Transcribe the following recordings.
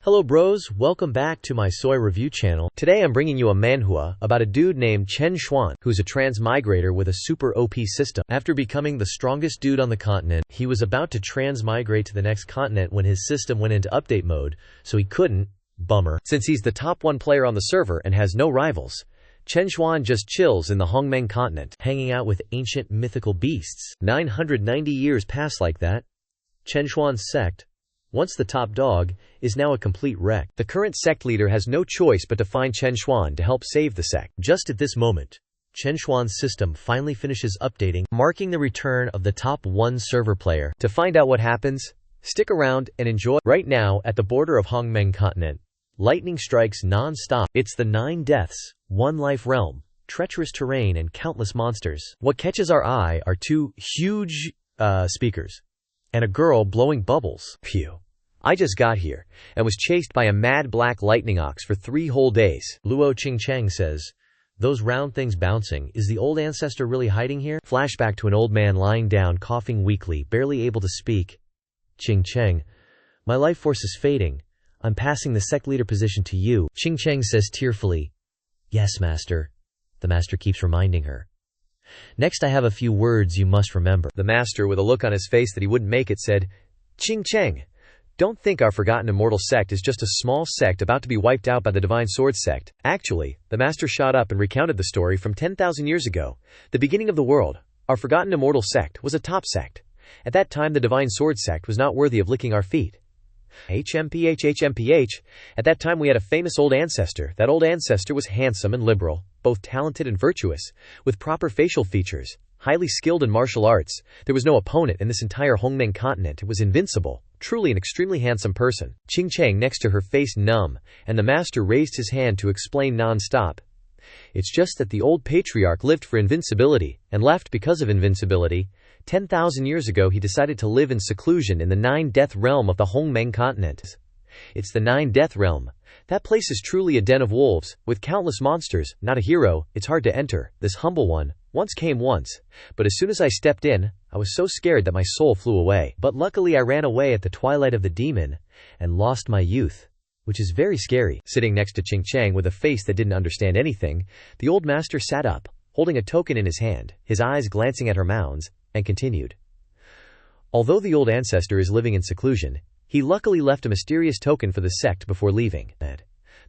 Hello bros, welcome back to my soy review channel. Today I'm bringing you a manhwa about a dude named Chen Xuan, who's a transmigrator with a super OP system. After becoming the strongest dude on the continent, he was about to transmigrate to the next continent when his system went into update mode, so he couldn't. Bummer. Since he's the top 1 player on the server and has no rivals, Chen Xuan just chills in the Hongmeng continent, hanging out with ancient mythical beasts. 990 years pass like that. Chen Xuan's sect, once the top dog, is now a complete wreck. The current sect leader has no choice but to find Chen Xuan to help save the sect. Just at this moment, Chen Xuan's system finally finishes updating, marking the return of the top 1 server player. To find out what happens, stick around and enjoy. Right now, at the border of Hongmeng continent, lightning strikes non-stop. It's the 9 deaths, 1 life realm, treacherous terrain and countless monsters. What catches our eye are 2 huge speakers and a girl blowing bubbles. Phew. I just got here, and was chased by a mad black lightning ox for 3 whole days. Luo Qingcheng says, "Those round things bouncing, is the old ancestor really hiding here?" Flashback to an old man lying down, coughing weakly, barely able to speak. Qingcheng, "My life force is fading. I'm passing the sect leader position to you." Qingcheng says tearfully, "Yes, master." The master keeps reminding her. "Next I have a few words you must remember." The master, with a look on his face that he wouldn't make it, said, "Qingcheng, don't think our Forgotten Immortal Sect is just a small sect about to be wiped out by the Divine Sword Sect." Actually, the master shot up and recounted the story from 10,000 years ago, the beginning of the world. Our Forgotten Immortal Sect was a top sect. At that time the Divine Sword Sect was not worthy of licking our feet. HMPH. At that time we had a famous old ancestor. That old ancestor was handsome and liberal, both talented and virtuous, with proper facial features, highly skilled in martial arts. There was no opponent in this entire Hongmeng continent. It was invincible. Truly an extremely handsome person. Qingcheng next to her, face numb, and the master raised his hand to explain non-stop. "It's just that the old patriarch lived for invincibility, and left because of invincibility. 10,000 years ago he decided to live in seclusion in the 9 death realm of the Hongmeng continent. It's the 9 death realm. That place is truly a den of wolves, with countless monsters. Not a hero, it's hard to enter. This humble one once came once, but as soon as I stepped in, I was so scared that my soul flew away. But luckily I ran away at the twilight of the demon, and lost my youth, which is very scary." Sitting next to Qingcheng with a face that didn't understand anything, the old master sat up, holding a token in his hand, his eyes glancing at her mounds, and continued. "Although the old ancestor is living in seclusion, he luckily left a mysterious token for the sect before leaving.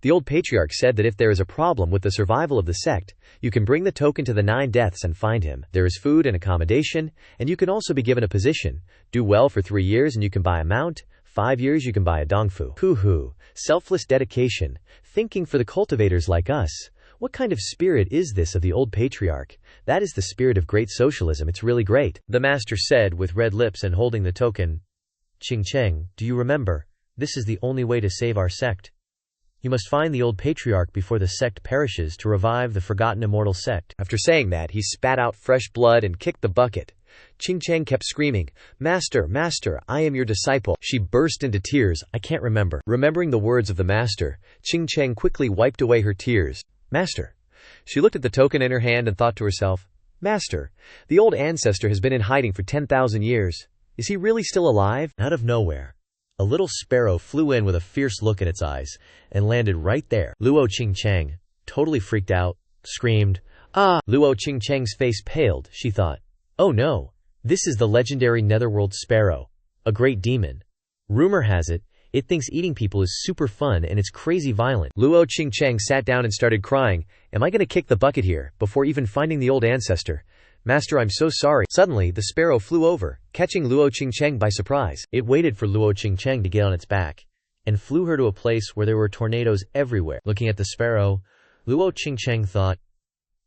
The old patriarch said that if there is a problem with the survival of the sect, you can bring the token to the 9 deaths and find him. There is food and accommodation, and you can also be given a position. Do well for 3 years and you can buy a mount, 5 years you can buy a dongfu." Hoo-hoo. Selfless dedication, thinking for the cultivators like us. What kind of spirit is this of the old patriarch? That is the spirit of great socialism. It's really great, the master said with red lips and holding the token. "Qingcheng, do you remember? This is the only way to save our sect. You must find the old patriarch before the sect perishes to revive the Forgotten Immortal Sect." After saying that, he spat out fresh blood and kicked the bucket. Qingcheng kept screaming, "Master, master, I am your disciple." She burst into tears. "I can't remember." Remembering the words of the master, Qingcheng quickly wiped away her tears. "Master." She looked at the token in her hand and thought to herself, "Master, the old ancestor has been in hiding for 10,000 years. Is he really still alive?" Out of nowhere, a little sparrow flew in with a fierce look in its eyes, and landed right there. Luo Qingcheng, totally freaked out, screamed, "Ah!" Luo Qingcheng's face paled. She thought, "Oh no, this is the legendary netherworld sparrow, a great demon. Rumor has it, it thinks eating people is super fun and it's crazy violent." Luo Qingcheng sat down and started crying. "Am I going to kick the bucket here, before even finding the old ancestor? Master, I'm so sorry." Suddenly, the sparrow flew over, catching Luo Qingcheng by surprise. It waited for Luo Qingcheng to get on its back, and flew her to a place where there were tornadoes everywhere. Looking at the sparrow, Luo Qingcheng thought,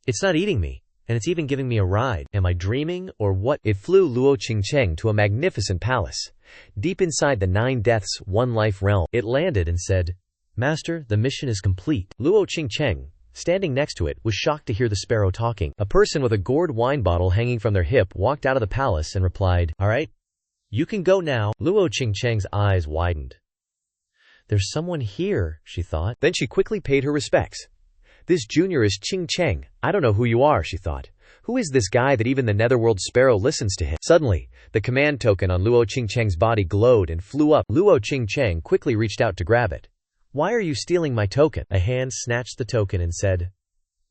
"It's not eating me, and it's even giving me a ride. Am I dreaming, or what?" It flew Luo Qingcheng to a magnificent palace, deep inside the 9 deaths, 1 life realm. It landed and said, "Master, the mission is complete." Luo Qingcheng, standing next to it, was shocked to hear the sparrow talking. A person with a gourd wine bottle hanging from their hip walked out of the palace and replied, "All right, you can go now." Luo Qingcheng's eyes widened. "There's someone here," she thought. Then she quickly paid her respects. "This junior is Qingcheng. I don't know who you are," she thought. "Who is this guy that even the netherworld sparrow listens to him?" Suddenly, the command token on Luo Qingcheng's body glowed and flew up. Luo Qingcheng quickly reached out to grab it. Why are you stealing my token? A hand snatched the token and said,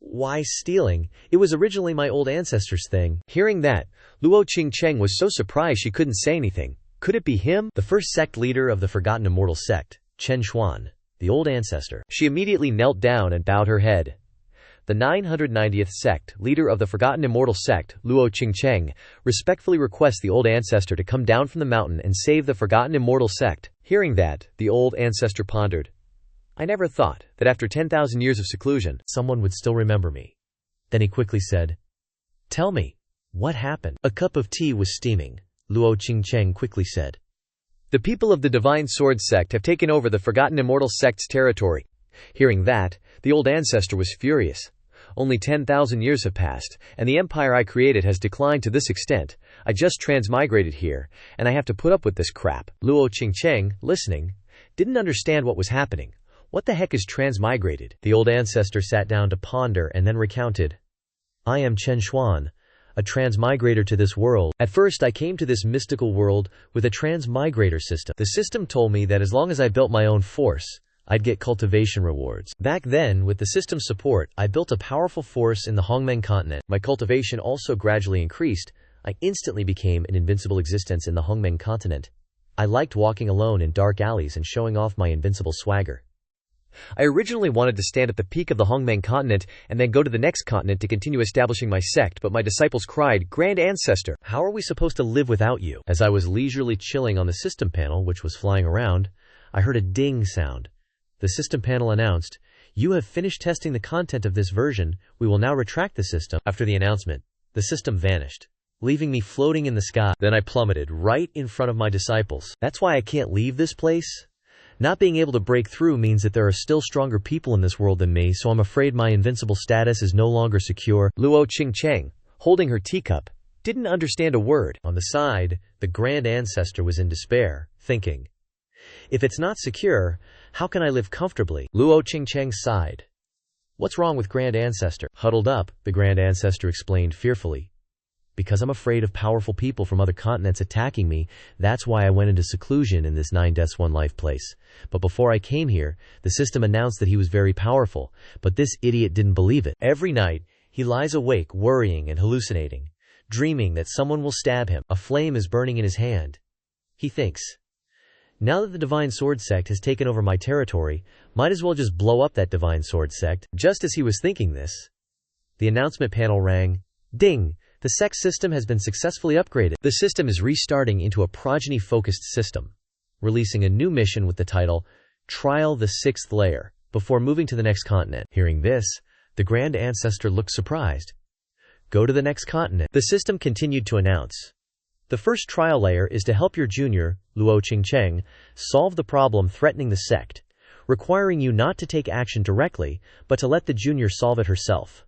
Why stealing? It was originally my old ancestor's thing. Hearing that, Luo Qingcheng was so surprised she couldn't say anything. Could it be him? The first sect leader of the Forgotten Immortal Sect, Chen Xuan, the Old Ancestor. She immediately knelt down and bowed her head. The 990th sect, leader of the Forgotten Immortal Sect, Luo Qingcheng, respectfully requests the Old Ancestor to come down from the mountain and save the Forgotten Immortal Sect. Hearing that, the Old Ancestor pondered. I never thought that after 10,000 years of seclusion, someone would still remember me. Then he quickly said, Tell me, what happened? A cup of tea was steaming, Luo Qingcheng quickly said. The people of the Divine Sword Sect have taken over the Forgotten Immortal Sect's territory. Hearing that, the Old Ancestor was furious. Only 10,000 years have passed, and the empire I created has declined to this extent. I just transmigrated here, and I have to put up with this crap. Luo Qingcheng, listening, didn't understand what was happening. What the heck is transmigrated? The Old Ancestor sat down to ponder and then recounted. I am Chen Xuan, a transmigrator to this world. At first I came to this mystical world with a transmigrator system. The system told me that as long as I built my own force, I'd get cultivation rewards. Back then, with the system's support, I built a powerful force in the Hongmeng continent. My cultivation also gradually increased. I instantly became an invincible existence in the Hongmeng continent. I liked walking alone in dark alleys and showing off my invincible swagger. I originally wanted to stand at the peak of the Hongmeng continent and then go to the next continent to continue establishing my sect, but my disciples cried, Grand Ancestor, how are we supposed to live without you? As I was leisurely chilling on the system panel, which was flying around, I heard a ding sound. The system panel announced, You have finished testing the content of this version. We will now retract the system. After the announcement, the system vanished, leaving me floating in the sky. Then I plummeted right in front of my disciples. That's why I can't leave this place? Not being able to break through means that there are still stronger people in this world than me, so I'm afraid my invincible status is no longer secure. Luo Qingcheng, holding her teacup, didn't understand a word. On the side, the Grand Ancestor was in despair, thinking, If it's not secure, how can I live comfortably? Luo Qingcheng sighed. What's wrong with Grand Ancestor? Huddled up, the Grand Ancestor explained fearfully. Because I'm afraid of powerful people from other continents attacking me, that's why I went into seclusion in this 9 deaths 1 life place. But before I came here, the system announced that he was very powerful, but this idiot didn't believe it. Every night, he lies awake worrying and hallucinating, dreaming that someone will stab him. A flame is burning in his hand. He thinks, now that the Divine Sword Sect has taken over my territory, might as well just blow up that Divine Sword Sect. Just as he was thinking this, the announcement panel rang. Ding! The sect system has been successfully upgraded. The system is restarting into a progeny-focused system, releasing a new mission with the title, Trial the 6th Layer, before moving to the next continent. Hearing this, the Grand Ancestor looked surprised. Go to the next continent. The system continued to announce. The first trial layer is to help your junior, Luo Qingcheng, solve the problem threatening the sect, requiring you not to take action directly, but to let the junior solve it herself.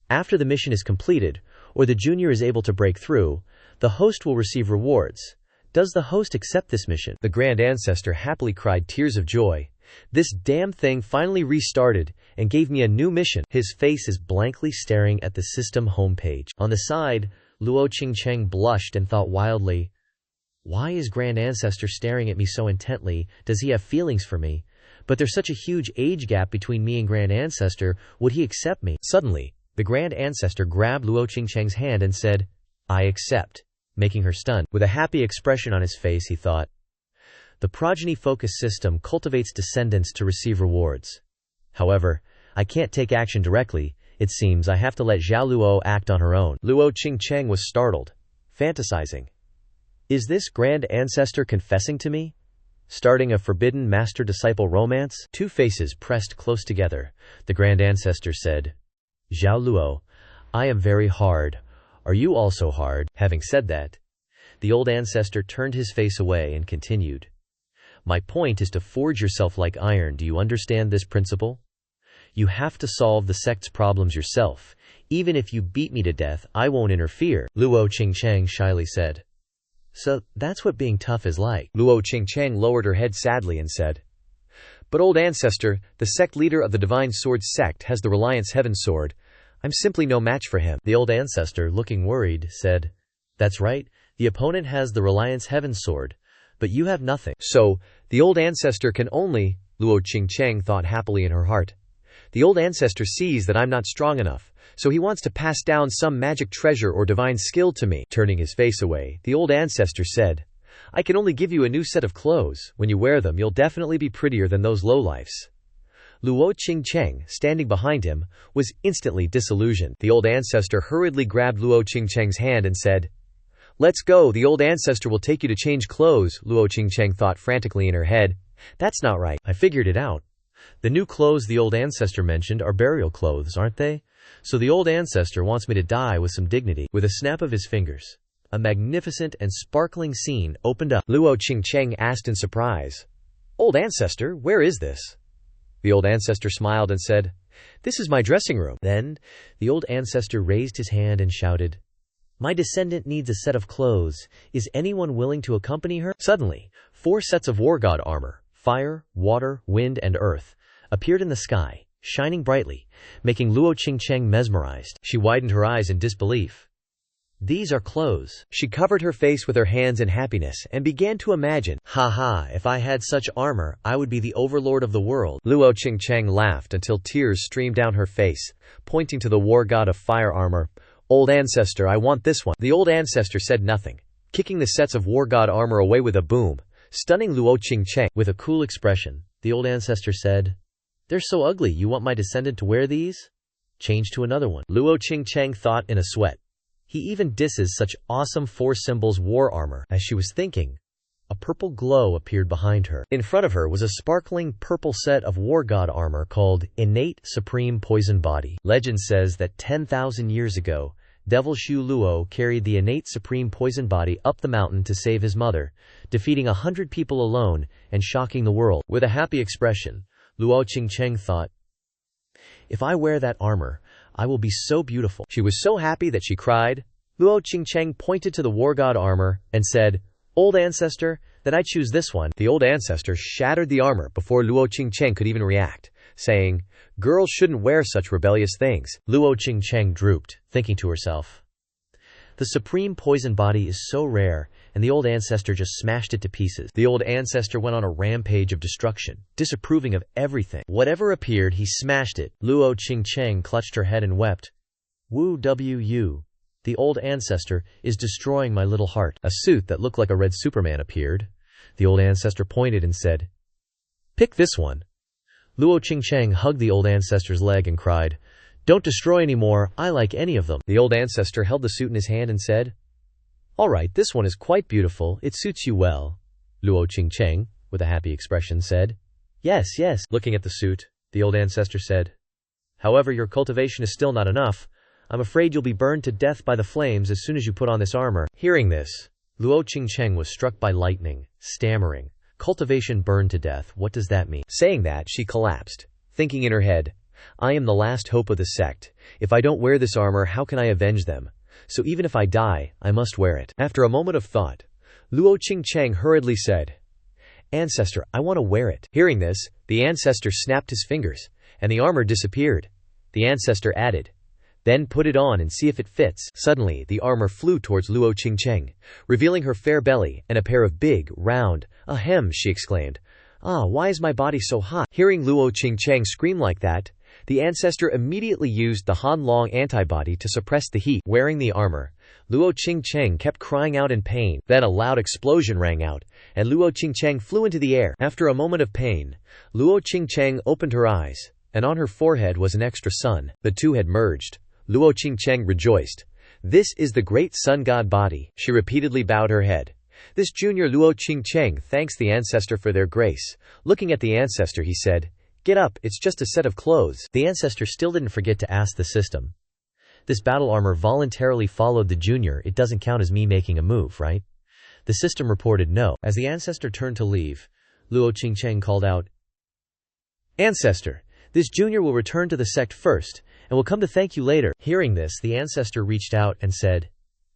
After the mission is completed, or the junior is able to break through, the host will receive rewards. Does the host accept this mission? The Grand Ancestor happily cried tears of joy. This damn thing finally restarted and gave me a new mission. His face is blankly staring at the system homepage. On the side, Luo Qingcheng blushed and thought wildly, why is Grand Ancestor staring at me so intently? Does he have feelings for me? But there's such a huge age gap between me and Grand Ancestor. Would he accept me? Suddenly, the Grand Ancestor grabbed Luo Qingcheng's hand and said, I accept, making her stunned. With a happy expression on his face, he thought, the progeny-focused system cultivates descendants to receive rewards. However, I can't take action directly. It seems I have to let Zhao Luo act on her own. Luo Qingcheng was startled, fantasizing. Is this Grand Ancestor confessing to me? Starting a forbidden master-disciple romance? Two faces pressed close together. The Grand Ancestor said, Zhao Luo, I am very hard. Are you also hard? Having said that, the Old Ancestor turned his face away and continued. My point is to forge yourself like iron. Do you understand this principle? You have to solve the sect's problems yourself. Even if you beat me to death, I won't interfere, Luo Qingcheng shyly said. So, that's what being tough is like. Luo Qingcheng lowered her head sadly and said, But Old Ancestor, the sect leader of the Divine Sword Sect, has the Reliance Heaven Sword. I'm simply no match for him. The Old Ancestor, looking worried, said, That's right, the opponent has the Reliance Heaven Sword, but you have nothing. So, the Old Ancestor can only... Luo Qingcheng thought happily in her heart. The old ancestor sees that I'm not strong enough, so he wants to pass down some magic treasure or divine skill to me. Turning his face away, the old ancestor said, I can only give you a new set of clothes. When you wear them, you'll definitely be prettier than those lowlifes. Luo Qingcheng, standing behind him, was instantly disillusioned. The old ancestor hurriedly grabbed Luo Qingcheng's hand and said, Let's go, the old ancestor will take you to change clothes. Luo Qingcheng thought frantically in her head. That's not right. I figured it out. The new clothes the old ancestor mentioned are burial clothes, aren't they? So the old ancestor wants me to die with some dignity. With a snap of his fingers, a magnificent and sparkling scene opened up. Luo Qingcheng asked in surprise, Old ancestor, where is this? The old ancestor smiled and said, This is my dressing room. Then, the old ancestor raised his hand and shouted, My descendant needs a set of clothes. Is anyone willing to accompany her? Suddenly, 4 sets of war god armor, fire, water, wind, and earth, appeared in the sky, shining brightly, making Luo Qingcheng mesmerized. She widened her eyes in disbelief. These are clothes. She covered her face with her hands in happiness and began to imagine, if I had such armor, I would be the overlord of the world. Luo Qingcheng laughed until tears streamed down her face, pointing to the war god of fire armor. Old ancestor, I want this one. The old ancestor said nothing, kicking the sets of war god armor away with a boom, stunning Luo Qingcheng. With a cool expression, the old ancestor said, They're so ugly, you want my descendant to wear these? Change to another one. Luo Qingcheng thought in a sweat. He even disses such awesome 4 symbols war armor. As she was thinking, a purple glow appeared behind her. In front of her was a sparkling purple set of war god armor called Innate Supreme Poison Body. Legend says that 10,000 years ago, Devil Shu Luo carried the innate supreme poison body up the mountain to save his mother, defeating 100 people alone and shocking the world. With a happy expression, Luo Qingcheng thought, If I wear that armor, I will be so beautiful. She was so happy that she cried. Luo Qingcheng pointed to the war god armor and said, Old ancestor, then I choose this one. The old ancestor shattered the armor before Luo Qingcheng could even react, saying, Girls shouldn't wear such rebellious things. Luo Qingcheng drooped, thinking to herself, The supreme poison body is so rare, and the old ancestor just smashed it to pieces. The old ancestor went on a rampage of destruction, disapproving of everything. Whatever appeared, he smashed it. Luo Qingcheng clutched her head and wept. Woo wu. The old ancestor is destroying my little heart. A suit that looked like a red Superman appeared. The old ancestor pointed and said, Pick this one. Luo Qingcheng hugged the old ancestor's leg and cried, Don't destroy any more, I like any of them. The old ancestor held the suit in his hand and said, All right, this one is quite beautiful, it suits you well. Luo Qingcheng, with a happy expression, said, Yes. Looking at the suit, the old ancestor said, However, your cultivation is still not enough. I'm afraid you'll be burned to death by the flames as soon as you put on this armor. Hearing this, Luo Qingcheng was struck by lightning, stammering, Cultivation burned to death, what does that mean? Saying that, she collapsed, thinking in her head, I am the last hope of the sect. If I don't wear this armor, how can I avenge them? So even if I die, I must wear it. After a moment of thought, Luo Qingcheng hurriedly said, Ancestor, I want to wear it. Hearing this, the ancestor snapped his fingers, and the armor disappeared. The ancestor added, Then put it on and see if it fits. Suddenly, the armor flew towards Luo Qingcheng, revealing her fair belly and a pair of big, round, ahem, she exclaimed. Why is my body so hot? Hearing Luo Qingcheng scream like that, the ancestor immediately used the Han Long antibody to suppress the heat. Wearing the armor, Luo Qingcheng kept crying out in pain. Then a loud explosion rang out, and Luo Qingcheng flew into the air. After a moment of pain, Luo Qingcheng opened her eyes, and on her forehead was an extra sun. The two had merged. Luo Qingcheng rejoiced. This is the great sun god body. She repeatedly bowed her head. This junior Luo Qingcheng thanks the ancestor for their grace. Looking at the ancestor, he said, Get up, it's just a set of clothes. The ancestor still didn't forget to ask the system. This battle armor voluntarily followed the junior, it doesn't count as me making a move, right? The system reported no. As the ancestor turned to leave, Luo Qingcheng called out, Ancestor, this junior will return to the sect first, and will come to thank you later. Hearing this, the ancestor reached out and said,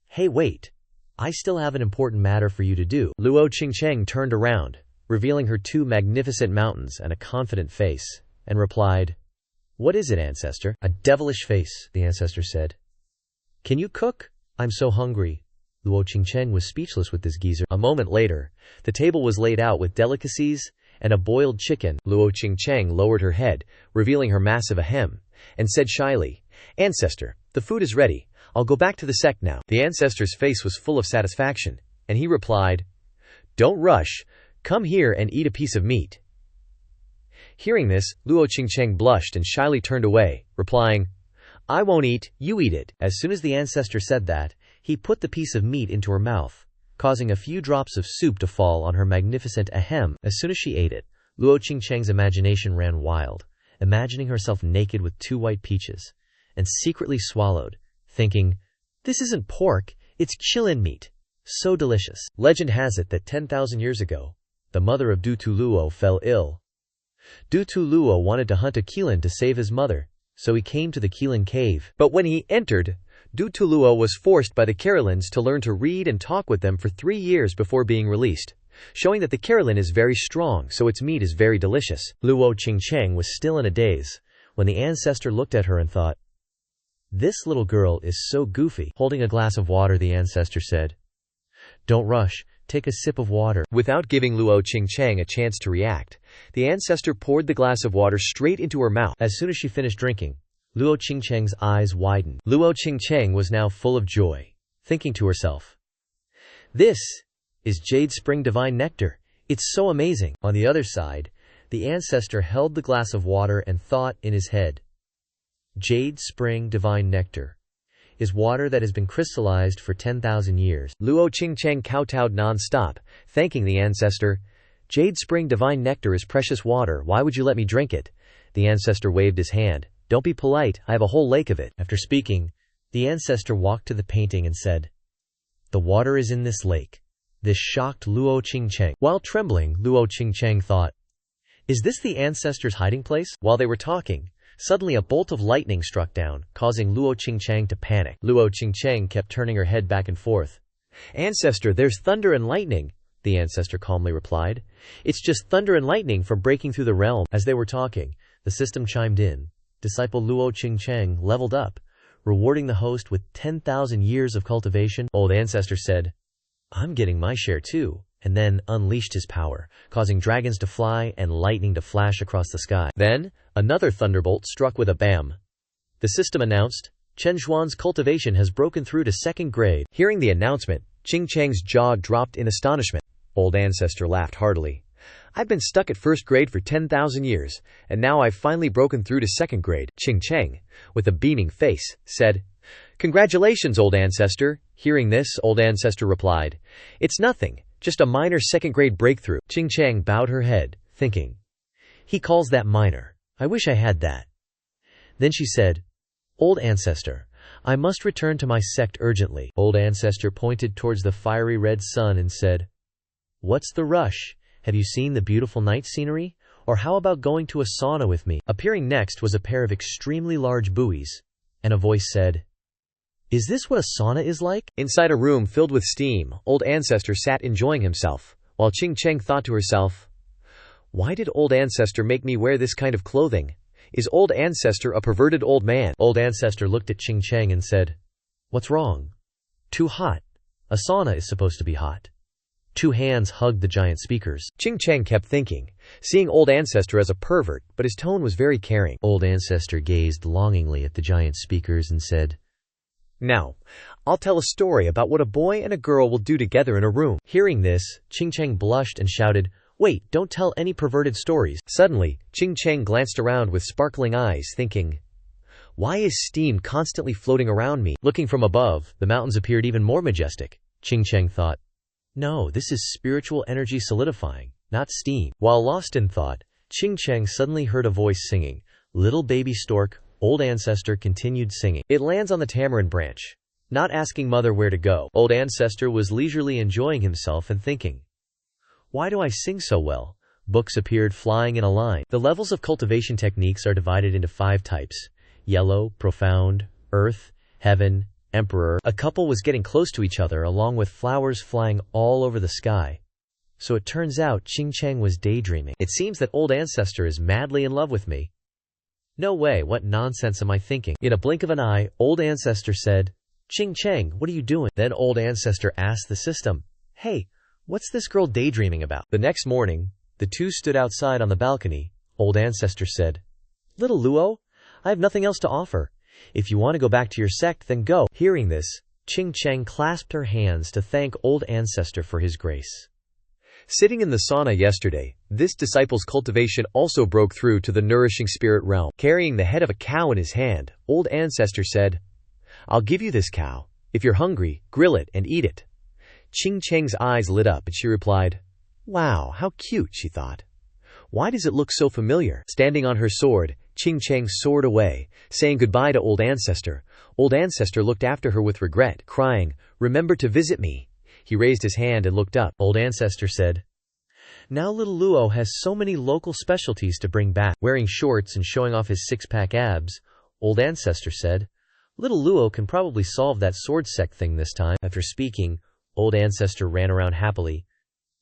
Hey, wait. I still have an important matter for you to do. Luo Qingcheng turned around, revealing her 2 magnificent mountains and a confident face, and replied, What is it, ancestor? A devilish face, the ancestor said. Can you cook? I'm so hungry. Luo Qingcheng was speechless with this geezer. A moment later, the table was laid out with delicacies, and a boiled chicken. Luo Qingcheng lowered her head, revealing her massive ahem, and said shyly, "Ancestor, the food is ready. I'll go back to the sect now." The ancestor's face was full of satisfaction, and he replied, "Don't rush. Come here and eat a piece of meat." Hearing this, Luo Qingcheng blushed and shyly turned away, replying, "I won't eat, you eat it." As soon as the ancestor said that, he put the piece of meat into her mouth, causing a few drops of soup to fall on her magnificent ahem. As soon as she ate it, Luo Qingcheng's imagination ran wild, imagining herself naked with 2 white peaches, and secretly swallowed, thinking, "This isn't pork, it's qilin meat. So delicious." Legend has it that 10,000 years ago, the mother of Du Tuluo fell ill. Du Tuluo wanted to hunt a qilin to save his mother, so he came to the qilin cave. But when he entered, Du Tuluo was forced by the Carolins to learn to read and talk with them for 3 years before being released, showing that the Carolin is very strong, so its meat is very delicious. Luo Qingcheng was still in a daze when the ancestor looked at her and thought, "This little girl is so goofy." Holding a glass of water, the ancestor said, "Don't rush, take a sip of water." Without giving Luo Qingcheng a chance to react, the ancestor poured the glass of water straight into her mouth. As soon as she finished drinking, Luo Qingcheng's eyes widened. Luo Qingcheng was now full of joy, thinking to herself, "This is Jade Spring Divine Nectar. It's so amazing." On the other side, the ancestor held the glass of water and thought in his head, "Jade Spring Divine Nectar is water that has been crystallized for 10,000 years. Luo Qingcheng kowtowed non-stop, thanking the ancestor. "Jade Spring Divine Nectar is precious water. Why would you let me drink it?" The ancestor waved his hand. "Don't be polite, I have a whole lake of it." After speaking, the ancestor walked to the painting and said, "The water is in this lake." This shocked Luo Qingcheng. While trembling, Luo Qingcheng thought, "Is this the ancestor's hiding place?" While they were talking, suddenly a bolt of lightning struck down, causing Luo Qingcheng to panic. Luo Qingcheng kept turning her head back and forth. "Ancestor, there's thunder and lightning," the ancestor calmly replied. "It's just thunder and lightning from breaking through the realm." As they were talking, the system chimed in. Disciple Luo Qingcheng leveled up, rewarding the host with 10,000 years of cultivation. Old Ancestor said, "I'm getting my share too," and then unleashed his power, causing dragons to fly and lightning to flash across the sky. Then, another thunderbolt struck with a bam. The system announced, "Chen Xuan's cultivation has broken through to 2nd grade." Hearing the announcement, Qingcheng's jaw dropped in astonishment. Old Ancestor laughed heartily. "I've been stuck at 1st grade for 10,000 years, and now I've finally broken through to 2nd grade. Qingcheng, with a beaming face, said, "Congratulations, Old Ancestor." Hearing this, Old Ancestor replied, "It's nothing, just a minor 2nd grade breakthrough." Qingcheng bowed her head, thinking, "He calls that minor. I wish I had that." Then she said, "Old Ancestor, I must return to my sect urgently." Old Ancestor pointed towards the fiery red sun and said, "What's the rush? Have you seen the beautiful night scenery? Or how about going to a sauna with me?" Appearing next was a pair of extremely large buoys, and a voice said, "Is this what a sauna is like?" Inside a room filled with steam, Old Ancestor sat enjoying himself, while Qingcheng thought to herself, "Why did Old Ancestor make me wear this kind of clothing? Is Old Ancestor a perverted old man?" Old Ancestor looked at Qingcheng and said, "What's wrong? Too hot. A sauna is supposed to be hot." 2 hands hugged the giant speakers. Qingcheng kept thinking, seeing Old Ancestor as a pervert, but his tone was very caring. Old Ancestor gazed longingly at the giant speakers and said, "Now, I'll tell a story about what a boy and a girl will do together in a room." Hearing this, Qingcheng blushed and shouted, "Wait, don't tell any perverted stories." Suddenly, Qingcheng glanced around with sparkling eyes, thinking, "Why is steam constantly floating around me?" Looking from above, the mountains appeared even more majestic. Qingcheng thought, "No, this is spiritual energy solidifying, not steam." While lost in thought, Qingcheng suddenly heard a voice singing, "Little baby stork." Old Ancestor continued singing. It lands on the tamarind branch, not asking mother where to go. Old Ancestor was leisurely enjoying himself and thinking, "Why do I sing so well?" Books appeared flying in a line. The levels of cultivation techniques are divided into 5 types: yellow, profound, earth, heaven, emperor. A couple was getting close to each other along with flowers flying all over the sky. So it turns out Qingcheng was daydreaming. "It seems that Old Ancestor is madly in love with me. No way, what nonsense am I thinking?" In a blink of an eye, Old Ancestor said, "Qingcheng, what are you doing?" Then Old Ancestor asked the system, "Hey, what's this girl daydreaming about?" The next morning, The two stood outside on the balcony. Old Ancestor said, "Little Luo, I have nothing else to offer. If you want to go back to your sect, then go." Hearing this, Qing Cheng clasped her hands to thank Old Ancestor for his grace. Sitting in the sauna yesterday, this disciple's cultivation also broke through to the nourishing spirit realm. Carrying the head of a cow in his hand, Old Ancestor said, "I'll give you this cow. If you're hungry, grill it and eat it." Qing Cheng's eyes lit up and she replied, "Wow, how cute," she thought. "Why does it look so familiar?" Standing on her sword, Qing Cheng soared away, saying goodbye to Old Ancestor. Old Ancestor looked after her with regret, crying, "Remember to visit me." He raised his hand and looked up. Old Ancestor said, "Now little Luo has so many local specialties to bring back." Wearing shorts and showing off his six-pack abs, Old Ancestor said, "Little Luo can probably solve that sword sect thing this time." After speaking, Old Ancestor ran around happily.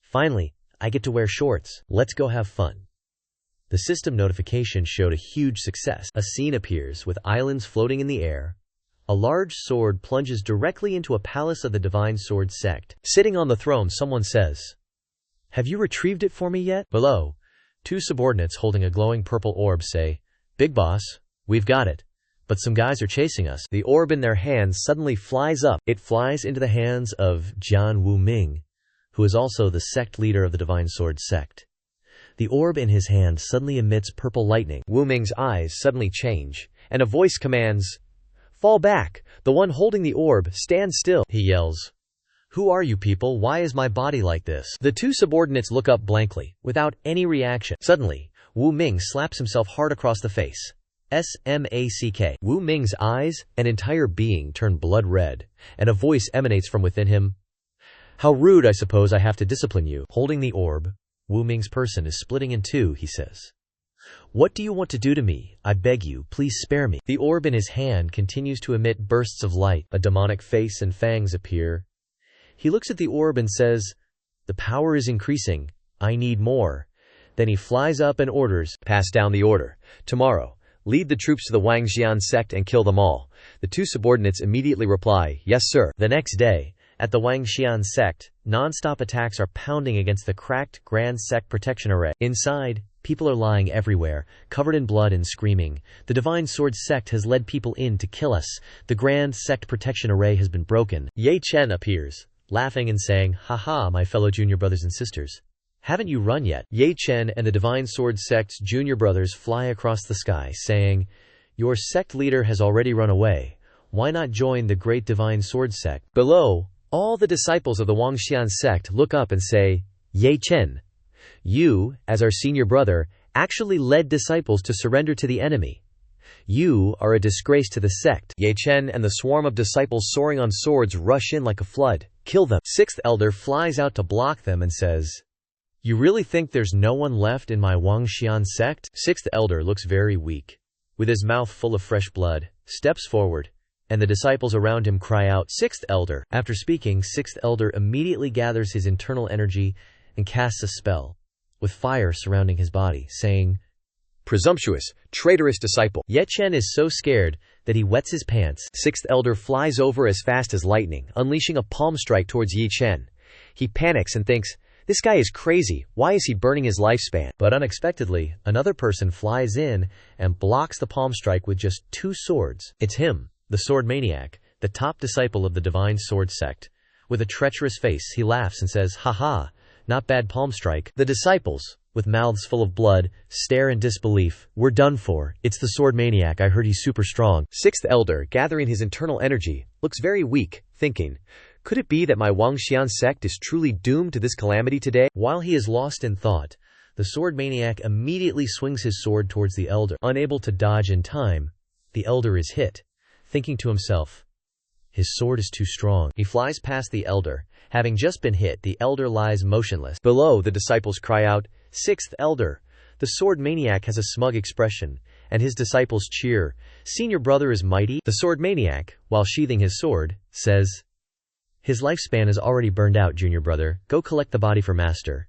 "Finally, I get to wear shorts. Let's go have fun." The system notification showed a huge success. A scene appears with islands floating in the air. A large sword plunges directly into a palace of the Divine Sword Sect. Sitting on the throne, someone says, "Have you retrieved it for me yet?" Below, two subordinates holding a glowing purple orb say, "Big boss, we've got it. But some guys are chasing us." The orb in their hands suddenly flies up. It flies into the hands of Jian Wu Ming, who is also the sect leader of the Divine Sword Sect. The orb in his hand suddenly emits purple lightning. Wu Ming's eyes suddenly change, and a voice commands, "Fall back! The one holding the orb, stand still!" He yells, "Who are you people? Why is my body like this?" The two subordinates look up blankly, without any reaction. Suddenly, Wu Ming slaps himself hard across the face. Smack. Wu Ming's eyes and entire being turn blood red, and a voice emanates from within him. "How rude, I suppose I have to discipline you." Holding the orb, Wu Ming's person is splitting in two, he says. "What do you want to do to me? I beg you, please spare me." The orb in his hand continues to emit bursts of light. A demonic face and fangs appear. He looks at the orb and says, "The power is increasing. I need more." Then he flies up and orders, "Pass down the order. Tomorrow, lead the troops to the Wangxian sect and kill them all." The two subordinates immediately reply, "Yes, sir." The next day, at the Wangxian sect, non-stop attacks are pounding against the cracked Grand Sect Protection Array. Inside, people are lying everywhere, covered in blood and screaming. The Divine Sword Sect has led people in to kill us. The Grand Sect Protection Array has been broken. Ye Chen appears, laughing and saying, "Haha, my fellow junior brothers and sisters. Haven't you run yet?" Ye Chen and the Divine Sword Sect's junior brothers fly across the sky, saying, "Your sect leader has already run away. Why not join the great Divine Sword Sect?" Below, all the disciples of the Wangxian sect look up and say, "Ye Chen, you, as our senior brother, actually led disciples to surrender to the enemy. You are a disgrace to the sect." Ye Chen and the swarm of disciples soaring on swords rush in like a flood. "Kill them." Sixth Elder flies out to block them and says, "You really think there's no one left in my Wangxian sect?" Sixth Elder looks very weak. With his mouth full of fresh blood, steps forward, and the disciples around him cry out, "Sixth Elder!" After speaking, Sixth Elder immediately gathers his internal energy and casts a spell, with fire surrounding his body, saying, "Presumptuous, traitorous disciple." Ye Chen is so scared that he wets his pants. Sixth Elder flies over as fast as lightning, unleashing a palm strike towards Ye Chen. He panics and thinks, "This guy is crazy. Why is he burning his lifespan?" But unexpectedly, another person flies in and blocks the palm strike with just two swords. It's him, the Sword Maniac, the top disciple of the Divine Sword Sect. With a treacherous face, he laughs and says, "Haha, not bad palm strike." The disciples, with mouths full of blood, stare in disbelief. "We're done for. It's the Sword Maniac. I heard he's super strong." Sixth Elder, gathering his internal energy, looks very weak, thinking, "Could it be that my Wangxian sect is truly doomed to this calamity today?" While he is lost in thought, the Sword Maniac immediately swings his sword towards the Elder. Unable to dodge in time, the Elder is hit. Thinking to himself, his sword is too strong. He flies past the Elder. Having just been hit, the Elder lies motionless. Below, the disciples cry out, "Sixth Elder!" The Sword Maniac has a smug expression, and his disciples cheer. "Senior brother is mighty." The Sword Maniac, while sheathing his sword, says, "His lifespan is already burned out, junior brother. Go collect the body for master."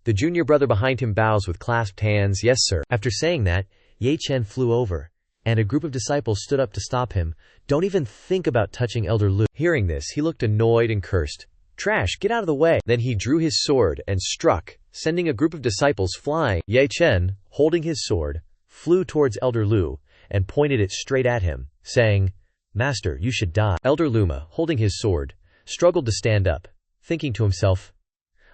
The junior brother behind him bows with clasped hands, "Yes, sir." After saying that, Ye Chen flew over, and a group of disciples stood up to stop him. "Don't even think about touching Elder Lu." Hearing this, he looked annoyed and cursed, Trash, get out of the way. Then he drew his sword and struck, sending a group of disciples flying. Ye Chen, holding his sword, flew towards Elder Lu and pointed it straight at him, saying, "Master, you should die." Elder Luma, holding his sword, struggled to stand up, thinking to himself,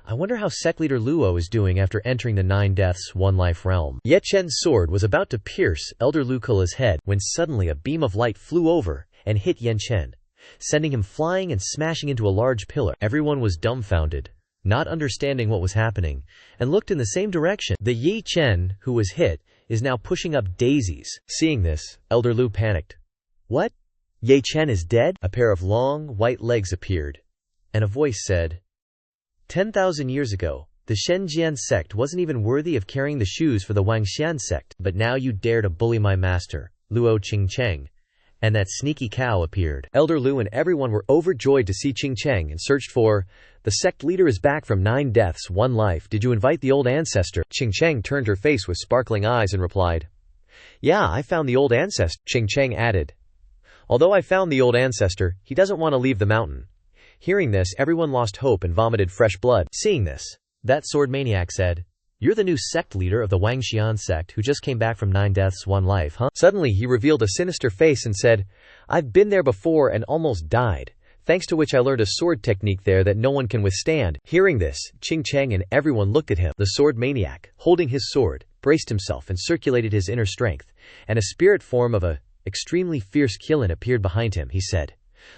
I wonder how sect leader Luo is doing after entering the 9 deaths, 1 life realm. Ye Chen's sword was about to pierce Elder Lucula's head when suddenly a beam of light flew over and hit Ye Chen, sending him flying and smashing into a large pillar. Everyone was dumbfounded, not understanding what was happening, and looked in the same direction. The Ye Chen, who was hit, is now pushing up daisies. Seeing this, Elder Lu panicked. What? Ye Chen is dead? A pair of long, white legs appeared, and a voice said, 10,000 years ago, the Shenjian sect wasn't even worthy of carrying the shoes for the Wangxian sect, but now you dare to bully my master, Luo Qingcheng. And that sneaky cow appeared. Elder Lu and everyone were overjoyed to see Qingcheng and searched for, the sect leader is back from 9 deaths, 1 life. Did you invite the old ancestor? Qingcheng turned her face with sparkling eyes and replied, Yeah, I found the old ancestor. Qingcheng added, Although I found the old ancestor, he doesn't want to leave the mountain. Hearing this, everyone lost hope and vomited fresh blood. Seeing this, that sword maniac said, You're the new sect leader of the Wangxian sect who just came back from 9 deaths, 1 life, huh? Suddenly he revealed a sinister face and said, I've been there before and almost died, thanks to which I learned a sword technique there that no one can withstand. Hearing this, Qingcheng and everyone looked at him. The sword maniac, holding his sword, braced himself and circulated his inner strength, and a spirit form of a extremely fierce Qilin appeared behind him. He said,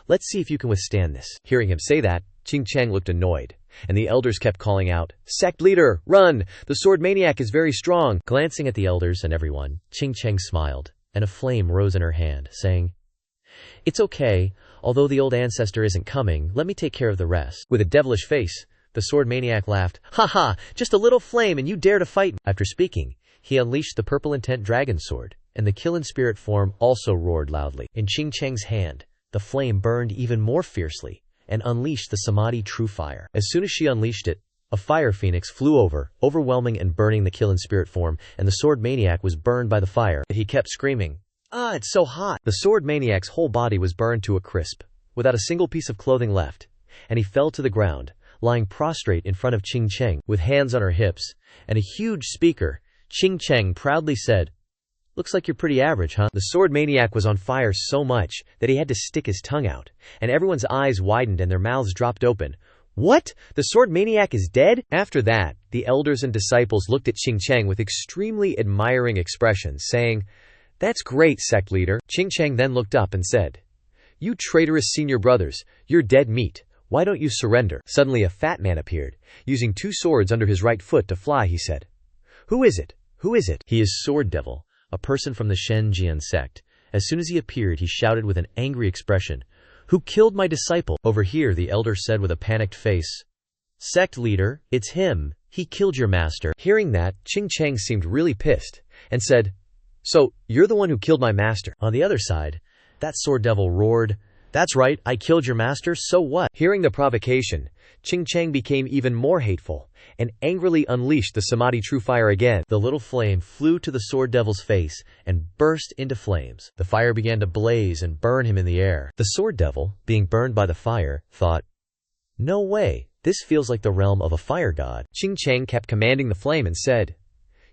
Let's see if you can withstand this. Hearing him say that, Qingcheng looked annoyed, and the elders kept calling out, Sect leader, run! The sword maniac is very strong. Glancing at the elders and everyone, Qingcheng smiled, and a flame rose in her hand, saying, It's okay, although the old ancestor isn't coming, let me take care of the rest. With a devilish face, the sword maniac laughed, Ha ha, just a little flame and you dare to fight me. After speaking, he unleashed the purple intent dragon sword, and the Qilin spirit form also roared loudly. In Qingcheng's hand, the flame burned even more fiercely and unleashed the Samadhi true fire. As soon as she unleashed it, a fire phoenix flew over, overwhelming and burning the Qilin spirit form, and the sword maniac was burned by the fire. He kept screaming, it's so hot! The sword maniac's whole body was burned to a crisp, without a single piece of clothing left, and he fell to the ground, lying prostrate in front of Qingcheng, with hands on her hips, and a huge speaker. Qingcheng proudly said, Looks like you're pretty average, huh? The sword maniac was on fire so much that he had to stick his tongue out, and everyone's eyes widened and their mouths dropped open. What? The sword maniac is dead? After that, the elders and disciples looked at Qingcheng with extremely admiring expressions, saying, That's great, sect leader. Qingcheng then looked up and said, You traitorous senior brothers, you're dead meat. Why don't you surrender? Suddenly a fat man appeared, using 2 swords under his right foot to fly. He said, Who is it? Who is it? He is Sword Devil, a person from the Shenjian sect. As soon as he appeared, he shouted with an angry expression, Who killed my disciple? Over here, the elder said with a panicked face, Sect leader, it's him. He killed your master. Hearing that, Qingcheng seemed really pissed, and said, So, you're the one who killed my master. On the other side, that sword devil roared, That's right, I killed your master, so what? Hearing the provocation, Qingcheng became even more hateful, and angrily unleashed the Samadhi true fire again. The little flame flew to the sword devil's face and burst into flames. The fire began to blaze and burn him in the air. The sword devil, being burned by the fire, thought, No way, this feels like the realm of a fire god. Qingcheng kept commanding the flame and said,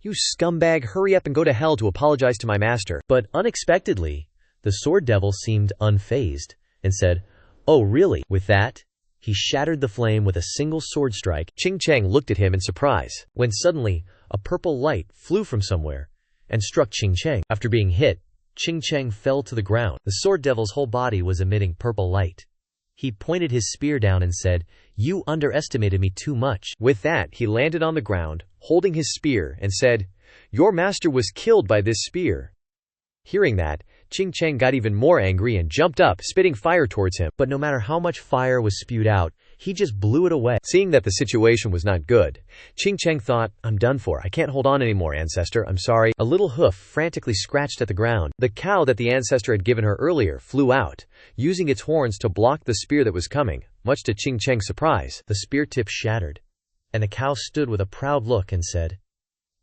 You scumbag, hurry up and go to hell to apologize to my master. But unexpectedly, the sword devil seemed unfazed and said, Oh really? With that, he shattered the flame with a single sword strike. Qingcheng looked at him in surprise, when suddenly, a purple light flew from somewhere and struck Qingcheng. After being hit, Qingcheng fell to the ground. The sword devil's whole body was emitting purple light. He pointed his spear down and said, You underestimated me too much. With that, he landed on the ground, holding his spear, and said, Your master was killed by this spear. Hearing that, Qingcheng got even more angry and jumped up, spitting fire towards him. But no matter how much fire was spewed out, he just blew it away. Seeing that the situation was not good, Qingcheng thought, I'm done for. I can't hold on anymore, ancestor. I'm sorry. A little hoof frantically scratched at the ground. The cow that the ancestor had given her earlier flew out, using its horns to block the spear that was coming. Much to Qingcheng's surprise, the spear tip shattered, and the cow stood with a proud look and said,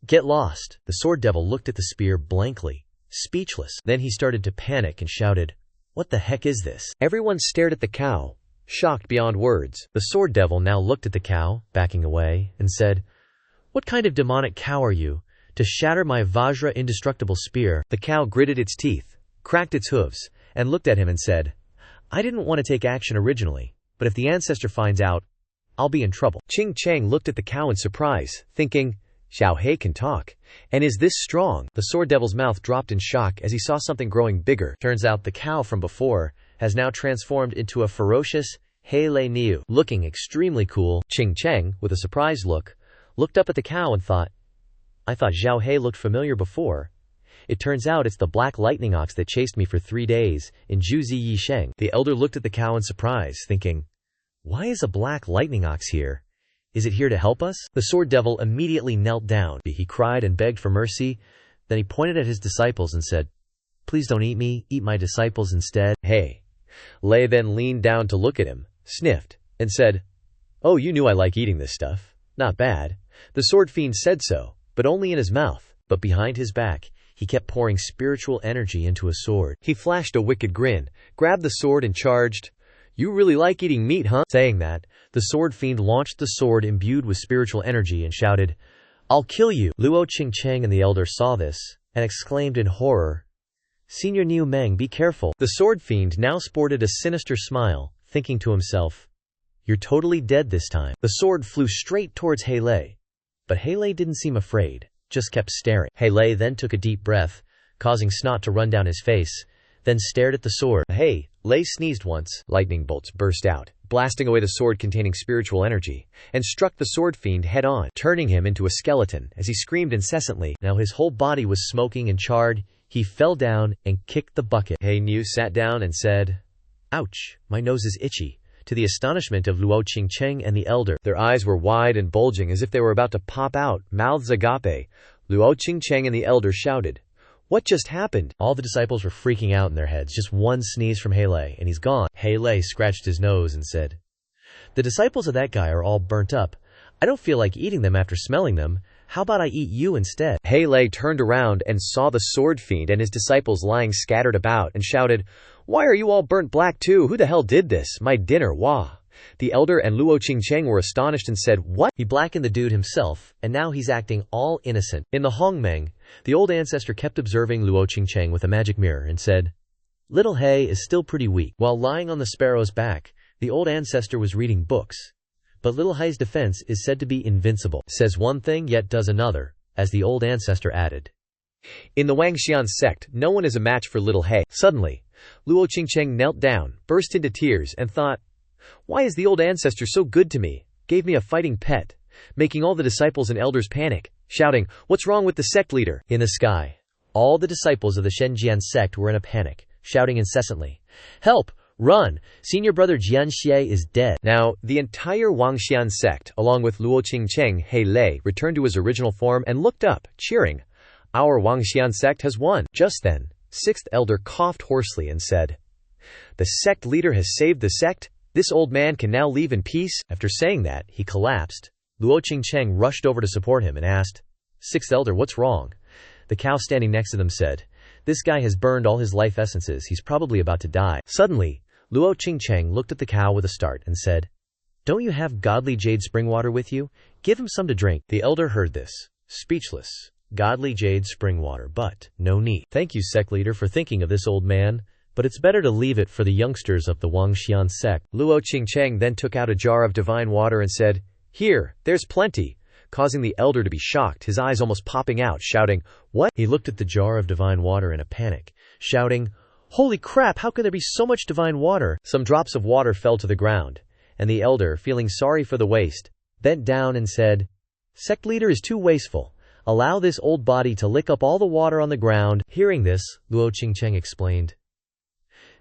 Get lost. The sword devil looked at the spear blankly, speechless. Then he started to panic and shouted, What the heck is this? Everyone stared at the cow, shocked beyond words. The sword devil now looked at the cow, backing away, and said, "What kind of demonic cow are you, to shatter my Vajra indestructible spear?" The cow gritted its teeth, cracked its hooves, and looked at him and said, "I didn't want to take action originally, but if the ancestor finds out, I'll be in trouble." Qing Cheng looked at the cow in surprise, thinking, Xiao He can talk, and is this strong? The sword devil's mouth dropped in shock as he saw something growing bigger. Turns out the cow from before has now transformed into a ferocious He Lei Niu. Looking extremely cool, Qing Cheng, with a surprised look, looked up at the cow and thought, "I thought Xiao He looked familiar before. It turns out it's the black lightning ox that chased me for 3 days in Zhuzi Yisheng." The elder looked at the cow in surprise, thinking, "Why is a black lightning ox here? Is it here to help us?" The sword devil immediately knelt down. He cried and begged for mercy. Then he pointed at his disciples and said, "Please don't eat me, eat my disciples instead." Hey. Lei then leaned down to look at him, sniffed, and said, "Oh, you knew I like eating this stuff. Not bad." The sword fiend said so, but only in his mouth. But behind his back, he kept pouring spiritual energy into a sword. He flashed a wicked grin, grabbed the sword and charged. "You really like eating meat, huh?" Saying that, the sword fiend launched the sword imbued with spiritual energy and shouted, "I'll kill you!" Luo Qingcheng and the elder saw this, and exclaimed in horror, "Senior Niu Meng, be careful." The sword fiend now sported a sinister smile, thinking to himself, "You're totally dead this time." The sword flew straight towards He Lei, but He Lei didn't seem afraid, just kept staring. He Lei then took a deep breath, causing snot to run down his face, then stared at the sword. He Lei sneezed once. Lightning bolts burst out, blasting away the sword containing spiritual energy, and struck the sword fiend head-on, turning him into a skeleton as he screamed incessantly. Now his whole body was smoking and charred. He fell down and kicked the bucket. He Niu sat down and said, "Ouch, my nose is itchy," to the astonishment of Luo Qingcheng and the elder. Their eyes were wide and bulging as if they were about to pop out, mouths agape. Luo Qingcheng and the elder shouted, "What just happened?" All the disciples were freaking out in their heads. Just one sneeze from He Lei, and he's gone. He Lei scratched his nose and said, "The disciples of that guy are all burnt up. I don't feel like eating them after smelling them. How about I eat you instead?" He Lei turned around and saw the sword fiend and his disciples lying scattered about and shouted, "Why are you all burnt black too? Who the hell did this? My dinner, wah." The elder and Luo Qingcheng were astonished and said, "What?" He blackened the dude himself, and now he's acting all innocent. In the Hongmeng, the old ancestor kept observing Luo Qingcheng with a magic mirror and said, "Little He is still pretty weak." While lying on the sparrow's back, the old ancestor was reading books. But Little He's defense is said to be invincible. Says one thing yet does another, as the old ancestor added. In the Wangxian sect, no one is a match for Little He. Suddenly, Luo Qingcheng knelt down, burst into tears, and thought, "Why is the old ancestor so good to me? Gave me a fighting pet," making all the disciples and elders panic, shouting, "What's wrong with the sect leader?" In the sky, all the disciples of the Shenjian sect were in a panic, shouting incessantly, "Help! Run! Senior brother Jianxie is dead." Now, the entire Wangxian sect, along with Luo Qingcheng, He Lei, returned to his original form and looked up, cheering, "Our Wangxian sect has won." Just then, sixth elder coughed hoarsely and said, "The sect leader has saved the sect. This old man can now leave in peace." After saying that, he collapsed. Luo Qingcheng rushed over to support him and asked, "Sixth elder, what's wrong?" The cow standing next to them said, "This guy has burned all his life essences. He's probably about to die." Suddenly, Luo Qingcheng looked at the cow with a start and said, "Don't you have godly jade spring water with you? Give him some to drink." The elder heard this, speechless. Godly jade spring water, but no need. "Thank you, sect leader, for thinking of this old man, but it's better to leave it for the youngsters of the Wangxian sect." Luo Qingcheng then took out a jar of divine water and said, "Here, there's plenty," causing the elder to be shocked, his eyes almost popping out, shouting, "What?" He looked at the jar of divine water in a panic, shouting, "Holy crap, how can there be so much divine water?" Some drops of water fell to the ground, and the elder, feeling sorry for the waste, bent down and said, "Sect leader is too wasteful. Allow this old body to lick up all the water on the ground." Hearing this, Luo Qingcheng explained,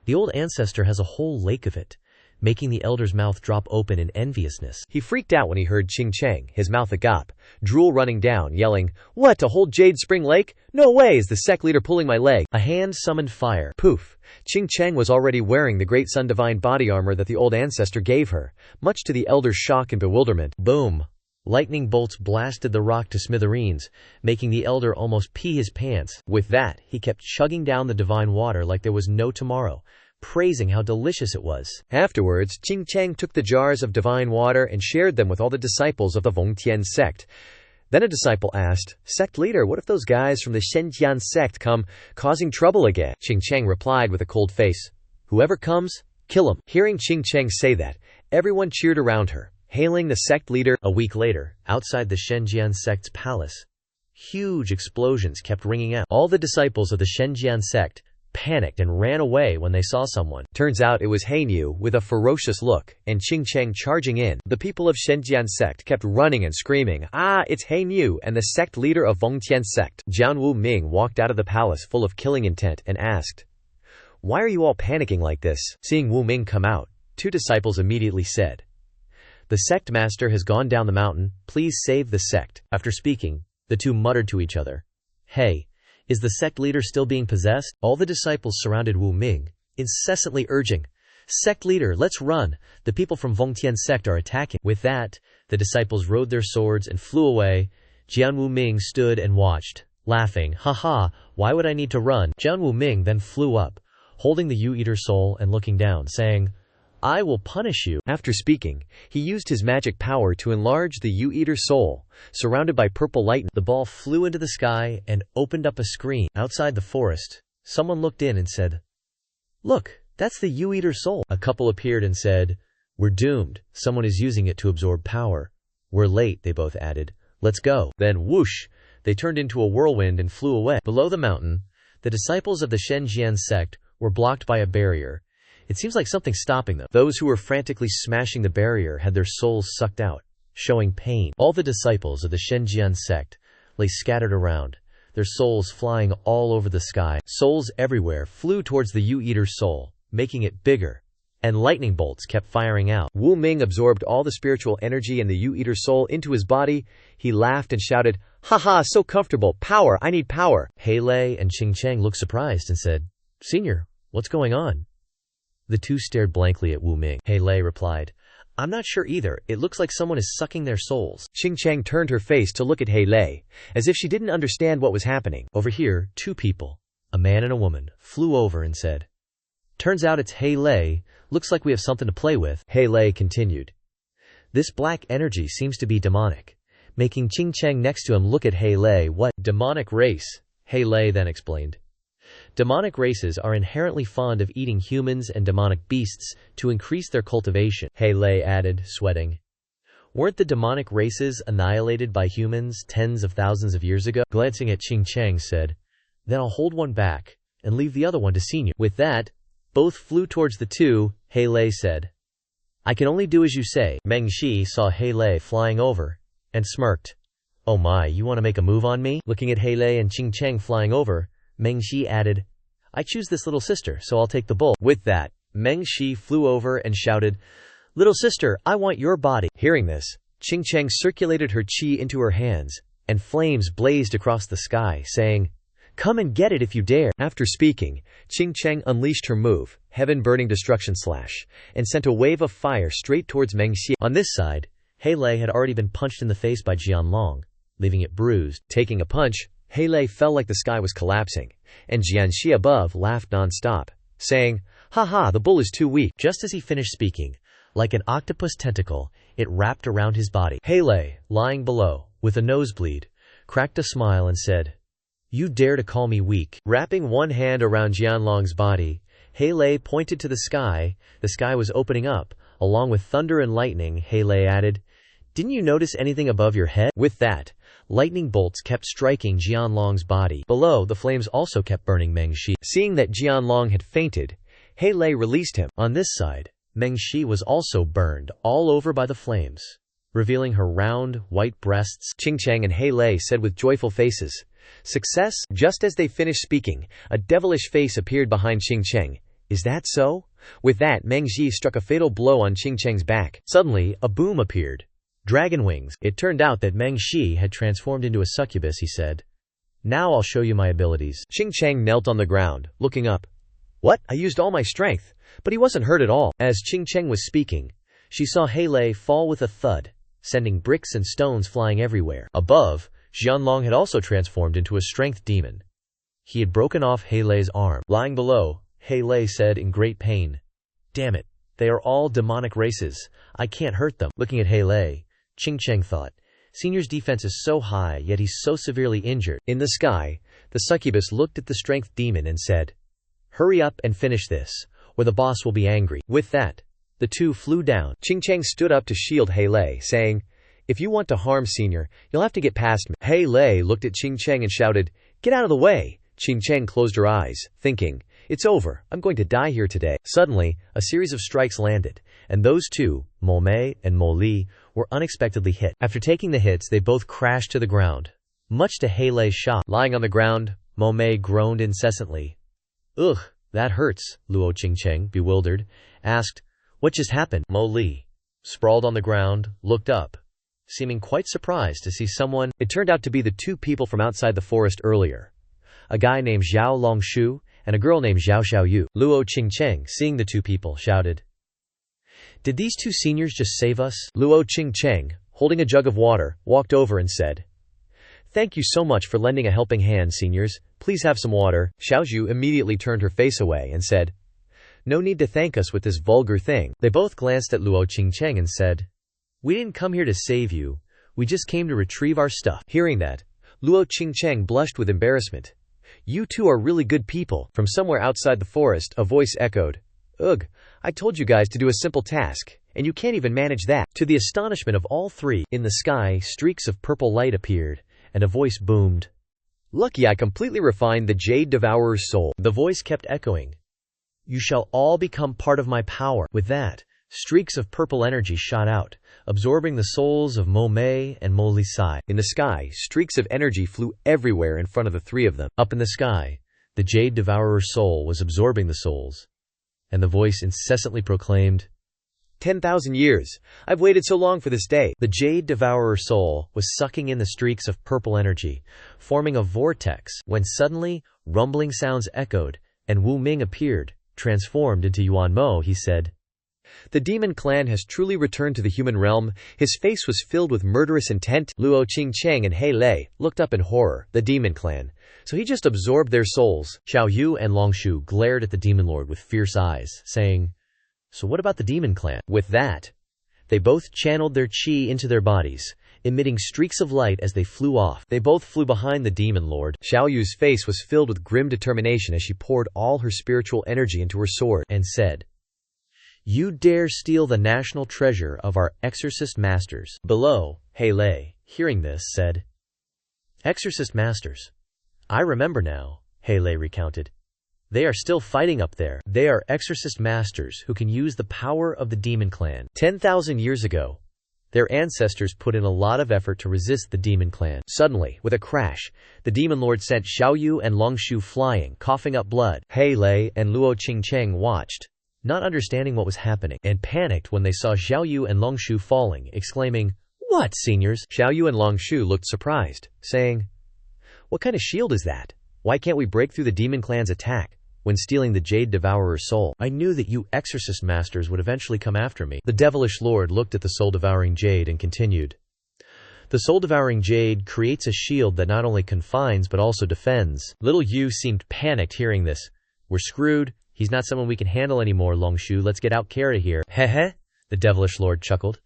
"The old ancestor has a whole lake of it," making the elder's mouth drop open in enviousness. He freaked out when he heard Qingcheng, his mouth agape, drool running down, yelling, "What, a whole jade spring lake? No way is the sect leader pulling my leg." A hand summoned fire. Poof! Qingcheng was already wearing the Great Sun divine body armor that the old ancestor gave her, much to the elder's shock and bewilderment. Boom! Lightning bolts blasted the rock to smithereens, making the elder almost pee his pants. With that, he kept chugging down the divine water like there was no tomorrow, praising how delicious it was. Afterwards, Qing Chang took the jars of divine water and shared them with all the disciples of the Vongtian sect. Then a disciple asked, "Sect leader, what if those guys from the Chen Xuan sect come causing trouble again?" Qing Chang replied with a cold face, "Whoever comes, kill him." Hearing Qing Chang say that, everyone cheered around her, hailing the sect leader. A week later, outside the Chen Xuan sect's palace, huge explosions kept ringing out. All the disciples of the Chen Xuan sect panicked and ran away when they saw someone. Turns out it was Hainu with a ferocious look, and Qing Chang charging in. The people of Shenzhen sect kept running and screaming, "Ah, it's Hainu and the sect leader of Vongtian sect." Jian Wu Ming walked out of the palace full of killing intent and asked, "Why are you all panicking like this?" Seeing Wu Ming come out, two disciples immediately said, "The sect master has gone down the mountain, please save the sect." After speaking, the two muttered to each other, "Hey, is the sect leader still being possessed?" All the disciples surrounded Wu Ming, incessantly urging, "Sect leader, let's run. The people from Vongtian sect are attacking." With that, the disciples rode their swords and flew away. Jian Wu Ming stood and watched, laughing, "Haha, why would I need to run?" Jian Wu Ming then flew up, holding the U-Eater soul and looking down, saying, "I will punish you." After speaking, he used his magic power to enlarge the U-Eater soul. Surrounded by purple light, the ball flew into the sky and opened up a screen. Outside the forest, someone looked in and said, "Look, that's the U-Eater soul." A couple appeared and said, "We're doomed. Someone is using it to absorb power." "We're late," they both added. "Let's go." Then whoosh, they turned into a whirlwind and flew away. Below the mountain, the disciples of the Shenzhen sect were blocked by a barrier. It seems like something's stopping them. Those who were frantically smashing the barrier had their souls sucked out, showing pain. All the disciples of the Shenzhen sect lay scattered around, their souls flying all over the sky. Souls everywhere flew towards the U-Eater soul, making it bigger, and lightning bolts kept firing out. Wu Ming absorbed all the spiritual energy in the U-Eater soul into his body. He laughed and shouted, "Haha, so comfortable. Power, I need power." Hei Lei and Qing Chang looked surprised and said, "Senior, what's going on?" The two stared blankly at Wu Ming. Hei Lei replied, "I'm not sure either. It looks like someone is sucking their souls." Qing Chang turned her face to look at Hei Lei, as if she didn't understand what was happening. Over here, two people, a man and a woman, flew over and said, "Turns out it's Hei Lei. Looks like we have something to play with." Hei Lei continued, "This black energy seems to be demonic," making Qing Chang next to him look at Hei Lei. "What? Demonic race?" Hei Lei then explained. "Demonic races are inherently fond of eating humans and demonic beasts to increase their cultivation," Hei Lei added, sweating. "Weren't the demonic races annihilated by humans tens of thousands of years ago?" Glancing at Qing Chang said, "Then I'll hold one back and leave the other one to senior." With that, both flew towards the two. Hei Lei said, "I can only do as you say." Meng Shi saw Hei Lei flying over and smirked. "Oh my, you want to make a move on me?" Looking at Hei Lei and Qing Chang flying over, Meng Shi added, "I choose this little sister, so I'll take the bull." With that, Meng Shi flew over and shouted, "Little sister, I want your body." Hearing this, Qing Chang circulated her qi into her hands, and flames blazed across the sky, saying, "Come and get it if you dare." After speaking, Qing Chang unleashed her move, Heaven-Burning Destruction Slash, and sent a wave of fire straight towards Meng Shi. On this side, Hei Lei had already been punched in the face by Jianlong, leaving it bruised. Taking a punch, Hei Lei felt like the sky was collapsing, and Jianxi above laughed non-stop, saying, "Haha, the bull is too weak." Just as he finished speaking, like an octopus tentacle, it wrapped around his body. Hei Lei, lying below, with a nosebleed, cracked a smile and said, "You dare to call me weak?" Wrapping one hand around Jianlong's body, Hei Lei pointed to the sky. The sky was opening up, along with thunder and lightning. Hei Lei added, "Didn't you notice anything above your head?" With that, lightning bolts kept striking Jianlong's body. Below, the flames also kept burning Meng Shi. Seeing that Jianlong had fainted, Hei Lei released him. On this side, Meng Shi was also burned all over by the flames, revealing her round, white breasts. Qing Chang and Hei Lei said with joyful faces, "Success?" Just as they finished speaking, a devilish face appeared behind Qing Chang. "Is that so?" With that, Meng Shi struck a fatal blow on Qing Chang's back. Suddenly, a boom appeared. Dragon wings. It turned out that Meng Shi had transformed into a succubus. He said, "Now I'll show you my abilities." Qing Chang knelt on the ground, looking up. "What? I used all my strength." But he wasn't hurt at all. As Qing Chang was speaking, she saw Hei Lei fall with a thud, sending bricks and stones flying everywhere. Above, Jianlong had also transformed into a strength demon. He had broken off Hei Lei's arm. Lying below, Hei Lei said in great pain. Damn it, they are all demonic races. I can't hurt them. Looking at Hei Lei, Qing Cheng thought, Senior's defense is so high, yet he's so severely injured. In the sky, the succubus looked at the strength demon and said, Hurry up and finish this, or the boss will be angry. With that, the two flew down. Qing Cheng stood up to shield Hei Lei, saying, If you want to harm Senior, you'll have to get past me. Hei Lei looked at Qing Cheng and shouted, Get out of the way! Qing Cheng closed her eyes, thinking, It's over, I'm going to die here today. Suddenly, a series of strikes landed, and those two, Mo Mei and Mo Li, were unexpectedly hit. After taking the hits, they both crashed to the ground. Much to Hei Lei's shock, lying on the ground, Mo Mei groaned incessantly. Ugh, that hurts, Luo Qingcheng, bewildered, asked, What just happened? Mo Li, sprawled on the ground, looked up, seeming quite surprised to see someone. It turned out to be the two people from outside the forest earlier. A guy named Zhao Longshu and a girl named Zhao Xiaoyu. Luo Qingcheng, seeing the two people, shouted, Did these two seniors just save us? Luo Qingcheng, holding a jug of water, walked over and said, Thank you so much for lending a helping hand, seniors. Please have some water. Xiaoyu immediately turned her face away and said, No need to thank us with this vulgar thing. They both glanced at Luo Qingcheng and said, We didn't come here to save you. We just came to retrieve our stuff. Hearing that, Luo Qingcheng blushed with embarrassment. You two are really good people. From somewhere outside the forest, a voice echoed, Ugh, I told you guys to do a simple task, and you can't even manage that. To the astonishment of all three, in the sky, streaks of purple light appeared, and a voice boomed, Lucky I completely refined the Jade Devourer's soul. The voice kept echoing, You shall all become part of my power. With that, streaks of purple energy shot out, absorbing the souls of Mo Mei and Mo Li Sai. In the sky, streaks of energy flew everywhere in front of the three of them. Up in the sky, the Jade Devourer's soul was absorbing the souls, and the voice incessantly proclaimed, 10,000 years. I've waited so long for this day. The Jade Devourer soul was sucking in the streaks of purple energy, forming a vortex, when suddenly, rumbling sounds echoed, and Wu Ming appeared, transformed into Yuan Mo. He said, The demon clan has truly returned to the human realm. His face was filled with murderous intent. Luo Qingcheng and Hei Lei looked up in horror. The demon clan. So he just absorbed their souls. Xiao Yu and Longshu glared at the demon lord with fierce eyes, saying, So what about the demon clan? With that, they both channeled their qi into their bodies, emitting streaks of light as they flew off. They both flew behind the demon lord. Xiao Yu's face was filled with grim determination as she poured all her spiritual energy into her sword, and said, You dare steal the national treasure of our exorcist masters. Below, Hei Lei, hearing this, said, Exorcist masters. I remember now, Hei Lei recounted. They are still fighting up there. They are exorcist masters who can use the power of the demon clan. 10,000 years ago, their ancestors put in a lot of effort to resist the demon clan. Suddenly, with a crash, the demon lord sent Xiao Yu and Longshu flying, coughing up blood. Hei Lei and Luo Qingcheng watched, not understanding what was happening, and panicked when they saw Xiao Yu and Longshu falling, exclaiming, What, seniors? Xiao Yu and Longshu looked surprised, saying, What kind of shield is that? Why can't we break through the demon clan's attack when stealing the Jade Devourer's soul? I knew that you exorcist masters would eventually come after me. The devilish lord looked at the soul-devouring jade and continued. The soul-devouring jade creates a shield that not only confines but also defends. Little Yu seemed panicked hearing this. We're screwed. He's not someone we can handle anymore, Longshu. Let's get out of here. Heh, the devilish lord chuckled.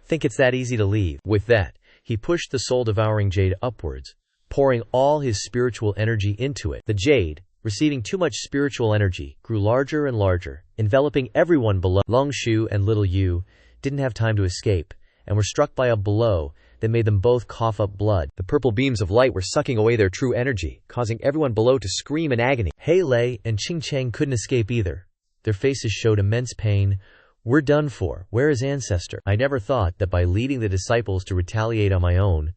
Think it's that easy to leave. With that, he pushed the soul-devouring jade upwards, pouring all his spiritual energy into it. The jade, receiving too much spiritual energy, grew larger and larger, enveloping everyone below. Longshu and Little Yu didn't have time to escape, and were struck by a blow that made them both cough up blood. The purple beams of light were sucking away their true energy, causing everyone below to scream in agony. Hei Lei and Qingcheng couldn't escape either. Their faces showed immense pain. We're done for. Where is Ancestor? I never thought that by leading the disciples to retaliate on my own,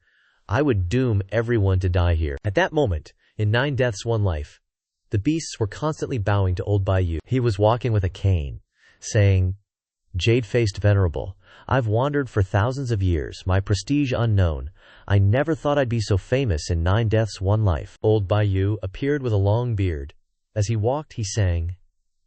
I would doom everyone to die here. At that moment, in 9 Deaths 1 Life, the beasts were constantly bowing to Old Bai. He was walking with a cane, saying, Jade-faced venerable, I've wandered for thousands of years, my prestige unknown. I never thought I'd be so famous in 9 Deaths 1 Life. Old Bai appeared with a long beard. As he walked, he sang,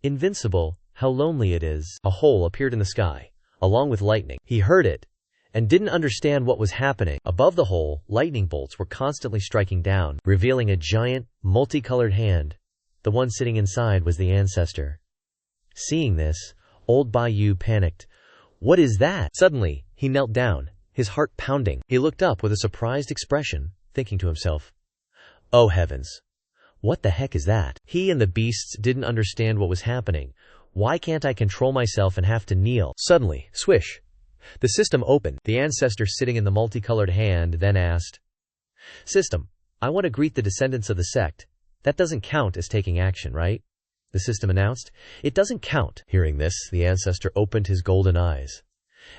Invincible, how lonely it is. A hole appeared in the sky, along with lightning. He heard it, and didn't understand what was happening. Above the hole, lightning bolts were constantly striking down, revealing a giant, multicolored hand. The one sitting inside was the ancestor. Seeing this, old Bai Yu panicked. "What is that?" Suddenly, he knelt down, his heart pounding. He looked up with a surprised expression, thinking to himself, "Oh heavens. What the heck is that?" He and the beasts didn't understand what was happening. Why can't I control myself and have to kneel? Suddenly, swish. The system opened. The ancestor sitting in the multicolored hand then asked, "System, I want to greet the descendants of the sect. That doesn't count as taking action, right?" The system announced. "It doesn't count." Hearing this, the ancestor opened his golden eyes.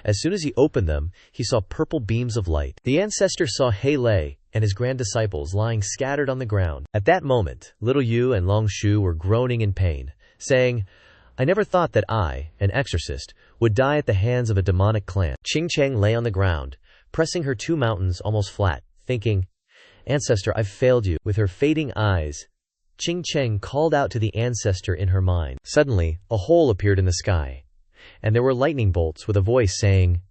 As soon as he opened them, he saw purple beams of light. The ancestor saw He Lei and his grand disciples lying scattered on the ground. At that moment, Little Yu and Long Shu were groaning in pain, saying, "I never thought that I, an exorcist, would die at the hands of a demonic clan." Qing Cheng lay on the ground, pressing her two mountains almost flat, thinking, "Ancestor, I've failed you." With her fading eyes, Qing Cheng called out to the ancestor in her mind. Suddenly, a hole appeared in the sky, and there were lightning bolts with a voice saying,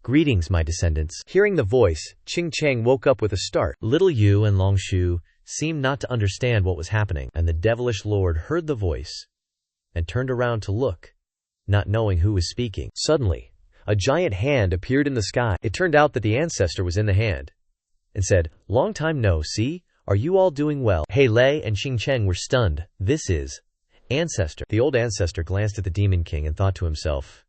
"Greetings, my descendants." Hearing the voice, Qing Cheng woke up with a start. Little Yu and Long Shu seemed not to understand what was happening, and the devilish lord heard the voice and turned around to look, not knowing who was speaking. Suddenly, a giant hand appeared in the sky. It turned out that the ancestor was in the hand, and said, "Long time no see. Are you all doing well?" He Lei and Qing Cheng were stunned. "This is ancestor." The old ancestor glanced at the Demon King and thought to himself,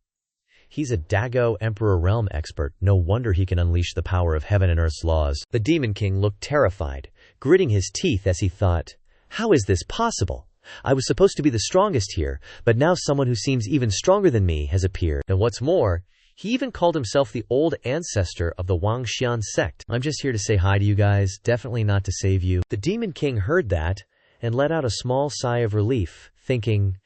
"He's a Dago Emperor realm expert. No wonder he can unleash the power of heaven and earth's laws." The Demon King looked terrified, gritting his teeth as he thought, "How is this possible? I was supposed to be the strongest here, but now someone who seems even stronger than me has appeared. And what's more, he even called himself the Old Ancestor of the Wangxian sect. I'm just here to say hi to you guys, definitely not to save you." The Demon King heard that and let out a small sigh of relief, thinking,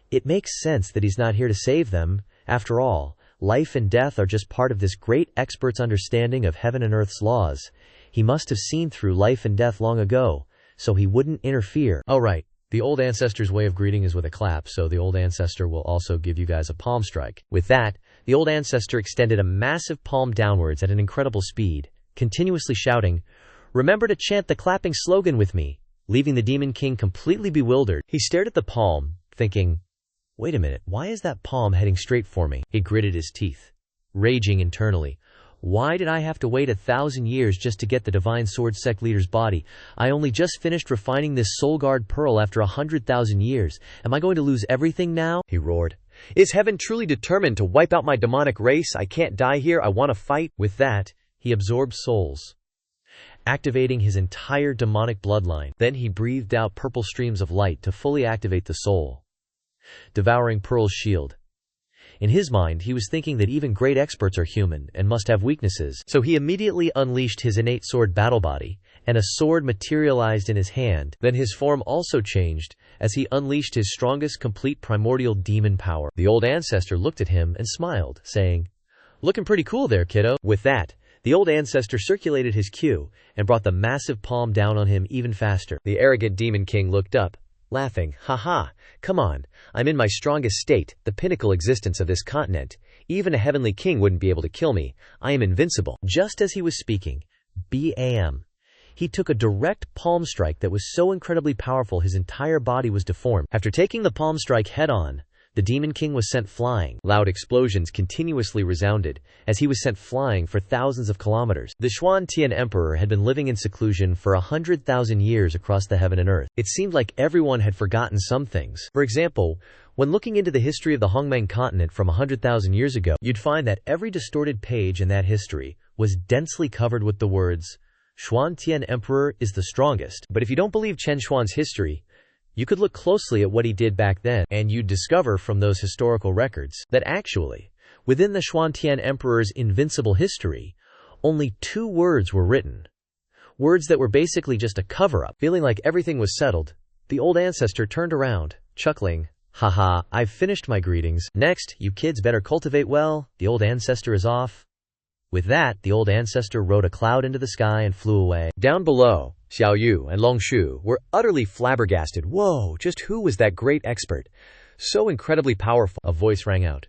"It makes sense that he's not here to save them. After all, life and death are just part of this great expert's understanding of heaven and earth's laws. He must have seen through life and death long ago, so he wouldn't interfere." Oh right, the old ancestor's way of greeting is with a clap, so the old ancestor will also give you guys a palm strike. With that, the old ancestor extended a massive palm downwards at an incredible speed, continuously shouting, "Remember to chant the clapping slogan with me," leaving the Demon King completely bewildered. He stared at the palm, thinking, "Wait a minute, why is that palm heading straight for me?" He gritted his teeth, raging internally. "Why did I have to wait 1,000 years just to get the Divine Sword Sect leader's body? I only just finished refining this Soul Guard pearl after 100,000 years. Am I going to lose everything now?" He roared. "Is heaven truly determined to wipe out my demonic race? I can't die here, I want to fight." With that, he absorbed souls, activating his entire demonic bloodline. Then he breathed out purple streams of light to fully activate the soul, devouring Pearl's shield. In his mind, he was thinking that even great experts are human and must have weaknesses. So he immediately unleashed his innate sword battle body, and a sword materialized in his hand. Then his form also changed, as he unleashed his strongest complete primordial demon power. The old ancestor looked at him and smiled, saying, "Looking pretty cool there, kiddo." With that, the old ancestor circulated his Q and brought the massive palm down on him even faster. The arrogant Demon King looked up, laughing, "Ha, come on, I'm in my strongest state, the pinnacle existence of this continent. Even a heavenly king wouldn't be able to kill me. I am invincible." Just as he was speaking, BAM! He took a direct palm strike that was so incredibly powerful his entire body was deformed. After taking the palm strike head-on, the Demon King was sent flying. Loud explosions continuously resounded, as he was sent flying for thousands of kilometers. The Xuan Tian Emperor had been living in seclusion for 100,000 years across the heaven and earth. It seemed like everyone had forgotten some things. For example, when looking into the history of the Hongmeng continent from 100,000 years ago, you'd find that every distorted page in that history was densely covered with the words, "Xuan Tian Emperor is the strongest." But if you don't believe Chen Xuan's history, you could look closely at what he did back then, and you'd discover from those historical records that actually, within the Xuantian Emperor's invincible history, only 2 words were written. Words that were basically just a cover-up. Feeling like everything was settled, the old ancestor turned around, chuckling, "Haha, I've finished my greetings. Next, you kids better cultivate well, the old ancestor is off." With that, the old ancestor rode a cloud into the sky and flew away. Down below, Xiao Yu and Long Shu were utterly flabbergasted. Whoa, just who was that great expert? So incredibly powerful. A voice rang out.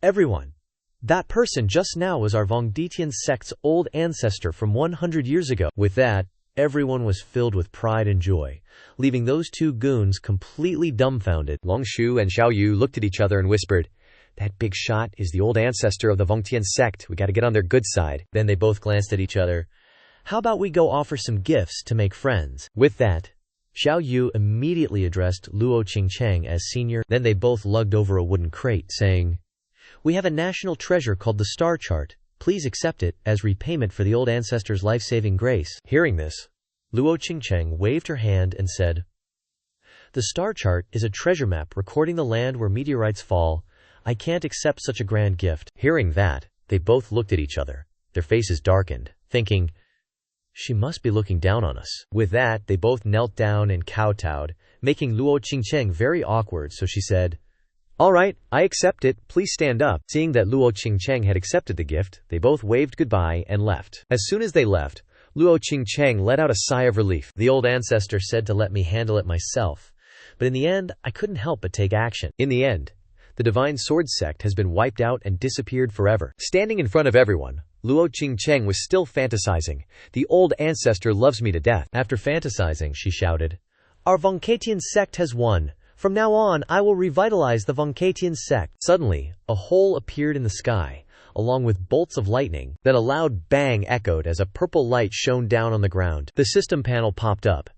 "Everyone, that person just now was our Vongditian sect's old ancestor from 100 years ago." With that, Everyone was filled with pride and joy, leaving those two goons completely dumbfounded. Long Shu and Xiao Yu looked at each other and whispered, "That big shot is the old ancestor of the Vongtian sect. We gotta get on their good side." Then they both glanced at each other. "How about we go offer some gifts to make friends?" With that, Xiao Yu immediately addressed Luo Qingcheng as senior. Then they both lugged over a wooden crate, saying, "We have a national treasure called the Star Chart. Please accept it as repayment for the old ancestor's life-saving grace." Hearing this, Luo Qingcheng waved her hand and said, "The Star Chart is a treasure map recording the land where meteorites fall. I can't accept such a grand gift." Hearing that, they both looked at each other. Their faces darkened, thinking, "She must be looking down on us." With that, they both knelt down and kowtowed, making Luo Qingcheng very awkward, so she said, "All right, I accept it. Please stand up." Seeing that Luo Qingcheng had accepted the gift, they both waved goodbye and left. As soon as they left, Luo Qingcheng let out a sigh of relief. "The old ancestor said to let me handle it myself, but in the end, I couldn't help but take action." In the end, the Divine Sword Sect has been wiped out and disappeared forever. Standing in front of everyone, Luo Qingcheng was still fantasizing. "The old ancestor loves me to death." After fantasizing, she shouted, "Our Vongtian sect has won. From now on, I will revitalize the Vongtian sect." Suddenly, a hole appeared in the sky, along with bolts of lightning. Then a loud bang echoed as a purple light shone down on the ground. The system panel popped up.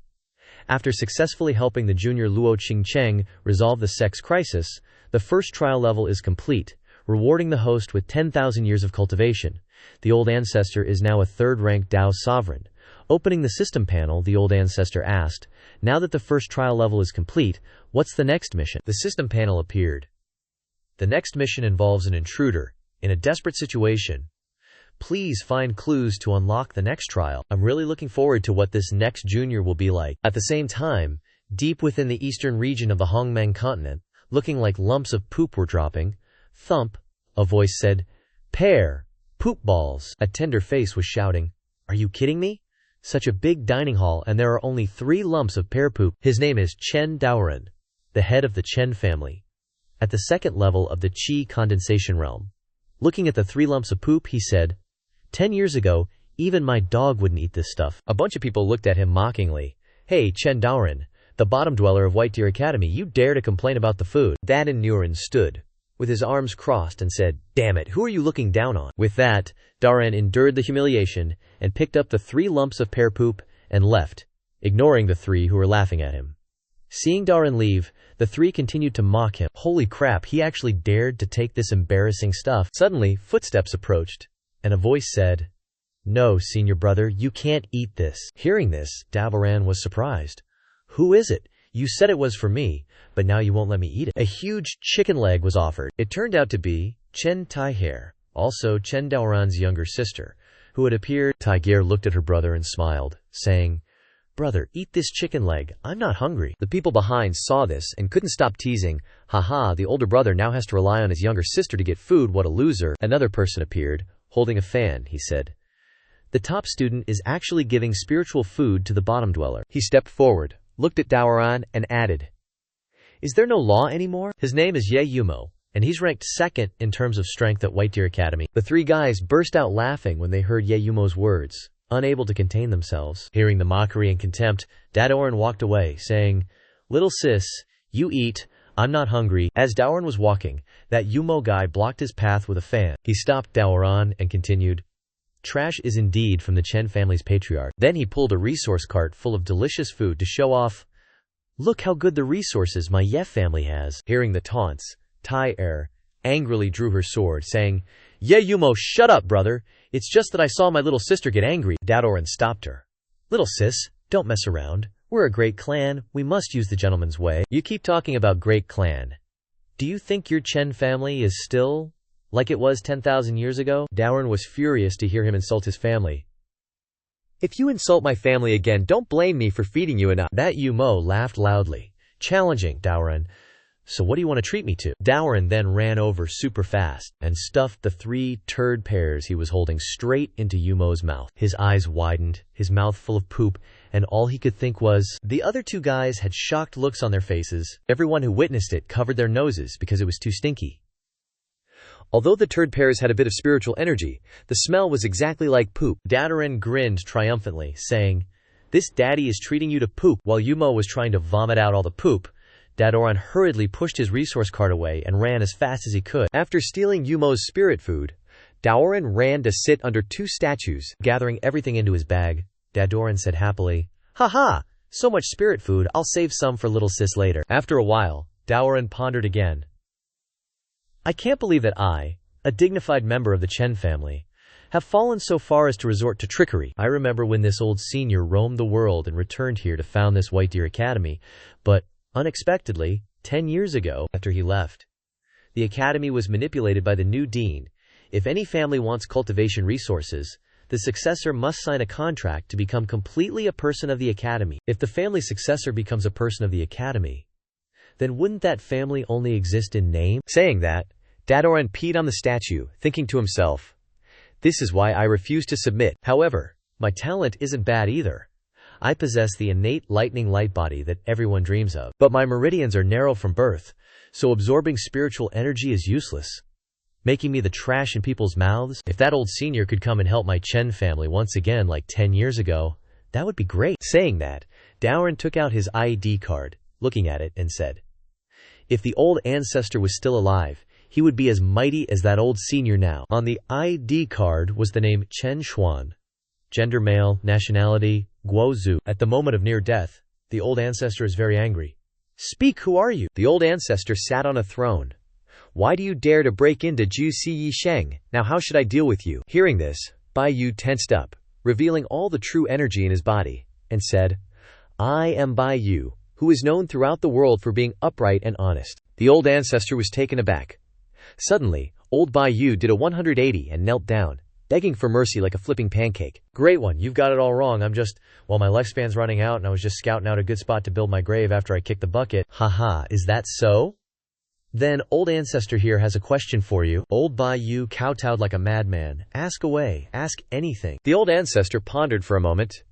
After successfully helping the junior Luo Qingcheng resolve the sect's crisis, the first trial level is complete, rewarding the host with 10,000 years of cultivation. The old ancestor is now a third-ranked Dao sovereign. Opening the system panel, the old ancestor asked, "Now that the first trial level is complete, what's the next mission?" The system panel appeared. "The next mission involves an intruder in a desperate situation. Please find clues to unlock the next trial. I'm really looking forward to what this next junior will be like." At the same time, deep within the eastern region of the Hongmeng continent, looking like lumps of poop were dropping, thump, a voice said, "Pear, poop balls." A tender face was shouting, "Are you kidding me? Such a big dining hall and there are only 3 lumps of pear poop." His name is Chen Daoren, the head of the Chen family, at the second level of the Qi condensation realm. Looking at the 3 lumps of poop, he said, "10 years ago, even my dog wouldn't eat this stuff." A bunch of people looked at him mockingly. "Hey, Chen Daoren, the bottom dweller of White Deer Academy, you dare to complain about the food?" Dan Nuren stood, with his arms crossed, and said, "Damn it, who are you looking down on?" With that, Daoren endured the humiliation and picked up the 3 lumps of pear poop and left, ignoring the 3 who were laughing at him. Seeing Daoren leave, the 3 continued to mock him. Holy crap, he actually dared to take this embarrassing stuff. Suddenly, footsteps approached, and a voice said, "No, senior brother, you can't eat this." Hearing this, Daoren was surprised. "Who is it? You said it was for me, but now you won't let me eat it." A huge chicken leg was offered. It turned out to be Chen Taiher, also Chen Daoren's younger sister, who had appeared. Taiger looked at her brother and smiled, saying, "Brother, eat this chicken leg. I'm not hungry." The people behind saw this and couldn't stop teasing. "Haha, the older brother now has to rely on his younger sister to get food. What a loser." Another person appeared, holding a fan. He said, "The top student is actually giving spiritual food to the bottom dweller." He stepped forward, looked at Daoren, and added, "Is there no law anymore? His name is Ye Yumo, and he's ranked 2nd in terms of strength at White Deer Academy." The 3 guys burst out laughing when they heard Ye Yumo's words, unable to contain themselves. Hearing the mockery and contempt, Daoren walked away, saying, "Little sis, you eat. I'm not hungry." As Daoren was walking, that Yumo guy blocked his path with a fan. He stopped Daoren and continued, "Trash is indeed from the Chen family's patriarch." Then he pulled a resource cart full of delicious food to show off. "Look how good the resources my Ye family has." Hearing the taunts, Tai angrily drew her sword, saying, "Ye Yumo, shut up, brother. It's just that I saw my little sister get angry." Daoren stopped her. "Little sis, don't mess around. We're a great clan. We must use the gentleman's way." "You keep talking about great clan. Do you think your Chen family is still like it was 10,000 years ago?" Daoren was furious to hear him insult his family. "If you insult my family again, don't blame me for feeding you enough." That Yumo laughed loudly, challenging Daoren. "So what do you want to treat me to?" Daoren then ran over super fast and stuffed the 3 turd pears he was holding straight into Yumo's mouth. His eyes widened, his mouth full of poop, and all he could think was, the other 2 guys had shocked looks on their faces. Everyone who witnessed it covered their noses because it was too stinky. Although the turd pears had a bit of spiritual energy, the smell was exactly like poop. Daoren grinned triumphantly, saying, This daddy is treating you to poop. While Yumo was trying to vomit out all the poop, Dadoran hurriedly pushed his resource card away and ran as fast as he could. After stealing Yumo's spirit food, Daoran ran to sit under two statues. Gathering everything into his bag, Dadoran said happily, "Haha, so much spirit food, I'll save some for little sis later." After a while, Daoran pondered again. I can't believe that I, a dignified member of the Chen family, have fallen so far as to resort to trickery. I remember when this old senior roamed the world and returned here to found this White Deer Academy, but unexpectedly, 10 years ago, after he left, the academy was manipulated by the new dean. If any family wants cultivation resources, the successor must sign a contract to become completely a person of the academy. If the family successor becomes a person of the academy, then wouldn't that family only exist in name? Saying that, Dadoran peed on the statue, thinking to himself, "This is why I refuse to submit." However, my talent isn't bad either. I possess the innate lightning light body that everyone dreams of. But my meridians are narrow from birth, so absorbing spiritual energy is useless, making me the trash in people's mouths. If that old senior could come and help my Chen family once again like 10 years ago, that would be great. Saying that, Daoran took out his ID card, looking at it, and said, if the old ancestor was still alive, he would be as mighty as that old senior now. On the ID card was the name Chen Xuan. Gender male, nationality, Guozhou. At the moment of near death, the old ancestor is very angry. Speak, who are you? The old ancestor sat on a throne. Why do you dare to break into Zhu Si Yisheng? Now how should I deal with you? Hearing this, Bai Yu tensed up, revealing all the true energy in his body, and said, I am Bai Yu, who is known throughout the world for being upright and honest. The old ancestor was taken aback. Suddenly, old Bai Yu did a 180 and knelt down, begging for mercy like a flipping pancake. Great one, you've got it all wrong. Well, my lifespan's running out and I was just scouting out a good spot to build my grave after I kicked the bucket. Haha, is that so? Then old ancestor here has a question for you. Old Bai Yu kowtowed like a madman. Ask away, ask anything. The old ancestor pondered for a moment.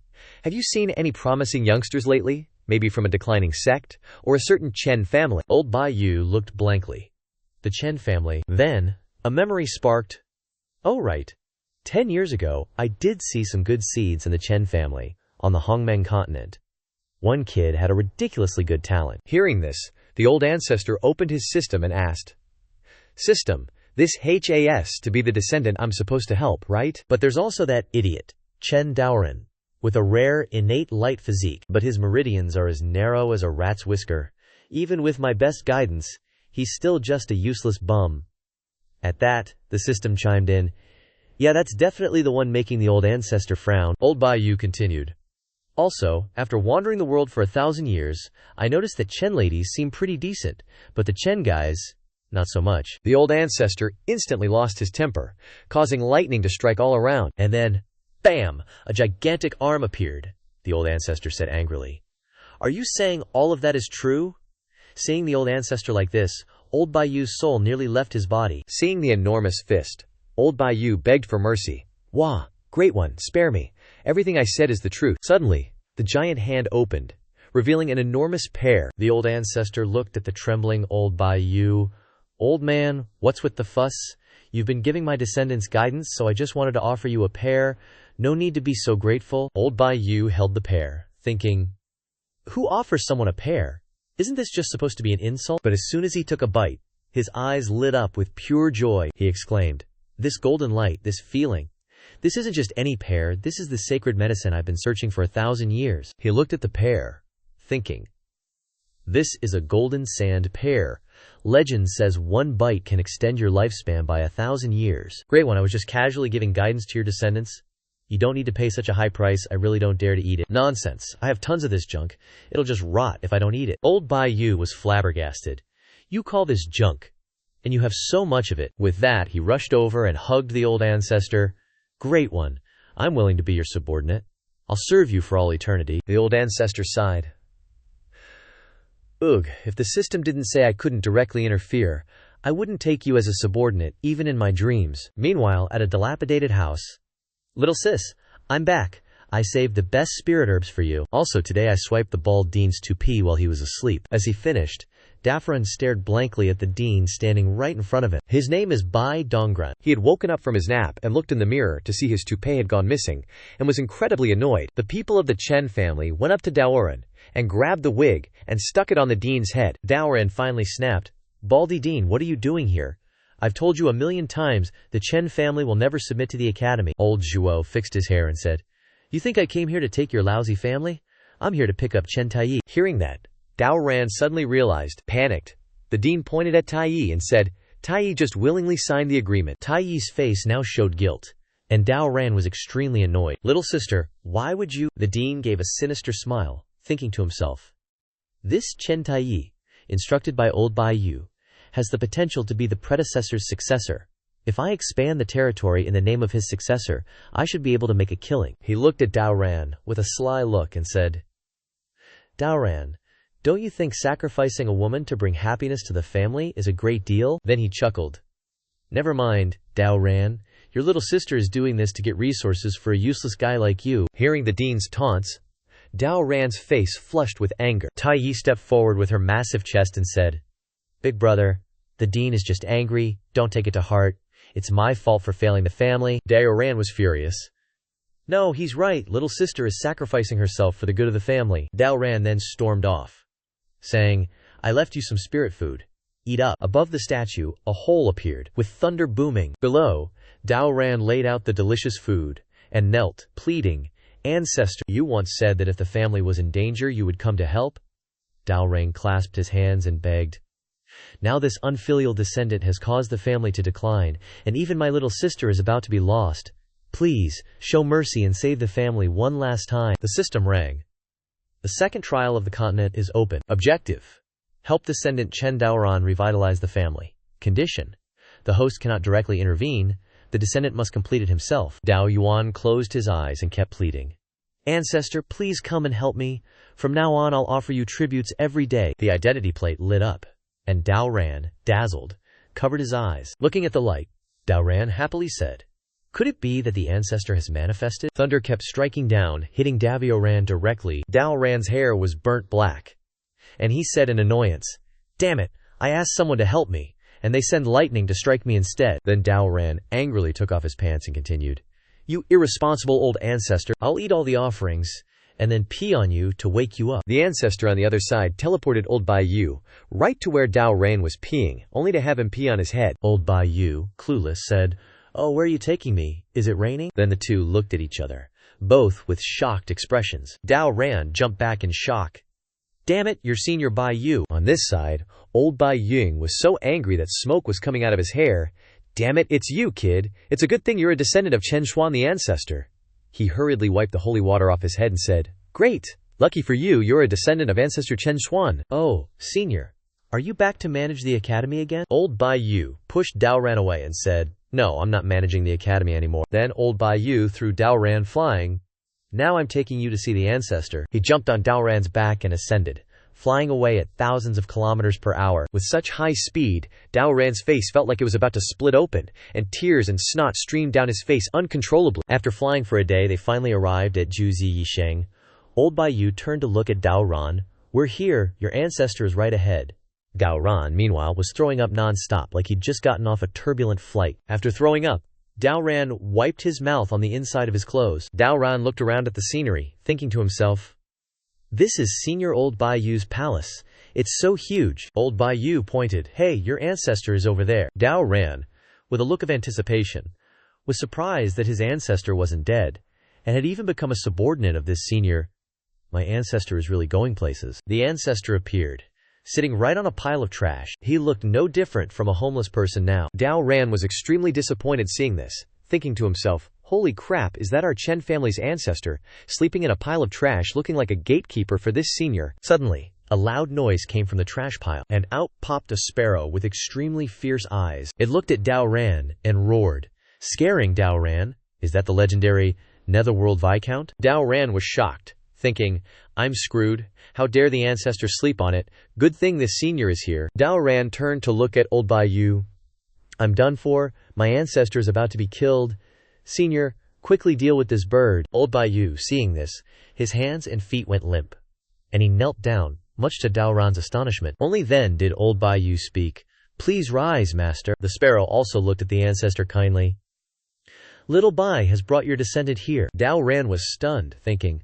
Have you seen any promising youngsters lately? Maybe from a declining sect, or a certain Chen family? Old Bai Yu looked blankly. The Chen family. Then, a memory sparked. Oh right. 10 years ago, I did see some good seeds in the Chen family, on the Hongmeng continent. One kid had a ridiculously good talent. Hearing this, the old ancestor opened his system and asked, System, this HAS to be the descendant I'm supposed to help, right? But there's also that idiot, Chen Daoran, with a rare, innate light physique, but his meridians are as narrow as a rat's whisker. Even with my best guidance, he's still just a useless bum. At that, the system chimed in. Yeah, that's definitely the one making the old ancestor frown. Old Bai Yu continued. Also, after wandering the world for 1,000 years, I noticed that Chen ladies seem pretty decent, but the Chen guys, not so much. The old ancestor instantly lost his temper, causing lightning to strike all around. And then, bam! A gigantic arm appeared, the old ancestor said angrily. Are you saying all of that is true? Seeing the old ancestor like this, old Bai Yu's soul nearly left his body. Seeing the enormous fist, old Bai Yu begged for mercy. Wah, great one, spare me. Everything I said is the truth. Suddenly, the giant hand opened, revealing an enormous pear. The old ancestor looked at the trembling old Bai Yu. Old man, what's with the fuss? You've been giving my descendants guidance, so I just wanted to offer you a pear. No need to be so grateful. Old Bai Yu held the pear, thinking, who offers someone a pear? Isn't this just supposed to be an insult? But as soon as he took a bite, his eyes lit up with pure joy. He exclaimed, this golden light, this feeling. This isn't just any pear, this is the sacred medicine I've been searching for 1,000 years. He looked at the pear, thinking, this is a golden sand pear. Legend says one bite can extend your lifespan by 1,000 years. Great one, I was just casually giving guidance to your descendants. You don't need to pay such a high price, I really don't dare to eat it. Nonsense, I have tons of this junk. It'll just rot if I don't eat it. Old Bai Yu was flabbergasted. You call this junk? And you have so much of it. With that, he rushed over and hugged the old ancestor. Great one. I'm willing to be your subordinate. I'll serve you for all eternity. The old ancestor sighed. Ugh, if the system didn't say I couldn't directly interfere, I wouldn't take you as a subordinate, even in my dreams. Meanwhile, at a dilapidated house. Little sis, I'm back. I saved the best spirit herbs for you. Also today I swiped the bald dean's toupee while he was asleep. As he finished, Dafran stared blankly at the dean standing right in front of him. His name is Bai Dongran. He had woken up from his nap and looked in the mirror to see his toupee had gone missing, and was incredibly annoyed. The people of the Chen family went up to Daoran and grabbed the wig and stuck it on the dean's head. Daoran finally snapped, "Baldy Dean, what are you doing here? I've told you a million times, the Chen family will never submit to the academy." Old Zhuo fixed his hair and said, "You think I came here to take your lousy family? I'm here to pick up Chen Taiyi." Hearing that, Daoran suddenly realized, panicked. The dean pointed at Taiyi and said, "Taiyi just willingly signed the agreement." Taiyi's face now showed guilt, and Daoran was extremely annoyed. "Little sister, why would you?" The dean gave a sinister smile, thinking to himself, "This Chen Taiyi, instructed by old Bai Yu, has the potential to be the predecessor's successor. If I expand the territory in the name of his successor, I should be able to make a killing." He looked at Daoran with a sly look and said, "Daoran, don't you think sacrificing a woman to bring happiness to the family is a great deal?" Then he chuckled. "Never mind, Daoran. Your little sister is doing this to get resources for a useless guy like you." Hearing the dean's taunts, Daoran's face flushed with anger. Taiyi stepped forward with her massive chest and said, "Big brother, the dean is just angry. Don't take it to heart. It's my fault for failing the family." Daoran was furious. "No, he's right. Little sister is sacrificing herself for the good of the family." Daoran then stormed off, saying, "I left you some spirit food. Eat up." Above the statue, a hole appeared, with thunder booming. Below, Daoran laid out the delicious food, and knelt, pleading, "Ancestor, you once said that if the family was in danger you would come to help." Daoran clasped his hands and begged, "Now this unfilial descendant has caused the family to decline, and even my little sister is about to be lost. Please, show mercy and save the family one last time." The system rang. The second trial of the continent is open. Objective: help descendant Chen Daoran revitalize the family. Condition: the host cannot directly intervene. The descendant must complete it himself. Dao Yuan closed his eyes and kept pleading, "Ancestor, please come and help me. From now on I'll offer you tributes every day." The identity plate lit up, and Daoran, dazzled, covered his eyes. Looking at the light, Daoran happily said, "Could it be that the ancestor has manifested?" Thunder kept striking down, hitting Daoran directly. Daoran's hair was burnt black, and he said in annoyance, "Damn it, I asked someone to help me, and they send lightning to strike me instead." Then Daoran angrily took off his pants and continued, "You irresponsible old ancestor, I'll eat all the offerings, and then pee on you to wake you up." The ancestor on the other side teleported old Bai Yu right to where Daoran was peeing, only to have him pee on his head. Old Bai Yu, clueless, said, "Oh, where are you taking me? Is it raining?" Then the two looked at each other, both with shocked expressions. Daoran jumped back in shock. "Damn it, you're Senior Bai Yu." On this side, old Bai Ying was so angry that smoke was coming out of his hair. "Damn it, it's you, kid. It's a good thing you're a descendant of Chen Xuan the ancestor." He hurriedly wiped the holy water off his head and said, "Great! Lucky for you, you're a descendant of ancestor Chen Xuan." "Oh, Senior, are you back to manage the academy again?" Old Bai Yu pushed Daoran away and said, "No, I'm not managing the academy anymore." Then old Bai Yu threw Daoran flying. "Now I'm taking you to see the ancestor." He jumped on Daoran's back and ascended, flying away at thousands of kilometers per hour. With such high speed, Daoran's face felt like it was about to split open, and tears and snot streamed down his face uncontrollably. After flying for a day, they finally arrived at Juzi Yisheng. Old Bai Yu turned to look at Daoran. "We're here, your ancestor is right ahead." Daoran, meanwhile, was throwing up non-stop like he'd just gotten off a turbulent flight. After throwing up, Daoran wiped his mouth on the inside of his clothes. Daoran looked around at the scenery, thinking to himself, "This is Senior Old Bai Yu's palace. It's so huge." Old Bai Yu pointed, "Hey, your ancestor is over there." Daoran, with a look of anticipation, was surprised that his ancestor wasn't dead, and had even become a subordinate of this senior. "My ancestor is really going places." The ancestor appeared, sitting right on a pile of trash. He looked no different from a homeless person now. Daoran was extremely disappointed seeing this, thinking to himself, "Holy crap, is that our Chen family's ancestor, sleeping in a pile of trash looking like a gatekeeper for this senior?" Suddenly, a loud noise came from the trash pile, and out popped a sparrow with extremely fierce eyes. It looked at Daoran and roared, scaring Daoran. "Is that the legendary Netherworld Viscount?" Daoran was shocked, thinking, "I'm screwed. How dare the ancestor sleep on it? Good thing this senior is here." Daoran turned to look at old Bai Yu. "I'm done for. My ancestor is about to be killed. Senior, Quickly deal with this bird. Old Bai, seeing this, his hands and feet went limp, and he knelt down, much to Daoran's astonishment. Only then did Old Bai speak. Please rise, master. The sparrow also looked at the ancestor kindly. Little Bai has brought your descendant here. Daoran was stunned, thinking,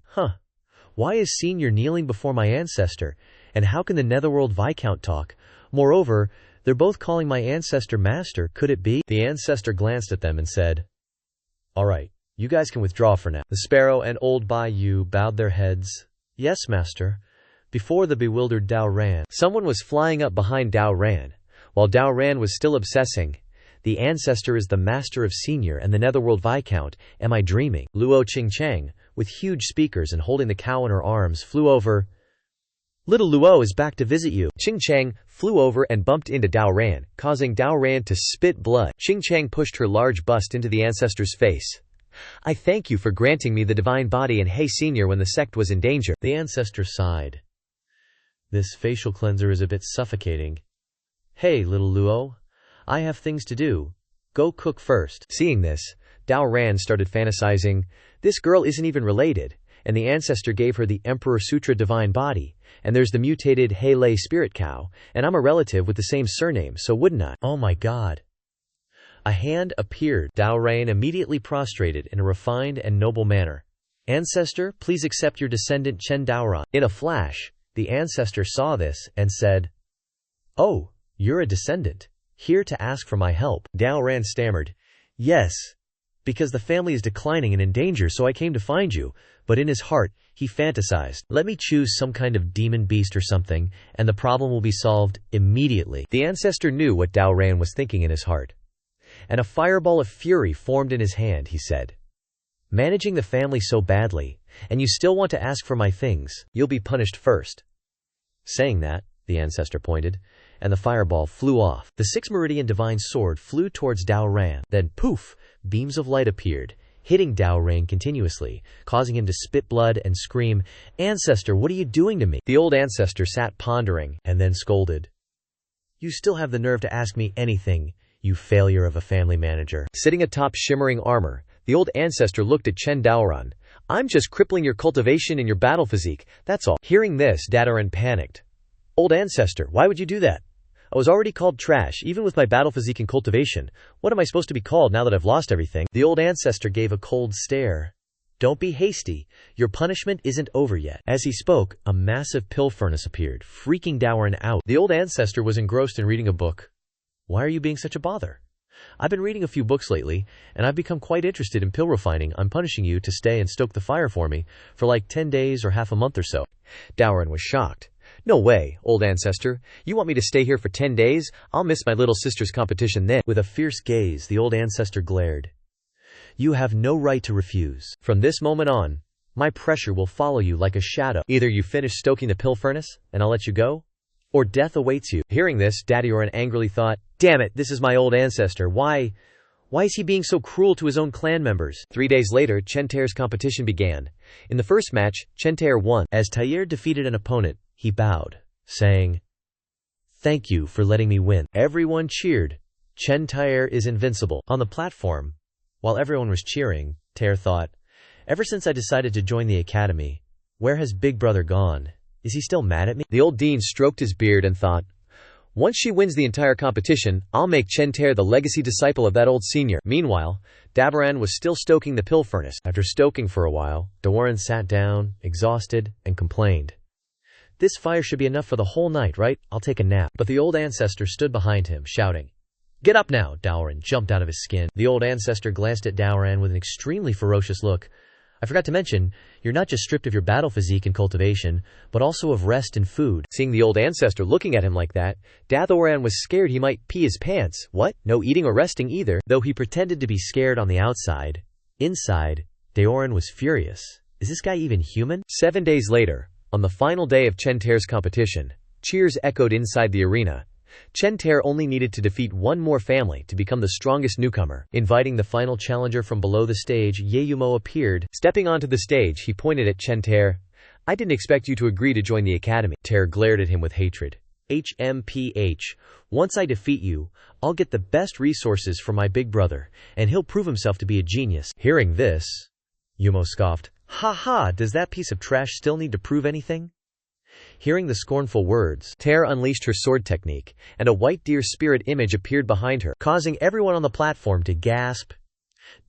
why is Senior kneeling before my ancestor, and how can the Netherworld Viscount talk? Moreover, they're both calling my ancestor master. Could it be? The ancestor glanced at them and said, All right, you guys can withdraw for now. The sparrow and Old Bai bowed their heads. Yes, master. Before the bewildered Daoran, someone was flying up behind Daoran. While Daoran was still obsessing, the ancestor is the master of Senior and the Netherworld Viscount. Am I dreaming? Luo Qingcheng, with huge speakers and holding the cow in her arms, flew over. Little Luo is back to visit you. Qingcheng flew over and bumped into Daoran, causing Daoran to spit blood. Qingcheng pushed her large bust into the ancestor's face. I thank you for granting me the divine body and Hey Senior when the sect was in danger. The ancestor sighed. This facial cleanser is a bit suffocating. Hey, little Luo, I have things to do. Go cook first. Seeing this, Daoran started fantasizing. This girl isn't even related, and the ancestor gave her the Emperor Sutra divine body, and there's the mutated He Lei spirit cow, and I'm a relative with the same surname, so wouldn't I? Oh my god. A hand appeared. Daoran immediately prostrated in a refined and noble manner. Ancestor, please accept your descendant Chen Daoran. In a flash, the ancestor saw this and said, Oh, you're a descendant, here to ask for my help. Daoran stammered, Yes, because the family is declining and in danger, so I came to find you. But in his heart, he fantasized, let me choose some kind of demon beast or something, and the problem will be solved immediately. The ancestor knew what Daoran was thinking in his heart. And a fireball of fury formed in his hand. He said, Managing the family so badly, and you still want to ask for my things, you'll be punished first. Saying that, the ancestor pointed, and the fireball flew off. The six meridian divine sword flew towards Daoran. Then poof, beams of light appeared, hitting Daoran continuously, causing him to spit blood and scream, Ancestor, what are you doing to me? The old ancestor sat pondering, and then scolded. You still have the nerve to ask me anything, you failure of a family manager. Sitting atop shimmering armor, the old ancestor looked at Chen Daoran. I'm just crippling your cultivation and your battle physique, that's all. Hearing this, Daoran panicked. Old ancestor, why would you do that? I was already called trash, even with my battle physique and cultivation. What am I supposed to be called now that I've lost everything? The old ancestor gave a cold stare. Don't be hasty. Your punishment isn't over yet. As he spoke, a massive pill furnace appeared, freaking Daoran out. The old ancestor was engrossed in reading a book. Why are you being such a bother? I've been reading a few books lately, and I've become quite interested in pill refining. I'm punishing you to stay and stoke the fire for me for like 10 days or half a month or so. Daoran was shocked. No way, old ancestor. You want me to stay here for 10 days? I'll miss my little sister's competition then. With a fierce gaze, the old ancestor glared. You have no right to refuse. From this moment on, my pressure will follow you like a shadow. Either you finish stoking the pill furnace, and I'll let you go, or death awaits you. Hearing this, Daoran angrily thought, Damn it, this is my old ancestor. Why is he being so cruel to his own clan members? 3 days later, Chen Tair's competition began. In the first match, Chen Tair won. As Tair defeated an opponent, he bowed, saying, Thank you for letting me win. Everyone cheered. Chen Tair is invincible. On the platform, while everyone was cheering, Tair thought, Ever since I decided to join the academy, where has Big Brother gone? Is he still mad at me? The old dean stroked his beard and thought, Once she wins the entire competition, I'll make Chen Tair the legacy disciple of that old senior. Meanwhile, Daoran was still stoking the pill furnace. After stoking for a while, Daoran sat down, exhausted, and complained. This fire should be enough for the whole night, right? I'll take a nap. But the old ancestor stood behind him, shouting, Get up now! Daoran jumped out of his skin. The old ancestor glanced at Daoran with an extremely ferocious look. I forgot to mention, you're not just stripped of your battle physique and cultivation, but also of rest and food. Seeing the old ancestor looking at him like that, Daoran was scared he might pee his pants. What? No eating or resting either. Though he pretended to be scared on the outside, inside, Daoran was furious. Is this guy even human? 7 days later, on the final day of Chen Tair's competition, cheers echoed inside the arena. Chen Tair only needed to defeat one more family to become the strongest newcomer. Inviting the final challenger from below the stage, Yeyumo appeared. Stepping onto the stage, he pointed at Chen Tair. I didn't expect you to agree to join the academy. Tair glared at him with hatred. HMPH. Once I defeat you, I'll get the best resources from my big brother, and he'll prove himself to be a genius. Hearing this, Yumo scoffed. Ha ha, does that piece of trash still need to prove anything? Hearing the scornful words, Terra unleashed her sword technique, and a white deer spirit image appeared behind her, causing everyone on the platform to gasp.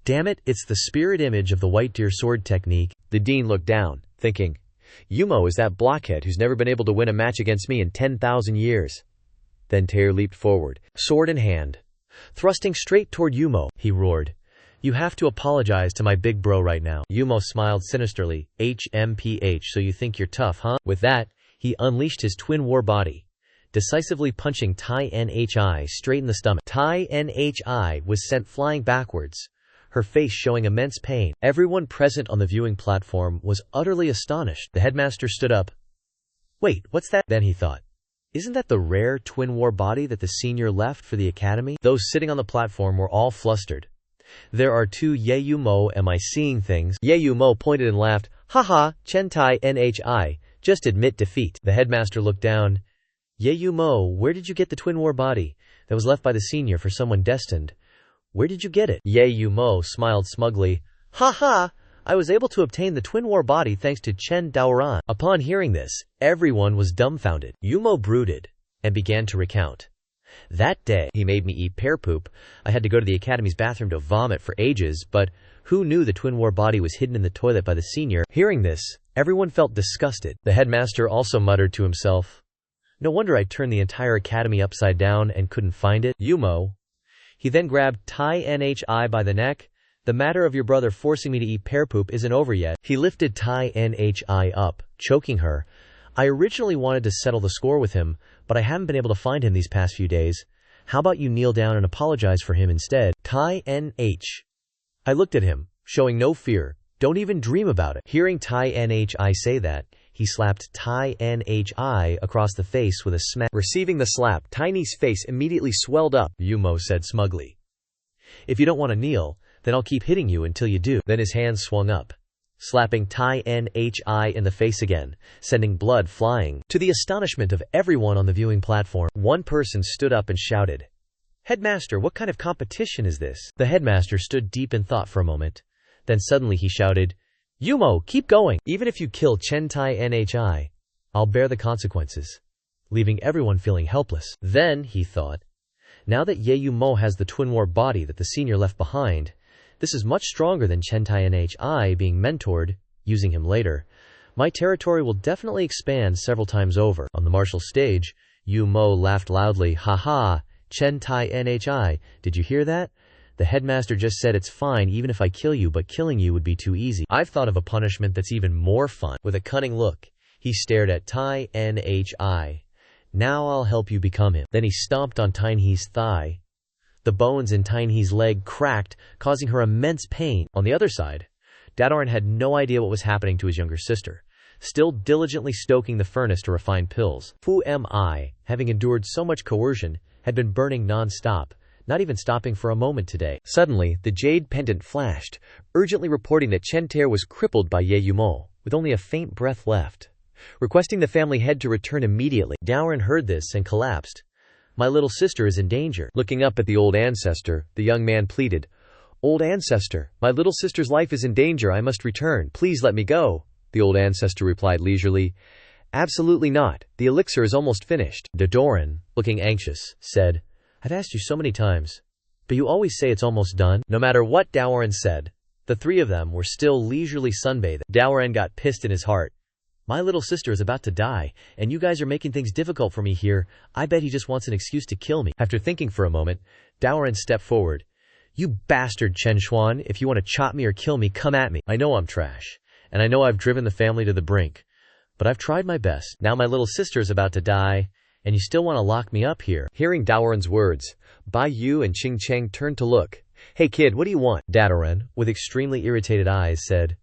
Damn it, it's the spirit image of the white deer sword technique. The dean looked down, thinking, Yumo is that blockhead who's never been able to win a match against me in 10,000 years. Then Terra leaped forward, sword in hand. Thrusting straight toward Yumo, he roared. You have to apologize to my big bro right now. Yumo smiled sinisterly. HMPH, so you think you're tough, huh? With that, he unleashed his twin war body, decisively punching Tai Nhi straight in the stomach. Tai Nhi was sent flying backwards, her face showing immense pain. Everyone present on the viewing platform was utterly astonished. The headmaster stood up. Wait, what's that? Then he thought. Isn't that the rare twin war body that the senior left for the academy? Those sitting on the platform were all flustered. There are two Yumo, am I seeing things? Yumo pointed and laughed. Haha, Chen Tai Nhi, just admit defeat. The headmaster looked down. Yumo, where did you get the twin war body that was left by the senior for someone destined? Where did you get it? Yumo smiled smugly. Ha ha! I was able to obtain the twin war body thanks to Chen Daoran. Upon hearing this, everyone was dumbfounded. Yumo brooded and began to recount. That day, he made me eat pear poop. I had to go to the academy's bathroom to vomit for ages, but who knew the twin war body was hidden in the toilet by the senior? Hearing this, everyone felt disgusted. The headmaster also muttered to himself, no wonder I turned the entire academy upside down and couldn't find it. Yumo. He then grabbed Tai Nhi by the neck. The matter of your brother forcing me to eat pear poop isn't over yet. He lifted Tai Nhi up, choking her. I originally wanted to settle the score with him, but I haven't been able to find him these past few days. How about you kneel down and apologize for him instead? Tai Nh. I looked at him, showing no fear. Don't even dream about it. Hearing Tai Nhi say that, he slapped Tai Nhi across the face with a smack. Receiving the slap, Tiny's face immediately swelled up. Yumo said smugly. If you don't want to kneel, then I'll keep hitting you until you do. Then his hands swung up, slapping Tai Nhi in the face again, sending blood flying. To the astonishment of everyone on the viewing platform, one person stood up and shouted, Headmaster, what kind of competition is this? The headmaster stood deep in thought for a moment. Then suddenly he shouted, Yumo, keep going! Even if you kill Chen Tai Nhi, I'll bear the consequences. Leaving everyone feeling helpless. Then, he thought, now that Yumo has the twin war body that the senior left behind, this is much stronger than Chen Tai Nhi being mentored, using him later. My territory will definitely expand several times over. On the martial stage, Yumo laughed loudly. Ha ha, Chen Tai Nhi, did you hear that? The headmaster just said it's fine even if I kill you, but killing you would be too easy. I've thought of a punishment that's even more fun. With a cunning look, he stared at Tai Nhi. Now I'll help you become him. Then he stomped on Tiny's thigh. The bones in Tiny's leg cracked, causing her immense pain. On the other side, Dadoran had no idea what was happening to his younger sister, still diligently stoking the furnace to refine pills. Fu Mi, having endured so much coercion, had been burning non-stop, not even stopping for a moment today. Suddenly, the jade pendant flashed, urgently reporting that Chen Ter was crippled by Yumo, with only a faint breath left, requesting the family head to return immediately. Daoran heard this and collapsed. My little sister is in danger. Looking up at the old ancestor, the young man pleaded, Old Ancestor, my little sister's life is in danger. I must return. Please let me go. The old ancestor replied leisurely, Absolutely not. The elixir is almost finished. Dadoran, looking anxious, said, I've asked you so many times, but you always say it's almost done. No matter what Daoran said, the three of them were still leisurely sunbathing. Daoran got pissed in his heart. My little sister is about to die, and you guys are making things difficult for me here. I bet he just wants an excuse to kill me. After thinking for a moment, Daoran stepped forward. You bastard Chen Xuan, if you want to chop me or kill me, come at me. I know I'm trash, and I know I've driven the family to the brink, but I've tried my best. Now my little sister is about to die, and you still want to lock me up here. Hearing Daoran's words, Bai Yu and Qing Cheng turned to look. Hey kid, what do you want? Daoran, with extremely irritated eyes, said,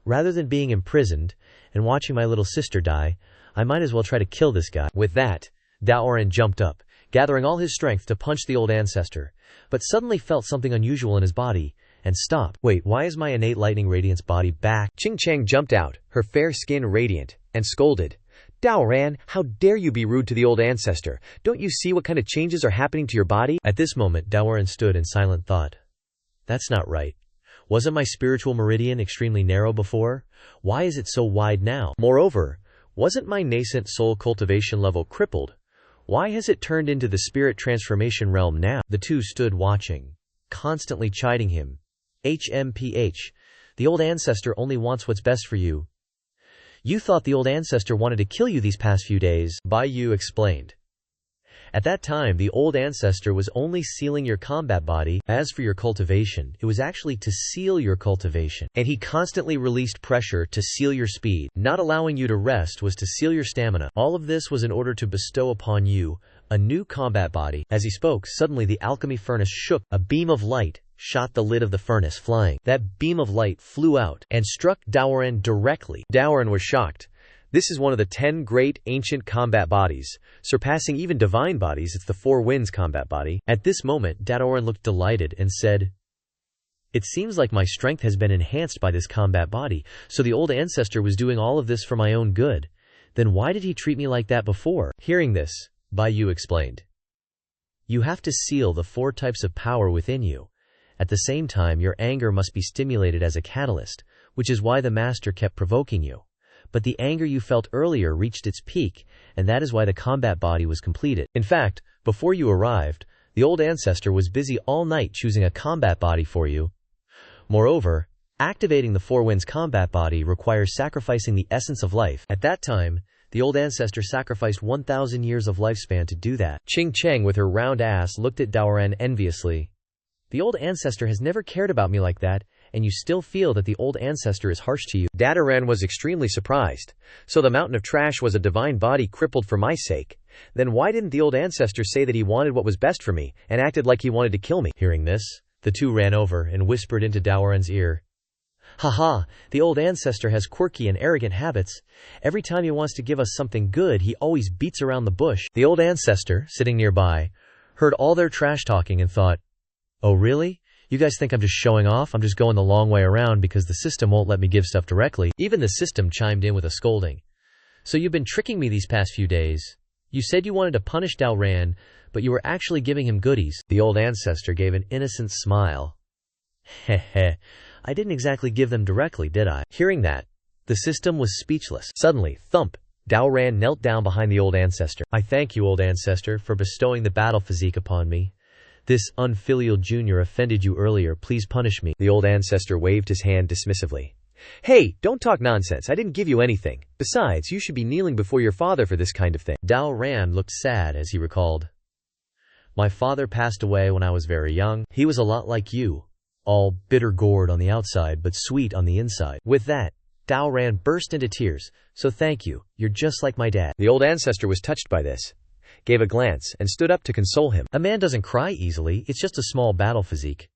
Rather than being imprisoned and watching my little sister die, I might as well try to kill this guy. With that, Daoran jumped up, gathering all his strength to punch the old ancestor, but suddenly felt something unusual in his body, and stopped. Wait, why is my innate lightning radiance body back? Qing Cheng jumped out, her fair skin radiant, and scolded, Dao Ran, how dare you be rude to the old ancestor? Don't you see what kind of changes are happening to your body? At this moment, Dao Ran stood in silent thought. That's not right. Wasn't my spiritual meridian extremely narrow before? Why is it so wide now? Moreover, wasn't my nascent soul cultivation level crippled? Why has it turned into the spirit transformation realm now? The two stood watching, constantly chiding him. HMPH. The old ancestor only wants what's best for you. You thought the old ancestor wanted to kill you these past few days, Bai Yu explained. At that time, the old ancestor was only sealing your combat body. As for your cultivation, it was actually to seal your cultivation. And he constantly released pressure to seal your speed. Not allowing you to rest was to seal your stamina. All of this was in order to bestow upon you a new combat body. As he spoke, suddenly the alchemy furnace shook. A beam of light shot the lid of the furnace flying. That beam of light flew out and struck Daoran directly. Daoran was shocked. This is one of the 10 great ancient combat bodies, surpassing even divine bodies. It's the Four Winds combat body. At this moment, Daoran looked delighted and said, "It seems like my strength has been enhanced by this combat body, so the old ancestor was doing all of this for my own good. Then why did he treat me like that before?" Hearing this, Bai Yu explained, "You have to seal the 4 types of power within you. At the same time, your anger must be stimulated as a catalyst, which is why the master kept provoking you. But the anger you felt earlier reached its peak, and that is why the combat body was completed. In fact, before you arrived, the old ancestor was busy all night choosing a combat body for you. Moreover, activating the Four Winds combat body requires sacrificing the essence of life. At that time, the old ancestor sacrificed 1,000 years of lifespan to do that." Ching Cheng with her round ass looked at Daoran enviously. "The old ancestor has never cared about me like that, and you still feel that the old ancestor is harsh to you." Daoran was extremely surprised. So the mountain of trash was a divine body crippled for my sake. Then why didn't the old ancestor say that he wanted what was best for me, and acted like he wanted to kill me? Hearing this, the two ran over and whispered into Daoran's ear, "Haha, the old ancestor has quirky and arrogant habits. Every time he wants to give us something good, he always beats around the bush." The old ancestor, sitting nearby, heard all their trash talking and thought, "Oh really? You guys think I'm just showing off? I'm just going the long way around because the system won't let me give stuff directly." Even the system chimed in with a scolding. "So you've been tricking me these past few days. You said you wanted to punish Dao Ran, but you were actually giving him goodies." The old ancestor gave an innocent smile. "Heh, I didn't exactly give them directly, did I?" Hearing that, the system was speechless. Suddenly, thump, Dao Ran knelt down behind the old ancestor. "I thank you, old ancestor, for bestowing the battle physique upon me. This unfilial junior offended you earlier. Please punish me." The old ancestor waved his hand dismissively. "Hey, don't talk nonsense. I didn't give you anything. Besides, you should be kneeling before your father for this kind of thing." Dao Ran looked sad as he recalled, "My father passed away when I was very young. He was a lot like you, all bitter gourd on the outside but sweet on the inside." With that, Dao Ran burst into tears. "So thank you. You're just like my dad." The old ancestor was touched by this, gave a glance, and stood up to console him. "A man doesn't cry easily. It's just a small battle physique."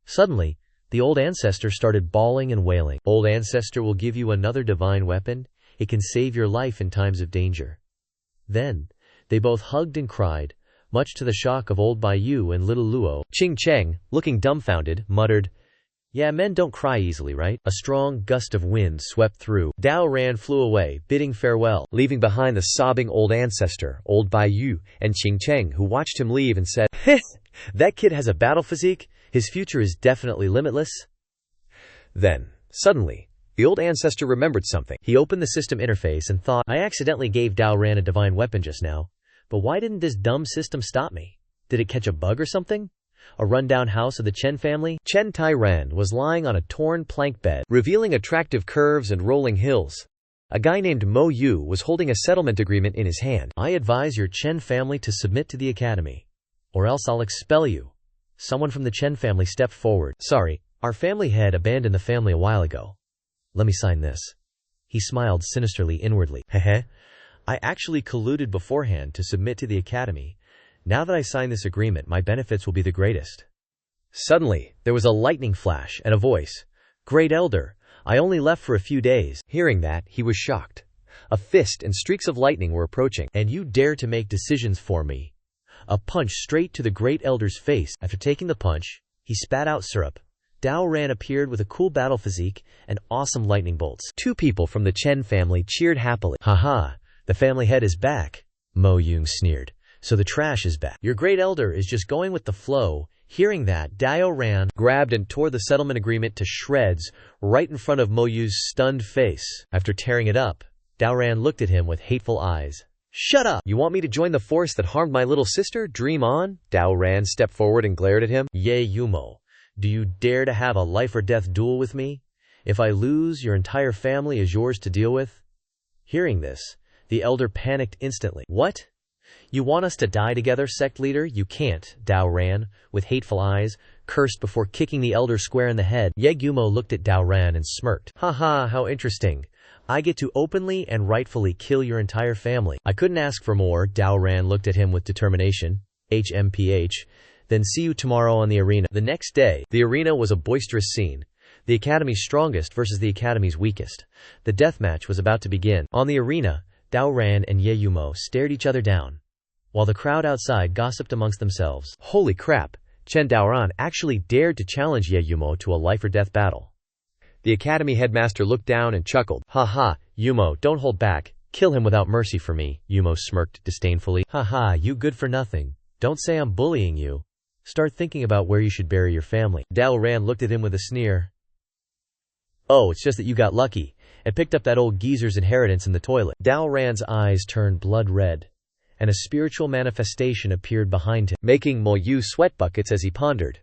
Suddenly, the old ancestor started bawling and wailing. "Old ancestor will give you another divine weapon. It can save your life in times of danger." Then, they both hugged and cried, much to the shock of old Bai Yu and little Luo. Ching Cheng, looking dumbfounded, muttered, "Yeah, men don't cry easily, right?" A strong gust of wind swept through. Dao Ran flew away, bidding farewell, leaving behind the sobbing old ancestor, old Bai Yu, and Ching Cheng, who watched him leave and said, "That kid has a battle physique. His future is definitely limitless." Then, suddenly, the old ancestor remembered something. He opened the system interface and thought, "I accidentally gave Dao Ran a divine weapon just now. But why didn't this dumb system stop me? Did it catch a bug or something? A rundown house of the Chen family?" Chen Tairan was lying on a torn plank bed, revealing attractive curves and rolling hills. A guy named Mo Yu was holding a settlement agreement in his hand. "I advise your Chen family to submit to the academy, or else I'll expel you." Someone from the Chen family stepped forward. "Sorry, our family head abandoned the family a while ago. Let me sign this." He smiled sinisterly inwardly. "Heh, I actually colluded beforehand to submit to the academy. Now that I sign this agreement, my benefits will be the greatest." Suddenly, there was a lightning flash and a voice. "Great Elder, I only left for a few days." Hearing that, he was shocked. A fist and streaks of lightning were approaching. "And you dare to make decisions for me?" A punch straight to the Great Elder's face. After taking the punch, he spat out syrup. Dao Ran appeared with a cool battle physique and awesome lightning bolts. 2 people from the Chen family cheered happily. "Haha, The family head is back, Mo Yung sneered. So the trash is back. Your great elder is just going with the flow. Hearing that, Dao Ran grabbed and tore the settlement agreement to shreds right in front of Mo Yu's stunned face. After tearing it up, Dao Ran looked at him with hateful eyes. Shut up! You want me to join the force that harmed my little sister? Dream on? Dao Ran stepped forward and glared at him. Ye Yumo, do you dare to have a life-or-death duel with me? If I lose, your entire family is yours to deal with? Hearing this, the elder panicked instantly. What? You want us to die together, sect leader? You can't, Dao Ran, with hateful eyes, cursed before kicking the elder square in the head. Ye Gumo looked at Dao Ran and smirked. Haha, how interesting. I get to openly and rightfully kill your entire family. I couldn't ask for more. Dao Ran looked at him with determination. HMPH. Then see you tomorrow on the arena. The next day, the arena was a boisterous scene. The Academy's strongest versus the Academy's weakest. The death match was about to begin. On the arena, Dao Ran and Ye Yumo stared each other down, while the crowd outside gossiped amongst themselves. Holy crap, Chen Daoran actually dared to challenge Ye Yumo to a life-or-death battle. The Academy headmaster looked down and chuckled. Ha ha, Yumo, don't hold back. Kill him without mercy for me, Yumo smirked disdainfully. Ha ha, you good for nothing. Don't say I'm bullying you. Start thinking about where you should bury your family. Dao Ran looked at him with a sneer. Oh, it's just that you got lucky and picked up that old geezer's inheritance in the toilet. Dao Ran's eyes turned blood red, and a spiritual manifestation appeared behind him, making Mo Yu sweat buckets as he pondered.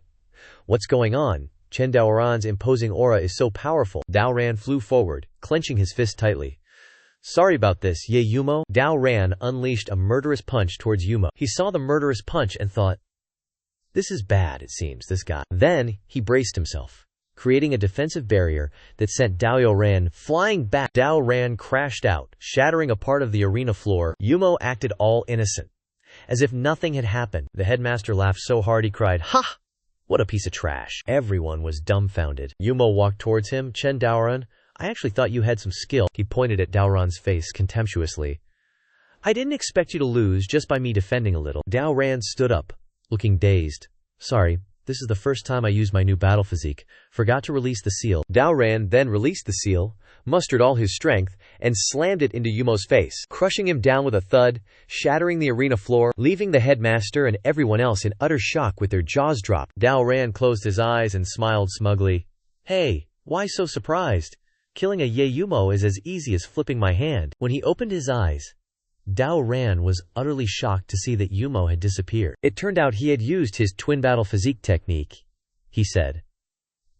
What's going on? Chen Daoran's imposing aura is so powerful. Dao Ran flew forward, clenching his fist tightly. Sorry about this, Ye Yumo. Dao Ran unleashed a murderous punch towards Yumo. He saw the murderous punch and thought, this is bad, it seems, this guy. Then, he braced himself, creating a defensive barrier that sent Dao Ran flying back. Dao Ran crashed out, shattering a part of the arena floor. Yumo acted all innocent, as if nothing had happened. The headmaster laughed so hard he cried, Ha! What a piece of trash. Everyone was dumbfounded. Yumo walked towards him. Chen Daoran, I actually thought you had some skill. He pointed at Daoran's face contemptuously. I didn't expect you to lose just by me defending a little. Dao Ran stood up, looking dazed. Sorry, this is the first time I used my new battle physique. Forgot to release the seal. Dao Ran then released the seal, mustered all his strength, and slammed it into Yumo's face, crushing him down with a thud, shattering the arena floor, leaving the headmaster and everyone else in utter shock with their jaws dropped. Dao Ran closed his eyes and smiled smugly. Hey, why so surprised? Killing a Ye Yumo is as easy as flipping my hand. When he opened his eyes, Dao Ran was utterly shocked to see that Yumo had disappeared. It turned out he had used his twin battle physique technique, he said.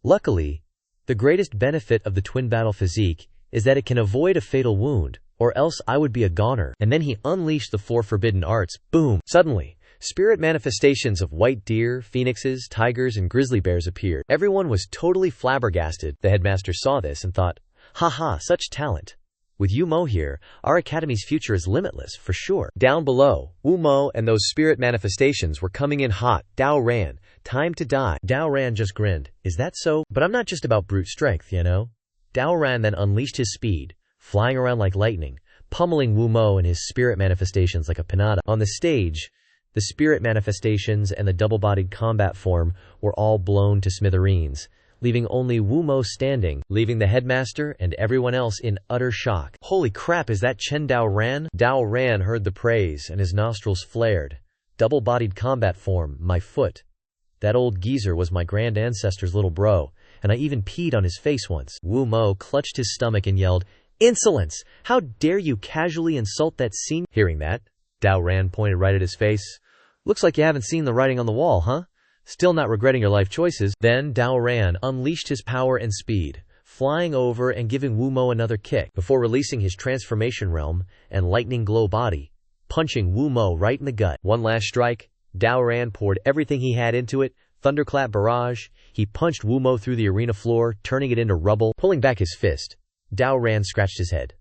Luckily, the greatest benefit of the twin battle physique is that it can avoid a fatal wound, or else I would be a goner. And then he unleashed the 4 forbidden arts. Boom! Suddenly, spirit manifestations of white deer, phoenixes, tigers, and grizzly bears appeared. Everyone was totally flabbergasted. The headmaster saw this and thought, haha, such talent. With Yumo here, our academy's future is limitless, for sure. Down below, Wumo and those spirit manifestations were coming in hot. Dao Ran, time to die. Dao Ran just grinned. Is that so? But I'm not just about brute strength, you know? Dao Ran then unleashed his speed, flying around like lightning, pummeling Wumo and his spirit manifestations like a pinata. On the stage, the spirit manifestations and the double-bodied combat form were all blown to smithereens, leaving only Wumo standing, leaving the headmaster and everyone else in utter shock. Holy crap, is that Chen Daoran? Dao Ran heard the praise and his nostrils flared. Double-bodied combat form, my foot. That old geezer was my grand ancestor's little bro, and I even peed on his face once. Wumo clutched his stomach and yelled, Insolence! How dare you casually insult that scene? Hearing that, Dao Ran pointed right at his face. Looks like you haven't seen the writing on the wall, huh? Still not regretting your life choices. Then Dao Ran unleashed his power and speed, flying over and giving Wumo another kick before releasing his transformation realm and lightning glow body, punching Wumo right in the gut. One last strike, Dao Ran poured everything he had into it. Thunderclap barrage. He punched Wumo through the arena floor, turning it into rubble. Pulling back his fist, Dao Ran scratched his head.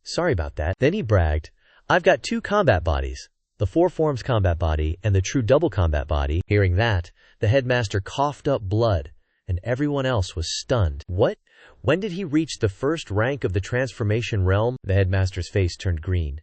Sorry about that. Then he bragged, I've got 2 combat bodies, the 4 forms combat body and the true double combat body. Hearing that, the headmaster coughed up blood, and everyone else was stunned. What? When did he reach the first rank of the transformation realm? The headmaster's face turned green.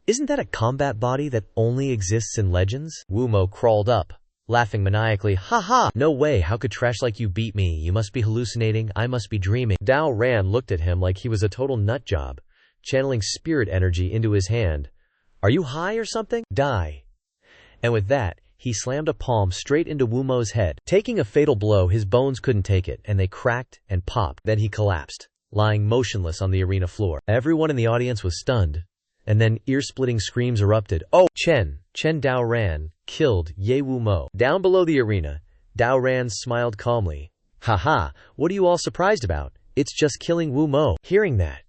Isn't that a combat body that only exists in legends? Wumo crawled up, laughing maniacally. Ha ha! No way, how could trash like you beat me? You must be hallucinating, I must be dreaming. Dao Ran looked at him like he was a total nutjob. channeling spirit energy into his hand. "Are you high or something? Die." And with that, he slammed a palm straight into Wu Mo's head. Taking a fatal blow, his bones couldn't take it, and they cracked and popped. Then he collapsed, lying motionless on the arena floor. Everyone in the audience was stunned. And then ear-splitting screams erupted. "Oh, Chen Daoran killed Ye Wu Mo." Down below the arena, Daoran smiled calmly. "Haha, what are you all surprised about? It's just killing Wu Mo." Hearing that,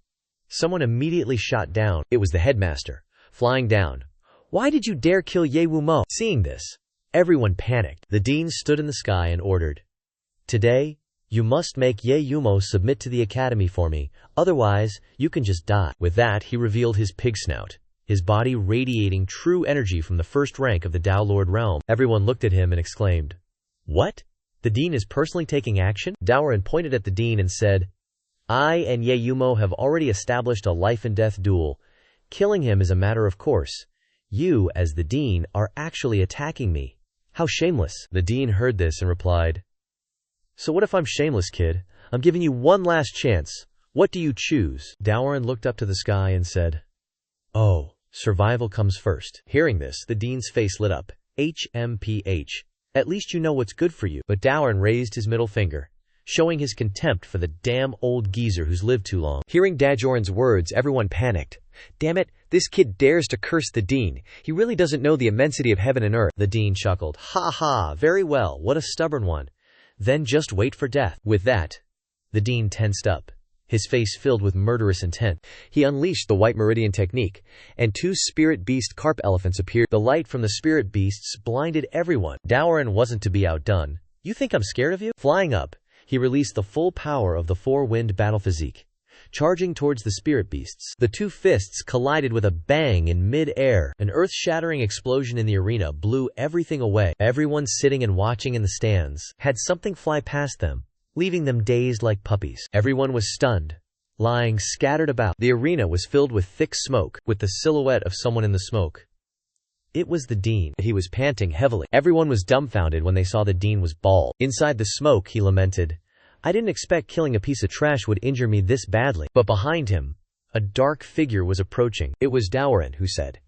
someone immediately shot down. It was the headmaster, flying down. "Why did you dare kill Ye Wu Mo?" Seeing this, everyone panicked. The dean stood in the sky and ordered, "Today, you must make Ye Wu Mo submit to the academy for me, otherwise, you can just die." With that, he revealed his pig snout, his body radiating true energy from the first rank of the Tao Lord realm. Everyone looked at him and exclaimed, "What? The dean is personally taking action?" Daoran pointed at the dean and said, "I and Ye Wu Mo have already established a life-and-death duel. Killing him is a matter of course. You, as the dean, are actually attacking me. How shameless." The dean heard this and replied, "So what if I'm shameless, kid? I'm giving you one last chance. What do you choose?" Daoran looked up to the sky and said, "Oh, survival comes first." Hearing this, the dean's face lit up. HMPH. At least you know what's good for you. But Daoran raised his middle finger, showing his contempt for the damn old geezer who's lived too long. Hearing Dajoran's words, everyone panicked. "Damn it, this kid dares to curse the dean. He really doesn't know the immensity of heaven and earth." The dean chuckled. "Ha ha, very well, what a stubborn one. Then just wait for death." With that, the dean tensed up, his face filled with murderous intent. He unleashed the White Meridian technique, and 2 spirit beast carp elephants appeared. The light from the spirit beasts blinded everyone. Daoran wasn't to be outdone. "You think I'm scared of you?" Flying up, he released the full power of the 4-wind battle physique, charging towards the spirit beasts. The 2 fists collided with a bang in mid-air. An earth-shattering explosion in the arena blew everything away. Everyone sitting and watching in the stands had something fly past them, leaving them dazed like puppies. Everyone was stunned, lying scattered about. The arena was filled with thick smoke, with the silhouette of someone in the smoke. It was the dean. He was panting heavily. Everyone was dumbfounded when they saw the dean was bald. Inside the smoke, he lamented, "I didn't expect killing a piece of trash would injure me this badly." But behind him, a dark figure was approaching. It was Daoran, who said,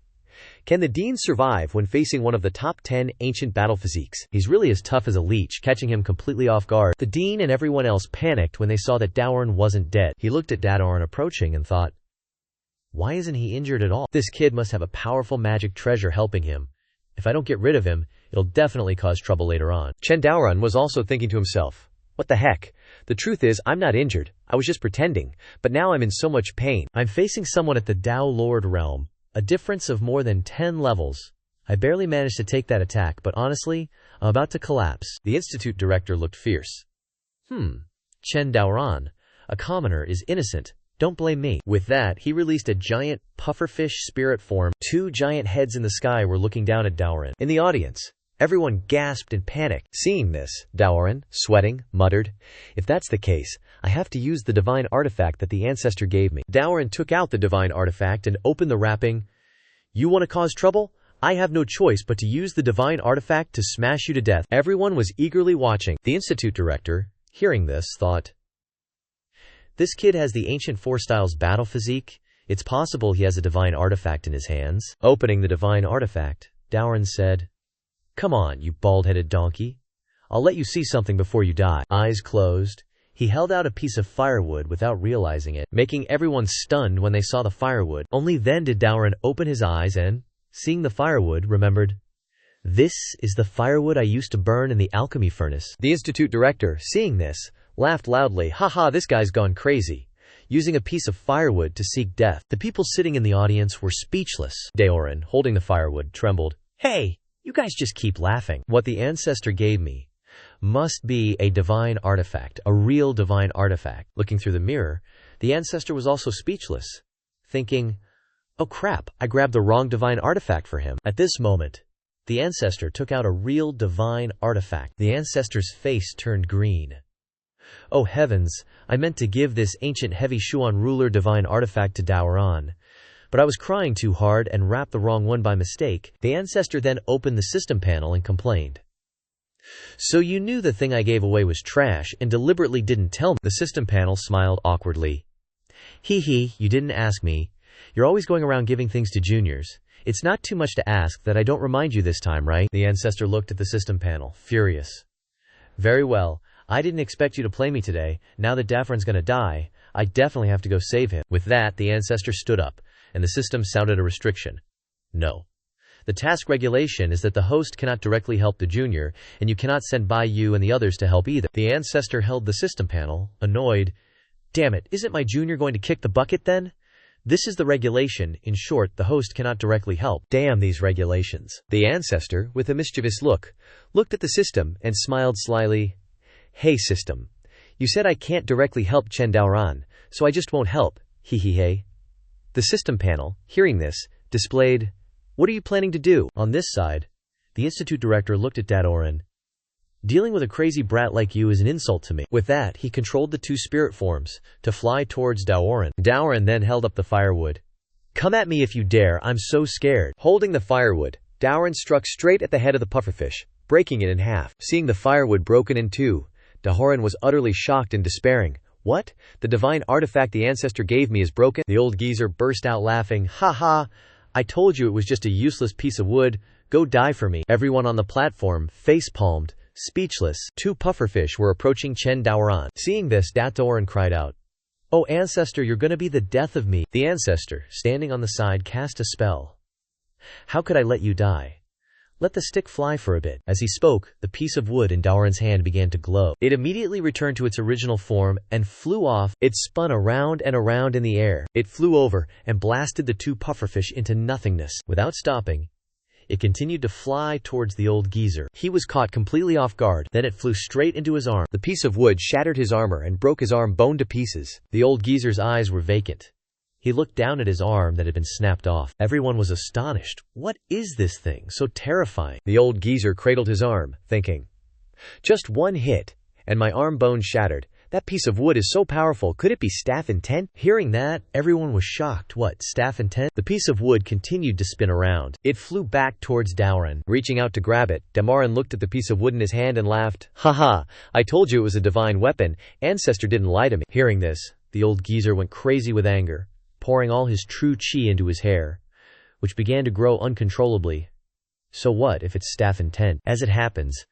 "Can the dean survive when facing one of the top 10 ancient battle physiques? He's really as tough as a leech," catching him completely off guard. The dean and everyone else panicked when they saw that Daoran wasn't dead. He looked at Daoran approaching and thought, "Why isn't he injured at all? This kid must have a powerful magic treasure helping him. If I don't get rid of him, it'll definitely cause trouble later on." Chen Daoran was also thinking to himself, "What the heck? The truth is, I'm not injured. I was just pretending. But now I'm in so much pain. I'm facing someone at the Tao Lord realm. A difference of more than 10 levels. I barely managed to take that attack, but honestly, I'm about to collapse." The institute director looked fierce. Chen Daoran, a commoner, is innocent. Don't blame me." With that, he released a giant pufferfish spirit form. 2 giant heads in the sky were looking down at Daoran. In the audience, everyone gasped in panic. Seeing this, Daoran, sweating, muttered, "If that's the case, I have to use the divine artifact that the ancestor gave me." Daoran took out the divine artifact and opened the wrapping. "You want to cause trouble? I have no choice but to use the divine artifact to smash you to death." Everyone was eagerly watching. The institute director, hearing this, thought, "This kid has the ancient 4 styles battle physique. It's possible he has a divine artifact in his hands." Opening the divine artifact, Daoran said, "Come on, you bald-headed donkey. I'll let you see something before you die." Eyes closed, he held out a piece of firewood without realizing it, making everyone stunned when they saw the firewood. Only then did Daoran open his eyes and, seeing the firewood, remembered, "This is the firewood I used to burn in the alchemy furnace." The institute director, seeing this, laughed loudly. "Haha, this guy's gone crazy, using a piece of firewood to seek death." The people sitting in the audience were speechless. Daoran, holding the firewood, trembled. "Hey, you guys just keep laughing. What the ancestor gave me must be a divine artifact, a real divine artifact." Looking through the mirror, the ancestor was also speechless, thinking, "Oh crap, I grabbed the wrong divine artifact for him." At this moment, the ancestor took out a real divine artifact. The ancestor's face turned green. "Oh heavens, I meant to give this ancient heavy Xuan ruler divine artifact to Daoran, but I was crying too hard and wrapped the wrong one by mistake." The ancestor then opened the system panel and complained, "So you knew the thing I gave away was trash and deliberately didn't tell me?" The system panel smiled awkwardly. "Hee hee, you didn't ask me. You're always going around giving things to juniors. It's not too much to ask that I don't remind you this time, right? The ancestor looked at the system panel, furious. Very well. I didn't expect you to play me today. Now that Daffrin's gonna die, I definitely have to go save him. With that, the ancestor stood up, and the system sounded a restriction. No. The task regulation is that the host cannot directly help the junior, and you cannot send by you and the others to help either. The ancestor held the system panel, annoyed. Damn it, isn't my junior going to kick the bucket then? This is the regulation. In short, the host cannot directly help. Damn these regulations. The ancestor, with a mischievous look, looked at the system and smiled slyly. Hey system. You said I can't directly help Chen Daoran, so I just won't help. Hee hee hey. The system panel, hearing this, displayed, what are you planning to do? On this side, the institute director looked at Dadoran. Dealing with a crazy brat like you is an insult to me. With that, he controlled the two spirit forms to fly towards Daoran. Daoran then held up the firewood. Come at me if you dare, I'm so scared. Holding the firewood, Daoran struck straight at the head of the pufferfish, breaking it in half. Seeing the firewood broken in two, Daoran was utterly shocked and despairing. What? The divine artifact the ancestor gave me is broken? The old geezer burst out laughing. Ha ha! I told you it was just a useless piece of wood. Go die for me. Everyone on the platform face-palmed, speechless. Two pufferfish were approaching Chen Daoran. Seeing this, Daoran cried out, Oh ancestor, you're gonna be the death of me. The ancestor, standing on the side, cast a spell. How could I let you die? Let the stick fly for a bit. As he spoke, the piece of wood in Daoran's hand began to glow. It immediately returned to its original form and flew off. It spun around and around in the air. It flew over and blasted the two pufferfish into nothingness. Without stopping, it continued to fly towards the old geezer. He was caught completely off guard. Then it flew straight into his arm. The piece of wood shattered his armor and broke his arm bone to pieces. The old geezer's eyes were vacant. He looked down at his arm that had been snapped off. Everyone was astonished. What is this thing so terrifying? The old geezer cradled his arm, thinking, just one hit, and my arm bone shattered. That piece of wood is so powerful, could it be staff intent? Hearing that, everyone was shocked. What, staff intent? The piece of wood continued to spin around. It flew back towards Daoran. Reaching out to grab it, Daoran looked at the piece of wood in his hand and laughed. Haha, I told you it was a divine weapon. Ancestor didn't lie to me. Hearing this, the old geezer went crazy with anger, pouring all his true chi into his hair, which began to grow uncontrollably. So what if it's staff intent? As it happens,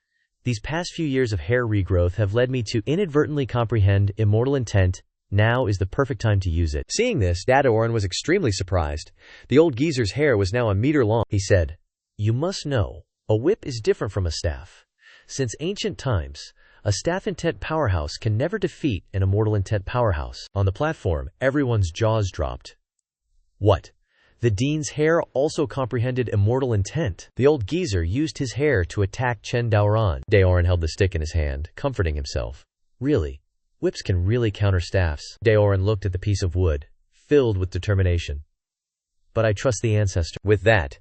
these past few years of hair regrowth have led me to inadvertently comprehend immortal intent. Now is the perfect time to use it. Seeing this, Daoran was extremely surprised. The old geezer's hair was now a meter long. He said, You must know, a whip is different from a staff. Since ancient times, a staff intent powerhouse can never defeat an immortal intent powerhouse. On the platform, everyone's jaws dropped. What? The dean's hair also comprehended immortal intent. The old geezer used his hair to attack Chen Daoran. Daoran held the stick in his hand, comforting himself. Really? Whips can really counter staffs. Daoran looked at the piece of wood, filled with determination. But I trust the ancestor. With that,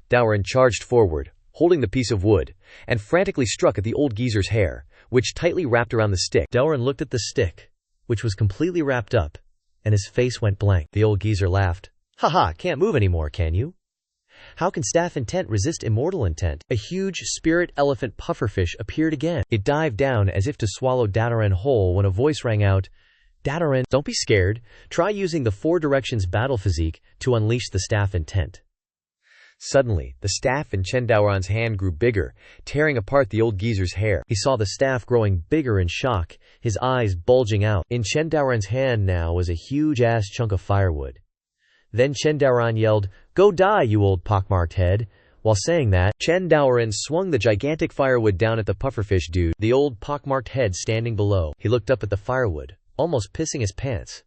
Daoran charged forward, holding the piece of wood, and frantically struck at the old geezer's hair, which tightly wrapped around the stick. Daoran looked at the stick, which was completely wrapped up, and his face went blank. The old geezer laughed. Haha, can't move anymore, can you? How can staff intent resist immortal intent? A huge spirit elephant pufferfish appeared again. It dived down as if to swallow Daoran whole when a voice rang out. Daoran, don't be scared. Try using the 4 directions battle physique to unleash the staff intent. Suddenly, the staff in Chen Daoran's hand grew bigger, tearing apart the old geezer's hair. He saw the staff growing bigger in shock, his eyes bulging out. In Chen Daoran's hand now was a huge-ass chunk of firewood. Then Chen Daoran yelled, Go die, you old pockmarked head. While saying that, Chen Daoran swung the gigantic firewood down at the pufferfish dude, the old pockmarked head standing below. He looked up at the firewood, almost pissing his pants.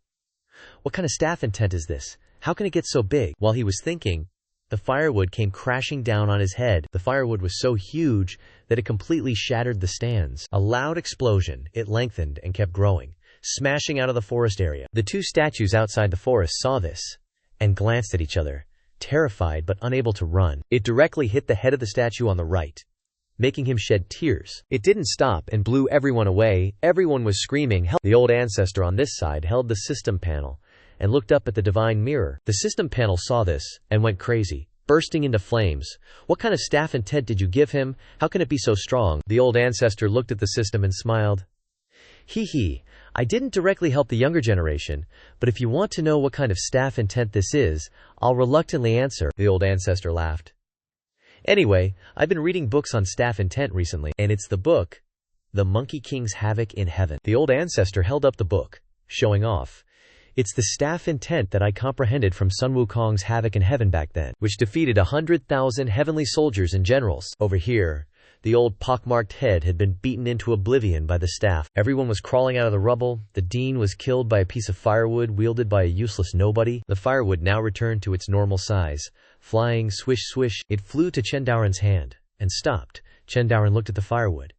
What kind of staff intent is this? How can it get so big? While he was thinking, the firewood came crashing down on his head. The firewood was so huge that it completely shattered the stands. A loud explosion, it lengthened and kept growing, smashing out of the forest area. The 2 statues outside the forest saw this and glanced at each other, terrified but unable to run. It directly hit the head of the statue on the right, making him shed tears. It didn't stop and blew everyone away. Everyone was screaming, help. The old ancestor on this side held the system panel and looked up at the divine mirror. The system panel saw this and went crazy, bursting into flames. What kind of staff intent did you give him? How can it be so strong? The old ancestor looked at the system and smiled. Hee hee, I didn't directly help the younger generation, but if you want to know what kind of staff intent this is, I'll reluctantly answer." The old ancestor laughed. "Anyway, I've been reading books on staff intent recently, and it's the book, The Monkey King's Havoc in Heaven." The old ancestor held up the book, showing off. "It's the staff intent that I comprehended from Sun Wukong's Havoc in Heaven back then, which defeated 100,000 heavenly soldiers and generals. Over here, the old pockmarked head had been beaten into oblivion by the staff. Everyone was crawling out of the rubble. The dean was killed by a piece of firewood wielded by a useless nobody. The firewood now returned to its normal size. Flying swish swish, it flew to Chen Daoran's hand, and stopped. Chen Daoran looked at the firewood.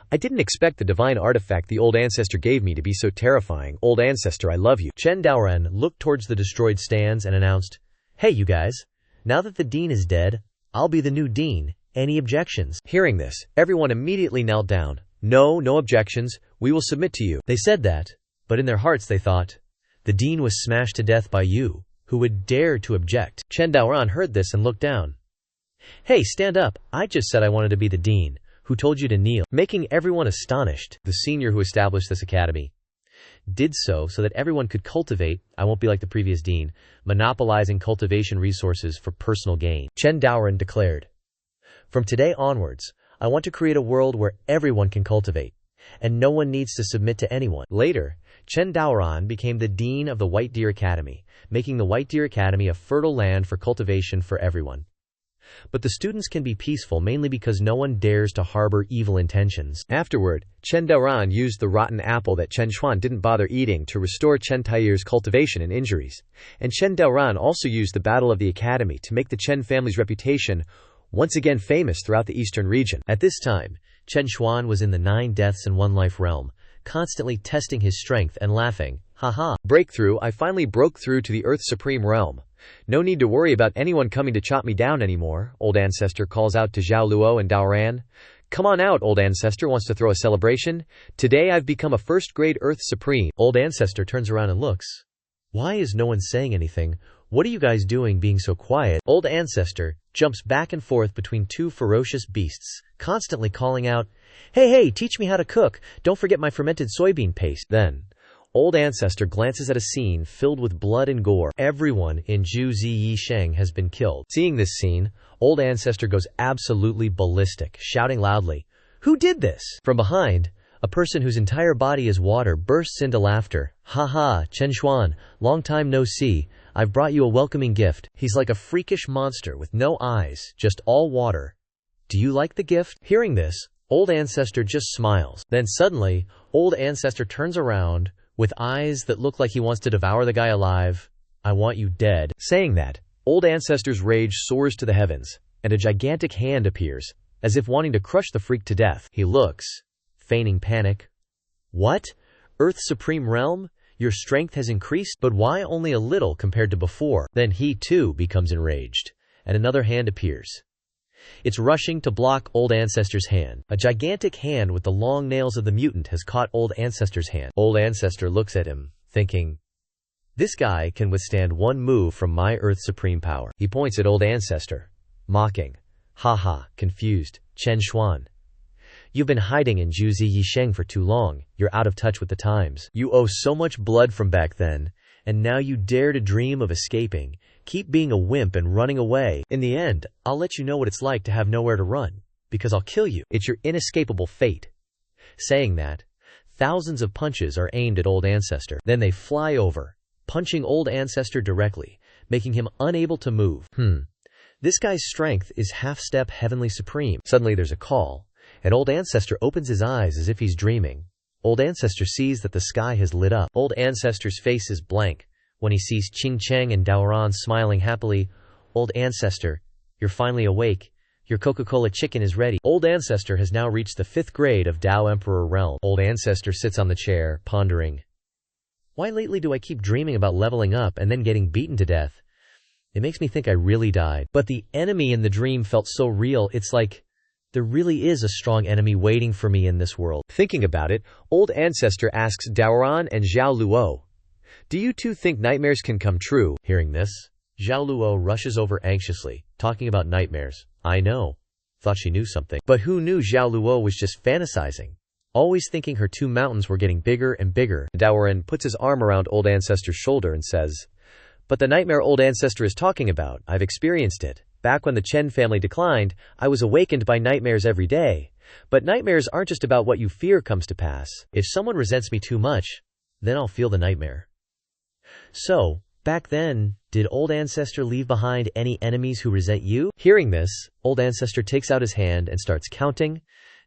I didn't expect the divine artifact the old ancestor gave me to be so terrifying. Old ancestor, I love you." Chen Daoran looked towards the destroyed stands and announced, "Hey you guys, now that the dean is dead, I'll be the new dean. Any objections?" Hearing this, everyone immediately knelt down. No objections, we will submit to you." They said that, but in their hearts they thought, "The dean was smashed to death by you. Who would dare to object?" Chen Daoran heard this and looked down. "Hey, stand up, I just said I wanted to be the dean. Who told you to kneel?" Making everyone astonished, the senior who established this academy did so that everyone could cultivate. "I won't be like the previous dean, monopolizing cultivation resources for personal gain," Chen Daoran declared. "From today onwards, I want to create a world where everyone can cultivate, and no one needs to submit to anyone." Later, Chen Daoran became the dean of the White Deer Academy, making the White Deer Academy a fertile land for cultivation for everyone. But the students can be peaceful mainly because no one dares to harbor evil intentions. Afterward, Chen Daoran used the rotten apple that Chen Xuan didn't bother eating to restore Chen Taiyer's cultivation and injuries. And Chen Daoran also used the Battle of the Academy to make the Chen family's reputation once again famous throughout the eastern region. At this time, Chen Xuan was in the 9 deaths and 1 life realm, constantly testing his strength and laughing. "Haha. Breakthrough, I finally broke through to the Earth's supreme realm. No need to worry about anyone coming to chop me down anymore," Old Ancestor calls out to Zhao Luo and Daoran. "Come on out, Old Ancestor wants to throw a celebration. Today I've become a first-grade Earth Supreme." Old Ancestor turns around and looks. "Why is no one saying anything? What are you guys doing being so quiet?" Old Ancestor jumps back and forth between 2 ferocious beasts, constantly calling out, Hey, teach me how to cook. Don't forget my fermented soybean paste." Then, Old Ancestor glances at a scene filled with blood and gore. Everyone in Zhu Ziyisheng has been killed. Seeing this scene, Old Ancestor goes absolutely ballistic, shouting loudly, "Who did this?" From behind, a person whose entire body is water bursts into laughter. "Haha, Chen Xuan, long time no see. I've brought you a welcoming gift." He's like a freakish monster with no eyes, just all water. "Do you like the gift?" Hearing this, Old Ancestor just smiles. Then suddenly, Old Ancestor turns around, with eyes that look like he wants to devour the guy alive. "I want you dead." Saying that, Old Ancestor's rage soars to the heavens, and a gigantic hand appears, as if wanting to crush the freak to death. He looks, feigning panic. "What? Earth's supreme realm? Your strength has increased, but why only a little compared to before?" Then he too becomes enraged, and another hand appears. It's rushing to block Old Ancestor's hand. A gigantic hand with the long nails of the mutant has caught Old Ancestor's hand. Old Ancestor looks at him, thinking, "This guy can withstand one move from my Earth Supreme power." He points at Old Ancestor, mocking. "Haha, confused. Chen Xuan. You've been hiding in Zhu Ziyisheng for too long. You're out of touch with the times. You owe so much blood from back then, and now you dare to dream of escaping. Keep being a wimp and running away. In the end, I'll let you know what it's like to have nowhere to run, because I'll kill you. It's your inescapable fate." Saying that, thousands of punches are aimed at Old Ancestor. Then they fly over, punching Old Ancestor directly, making him unable to move. This guy's strength is half-step heavenly supreme. Suddenly there's a call, and Old Ancestor opens his eyes as if he's dreaming. Old Ancestor sees that the sky has lit up. Old Ancestor's face is blank when he sees Qing Cheng and Daoran smiling happily. "Old Ancestor, you're finally awake. Your Coca-Cola chicken is ready." Old Ancestor has now reached the 5th grade of Dao Emperor realm. Old Ancestor sits on the chair, pondering. "Why lately do I keep dreaming about leveling up and then getting beaten to death? It makes me think I really died. But the enemy in the dream felt so real, it's like there really is a strong enemy waiting for me in this world." Thinking about it, Old Ancestor asks Daoran and Zhao Luo, "Do you two think nightmares can come true?" Hearing this, Zhao Luo rushes over anxiously, talking about nightmares. "I know." Thought she knew something. But who knew Zhao Luo was just fantasizing? always thinking her two mountains were getting bigger and bigger. Daoran puts his arm around Old Ancestor's shoulder and says, "But the nightmare Old Ancestor is talking about, I've experienced it. Back when the Chen family declined, I was awakened by nightmares every day. But nightmares aren't just about what you fear comes to pass. If someone resents me too much, then I'll feel the nightmare." So, back then, did Old Ancestor leave behind any enemies who resent you? Hearing this, Old Ancestor takes out his hand and starts counting.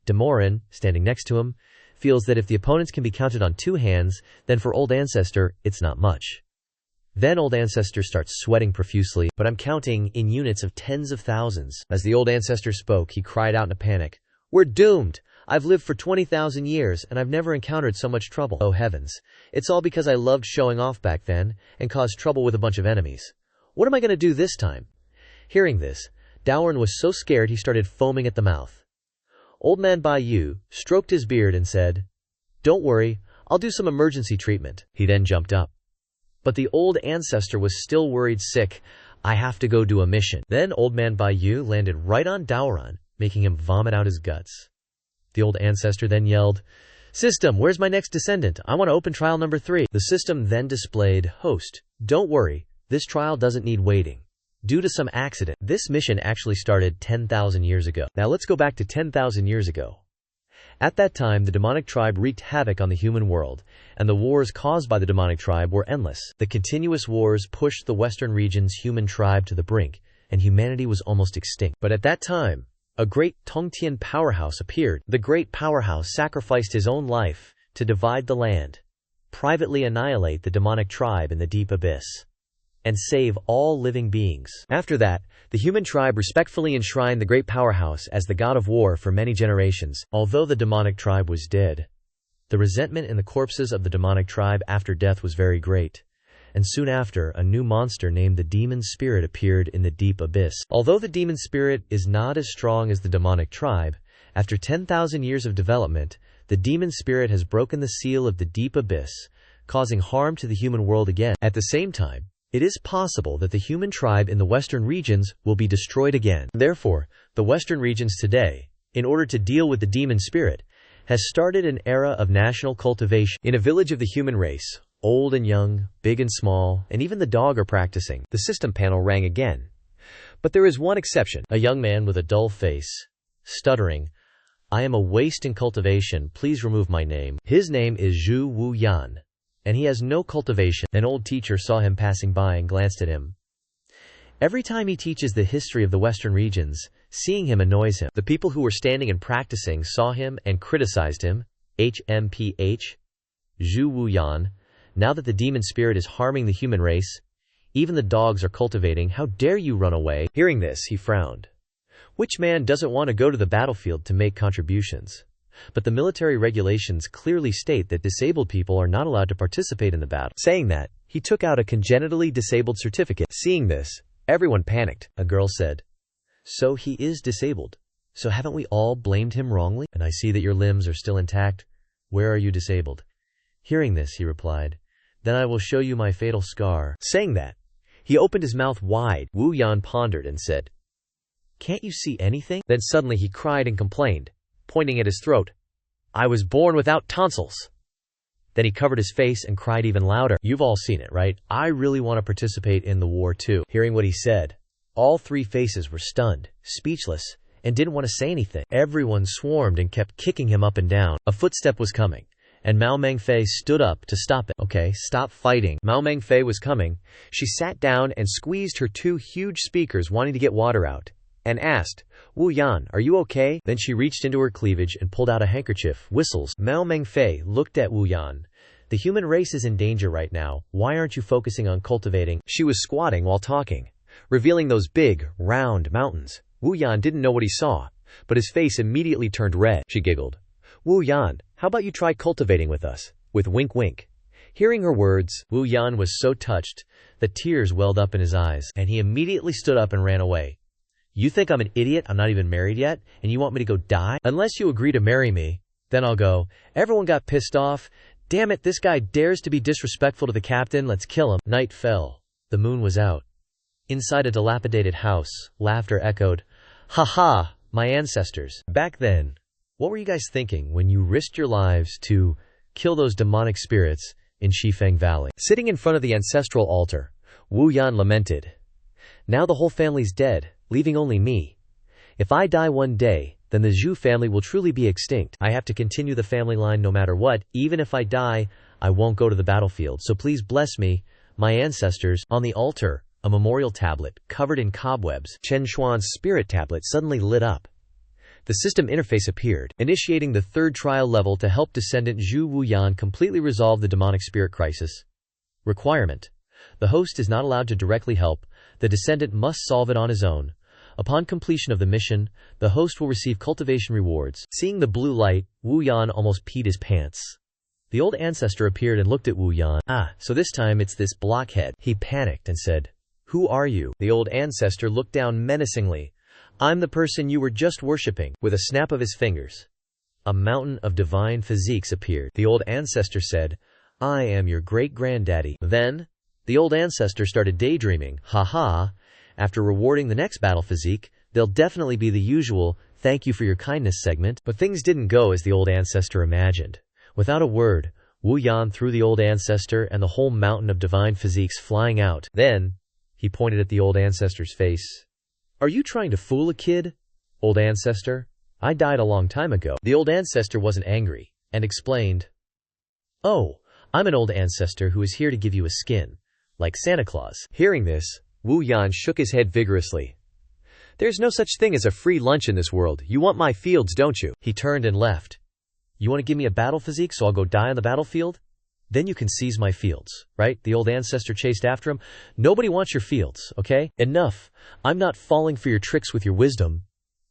Damoran, standing next to him, feels that if the opponents can be counted on 2 hands, then for Old Ancestor, it's not much. Then Old Ancestor starts sweating profusely, "But I'm counting in units of tens of thousands." As the Old Ancestor spoke, he cried out in a panic, "We're doomed! I've lived for 20,000 years, and I've never encountered so much trouble. Oh heavens, it's all because I loved showing off back then, and caused trouble with a bunch of enemies. What am I going to do this time?" Hearing this, Daoran was so scared he started foaming at the mouth. Old Man Bai Yu stroked his beard and said, "Don't worry, I'll do some emergency treatment." He then jumped up. But the Old Ancestor was still worried sick. "I have to go do a mission." Then Old Man Bai Yu landed right on Daoran, making him vomit out his guts. The Old Ancestor then yelled, "System, where's my next descendant? I want to open trial number 3. The system then displayed, "Host, don't worry, this trial doesn't need waiting. Due to some accident, this mission actually started 10,000 years ago." Now let's go back to 10,000 years ago. At that time, the demonic tribe wreaked havoc on the human world, and the wars caused by the demonic tribe were endless. The continuous wars pushed the western region's human tribe to the brink, and humanity was almost extinct. But at that time, a great Tongtian powerhouse appeared. The great powerhouse sacrificed his own life to divide the land, privately annihilate the demonic tribe in the deep abyss, and save all living beings. After that, the human tribe respectfully enshrined the great powerhouse as the god of war for many generations. Although the demonic tribe was dead, the resentment in the corpses of the demonic tribe after death was very great, and soon after, a new monster named the demon spirit appeared in the deep abyss. Although the demon spirit is not as strong as the demonic tribe, after 10,000 years of development, the demon spirit has broken the seal of the deep abyss, causing harm to the human world again. At the same time, it is possible that the human tribe in the western regions will be destroyed again. Therefore, the western regions today, in order to deal with the demon spirit, has started an era of national cultivation. In a village of the human race, old and young, big and small, and even the dog are practicing. The system panel rang again. But there is one exception. A young man with a dull face, stuttering, "I am a waste in cultivation, please remove my name." His name is Zhu Wu Yan, and he has no cultivation. An old teacher saw him passing by and glanced at him. Every time he teaches the history of the western regions, seeing him annoys him. The people who were standing and practicing saw him and criticized him. HMPH, Zhu Wu Yan, now that the demon spirit is harming the human race, even the dogs are cultivating. How dare you run away? Hearing this, he frowned. Which man doesn't want to go to the battlefield to make contributions? But the military regulations clearly state that disabled people are not allowed to participate in the battle. Saying that, he took out a congenitally disabled certificate. Seeing this, everyone panicked. A girl said, "So he is disabled. So haven't we all blamed him wrongly? And I see that your limbs are still intact. Where are you disabled?" Hearing this, he replied, "Then I will show you my fatal scar." Saying that, he opened his mouth wide. Wu Yan pondered and said, "Can't you see anything?" Then suddenly he cried and complained, pointing at his throat, "I was born without tonsils." Then he covered his face and cried even louder. You've all seen it, right? I really want to participate in the war too. Hearing what he said, all 3 faces were stunned, speechless, and didn't want to say anything. Everyone swarmed and kept kicking him up and down. A footstep was coming, and Mao Mengfei stood up to stop it. "Okay, stop fighting." Mao Mengfei was coming. She sat down and squeezed her 2 huge speakers wanting to get water out, and asked, "Wu Yan, are you okay?" Then she reached into her cleavage and pulled out a handkerchief. Whistles. Mao Mengfei looked at Wu Yan. "The human race is in danger right now. Why aren't you focusing on cultivating?" She was squatting while talking, revealing those big, round mountains. Wu Yan didn't know what he saw, but his face immediately turned red. She giggled. "Wu Yan, how about you try cultivating with us?" With wink wink. Hearing her words, Wu Yan was so touched that tears welled up in his eyes, and he immediately stood up and ran away. "You think I'm an idiot? I'm not even married yet, and you want me to go die? Unless you agree to marry me, then I'll go." Everyone got pissed off. "Damn it, this guy dares to be disrespectful to the captain, let's kill him." Night fell. The moon was out. Inside a dilapidated house, laughter echoed. "Ha ha, my ancestors." Back then, What were you guys thinking when you risked your lives to kill those demonic spirits in Shifeng Valley? Sitting in front of the ancestral altar, Wu Yan lamented. Now the whole family's dead, leaving only me. If I die one day, then the Zhu family will truly be extinct. I have to continue the family line no matter what. Even if I die, I won't go to the battlefield. So please bless me, my ancestors. On the altar, a memorial tablet covered in cobwebs. Chen Xuan's spirit tablet suddenly lit up. The system interface appeared, initiating the third trial level to help descendant Zhu Wuyan completely resolve the demonic spirit crisis. Requirement: the host is not allowed to directly help, the descendant must solve it on his own. Upon completion of the mission, the host will receive cultivation rewards. Seeing the blue light, Wu Yan almost peed his pants. The old ancestor appeared and looked at Wu Yan. So this time it's this blockhead. He panicked and said, "Who are you?" The old ancestor looked down menacingly. "I'm the person you were just worshipping." With a snap of his fingers, a mountain of divine physiques appeared. The old ancestor said, "I am your great-granddaddy." Then, the old ancestor started daydreaming. After rewarding the next battle physique, there'll definitely be the usual "thank you for your kindness" segment. But things didn't go as the old ancestor imagined. Without a word, Wu Yan threw the old ancestor and the whole mountain of divine physiques flying out. Then, he pointed at the old ancestor's face. "Are you trying to fool a kid, old ancestor? I died a long time ago." The old ancestor wasn't angry, and explained, "Oh, I'm an old ancestor who is here to give you a skin, like Santa Claus." Hearing this, Wu Yan shook his head vigorously. "There's no such thing as a free lunch in this world. You want my fields, don't you?" He turned and left. "You want to give me a battle physique so I'll go die on the battlefield? Then you can seize my fields, right?" The old ancestor chased after him. "Nobody wants your fields, okay? Enough. I'm not falling for your tricks with your wisdom."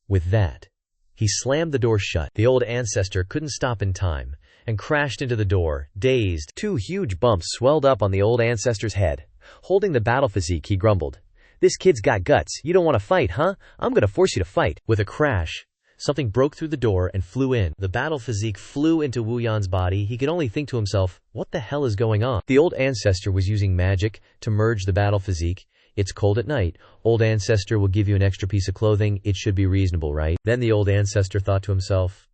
With that, he slammed the door shut. The old ancestor couldn't stop in time and crashed into the door, dazed. Two huge bumps swelled up on the old ancestor's head. Holding the battle physique, he grumbled, "This kid's got guts. You don't want to fight, huh? I'm gonna force you to fight." With a crash, something broke through the door and flew in. The battle physique flew into Wu Yan's body. He could only think to himself, what the hell is going on? The old ancestor was using magic to merge the battle physique. It's cold at night. Old ancestor will give you an extra piece of clothing. It should be reasonable, right? Then the old ancestor thought to himself,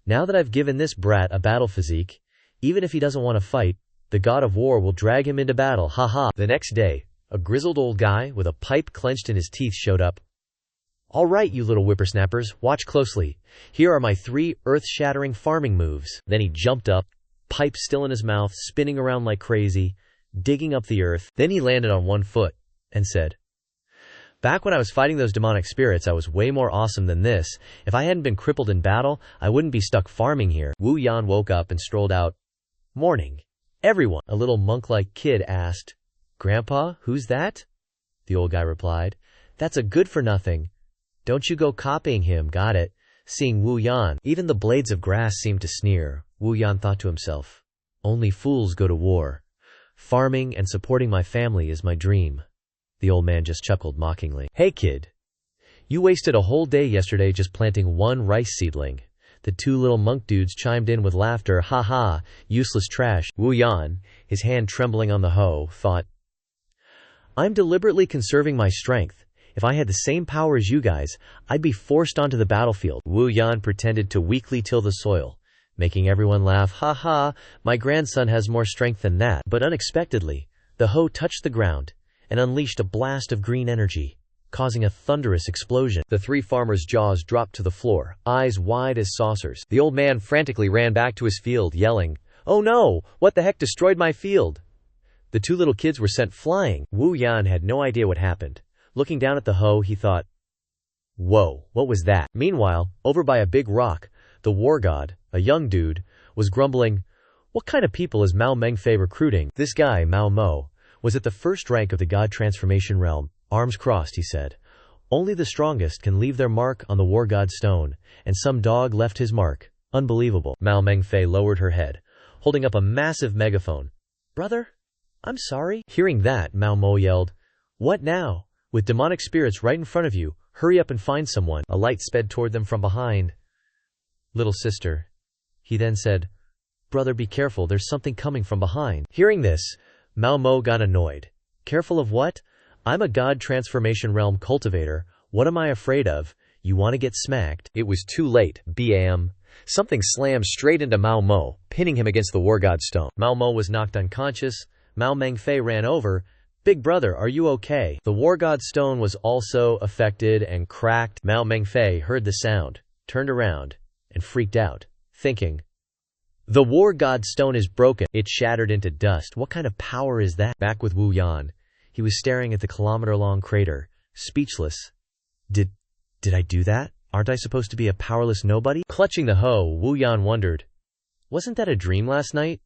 now that I've given this brat a battle physique, even if he doesn't want to fight, the god of war will drag him into battle. The next day, a grizzled old guy with a pipe clenched in his teeth showed up. "All right, you little whippersnappers, watch closely. Here are my 3 earth-shattering farming moves." Then he jumped up, pipe still in his mouth, spinning around like crazy, digging up the earth. Then he landed on one foot and said, "Back when I was fighting those demonic spirits, I was way more awesome than this. If I hadn't been crippled in battle, I wouldn't be stuck farming here." Wu Yan woke up and strolled out. "Morning, everyone." A little monk-like kid asked, "Grandpa, who's that?" The old guy replied, "That's a good-for-nothing. Don't you go copying him, got it?" Seeing Wu Yan, even the blades of grass seemed to sneer. Wu Yan thought to himself, "Only fools go to war. Farming and supporting my family is my dream." The old man just chuckled mockingly. "Hey kid, you wasted a whole day yesterday just planting 1 rice seedling." The 2 little monk dudes chimed in with laughter. Useless trash." Wu Yan, his hand trembling on the hoe, thought, "I'm deliberately conserving my strength. If I had the same power as you guys, I'd be forced onto the battlefield." Wu Yan pretended to weakly till the soil, making everyone laugh. My grandson has more strength than that." But unexpectedly, the hoe touched the ground and unleashed a blast of green energy, causing a thunderous explosion. The 3 farmers' jaws dropped to the floor, eyes wide as saucers. The old man frantically ran back to his field, yelling, "Oh no! What the heck destroyed my field?" The 2 little kids were sent flying. Wu Yan had no idea what happened. Looking down at the hoe, he thought, "Whoa, what was that?" Meanwhile, over by a big rock, the war god, a young dude, was grumbling, "What kind of people is Mao Mengfei recruiting?" This guy, Mao Mo, was at the first rank of the god transformation realm. Arms crossed, he said. "Only the strongest can leave their mark on the war god stone, and some dog left his mark. Unbelievable." Mao Mengfei lowered her head, holding up a massive megaphone. "Brother, I'm sorry." Hearing that, Mao Mo yelled, "What now? With demonic spirits right in front of you, hurry up and find someone." A light sped toward them from behind. "Little sister," he then said, "Brother, be careful, there's something coming from behind." Hearing this, Mao Mo got annoyed. "Careful of what? I'm a god transformation realm cultivator. What am I afraid of? You want to get smacked? It was too late. Bam! Something slammed straight into Mao Mo, pinning him against the War God Stone. Mao Mo was knocked unconscious. Mao Mengfei ran over. Big brother, are you okay? The War God Stone was also affected and cracked. Mao Mengfei heard the sound, turned around, and freaked out, thinking, the War God Stone is broken. It shattered into dust. What kind of power is that? Back with Wu Yan, he was staring at the kilometer-long crater, speechless. Did I do that? Aren't I supposed to be a powerless nobody? Clutching the hoe, Wu Yan wondered, wasn't that a dream last night?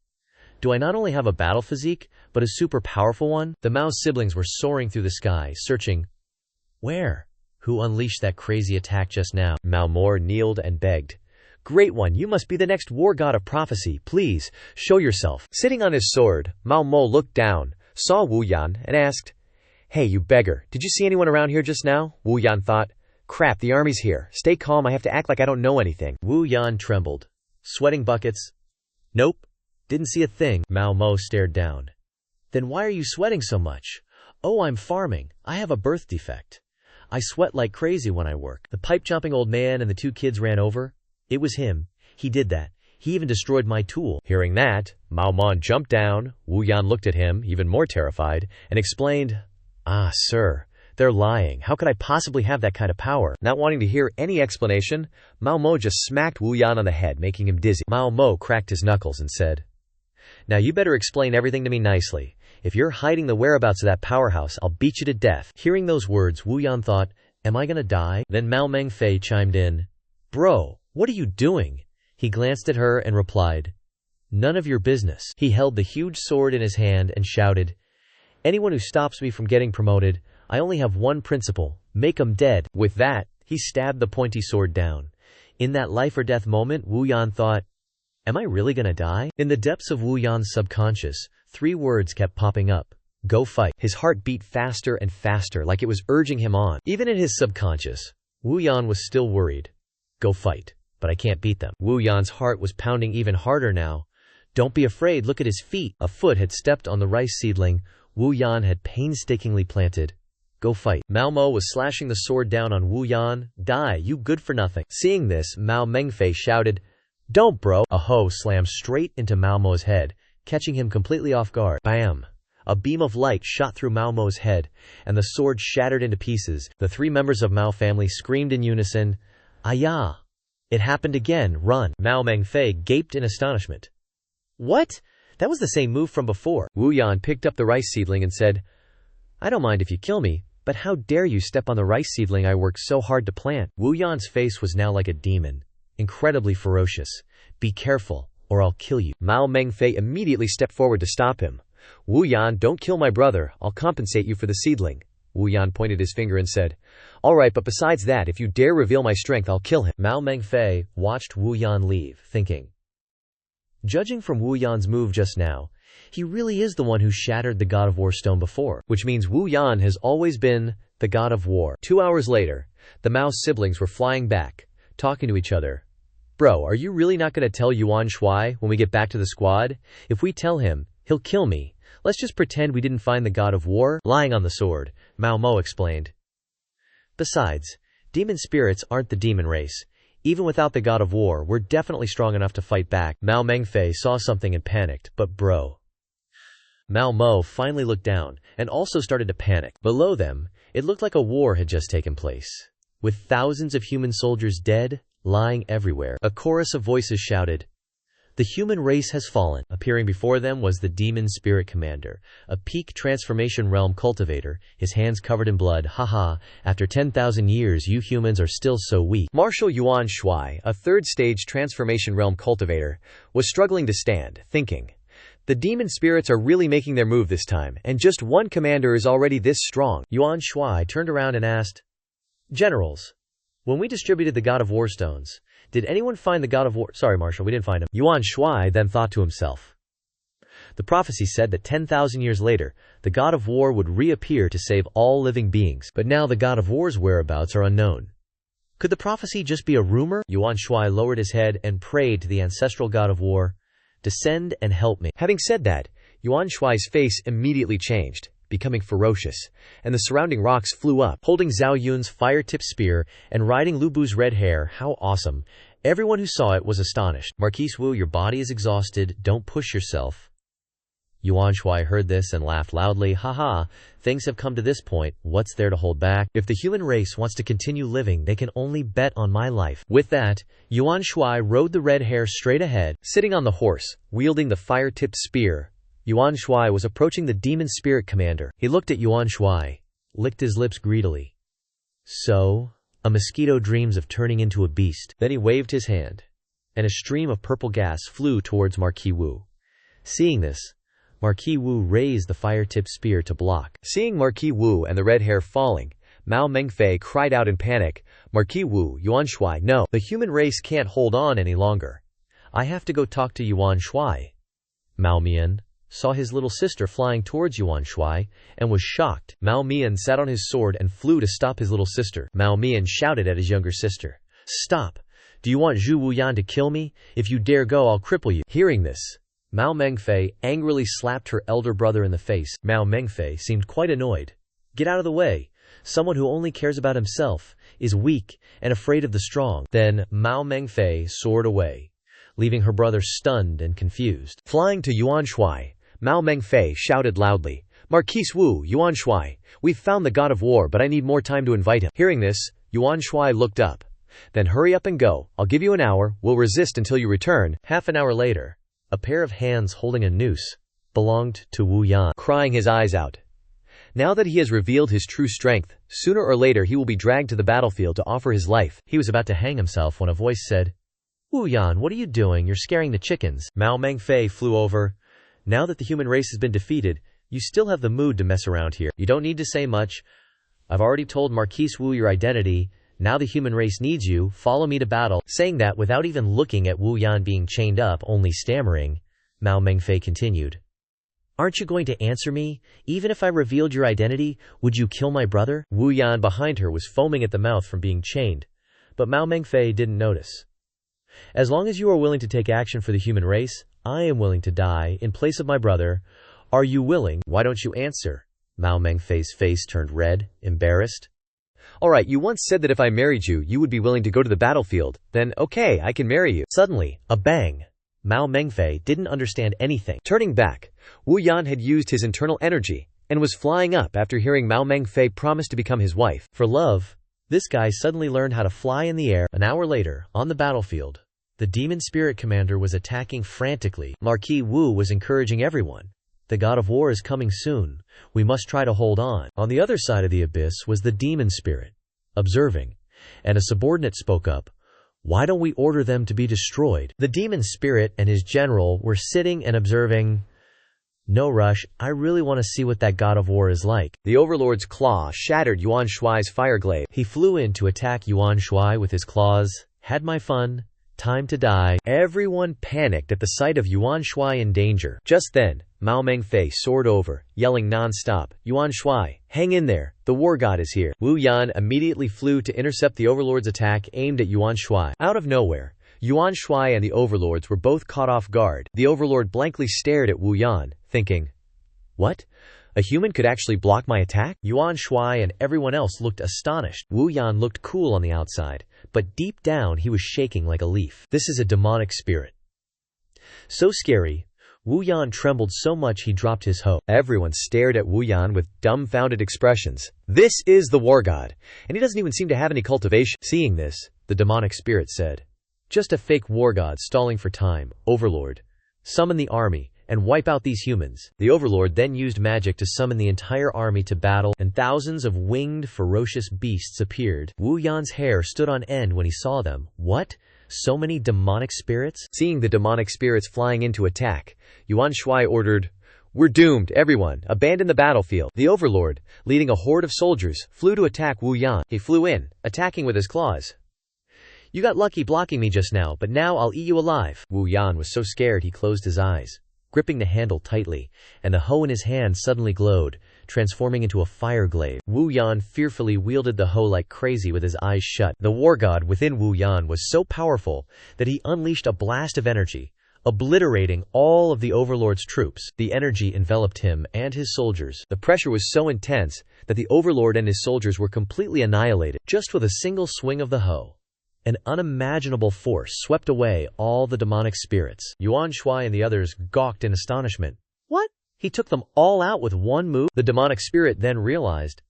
Do I not only have a battle physique, but a super powerful one? The Mao siblings were soaring through the sky, searching. Where? Who unleashed that crazy attack just now? Mao Mo kneeled and begged. Great One, you must be the next war god of prophecy. Please, show yourself. Sitting on his sword, Mao Mo looked down, saw Wu Yan, and asked, Hey, you beggar, did you see anyone around here just now? Wu Yan thought, Crap, the army's here. Stay calm, I have to act like I don't know anything. Wu Yan trembled, sweating buckets. Nope, didn't see a thing. Mao Mo stared down. Then why are you sweating so much? Oh, I'm farming. I have a birth defect. I sweat like crazy when I work. The pipe-chomping old man and the two kids ran over. It was him. He did that. He even destroyed my tool. Hearing that, Mao Mon jumped down. Wu Yan looked at him, even more terrified, and explained, Sir, they're lying. How could I possibly have that kind of power? Not wanting to hear any explanation, Mao Mo just smacked Wu Yan on the head, making him dizzy. Mao Mo cracked his knuckles and said, Now you better explain everything to me nicely. If you're hiding the whereabouts of that powerhouse, I'll beat you to death. Hearing those words, Wu Yan thought, Am I gonna die? Then Mao Mengfei chimed in, Bro, what are you doing? He glanced at her and replied, None of your business. He held the huge sword in his hand and shouted, Anyone who stops me from getting promoted, I only have one principle, make 'em dead. With that, he stabbed the pointy sword down. In that life or death moment, Wu Yan thought, Am I really gonna die? In the depths of Wu Yan's subconscious, 3 words kept popping up. Go fight. His heart beat faster and faster, like it was urging him on. Even in his subconscious, Wu Yan was still worried. Go fight. But I can't beat them. Wu Yan's heart was pounding even harder now. Don't be afraid, look at his feet. A foot had stepped on the rice seedling Wu Yan had painstakingly planted. Go fight. Mao Mo was slashing the sword down on Wu Yan. Die, you good for nothing. Seeing this, Mao Mengfei shouted, Don't bro. A hoe slammed straight into Mao Mo's head, catching him completely off guard. Bam! A beam of light shot through Mao Mo's head, and the sword shattered into pieces. The 3 members of Mao family screamed in unison, Ayah! It happened again, run. Mao Mengfei gaped in astonishment. What? That was the same move from before. Wu Yan picked up the rice seedling and said, I don't mind if you kill me, but how dare you step on the rice seedling I worked so hard to plant? Wu Yan's face was now like a demon, incredibly ferocious. Be careful, or I'll kill you. Mao Mengfei immediately stepped forward to stop him. Wu Yan, don't kill my brother. I'll compensate you for the seedling. Wu Yan pointed his finger and said, All right, but besides that, if you dare reveal my strength, I'll kill him. Mao Mengfei watched Wu Yan leave, thinking, Judging from Wu Yan's move just now, he really is the one who shattered the God of War stone before, which means Wu Yan has always been the God of War. 2 hours later, the Mao siblings were flying back, talking to each other. Bro, are you really not going to tell Yuan Shuai when we get back to the squad? If we tell him, he'll kill me. Let's just pretend we didn't find the God of War. Lying on the sword, Mao Mo explained. Besides, demon spirits aren't the demon race. Even without the God of War, we're definitely strong enough to fight back. Mao Mengfei saw something and panicked, but bro. Mao Mo finally looked down, and also started to panic. Below them, it looked like a war had just taken place. With thousands of human soldiers dead, lying everywhere. A chorus of voices shouted, The human race has fallen. Appearing before them was the demon spirit commander, a peak transformation realm cultivator, his hands covered in blood. Haha, after 10,000 years you humans are still so weak. Marshal Yuan Shuai, a 3rd stage transformation realm cultivator, was struggling to stand, thinking, The demon spirits are really making their move this time, and just one commander is already this strong. Yuan Shuai turned around and asked, Generals, when we distributed the God of War stones, did anyone find the God of War? Sorry, Marshal, we didn't find him. Yuan Shuai then thought to himself. The prophecy said that 10,000 years later, the God of War would reappear to save all living beings, but now the God of War's whereabouts are unknown. Could the prophecy just be a rumor? Yuan Shuai lowered his head and prayed to the ancestral God of War, Descend and help me. Having said that, Yuan Shuai's face immediately changed, becoming ferocious, and the surrounding rocks flew up. Holding Zhao Yun's fire-tipped spear and riding Lu Bu's red hair, how awesome. Everyone who saw it was astonished. Marquise Wu, your body is exhausted, don't push yourself. Yuan Shuai heard this and laughed loudly. Haha, things have come to this point, what's there to hold back? If the human race wants to continue living, they can only bet on my life. With that, Yuan Shuai rode the red hare straight ahead. Sitting on the horse, wielding the fire-tipped spear, Yuan Shuai was approaching the demon spirit commander. He looked at Yuan Shuai, licked his lips greedily. So, a mosquito dreams of turning into a beast. Then he waved his hand, and a stream of purple gas flew towards Marquis Wu. Seeing this, Marquis Wu raised the fire-tipped spear to block. Seeing Marquis Wu and the red hair falling, Mao Mengfei cried out in panic, Marquis Wu, Yuan Shuai, no, the human race can't hold on any longer. I have to go talk to Yuan Shuai. Mao Mian saw his little sister flying towards Yuan Shuai and was shocked. Mao Mian sat on his sword and flew to stop his little sister. Mao Mian shouted at his younger sister, Stop! Do you want Zhu Wuyan to kill me? If you dare go, I'll cripple you. Hearing this, Mao Mengfei angrily slapped her elder brother in the face. Mao Mengfei seemed quite annoyed. Get out of the way. Someone who only cares about himself is weak and afraid of the strong. Then Mao Mengfei soared away, leaving her brother stunned and confused. Flying to Yuan Shuai, Mao Mengfei shouted loudly, Marquise Wu, Yuan Shuai, we've found the god of war, but I need more time to invite him. Hearing this, Yuan Shuai looked up. Then hurry up and go. I'll give you an hour. We'll resist until you return. Half an hour later, a pair of hands holding a noose belonged to Wu Yan. Crying his eyes out. Now that he has revealed his true strength, sooner or later he will be dragged to the battlefield to offer his life. He was about to hang himself when a voice said, Wu Yan, what are you doing? You're scaring the chickens. Mao Mengfei flew over. Now that the human race has been defeated, you still have the mood to mess around here. You don't need to say much. I've already told Marquise Wu your identity. Now the human race needs you. Follow me to battle. Saying that without even looking at Wu Yan being chained up, only stammering, Mao Mengfei continued. Aren't you going to answer me? Even if I revealed your identity, would you kill my brother? Wu Yan behind her was foaming at the mouth from being chained, but Mao Mengfei didn't notice. As long as you are willing to take action for the human race, I am willing to die in place of my brother. Are you willing? Why don't you answer? Mao Mengfei's face turned red, embarrassed. Alright, you once said that if I married you, you would be willing to go to the battlefield. Then, okay, I can marry you. Suddenly, a bang. Mao Mengfei didn't understand anything. Turning back, Wu Yan had used his internal energy and was flying up after hearing Mao Mengfei promise to become his wife. For love, this guy suddenly learned how to fly in the air. An hour later, on the battlefield, the demon spirit commander was attacking frantically. Marquis Wu was encouraging everyone. The god of war is coming soon. We must try to hold on. On the other side of the abyss was the demon spirit, observing, and a subordinate spoke up. Why don't we order them to be destroyed? The demon spirit and his general were sitting and observing. No rush, I really want to see what that god of war is like. The Overlord's claw shattered Yuan Shuai's fire glaive. He flew in to attack Yuan Shuai with his claws. Had my fun. Time to die. Everyone panicked at the sight of Yuan Shuai in danger. Just then, Mao Mengfei soared over, yelling non-stop, Yuan Shuai, hang in there, the war god is here. Wu Yan immediately flew to intercept the Overlord's attack aimed at Yuan Shuai. Out of nowhere, Yuan Shuai and the Overlords were both caught off guard. The Overlord blankly stared at Wu Yan, thinking, what? A human could actually block my attack? Yuan Shuai and everyone else looked astonished. Wu Yan looked cool on the outside, but deep down he was shaking like a leaf. This is a demonic spirit. So scary, Wu Yan trembled so much he dropped his hoe. Everyone stared at Wu Yan with dumbfounded expressions. This is the war god, and he doesn't even seem to have any cultivation. Seeing this, the demonic spirit said, just a fake war god stalling for time. Overlord, summon the army and wipe out these humans. The Overlord then used magic to summon the entire army to battle, and thousands of winged, ferocious beasts appeared. Wu Yan's hair stood on end when he saw them. What? So many demonic spirits? Seeing the demonic spirits flying in to attack, Yuan Shuai ordered, we're doomed, everyone, abandon the battlefield. The Overlord, leading a horde of soldiers, flew to attack Wu Yan. He flew in, attacking with his claws. You got lucky blocking me just now, but now I'll eat you alive. Wu Yan was so scared he closed his eyes, gripping the handle tightly, and the hoe in his hand suddenly glowed, transforming into a fire glaive. Wu Yan fearfully wielded the hoe like crazy with his eyes shut. The war god within Wu Yan was so powerful that he unleashed a blast of energy, obliterating all of the Overlord's troops. The energy enveloped him and his soldiers. The pressure was so intense that the Overlord and his soldiers were completely annihilated, just with a single swing of the hoe. An unimaginable force swept away all the demonic spirits. Yuan Shuai and the others gawked in astonishment. What? He took them all out with one move? The demonic spirit then realized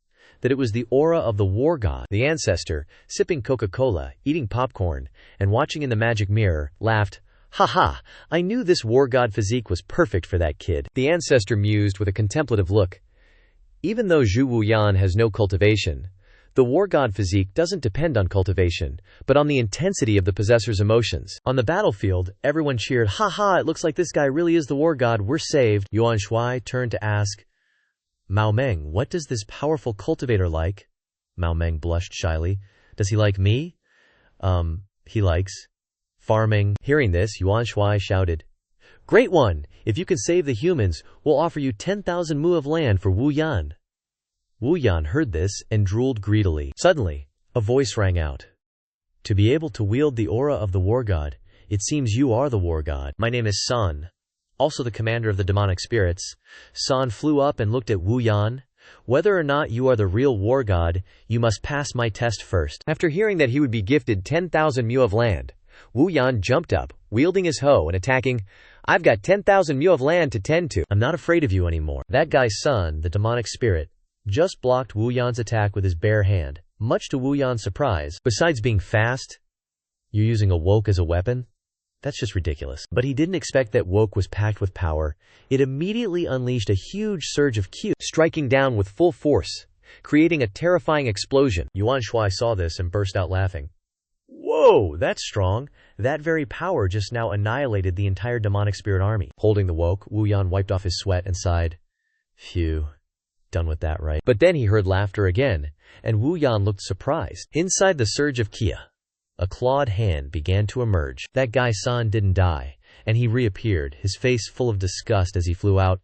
that it was the aura of the war god. The ancestor, sipping Coca-Cola, eating popcorn, and watching in the magic mirror, laughed. Ha ha, I knew this war god physique was perfect for that kid. The ancestor mused with a contemplative look. Even though Zhu Wuyan has no cultivation, the war god physique doesn't depend on cultivation, but on the intensity of the possessor's emotions. On the battlefield, everyone cheered, ha ha, it looks like this guy really is the war god, we're saved. Yuan Shuai turned to ask, Mao Meng, what does this powerful cultivator like? Mao Meng blushed shyly. Does he like me? He likes farming. Hearing this, Yuan Shuai shouted, Great one! If you can save the humans, we'll offer you 10,000 mu of land for Wu Yan. Wu Yan heard this and drooled greedily. Suddenly, a voice rang out. To be able to wield the aura of the war god, it seems you are the war god. My name is San, also the commander of the demonic spirits. San flew up and looked at Wu Yan. Whether or not you are the real war god, you must pass my test first. After hearing that he would be gifted 10,000 mu of land, Wu Yan jumped up, wielding his hoe and attacking. I've got 10,000 mu of land to tend to. I'm not afraid of you anymore. That guy Sun, the demonic spirit, just blocked Wu Yan's attack with his bare hand, much to Wu Yan's surprise. Besides being fast, you're using a woke as a weapon? That's just ridiculous. But he didn't expect that woke was packed with power. It immediately unleashed a huge surge of Q, striking down with full force, creating a terrifying explosion. Yuan Shuai saw this and burst out laughing. Whoa, that's strong. That very power just now annihilated the entire demonic spirit army. Holding the woke, Wu Yan wiped off his sweat and sighed. Phew. Done with that, right? But then he heard laughter again, and Wu Yan looked surprised. Inside the surge of Kia, a clawed hand began to emerge. That guy San didn't die, and he reappeared, his face full of disgust as he flew out.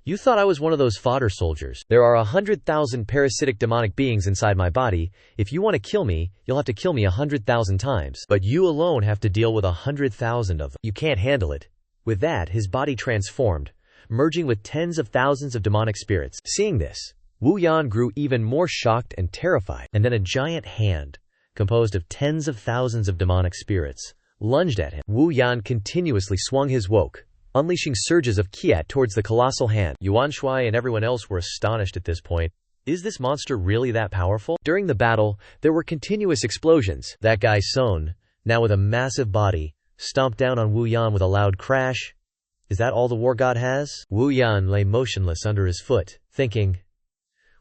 You thought I was one of those fodder soldiers. There are 100,000 parasitic demonic beings inside my body. If you want to kill me, you'll have to kill me 100,000 times. But you alone have to deal with 100,000 of them. You can't handle it. With that, his body transformed, merging with tens of thousands of demonic spirits. Seeing this, Wu Yan grew even more shocked and terrified. And then a giant hand, composed of tens of thousands of demonic spirits, lunged at him. Wu Yan continuously swung his woke, unleashing surges of Kiat towards the colossal hand. Yuan Shuai and everyone else were astonished at this point. Is this monster really that powerful? During the battle, there were continuous explosions. That guy Son, now with a massive body, stomped down on Wu Yan with a loud crash. Is that all the war god has? Wu Yan lay motionless under his foot, thinking,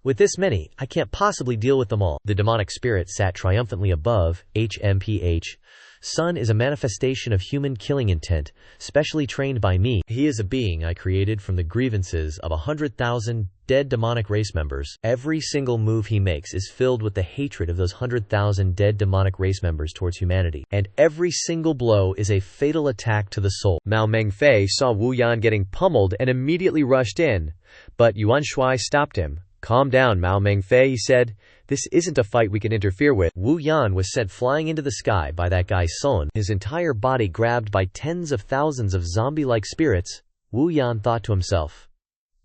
with this many, I can't possibly deal with them all. The demonic spirit sat triumphantly above. HMPH. Sun is a manifestation of human killing intent, specially trained by me. He is a being I created from the grievances of 100,000 dead demonic race members. Every single move he makes is filled with the hatred of those 100,000 dead demonic race members towards humanity. And every single blow is a fatal attack to the soul. Mao Mengfei saw Wu Yan getting pummeled and immediately rushed in, but Yuan Shuai stopped him. Calm down, Mao Mengfei, he said. This isn't a fight we can interfere with. Wu Yan was sent flying into the sky by that guy Son, his entire body grabbed by tens of thousands of zombie-like spirits. Wu Yan thought to himself,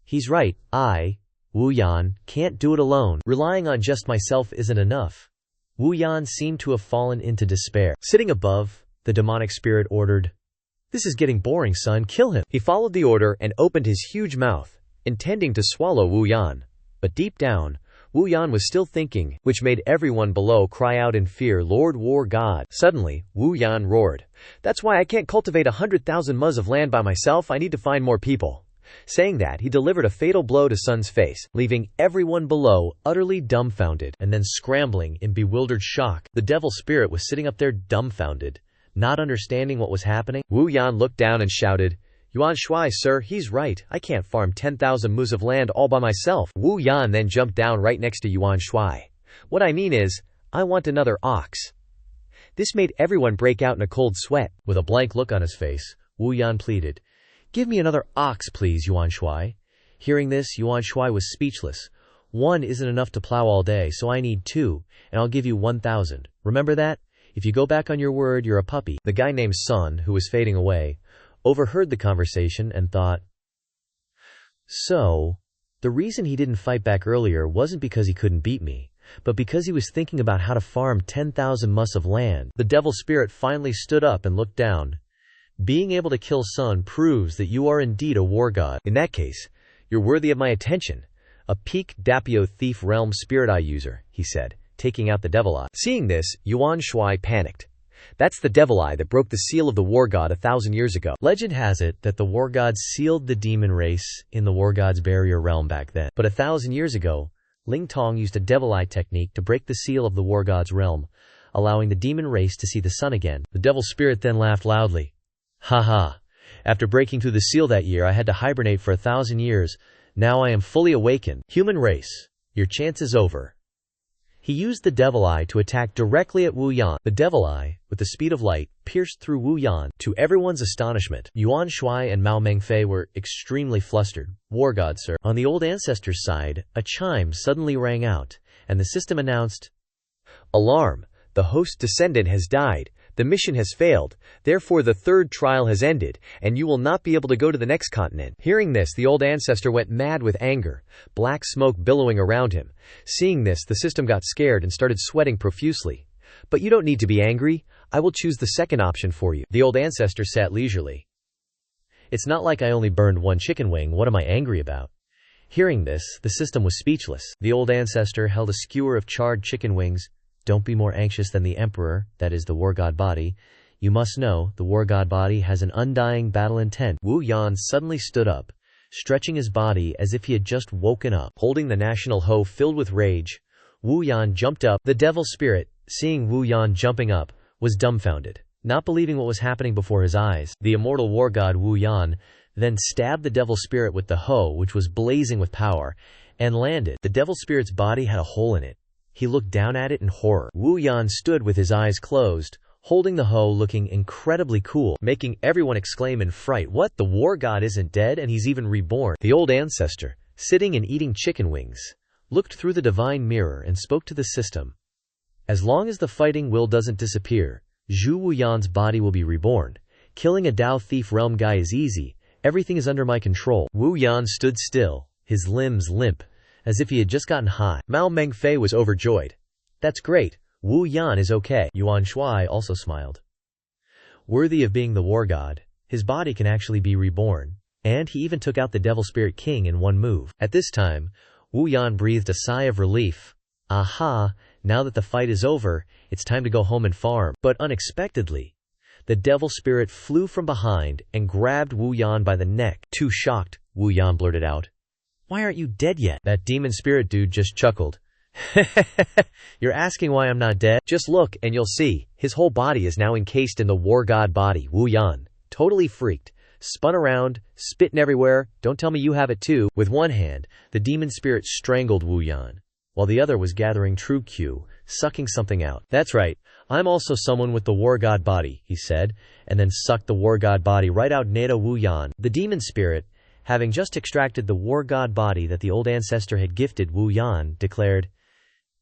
he's right, Wu Yan, can't do it alone. Relying on just myself isn't enough. Wu Yan seemed to have fallen into despair. Sitting above, the demonic spirit ordered, this is getting boring, son, kill him. He followed the order and opened his huge mouth, intending to swallow Wu Yan. But deep down, Wu Yan was still thinking, which made everyone below cry out in fear, Lord War God. Suddenly, Wu Yan roared, that's why I can't cultivate 100,000 mus of land by myself, I need to find more people. Saying that, he delivered a fatal blow to Sun's face, leaving everyone below utterly dumbfounded. And then scrambling in bewildered shock, the devil spirit was sitting up there dumbfounded, not understanding what was happening. Wu Yan looked down and shouted, Yuan Shuai, sir, he's right. I can't farm 10,000 mus of land all by myself. Wu Yan then jumped down right next to Yuan Shuai. What I mean is, I want another ox. This made everyone break out in a cold sweat. With a blank look on his face, Wu Yan pleaded, give me another ox, please, Yuan Shuai. Hearing this, Yuan Shuai was speechless. One isn't enough to plow all day, so I need 2, and I'll give you 1,000. Remember that? If you go back on your word, you're a puppy. The guy named Sun, who was fading away, overheard the conversation and thought, so, the reason he didn't fight back earlier wasn't because he couldn't beat me, but because he was thinking about how to farm 10,000 mus of land. The devil spirit finally stood up and looked down. Being able to kill Sun proves that you are indeed a war god. In that case, you're worthy of my attention. A peak Dapio thief realm spirit eye user, he said, taking out the devil eye. Seeing this, Yuan Shuai panicked. That's the devil eye that broke the seal of the war god 1,000 years ago. Legend has it that the war gods sealed the demon race in the war god's barrier realm back then. But 1,000 years ago, Ling Tong used a devil eye technique to break the seal of the war god's realm, allowing the demon race to see the sun again. The devil spirit then laughed loudly. Haha. After breaking through the seal that year, I had to hibernate for 1,000 years. Now I am fully awakened. Human race, your chance is over. He used the devil eye to attack directly at Wu Yan. The devil eye, with the speed of light, pierced through Wu Yan. To everyone's astonishment, Yuan Shuai and Mao Mengfei were extremely flustered. War god, sir. On the Old Ancestor's side, a chime suddenly rang out, and the system announced, Alarm! The host descendant has died. The mission has failed, therefore the third trial has ended, and you will not be able to go to the next continent. Hearing this, the Old Ancestor went mad with anger, black smoke billowing around him. Seeing this, the system got scared and started sweating profusely. But you don't need to be angry. I will choose the second option for you. The Old Ancestor sat leisurely. It's not like I only burned one chicken wing. What am I angry about? Hearing this, the system was speechless. The Old Ancestor held a skewer of charred chicken wings. Don't be more anxious than the Emperor, that is the war god body. You must know, the war god body has an undying battle intent. Wu Yan suddenly stood up, stretching his body as if he had just woken up. Holding the national hoe filled with rage, Wu Yan jumped up. The devil spirit, seeing Wu Yan jumping up, was dumbfounded, not believing what was happening before his eyes. The immortal war god Wu Yan then stabbed the devil spirit with the hoe, which was blazing with power, and landed. The devil spirit's body had a hole in it. He looked down at it in horror. Wu Yan stood with his eyes closed, holding the hoe, looking incredibly cool, making everyone exclaim in fright, what? The war god isn't dead and he's even reborn. The Old Ancestor, sitting and eating chicken wings, looked through the divine mirror and spoke to the system. As long as the fighting will doesn't disappear, Zhu Wu Yan's body will be reborn. Killing a Dao thief realm guy is easy. Everything is under my control. Wu Yan stood still, his limbs limp, as if he had just gotten high. Mao Mengfei was overjoyed. That's great. Wu Yan is okay. Yuan Shuai also smiled. Worthy of being the war god, his body can actually be reborn. And he even took out the Devil Spirit King in one move. At this time, Wu Yan breathed a sigh of relief. Aha, now that the fight is over, it's time to go home and farm. But unexpectedly, the Devil Spirit flew from behind and grabbed Wu Yan by the neck. Too shocked, Wu Yan blurted out, why aren't you dead yet? That demon spirit dude just chuckled. You're asking why I'm not dead? Just look and you'll see. His whole body is now encased in the war god body. Wu Yan, totally freaked, spun around, spitting everywhere. Don't tell me you have it too. With one hand, the demon spirit strangled Wu Yan, while the other was gathering true Q, sucking something out. That's right, I'm also someone with the war god body, he said, and then sucked the war god body right out Nada Wu Yan. The demon spirit, having just extracted the war god body that the Old Ancestor had gifted Wu Yan, declared,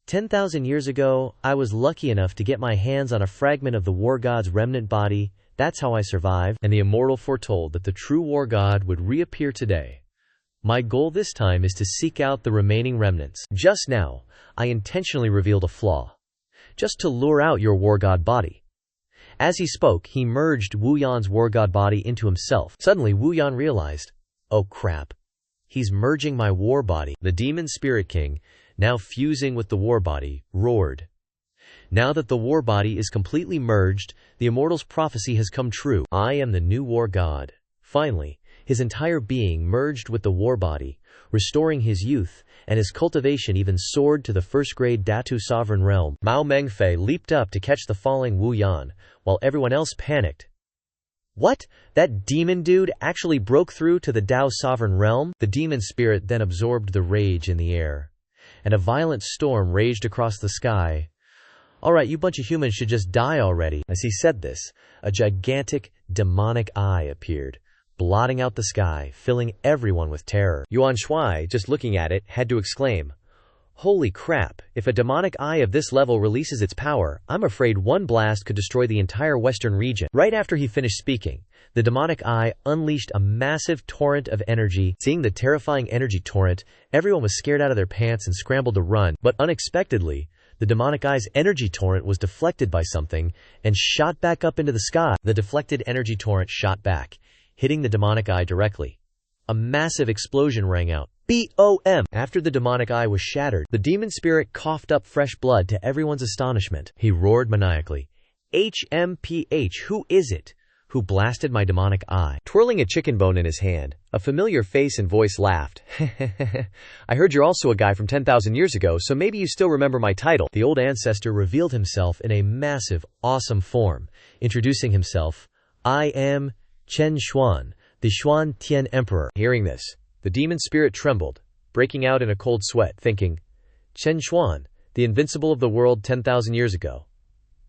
10,000 years ago, I was lucky enough to get my hands on a fragment of the war god's remnant body. That's how I survived. And the immortal foretold that the true war god would reappear today. My goal this time is to seek out the remaining remnants. Just now, I intentionally revealed a flaw, just to lure out your war god body. As he spoke, he merged Wu Yan's war god body into himself. Suddenly, Wu Yan realized, oh crap, he's merging my war body. The demon spirit king, now fusing with the war body, roared. Now that the war body is completely merged, the immortal's prophecy has come true. I am the new war god. Finally, his entire being merged with the war body, restoring his youth, and his cultivation even soared to the first-grade Datu sovereign realm. Mao Mengfei leaped up to catch the falling Wu Yan, while everyone else panicked. What? That demon dude actually broke through to the Dao sovereign realm? The demon spirit then absorbed the rage in the air, and a violent storm raged across the sky. Alright, you bunch of humans should just die already. As he said this, a gigantic, demonic eye appeared, blotting out the sky, filling everyone with terror. Yuan Shuai, just looking at it, had to exclaim, Holy crap, if a demonic eye of this level releases its power, I'm afraid one blast could destroy the entire western region. Right after he finished speaking, the demonic eye unleashed a massive torrent of energy. Seeing the terrifying energy torrent, everyone was scared out of their pants and scrambled to run, but unexpectedly, the demonic eye's energy torrent was deflected by something and shot back up into the sky. The deflected energy torrent shot back, hitting the demonic eye directly. A massive explosion rang out. BOM! After the demonic eye was shattered, the demon spirit coughed up fresh blood to everyone's astonishment. He roared maniacally, HMPH, who is it? Who blasted my demonic eye? Twirling a chicken bone in his hand, a familiar face and voice laughed. I heard you're also a guy from 10,000 years ago, so maybe you still remember my title. The old ancestor revealed himself in a massive, awesome form, introducing himself. I am Chen Xuan, the Xuan Tian Emperor. Hearing this, the demon spirit trembled, breaking out in a cold sweat, thinking, Chen Xuan, the invincible of the world 10,000 years ago.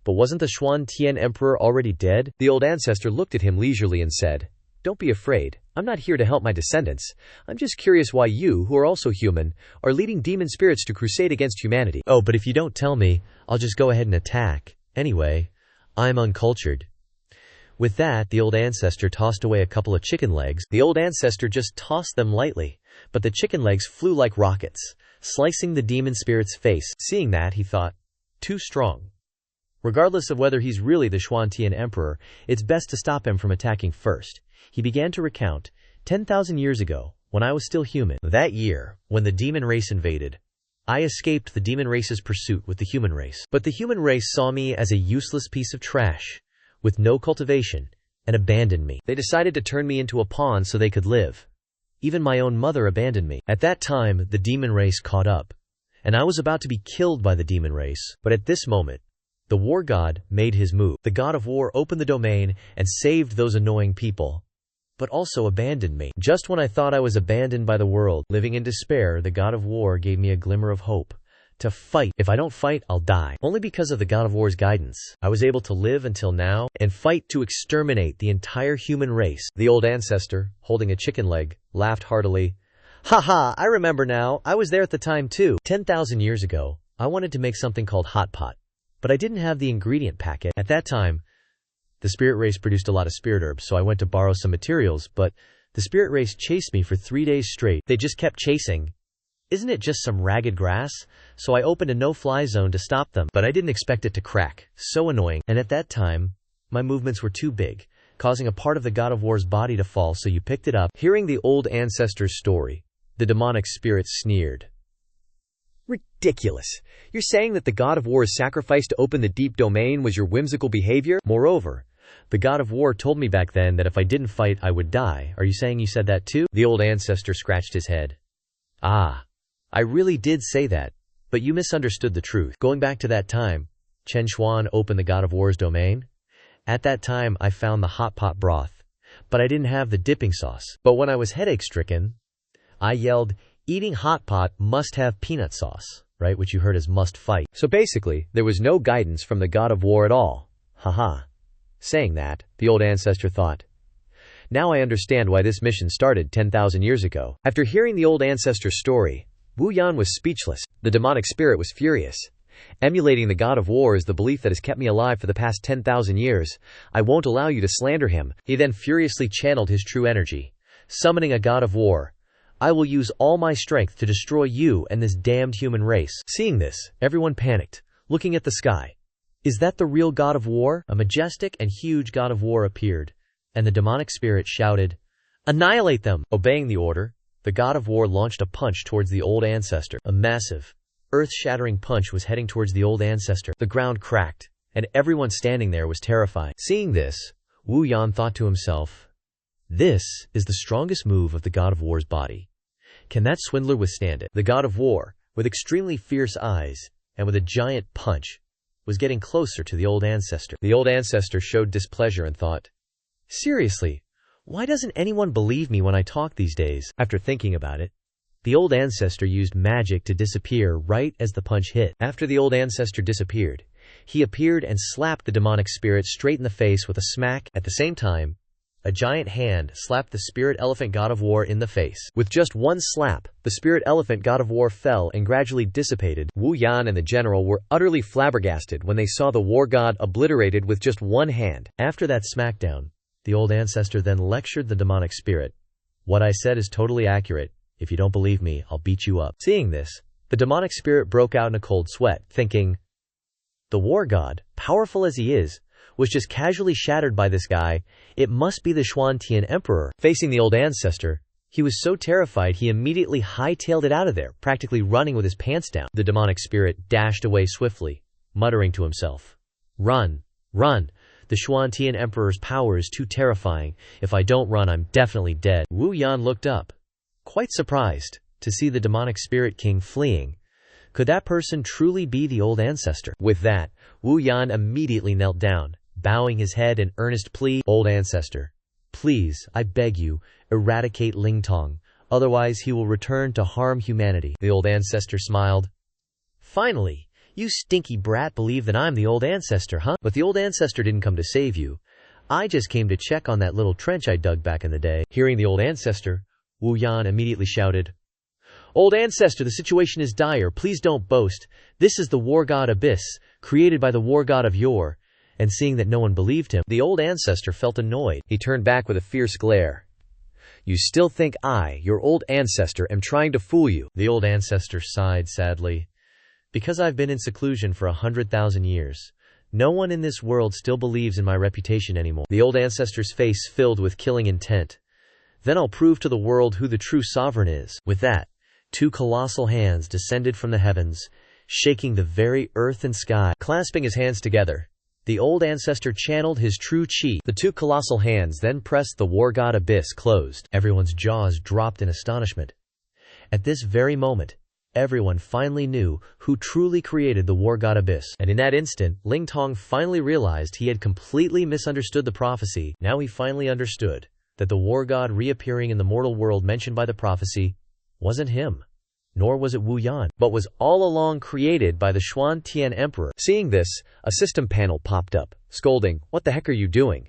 But wasn't the Xuan Tian Emperor already dead? The old ancestor looked at him leisurely and said, Don't be afraid, I'm not here to help my descendants. I'm just curious why you, who are also human, are leading demon spirits to crusade against humanity. Oh, but if you don't tell me, I'll just go ahead and attack. Anyway, I'm uncultured. With that, the old ancestor tossed away a couple of chicken legs. The old ancestor just tossed them lightly, but the chicken legs flew like rockets, slicing the demon spirit's face. Seeing that, he thought, too strong. Regardless of whether he's really the Xuan Tian Emperor, it's best to stop him from attacking first. He began to recount, 10,000 years ago, when I was still human. That year, when the demon race invaded, I escaped the demon race's pursuit with the human race. But the human race saw me as a useless piece of trash, with no cultivation, and abandoned me. They decided to turn me into a pawn so they could live. Even my own mother abandoned me. At that time, the demon race caught up, and I was about to be killed by the demon race. But at this moment, the war god made his move. The god of war opened the domain and saved those annoying people, but also abandoned me. Just when I thought I was abandoned by the world, living in despair, the god of war gave me a glimmer of hope. To fight. If I don't fight, I'll die. Only because of the god of war's guidance, I was able to live until now and fight to exterminate the entire human race. The old ancestor, holding a chicken leg, laughed heartily. Haha, I remember now. I was there at the time too. 10,000 years ago, I wanted to make something called hot pot. But I didn't have the ingredient packet. At that time, the spirit race produced a lot of spirit herbs, so I went to borrow some materials, but the spirit race chased me for 3 days straight. They just kept chasing. Isn't it just some ragged grass? So I opened a no-fly zone to stop them, but I didn't expect it to crack. So annoying. And at that time, my movements were too big, causing a part of the god of war's body to fall, so you picked it up. Hearing the old ancestor's story, the demonic spirit sneered. Ridiculous. You're saying that the god of war's sacrifice to open the deep domain was your whimsical behavior? Moreover, the god of war told me back then that if I didn't fight, I would die. Are you saying you said that too? The old ancestor scratched his head. Ah, I really did say that, but you misunderstood the truth. Going back to that time, Chen Xuan opened the god of war's domain. At that time, I found the hot pot broth, but I didn't have the dipping sauce. But when I was headache-stricken, I yelled, eating hot pot must have peanut sauce, right? Which you heard as must fight. So basically, there was no guidance from the god of war at all. Haha. Saying that, the old ancestor thought, now I understand why this mission started 10,000 years ago. After hearing the old ancestor's story, Wu Yan was speechless. The demonic spirit was furious. Emulating the god of war is the belief that has kept me alive for the past 10,000 years. I won't allow you to slander him. He then furiously channeled his true energy, summoning a god of war. I will use all my strength to destroy you and this damned human race. Seeing this, everyone panicked, looking at the sky. Is that the real god of war? A majestic and huge god of war appeared, and the demonic spirit shouted, Annihilate them! Obeying the order, the god of war launched a punch towards the old ancestor. A massive, earth-shattering punch was heading towards the old ancestor. The ground cracked, and everyone standing there was terrified. Seeing this, Wu Yan thought to himself, this is the strongest move of the god of war's body. Can that swindler withstand it? The god of war, with extremely fierce eyes, and with a giant punch, was getting closer to the old ancestor. The old ancestor showed displeasure and thought, seriously, why doesn't anyone believe me when I talk these days? After thinking about it, the old ancestor used magic to disappear right as the punch hit. After the old ancestor disappeared, he appeared and slapped the demonic spirit straight in the face with a smack. At the same time, A giant hand slapped the spirit elephant god of war in the face. With just one slap, the spirit elephant god of war fell and gradually dissipated. Wu Yan and the general were utterly flabbergasted when they saw the war god obliterated with just one hand. After that smackdown, the old ancestor then lectured the demonic spirit. "What I said is totally accurate. If you don't believe me, I'll beat you up." Seeing this, the demonic spirit broke out in a cold sweat, thinking, the war god, powerful as he is, was just casually shattered by this guy. It must be the Xuan Emperor. Facing the old ancestor, he was so terrified he immediately hightailed it out of there, practically running with his pants down. The demonic spirit dashed away swiftly, muttering to himself, "Run, run. The Xuan Emperor's power is too terrifying. If I don't run, I'm definitely dead." Wu Yan looked up, quite surprised to see the demonic spirit king fleeing. Could that person truly be the old ancestor? With that, Wu Yan immediately knelt down, bowing his head in earnest plea. "Old ancestor, please, I beg you, eradicate Lingtong, otherwise he will return to harm humanity." The old ancestor smiled. "Finally, you stinky brat believe that I'm the old ancestor, huh? But the old ancestor didn't come to save you. I just came to check on that little trench I dug back in the day." Hearing the old ancestor, Wu Yan immediately shouted, "Old ancestor, the situation is dire. Please don't boast. This is the war god Abyss, created by the war god of yore." And seeing that no one believed him, the old ancestor felt annoyed. He turned back with a fierce glare. "You still think I, your old ancestor, am trying to fool you?" The old ancestor sighed sadly. "Because I've been in seclusion for 100,000 years, no one in this world still believes in my reputation anymore." The old ancestor's face filled with killing intent. "Then I'll prove to the world who the true sovereign is." With that, 2 colossal hands descended from the heavens, shaking the very earth and sky. Clasping his hands together, the old ancestor channeled his true chi. The 2 colossal hands then pressed the war god Abyss closed. Everyone's jaws dropped in astonishment. At this very moment, everyone finally knew who truly created the war god Abyss. And in that instant, Lingtong finally realized he had completely misunderstood the prophecy. Now he finally understood that the war god reappearing in the mortal world mentioned by the prophecy wasn't him, nor was it Wu Yan, but was all along created by the Xuan Emperor. Seeing this, a system panel popped up, scolding, "What the heck are you doing?"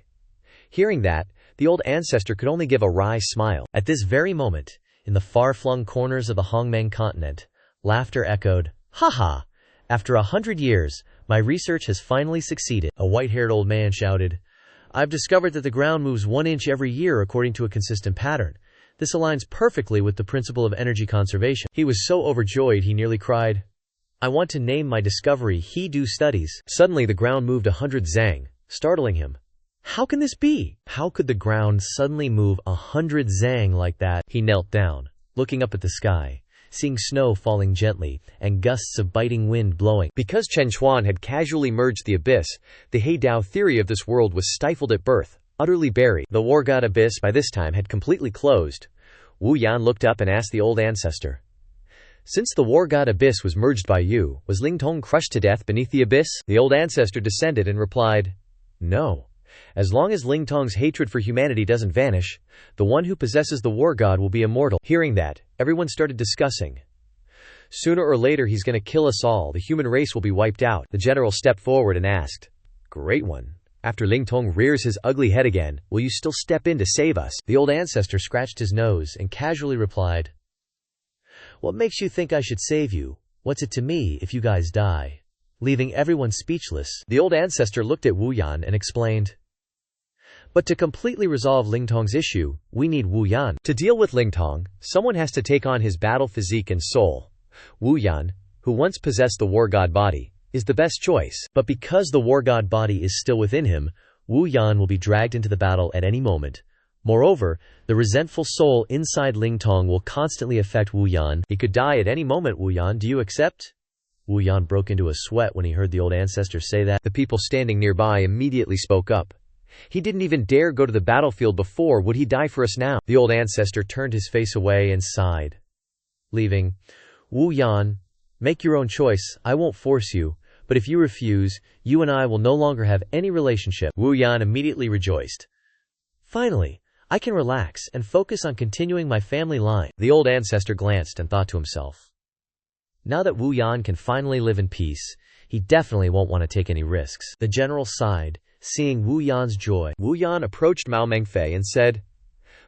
Hearing that, the old ancestor could only give a wry smile. At this very moment, in the far-flung corners of the Hongmeng continent, laughter echoed, "Ha ha! After 100 years, my research has finally succeeded." A white-haired old man shouted, "I've discovered that the ground moves 1 inch every year according to a consistent pattern. This aligns perfectly with the principle of energy conservation." He was so overjoyed he nearly cried, "I want to name my discovery He-Do Studies." Suddenly the ground moved 100 zang, startling him. How can this be? How could the ground suddenly move 100 zang like that? He knelt down, looking up at the sky, seeing snow falling gently, and gusts of biting wind blowing. Because Chen Xuan had casually merged the Abyss, the He-Dao theory of this world was stifled at birth, utterly buried. The war god Abyss by this time had completely closed. Wu Yan looked up and asked the old ancestor, "Since the war god Abyss was merged by you, was Lingtong crushed to death beneath the Abyss?" The old ancestor descended and replied, "No. As long as Lingtong's hatred for humanity doesn't vanish, the one who possesses the war god will be immortal." Hearing that, everyone started discussing. "Sooner or later he's gonna kill us all, the human race will be wiped out." The general stepped forward and asked, "Great one. After Lingtong rears his ugly head again, will you still step in to save us?" The old ancestor scratched his nose and casually replied, "What makes you think I should save you? What's it to me if you guys die?" Leaving everyone speechless, the old ancestor looked at Wu Yan and explained, "But to completely resolve Lingtong's issue, we need Wu Yan. To deal with Lingtong, someone has to take on his battle physique and soul. Wu Yan, who once possessed the war god body, is the best choice. But because the war god body is still within him, Wu Yan will be dragged into the battle at any moment. Moreover, the resentful soul inside Lingtong will constantly affect Wu Yan. He could die at any moment. Wu Yan, do you accept?" Wu Yan broke into a sweat when he heard the old ancestor say that. The people standing nearby immediately spoke up. "He didn't even dare go to the battlefield before. Would he die for us now?" The old ancestor turned his face away and sighed, leaving, "Wu Yan, make your own choice. I won't force you. But if you refuse, you and I will no longer have any relationship." Wu Yan immediately rejoiced. "Finally, I can relax and focus on continuing my family line." The old ancestor glanced and thought to himself, now that Wu Yan can finally live in peace, he definitely won't want to take any risks. The general sighed, seeing Wu Yan's joy. Wu Yan approached Mao Mengfei and said,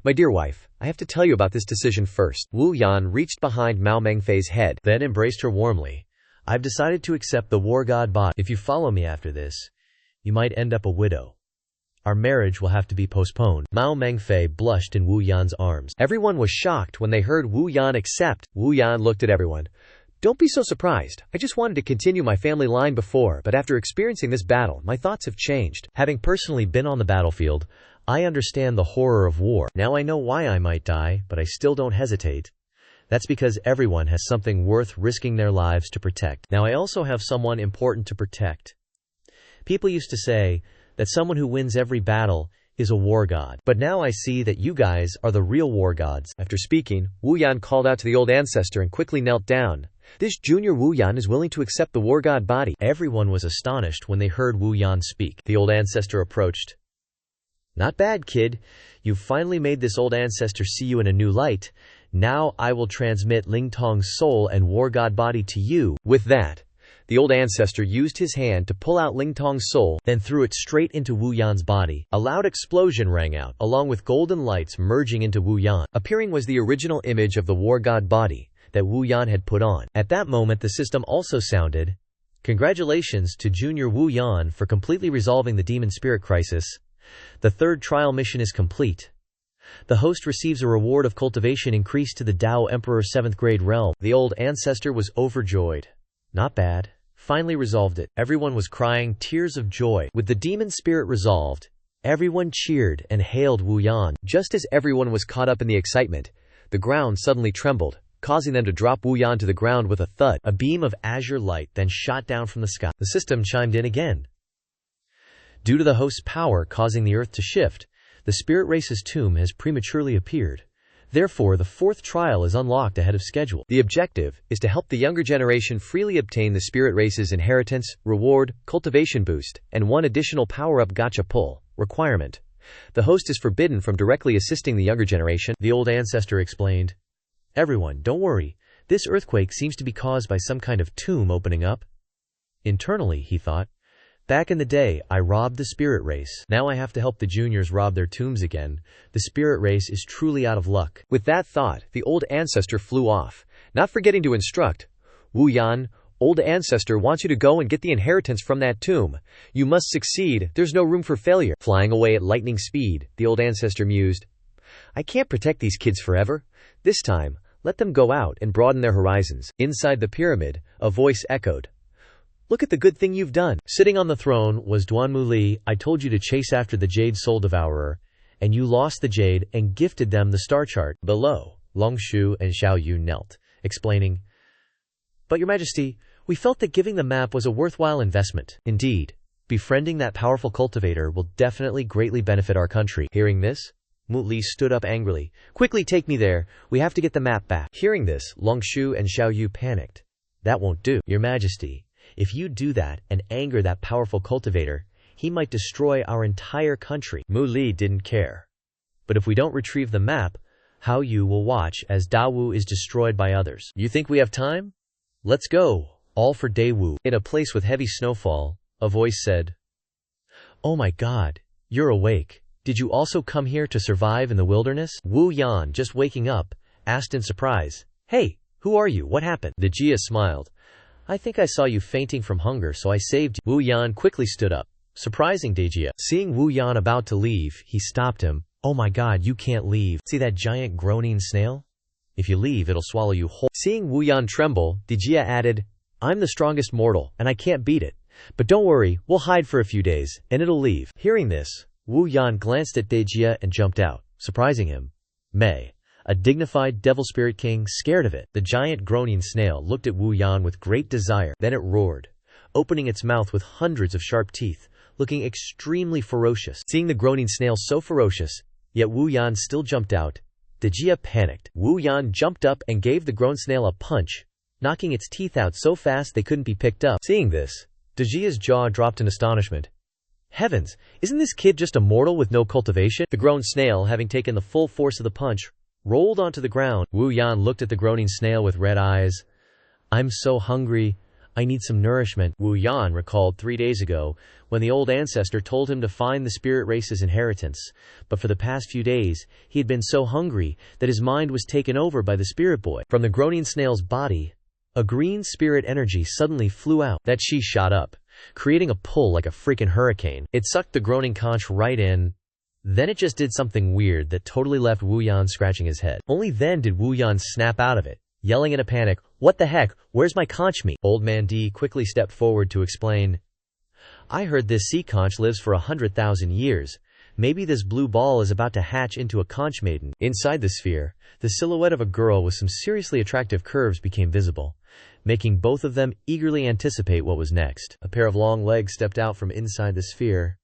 "My dear wife, I have to tell you about this decision first." Wu Yan reached behind Mao Mengfei's head, then embraced her warmly. "I've decided to accept the war god body. If you follow me after this, you might end up a widow. Our marriage will have to be postponed." Mao Mengfei blushed in Wu Yan's arms. Everyone was shocked when they heard Wu Yan accept. Wu Yan looked at everyone. "Don't be so surprised. I just wanted to continue my family line before, but after experiencing this battle, my thoughts have changed. Having personally been on the battlefield, I understand the horror of war. Now I know why I might die, but I still don't hesitate. That's because everyone has something worth risking their lives to protect. Now I also have someone important to protect. People used to say that someone who wins every battle is a war god. But now I see that you guys are the real war gods." After speaking, Wu Yan called out to the Old Ancestor and quickly knelt down. "This junior Wu Yan is willing to accept the war god body." Everyone was astonished when they heard Wu Yan speak. The Old Ancestor approached. "Not bad, kid. You've finally made this Old Ancestor see you in a new light. Now I will transmit Ling Tong's soul and war god body to you." With that, the Old Ancestor used his hand to pull out Ling Tong's soul, then threw it straight into Wu Yan's body. A loud explosion rang out, along with golden lights merging into Wu Yan. Appearing was the original image of the war god body that Wu Yan had put on. At that moment the system also sounded, "Congratulations to Junior Wu Yan for completely resolving the demon spirit crisis. The third trial mission is complete. The host receives a reward of cultivation increased to the Dao Emperor 7th grade realm." The Old Ancestor was overjoyed. "Not bad. Finally resolved it." Everyone was crying tears of joy. With the demon spirit resolved, everyone cheered and hailed Wu Yan. Just as everyone was caught up in the excitement, the ground suddenly trembled, causing them to drop Wu Yan to the ground with a thud. A beam of azure light then shot down from the sky. The system chimed in again. Due to the host's power causing the earth to shift, the spirit race's tomb has prematurely appeared. Therefore, the fourth trial is unlocked ahead of schedule. The objective is to help the younger generation freely obtain the spirit race's inheritance, reward, cultivation boost, and one additional power-up gacha pull requirement. The host is forbidden from directly assisting the younger generation. The Old Ancestor explained. "Everyone, don't worry. This earthquake seems to be caused by some kind of tomb opening up." Internally, he thought, "Back in the day, I robbed the spirit race. Now I have to help the juniors rob their tombs again. The spirit race is truly out of luck." With that thought, the Old Ancestor flew off, not forgetting to instruct, "Wu Yan, Old Ancestor wants you to go and get the inheritance from that tomb. You must succeed. There's no room for failure." Flying away at lightning speed, the Old Ancestor mused, "I can't protect these kids forever. This time, let them go out and broaden their horizons." Inside the pyramid, a voice echoed, "Look at the good thing you've done." Sitting on the throne was Duanmu Li. "I told you to chase after the Jade Soul Devourer, and you lost the Jade and gifted them the star chart." Below, Long Shu and Xiao Yu knelt, explaining, "But Your Majesty, we felt that giving the map was a worthwhile investment. Indeed, befriending that powerful cultivator will definitely greatly benefit our country." Hearing this, Mu Li stood up angrily. "Quickly take me there. We have to get the map back." Hearing this, Long Shu and Xiao Yu panicked. "That won't do, Your Majesty. If you do that and anger that powerful cultivator, he might destroy our entire country." Mu Li didn't care. "But if we don't retrieve the map, Hao Yu will watch as Dawu is destroyed by others. You think we have time? Let's go, all for Dawu." In a place with heavy snowfall, a voice said, "Oh my god, you're awake. Did you also come here to survive in the wilderness?" Wu Yan, just waking up, asked in surprise, "Hey, who are you? What happened?" The Jia smiled. "I think I saw you fainting from hunger, so I saved you." Wu Yan quickly stood up, surprising Dejia. Seeing Wu Yan about to leave, he stopped him. "Oh my god, you can't leave. See that giant groaning snail? If you leave, it'll swallow you whole." Seeing Wu Yan tremble, Dejia added, "I'm the strongest mortal, and I can't beat it. But don't worry, we'll hide for a few days, and it'll leave." Hearing this, Wu Yan glanced at Dejia and jumped out, surprising him. Mei, a dignified devil spirit king, scared of it. The giant groaning snail looked at Wu Yan with great desire. Then it roared, opening its mouth with hundreds of sharp teeth, looking extremely ferocious. Seeing the groaning snail so ferocious, yet Wu Yan still jumped out, Dejia panicked. Wu Yan jumped up and gave the grown snail a punch, knocking its teeth out so fast they couldn't be picked up. Seeing this, Dejia's jaw dropped in astonishment. Heavens, isn't this kid just a mortal with no cultivation? The grown snail, having taken the full force of the punch, rolled onto the ground. Wu Yan looked at the groaning snail with red eyes. "I'm so hungry. I need some nourishment, Wu Yan recalled 3 days ago when the old ancestor told him to find the spirit race's inheritance. But for the past few days, he had been so hungry that his mind was taken over by the spirit boy. From the groaning snail's body, a green spirit energy suddenly flew out. That she shot up, creating a pull like a freaking hurricane. It sucked the groaning conch right in. Then it just did something weird that totally left Wu Yan scratching his head. Only then did Wu Yan snap out of it, yelling in a panic, "What the heck? Where's my conch meat?" Old Man D quickly stepped forward to explain. "I heard this sea conch lives for 100,000 years. Maybe this blue ball is about to hatch into a conch maiden." Inside the sphere, the silhouette of a girl with some seriously attractive curves became visible, making both of them eagerly anticipate what was next. A pair of long legs stepped out from inside the sphere.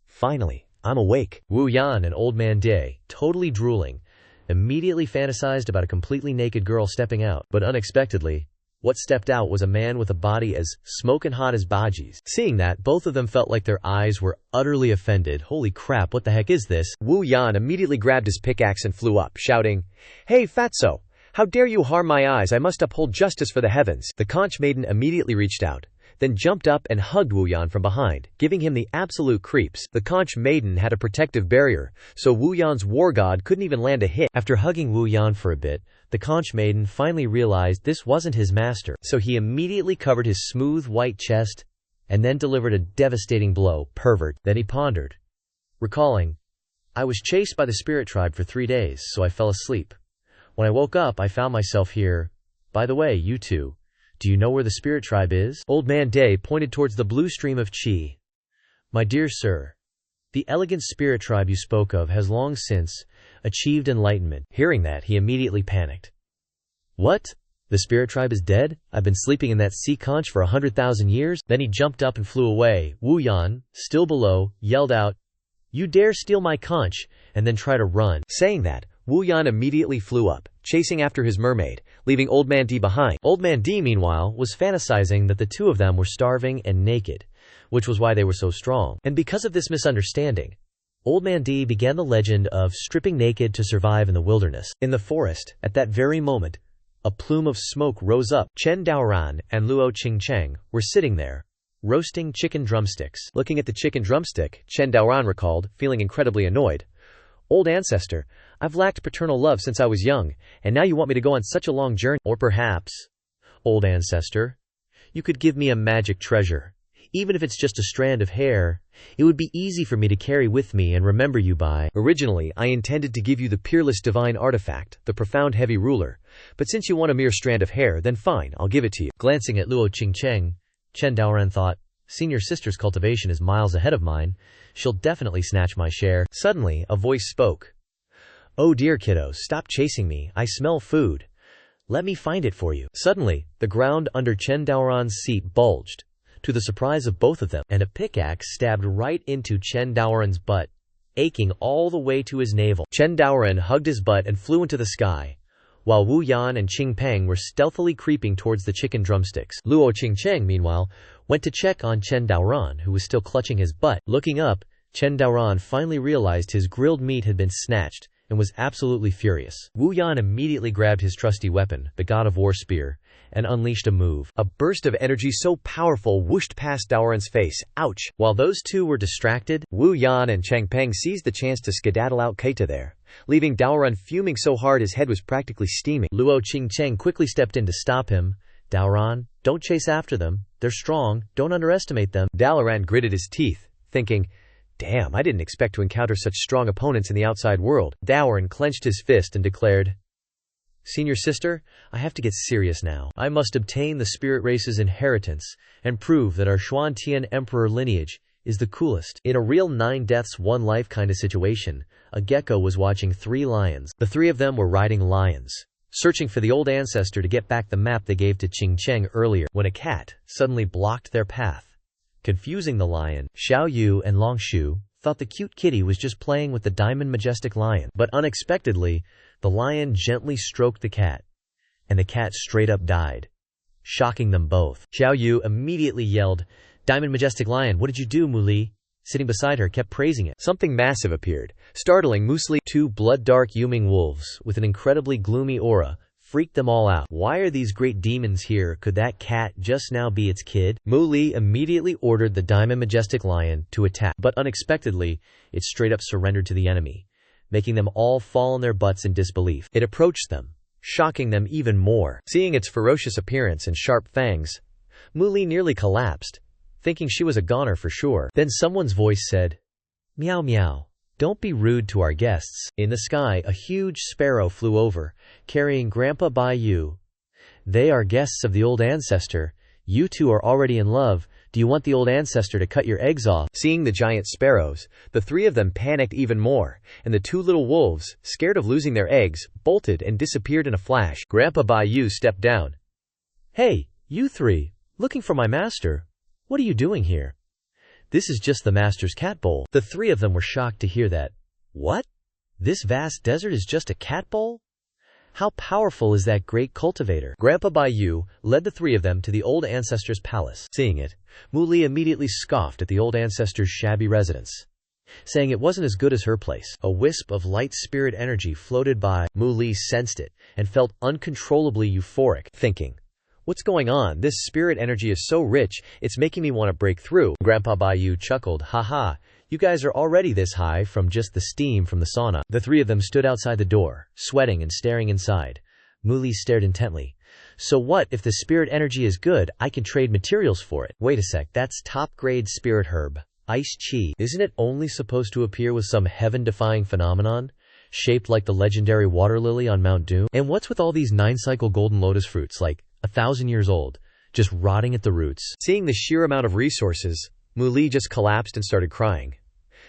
"Finally, I'm awake." Wu Yan and Old Man Day, totally drooling, immediately fantasized about a completely naked girl stepping out. But unexpectedly, what stepped out was a man with a body as smoking hot as Baji's. Seeing that, both of them felt like their eyes were utterly offended. Holy crap, what the heck is this? Wu Yan immediately grabbed his pickaxe and flew up, shouting, "Hey, Fatso! How dare you harm my eyes? I must uphold justice for the heavens." The conch maiden immediately reached out, then jumped up and hugged Wu Yan from behind, giving him the absolute creeps. The conch maiden had a protective barrier, so Wu Yan's war god couldn't even land a hit. After hugging Wu Yan for a bit, the conch maiden finally realized this wasn't his master, so he immediately covered his smooth white chest and then delivered a devastating blow. Pervert. Then he pondered, recalling, "I was chased by the spirit tribe for 3 days, so I fell asleep. When I woke up, I found myself here. By the way, you two, do you know where the spirit tribe is?" Old Man Day pointed towards the blue stream of chi. "My dear sir, the elegant spirit tribe you spoke of has long since achieved enlightenment." Hearing that, he immediately panicked. "What? The spirit tribe is dead? I've been sleeping in that sea conch for 100,000 years? Then he jumped up and flew away. Wu Yan, still below, yelled out, "You dare steal my conch, and then try to run." Saying that, Wu Yan immediately flew up, chasing after his mermaid, leaving Old Man D behind. Old Man D, meanwhile, was fantasizing that the two of them were starving and naked, which was why they were so strong. And because of this misunderstanding, Old Man D began the legend of stripping naked to survive in the wilderness. In the forest, at that very moment, a plume of smoke rose up. Chen Daoran and Luo Qingcheng were sitting there, roasting chicken drumsticks. Looking at the chicken drumstick, Chen Daoran recalled, feeling incredibly annoyed. "Old Ancestor, I've lacked paternal love since I was young, and now you want me to go on such a long journey. Or perhaps, Old Ancestor, you could give me a magic treasure. Even if it's just a strand of hair, it would be easy for me to carry with me and remember you by." "Originally, I intended to give you the peerless divine artifact, the profound heavy ruler, but since you want a mere strand of hair, then fine, I'll give it to you." Glancing at Luo Qingcheng, Chen Daoran thought, "Senior sister's cultivation is miles ahead of mine. She'll definitely snatch my share." Suddenly, a voice spoke. "Oh dear kiddos, stop chasing me. I smell food. Let me find it for you." Suddenly, the ground under Chen Daoran's seat bulged, to the surprise of both of them, and a pickaxe stabbed right into Chen Daoran's butt, aching all the way to his navel. Chen Daoran hugged his butt and flew into the sky, while Wu Yan and Qing Peng were stealthily creeping towards the chicken drumsticks. Luo Qingcheng, meanwhile, went to check on Chen Daoran, who was still clutching his butt. Looking up, Chen Daoran finally realized his grilled meat had been snatched and was absolutely furious. Wu Yan immediately grabbed his trusty weapon, the God of War spear, and unleashed a move. A burst of energy so powerful whooshed past Daoran's face. Ouch! While those two were distracted, Wu Yan and Cheng Peng seized the chance to skedaddle out Keita there, leaving Daoran fuming so hard his head was practically steaming. Luo Qingcheng quickly stepped in to stop him. "Daoran, don't chase after them. They're strong. Don't underestimate them." Daoran gritted his teeth, thinking, "Damn, I didn't expect to encounter such strong opponents in the outside world." Daoran clenched his fist and declared, "Senior sister, I have to get serious now. I must obtain the spirit race's inheritance and prove that our Xuan Tian Emperor lineage is the coolest." In a real 9 deaths 1 life kind of situation, a gecko was watching 3 lions. The 3 of them were riding lions, searching for the old ancestor to get back the map they gave to Qingcheng earlier, when a cat suddenly blocked their path. Confusing the lion, Xiao Yu and Long Shu thought the cute kitty was just playing with the diamond majestic lion. But unexpectedly, the lion gently stroked the cat, and the cat straight up died, shocking them both. Xiao Yu immediately yelled, "Diamond majestic lion, what did you do, Muli?" Sitting beside her kept praising it. Something massive appeared, startling Musli. 2 blood-dark Yuming wolves, with an incredibly gloomy aura, freaked them all out. Why are these great demons here? Could that cat just now be its kid? Mu Li immediately ordered the Diamond Majestic Lion to attack, but unexpectedly, it straight up surrendered to the enemy, making them all fall on their butts in disbelief. It approached them, shocking them even more. Seeing its ferocious appearance and sharp fangs, Mu Li nearly collapsed, thinking she was a goner for sure. Then someone's voice said, "Meow meow. Don't be rude to our guests." In the sky, a huge sparrow flew over, carrying Grandpa Bai Yu. "They are guests of the Old Ancestor. You two are already in love. Do you want the Old Ancestor to cut your eggs off?" Seeing the giant sparrows, the three of them panicked even more, and the two little wolves, scared of losing their eggs, bolted and disappeared in a flash. Grandpa Bai Yu stepped down. "Hey, you three, looking for my master? What are you doing here? This is just the master's cat bowl." The three of them were shocked to hear that. What? This vast desert is just a cat bowl? How powerful is that great cultivator? Grandpa Bai Yu led the three of them to the Old Ancestor's palace. Seeing it, Mu Li immediately scoffed at the Old Ancestor's shabby residence, saying it wasn't as good as her place. A wisp of light spirit energy floated by. Mu Li sensed it and felt uncontrollably euphoric, thinking, "What's going on? This spirit energy is so rich, it's making me want to break through." Grandpa Bai Yu chuckled, "Haha, you guys are already this high from just the steam from the sauna." The three of them stood outside the door, sweating and staring inside. Mu Li stared intently. "So what if the spirit energy is good? I can trade materials for it." "Wait a sec, that's top-grade spirit herb, Ice Chi. Isn't it only supposed to appear with some heaven-defying phenomenon, shaped like the legendary water lily on Mount Doom? And what's with all these 9-cycle golden lotus fruits, like 1,000 years old, just rotting at the roots?" Seeing the sheer amount of resources, Mu Li just collapsed and started crying.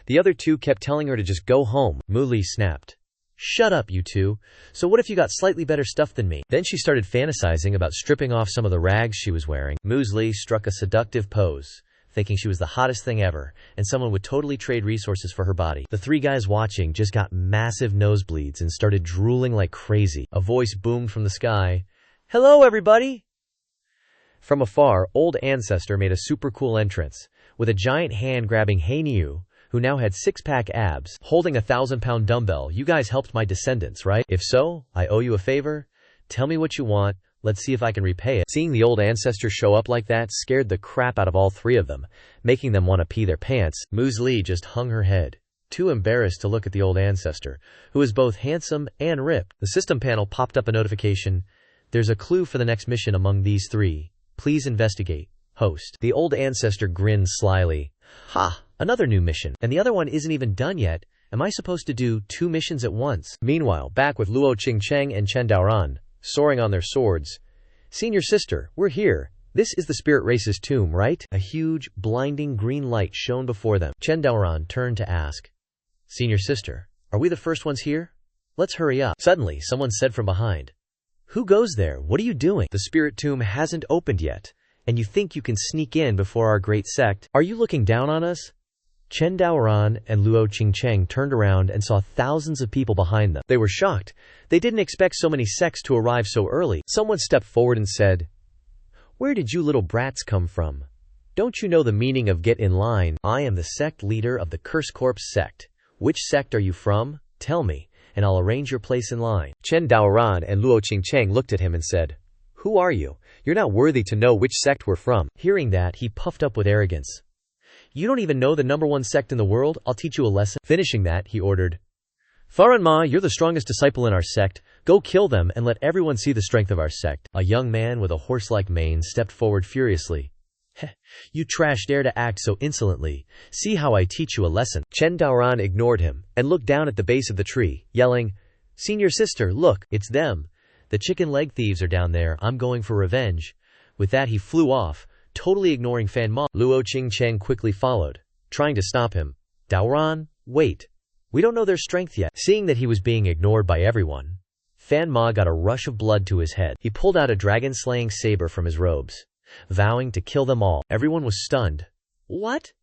The other two kept telling her to just go home. Mu Li snapped, "Shut up, you two. So what if you got slightly better stuff than me?" Then she started fantasizing about stripping off some of the rags she was wearing. Mu Li struck a seductive pose, thinking she was the hottest thing ever, and someone would totally trade resources for her body. The three guys watching just got massive nosebleeds and started drooling like crazy. A voice boomed from the sky, "Hello, everybody!" From afar, Old Ancestor made a super cool entrance, with a giant hand grabbing Hainiu, who now had 6-pack abs, holding a 1,000-pound dumbbell. "You guys helped my descendants, right? If so, I owe you a favor. Tell me what you want. Let's see if I can repay it." Seeing the Old Ancestor show up like that scared the crap out of all three of them, making them want to pee their pants. Mu Li just hung her head, too embarrassed to look at the Old Ancestor, who was both handsome and ripped. The system panel popped up a notification. "There's a clue for the next mission among these three. Please investigate. Host." The Old Ancestor grinned slyly. "Ha! Another new mission. And the other one isn't even done yet. Am I supposed to do 2 missions at once?" Meanwhile, back with Luo Qingcheng and Chen Daoran, soaring on their swords. "Senior sister, we're here. This is the spirit race's tomb, right?" A huge, blinding green light shone before them. Chen Daoran turned to ask, "Senior sister, are we the first ones here? Let's hurry up." Suddenly, someone said from behind, "Who goes there? What are you doing? The spirit tomb hasn't opened yet, and you think you can sneak in before our great sect? Are you looking down on us?" Chen Daoran and Luo Qingcheng turned around and saw thousands of people behind them. They were shocked. They didn't expect so many sects to arrive so early. Someone stepped forward and said, "Where did you little brats come from? Don't you know the meaning of get in line? I am the sect leader of the Curse Corps sect. Which sect are you from? Tell me, and I'll arrange your place in line." Chen Daoran and Luo Qingcheng looked at him and said, "Who are you? You're not worthy to know which sect we're from." Hearing that, he puffed up with arrogance. "You don't even know the #1 sect in the world? I'll teach you a lesson." Finishing that, he ordered, "Faran Ma, you're the strongest disciple in our sect. Go kill them and let everyone see the strength of our sect." A young man with a horse-like mane stepped forward furiously. "Heh, you trash dare to act so insolently. See how I teach you a lesson." Chen Daoran ignored him and looked down at the base of the tree, yelling, "Senior sister, look, it's them. The chicken leg thieves are down there. I'm going for revenge." With that, he flew off, totally ignoring Fan Ma. Luo Qingcheng quickly followed, trying to stop him. "Daoran, wait. We don't know their strength yet." Seeing that he was being ignored by everyone, Fan Ma got a rush of blood to his head. He pulled out a dragon-slaying saber from his robes, vowing to kill them all. Everyone was stunned. "What?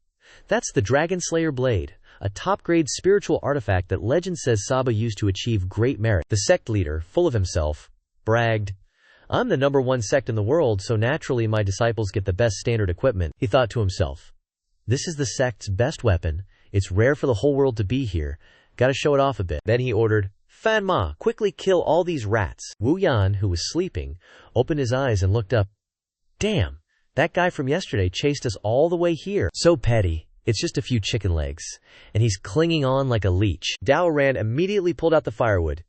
That's the Dragon Slayer Blade, a top-grade spiritual artifact that legend says Saba used to achieve great merit." The sect leader, full of himself, bragged, "I'm the #1 sect in the world, so naturally my disciples get the best standard equipment." He thought to himself, "This is the sect's best weapon. It's rare for the whole world to be here. Gotta show it off a bit." Then he ordered, Fan Ma, quickly kill all these rats. Wu Yan, who was sleeping, opened his eyes and looked up. Damn, that guy from yesterday chased us all the way here. So petty. It's just a few chicken legs. And he's clinging on like a leech. Dao Ran immediately pulled out the firewood.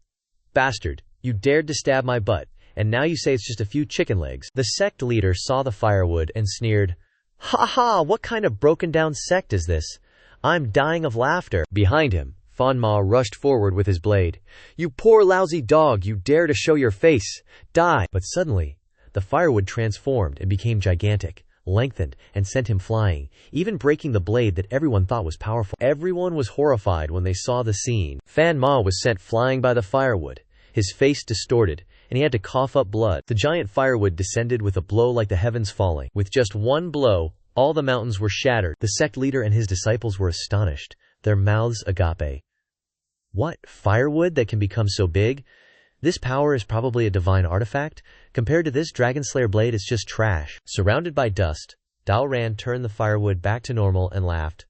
Bastard, you dared to stab my butt, and now you say it's just a few chicken legs. The sect leader saw the firewood and sneered. Ha ha, what kind of broken down sect is this? I'm dying of laughter. Behind him, Fan Ma rushed forward with his blade. You poor lousy dog, you dare to show your face. Die. But suddenly, the firewood transformed and became gigantic, lengthened, and sent him flying, even breaking the blade that everyone thought was powerful. Everyone was horrified when they saw the scene. Fan Ma was sent flying by the firewood, his face distorted, and he had to cough up blood. The giant firewood descended with a blow like the heavens falling. With just one blow, all the mountains were shattered. The sect leader and his disciples were astonished, their mouths agape. What? Firewood that can become so big? This power is probably a divine artifact. Compared to this Dragon Slayer blade, it's just trash. Surrounded by dust, Dao Ran turned the firewood back to normal and laughed.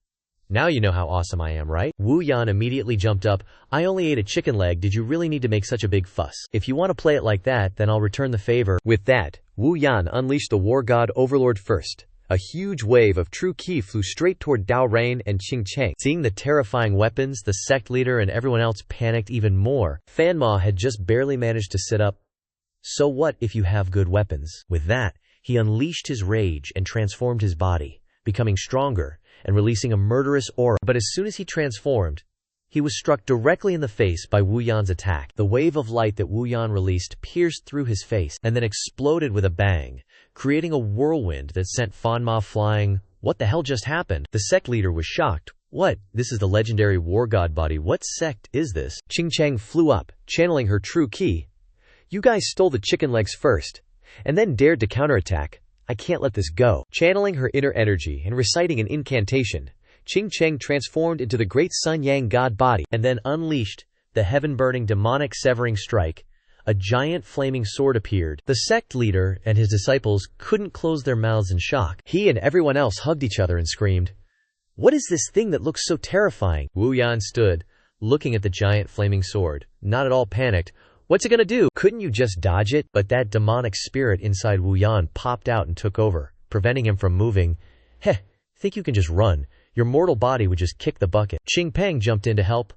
Now you know how awesome I am, right? Wu Yan immediately jumped up. I only ate a chicken leg. Did you really need to make such a big fuss? If you want to play it like that, then I'll return the favor. With that, Wu Yan unleashed the war god Overlord first. A huge wave of true ki flew straight toward Dao Ran and Qing Cheng. Seeing the terrifying weapons, the sect leader and everyone else panicked even more. Fan Ma had just barely managed to sit up. So what if you have good weapons? With that, he unleashed his rage and transformed his body, becoming stronger and releasing a murderous aura. But as soon as he transformed, he was struck directly in the face by Wu Yan's attack. The wave of light that Wu Yan released pierced through his face and then exploded with a bang, creating a whirlwind that sent Fan Ma flying. What the hell just happened? The sect leader was shocked. What? This is the legendary war god body. What sect is this? Qing Cheng flew up, channeling her true ki. You guys stole the chicken legs first, and then dared to counterattack. I can't let this go. Channeling her inner energy and reciting an incantation, Qing Cheng transformed into the great Sun Yang god body and then unleashed the heaven-burning demonic severing strike. A giant flaming sword appeared. The sect leader and his disciples couldn't close their mouths in shock. He and everyone else hugged each other and screamed, What is this thing that looks so terrifying? Wu Yan stood, looking at the giant flaming sword, not at all panicked. What's it gonna do? Couldn't you just dodge it? But that demonic spirit inside Wu Yan popped out and took over, preventing him from moving. Heh, think you can just run? Your mortal body would just kick the bucket. Qing Peng jumped in to help.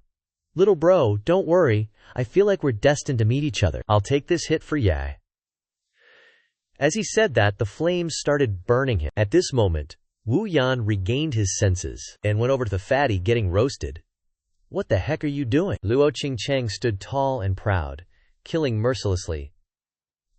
Little bro, don't worry. I feel like we're destined to meet each other. I'll take this hit for ya. As he said that, the flames started burning him. At this moment, Wu Yan regained his senses and went over to the fatty getting roasted. What the heck are you doing? Luo Qing Cheng stood tall and proud, killing mercilessly.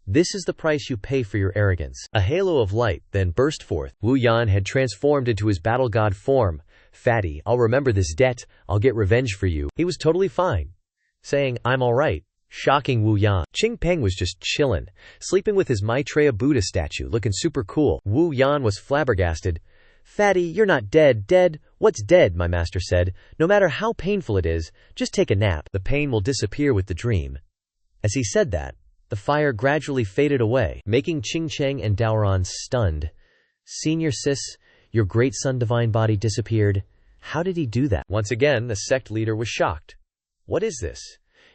This is the price you pay for your arrogance. A halo of light then burst forth. Wu Yan had transformed into his battle god form. Fatty, I'll remember this debt. I'll get revenge for you. He was totally fine, saying, I'm alright. Shocking Wu Yan. Qing Peng was just chillin', sleeping with his Maitreya Buddha statue, looking super cool. Wu Yan was flabbergasted. Fatty, you're not dead. Dead? What's dead? My master said. No matter how painful it is, just take a nap. The pain will disappear with the dream. As he said that, the fire gradually faded away, making Qing Cheng and Daoran stunned. Senior sis, your great sun divine body disappeared. How did he do that? Once again, the sect leader was shocked. What is this?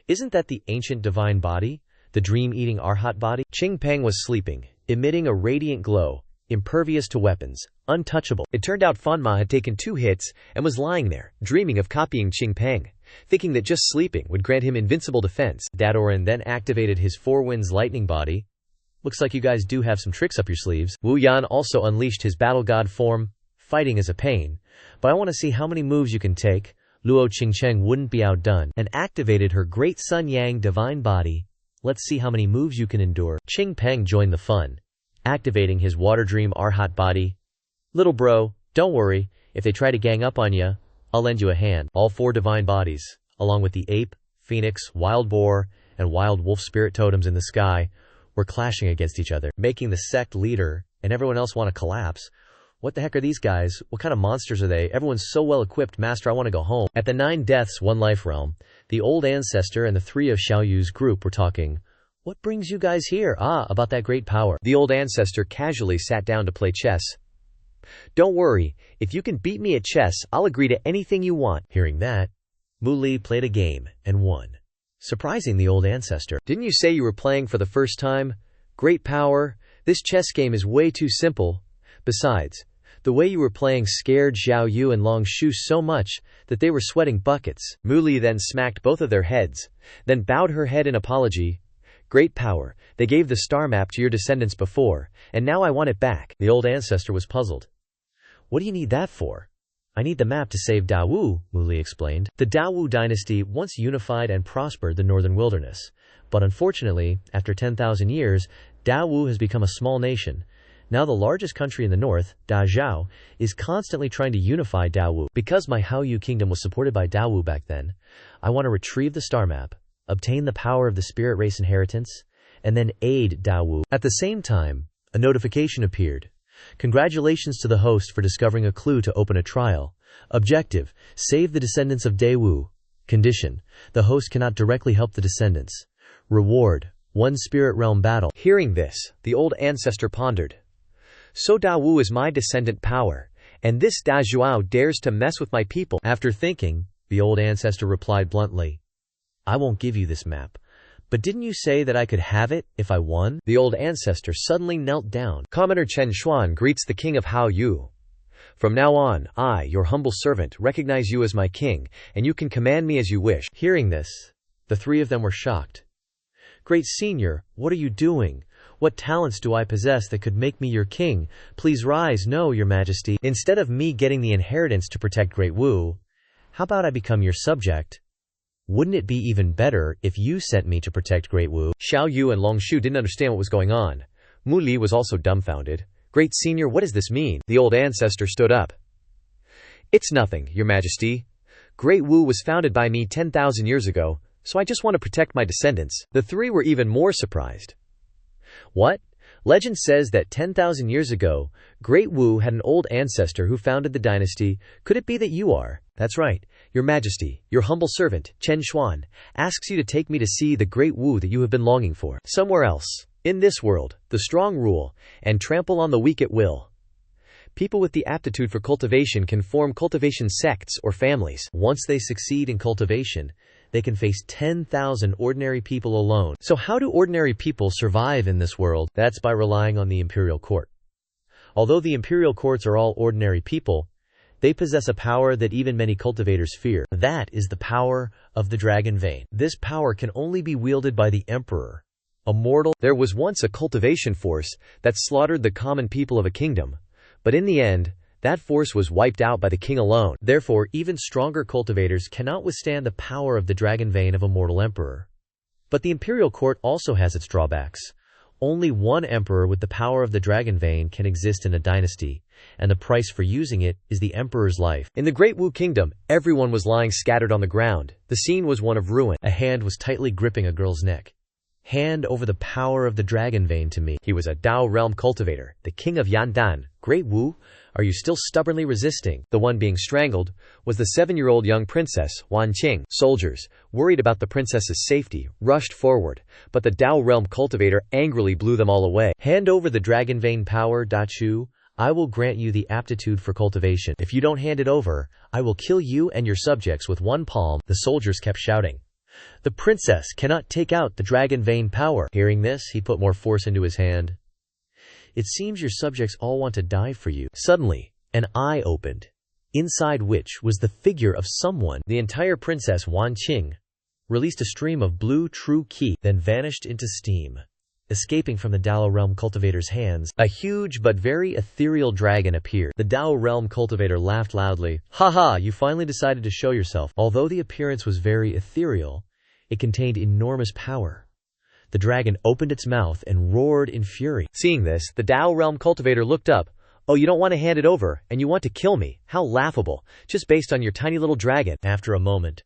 Isn't that the ancient divine body? The dream-eating Arhat body? Qing Peng was sleeping, emitting a radiant glow, impervious to weapons, untouchable. It turned out Fan Ma had taken 2 hits and was lying there, dreaming of copying Qing Peng, thinking that just sleeping would grant him invincible defense. Dadoran then activated his 4 winds lightning body. Looks like you guys do have some tricks up your sleeves. Wu Yan also unleashed his battle god form. Fighting is a pain, but I want to see how many moves you can take. Luo Qing Cheng wouldn't be outdone and activated her great Sun Yang divine body. Let's see how many moves you can endure. Qing Peng joined the fun, activating his water dream Arhat body. Little bro, don't worry. If they try to gang up on ya, I'll lend you a hand. All 4 divine bodies, along with the ape, phoenix, wild boar, and wild wolf spirit totems in the sky, were clashing against each other, making the sect leader and everyone else want to collapse. What the heck are these guys? What kind of monsters are they? Everyone's so well equipped, master, I want to go home. At the 9 Deaths, 1 Life realm, the Old Ancestor and the 3 of Xiaoyu's group were talking. What brings you guys here? About that great power. The Old Ancestor casually sat down to play chess. Don't worry, if you can beat me at chess, I'll agree to anything you want. Hearing that, Mu Li played a game and won. surprising the old ancestor. Didn't you say you were playing for the first time? Great power. This chess game is way too simple. Besides, the way you were playing scared Xiao Yu and Long Shu so much that they were sweating buckets. Mu Li then smacked both of their heads, then bowed her head in apology. Great power. They gave the star map to your descendants before, and now I want it back. The old ancestor was puzzled. What do you need that for? I need the map to save Dawu, Mu Li explained. The Dawu dynasty once unified and prospered the northern wilderness, but unfortunately, after 10,000 years, Dawu has become a small nation. Now the largest country in the north, Dazhao, is constantly trying to unify Dawu. Because my Haoyu kingdom was supported by Dawu back then, I want to retrieve the star map, obtain the power of the spirit race inheritance, and then aid Dawu. At the same time, a notification appeared. Congratulations to the host for discovering a clue to open a trial. Objective: save the descendants of Dawu. Condition: the host cannot directly help the descendants. Reward: 1 spirit realm battle. Hearing this, the old ancestor pondered. So Dawu is my descendant power, and this Da Zhuao dares to mess with my people. After thinking, the old ancestor replied bluntly, I won't give you this map. But didn't you say that I could have it if I won? The old ancestor suddenly knelt down. Commoner Chen Xuan greets the king of Haoyu. From now on, I, your humble servant, recognize you as my king, and you can command me as you wish. Hearing this, the three of them were shocked. Great senior, what are you doing? What talents do I possess that could make me your king? Please rise. No, your majesty. Instead of me getting the inheritance to protect Great Wu, how about I become your subject? Wouldn't it be even better if you sent me to protect Great Wu? Xiao Yu and Long Shu didn't understand what was going on. Mu Li was also dumbfounded. Great senior, what does this mean? The old ancestor stood up. It's nothing, your majesty. Great Wu was founded by me 10,000 years ago, so I just want to protect my descendants. The three were even more surprised. What? Legend says that 10,000 years ago, Great Wu had an old ancestor who founded the dynasty. Could it be that you are? That's right. Your Majesty, your humble servant, Chen Xuan, asks you to take me to see the Great Wu that you have been longing for. Somewhere else, in this world, the strong rule, and trample on the weak at will. People with the aptitude for cultivation can form cultivation sects or families. Once they succeed in cultivation, they can face 10,000 ordinary people alone. So how do ordinary people survive in this world? That's by relying on the imperial court. Although the imperial courts are all ordinary people, they possess a power that even many cultivators fear. That is the power of the dragon vein. This power can only be wielded by the emperor, a mortal. There was once a cultivation force that slaughtered the common people of a kingdom, but in the end, that force was wiped out by the king alone. Therefore, even stronger cultivators cannot withstand the power of the dragon vein of a mortal emperor. But the imperial court also has its drawbacks. Only one emperor with the power of the dragon vein can exist in a dynasty, and the price for using it is the emperor's life. In the Great Wu Kingdom, everyone was lying scattered on the ground. The scene was one of ruin. A hand was tightly gripping a girl's neck. Hand over the power of the dragon vein to me. He was a Dao realm cultivator, the king of Yandan. Great Wu, are you still stubbornly resisting? The one being strangled was the 7-year-old young princess, Wan Qing. Soldiers, worried about the princess's safety, rushed forward, but the Dao realm cultivator angrily blew them all away. Hand over the dragon vein power, Da Chu. I will grant you the aptitude for cultivation. If you don't hand it over, I will kill you and your subjects with one palm. The soldiers kept shouting. The princess cannot take out the dragon vein power. Hearing this, he put more force into his hand. It seems your subjects all want to die for you. Suddenly, an eye opened, inside which was the figure of someone. The entire princess Wan Qing released a stream of blue true qi, then vanished into steam. Escaping from the Dao realm cultivator's hands, a huge but very ethereal dragon appeared. The Dao realm cultivator laughed loudly. Ha ha, you finally decided to show yourself. Although the appearance was very ethereal, it contained enormous power. The dragon opened its mouth and roared in fury. Seeing this, the Dao realm cultivator looked up. Oh, you don't want to hand it over, and you want to kill me. How laughable, just based on your tiny little dragon. After a moment,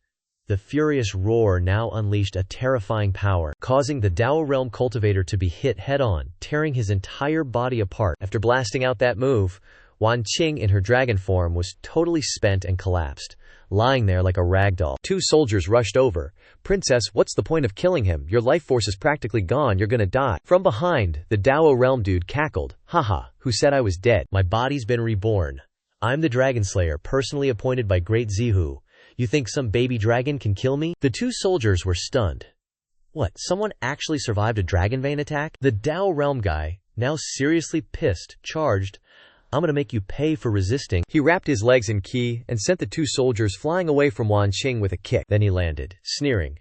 the furious roar now unleashed a terrifying power, causing the Dao realm cultivator to be hit head-on, tearing his entire body apart. After blasting out that move, Wan Qing in her dragon form was totally spent and collapsed, lying there like a rag doll. 2 soldiers rushed over. Princess, what's the point of killing him? Your life force is practically gone, you're gonna die. From behind, the Dao realm dude cackled. Haha, who said I was dead? My body's been reborn. I'm the Dragon Slayer, personally appointed by Great Zihu. You think some baby dragon can kill me? The two soldiers were stunned. What, someone actually survived a dragon vein attack? The Dao Realm guy, now seriously pissed, charged, I'm gonna make you pay for resisting. He wrapped his legs in ki and sent the two soldiers flying away from Wan Qing with a kick. Then he landed, sneering.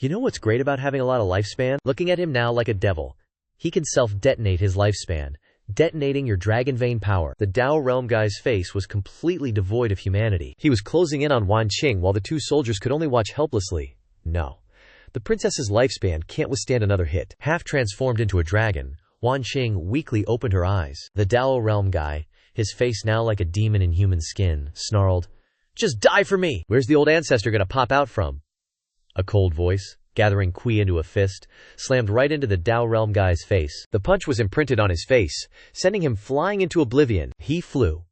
You know what's great about having a lot of lifespan? Looking at him now like a devil. He can self-detonate his lifespan, detonating your dragon vein power. The Dao Realm guy's face was completely devoid of humanity. He was closing in on Wan Qing while the two soldiers could only watch helplessly. No. The princess's lifespan can't withstand another hit. Half transformed into a dragon, Wan Qing weakly opened her eyes. The Dao Realm guy, his face now like a demon in human skin, snarled, Just die for me! Where's the old ancestor gonna pop out from? A cold voice, gathering Qui into a fist, slammed right into the Dao Realm guy's face. The punch was imprinted on his face, sending him flying into oblivion. He flew,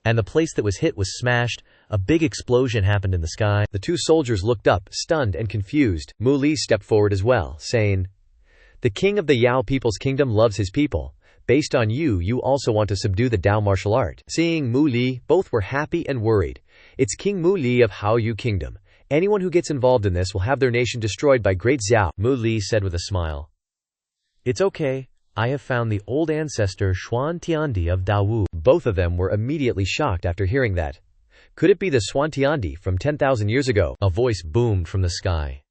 and the place that was hit was smashed. A big explosion happened in the sky. The two soldiers looked up, stunned and confused. Mu Li stepped forward as well, saying, The king of the Yao people's kingdom loves his people. Based on you also want to subdue the Dao martial art. Seeing Mu Li, both were happy and worried. It's King Mu Li of Hao Yu Kingdom. Anyone who gets involved in this will have their nation destroyed by Great Xiao, Mu Li said with a smile. It's okay. I have found the old ancestor Xuan Tiandi of Dawu. Both of them were immediately shocked after hearing that. Could it be the Xuan Tiandi from 10,000 years ago? A voice boomed from the sky.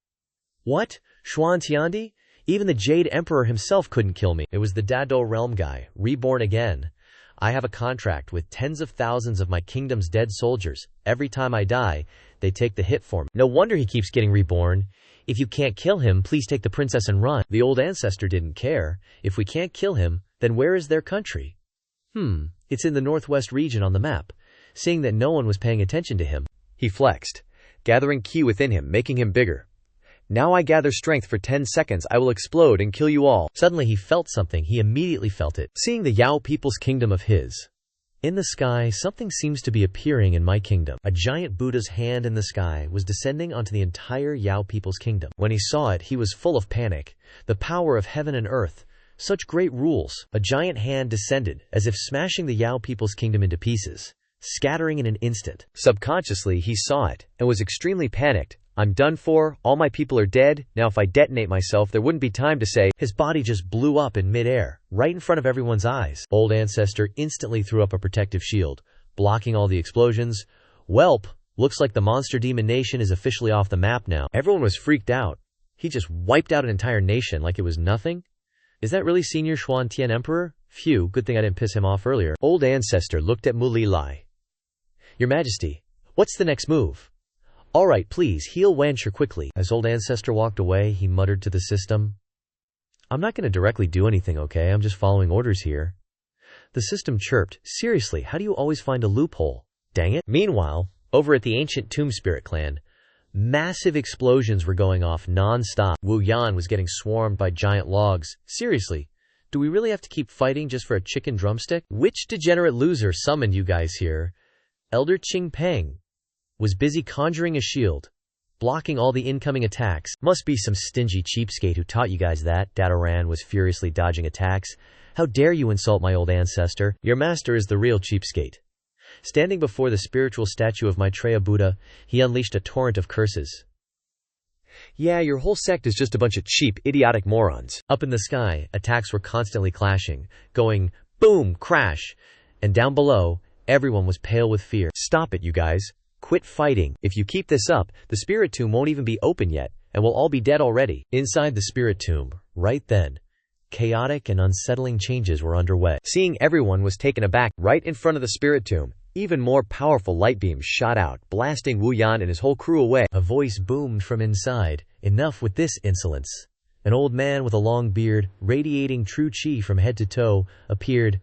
What? Xuan Tiandi? Even the Jade Emperor himself couldn't kill me. It was the Dado Realm guy, reborn again. I have a contract with tens of thousands of my kingdom's dead soldiers. Every time I die, they take the hit for me. No wonder he keeps getting reborn. If you can't kill him, please take the princess and run. The old ancestor didn't care. If we can't kill him, then where is their country? It's in the northwest region on the map. Seeing that no one was paying attention to him, he flexed, gathering ki within him, making him bigger. Now I gather strength for 10 seconds. I will explode and kill you all. Suddenly he felt something. He immediately felt it. Seeing the Yao people's kingdom of his. In the sky, something seems to be appearing in my kingdom. A giant Buddha's hand in the sky was descending onto the entire Yao people's kingdom. When he saw it, he was full of panic. The power of heaven and earth. Such great rules. A giant hand descended, as if smashing the Yao people's kingdom into pieces, scattering in an instant. Subconsciously, he saw it, and was extremely panicked. I'm done for, all my people are dead, now if I detonate myself there wouldn't be time to say. His body just blew up in midair, right in front of everyone's eyes. Old Ancestor instantly threw up a protective shield, blocking all the explosions. Welp, looks like the monster demon nation is officially off the map now. Everyone was freaked out. He just wiped out an entire nation like it was nothing? Is that really Senior Xuan Tian Emperor? Phew, good thing I didn't piss him off earlier. Old Ancestor looked at Mu Li Lai. Your Majesty, what's the next move? Alright, please, heal Wancher quickly. As Old Ancestor walked away, he muttered to the system. I'm not going to directly do anything, okay? I'm just following orders here. The system chirped. Seriously, how do you always find a loophole? Dang it. Meanwhile, over at the ancient Tomb Spirit clan, massive explosions were going off non-stop. Wu Yan was getting swarmed by giant logs. Seriously, do we really have to keep fighting just for a chicken drumstick? Which degenerate loser summoned you guys here? Elder Qing Peng was busy conjuring a shield, blocking all the incoming attacks. Must be some stingy cheapskate who taught you guys that. Dadaran was furiously dodging attacks. How dare you insult my old ancestor? Your master is the real cheapskate. Standing before the spiritual statue of Maitreya Buddha, he unleashed a torrent of curses. Yeah, your whole sect is just a bunch of cheap, idiotic morons. Up in the sky, attacks were constantly clashing, going boom, crash, and down below, everyone was pale with fear. Stop it, you guys. Quit fighting. If you keep this up, the spirit tomb won't even be open yet, and we'll all be dead already. Inside the spirit tomb, right then, chaotic and unsettling changes were underway. Seeing everyone was taken aback, right in front of the spirit tomb, even more powerful light beams shot out, blasting Wu Yan and his whole crew away. A voice boomed from inside. Enough with this insolence. An old man with a long beard, radiating true chi from head to toe, appeared.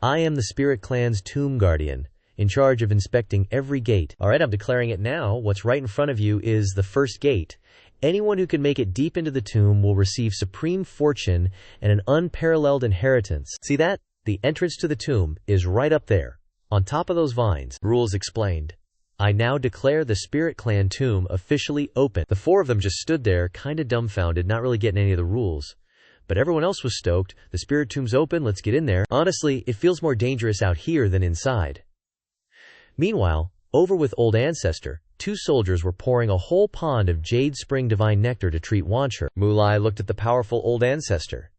I am the spirit clan's tomb guardian, in charge of inspecting every gate. Alright, I'm declaring it now. What's right in front of you is the first gate. Anyone who can make it deep into the tomb will receive supreme fortune and an unparalleled inheritance. See that? The entrance to the tomb is right up there, on top of those vines. Rules explained. I now declare the Spirit Clan tomb officially open. The four of them just stood there, kinda dumbfounded, not really getting any of the rules. But everyone else was stoked. The spirit tomb's open, let's get in there. Honestly, it feels more dangerous out here than inside. Meanwhile, Over with Old Ancestor, 2 soldiers were pouring a whole pond of Jade Spring Divine Nectar to treat Wancher. Mulai looked at the powerful Old Ancestor.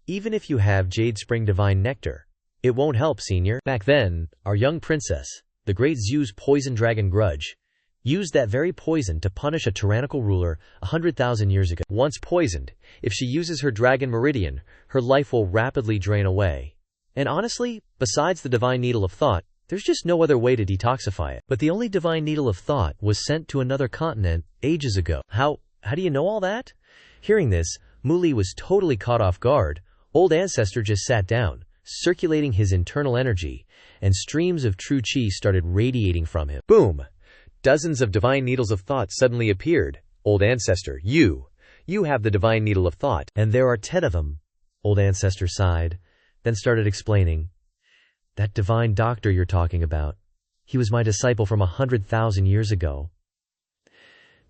Even if you have Jade Spring Divine Nectar, it won't help, senior. Back then, our young princess, the great Zhu's poison dragon Grudge, used that very poison to punish a tyrannical ruler 100,000 years ago. Once poisoned, if she uses her dragon meridian, her life will rapidly drain away. And honestly, besides the Divine Needle of Thought, there's just no other way to detoxify it. But the only Divine Needle of Thought was sent to another continent ages ago. How do you know all that? Hearing this, Muli was totally caught off guard. Old Ancestor just sat down, circulating his internal energy, and streams of true chi started radiating from him. Boom! Dozens of Divine Needles of Thought suddenly appeared. Old Ancestor, you have the Divine Needle of Thought. And there are 10 of them. Old Ancestor sighed, then started explaining. That divine doctor you're talking about, he was my disciple from 100,000 years ago.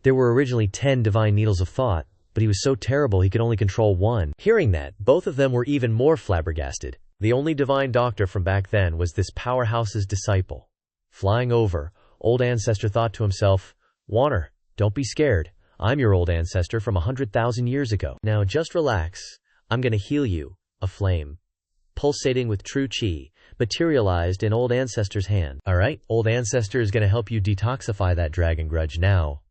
There were originally 10 Divine Needles of Thought, but he was so terrible he could only control 1. Hearing that, both of them were even more flabbergasted. The only divine doctor from back then was this powerhouse's disciple. Flying over, Old Ancestor thought to himself, Wanner, don't be scared. I'm your Old Ancestor from 100,000 years ago. Now just relax. I'm gonna heal you. A flame, pulsating with true chi, materialized in Old Ancestor's hand. Alright, Old Ancestor is gonna help you detoxify that dragon grudge now.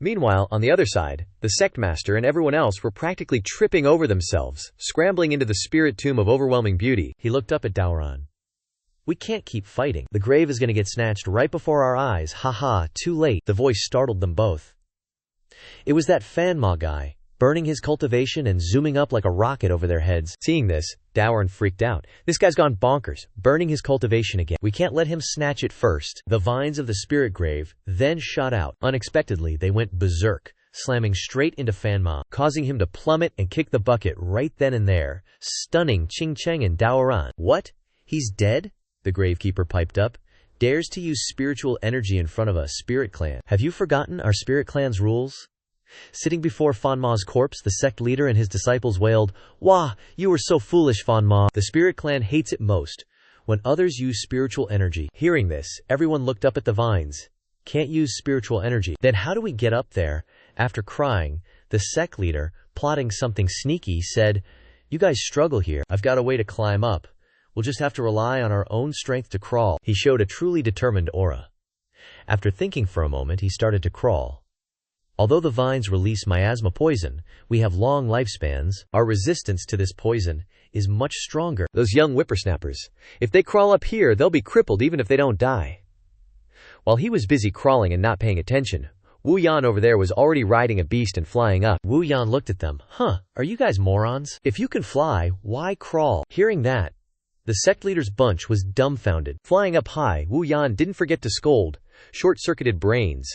Meanwhile, on the other side, the sect master and everyone else were practically tripping over themselves, scrambling into the spirit tomb of overwhelming beauty. He looked up at Daoran. We can't keep fighting. The grave is gonna get snatched right before our eyes. Haha, too late. The voice startled them both. It was that Manhwa guy, burning his cultivation and zooming up like a rocket over their heads. Seeing this, Daoran freaked out. This guy's gone bonkers, burning his cultivation again. We can't let him snatch it first. The vines of the spirit grave then shot out. Unexpectedly, they went berserk, slamming straight into Manhwa, causing him to plummet and kick the bucket right then and there, stunning Qingcheng and Daoran. What? He's dead? The gravekeeper piped up. Dares to use spiritual energy in front of a spirit clan. Have you forgotten our spirit clan's rules? Sitting before Manhwa's corpse, the sect leader and his disciples wailed, Wah, you were so foolish, Manhwa. The spirit clan hates it most when others use spiritual energy. Hearing this, everyone looked up at the vines. Can't use spiritual energy. Then how do we get up there? After crying, the sect leader, plotting something sneaky, said, You guys struggle here. I've got a way to climb up. We'll just have to rely on our own strength to crawl. He showed a truly determined aura. After thinking for a moment, he started to crawl. Although the vines release miasma poison, we have long lifespans. Our resistance to this poison is much stronger. Those young whippersnappers. If they crawl up here, they'll be crippled even if they don't die. While he was busy crawling and not paying attention, Wu Yan over there was already riding a beast and flying up. Wu Yan looked at them. Are you guys morons? If you can fly, why crawl? Hearing that, the sect leader's bunch was dumbfounded. Flying up high, Wu Yan didn't forget to scold. Short-circuited brains.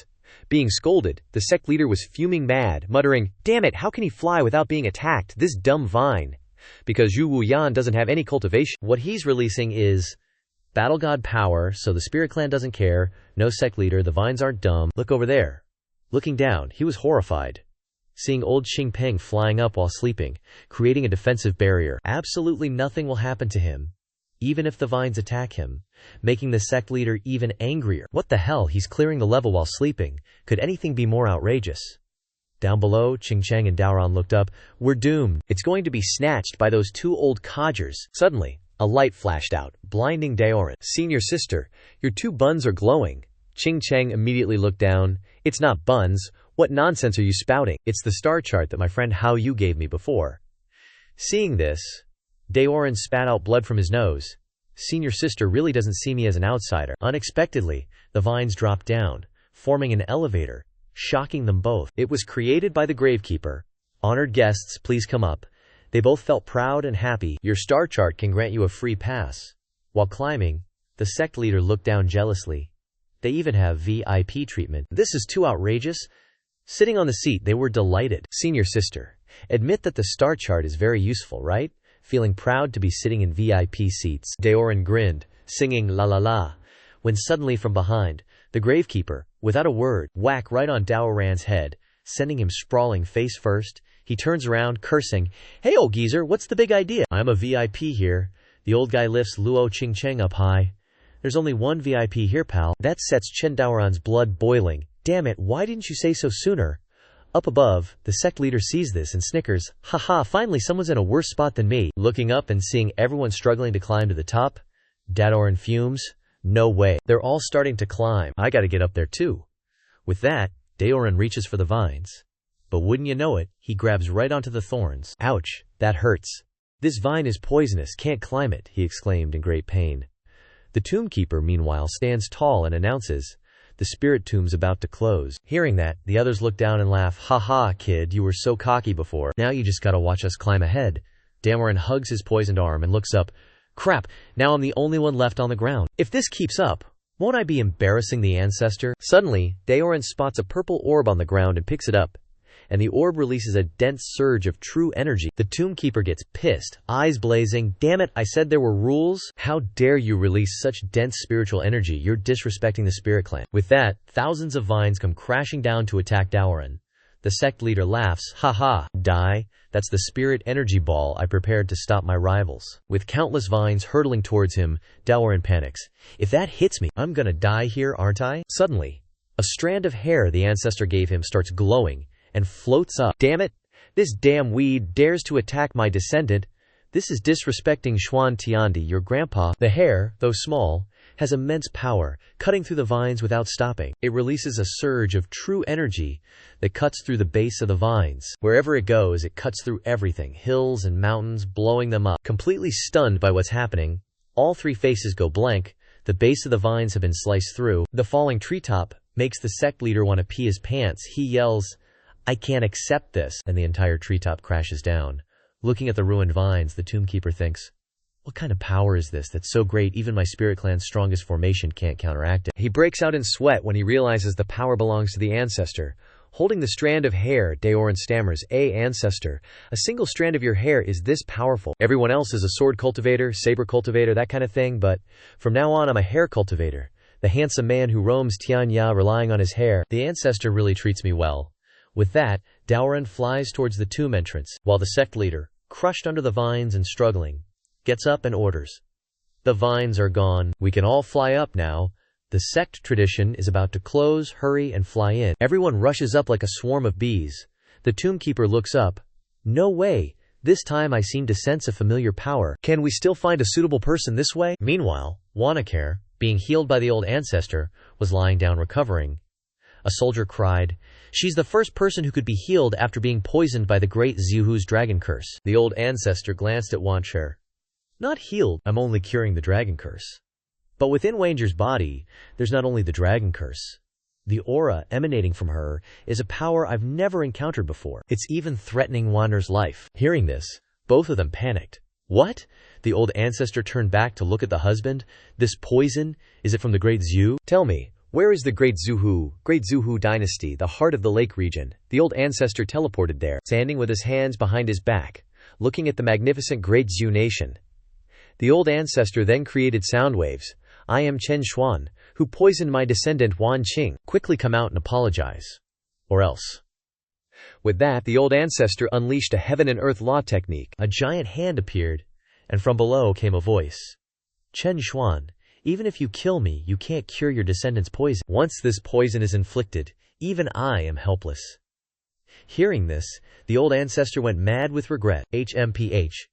Being scolded, the sect leader was fuming mad, muttering, Damn it, how can he fly without being attacked, this dumb vine? Because Wu Yan doesn't have any cultivation. What he's releasing is battle god power, so the spirit clan doesn't care. No sect leader, the vines aren't dumb. Look over there. Looking down, he was horrified. Seeing old Xingpeng flying up while sleeping, creating a defensive barrier. Absolutely nothing will happen to him, even if the vines attack him, making the sect leader even angrier. What the hell, he's clearing the level while sleeping. Could anything be more outrageous? Down below, Qingcheng and Daoran looked up. We're doomed. It's going to be snatched by those 2 old codgers. Suddenly, a light flashed out, blinding Daoran. Senior sister, your 2 buns are glowing. Qingcheng immediately looked down. It's not buns. What nonsense are you spouting? It's the star chart that my friend Hao Yu gave me before. Seeing this, Daoran spat out blood from his nose. Senior sister really doesn't see me as an outsider. Unexpectedly, the vines dropped down, forming an elevator, shocking them both. It was created by the gravekeeper. Honored guests, please come up. They both felt proud and happy. Your star chart can grant you a free pass. While climbing, the sect leader looked down jealously. They even have VIP treatment. This is too outrageous. Sitting on the seat, they were delighted. Senior sister, admit that the star chart is very useful, right? Feeling proud to be sitting in VIP seats. Daoran grinned, singing la la la, when suddenly from behind, the gravekeeper, without a word, whack right on Daoran's head, sending him sprawling face first. He turns around, cursing, Hey old geezer, what's the big idea? I'm a VIP here. The old guy lifts Luo Qingcheng up high. There's only one VIP here, pal. That sets Chen Daoran's blood boiling. Damn it, why didn't you say so sooner? Up above, the sect leader sees this and snickers. Haha, finally someone's in a worse spot than me. Looking up and seeing everyone struggling to climb to the top, Daoran fumes. No way. They're all starting to climb. I gotta get up there too. With that, Daoran reaches for the vines. But wouldn't you know it, he grabs right onto the thorns. Ouch, that hurts. This vine is poisonous, can't climb it, he exclaimed in great pain. The tomb keeper, meanwhile, stands tall and announces, the spirit tomb's about to close. Hearing that, the others look down and laugh. Ha ha, kid, you were so cocky before. Now you just gotta watch us climb ahead. Daoran hugs his poisoned arm and looks up. Crap, now I'm the only one left on the ground. If this keeps up, won't I be embarrassing the ancestor? Suddenly, Daoran spots a purple orb on the ground and picks it up, and the orb releases a dense surge of true energy. The tomb keeper gets pissed, eyes blazing. Damn it, I said there were rules? How dare you release such dense spiritual energy? You're disrespecting the spirit clan. With that, thousands of vines come crashing down to attack Daoran. The sect leader laughs. Haha, die? That's the spirit energy ball I prepared to stop my rivals. With countless vines hurtling towards him, Daoran panics. If that hits me, I'm gonna die here, aren't I? Suddenly, a strand of hair the ancestor gave him starts glowing and floats up. Damn it! This damn weed dares to attack my descendant. This is disrespecting Xuan Tiandi, your grandpa. The hair, though small, has immense power, cutting through the vines without stopping. It releases a surge of true energy that cuts through the base of the vines. Wherever it goes, it cuts through everything, hills and mountains, blowing them up. Completely stunned by what's happening, all three faces go blank. The base of the vines have been sliced through. The falling treetop makes the sect leader want to pee his pants. He yells, I can't accept this, and the entire treetop crashes down. Looking at the ruined vines, the tomb keeper thinks, what kind of power is this that's so great even my spirit clan's strongest formation can't counteract it? He breaks out in sweat when he realizes the power belongs to the ancestor. Holding the strand of hair, Daoran stammers, Ancestor, a single strand of your hair is this powerful. Everyone else is a sword cultivator, saber cultivator, that kind of thing, but from now on I'm a hair cultivator. The handsome man who roams Tianya relying on his hair. The ancestor really treats me well. With that, Daoran flies towards the tomb entrance, while the sect leader, crushed under the vines and struggling, gets up and orders. The vines are gone. We can all fly up now. The sect tradition is about to close. Hurry and fly in. Everyone rushes up like a swarm of bees. The tomb keeper looks up. No way. This time I seem to sense a familiar power. Can we still find a suitable person this way? Meanwhile, Wanakare, being healed by the old ancestor, was lying down recovering. A soldier cried, she's the first person who could be healed after being poisoned by the great Xiuhu's dragon curse. The old ancestor glanced at Wancher. Not healed, I'm only curing the dragon curse. But within Wanger's body, there's not only the dragon curse. The aura emanating from her is a power I've never encountered before. It's even threatening Wander's life. Hearing this, both of them panicked. What? The old ancestor turned back to look at the husband. This poison, is it from the great Xiu? Tell me. Where is the Great Xiuhu dynasty, the heart of the lake region? The old ancestor teleported there, standing with his hands behind his back, looking at the magnificent Great Xiu nation. The old ancestor then created sound waves. I am Chen Xuan, who poisoned my descendant Wan Qing. Quickly come out and apologize. Or else. With that, the old ancestor unleashed a heaven and earth law technique. A giant hand appeared, and from below came a voice. Chen Xuan. Even if you kill me, you can't cure your descendant's poison. Once this poison is inflicted, even I am helpless. Hearing this, the old ancestor went mad with regret. HMPH.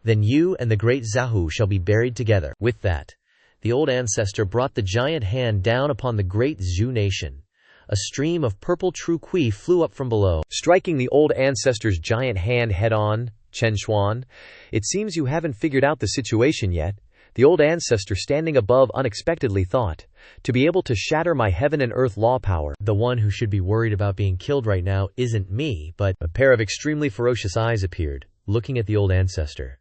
Then you and the great Xiuhu shall be buried together. With that, the old ancestor brought the giant hand down upon the great Xiu nation. A stream of purple true qi flew up from below, striking the old ancestor's giant hand head-on. Chen Xuan, it seems you haven't figured out the situation yet. The old ancestor standing above unexpectedly thought, to be able to shatter my heaven and earth law power. The one who should be worried about being killed right now isn't me, but a pair of extremely ferocious eyes appeared, looking at the old ancestor.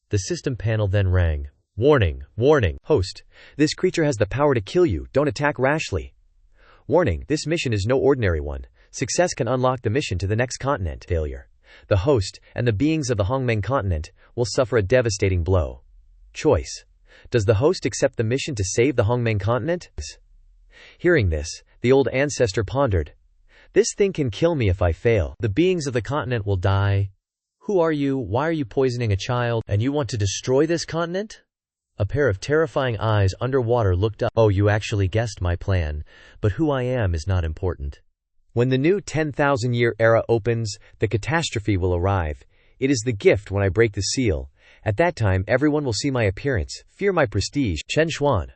The system panel then rang. Warning, warning, host. This creature has the power to kill you. Don't attack rashly. Warning, this mission is no ordinary one. Success can unlock the mission to the next continent. Failure. The host and the beings of the Hongmeng continent will suffer a devastating blow. Choice. Does the host accept the mission to save the Hongmeng continent? Hearing this, the old ancestor pondered. This thing can kill me if I fail. The beings of the continent will die. Who are you? Why are you poisoning a child? And you want to destroy this continent? A pair of terrifying eyes underwater looked up. Oh, you actually guessed my plan, but who I am is not important. When the new 10,000-year era opens, the catastrophe will arrive. It is the gift when I break the seal. At that time everyone will see my appearance, fear my prestige. Chen Xuan.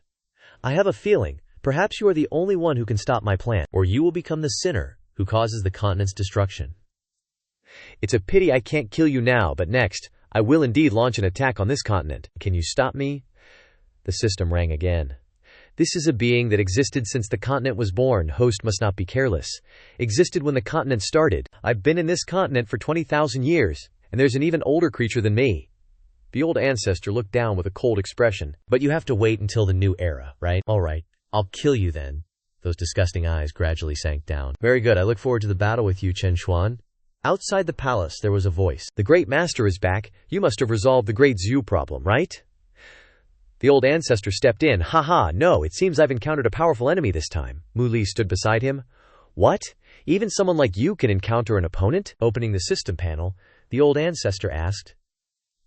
I have a feeling, perhaps you are the only one who can stop my plan, or you will become the sinner who causes the continent's destruction. It's a pity I can't kill you now, but next, I will indeed launch an attack on this continent. Can you stop me? The system rang again. This is a being that existed since the continent was born. Host must not be careless. Existed when the continent started. I've been in this continent for 20,000 years, and there's an even older creature than me. The old ancestor looked down with a cold expression. But you have to wait until the new era, right? Alright, I'll kill you then. Those disgusting eyes gradually sank down. Very good, I look forward to the battle with you, Chen Xuan. Outside the palace there was a voice. The great master is back. You must have resolved the great Zhu problem, right? The old ancestor stepped in. Haha, no, it seems I've encountered a powerful enemy this time. Mu Li stood beside him. What? Even someone like you can encounter an opponent? Opening the system panel, the old ancestor asked,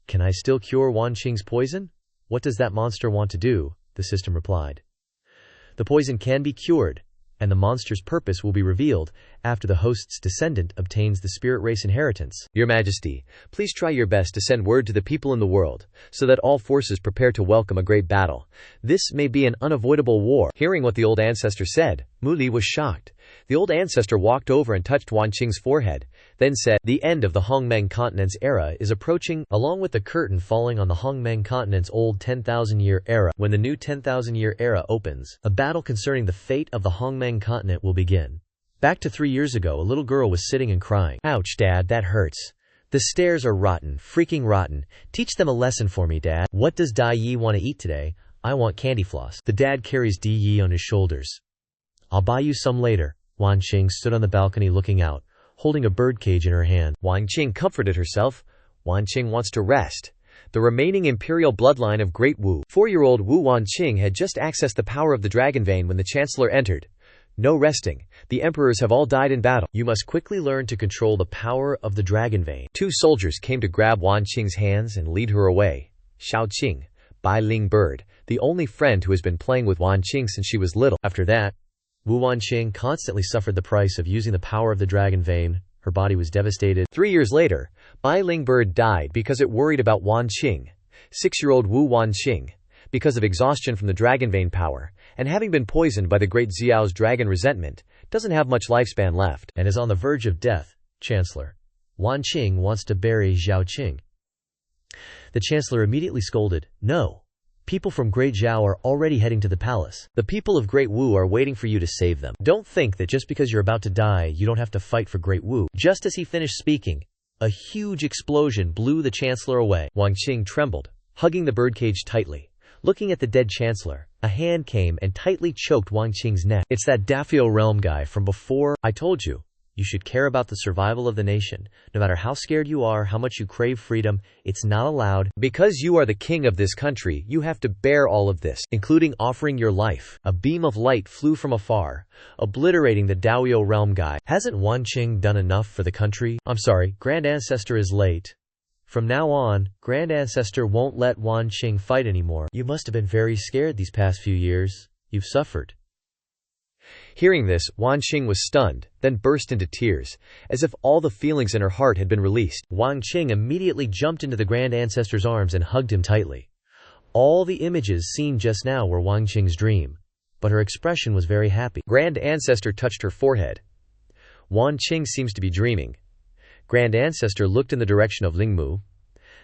Can I still cure Wan Qing's poison? What does that monster want to do? The system replied. The poison can be cured, and the monster's purpose will be revealed after the host's descendant obtains the spirit race inheritance. Your Majesty, please try your best to send word to the people in the world, so that all forces prepare to welcome a great battle. This may be an unavoidable war. Hearing what the old ancestor said, Mu Li was shocked. The old ancestor walked over and touched Wan Qing's forehead, then said, The end of the Hongmeng continent's era is approaching. Along with the curtain falling on the Hongmeng continent's old 10,000-year era, when the new 10,000-year era opens, a battle concerning the fate of the Hongmeng continent will begin. Back to 3 years ago, a little girl was sitting and crying. Ouch, Dad, that hurts. The stairs are rotten, freaking rotten. Teach them a lesson for me, Dad. What does Dai Yi want to eat today? I want candy floss. The dad carries Di Yi on his shoulders. I'll buy you some later. Wan Qing stood on the balcony looking out, holding a birdcage in her hand. Wan Qing comforted herself. Wan Qing wants to rest. The remaining imperial bloodline of Great Wu. 4-year-old Wu Wan Qing had just accessed the power of the dragon vein when the chancellor entered. No resting. The emperors have all died in battle. You must quickly learn to control the power of the dragon vein. 2 soldiers came to grab Wan Qing's hands and lead her away. Xiao Qing, Bai Ling Bird, the only friend who has been playing with Wan Qing since she was little. After that, Wu Wan Qing constantly suffered the price of using the power of the dragon vein. Her body was devastated. 3 years later, Bai Ling Bird died because it worried about Wan Qing. 6-year-old Wu Wan Qing, because of exhaustion from the dragon vein power, and having been poisoned by the great Xiao's dragon resentment, doesn't have much lifespan left, and is on the verge of death. Chancellor. Wan Qing wants to bury Xiao Qing. The chancellor immediately scolded, No. People from Great Zhao are already heading to the palace. The people of Great Wu are waiting for you to save them. Don't think that just because you're about to die, you don't have to fight for Great Wu. Just as he finished speaking, a huge explosion blew the chancellor away. Wan Qing trembled, hugging the birdcage tightly. Looking at the dead chancellor, a hand came and tightly choked Wan Qing's neck. It's that Dafio realm guy from before. I told you. You should care about the survival of the nation. No matter how scared you are, how much you crave freedom, it's not allowed. Because you are the king of this country, you have to bear all of this, including offering your life. A beam of light flew from afar, obliterating the Dafio realm guy. Hasn't Wan Qing done enough for the country? I'm sorry, Grand Ancestor is late. From now on, Grand Ancestor won't let Wan Qing fight anymore. You must have been very scared these past few years. You've suffered. Hearing this, Wan Qing was stunned, then burst into tears, as if all the feelings in her heart had been released. Wan Qing immediately jumped into the Grand Ancestor's arms and hugged him tightly. All the images seen just now were Wan Qing's dream, but her expression was very happy. Grand Ancestor touched her forehead. Wan Qing seems to be dreaming. Grand Ancestor looked in the direction of Lingmu.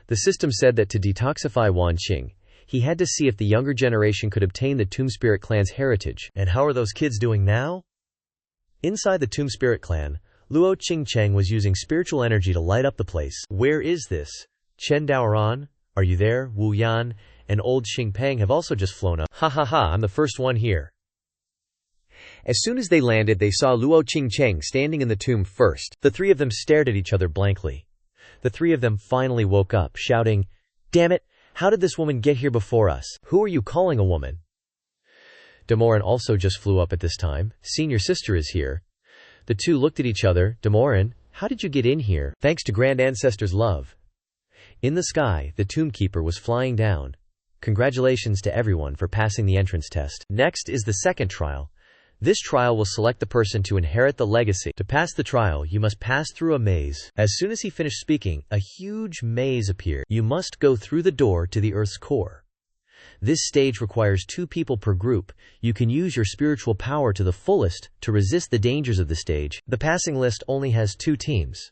The system said that to detoxify Wan Qing, he had to see if the younger generation could obtain the Tomb Spirit clan's heritage. And how are those kids doing now? Inside the Tomb Spirit clan, Luo Qingcheng was using spiritual energy to light up the place. Where is this? Chen Daoran, are you there? Wu Yan and Old Xingpeng have also just flown up. Ha ha ha, I'm the first one here. As soon as they landed, they saw Luo Qingcheng standing in the tomb first. The 3 of them stared at each other blankly. The 3 of them finally woke up, shouting, Damn it! How did this woman get here before us? Who are you calling a woman? Demoran also just flew up at this time. Senior sister is here. The 2 looked at each other. Demoran, how did you get in here? Thanks to Grand Ancestor's love. In the sky, the Tomb Keeper was flying down. Congratulations to everyone for passing the entrance test. Next is the second trial. This trial will select the person to inherit the legacy. To pass the trial, you must pass through a maze. As soon as he finished speaking, a huge maze appeared. You must go through the door to the Earth's core. This stage requires 2 people per group. You can use your spiritual power to the fullest to resist the dangers of the stage. The passing list only has 2 teams.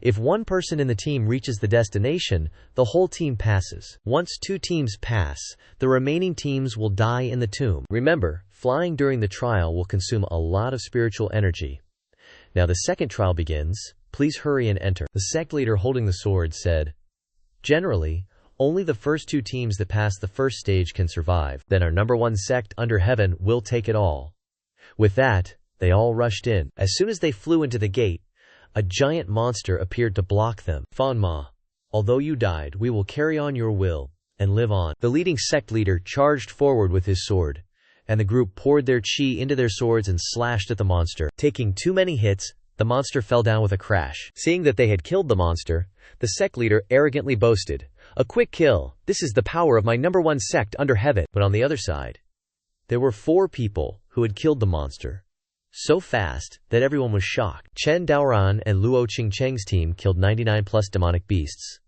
If one person in the team reaches the destination, the whole team passes. Once 2 teams pass, the remaining teams will die in the tomb. Remember, flying during the trial will consume a lot of spiritual energy. Now the second trial begins. Please hurry and enter. The sect leader holding the sword said, "Generally, only the first 2 teams that pass the first stage can survive. Then our number 1 sect under heaven will take it all." With that, they all rushed in. As soon as they flew into the gate, a giant monster appeared to block them. "Fanma, although you died, we will carry on your will and live on." The leading sect leader charged forward with his sword, and the group poured their chi into their swords and slashed at the monster. Taking too many hits, the monster fell down with a crash. Seeing that they had killed the monster, the sect leader arrogantly boasted, "A quick kill. This is the power of my number 1 sect under heaven." But on the other side, there were 4 people who had killed the monster. So fast that everyone was shocked. Chen Daoran and Luo Qingcheng's team killed 99 plus demonic beasts.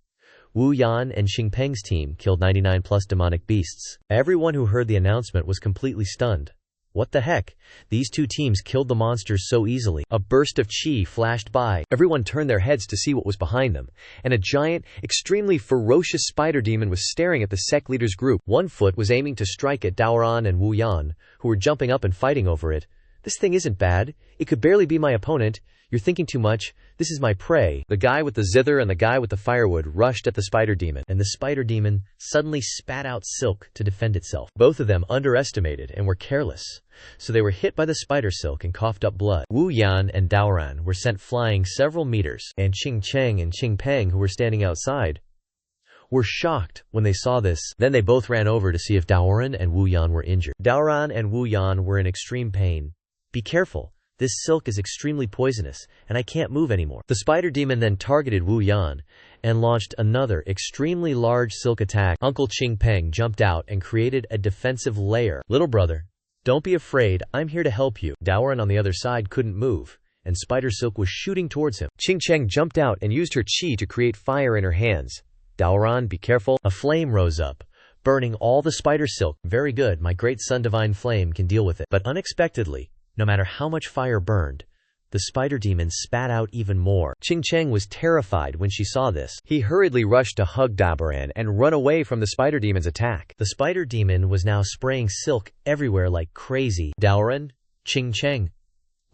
Wu Yan and Xingpeng's team killed 99 plus demonic beasts. Everyone who heard the announcement was completely stunned. What the heck? These 2 teams killed the monsters so easily. A burst of chi flashed by. Everyone turned their heads to see what was behind them, and a giant, extremely ferocious spider demon was staring at the sect leader's group. One foot was aiming to strike at Daoran and Wu Yan, who were jumping up and fighting over it. "This thing isn't bad. It could barely be my opponent. You're thinking too much. This is my prey." The guy with the zither and the guy with the firewood rushed at the spider demon, and the spider demon suddenly spat out silk to defend itself. Both of them underestimated and were careless, so they were hit by the spider silk and coughed up blood. Wu Yan and Daoran were sent flying several meters, and Qingcheng and Qingpeng, who were standing outside, were shocked when they saw this. Then they both ran over to see if Daoran and Wu Yan were injured. Daoran and Wu Yan were in extreme pain. "Be careful. This silk is extremely poisonous, and I can't move anymore." The spider demon then targeted Wu Yan and launched another extremely large silk attack. Uncle Qingpeng jumped out and created a defensive layer. "Little brother, don't be afraid. I'm here to help you." Daoran on the other side couldn't move, and spider silk was shooting towards him. Qingcheng jumped out and used her chi to create fire in her hands. "Daoran, be careful." A flame rose up, burning all the spider silk. "Very good, my great son Divine Flame can deal with it." But unexpectedly, no matter how much fire burned, the spider demon spat out even more. Qingcheng was terrified when she saw this. He hurriedly rushed to hug Daoran and run away from the spider demon's attack. The spider demon was now spraying silk everywhere like crazy. "Daoran, Qingcheng,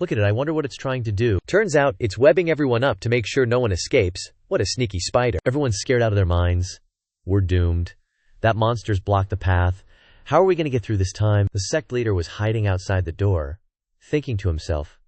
look at it. I wonder what it's trying to do." Turns out it's webbing everyone up to make sure no one escapes. What a sneaky spider. Everyone's scared out of their minds. We're doomed. That monster's blocked the path. How are we going to get through this time? The sect leader was hiding outside the door, thinking to himself,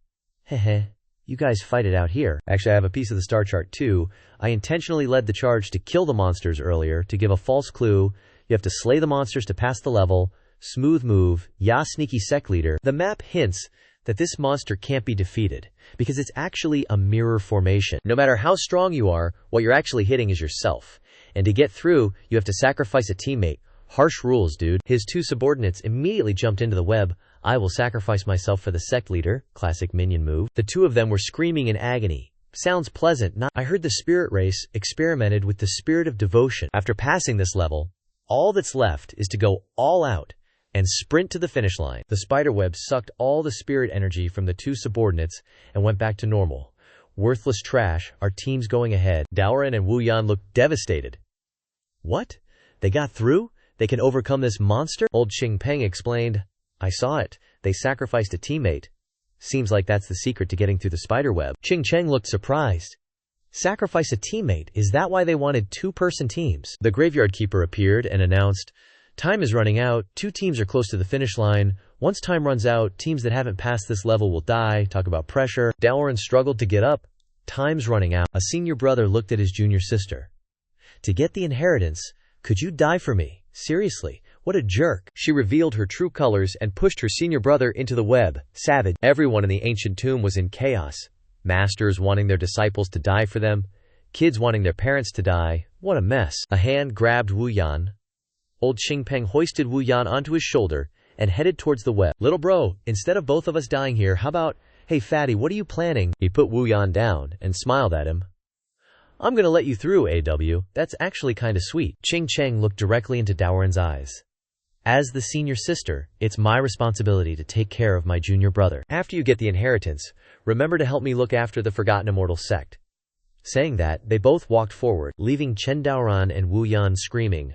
"Heh, you guys fight it out here. Actually, I have a piece of the star chart too. I intentionally led the charge to kill the monsters earlier to give a false clue. You have to slay the monsters to pass the level. Smooth move. Ya sneaky sect leader." The map hints that this monster can't be defeated because it's actually a mirror formation. No matter how strong you are, what you're actually hitting is yourself. And to get through, you have to sacrifice a teammate. Harsh rules, dude. His 2 subordinates immediately jumped into the web. "I will sacrifice myself for the sect leader." Classic minion move. The 2 of them were screaming in agony. Sounds pleasant, not? I heard the spirit race experimented with the spirit of devotion. After passing this level, all that's left is to go all out and sprint to the finish line. The spiderweb sucked all the spirit energy from the 2 subordinates and went back to normal. "Worthless trash. Our team's going ahead." Daoran and Wu Yan looked devastated. "What? They got through? They can overcome this monster?" Old Qingpeng explained, "I saw it. They sacrificed a teammate. Seems like that's the secret to getting through the spiderweb." Qingcheng looked surprised. "Sacrifice a teammate? Is that why they wanted 2-person teams?" The graveyard keeper appeared and announced, "Time is running out. 2 teams are close to the finish line. Once time runs out, teams that haven't passed this level will die." Talk about pressure. Daoran struggled to get up. "Time's running out." A senior brother looked at his junior sister. "To get the inheritance, could you die for me? Seriously, what a jerk." She revealed her true colors and pushed her senior brother into the web. Savage. Everyone in the ancient tomb was in chaos. Masters wanting their disciples to die for them. Kids wanting their parents to die. What a mess. A hand grabbed Wu Yan. Old Xingpeng hoisted Wu Yan onto his shoulder and headed towards the web. Little bro, instead of both of us dying here, how about, hey fatty, what are you planning? He put Wu Yan down and smiled at him. I'm gonna let you through, AW. That's actually kinda sweet. Ching Cheng looked directly into Daoran's eyes. As the senior sister, it's my responsibility to take care of my junior brother. After you get the inheritance, remember to help me look after the Forgotten Immortal Sect. Saying that, they both walked forward, leaving Chen Daoran and Wu Yan screaming.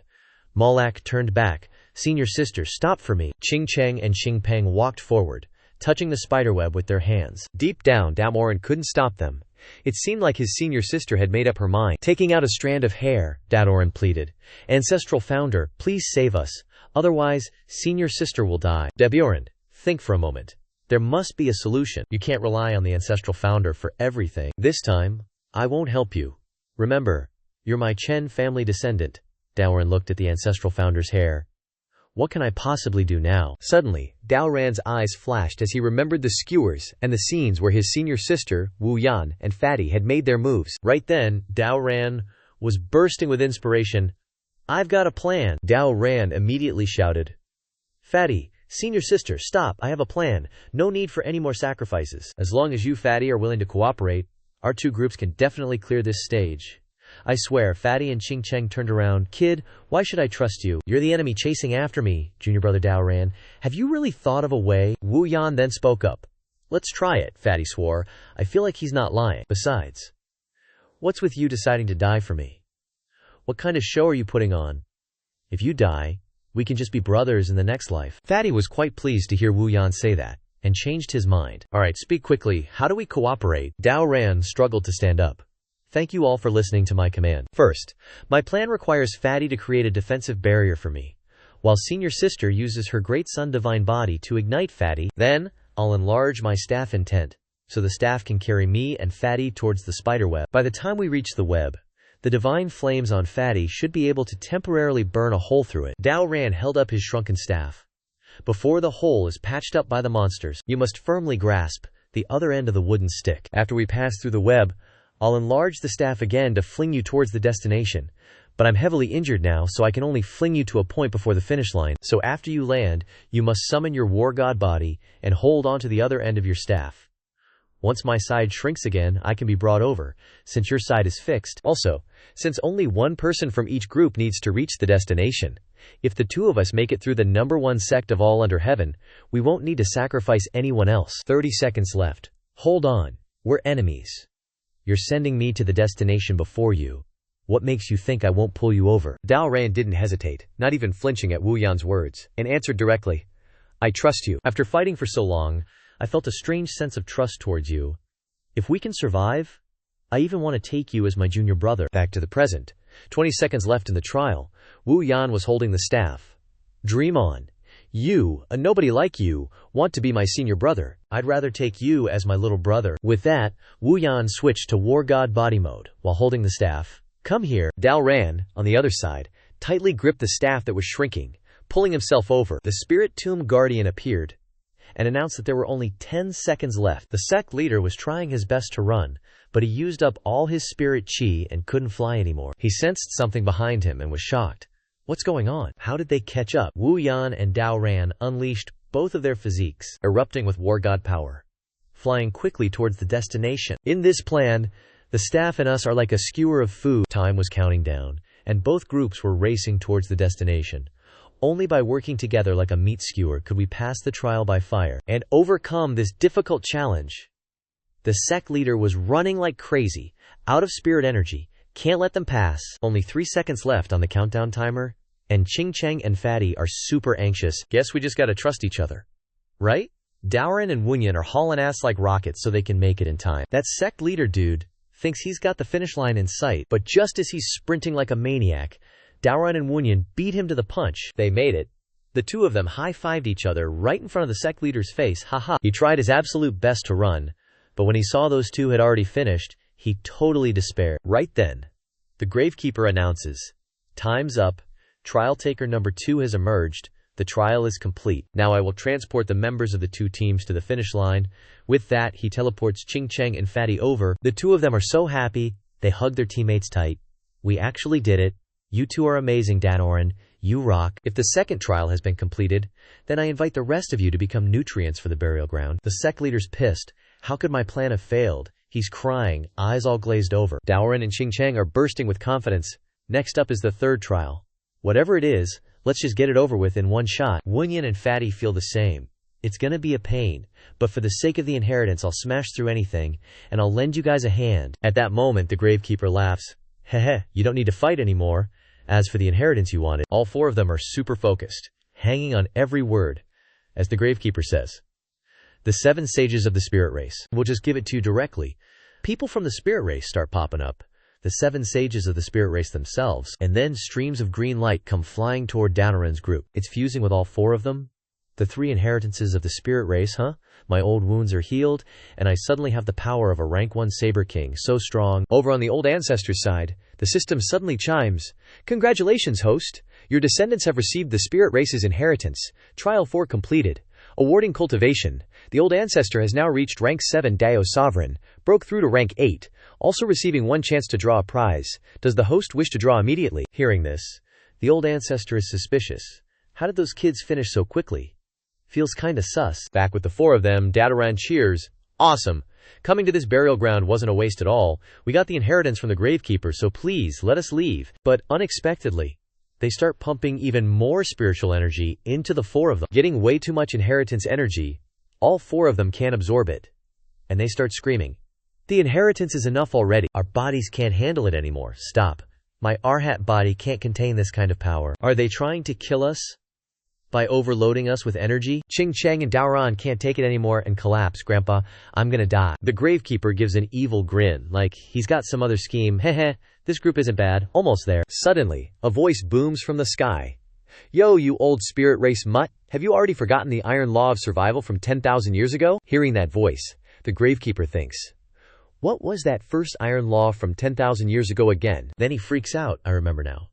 Malak turned back. Senior sister, stop for me. Ching Cheng and Xingpeng walked forward, touching the spiderweb with their hands. Deep down, Daoran couldn't stop them. It seemed like his senior sister had made up her mind. Taking out a strand of hair, Daoran pleaded. Ancestral founder, please save us. Otherwise, senior sister will die. Daoran, think for a moment. There must be a solution. You can't rely on the ancestral founder for everything. This time, I won't help you. Remember, you're my Chen family descendant. Daoran looked at the ancestral founder's hair. What can I possibly do now? Suddenly, Daoran's eyes flashed as he remembered the skewers and the scenes where his senior sister, Wu Yan, and Fatty had made their moves. Right then, Daoran was bursting with inspiration. I've got a plan. Daoran immediately shouted. Fatty, senior sister, stop, I have a plan. No need for any more sacrifices. As long as you, Fatty, are willing to cooperate, our two groups can definitely clear this stage. I swear, Fatty and Ching Cheng turned around. Kid, why should I trust you? You're the enemy chasing after me, junior brother Daoran. Have you really thought of a way? Wu Yan then spoke up. Let's try it, Fatty swore. I feel like he's not lying. Besides, what's with you deciding to die for me? What kind of show are you putting on? If you die, we can just be brothers in the next life. Fatty was quite pleased to hear Wu Yan say that, and changed his mind. Alright, speak quickly. How do we cooperate? Daoran struggled to stand up. Thank you all for listening to my command. First, my plan requires Fatty to create a defensive barrier for me, while senior sister uses her great sun divine body to ignite Fatty. Then, I'll enlarge my staff intent, so the staff can carry me and Fatty towards the spiderweb. By the time we reach the web, the divine flames on Fatty should be able to temporarily burn a hole through it. Daoran held up his shrunken staff. Before the hole is patched up by the monsters, you must firmly grasp the other end of the wooden stick. After we pass through the web, I'll enlarge the staff again to fling you towards the destination, but I'm heavily injured now, so I can only fling you to a point before the finish line. So after you land, you must summon your war god body and hold onto the other end of your staff. Once my side shrinks again, I can be brought over, since your side is fixed. Also, since only one person from each group needs to reach the destination, if the two of us make it through the #1 sect of all under heaven, we won't need to sacrifice anyone else. 30 seconds left. Hold on. We're enemies. You're sending me to the destination before you. What makes you think I won't pull you over? Daoran didn't hesitate, not even flinching at Wu Yan's words, and answered directly, I trust you. After fighting for so long, I felt a strange sense of trust towards you. If we can survive, I even want to take you as my junior brother. Back to the present. 20 seconds left in the trial. Wu Yan was holding the staff. Dream on. You, a nobody like you, want to be my senior brother. I'd rather take you as my little brother. With that, Wu Yan switched to War God body mode while holding the staff. Come here. Daoran, on the other side, tightly gripped the staff that was shrinking, pulling himself over. The Spirit Tomb Guardian appeared and announced that there were only 10 seconds left. The sect leader was trying his best to run, but he used up all his spirit chi and couldn't fly anymore. He sensed something behind him and was shocked. What's going on? How did they catch up? Wu Yan and Daoran unleashed both of their physiques, erupting with war god power, flying quickly towards the destination. In this plan, the staff and us are like a skewer of food. Time was counting down, and both groups were racing towards the destination. Only by working together like a meat skewer could we pass the trial by fire and overcome this difficult challenge. The sect leader was running like crazy, out of spirit energy. Can't let them pass. Only 3 seconds left on the countdown timer, and Ching Cheng and Fatty are super anxious. Guess we just gotta trust each other. Right? Daoran and Wunyan are hauling ass like rockets so they can make it in time. That sect leader dude thinks he's got the finish line in sight, but just as he's sprinting like a maniac, Daoran and Wunyan beat him to the punch. They made it. The two of them high-fived each other right in front of the sect leader's face. Haha. He tried his absolute best to run, but when he saw those two had already finished, he totally despaired. Right then, the Gravekeeper announces, time's up. Trial taker number 2 has emerged. The trial is complete. Now I will transport the members of the two teams to the finish line. With that, he teleports Ching Cheng and Fatty over. The two of them are so happy, they hug their teammates tight. We actually did it. You two are amazing, Daoran. You rock. If the second trial has been completed, then I invite the rest of you to become nutrients for the burial ground. The sect leader's pissed. How could my plan have failed? He's crying, eyes all glazed over. Daoran and Xingqiang are bursting with confidence. Next up is the third trial. Whatever it is, let's just get it over with in one shot. Wunyan and Fatty feel the same. It's gonna be a pain, but for the sake of the inheritance I'll smash through anything, and I'll lend you guys a hand. At that moment the gravekeeper laughs. Heh, you don't need to fight anymore. As for the inheritance you wanted, all four of them are super focused, hanging on every word. As the gravekeeper says, the 7 sages of the spirit race. We'll just give it to you directly. People from the spirit race start popping up. The 7 sages of the spirit race themselves, and then streams of green light come flying toward Daoran's group. It's fusing with all 4 of them. The 3 inheritances of the spirit race, huh? My old wounds are healed, and I suddenly have the power of a rank 1 Saber King, so strong. Over on the Old Ancestor's side, the system suddenly chimes. Congratulations, host! Your descendants have received the spirit race's inheritance. Trial 4 completed. Awarding Cultivation. The Old Ancestor has now reached rank 7 Dao Sovereign, broke through to rank 8, also receiving 1 chance to draw a prize. Does the host wish to draw immediately? Hearing this, the Old Ancestor is suspicious. How did those kids finish so quickly? Feels kinda sus. Back with the 4 of them, Daoran cheers. Awesome! Coming to this burial ground wasn't a waste at all. We got the inheritance from the gravekeeper, so please, let us leave. But unexpectedly, they start pumping even more spiritual energy into the 4 of them. Getting way too much inheritance energy, all 4 of them can't absorb it. And they start screaming. The inheritance is enough already. Our bodies can't handle it anymore. Stop. My Arhat body can't contain this kind of power. Are they trying to kill us? By overloading us with energy? Xingqiang and Daoran can't take it anymore and collapse. Grandpa, I'm gonna die. The gravekeeper gives an evil grin, like he's got some other scheme. Heh, this group isn't bad. Almost there. Suddenly, a voice booms from the sky. Yo, you old spirit race mutt, have you already forgotten the iron law of survival from 10,000 years ago? Hearing that voice, the gravekeeper thinks, what was that first iron law from 10,000 years ago again? Then he freaks out. I remember now.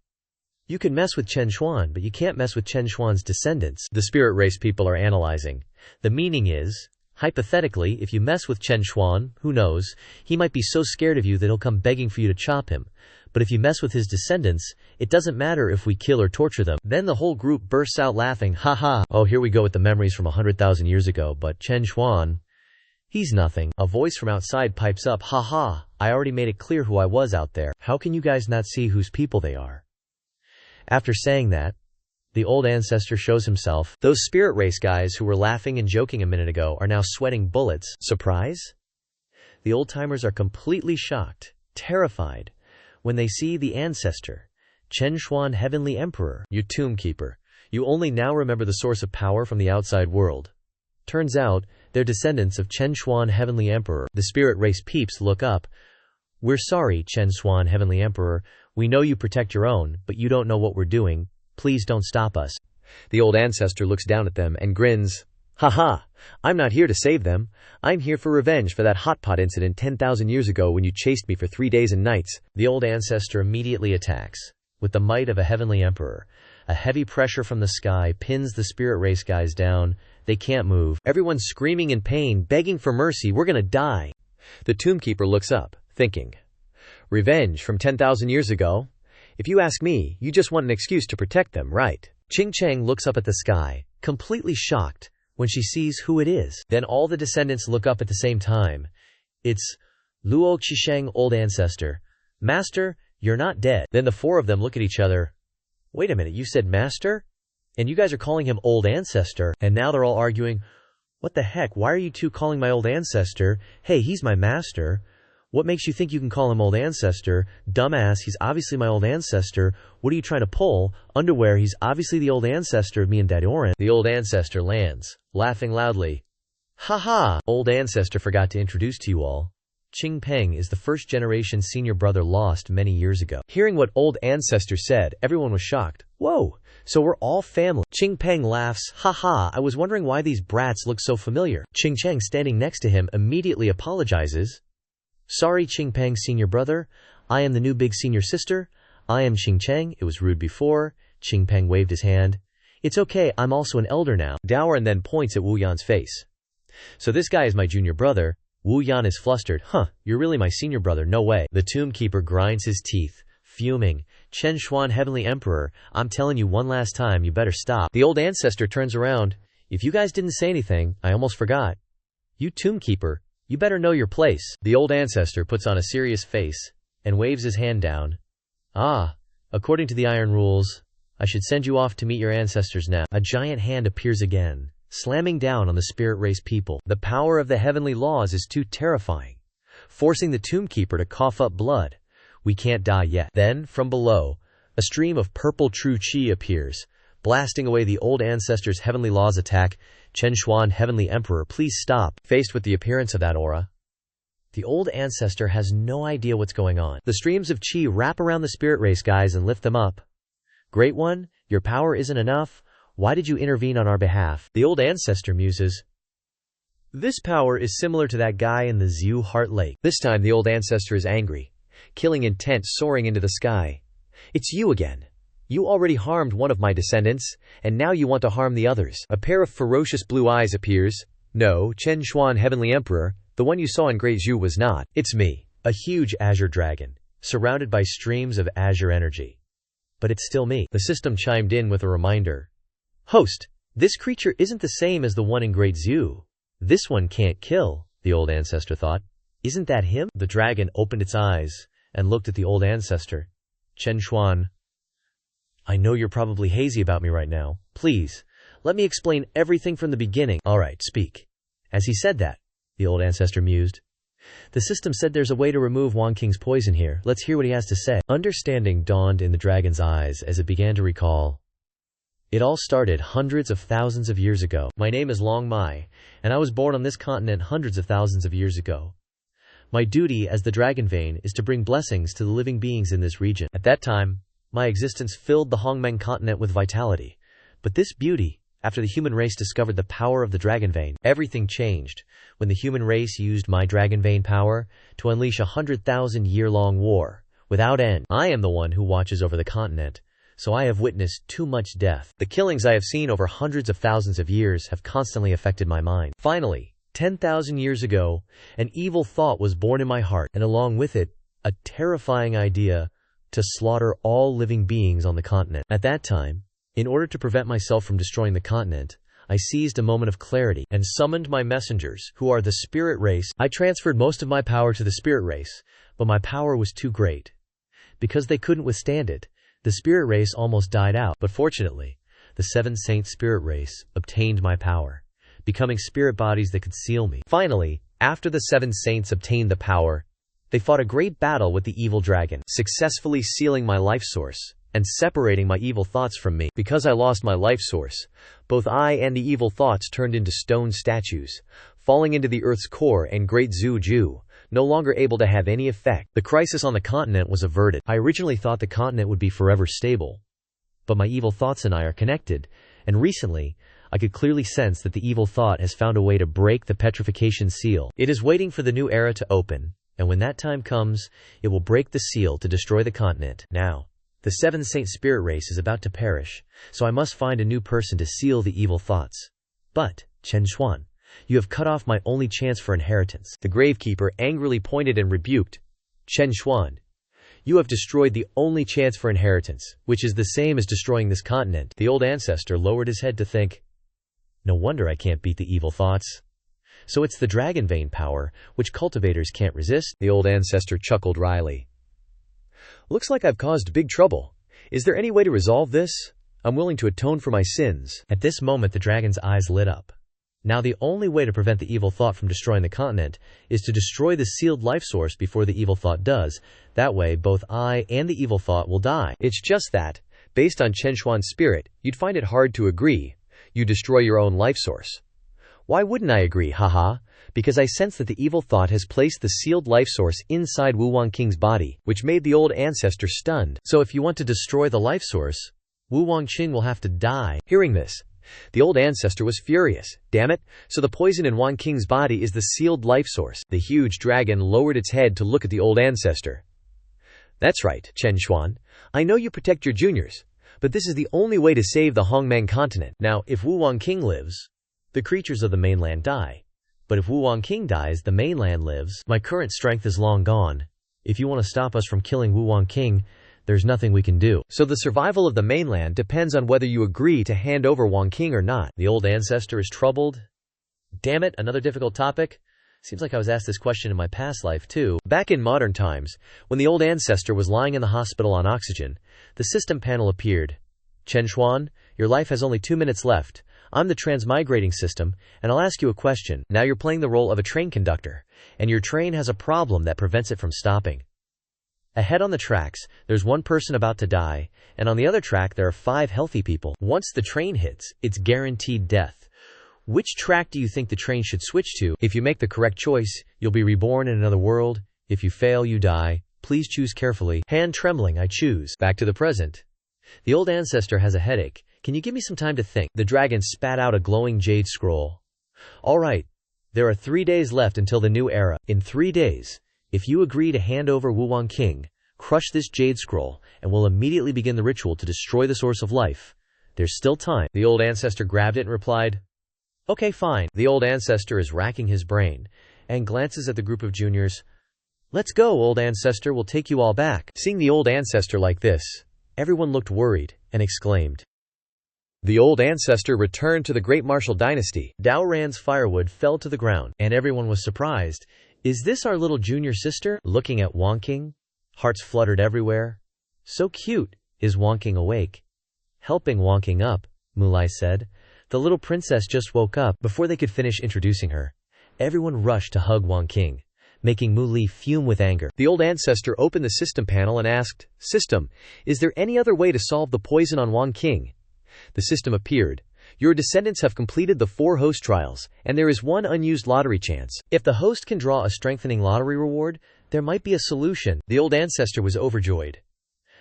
You can mess with Chen Xuan, but you can't mess with Chen Xuan's descendants. The spirit race people are analyzing. The meaning is, hypothetically, if you mess with Chen Xuan, who knows, he might be so scared of you that he'll come begging for you to chop him. But if you mess with his descendants, it doesn't matter if we kill or torture them. Then the whole group bursts out laughing. Ha. Oh, here we go with the memories from 100,000 years ago, but Chen Xuan, he's nothing. A voice from outside pipes up. Ha. I already made it clear who I was out there. How can you guys not see whose people they are? After saying that, the Old Ancestor shows himself. Those spirit race guys who were laughing and joking a minute ago are now sweating bullets. Surprise? The old-timers are completely shocked, terrified, when they see the Ancestor, Chen Xuan Heavenly Emperor. You tomb keeper, you only now remember the source of power from the outside world. Turns out, they're descendants of Chen Xuan Heavenly Emperor. The spirit race peeps look up. We're sorry, Chen Xuan Heavenly Emperor. We know you protect your own, but you don't know what we're doing. Please don't stop us. The Old Ancestor looks down at them and grins. Ha. I'm not here to save them. I'm here for revenge for that hot pot incident 10,000 years ago when you chased me for 3 days and nights. The Old Ancestor immediately attacks. With the might of a Heavenly Emperor, a heavy pressure from the sky pins the spirit race guys down. They can't move. Everyone's screaming in pain, begging for mercy. We're gonna die. The tomb keeper looks up, thinking, revenge from 10,000 years ago? If you ask me, you just want an excuse to protect them, right? Xingqiang looks up at the sky, completely shocked, when she sees who it is. Then all the descendants look up at the same time. It's Luo Qisheng, Old Ancestor. Master, you're not dead. Then the 4 of them look at each other. Wait a minute, you said Master? And you guys are calling him Old Ancestor, and now they're all arguing, what the heck, why are you two calling my Old Ancestor? Hey, he's my master. What makes you think you can call him Old Ancestor? Dumbass, he's obviously my Old Ancestor. What are you trying to pull? Underwear, he's obviously the Old Ancestor of me and Daoran. The Old Ancestor lands, laughing loudly. Ha. Old Ancestor forgot to introduce to you all. Xingpeng is the first-generation senior brother lost many years ago. Hearing what Old Ancestor said, everyone was shocked. Whoa, so we're all family. Xingpeng laughs. Ha. I was wondering why these brats look so familiar. Xingqiang, standing next to him, immediately apologizes. Sorry, Xingpeng senior brother. I am the new big senior sister. I am Xingqiang. It was rude before. Xingpeng waved his hand. It's okay, I'm also an elder now. Daoran then points at Wu Yan's face. So this guy is my junior brother. Wu Yan is flustered. You're really my senior brother, no way. The tomb keeper grinds his teeth. Fuming, Chen Xuan, Heavenly Emperor, I'm telling you one last time, you better stop. The old ancestor turns around. If you guys didn't say anything, I almost forgot. You Tomb Keeper, you better know your place. The old ancestor puts on a serious face and waves his hand down. According to the iron rules, I should send you off to meet your ancestors now. A giant hand appears again, slamming down on the spirit race people. The power of the heavenly laws is too terrifying, forcing the Tomb Keeper to cough up blood. We can't die yet. Then, from below, a stream of purple true chi appears, blasting away the old ancestor's heavenly laws attack. Chen Xuan, Heavenly Emperor, please stop. Faced with the appearance of that aura, the old ancestor has no idea what's going on. The streams of chi wrap around the spirit race guys and lift them up. Great One, your power isn't enough. Why did you intervene on our behalf? The old ancestor muses. This power is similar to that guy in the Zhu Heart Lake. This time the old ancestor is angry, killing intent soaring into the sky. It's you again. You already harmed one of my descendants, and now you want to harm the others. A pair of ferocious blue eyes appears. No, Chen Xuan, Heavenly Emperor, the one you saw in Great Zhu was not. It's me. A huge azure dragon, surrounded by streams of azure energy. But it's still me. The system chimed in with a reminder. Host, this creature isn't the same as the one in Great Zhu. This one can't kill, the old ancestor thought. Isn't that him? The dragon opened its eyes and looked at the old ancestor. Chen Xuan, I know you're probably hazy about me right now. Please, let me explain everything from the beginning. All right, speak. As he said that, the old ancestor mused. The system said there's a way to remove Wang Qing's poison here. Let's hear what he has to say. Understanding dawned in the dragon's eyes as it began to recall. It all started hundreds of thousands of years ago. My name is Long Mai, and I was born on this continent hundreds of thousands of years ago. My duty as the Dragon Vein is to bring blessings to the living beings in this region. At that time, my existence filled the Hongmeng continent with vitality. But this beauty, after the human race discovered the power of the Dragon Vein, everything changed when the human race used my Dragon Vein power to unleash 100,000-year-long war, without end. I am the one who watches over the continent, so I have witnessed too much death. The killings I have seen over hundreds of thousands of years have constantly affected my mind. Finally, 10,000 years ago, an evil thought was born in my heart, and along with it, a terrifying idea to slaughter all living beings on the continent. At that time, in order to prevent myself from destroying the continent, I seized a moment of clarity and summoned my messengers, who are the spirit race. I transferred most of my power to the spirit race, but my power was too great. Because they couldn't withstand it, the spirit race almost died out. But fortunately, the 7 saint spirit race obtained my power, becoming spirit bodies that could seal me. Finally, after the 7 saints obtained the power, they fought a great battle with the evil dragon, successfully sealing my life source and separating my evil thoughts from me. Because I lost my life source, both I and the evil thoughts turned into stone statues, falling into the earth's core, and Great Zhu, no longer able to have any effect. The crisis on the continent was averted. I originally thought the continent would be forever stable, but my evil thoughts and I are connected, and recently, I could clearly sense that the evil thought has found a way to break the petrification seal. It is waiting for the new era to open, and when that time comes, it will break the seal to destroy the continent. Now, the 7 saint spirit race is about to perish, so I must find a new person to seal the evil thoughts. But, Chen Xuan, you have cut off my only chance for inheritance. The Gravekeeper angrily pointed and rebuked. Chen Xuan, you have destroyed the only chance for inheritance, which is the same as destroying this continent. The old ancestor lowered his head to think. No wonder I can't beat the evil thoughts. So it's the Dragon Vein power, which cultivators can't resist? The old ancestor chuckled wryly. Looks like I've caused big trouble. Is there any way to resolve this? I'm willing to atone for my sins. At this moment the dragon's eyes lit up. Now the only way to prevent the evil thought from destroying the continent is to destroy the sealed life source before the evil thought does. That way both I and the evil thought will die. It's just that, based on Chen Xuan's spirit, you'd find it hard to agree. You destroy your own life source. Why wouldn't I agree, haha? Because I sense that the evil thought has placed the sealed life source inside Wu Wangqing's body, which made the old ancestor stunned. So if you want to destroy the life source, Wu Wangqing will have to die. Hearing this, the old ancestor was furious. Damn it, so the poison in Wangqing's body is the sealed life source. The huge dragon lowered its head to look at the old ancestor. That's right, Chen Xuan. I know you protect your juniors, but this is the only way to save the Hongmeng continent. Now, if Wu Wangqing lives, the creatures of the mainland die. But if Wu Wangqing dies, the mainland lives. My current strength is long gone. If you want to stop us from killing Wu Wangqing, there's nothing we can do. So the survival of the mainland depends on whether you agree to hand over Wang King or not. The old ancestor is troubled. Damn it, another difficult topic? Seems like I was asked this question in my past life too. Back in modern times, when the old ancestor was lying in the hospital on oxygen, the system panel appeared. Chen Xuan, your life has only 2 minutes left. I'm the transmigrating system, and I'll ask you a question. Now you're playing the role of a train conductor, and your train has a problem that prevents it from stopping. Ahead on the tracks, there's one person about to die, and on the other track there are 5 healthy people. Once the train hits, it's guaranteed death. Which track do you think the train should switch to? If you make the correct choice, you'll be reborn in another world. If you fail, you die. Please choose carefully. Hand trembling, I choose. Back to the present. The old ancestor has a headache. Can you give me some time to think? The dragon spat out a glowing jade scroll. All right. There are 3 days left until the new era. In 3 days, if you agree to hand over Wu Wang King, crush this jade scroll, and we'll immediately begin the ritual to destroy the source of life. There's still time. The old ancestor grabbed it and replied, okay, fine. The old ancestor is racking his brain and glances at the group of juniors. Let's go, old ancestor, we'll take you all back. Seeing the old ancestor like this, everyone looked worried and exclaimed. The old ancestor returned to the great martial dynasty. Dao Ran's firewood fell to the ground, and everyone was surprised. Is this our little junior sister? Looking at Wang King, hearts fluttered everywhere. So cute. Is Wang King awake? Helping Wang King up, Mulai said. The little princess just woke up. Before they could finish introducing her, everyone rushed to hug Wang King, making Mu Li fume with anger. The old ancestor opened the system panel and asked, System, is there any other way to solve the poison on Wang King? The system appeared. Your descendants have completed the 4 host trials, and there is 1 unused lottery chance. If the host can draw a strengthening lottery reward, there might be a solution. The old ancestor was overjoyed.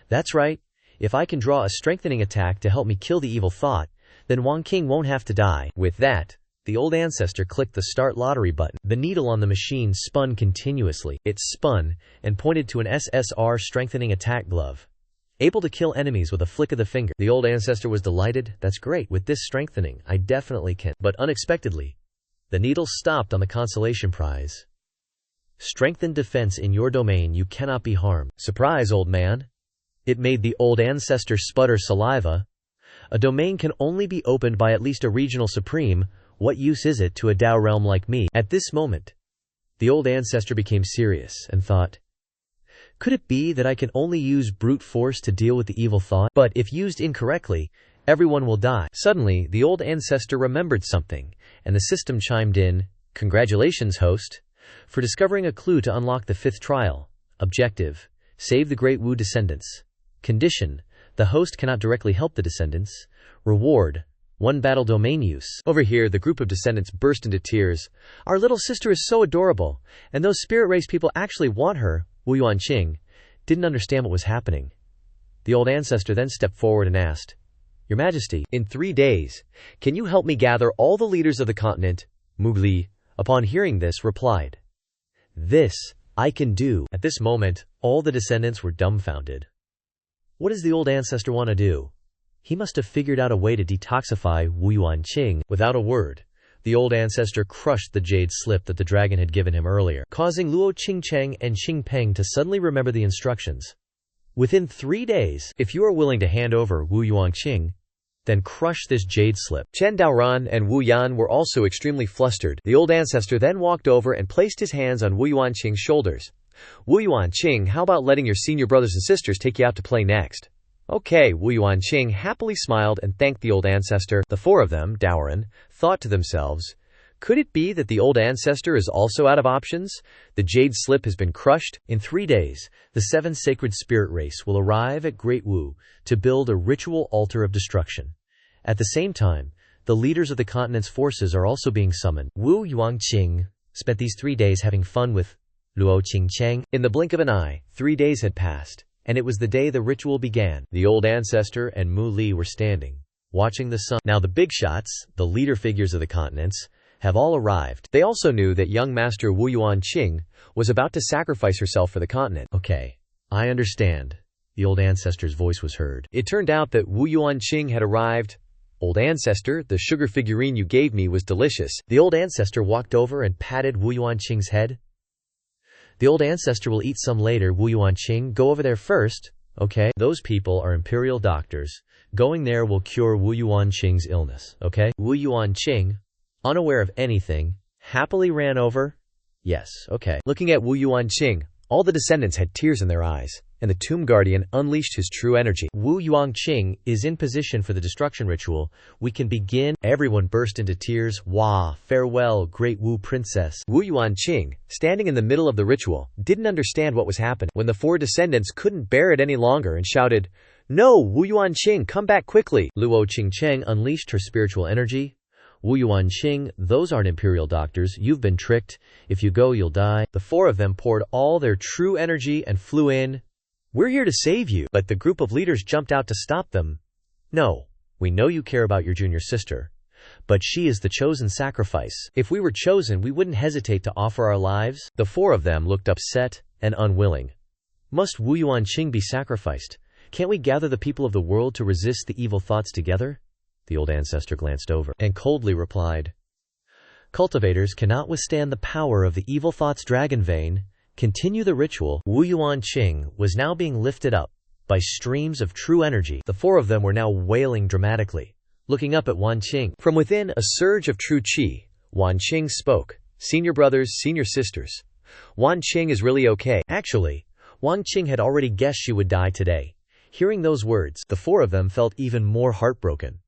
That's right. If I can draw a strengthening attack to help me kill the evil thought, then Wang King won't have to die. With that, the old ancestor clicked the start lottery button. The needle on the machine spun continuously. It spun and pointed to an SSR strengthening attack glove, able to kill enemies with a flick of the finger. The old ancestor was delighted. That's great. With this strengthening, I definitely can. But unexpectedly, the needle stopped on the consolation prize. Strengthened defense in your domain. You cannot be harmed. Surprise, old man. It made the old ancestor sputter saliva. A domain can only be opened by at least a regional supreme. What use is it to a Dao realm like me? At this moment, the old ancestor became serious and thought, could it be that I can only use brute force to deal with the evil thought? But if used incorrectly, everyone will die. Suddenly, the old ancestor remembered something, and the system chimed in, Congratulations, host, for discovering a clue to unlock the 5th trial. Objective, save the Great Wu descendants. Condition, the host cannot directly help the descendants. Reward, 1 battle domain use. Over here, the group of descendants burst into tears. Our little sister is so adorable, and those spirit race people actually want her. Wu Yuanqing didn't understand what was happening. The old ancestor then stepped forward and asked, Your Majesty, in 3 days, can you help me gather all the leaders of the continent? Mugli, upon hearing this, replied, This, I can do. At this moment, all the descendants were dumbfounded. What does the old ancestor want to do? He must have figured out a way to detoxify Wu Yuanqing. Without a word, the old ancestor crushed the jade slip that the dragon had given him earlier, causing Luo Qingcheng and Qingpeng to suddenly remember the instructions. Within 3 days, if you are willing to hand over Wu Yuanqing, then crush this jade slip. Chen Daoran and Wu Yan were also extremely flustered. The old ancestor then walked over and placed his hands on Wu Yuanqing's shoulders. Wu Yuanqing, how about letting your senior brothers and sisters take you out to play next? Okay, Wu Yuanqing happily smiled and thanked the old ancestor. The 4 of them, Daoran, thought to themselves, could it be that the old ancestor is also out of options? The jade slip has been crushed. In 3 days, the 7 sacred spirit race will arrive at Great Wu to build a ritual altar of destruction. At the same time, the leaders of the continent's forces are also being summoned. Wu Yuanqing spent these 3 days having fun with Luo Qingcheng. In the blink of an eye, 3 days had passed, and it was the day the ritual began. The old ancestor and Mu Li were standing, watching the sun. Now the big shots, the leader figures of the continents, have all arrived. They also knew that young master Wu Yuanqing was about to sacrifice herself for the continent. Okay, I understand. The old ancestor's voice was heard. It turned out that Wu Yuanqing had arrived. Old ancestor, the sugar figurine you gave me was delicious. The old ancestor walked over and patted Wu Yuanqing's head. The old ancestor will eat some later. Wu Yuanqing, go over there first. okay? Those people are imperial doctors. Going there will cure Wu Yuanqing's illness, okay? Wu Yuanqing, unaware of anything, happily ran over. Yes, okay. Looking at Wu Yuanqing, all the descendants had tears in their eyes, and the Tomb Guardian unleashed his true energy. Wu Yuanqing is in position for the destruction ritual. We can begin. Everyone burst into tears. Wah, farewell, great Wu princess. Wu Yuanqing, standing in the middle of the ritual, didn't understand what was happening when the four descendants couldn't bear it any longer and shouted, "No, Wu Yuanqing, come back quickly!" Luo Qingcheng unleashed her spiritual energy. Wu Yuanqing, those aren't imperial doctors. You've been tricked. If you go, you'll die. The four of them poured all their true energy and flew in. "We're here to save you." But the group of leaders jumped out to stop them. "No, we know you care about your junior sister, but she is the chosen sacrifice. If we were chosen, we wouldn't hesitate to offer our lives." The four of them looked upset and unwilling. Must Wu Yuanqing be sacrificed? Can't we gather the people of the world to resist the evil thoughts together? The old ancestor glanced over and coldly replied, "Cultivators cannot withstand the power of the evil thought's dragon vein. Continue the ritual." Wu Yuanqing was now being lifted up by streams of true energy. The four of them were now wailing dramatically, looking up at Wanqing. From within a surge of true qi, Wanqing spoke, "Senior brothers, senior sisters, Wanqing is really okay." Actually, Wanqing had already guessed she would die today. Hearing those words, the four of them felt even more heartbroken.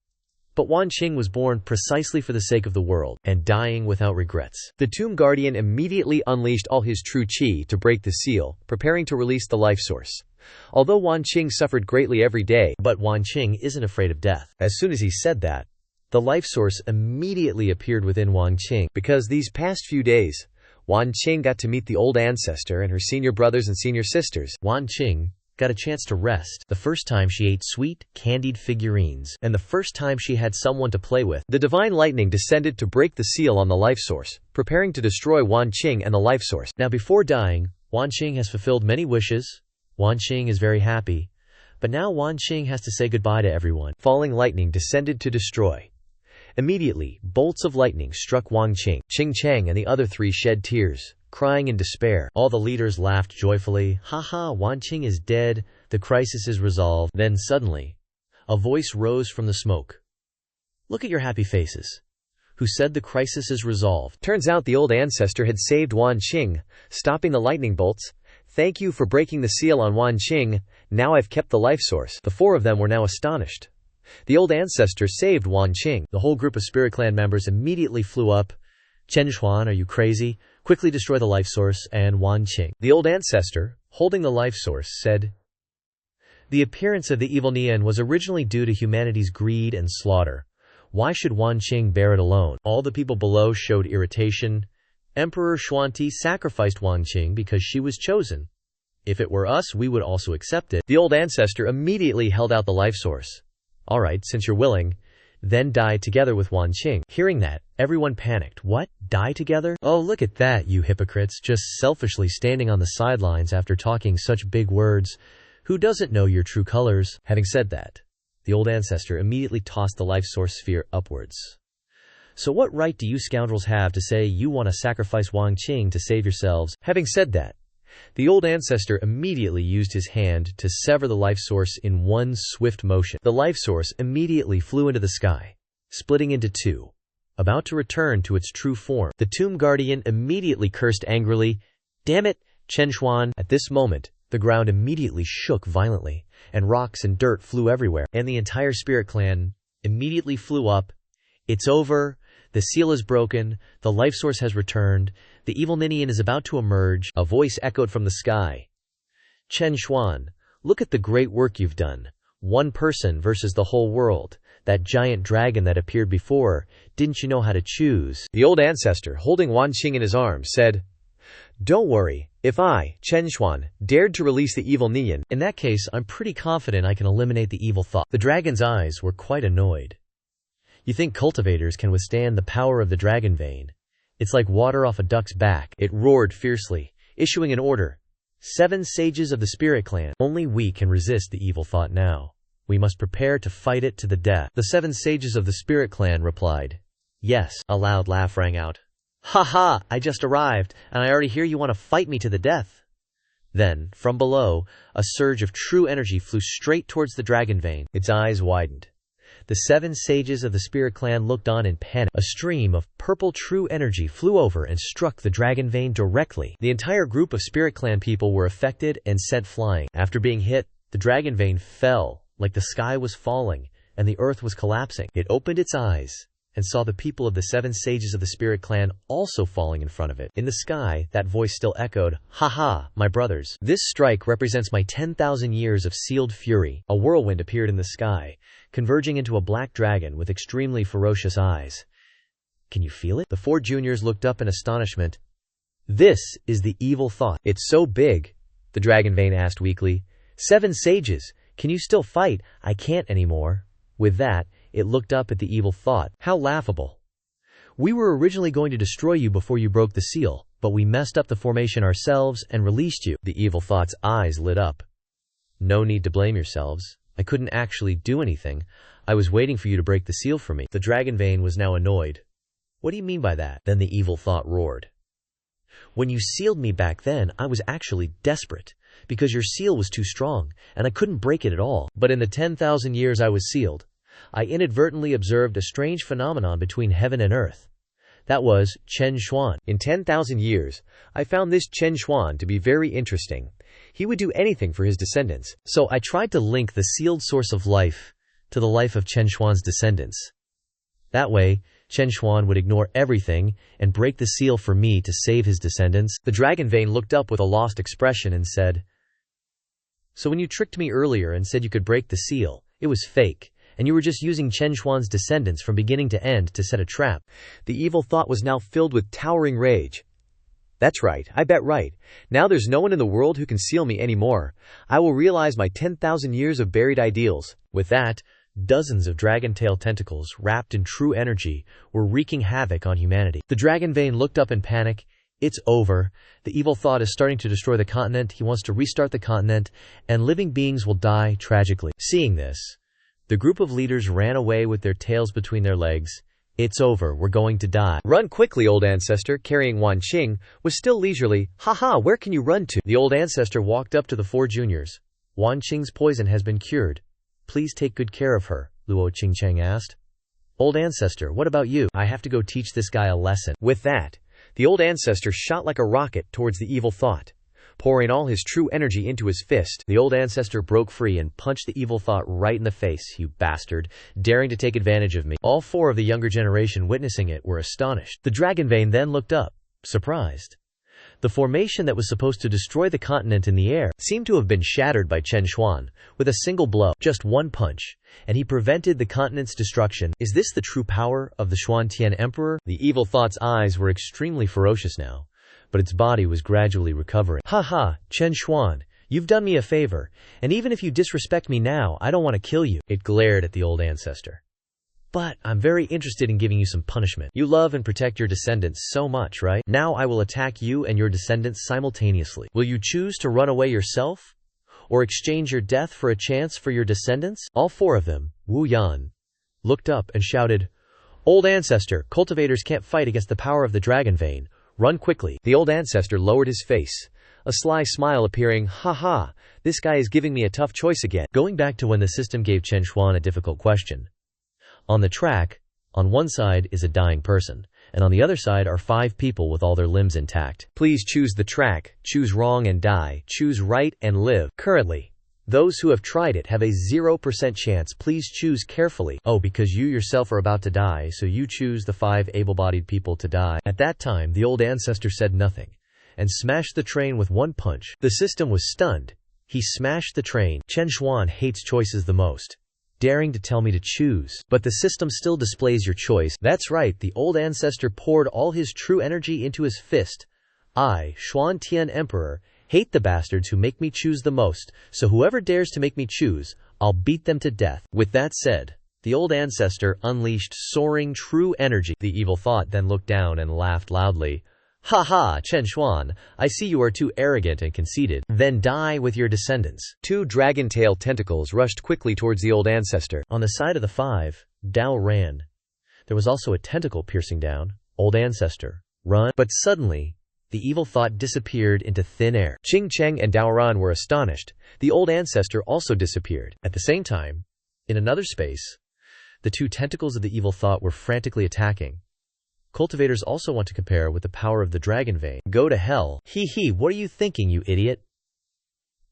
But Wanqing was born precisely for the sake of the world, and dying without regrets. The Tomb Guardian immediately unleashed all his true qi to break the seal, preparing to release the life source. Although Wanqing suffered greatly every day, but Wanqing isn't afraid of death. As soon as he said that, the life source immediately appeared within Wanqing. Because these past few days, Wanqing got to meet the Old Ancestor and her senior brothers and senior sisters. Wanqing got a chance to rest. The first time she ate sweet, candied figurines, and the first time she had someone to play with. The divine lightning descended to break the seal on the life source, preparing to destroy Wanqing and the life source. Now before dying, Wanqing has fulfilled many wishes. Wanqing is very happy. But now Wanqing has to say goodbye to everyone. Falling lightning descended to destroy. Immediately, bolts of lightning struck Wanqing. Qingcheng and the other three shed tears, crying in despair. All the leaders laughed joyfully. "Haha, Wanqing is dead. The crisis is resolved." Then suddenly, a voice rose from the smoke. "Look at your happy faces. Who said the crisis is resolved?" Turns out the Old Ancestor had saved Wanqing, stopping the lightning bolts. "Thank you for breaking the seal on Wanqing. Now I've kept the life source." The four of them were now astonished. The Old Ancestor saved Wanqing. The whole group of Spirit Clan members immediately flew up. "Chen Xuan, are you crazy? Quickly destroy the life source and Wanqing." The Old Ancestor, holding the life source, said, "The appearance of the evil Nian was originally due to humanity's greed and slaughter. Why should Wanqing bear it alone?" All the people below showed irritation. "Emperor Xuanti sacrificed Wanqing because she was chosen. If it were us, we would also accept it." The Old Ancestor immediately held out the life source. "All right, since you're willing, then die together with Wanqing." Hearing that, everyone panicked. "What? Die together? Oh, look at that, you hypocrites, just selfishly standing on the sidelines after talking such big words. Who doesn't know your true colors?" Having said that, the Old Ancestor immediately tossed the life source sphere upwards. "So what right do you scoundrels have to say you want to sacrifice Wanqing to save yourselves?" Having said that, the Old Ancestor immediately used his hand to sever the life source in one swift motion. The life source immediately flew into the sky, splitting into two, about to return to its true form. The Tomb Guardian immediately cursed angrily, "Damn it, Chen Xuan!" At this moment, the ground immediately shook violently, and rocks and dirt flew everywhere, and the entire Spirit Clan immediately flew up. "It's over. The seal is broken. The life source has returned. The evil Ninian is about to emerge." A voice echoed from the sky. "Chen Xuan, look at the great work you've done. One person versus the whole world. That giant dragon that appeared before, didn't you know how to choose?" The Old Ancestor, holding Wanqing in his arms, said, "Don't worry. If I, Chen Xuan, dared to release the evil Ninian, in that case, I'm pretty confident I can eliminate the evil thought." The dragon's eyes were quite annoyed. "You think cultivators can withstand the power of the dragon vein? It's like water off a duck's back." It roared fiercely, issuing an order. 7 sages of the Spirit Clan. "Only we can resist the evil thought now. We must prepare to fight it to the death." The 7 sages of the Spirit Clan replied, "Yes." A loud laugh rang out. "Ha ha, I just arrived, and I already hear you want to fight me to the death. Then, from below, a surge of true energy flew straight towards the dragon vein. Its eyes widened. The 7 sages of the spirit clan looked on in panic. A stream of purple true energy flew over and struck the dragon vein directly. The entire group of spirit clan people were affected and sent flying. After being hit, the dragon vein fell, like the sky was falling, and the earth was collapsing. It opened its eyes and saw the people of the 7 sages of the spirit clan also falling in front of it. In the sky, that voice still echoed, "Ha ha, my brothers. This strike represents my 10,000 years of sealed fury." A whirlwind appeared in the sky, converging into a black dragon with extremely ferocious eyes. "Can you feel it?" The 4 juniors looked up in astonishment. "This is the evil thought." "It's so big," the dragon vein asked weakly. "7 sages, can you still fight?" "I can't anymore." With that, it looked up at the evil thought. "How laughable. We were originally going to destroy you before you broke the seal, but we messed up the formation ourselves and released you." The evil thought's eyes lit up. "No need to blame yourselves. I couldn't actually do anything. I was waiting for you to break the seal for me." The dragon vein was now annoyed. "What do you mean by that?" Then the evil thought roared. "When you sealed me back then, I was actually desperate, because your seal was too strong, and I couldn't break it at all. But in the 10,000 years I was sealed, I inadvertently observed a strange phenomenon between heaven and earth. That was Chen Xuan. In 10,000 years, I found this Chen Xuan to be very interesting. He would do anything for his descendants. So I tried to link the sealed source of life to the life of Chen Xuan's descendants. That way, Chen Xuan would ignore everything and break the seal for me to save his descendants." The dragon vein looked up with a lost expression and said, "So when you tricked me earlier and said you could break the seal, it was fake, and you were just using Chen Xuan's descendants from beginning to end to set a trap." The evil thought was now filled with towering rage. "That's right, I bet right. Now there's no one in the world who can seal me anymore. I will realize my 10,000 years of buried ideals." With that, dozens of dragon tail tentacles, wrapped in true energy, were wreaking havoc on humanity. The dragon vein looked up in panic. "It's over. The evil thought is starting to destroy the continent. He wants to restart the continent, and living beings will die tragically." Seeing this, the group of leaders ran away with their tails between their legs. "It's over. We're going to die." "Run quickly, Old Ancestor," carrying Wan Qing, was still leisurely. "Ha, where can you run to?" The Old Ancestor walked up to the 4 juniors. "Wan Qing's poison has been cured. Please take good care of her," Luo Qingcheng asked. "Old Ancestor, what about you?" "I have to go teach this guy a lesson." With that, the Old Ancestor shot like a rocket towards the evil thought. Pouring all his true energy into his fist, the Old Ancestor broke free and punched the evil thought right in the face. "You bastard, daring to take advantage of me." All 4 of the younger generation witnessing it were astonished. The dragon vein then looked up, surprised. The formation that was supposed to destroy the continent in the air seemed to have been shattered by Chen Xuan with a single blow, just one punch, and he prevented the continent's destruction. Is this the true power of the Xuantian Emperor? The evil thought's eyes were extremely ferocious now, but its body was gradually recovering. "Ha, Chen Xuan, you've done me a favor, and even if you disrespect me now, I don't want to kill you." It glared at the Old Ancestor. "But I'm very interested in giving you some punishment. You love and protect your descendants so much, right? Now I will attack you and your descendants simultaneously. Will you choose to run away yourself? Or exchange your death for a chance for your descendants?" All 4 of them, Wu Yan, looked up and shouted, "Old Ancestor, cultivators can't fight against the power of the dragon vein. Run quickly." The Old Ancestor lowered his face, a sly smile appearing. Ha, this guy is giving me a tough choice again." Going back to when the system gave Chen Xuan a difficult question. On the track, on one side is a dying person, and on the other side are 5 people with all their limbs intact. "Please choose the track, choose wrong and die, choose right and live." Currently, those who have tried it have a 0% chance. Please choose carefully. "Oh, because you yourself are about to die, so you choose the 5 able-bodied people to die." At that time, the Old Ancestor said nothing, and smashed the train with one punch. The system was stunned. He smashed the train. Chen Xuan hates choices the most. "Daring to tell me to choose. But the system still displays your choice." That's right, the Old Ancestor poured all his true energy into his fist. "I, Xuantian Emperor, hate the bastards who make me choose the most, so whoever dares to make me choose, I'll beat them to death." With that said, the Old Ancestor unleashed soaring true energy. The evil thought then looked down and laughed loudly. "Ha, Chen Xuan, I see you are too arrogant and conceited. Then die with your descendants." 2 dragon tail tentacles rushed quickly towards the Old Ancestor. On the side of the 5, Dao ran. There was also a tentacle piercing down. "Old Ancestor, run." But suddenly, The evil thought disappeared into thin air. Qing Cheng and Daoran were astonished. The old ancestor also disappeared. At the same time, in another space, the two tentacles of the evil thought were frantically attacking. Cultivators also want to compare with the power of the dragon vein. Go to hell. Hee, what are you thinking, you idiot?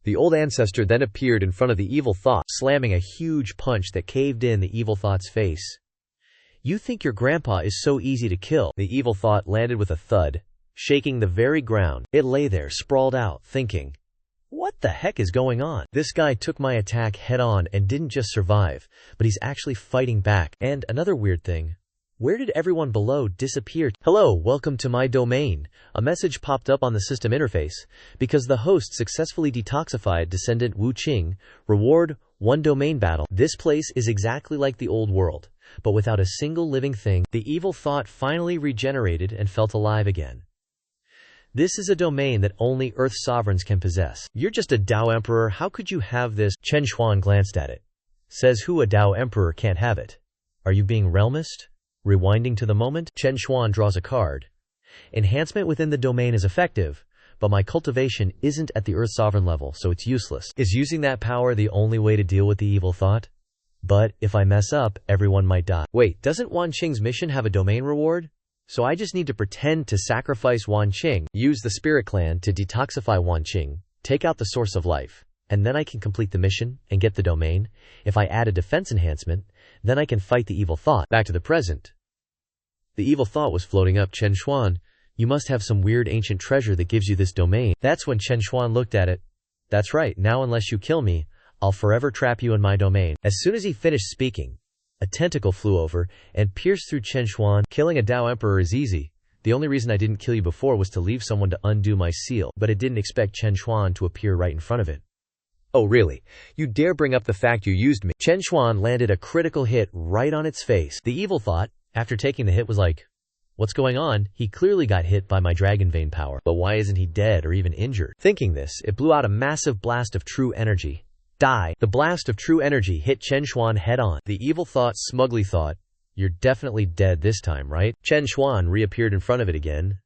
The old ancestor then appeared in front of the evil thought, slamming a huge punch that caved in the evil thought's face. You think your grandpa is so easy to kill? The evil thought landed with a thud, shaking the very ground. It lay there, sprawled out, thinking, what the heck is going on? This guy took my attack head on and didn't just survive, but he's actually fighting back. And another weird thing, where did everyone below disappear? Hello, welcome to my domain. A message popped up on the system interface. Because the host successfully detoxified descendant Wu Qing, reward 1 domain battle. This place is exactly like the old world, but without a single living thing. The evil thought finally regenerated and felt alive again. This is a domain that only Earth sovereigns can possess. You're just a Dao Emperor, how could you have this? Chen Xuan glanced at it. Says who, a Dao Emperor can't have it. Are you being realmist? Rewinding to the moment, Chen Xuan draws a card. Enhancement within the domain is effective, but my cultivation isn't at the Earth sovereign level, so it's useless. Is using that power the only way to deal with the evil thought? But if I mess up, everyone might die. Wait, doesn't Wan Qing's mission have a domain reward? So I just need to pretend to sacrifice Wan Qing, use the Spirit Clan to detoxify Wan Qing, take out the source of life, and then I can complete the mission and get the domain. If I add a defense enhancement, then I can fight the evil thought. Back to the present. The evil thought was floating up. Chen Xuan, you must have some weird ancient treasure that gives you this domain. That's when Chen Xuan looked at it. That's right, now unless you kill me, I'll forever trap you in my domain. As soon as he finished speaking, a tentacle flew over and pierced through Chen Xuan. Killing a Dao Emperor is easy. The only reason I didn't kill you before was to leave someone to undo my seal, but it didn't expect Chen Xuan to appear right in front of it. Oh really? You dare bring up the fact you used me? Chen Xuan landed a critical hit right on its face. The evil thought, after taking the hit, was like, what's going on? He clearly got hit by my dragon vein power, but why isn't he dead or even injured? Thinking this, it blew out a massive blast of true energy. Die! The blast of true energy hit Chen Xuan head on. The evil thought smugly thought, you're definitely dead this time, right? Chen Xuan reappeared in front of it again.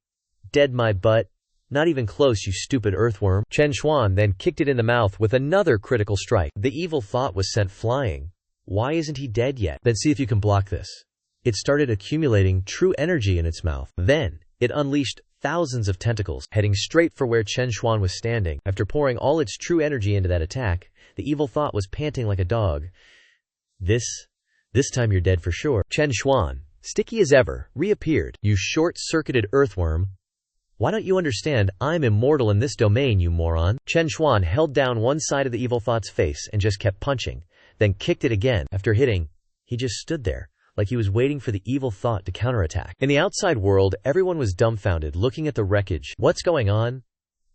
Dead my butt. Not even close, you stupid earthworm. Chen Xuan then kicked it in the mouth with another critical strike. The evil thought was sent flying. Why isn't he dead yet? Then see if you can block this. It started accumulating true energy in its mouth. Then, it unleashed thousands of tentacles, heading straight for where Chen Xuan was standing. After pouring all its true energy into that attack, the evil thought was panting like a dog. This time you're dead for sure. Chen Xuan, sticky as ever, reappeared. You short-circuited earthworm. Why don't you understand? I'm immortal in this domain, you moron. Chen Xuan held down one side of the evil thought's face and just kept punching, then kicked it again. After hitting, he just stood there, like he was waiting for the evil thought to counterattack. In the outside world, everyone was dumbfounded, looking at the wreckage. What's going on?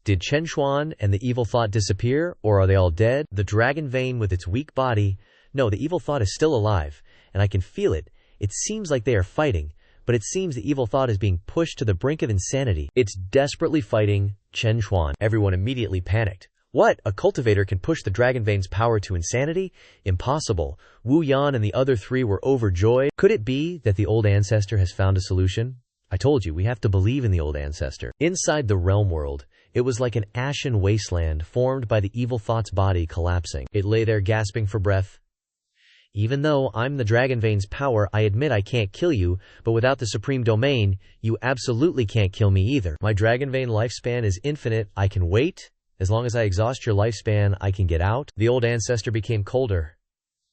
Did Chen Xuan and the evil thought disappear, or are they all dead? The dragon vein with its weak body. No, the evil thought is still alive, and I can feel it. It seems like they are fighting, but it seems the evil thought is being pushed to the brink of insanity. It's desperately fighting Chen Xuan. Everyone immediately panicked. What? A cultivator can push the dragon vein's power to insanity? Impossible. Wu Yan and the other three were overjoyed. Could it be that the old ancestor has found a solution? I told you, we have to believe in the old ancestor. Inside the realm world, it was like an ashen wasteland formed by the evil thought's body collapsing. It lay there gasping for breath. Even though I'm the dragon vein's power, I admit I can't kill you, but without the supreme domain, you absolutely can't kill me either. My dragon vein lifespan is infinite. I can wait. As long as I exhaust your lifespan, I can get out. The old ancestor became colder.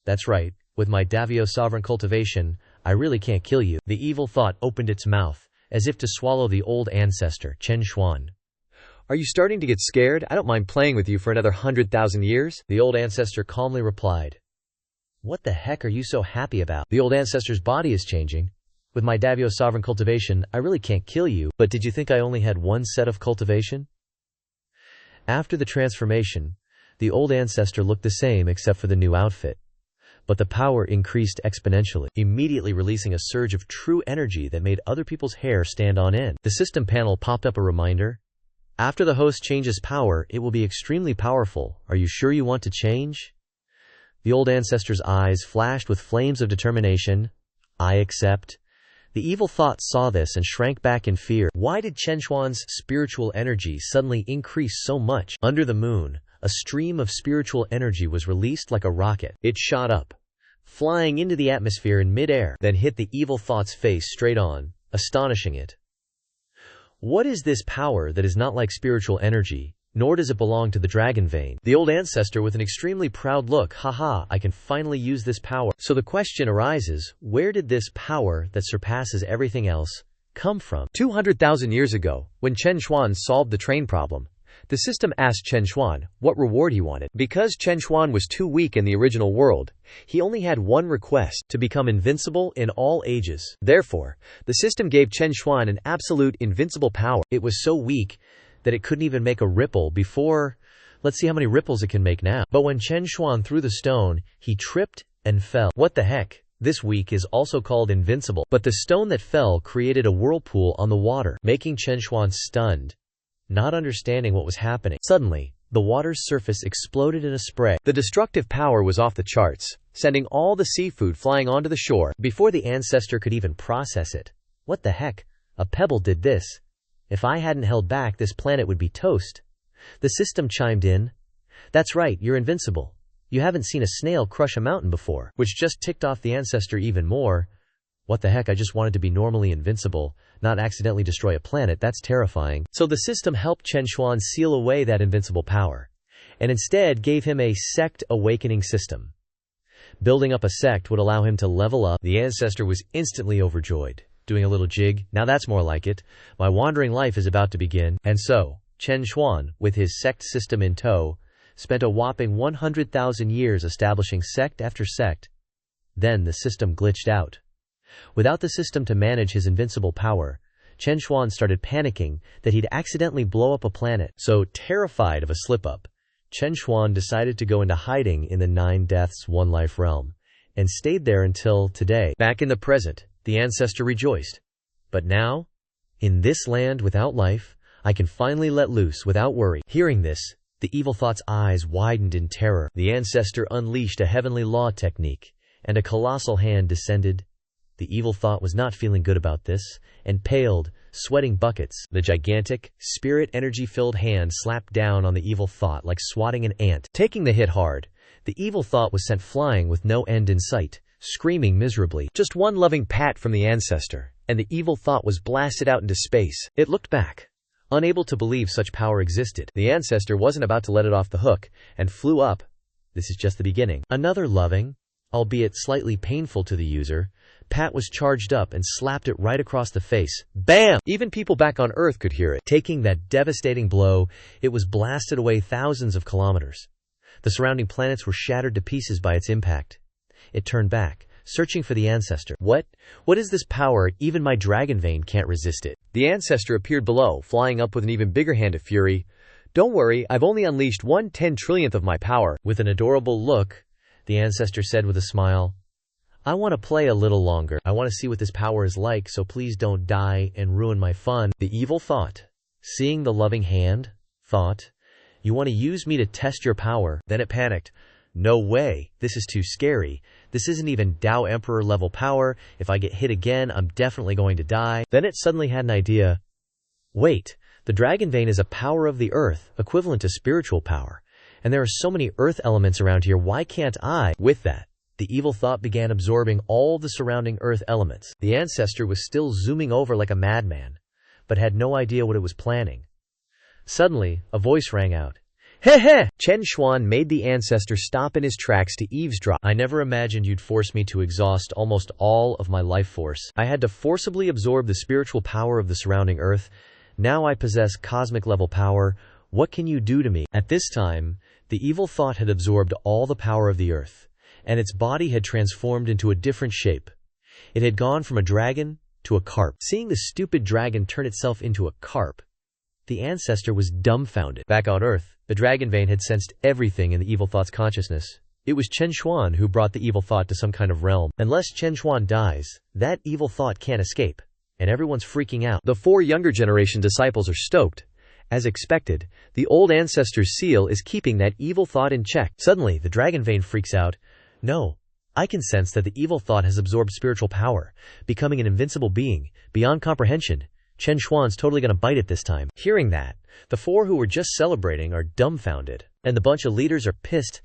That's right. With my Davio sovereign cultivation, I really can't kill you. The evil thought opened its mouth, as if to swallow the old ancestor, Chen Xuan. Are you starting to get scared? I don't mind playing with you for another 100,000 years. The old ancestor calmly replied. What the heck are you so happy about? The old ancestor's body is changing. With my Davio sovereign cultivation, I really can't kill you. But did you think I only had one set of cultivation? After the transformation, the old ancestor looked the same except for the new outfit. But the power increased exponentially, immediately releasing a surge of true energy that made other people's hair stand on end. The system panel popped up a reminder. After the host changes power, it will be extremely powerful. Are you sure you want to change? The old ancestor's eyes flashed with flames of determination. I accept. The evil thought saw this and shrank back in fear. Why did Chen Xuan's spiritual energy suddenly increase so much? Under the moon, a stream of spiritual energy was released like a rocket. It shot up, flying into the atmosphere in midair, then hit the evil thought's face straight on, astonishing it. What is this power that is not like spiritual energy, nor does it belong to the dragon vein? The old ancestor with an extremely proud look, haha, I can finally use this power. So the question arises, where did this power that surpasses everything else come from? 200,000 years ago, when Chen Xuan solved the train problem, the system asked Chen Xuan what reward he wanted. Because Chen Xuan was too weak in the original world, he only had one request: to become invincible in all ages. Therefore, the system gave Chen Xuan an absolute invincible power. It was so weak that it couldn't even make a ripple before. Let's see how many ripples it can make now. But when Chen Xuan threw the stone, he tripped and fell. What the heck? This weak is also called invincible. But the stone that fell created a whirlpool on the water, making Chen Xuan stunned, not understanding what was happening. Suddenly, the water's surface exploded in a spray. The destructive power was off the charts, sending all the seafood flying onto the shore. Before the ancestor could even process it. What the heck? A pebble did this. If I hadn't held back, this planet would be toast. The system chimed in. That's right, you're invincible. You haven't seen a snail crush a mountain before. Which just ticked off the ancestor even more. What the heck, I just wanted to be normally invincible, not accidentally destroy a planet. That's terrifying. So the system helped Chen Xuan seal away that invincible power, and instead gave him a sect awakening system. Building up a sect would allow him to level up. The ancestor was instantly overjoyed. Doing a little jig, now that's more like it. My wandering life is about to begin. And so, Chen Xuan, with his sect system in tow, spent a whopping 100,000 years establishing sect after sect. Then the system glitched out. Without the system to manage his invincible power, Chen Xuan started panicking that he'd accidentally blow up a planet. So, terrified of a slip-up, Chen Xuan decided to go into hiding in the 9 deaths, 1 life realm, and stayed there until today. Back in the present, the ancestor rejoiced. But now, in this land without life, I can finally let loose without worry. Hearing this, the evil thought's eyes widened in terror. The ancestor unleashed a heavenly law technique, and a colossal hand descended. The evil thought was not feeling good about this, and paled, sweating buckets. The gigantic, spirit energy-filled hand slapped down on the evil thought like swatting an ant. Taking the hit hard, the evil thought was sent flying with no end in sight, screaming miserably. Just one loving pat from the ancestor, and the evil thought was blasted out into space. It looked back, unable to believe such power existed. The ancestor wasn't about to let it off the hook, and flew up. This is just the beginning. Another loving, albeit slightly painful to the user, pat was charged up and slapped it right across the face. Bam! Even people back on Earth could hear it. Taking that devastating blow, it was blasted away thousands of kilometers. The surrounding planets were shattered to pieces by its impact. It turned back, searching for the ancestor. What is this power? Even my dragon vein can't resist it. The ancestor appeared below, flying up with an even bigger hand of fury. Don't worry, I've only unleashed 1/10,000,000th of my power. With an adorable look, the ancestor said with a smile, I want to play a little longer. I want to see what this power is like, so please don't die and ruin my fun. The evil thought, seeing the loving hand, thought, you want to use me to test your power. Then it panicked. No way, this is too scary. This isn't even Tao Emperor level power. If I get hit again, I'm definitely going to die. Then it suddenly had an idea. Wait, the dragon vein is a power of the earth, equivalent to spiritual power. And there are so many earth elements around here, why can't I? With that, the evil thought began absorbing all the surrounding earth elements. The ancestor was still zooming over like a madman, but had no idea what it was planning. Suddenly, a voice rang out. Heh heh! Chen Xuan made the ancestor stop in his tracks to eavesdrop. I never imagined you'd force me to exhaust almost all of my life force. I had to forcibly absorb the spiritual power of the surrounding earth. Now I possess cosmic level power. What can you do to me? At this time, the evil thought had absorbed all the power of the earth, and its body had transformed into a different shape. It had gone from a dragon to a carp. Seeing the stupid dragon turn itself into a carp, the ancestor was dumbfounded. Back on Earth, the dragon vein had sensed everything in the evil thought's consciousness. It was Chen Xuan who brought the evil thought to some kind of realm. Unless Chen Xuan dies, that evil thought can't escape, and everyone's freaking out. The 4 younger generation disciples are stoked. As expected, the old ancestor's seal is keeping that evil thought in check. Suddenly, the dragon vein freaks out. No, I can sense that the evil thought has absorbed spiritual power, becoming an invincible being, beyond comprehension. Chen Xuan's totally gonna bite it this time. Hearing that, the four who were just celebrating are dumbfounded, and the bunch of leaders are pissed.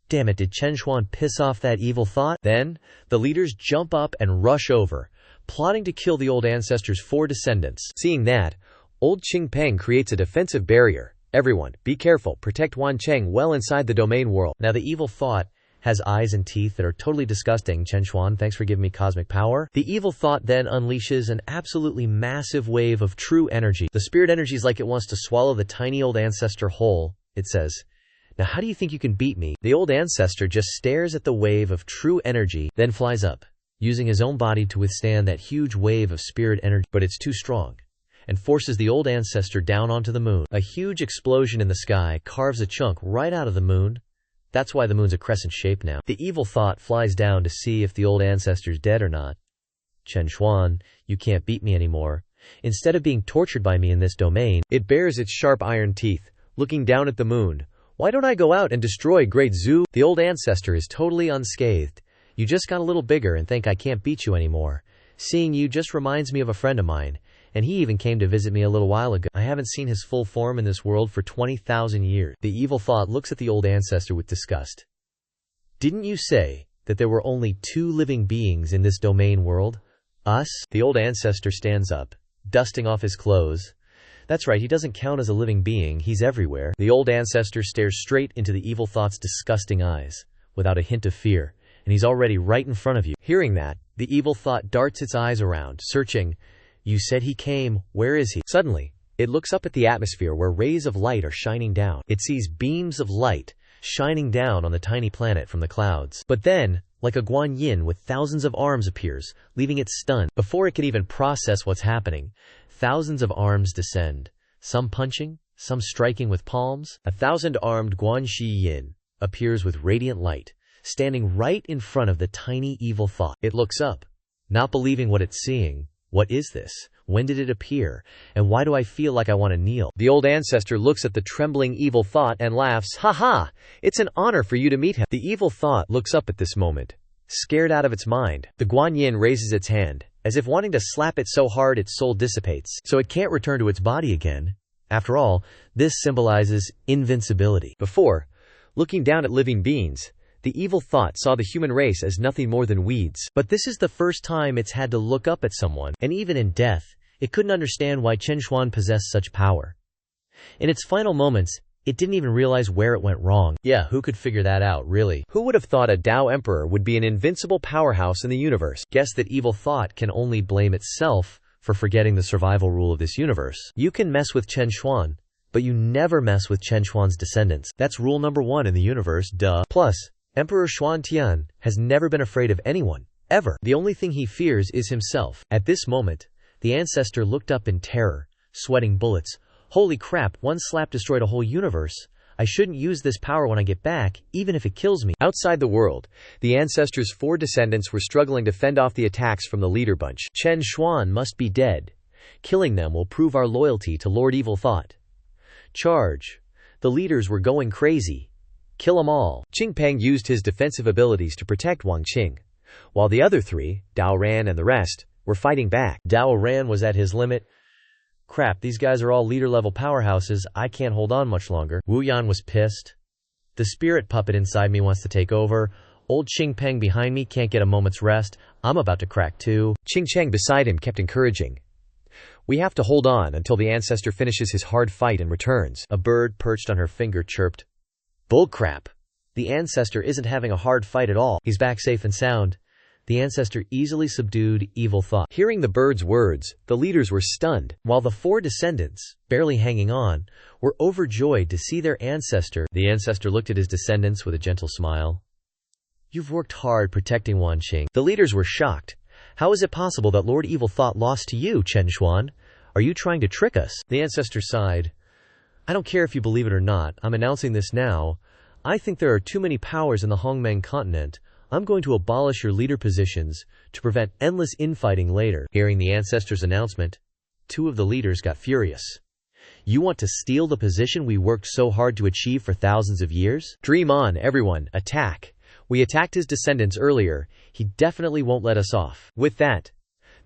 Damn it, did Chen Xuan piss off that evil thought? Then, the leaders jump up and rush over, plotting to kill the Old Ancestor's 4 descendants. Seeing that, Old Qingpeng creates a defensive barrier. Everyone, be careful, protect Wancheng well inside the domain world. Now the evil thought has eyes and teeth that are totally disgusting. Chen Xuan, thanks for giving me cosmic power. The evil thought then unleashes an absolutely massive wave of true energy. The spirit energy is like it wants to swallow the tiny Old Ancestor whole. It says, "Now how do you think you can beat me?" The Old Ancestor just stares at the wave of true energy, then flies up, using his own body to withstand that huge wave of spirit energy. But it's too strong, and forces the Old Ancestor down onto the moon. A huge explosion in the sky carves a chunk right out of the moon. That's why the moon's a crescent shape now. The evil thought flies down to see if the Old Ancestor's dead or not. Chen Xuan, you can't beat me anymore. Instead of being tortured by me in this domain, it bares its sharp iron teeth, looking down at the moon. Why don't I go out and destroy Great Zoo? The Old Ancestor is totally unscathed. You just got a little bigger and think I can't beat you anymore. Seeing you just reminds me of a friend of mine, and he even came to visit me a little while ago. I haven't seen his full form in this world for 20,000 years. The evil thought looks at the Old Ancestor with disgust. Didn't you say that there were only 2 living beings in this domain world? Us? The Old Ancestor stands up, dusting off his clothes. That's right, he doesn't count as a living being, he's everywhere. The Old Ancestor stares straight into the evil thought's disgusting eyes, without a hint of fear, and he's already right in front of you. Hearing that, the evil thought darts its eyes around, searching. You said he came, where is he? Suddenly, it looks up at the atmosphere where rays of light are shining down. It sees beams of light shining down on the tiny planet from the clouds. But then, like a guan yin with thousands of arms appears, leaving it stunned. Before it can even process what's happening, thousands of arms descend, some punching, some striking with palms. 1,000-armed guan shi yin appears with radiant light, standing right in front of the tiny evil thought. It looks up, not believing what it's seeing. What is this? When did it appear? And why do I feel like I want to kneel? The Old Ancestor looks at the trembling evil thought and laughs. Ha ha! It's an honor for you to meet him. The evil thought looks up at this moment, scared out of its mind. The guan yin raises its hand, as if wanting to slap it so hard its soul dissipates, so it can't return to its body again. After all, this symbolizes invincibility. Before, looking down at living beings, the evil thought saw the human race as nothing more than weeds. But this is the first time it's had to look up at someone, and even in death, it couldn't understand why Chen Xuan possessed such power. In its final moments, it didn't even realize where it went wrong. Yeah, who could figure that out, really? Who would have thought a Tao Emperor would be an invincible powerhouse in the universe? Guess that evil thought can only blame itself for forgetting the survival rule of this universe. You can mess with Chen Xuan, but you never mess with Chen Xuan's descendants. That's rule number 1 in the universe, duh. Plus, Emperor Xuan Tian has never been afraid of anyone, ever. The only thing he fears is himself. At this moment, the Ancestor looked up in terror, sweating bullets. Holy crap, one slap destroyed a whole universe. I shouldn't use this power when I get back, even if it kills me. Outside the world, the Ancestor's 4 descendants were struggling to fend off the attacks from the leader bunch. Chen Xuan must be dead. Killing them will prove our loyalty to Lord Evil Thought. Charge. The leaders were going crazy. Kill them all. Qingpeng used his defensive abilities to protect Wang Qing, while the other 3, Dao Ran and the rest, were fighting back. Dao Ran was at his limit. Crap, these guys are all leader-level powerhouses, I can't hold on much longer. Wu Yan was pissed. The spirit puppet inside me wants to take over. Old Qingpeng behind me can't get a moment's rest. I'm about to crack too. Qingcheng beside him kept encouraging. We have to hold on until the Ancestor finishes his hard fight and returns. A bird perched on her finger chirped. Bullcrap. The Ancestor isn't having a hard fight at all. He's back safe and sound. The Ancestor easily subdued evil thought. Hearing the bird's words, the leaders were stunned, while the 4 descendants, barely hanging on, were overjoyed to see their Ancestor. The Ancestor looked at his descendants with a gentle smile. You've worked hard protecting Wanqing. The leaders were shocked. How is it possible that Lord Evil Thought lost to you, Chen Xuan? Are you trying to trick us? The Ancestor sighed. I don't care if you believe it or not, I'm announcing this now. I think there are too many powers in the Hongmeng continent. I'm going to abolish your leader positions to prevent endless infighting later. Hearing the Ancestor's announcement, 2 of the leaders got furious. You want to steal the position we worked so hard to achieve for thousands of years? Dream on, everyone, attack. We attacked his descendants earlier. He definitely won't let us off. With that,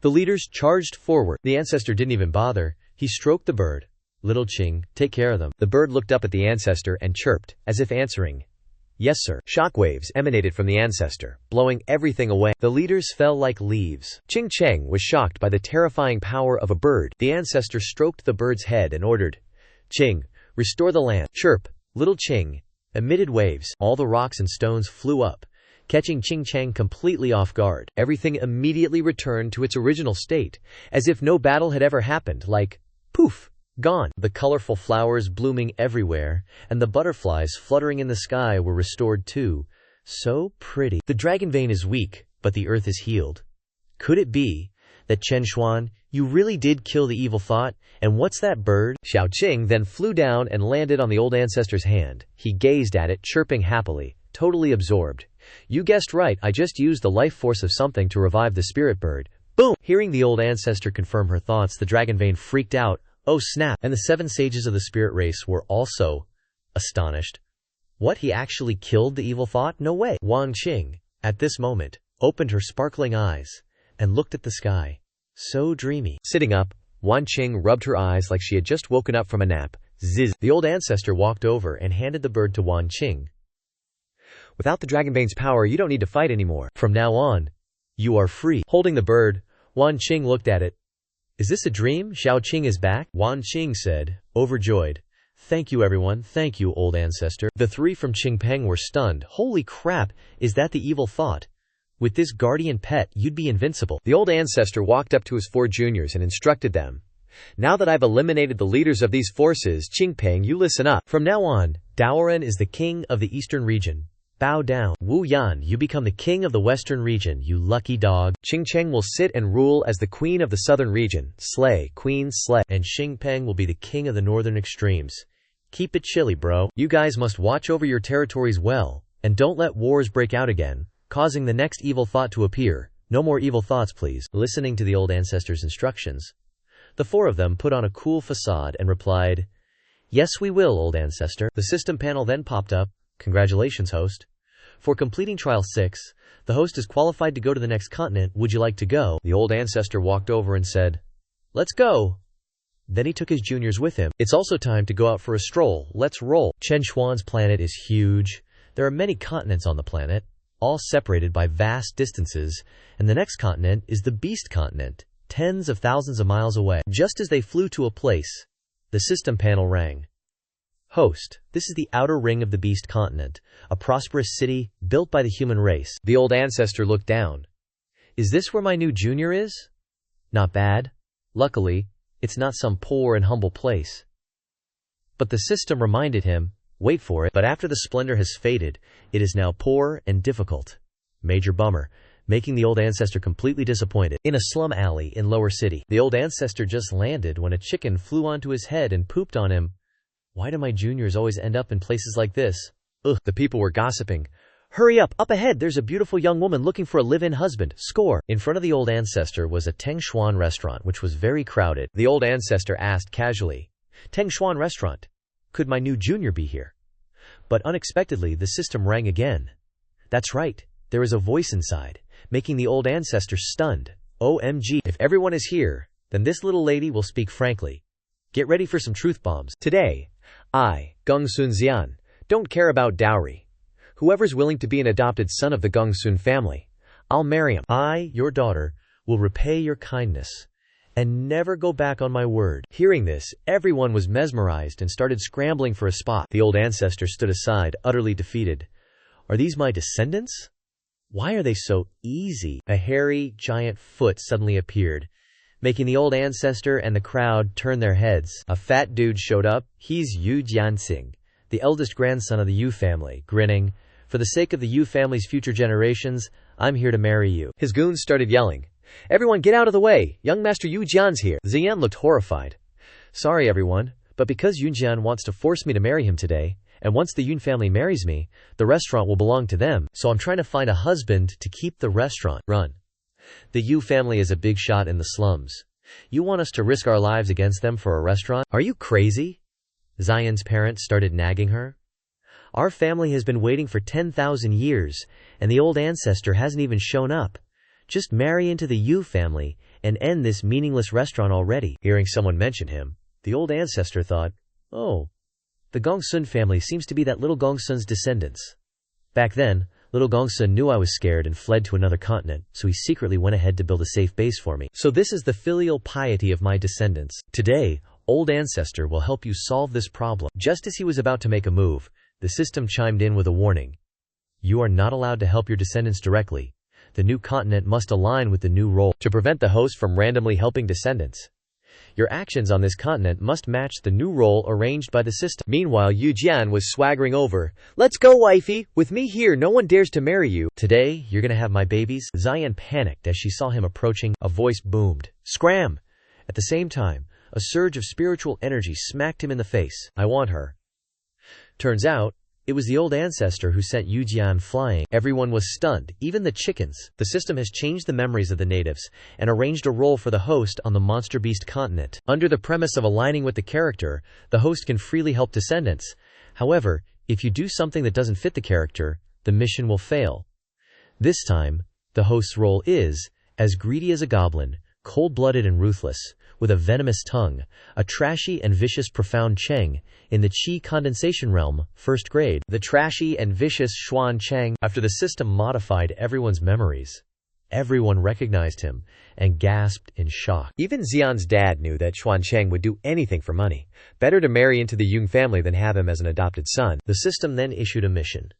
the leaders charged forward. The ancestor didn't even bother. He stroked the bird. Little Qing, take care of them. The bird looked up at the ancestor and chirped, as if answering, yes sir. Shockwaves emanated from the ancestor, blowing everything away. The leaders fell like leaves. Qing Cheng was shocked by the terrifying power of a bird. The ancestor stroked the bird's head and ordered, Qing, restore the land. Chirp, little Qing, emitted waves. All the rocks and stones flew up, catching Qing Cheng completely off guard. Everything immediately returned to its original state, as if no battle had ever happened, like, poof, gone. The colorful flowers blooming everywhere, and the butterflies fluttering in the sky were restored too. So pretty. The dragon vein is weak, but the earth is healed. Could it be that Chen Xuan, you really did kill the evil thought? And what's that bird? Xiao Qing then flew down and landed on the old ancestor's hand. He gazed at it, chirping happily, totally absorbed. You guessed right, I just used the life force of something to revive the spirit bird. Boom! Hearing the old ancestor confirm her thoughts, the dragon vein freaked out. Oh snap! And the 7 sages of the spirit race were also astonished. What, he actually killed the evil thought? No way! Wang Qing, at this moment, opened her sparkling eyes and looked at the sky. So dreamy. Sitting up, Wan Qing rubbed her eyes like she had just woken up from a nap. Ziz! The old ancestor walked over and handed the bird to Wan Qing. Without the dragon veins power, you don't need to fight anymore. From now on, you are free. Holding the bird, Wan Qing looked at it. Is this a dream? Xiao Qing is back? Wan Qing said, overjoyed. Thank you everyone, thank you old ancestor. The 3 from Qingpeng were stunned. Holy crap, is that the evil thought? With this guardian pet, you'd be invincible. The old ancestor walked up to his 4 juniors and instructed them. Now that I've eliminated the leaders of these forces, Qingpeng, you listen up. From now on, Daoren is the king of the eastern region. Bow down. Wu Yan, you become the king of the western region, you lucky dog. Qing Cheng will sit and rule as the queen of the southern region. Slay, queen, slay. And Xingpeng will be the king of the northern extremes. Keep it chilly, bro. You guys must watch over your territories well, and don't let wars break out again, causing the next evil thought to appear. No more evil thoughts, please. Listening to the old ancestor's instructions, the 4 of them put on a cool facade and replied, yes we will, old ancestor. The system panel then popped up. Congratulations, host. For completing Trial 6, the host is qualified to go to the next continent. Would you like to go? The old ancestor walked over and said, let's go. Then he took his juniors with him. It's also time to go out for a stroll. Let's roll. Chen Xuan's planet is huge. There are many continents on the planet, all separated by vast distances, and the next continent is the Beast Continent, tens of thousands of miles away. Just as they flew to a place, the system panel rang. Host, this is the outer ring of the Beast Continent, a prosperous city built by the human race. The old ancestor looked down. Is this where my new junior is? Not bad. Luckily, it's not some poor and humble place. But the system reminded him, wait for it, but after the splendor has faded, it is now poor and difficult. Major bummer, making the old ancestor completely disappointed. In a slum alley in Lower City, the old ancestor just landed when a chicken flew onto his head and pooped on him. Why do my juniors always end up in places like this? Ugh, the people were gossiping. Hurry up ahead, there's a beautiful young woman looking for a live-in husband. Score! In front of the old ancestor was a Chen Xuan restaurant which was very crowded. The old ancestor asked casually, Chen Xuan restaurant, could my new junior be here? But unexpectedly the system rang again. That's right, there is a voice inside, making the old ancestor stunned. OMG, if everyone is here, then this little lady will speak frankly. Get ready for some truth bombs. Today, I, Gongsun Xian, don't care about dowry. Whoever's willing to be an adopted son of the Gongsun family, I'll marry him. I, your daughter, will repay your kindness and never go back on my word. Hearing this, everyone was mesmerized and started scrambling for a spot. The old ancestor stood aside, utterly defeated. Are these my descendants? Why are they so easy? A hairy, giant foot suddenly appeared, making the old ancestor and the crowd turn their heads. A fat dude showed up. He's Yu Jianxing, the eldest grandson of the Yu family, grinning. For the sake of the Yu family's future generations, I'm here to marry you. His goons started yelling. Everyone get out of the way! Young Master Yu Jian's here! Xian looked horrified. Sorry everyone, but because Yun Jian wants to force me to marry him today, and once the Yun family marries me, the restaurant will belong to them, so I'm trying to find a husband to keep the restaurant run. The Yu family is a big shot in the slums. You want us to risk our lives against them for a restaurant? Are you crazy? Xian's parents started nagging her. Our family has been waiting for 10,000 years, and the old ancestor hasn't even shown up. Just marry into the Yu family and end this meaningless restaurant already." Hearing someone mention him, the old ancestor thought, "Oh, the Gongsun family seems to be that little Gongsun's descendants." Back then, little Gongsun knew I was scared and fled to another continent, so he secretly went ahead to build a safe base for me. So this is the filial piety of my descendants. Today, Old Ancestor will help you solve this problem. Just as he was about to make a move, the system chimed in with a warning. You are not allowed to help your descendants directly. The new continent must align with the new role to prevent the host from randomly helping descendants. Your actions on this continent must match the new role arranged by the system. Meanwhile, Yu Jian was swaggering over. "Let's go, wifey! With me here, no one dares to marry you. Today, you're gonna have my babies." Xian panicked as she saw him approaching. A voice boomed. "Scram!" At the same time, a surge of spiritual energy smacked him in the face. "I want her." Turns out, it was the old ancestor who sent Yu Jian flying. Everyone was stunned, even the chickens. The system has changed the memories of the natives and arranged a role for the host on the monster beast continent. Under the premise of aligning with the character, the host can freely help descendants. However, if you do something that doesn't fit the character, the mission will fail. This time, the host's role is, as greedy as a goblin, cold-blooded and ruthless, with a venomous tongue, a trashy and vicious profound Cheng, in the Qi condensation realm, 1st grade. The trashy and vicious Xuan Cheng. After the system modified everyone's memories, everyone recognized him and gasped in shock. Even Xian's dad knew that Xuan Cheng would do anything for money. Better to marry into the Jung family than have him as an adopted son. The system then issued a mission.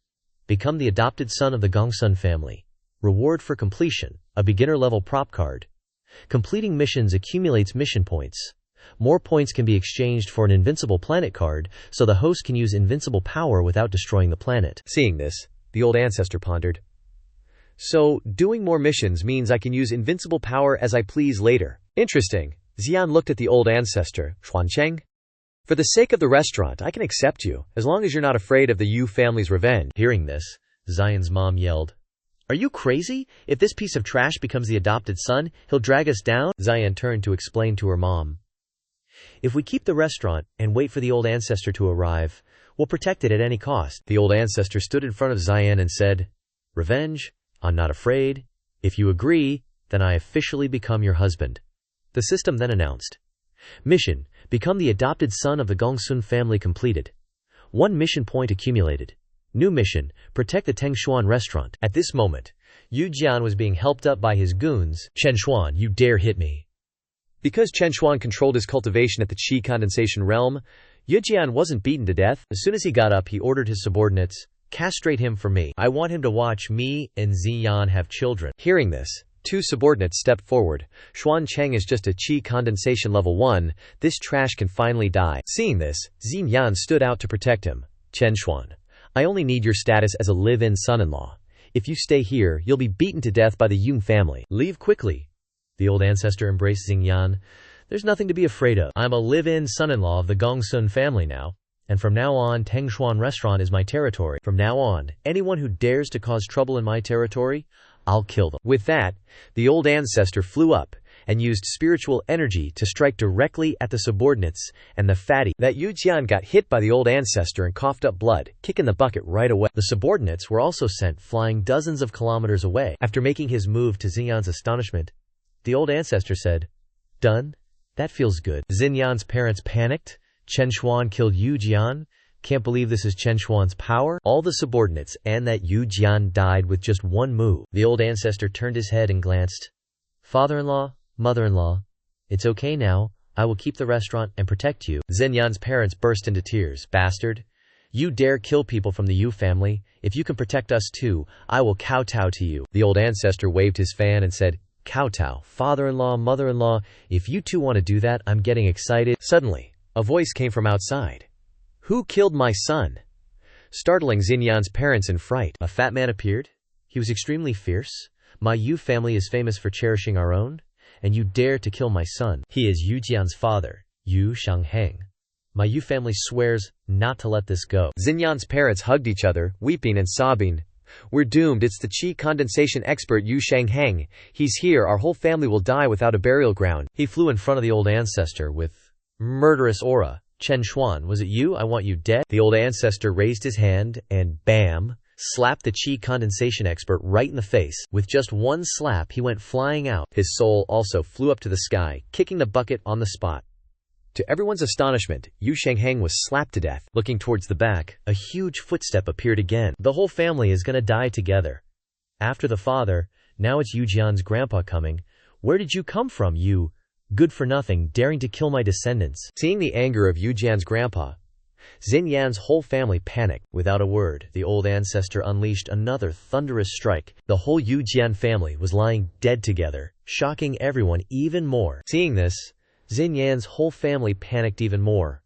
Become the adopted son of the Gongsun family. Reward for completion, a beginner-level prop card. Completing missions accumulates mission points. More points can be exchanged for an invincible planet card, so the host can use invincible power without destroying the planet. Seeing this, the old ancestor pondered. So, doing more missions means I can use invincible power as I please later. Interesting. Xian looked at the old ancestor. Xuancheng? For the sake of the restaurant, I can accept you, as long as you're not afraid of the Yu family's revenge. Hearing this, Xian's mom yelled. Are you crazy? If this piece of trash becomes the adopted son, he'll drag us down? Xian turned to explain to her mom. If we keep the restaurant and wait for the old ancestor to arrive, we'll protect it at any cost. The old ancestor stood in front of Xian and said, Revenge? I'm not afraid. If you agree, then I officially become your husband. The system then announced. Mission, become the adopted son of the Gongsun family completed. 1 mission point accumulated. New mission, protect the Chen Xuan restaurant. At this moment, Yu Jian was being helped up by his goons. Chen Xuan, you dare hit me. Because Chen Xuan controlled his cultivation at the Qi condensation realm, Yu Jian wasn't beaten to death. As soon as he got up, he ordered his subordinates, castrate him for me. I want him to watch me and Xian have children. Hearing this, 2 subordinates stepped forward. Xuan Cheng is just a Qi condensation level 1. This trash can finally die. Seeing this, Xinyan stood out to protect him. Chen Xuan, I only need your status as a live-in son-in-law. If you stay here, you'll be beaten to death by the Jung family. Leave quickly. The old ancestor embraced Xingyan. There's nothing to be afraid of. I'm a live-in son-in-law of the Gongsun family now. And from now on, Chen Xuan restaurant is my territory. From now on, anyone who dares to cause trouble in my territory, I'll kill them. With that, the old ancestor flew up and used spiritual energy to strike directly at the subordinates and the fatty. That Yu Jian got hit by the old ancestor and coughed up blood, kicking the bucket right away. The subordinates were also sent flying dozens of kilometers away. After making his move, to Xinyan's astonishment, the old ancestor said, Done? That feels good. Xinyan's parents panicked. Chen Xuan killed Yu Jian? Can't believe this is Chen Xuan's power? All the subordinates and that Yu Jian died with just 1 move. The old ancestor turned his head and glanced. Father-in-law, mother-in-law, it's okay now. I will keep the restaurant and protect you. Xinyan's parents burst into tears. Bastard. You dare kill people from the Yu family? If you can protect us too, I will kowtow to you. The old ancestor waved his fan and said, Kowtow, father-in-law, mother-in-law, if you two want to do that, I'm getting excited. Suddenly, a voice came from outside. Who killed my son? Startling Xinyan's parents in fright. A fat man appeared. He was extremely fierce. My Yu family is famous for cherishing our own, and you dare to kill my son. He is Yu Jian's father, Yu Shangheng. My Yu family swears not to let this go. Xinyan's parents hugged each other, weeping and sobbing. We're doomed. It's the Qi condensation expert Yu Shangheng. He's here. Our whole family will die without a burial ground. He flew in front of the old ancestor with murderous aura. Chen Xuan, was it you? I want you dead. The old ancestor raised his hand and, bam, slapped the chi condensation expert right in the face. With just one slap, he went flying out. His soul also flew up to the sky, kicking the bucket on the spot. To everyone's astonishment, Yu Shangheng was slapped to death. Looking towards the back, a huge footstep appeared again. The whole family is gonna die together. After the father, now it's Yu Jian's grandpa coming. Where did you come from, you good for nothing, daring to kill my descendants? Seeing the anger of Yu Jian's grandpa, Xin Yan's whole family panicked. Without a word, the old ancestor unleashed another thunderous strike. The whole Yu Jian family was lying dead together, shocking everyone even more. Seeing this, Xin Yan's whole family panicked even more.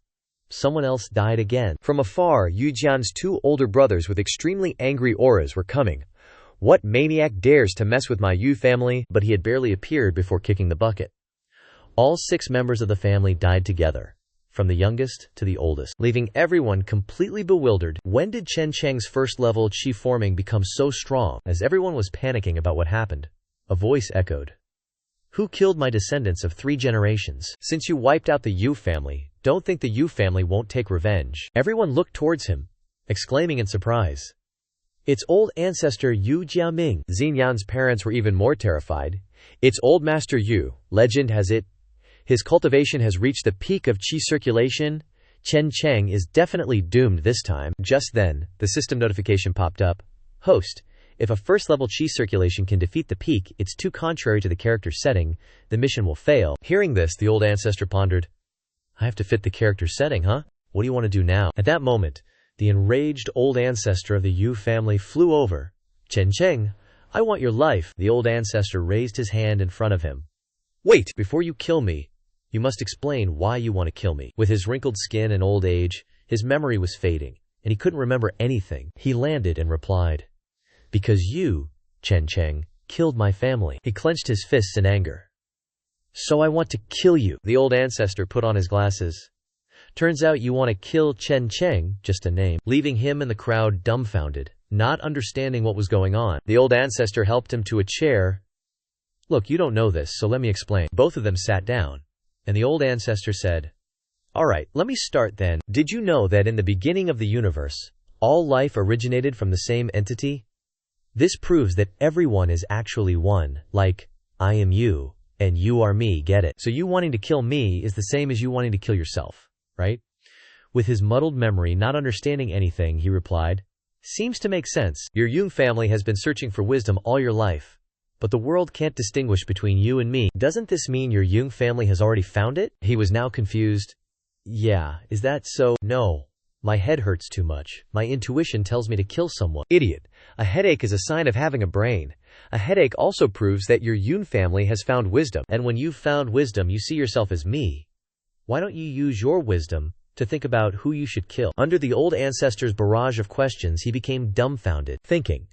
Someone else died again. From afar, Yu Jian's two older brothers with extremely angry auras were coming. What maniac dares to mess with my Yu family? But he had barely appeared before kicking the bucket. All 6 members of the family died together, from the youngest to the oldest, leaving everyone completely bewildered. When did Chen Cheng's first-level chi forming become so strong? As everyone was panicking about what happened, a voice echoed. Who killed my descendants of 3 generations? Since you wiped out the Yu family, don't think the Yu family won't take revenge. Everyone looked towards him, exclaiming in surprise. It's old ancestor Yu Jiaming. Xin Yan's parents were even more terrified. It's old Master Yu. Legend has it, his cultivation has reached the peak of qi circulation. Chen Cheng is definitely doomed this time. Just then, the system notification popped up. Host, if a first-level qi circulation can defeat the peak, it's too contrary to the character setting. The mission will fail. Hearing this, the old ancestor pondered. I have to fit the character setting, huh? What do you want to do now? At that moment, the enraged old ancestor of the Yu family flew over. Chen Cheng, I want your life. The old ancestor raised his hand in front of him. Wait! Before you kill me, you must explain why you want to kill me. With his wrinkled skin and old age, his memory was fading, and he couldn't remember anything. He landed and replied, because you, Chen Cheng, killed my family. He clenched his fists in anger. So I want to kill you. The old ancestor put on his glasses. Turns out you want to kill Chen Cheng, just a name, leaving him and the crowd dumbfounded, not understanding what was going on. The old ancestor helped him to a chair. Look, you don't know this, so let me explain. Both of them sat down, and the old ancestor said, Alright, let me start then. Did you know that in the beginning of the universe, all life originated from the same entity? This proves that everyone is actually one, like, I am you, and you are me, get it? So you wanting to kill me is the same as you wanting to kill yourself, right? With his muddled memory not understanding anything, he replied, Seems to make sense. Your Jung family has been searching for wisdom all your life. But the world can't distinguish between you and me. Doesn't this mean your Jung family has already found it? He was now confused. Yeah, is that so? No. My head hurts too much. My intuition tells me to kill someone. Idiot. A headache is a sign of having a brain. A headache also proves that your Yun family has found wisdom. And when you've found wisdom, you see yourself as me. Why don't you use your wisdom to think about who you should kill? Under the old ancestor's barrage of questions, he became dumbfounded, thinking,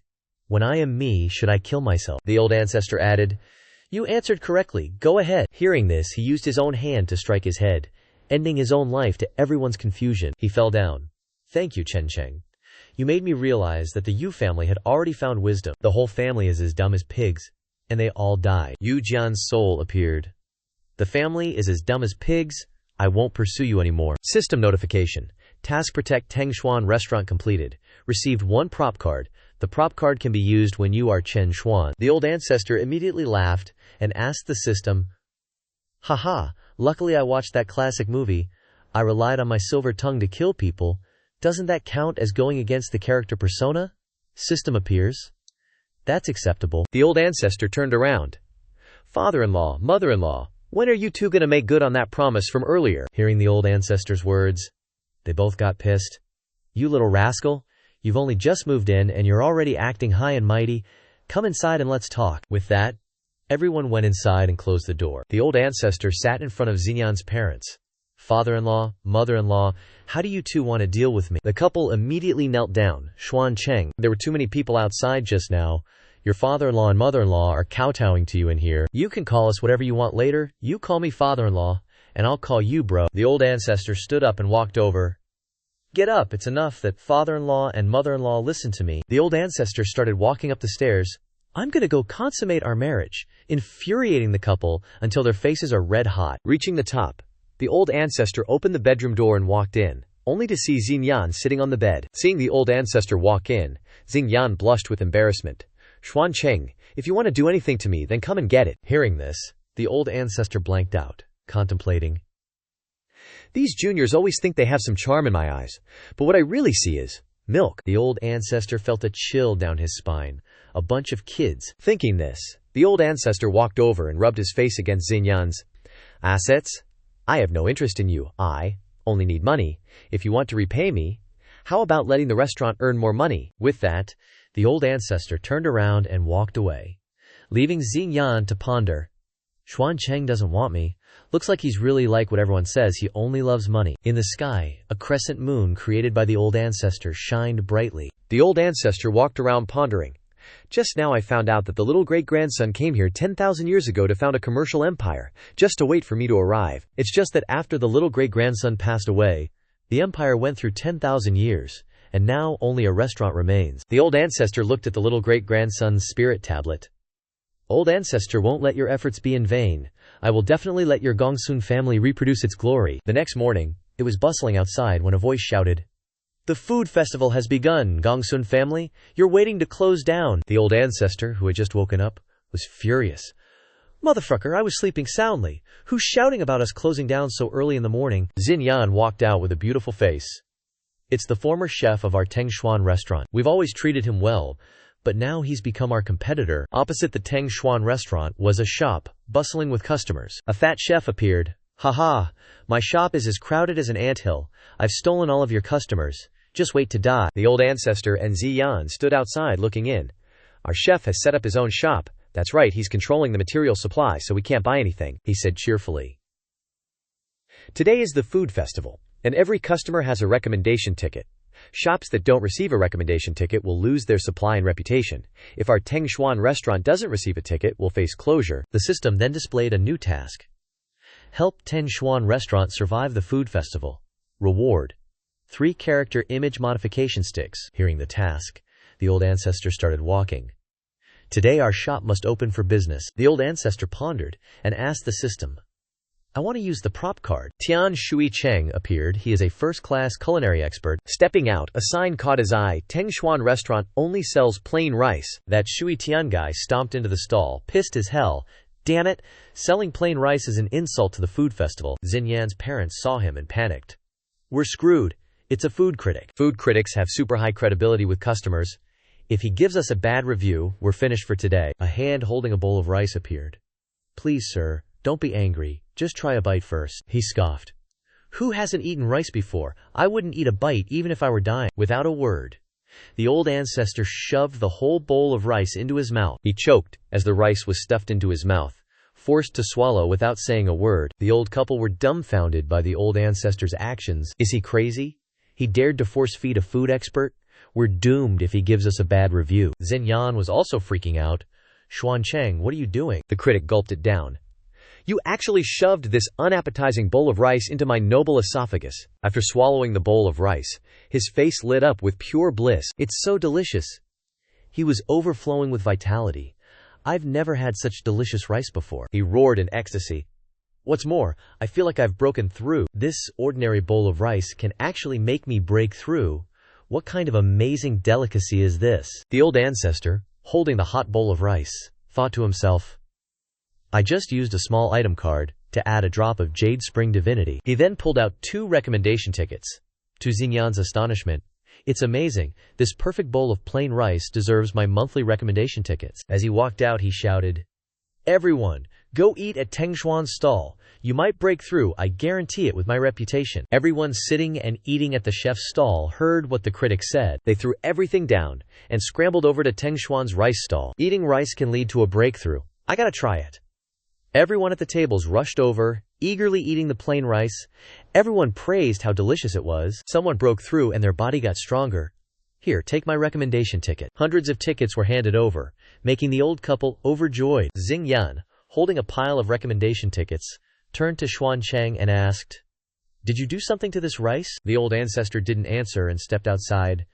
when I am me, should I kill myself? The old ancestor added, You answered correctly. Go ahead. Hearing this, he used his own hand to strike his head, ending his own life to everyone's confusion. He fell down. Thank you, Chen Cheng. You made me realize that the Yu family had already found wisdom. The whole family is as dumb as pigs, and they all died. Yu Jian's soul appeared. The family is as dumb as pigs. I won't pursue you anymore. System notification. Task Protect Chen Xuan Restaurant completed. Received 1 prop card. The prop card can be used when you are Chen Xuan. The old ancestor immediately laughed and asked the system, Haha, luckily I watched that classic movie. I relied on my silver tongue to kill people. Doesn't that count as going against the character persona? System appears. That's acceptable. The old ancestor turned around. Father-in-law, mother-in-law, when are you two gonna make good on that promise from earlier? Hearing the old ancestor's words, they both got pissed. You little rascal. You've only just moved in and you're already acting high and mighty. Come inside and let's talk. With that, everyone went inside and closed the door. The old ancestor sat in front of Xinyan's parents. Father-in-law, mother-in-law, how do you two want to deal with me? The couple immediately knelt down. Xuan Cheng, there were too many people outside just now. Your father-in-law and mother-in-law are kowtowing to you in here. You can call us whatever you want later. You call me father-in-law, and I'll call you bro. The old ancestor stood up and walked over. Get up, it's enough that father-in-law and mother-in-law listen to me. The old ancestor started walking up the stairs. I'm gonna go consummate our marriage, infuriating the couple until their faces are red hot. Reaching the top, The old ancestor opened the bedroom door and walked in, only to see Xingyan sitting on the bed. Seeing the old ancestor walk in, Xingyan blushed with embarrassment. Xuan Cheng, if you want to do anything to me, then come and get it. Hearing this, the old ancestor blanked out, contemplating. These juniors always think they have some charm in my eyes, but what I really see is milk. The old ancestor felt a chill down his spine. A bunch of kids. Thinking this, the old ancestor walked over and rubbed his face against Xingyan's. Assets? I have no interest in you. I only need money. If you want to repay me, how about letting the restaurant earn more money? With that, the old ancestor turned around and walked away, leaving Xingyan to ponder. Xuan Cheng doesn't want me. Looks like he's really like what everyone says, he only loves money. In the sky, a crescent moon created by the old ancestor shined brightly. The old ancestor walked around pondering. Just now I found out that the little great-grandson came here 10,000 years ago to found a commercial empire, just to wait for me to arrive. It's just that after the little great-grandson passed away, the empire went through 10,000 years, and now only a restaurant remains. The old ancestor looked at the little great-grandson's spirit tablet. Old ancestor won't let your efforts be in vain. I will definitely let your Gongsun family reproduce its glory. The next morning, it was bustling outside when a voice shouted, "The food festival has begun, Gongsun family. You're waiting to close down." The old ancestor, who had just woken up, was furious. "Motherfucker, I was sleeping soundly. Who's shouting about us closing down so early in the morning?" Xingyan walked out with a beautiful face. "It's the former chef of our Chen Xuan restaurant. We've always treated him well, but now he's become our competitor." Opposite the Chen Xuan restaurant was a shop, bustling with customers. A fat chef appeared. "Haha, my shop is as crowded as an anthill. I've stolen all of your customers. Just wait to die." The old ancestor and Xingyan stood outside looking in. "Our chef has set up his own shop. That's right, he's controlling the material supply so we can't buy anything," he said cheerfully. "Today is the food festival, and every customer has a recommendation ticket. Shops that don't receive a recommendation ticket will lose their supply and reputation. If our Teng Xuan restaurant doesn't receive a ticket, we'll face closure." The system then displayed a new task. Help Teng Xuan restaurant survive the food festival. Reward: 3 character image modification sticks. Hearing the task, the old ancestor started walking. Today our shop must open for business. The old ancestor pondered and asked the system, "I want to use the prop card." Tian Shui Cheng appeared. He is a first-class culinary expert. Stepping out, a sign caught his eye. Teng Xuan restaurant only sells plain rice. That Shui Tian guy stomped into the stall, pissed as hell. Damn it! Selling plain rice is an insult to the food festival. Xingyan's parents saw him and panicked. "We're screwed. It's a food critic." Food critics have super high credibility with customers. "If he gives us a bad review, we're finished for today." A hand holding a bowl of rice appeared. "Please, sir, don't be angry. Just try a bite first," he scoffed. "Who hasn't eaten rice before? I wouldn't eat a bite even if I were dying." Without a word, the old ancestor shoved the whole bowl of rice into his mouth. He choked as the rice was stuffed into his mouth, forced to swallow without saying a word. The old couple were dumbfounded by the old ancestor's actions. Is he crazy? He dared to force-feed a food expert? We're doomed if he gives us a bad review. Xingyan was also freaking out. "Xuan Cheng, what are you doing?" The critic gulped it down. "You actually shoved this unappetizing bowl of rice into my noble esophagus." After swallowing the bowl of rice, his face lit up with pure bliss. "It's so delicious." He was overflowing with vitality. "I've never had such delicious rice before," he roared in ecstasy. "What's more, I feel like I've broken through. This ordinary bowl of rice can actually make me break through. What kind of amazing delicacy is this?" The old ancestor, holding the hot bowl of rice, thought to himself, "I just used a small item card to add a drop of Jade Spring Divinity." He then pulled out 2 recommendation tickets. To Xingyan's astonishment, "It's amazing. This perfect bowl of plain rice deserves my monthly recommendation tickets." As he walked out, he shouted, "Everyone, go eat at Teng Xuan's stall. You might break through, I guarantee it with my reputation." Everyone sitting and eating at the chef's stall heard what the critic said. They threw everything down and scrambled over to Teng Xuan's rice stall. Eating rice can lead to a breakthrough. I gotta try it. Everyone at the tables rushed over, eagerly eating the plain rice. Everyone praised how delicious it was. Someone broke through and their body got stronger. "Here, take my recommendation ticket." Hundreds of tickets were handed over, making the old couple overjoyed. Xingyan, holding a pile of recommendation tickets, turned to Xuan Cheng and asked, "Did you do something to this rice?" The old ancestor didn't answer and stepped outside.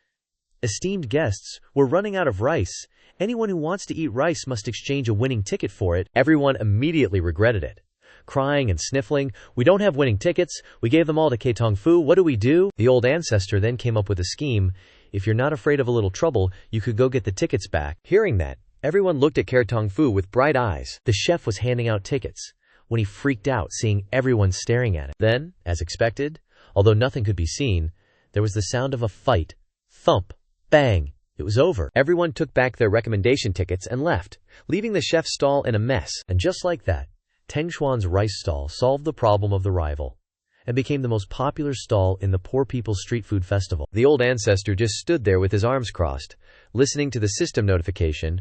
"Esteemed guests, we're running out of rice. Anyone who wants to eat rice must exchange a winning ticket for it." Everyone immediately regretted it. crying and sniffling. "We don't have winning tickets. We gave them all to Ketong Fu. What do we do?" The old ancestor then came up with a scheme. "If you're not afraid of a little trouble, you could go get the tickets back." Hearing that, everyone looked at Ketong Fu with bright eyes. The chef was handing out tickets when he freaked out seeing everyone staring at him. Then, as expected, although nothing could be seen, there was the sound of a fight. Thump. Bang. It was over. Everyone took back their recommendation tickets and left, leaving the chef's stall in a mess. And just like that, Chen Xuan's rice stall solved the problem of the rival and became the most popular stall in the Poor People's Street Food Festival. The old ancestor just stood there with his arms crossed, listening to the system notification.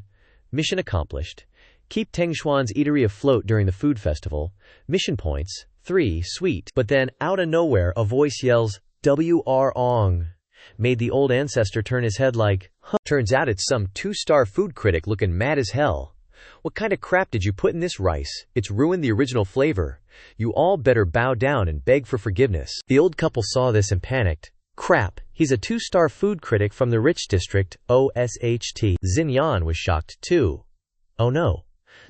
Mission accomplished. Keep Chen Xuan's eatery afloat during the food festival. Mission points 3, sweet. But then, out of nowhere, a voice yells, "W.R. Ong," made the old ancestor turn his head like, huh. Turns out it's some 2-star food critic looking mad as hell. "What kind of crap did you put in this rice? It's ruined the original flavor. You all better bow down and beg for forgiveness." The old couple saw this and panicked. "Crap, he's a 2-star food critic from the rich district, OSHT. Xinyan was shocked too. "Oh no.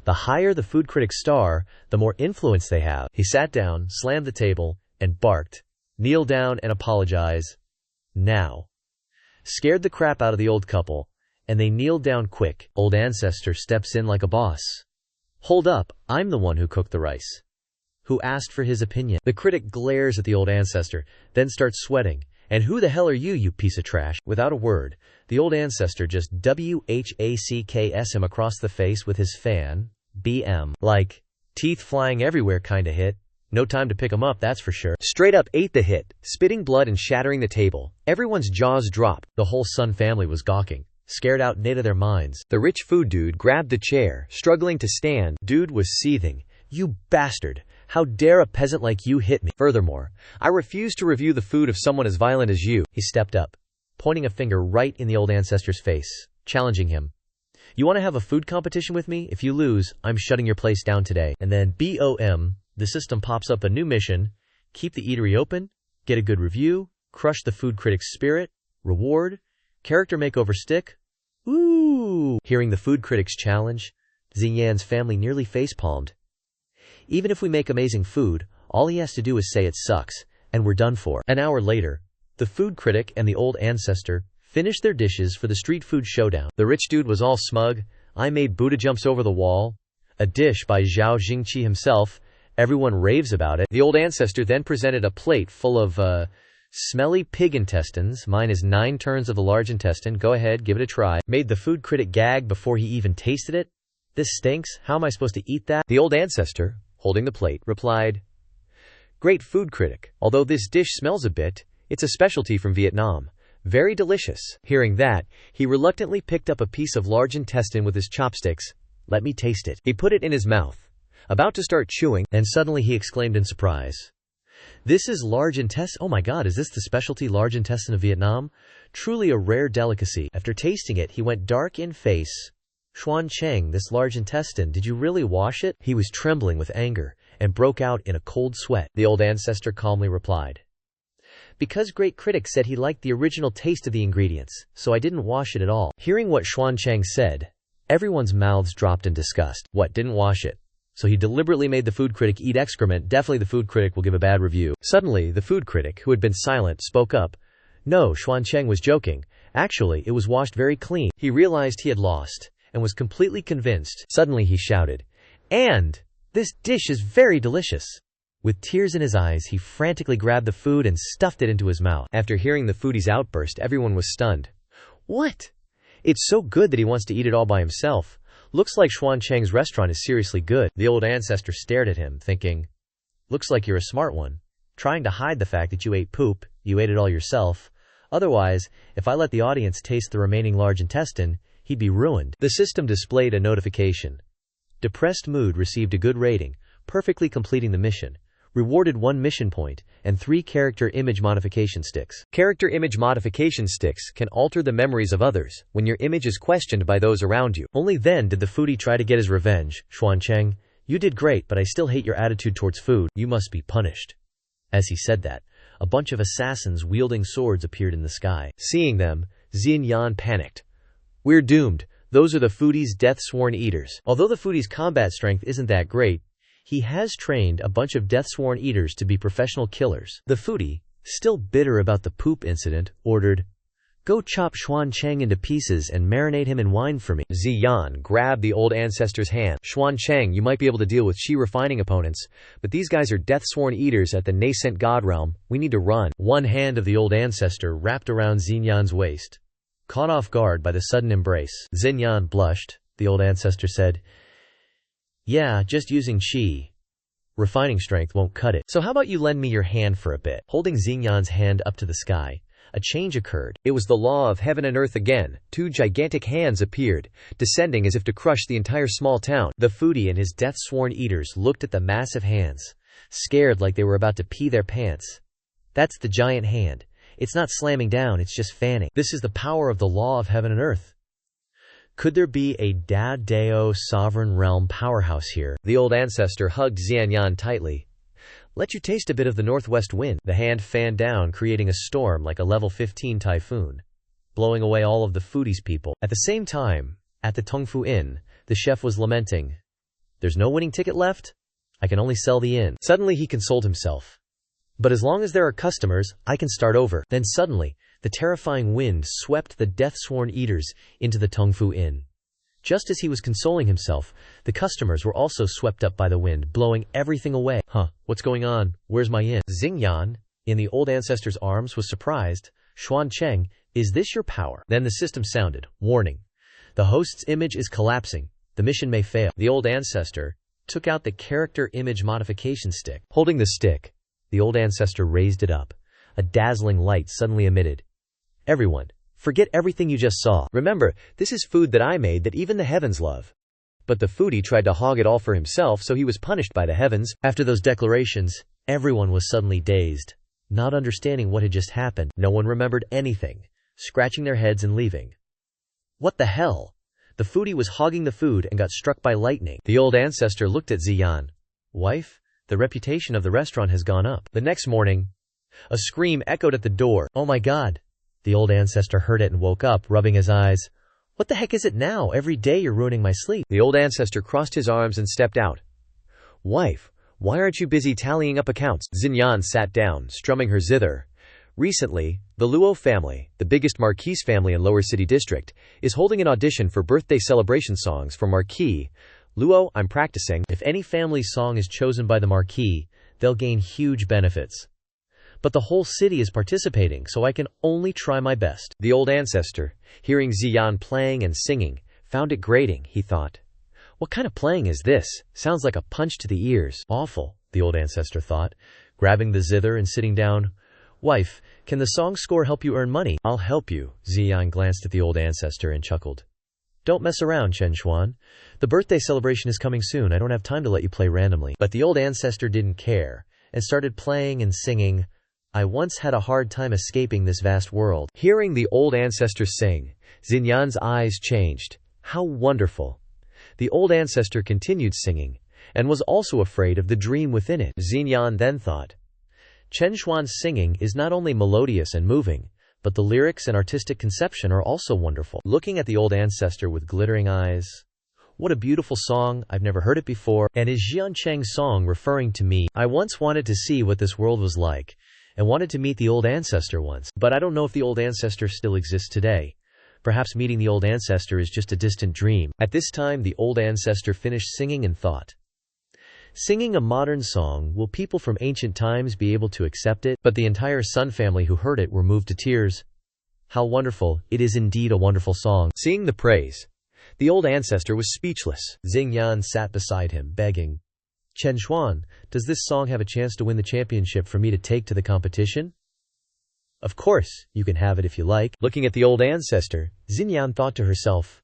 The higher the food critic's star, the more influence they have." He sat down, slammed the table, and barked, "Kneel down and apologize. Now." Scared the crap out of the old couple, and they kneeled down quick. Old ancestor steps in like a boss. "Hold up, I'm the one who cooked the rice. Who asked for his opinion?" The critic glares at the old ancestor, then starts sweating. "And who the hell are you, you piece of trash?" Without a word, the old ancestor just WHACKS him across the face with his fan, BM. Like, teeth flying everywhere kinda hit. No time to pick him up, that's for sure. Straight up ate the hit, spitting blood and shattering the table. Everyone's jaws dropped. The whole Sun family was gawking, scared out out of their minds. The rich food dude grabbed the chair, struggling to stand. Dude was seething. "You bastard! How dare a peasant like you hit me? Furthermore, I refuse to review the food of someone as violent as you." He stepped up, pointing a finger right in the old ancestor's face, challenging him. "You want to have a food competition with me? If you lose, I'm shutting your place down today." And then BOM, the system pops up a new mission. Keep the eatery open, get a good review, crush the food critic's spirit, reward, character makeover stick. Ooh! Hearing the food critic's challenge, Xinyan's family nearly facepalmed. Even if we make amazing food, all he has to do is say it sucks, and we're done for. An hour later, the food critic and the old ancestor finished their dishes for the street food showdown. The rich dude was all smug. "I made Buddha jumps over the wall," a dish by Zhao Jingqi himself. Everyone raves about it. The old ancestor then presented a plate full of, smelly pig intestines. "Mine is 9 turns of the large intestine. Go ahead, give it a try." Made the food critic gag before he even tasted it. "This stinks. How am I supposed to eat that?" The old ancestor, holding the plate, replied, "Great food critic. Although this dish smells a bit, it's a specialty from Vietnam. Very delicious." Hearing that, he reluctantly picked up a piece of large intestine with his chopsticks. "Let me taste it." He put it in his mouth, about to start chewing, and suddenly he exclaimed in surprise, "This is large intestine. Oh my god, is this the specialty large intestine of Vietnam? Truly a rare delicacy." After tasting it, he went dark in face. "Xuan Cheng, this large intestine, did you really wash it?" He was trembling with anger and broke out in a cold sweat. The old ancestor calmly replied, "Because great critics said he liked the original taste of the ingredients, so I didn't wash it at all." Hearing what Xuan Cheng said, everyone's mouths dropped in disgust. What, didn't wash it? So he deliberately made the food critic eat excrement. Definitely the food critic will give a bad review. Suddenly, the food critic, who had been silent, spoke up. "No, Xuan Cheng was joking. Actually, it was washed very clean." He realized he had lost and was completely convinced. Suddenly he shouted, "And this dish is very delicious." With tears in his eyes, he frantically grabbed the food and stuffed it into his mouth. After hearing the foodie's outburst, everyone was stunned. "What? It's so good that he wants to eat it all by himself. Looks like Xuan Cheng's restaurant is seriously good." The old ancestor stared at him, thinking, "Looks like you're a smart one. Trying to hide the fact that you ate poop, you ate it all yourself. Otherwise, if I let the audience taste the remaining large intestine, he'd be ruined." The system displayed a notification. Depressed Mood received a good rating, perfectly completing the mission. Rewarded 1 mission point, and 3 character image modification sticks. Character image modification sticks can alter the memories of others when your image is questioned by those around you. Only then did the foodie try to get his revenge. "Xuan Cheng, you did great, but I still hate your attitude towards food. You must be punished." As he said that, a bunch of assassins wielding swords appeared in the sky. Seeing them, Xinyan panicked. "We're doomed. Those are the foodie's death-sworn eaters." Although the foodie's combat strength isn't that great, He has trained a bunch of death-sworn eaters to be professional killers. The foodie, still bitter about the poop incident, ordered, "Go chop Xuan Cheng into pieces and marinate him in wine for me." Ziyan grabbed the old ancestor's hand. "Xuan Cheng, you might be able to deal with Shi refining opponents, but these guys are death-sworn eaters at the nascent god realm. We need to run." One hand of the old ancestor wrapped around Xinyan's waist. Caught off guard by the sudden embrace, Xinyan blushed. The old ancestor said, "Yeah, just using Qi. Refining strength won't cut it. So how about you lend me your hand for a bit?" Holding Xinyan's hand up to the sky, a change occurred. It was the law of heaven and earth again. Two gigantic hands appeared, descending as if to crush the entire small town. The foodie and his death-sworn eaters looked at the massive hands, scared like they were about to pee their pants. That's the giant hand. It's not slamming down, it's just fanning. This is the power of the law of heaven and earth. Could there be a Dao sovereign realm powerhouse here? The old ancestor hugged Xianyan tightly. "Let you taste a bit of the northwest wind." The hand fanned down, creating a storm like a level 15 typhoon, blowing away all of the foodie's people. At the same time, at the Tongfu Inn, the chef was lamenting, "There's no winning ticket left? I can only sell the inn." Suddenly he consoled himself. "But as long as there are customers, I can start over." Then suddenly, the terrifying wind swept the death-sworn eaters into the Tongfu Inn. Just as he was consoling himself, the customers were also swept up by the wind, blowing everything away. What's going on? Where's my inn?" Xingyan, in the old ancestor's arms, was surprised. "Xuan Cheng, is this your power?" Then the system sounded, "Warning. The host's image is collapsing. The mission may fail." The old ancestor took out the character image modification stick. Holding the stick, the old ancestor raised it up. A dazzling light suddenly emitted. "Everyone, forget everything you just saw. Remember, this is food that I made that even the heavens love." But the foodie tried to hog it all for himself, so he was punished by the heavens. After those declarations, everyone was suddenly dazed, not understanding what had just happened. No one remembered anything, scratching their heads and leaving. What the hell? The foodie was hogging the food and got struck by lightning. The old ancestor looked at Ziyan. "Wife, the reputation of the restaurant has gone up." The next morning, a scream echoed at the door. "Oh my God." The old ancestor heard it and woke up, rubbing his eyes. "What the heck is it now? Every day you're ruining my sleep." The old ancestor crossed his arms and stepped out. "Wife, why aren't you busy tallying up accounts?" Xinyan sat down, strumming her zither. "Recently, the Luo family, the biggest Marquise family in Lower City District, is holding an audition for birthday celebration songs for Marquis. Luo, I'm practicing. If any family's song is chosen by the Marquis, they'll gain huge benefits. But the whole city is participating, so I can only try my best." The old ancestor, hearing Ziyan playing and singing, found it grating. He thought, "What kind of playing is this? Sounds like a punch to the ears." "Awful," the old ancestor thought, grabbing the zither and sitting down. "Wife, can the song score help you earn money?" "I'll help you." Ziyan glanced at the old ancestor and chuckled. "Don't mess around, Chen Xuan. The birthday celebration is coming soon. I don't have time to let you play randomly." But the old ancestor didn't care, and started playing and singing, "I once had a hard time escaping this vast world." Hearing the old ancestor sing, Xinyan's eyes changed. How wonderful. The old ancestor continued singing, and was also afraid of the dream within it. Xinyan then thought, Chen Xuan's singing is not only melodious and moving, but the lyrics and artistic conception are also wonderful. Looking at the old ancestor with glittering eyes, "What a beautiful song, I've never heard it before, and is Xian Cheng's song referring to me? I once wanted to see what this world was like, and wanted to meet the old ancestor once, but I don't know if the old ancestor still exists today. Perhaps meeting the old ancestor is just a distant dream." At this time the old ancestor finished singing and thought, "Singing a modern song, will people from ancient times be able to accept it?" But the entire Sun family who heard it were moved to tears. "How wonderful, it is indeed a wonderful song." Seeing the praise, the old ancestor was speechless. Xingyan sat beside him, begging, "Chen Xuan, does this song have a chance to win the championship for me to take to the competition?" "Of course, you can have it if you like." Looking at the old ancestor, Xinyan thought to herself,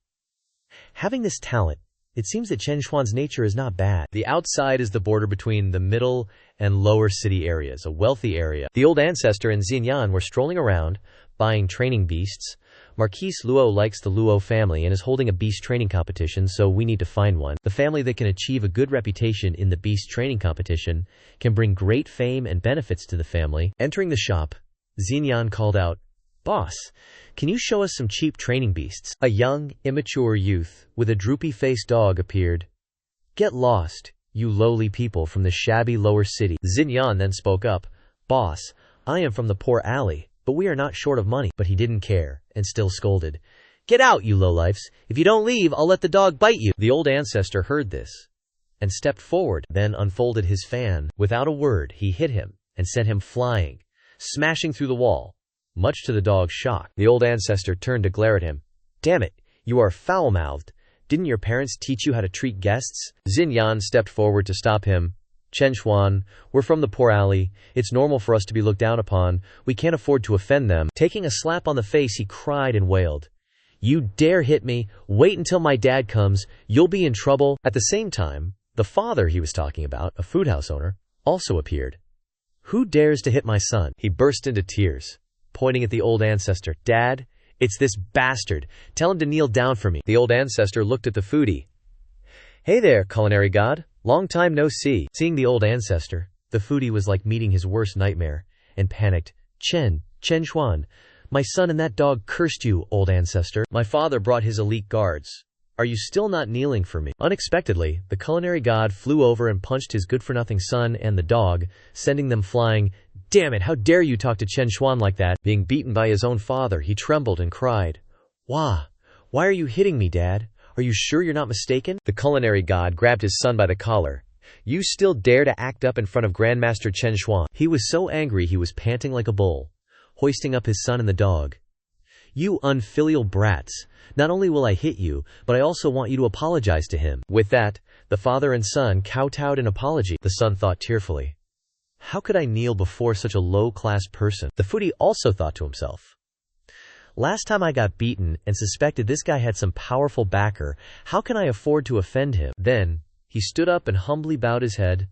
"Having this talent, it seems that Chen Xuan's nature is not bad." The outside is the border between the middle and lower city areas, a wealthy area. The old ancestor and Xinyan were strolling around, buying training beasts. "Marquise Luo likes the Luo family and is holding a beast training competition, so we need to find one. The family that can achieve a good reputation in the beast training competition can bring great fame and benefits to the family." Entering the shop, Xinyan called out, "Boss, can you show us some cheap training beasts?" A young, immature youth with a droopy-faced dog appeared. "Get lost, you lowly people from the shabby lower city. Xinyan then spoke up. Boss, I am from the poor alley, but we are not short of money. But he didn't care, and still scolded. Get out, you lowlifes. If you don't leave, I'll let the dog bite you. The old ancestor heard this, and stepped forward, then unfolded his fan. Without a word, he hit him, and sent him flying, smashing through the wall, much to the dog's shock. The old ancestor turned to glare at him. Damn it, you are foul-mouthed. Didn't your parents teach you how to treat guests? Xinyan stepped forward to stop him. Chen Xuan, we're from the poor alley. It's normal for us to be looked down upon. We can't afford to offend them. Taking a slap on the face, he cried and wailed. You dare hit me? Wait until my dad comes. You'll be in trouble. At the same time, the father he was talking about, a food house owner, also appeared. Who dares to hit my son? He burst into tears, pointing at the old ancestor. Dad, it's this bastard. Tell him to kneel down for me. The old ancestor looked at the foodie. Hey there, culinary god. Long time no see. Seeing the old ancestor, the foodie was like meeting his worst nightmare, and panicked. Chen Xuan, my son and that dog cursed you, old ancestor. My father brought his elite guards. Are you still not kneeling for me? Unexpectedly, the culinary god flew over and punched his good-for-nothing son and the dog, sending them flying. Damn it, how dare you talk to Chen Xuan like that? Being beaten by his own father, he trembled and cried. Why are you hitting me, Dad? Are you sure you're not mistaken? The culinary god grabbed his son by the collar. You still dare to act up in front of Grandmaster Chen Xuan? He was so angry he was panting like a bull, hoisting up his son and the dog. You unfilial brats. Not only will I hit you, but I also want you to apologize to him. With that, the father and son kowtowed in apology. The son thought tearfully. How could I kneel before such a low-class person? The foodie also thought to himself. Last time I got beaten and suspected this guy had some powerful backer. How can I afford to offend him? Then, he stood up and humbly bowed his head.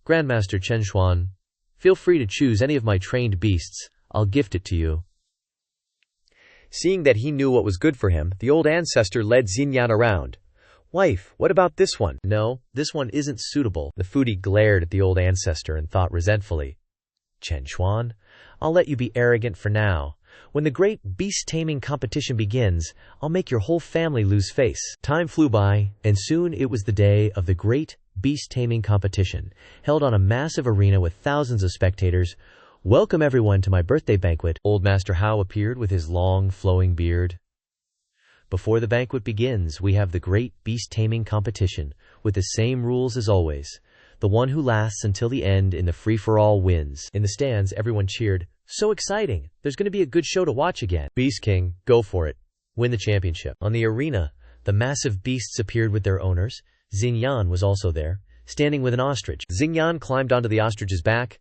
Grandmaster Chen Xuan, feel free to choose any of my trained beasts. I'll gift it to you. Seeing that he knew what was good for him, the old ancestor led Xinyan around. Wife, what about this one? No, this one isn't suitable. The foodie glared at the old ancestor and thought resentfully. Chen Xuan, I'll let you be arrogant for now. When the great beast-taming competition begins, I'll make your whole family lose face. Time flew by, and soon it was the day of the great beast-taming competition, held on a massive arena with thousands of spectators. Welcome everyone to my birthday banquet. Old Master Hao appeared with his long, flowing beard. Before the banquet begins, we have the great beast-taming competition, with the same rules as always. The one who lasts until the end in the free-for-all wins. In the stands, everyone cheered. So exciting! There's going to be a good show to watch again. Beast King, go for it. Win the championship. On the arena, the massive beasts appeared with their owners. Xinyan was also there, standing with an ostrich. Xinyan climbed onto the ostrich's back.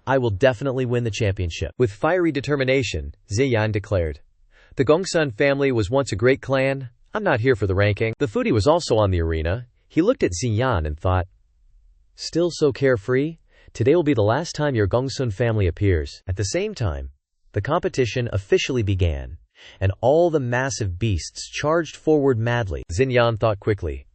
I will definitely win the championship. With fiery determination, Xinyan declared. The Gongsun family was once a great clan. I'm not here for the ranking. The foodie was also on the arena. He looked at Xinyan and thought, still so carefree? Today will be the last time your Gongsun family appears. At the same time, the competition officially began, and all the massive beasts charged forward madly. Xinyan thought quickly.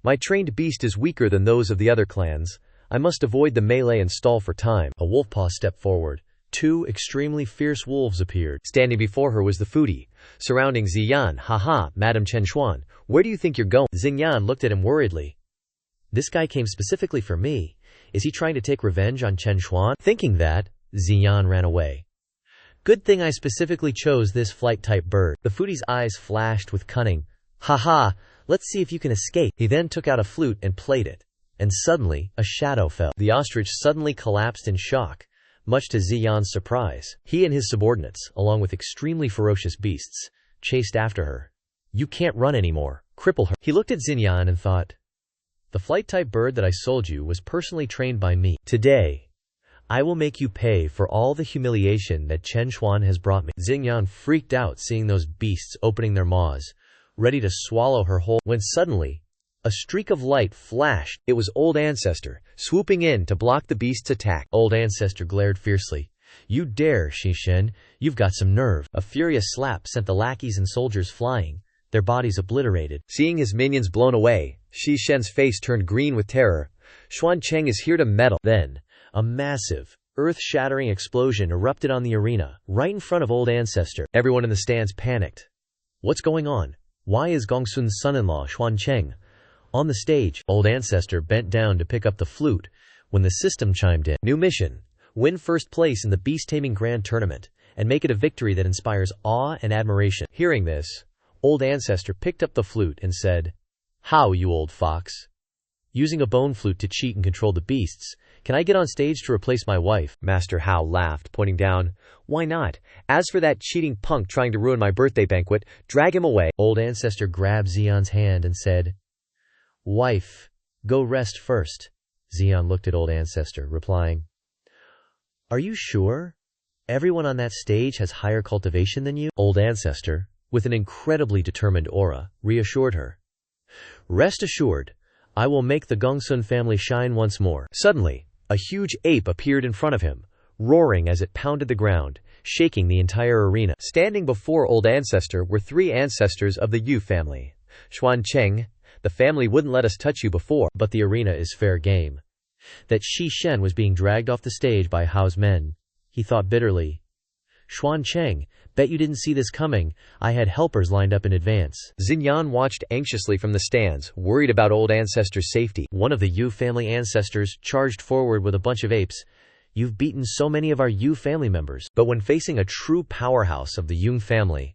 My trained beast is weaker than those of the other clans. I must avoid the melee and stall for time. A wolf paw stepped forward. Two extremely fierce wolves appeared. Standing before her was the foodie. Surrounding Xinyan, haha, Madam Chen Xuan, where do you think you're going? Xinyan looked at him worriedly. This guy came specifically for me. Is he trying to take revenge on Chen Xuan? Thinking that, Xinyan ran away. Good thing I specifically chose this flight-type bird. The foodie's eyes flashed with cunning. Haha, let's see if you can escape. He then took out a flute and played it. And suddenly, a shadow fell. The ostrich suddenly collapsed in shock, much to Xinyan's surprise. He and his subordinates, along with extremely ferocious beasts, chased after her. You can't run anymore. Cripple her. He looked at Xinyan and thought, the flight-type bird that I sold you was personally trained by me. Today, I will make you pay for all the humiliation that Chen Xuan has brought me. Xinyan freaked out seeing those beasts opening their maws, ready to swallow her whole, when suddenly, a streak of light flashed. It was Old Ancestor, swooping in to block the beast's attack. Old Ancestor glared fiercely. You dare, Xishen, you've got some nerve. A furious slap sent the lackeys and soldiers flying, their bodies obliterated. Seeing his minions blown away, Xishen's face turned green with terror. Xuan Cheng is here to meddle. Then, a massive, earth-shattering explosion erupted on the arena, right in front of Old Ancestor. Everyone in the stands panicked. What's going on? Why is Gongsun's son-in-law, Xuan Cheng, On the stage, Old Ancestor bent down to pick up the flute when the system chimed in. New mission. Win first place in the Beast Taming Grand Tournament, and make it a victory that inspires awe and admiration. Hearing this, Old Ancestor picked up the flute and said, "How, you old fox? Using a bone flute to cheat and control the beasts. Can I get on stage to replace my wife?" Master Hao laughed, pointing down. "Why not? As for that cheating punk trying to ruin my birthday banquet, drag him away." Old Ancestor grabbed Xian's hand and said, "Wife, go rest first." Xian looked at Old Ancestor, replying, "Are you sure? Everyone on that stage has higher cultivation than you?" Old Ancestor, with an incredibly determined aura, reassured her. "Rest assured, I will make the Gongsun family shine once more." Suddenly, a huge ape appeared in front of him, roaring as it pounded the ground, shaking the entire arena. Standing before Old Ancestor were 3 ancestors of the Yu family. Xuan Cheng, the family wouldn't let us touch you before, but the arena is fair game. That Shi Shen was being dragged off the stage by Hao's men. He thought bitterly. Xuan Cheng, bet you didn't see this coming. I had helpers lined up in advance. Xinyan watched anxiously from the stands, worried about Old Ancestor's safety. One of the Yu family ancestors charged forward with a bunch of apes. "You've beaten so many of our Yu family members, but when facing a true powerhouse of the Yung family,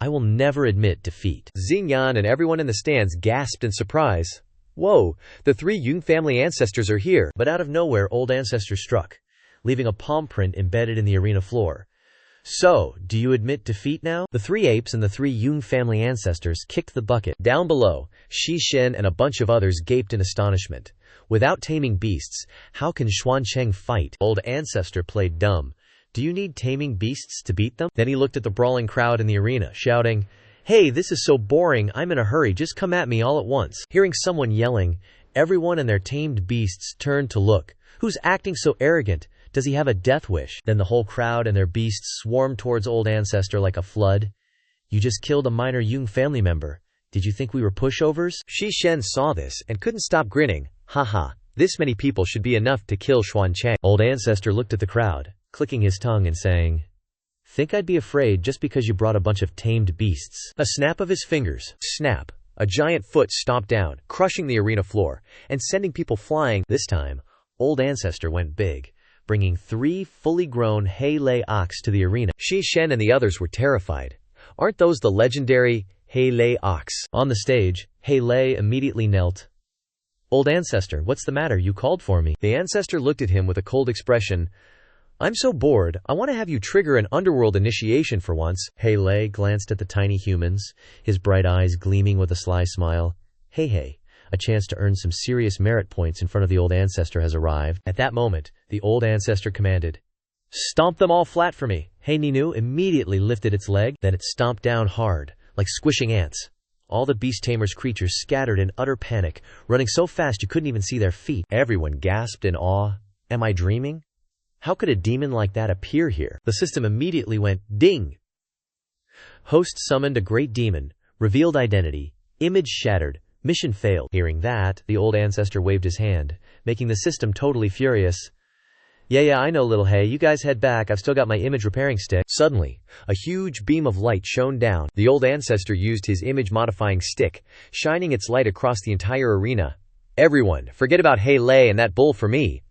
I will never admit defeat." Xinyan and everyone in the stands gasped in surprise. Whoa, the 3 Yung family ancestors are here. But out of nowhere, Old Ancestor struck, leaving a palm print embedded in the arena floor. "So, do you admit defeat now?" The 3 apes and the 3 Yung family ancestors kicked the bucket. Down below, Shi Shen and a bunch of others gaped in astonishment. Without taming beasts, how can Xuan Cheng fight? Old Ancestor played dumb. "Do you need taming beasts to beat them?" Then he looked at the brawling crowd in the arena, shouting, "Hey, this is so boring, I'm in a hurry, just come at me all at once." Hearing someone yelling, everyone and their tamed beasts turned to look. Who's acting so arrogant? Does he have a death wish? Then the whole crowd and their beasts swarmed towards Old Ancestor like a flood. "You just killed a minor Yung family member. Did you think we were pushovers?" Shi Shen saw this and couldn't stop grinning. Haha, this many people should be enough to kill Xuan Cheng. Old Ancestor looked at the crowd, clicking his tongue and saying, "Think I'd be afraid just because you brought a bunch of tamed beasts?" A snap of his fingers. Snap. A giant foot stomped down, crushing the arena floor, and sending people flying. This time, Old Ancestor went big, bringing 3 fully grown Hei Lei ox to the arena. Shi Shen and the others were terrified. Aren't those the legendary Hei Lei ox? On the stage, Hei Lei immediately knelt. "Old Ancestor, what's the matter? You called for me." The ancestor looked at him with a cold expression. "I'm so bored, I want to have you trigger an underworld initiation for once." Hei Lei glanced at the tiny humans, his bright eyes gleaming with a sly smile. Hey, a chance to earn some serious merit points in front of the Old Ancestor has arrived. At that moment, the Old Ancestor commanded, "Stomp them all flat for me." Hei Ninu immediately lifted its leg, then it stomped down hard, like squishing ants. All the Beast Tamer's creatures scattered in utter panic, running so fast you couldn't even see their feet. Everyone gasped in awe. Am I dreaming? How could a demon like that appear here? The system immediately went ding. Host summoned a great demon, revealed identity, image shattered, mission failed. Hearing that, the Old Ancestor waved his hand, making the system totally furious. Yeah, I know, little Hei, you guys head back, I've still got my image repairing stick." Suddenly, a huge beam of light shone down. The Old Ancestor used his image-modifying stick, shining its light across the entire arena. "Everyone, forget about Hei Lei and that bull for me.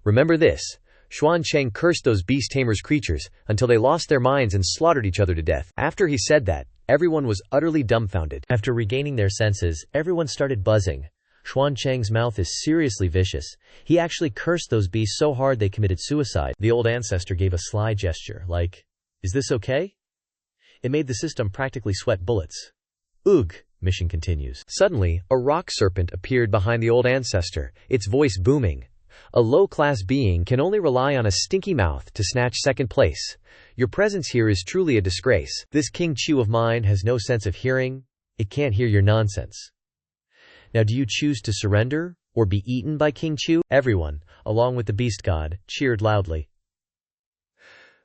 Remember this. Xuan Cheng cursed those Beast Tamer's creatures until they lost their minds and slaughtered each other to death." After he said that, everyone was utterly dumbfounded. After regaining their senses, everyone started buzzing. Xuan Cheng's mouth is seriously vicious. He actually cursed those beasts so hard they committed suicide. The Old Ancestor gave a sly gesture, like, "Is this okay?" It made the system practically sweat bullets. "Ugh," mission continues. Suddenly, a rock serpent appeared behind the Old Ancestor, its voice booming. "A low-class being can only rely on a stinky mouth to snatch second place. Your presence here is truly a disgrace. This King Chu of mine has no sense of hearing. It can't hear your nonsense. Now do you choose to surrender, or be eaten by King Chu?" Everyone, along with the Beast God, cheered loudly.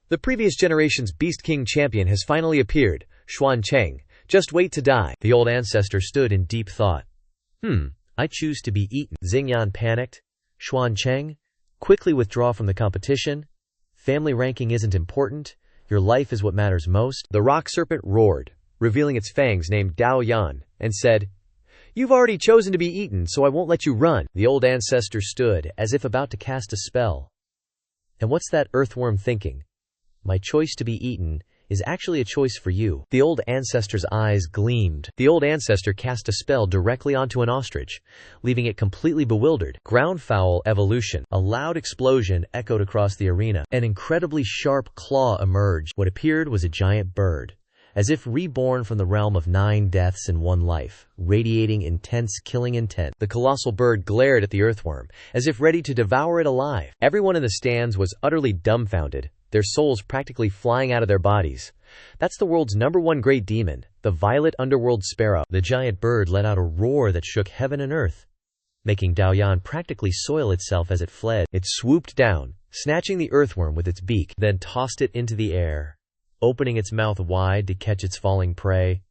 The previous generation's Beast King champion has finally appeared, Xuan Cheng. Just wait to die. The Old Ancestor stood in deep thought. I choose to be eaten. Xingyan panicked. Xuan Cheng, quickly withdraw from the competition. Family ranking isn't important. Your life is what matters most. The rock serpent roared, revealing its fangs named Dao Yan, and said, You've already chosen to be eaten, so I won't let you run. The old ancestor stood, as if about to cast a spell. And what's that earthworm thinking? My choice to be eaten is actually a choice for you. The old ancestor's eyes gleamed. The old ancestor cast a spell directly onto an ostrich, leaving it completely bewildered. Groundfowl evolution. A loud explosion echoed across the arena. An incredibly sharp claw emerged. What appeared was a giant bird, as if reborn from the realm of 9 deaths and 1 life, radiating intense killing intent. The colossal bird glared at the earthworm, as if ready to devour it alive. Everyone in the stands was utterly dumbfounded, their souls practically flying out of their bodies. That's the world's #1 great demon, the violet underworld sparrow. The giant bird let out a roar that shook heaven and earth, making Daoyan practically soil itself as it fled. It swooped down, snatching the earthworm with its beak, then tossed it into the air, opening its mouth wide to catch its falling prey.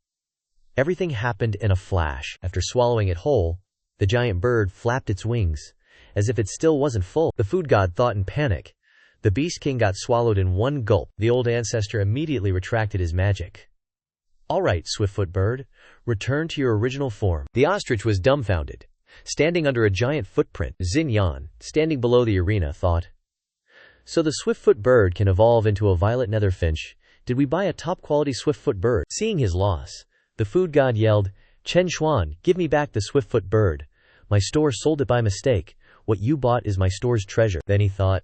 Everything happened in a flash. After swallowing it whole, the giant bird flapped its wings, as if it still wasn't full. The food god thought in panic. The Beast King got swallowed in 1 gulp. The old ancestor immediately retracted his magic. All right, Swiftfoot Bird, return to your original form. The ostrich was dumbfounded, standing under a giant footprint. Xinyan, standing below the arena, thought, so the Swiftfoot Bird can evolve into a violet netherfinch. Did we buy a top-quality Swiftfoot Bird? Seeing his loss, the food god yelled, Chen Xuan, give me back the Swiftfoot Bird. My store sold it by mistake. What you bought is my store's treasure. Then he thought,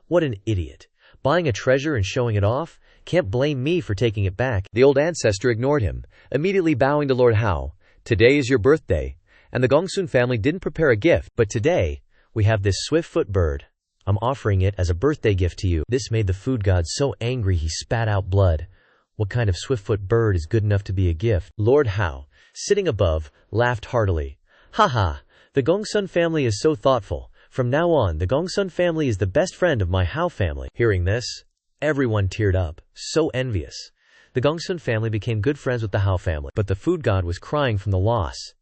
what an idiot. Buying a treasure and showing it off? Can't blame me for taking it back. The old ancestor ignored him, immediately bowing to Lord Hao. Today is your birthday, and the Gongsun family didn't prepare a gift, but today, we have this Swiftfoot Bird. I'm offering it as a birthday gift to you. This made the food god so angry he spat out blood. What kind of Swiftfoot Bird is good enough to be a gift? Lord Hao, sitting above, laughed heartily. Haha, the Gongsun family is so thoughtful. From now on, the Gongsun family is the best friend of my Hao family. Hearing this, everyone teared up, so envious. The Gongsun family became good friends with the Hao family, but the food god was crying from the loss.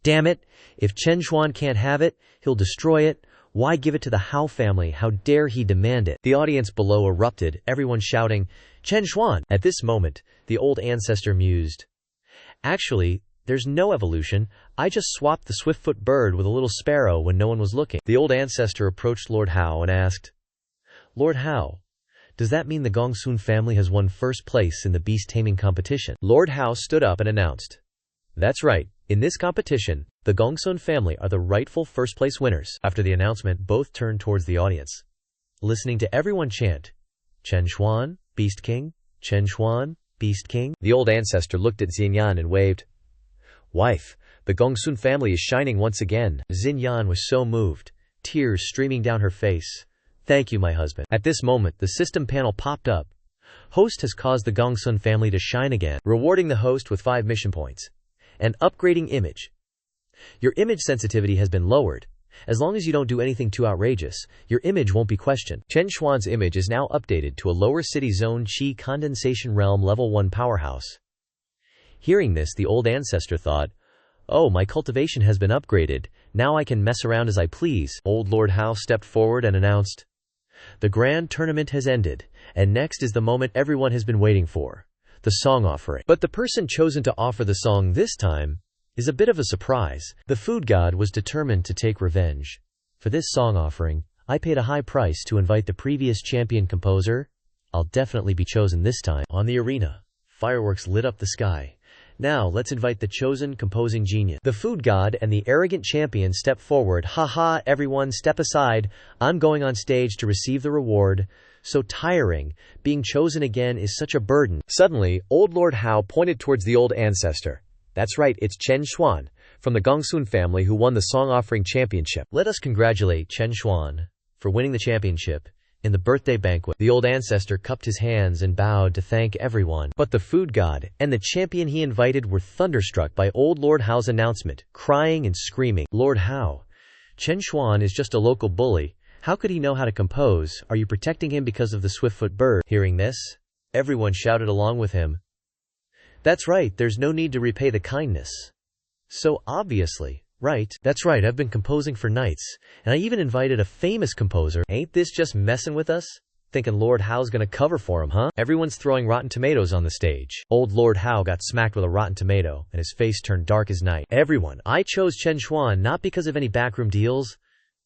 Damn it, if Chen Xuan can't have it, he'll destroy it. Why give it to the Hao family? How dare he demand it? The audience below erupted, everyone shouting, Chen Xuan! At this moment, the old ancestor mused. Actually, there's no evolution. I just swapped the Swiftfoot Bird with a little sparrow when no one was looking. The old ancestor approached Lord Hao and asked, Lord Hao, does that mean the Gongsun family has won first place in the beast taming competition? Lord Hao stood up and announced, that's right. In this competition, the Gongsun family are the rightful first-place winners. After the announcement, both turned towards the audience, listening to everyone chant, Chen Xuan, Beast King, Chen Xuan, Beast King. The old ancestor looked at Xinyan and waved. Wife, the Gongsun family is shining once again. Xinyan was so moved, tears streaming down her face. Thank you, my husband. At this moment, the system panel popped up. Host has caused the Gongsun family to shine again, rewarding the host with 5 mission points. And upgrading image. Your image sensitivity has been lowered. As long as you don't do anything too outrageous, your image won't be questioned. Chen Xuan's image is now updated to a lower city zone Qi condensation realm level 1 powerhouse. Hearing this, the old ancestor thought, oh, my cultivation has been upgraded. Now I can mess around as I please. Old Lord Hao stepped forward and announced, the grand tournament has ended, and next is the moment everyone has been waiting for. The song offering. But the person chosen to offer the song this time is a bit of a surprise. The food god was determined to take revenge. For this song offering, I paid a high price to invite the previous champion composer. I'll definitely be chosen this time. On the arena, fireworks lit up the sky. Now let's invite the chosen composing genius. The food god and the arrogant champion step forward. Haha, everyone step aside. I'm going on stage to receive the reward. So tiring. Being chosen again is such a burden. Suddenly, old Lord Hao pointed towards the old ancestor. That's right, it's Chen Xuan, from the Gongsun family who won the song offering championship. Let us congratulate Chen Xuan for winning the championship. In the birthday banquet, the old ancestor cupped his hands and bowed to thank everyone. But the food god and the champion he invited were thunderstruck by old Lord Hao's announcement, crying and screaming. Lord Hao, Chen Xuan is just a local bully. How could he know how to compose? Are you protecting him because of the Swiftfoot Bird? Hearing this, everyone shouted along with him. That's right, there's no need to repay the kindness. So obviously, right? That's right, I've been composing for nights, and I even invited a famous composer. Ain't this just messing with us? Thinking Lord Hao's gonna cover for him, huh? Everyone's throwing rotten tomatoes on the stage. Old Lord Hao got smacked with a rotten tomato, and his face turned dark as night. Everyone, I chose Chen Xuan not because of any backroom deals.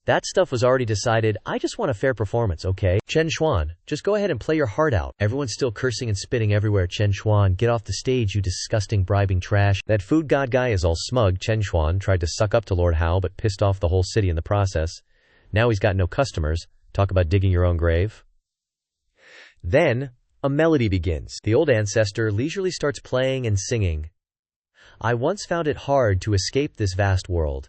That stuff was already decided. I just want a fair performance, okay? Chen Xuan, just go ahead and play your heart out. Everyone's still cursing and spitting everywhere. Chen Xuan, get off the stage, you disgusting bribing trash. That food god guy is all smug. Chen Xuan tried to suck up to Lord Hao but pissed off the whole city in the process. Now he's got no customers. Talk about digging your own grave. Then, a melody begins. The Old Ancestor leisurely starts playing and singing. I once found it hard to escape this vast world,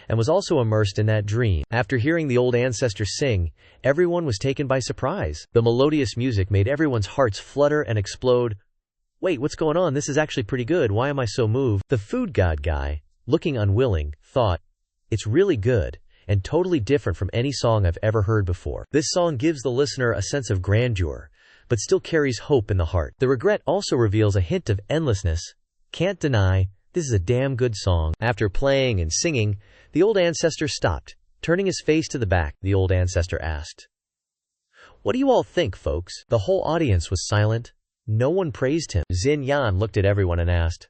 and was also immersed in that dream. After hearing the Old Ancestor sing, everyone was taken by surprise. The melodious music made everyone's hearts flutter and explode. Wait, what's going on? This is actually pretty good. Why am I so moved? The food god guy, looking unwilling, thought, it's really good, and totally different from any song I've ever heard before. This song gives the listener a sense of grandeur, but still carries hope in the heart. The regret also reveals a hint of endlessness. Can't deny, this is a damn good song. After playing and singing, the Old Ancestor stopped. Turning his face to the back, the Old Ancestor asked, what do you all think, folks? The whole audience was silent. No one praised him. Xin Yan looked at everyone and asked,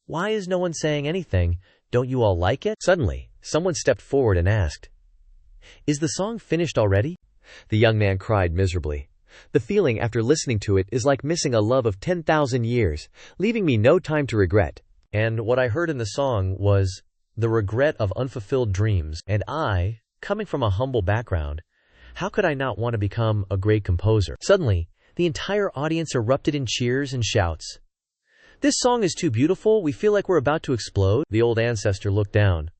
why is no one saying anything? Don't you all like it? Suddenly, someone stepped forward and asked, is the song finished already? The young man cried miserably. The feeling after listening to it is like missing a love of 10,000 years, leaving me no time to regret. And what I heard in the song was the regret of unfulfilled dreams. And I, coming from a humble background, how could I not want to become a great composer? Suddenly, the entire audience erupted in cheers and shouts. This song is too beautiful, we feel like we're about to explode. The Old Ancestor looked down.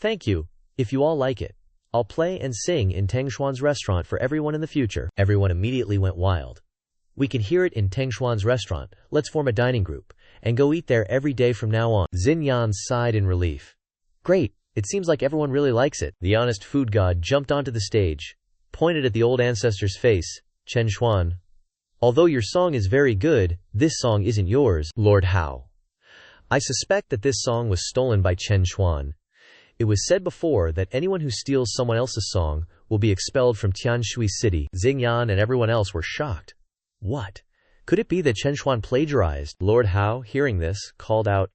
Thank you, if you all like it. I'll play and sing in Teng Xuan's restaurant for everyone in the future. Everyone immediately went wild. We can hear it in Teng Xuan's restaurant. Let's form a dining group and go eat there every day from now on. Xin Yan sighed in relief. Great, it seems like everyone really likes it. The honest food god jumped onto the stage, pointed at the Old Ancestor's face. Chen Xuan, although your song is very good, this song isn't yours. Lord Hao, I suspect that this song was stolen by Chen Xuan. It was said before that anyone who steals someone else's song will be expelled from Tianshui City. Xin Yan and everyone else were shocked. What? Could it be that Chen Xuan plagiarized? Lord Hao, hearing this, called out,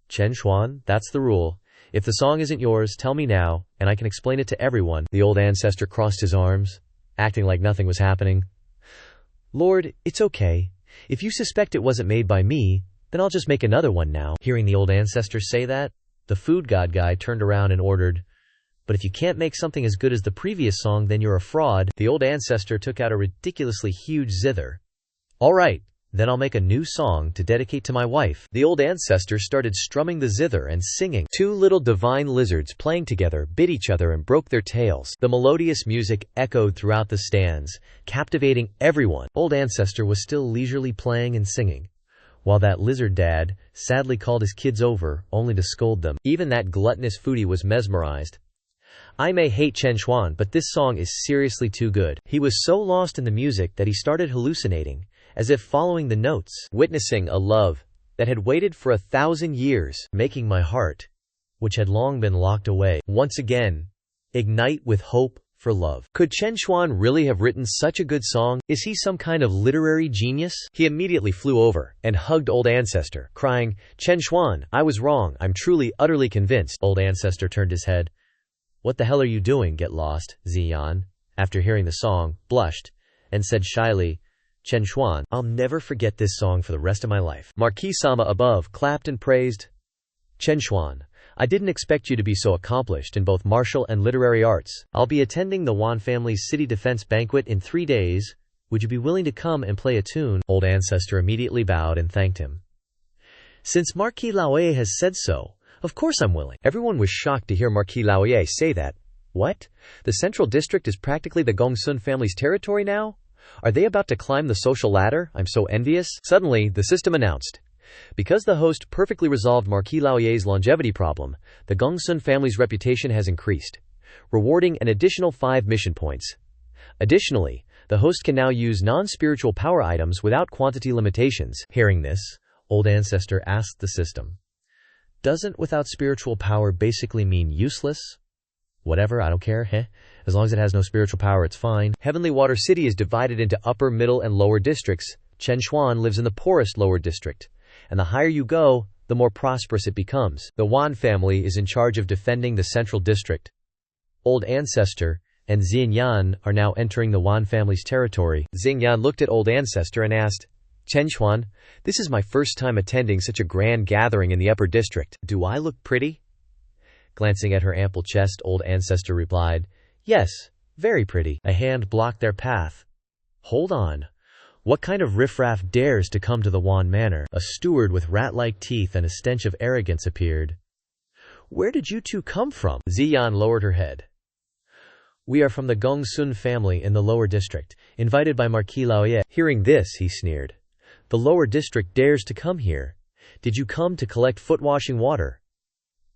Chen Xuan, that's the rule. If the song isn't yours, tell me now, and I can explain it to everyone. The Old Ancestor crossed his arms, acting like nothing was happening. Lord, it's okay. If you suspect it wasn't made by me, then I'll just make another one now. Hearing the Old Ancestor say that, the food god guy turned around and ordered, but if you can't make something as good as the previous song, then you're a fraud. The Old Ancestor took out a ridiculously huge zither. All right, then I'll make a new song to dedicate to my wife. The Old Ancestor started strumming the zither and singing. Two little divine lizards playing together bit each other and broke their tails. The melodious music echoed throughout the stands, captivating everyone. Old Ancestor was still leisurely playing and singing, while that lizard dad sadly called his kids over, only to scold them. Even that gluttonous foodie was mesmerized. I may hate Chen Xuan, but this song is seriously too good. He was so lost in the music that he started hallucinating, as if following the notes, witnessing a love that had waited for 1,000 years, making my heart, which had long been locked away, once again ignite with hope for love. Could Chen Xuan really have written such a good song? Is he some kind of literary genius? He immediately flew over and hugged Old Ancestor, crying, Chen Xuan, I was wrong. I'm truly, utterly convinced. Old Ancestor turned his head. What the hell are you doing? Get lost. Ziyan, after hearing the song, blushed and said shyly, Chen Xuan, I'll never forget this song for the rest of my life. Marquis Sama above clapped and praised. Chen Xuan, I didn't expect you to be so accomplished in both martial and literary arts. I'll be attending the Wan family's city defense banquet in 3 days. Would you be willing to come and play a tune? Old Ancestor immediately bowed and thanked him. Since Marquis Laoye has said so, of course I'm willing. Everyone was shocked to hear Marquis Laoye say that. What? The Central District is practically the Gongsun family's territory now? Are they about to climb the social ladder? I'm so envious. Suddenly, the system announced, because the host perfectly resolved Marquis Laoye's longevity problem, the Gongsun family's reputation has increased, rewarding an additional 5 mission points. Additionally, the host can now use non-spiritual power items without quantity limitations. Hearing this, Old Ancestor asked the system, doesn't without spiritual power basically mean useless? Whatever, I don't care, heh? As long as it has no spiritual power, it's fine. Heavenly Water City is divided into upper, middle, and lower districts. Chen Xuan lives in the poorest lower district. And the higher you go, the more prosperous it becomes. The Wan family is in charge of defending the central district. Old Ancestor and Xingyan are now entering the Wan family's territory. Xingyan looked at Old Ancestor and asked, Chen Xuan, this is my first time attending such a grand gathering in the upper district. Do I look pretty? Glancing at her ample chest, Old Ancestor replied, Yes, very pretty. A hand blocked their path. Hold on. What kind of riffraff dares to come to the Wan Manor? A steward with rat-like teeth and a stench of arrogance appeared. Where did you two come from? Ziyan lowered her head. We are from the Gongsun family in the lower district, invited by Marquis Laoye. Hearing this, he sneered. The lower district dares to come here. Did you come to collect foot-washing water?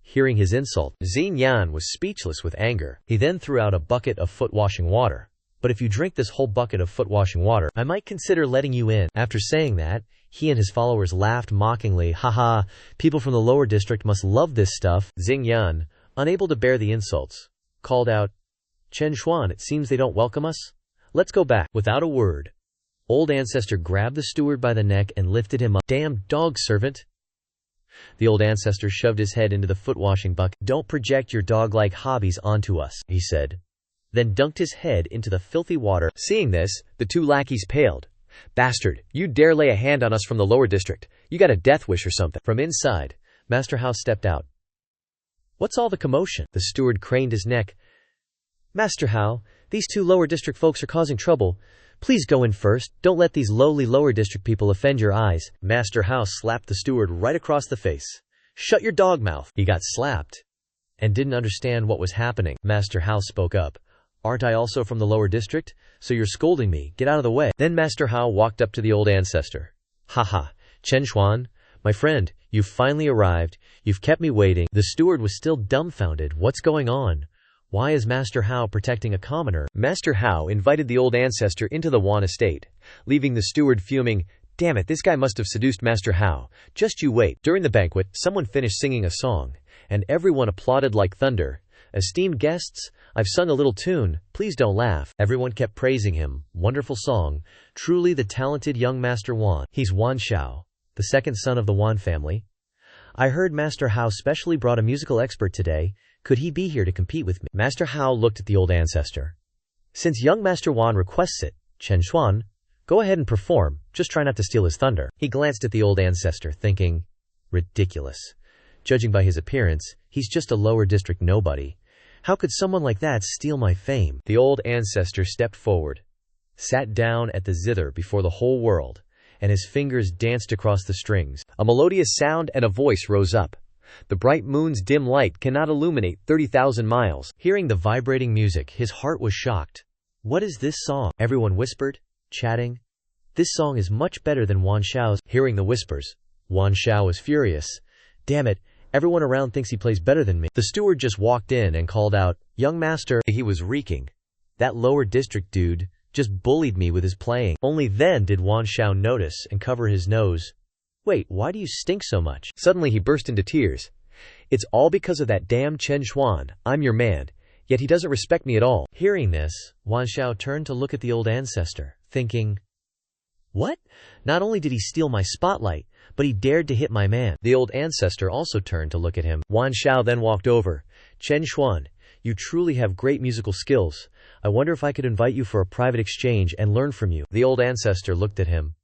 Hearing his insult, Xingyan was speechless with anger. He then threw out a bucket of foot-washing water. But if you drink this whole bucket of foot-washing water, I might consider letting you in. After saying that, he and his followers laughed mockingly. Haha, people from the lower district must love this stuff. Xingyan, unable to bear the insults, called out, Chen Xuan, it seems they don't welcome us. Let's go back. Without a word, Old Ancestor grabbed the steward by the neck and lifted him up. Damn dog servant. The Old Ancestor shoved his head into the foot-washing bucket. Don't project your dog-like hobbies onto us, he said. Then dunked his head into the filthy water. Seeing this, the two lackeys paled. Bastard, you dare lay a hand on us from the lower district. You got a death wish or something. From inside, Master Hao stepped out. What's all the commotion? The steward craned his neck. Master Hao, these two lower district folks are causing trouble. Please go in first. Don't let these lowly lower district people offend your eyes. Master Hao slapped the steward right across the face. Shut your dog mouth. He got slapped and didn't understand what was happening. Master Hao spoke up. Aren't I also from the lower district? So you're scolding me. Get out of the way. Then Master Hao walked up to the Old Ancestor. Haha, Chen Xuan, my friend, you've finally arrived. You've kept me waiting. The steward was still dumbfounded. What's going on? Why is Master Hao protecting a commoner? Master Hao invited the Old Ancestor into the Wan estate, leaving the steward fuming. Damn it, this guy must have seduced Master Hao. Just you wait. During the banquet, someone finished singing a song, and everyone applauded like thunder. Esteemed guests, I've sung a little tune. Please don't laugh. Everyone kept praising him. Wonderful song. Truly the talented young Master Wan. He's Wan Shao, the second son of the Wan family. I heard Master Hao specially brought a musical expert today. Could he be here to compete with me? Master Hao looked at the Old Ancestor. Since young Master Wan requests it, Chen Xuan, go ahead and perform. Just try not to steal his thunder. He glanced at the Old Ancestor, thinking, ridiculous. Judging by his appearance, he's just a lower district nobody. How could someone like that steal my fame? The Old Ancestor stepped forward, sat down at the zither before the whole world, and his fingers danced across the strings. A melodious sound and a voice rose up. The bright moon's dim light cannot illuminate 30,000 miles. Hearing the vibrating music, his heart was shocked. What is this song? Everyone whispered, chatting. This song is much better than Wan Shao's. Hearing the whispers, Wan Shao was furious. Damn it, everyone around thinks he plays better than me. The steward just walked in and called out, Young master. He was reeking. That lower district dude just bullied me with his playing. Only then did Wan Shao notice and cover his nose. Wait, why do you stink so much? Suddenly he burst into tears. It's all because of that damn Chen Xuan. I'm your man, yet he doesn't respect me at all. Hearing this, Wan Shao turned to look at the Old Ancestor, thinking, what? Not only did he steal my spotlight, but he dared to hit my man. The Old Ancestor also turned to look at him. Wan Shao then walked over. Chen Xuan, you truly have great musical skills. I wonder if I could invite you for a private exchange and learn from you. The Old Ancestor looked at him.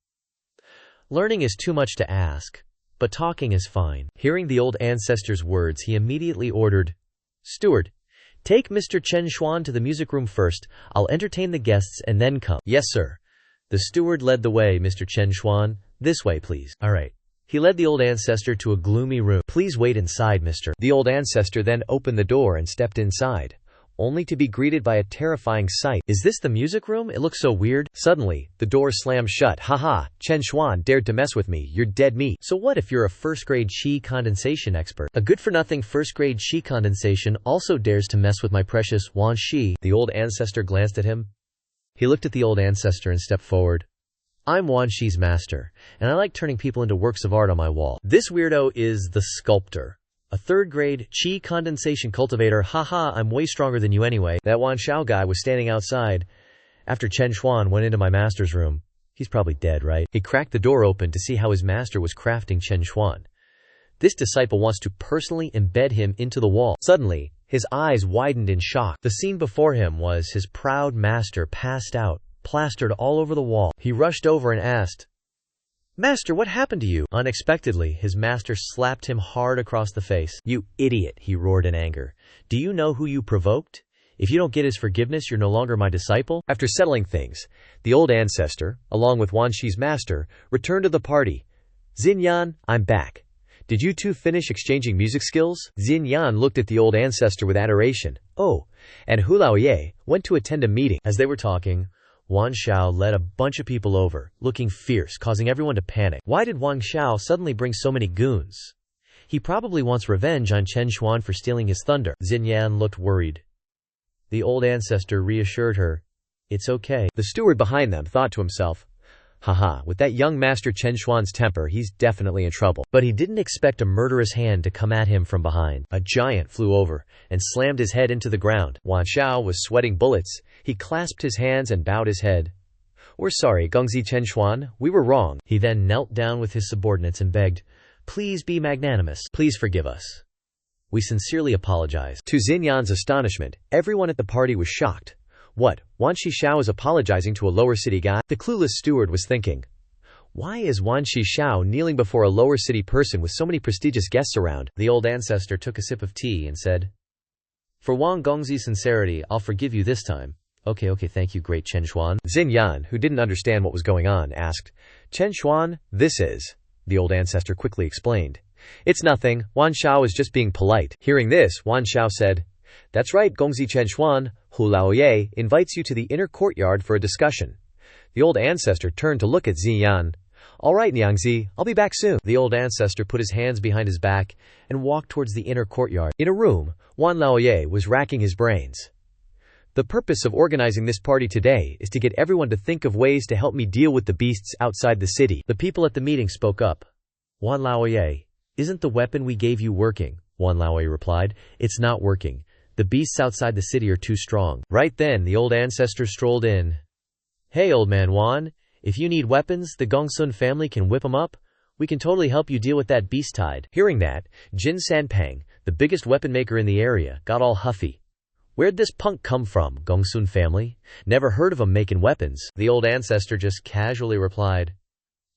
Learning is too much to ask, but talking is fine. Hearing the Old Ancestor's words, he immediately ordered, Steward, take Mr. Chen Xuan to the music room first. I'll entertain the guests and then come. Yes, sir. The steward led the way. Mr. Chen Xuan, this way, please. All right. He led the Old Ancestor to a gloomy room. Please wait inside, mister. The Old Ancestor then opened the door and stepped inside, only to be greeted by a terrifying sight. Is this the music room? It looks so weird. Suddenly, the door slammed shut. Haha, Chen Xuan dared to mess with me. You're dead meat. So what if you're a first-grade Qi condensation expert? A good-for-nothing first-grade Qi condensation also dares to mess with my precious Wan Shi. The Old Ancestor glanced at him. He looked at the Old Ancestor and stepped forward. I'm Wan Shi's master, and I like turning people into works of art on my wall. This weirdo is the sculptor. A third-grade Qi condensation cultivator. Haha, I'm way stronger than you anyway. That Wan Shao guy was standing outside after Chen Xuan went into my master's room. He's probably dead, right? He cracked the door open to see how his master was crafting Chen Xuan. This disciple wants to personally embed him into the wall. Suddenly, his eyes widened in shock. The scene before him was his proud master passed out, plastered all over the wall. He rushed over and asked, "Master, what happened to you?" Unexpectedly, his master slapped him hard across the face. "You idiot," he roared in anger. "Do you know who you provoked? If you don't get his forgiveness, you're no longer my disciple." After settling things, the old ancestor, along with Wan Shi's master, returned to the party. "Xinyan, I'm back. Did you two finish exchanging music skills?" Xinyan looked at the old ancestor with adoration. "Oh, and Hu Laoye went to attend a meeting." As they were talking, Wan Shao led a bunch of people over, looking fierce, causing everyone to panic. Why did Wan Shao suddenly bring so many goons? He probably wants revenge on Chen Xuan for stealing his thunder. Xinyan looked worried. The old ancestor reassured her, "It's okay." The steward behind them thought to himself, "Haha, with that young master Chen Xuan's temper, he's definitely in trouble." But he didn't expect a murderous hand to come at him from behind. A giant flew over and slammed his head into the ground. Wan Shao was sweating bullets. He clasped his hands and bowed his head. "We're sorry, Gongzi Chen Xuan. We were wrong." He then knelt down with his subordinates and begged, "Please be magnanimous. Please forgive us. We sincerely apologize." To Xinyan's astonishment, everyone at the party was shocked. What, Wan Shi Shao is apologizing to a lower city guy? The clueless steward was thinking, why is Wan Shi Shao kneeling before a lower city person with so many prestigious guests around? The old ancestor took a sip of tea and said, "For Wang Gongzi's sincerity, I'll forgive you this time." Okay, thank you, great Chen Xuan." Xinyan, who didn't understand what was going on, asked, "Chen Xuan, this is..." The old ancestor quickly explained, "It's nothing, Wan Shao is just being polite." Hearing this, Wan Shao said, "That's right, Gongzi Chen Xuan. Hu Laoye invites you to the inner courtyard for a discussion." The old ancestor turned to look at Xinyan. "All right, Niangzi, I'll be back soon." The old ancestor put his hands behind his back and walked towards the inner courtyard. In a room, Wan Laoye was racking his brains. "The purpose of organizing this party today is to get everyone to think of ways to help me deal with the beasts outside the city." The people at the meeting spoke up. "Wan Laoye, isn't the weapon we gave you working?" Wan Laoye replied, "It's not working. The beasts outside the city are too strong." Right then, the old ancestor strolled in. "Hey, old man Wan, if you need weapons, the Gongsun family can whip them up. We can totally help you deal with that beast tide." Hearing that, Jin Sanpang, the biggest weapon maker in the area, got all huffy. "Where'd this punk come from, Gongsun family? Never heard of him making weapons." The old ancestor just casually replied,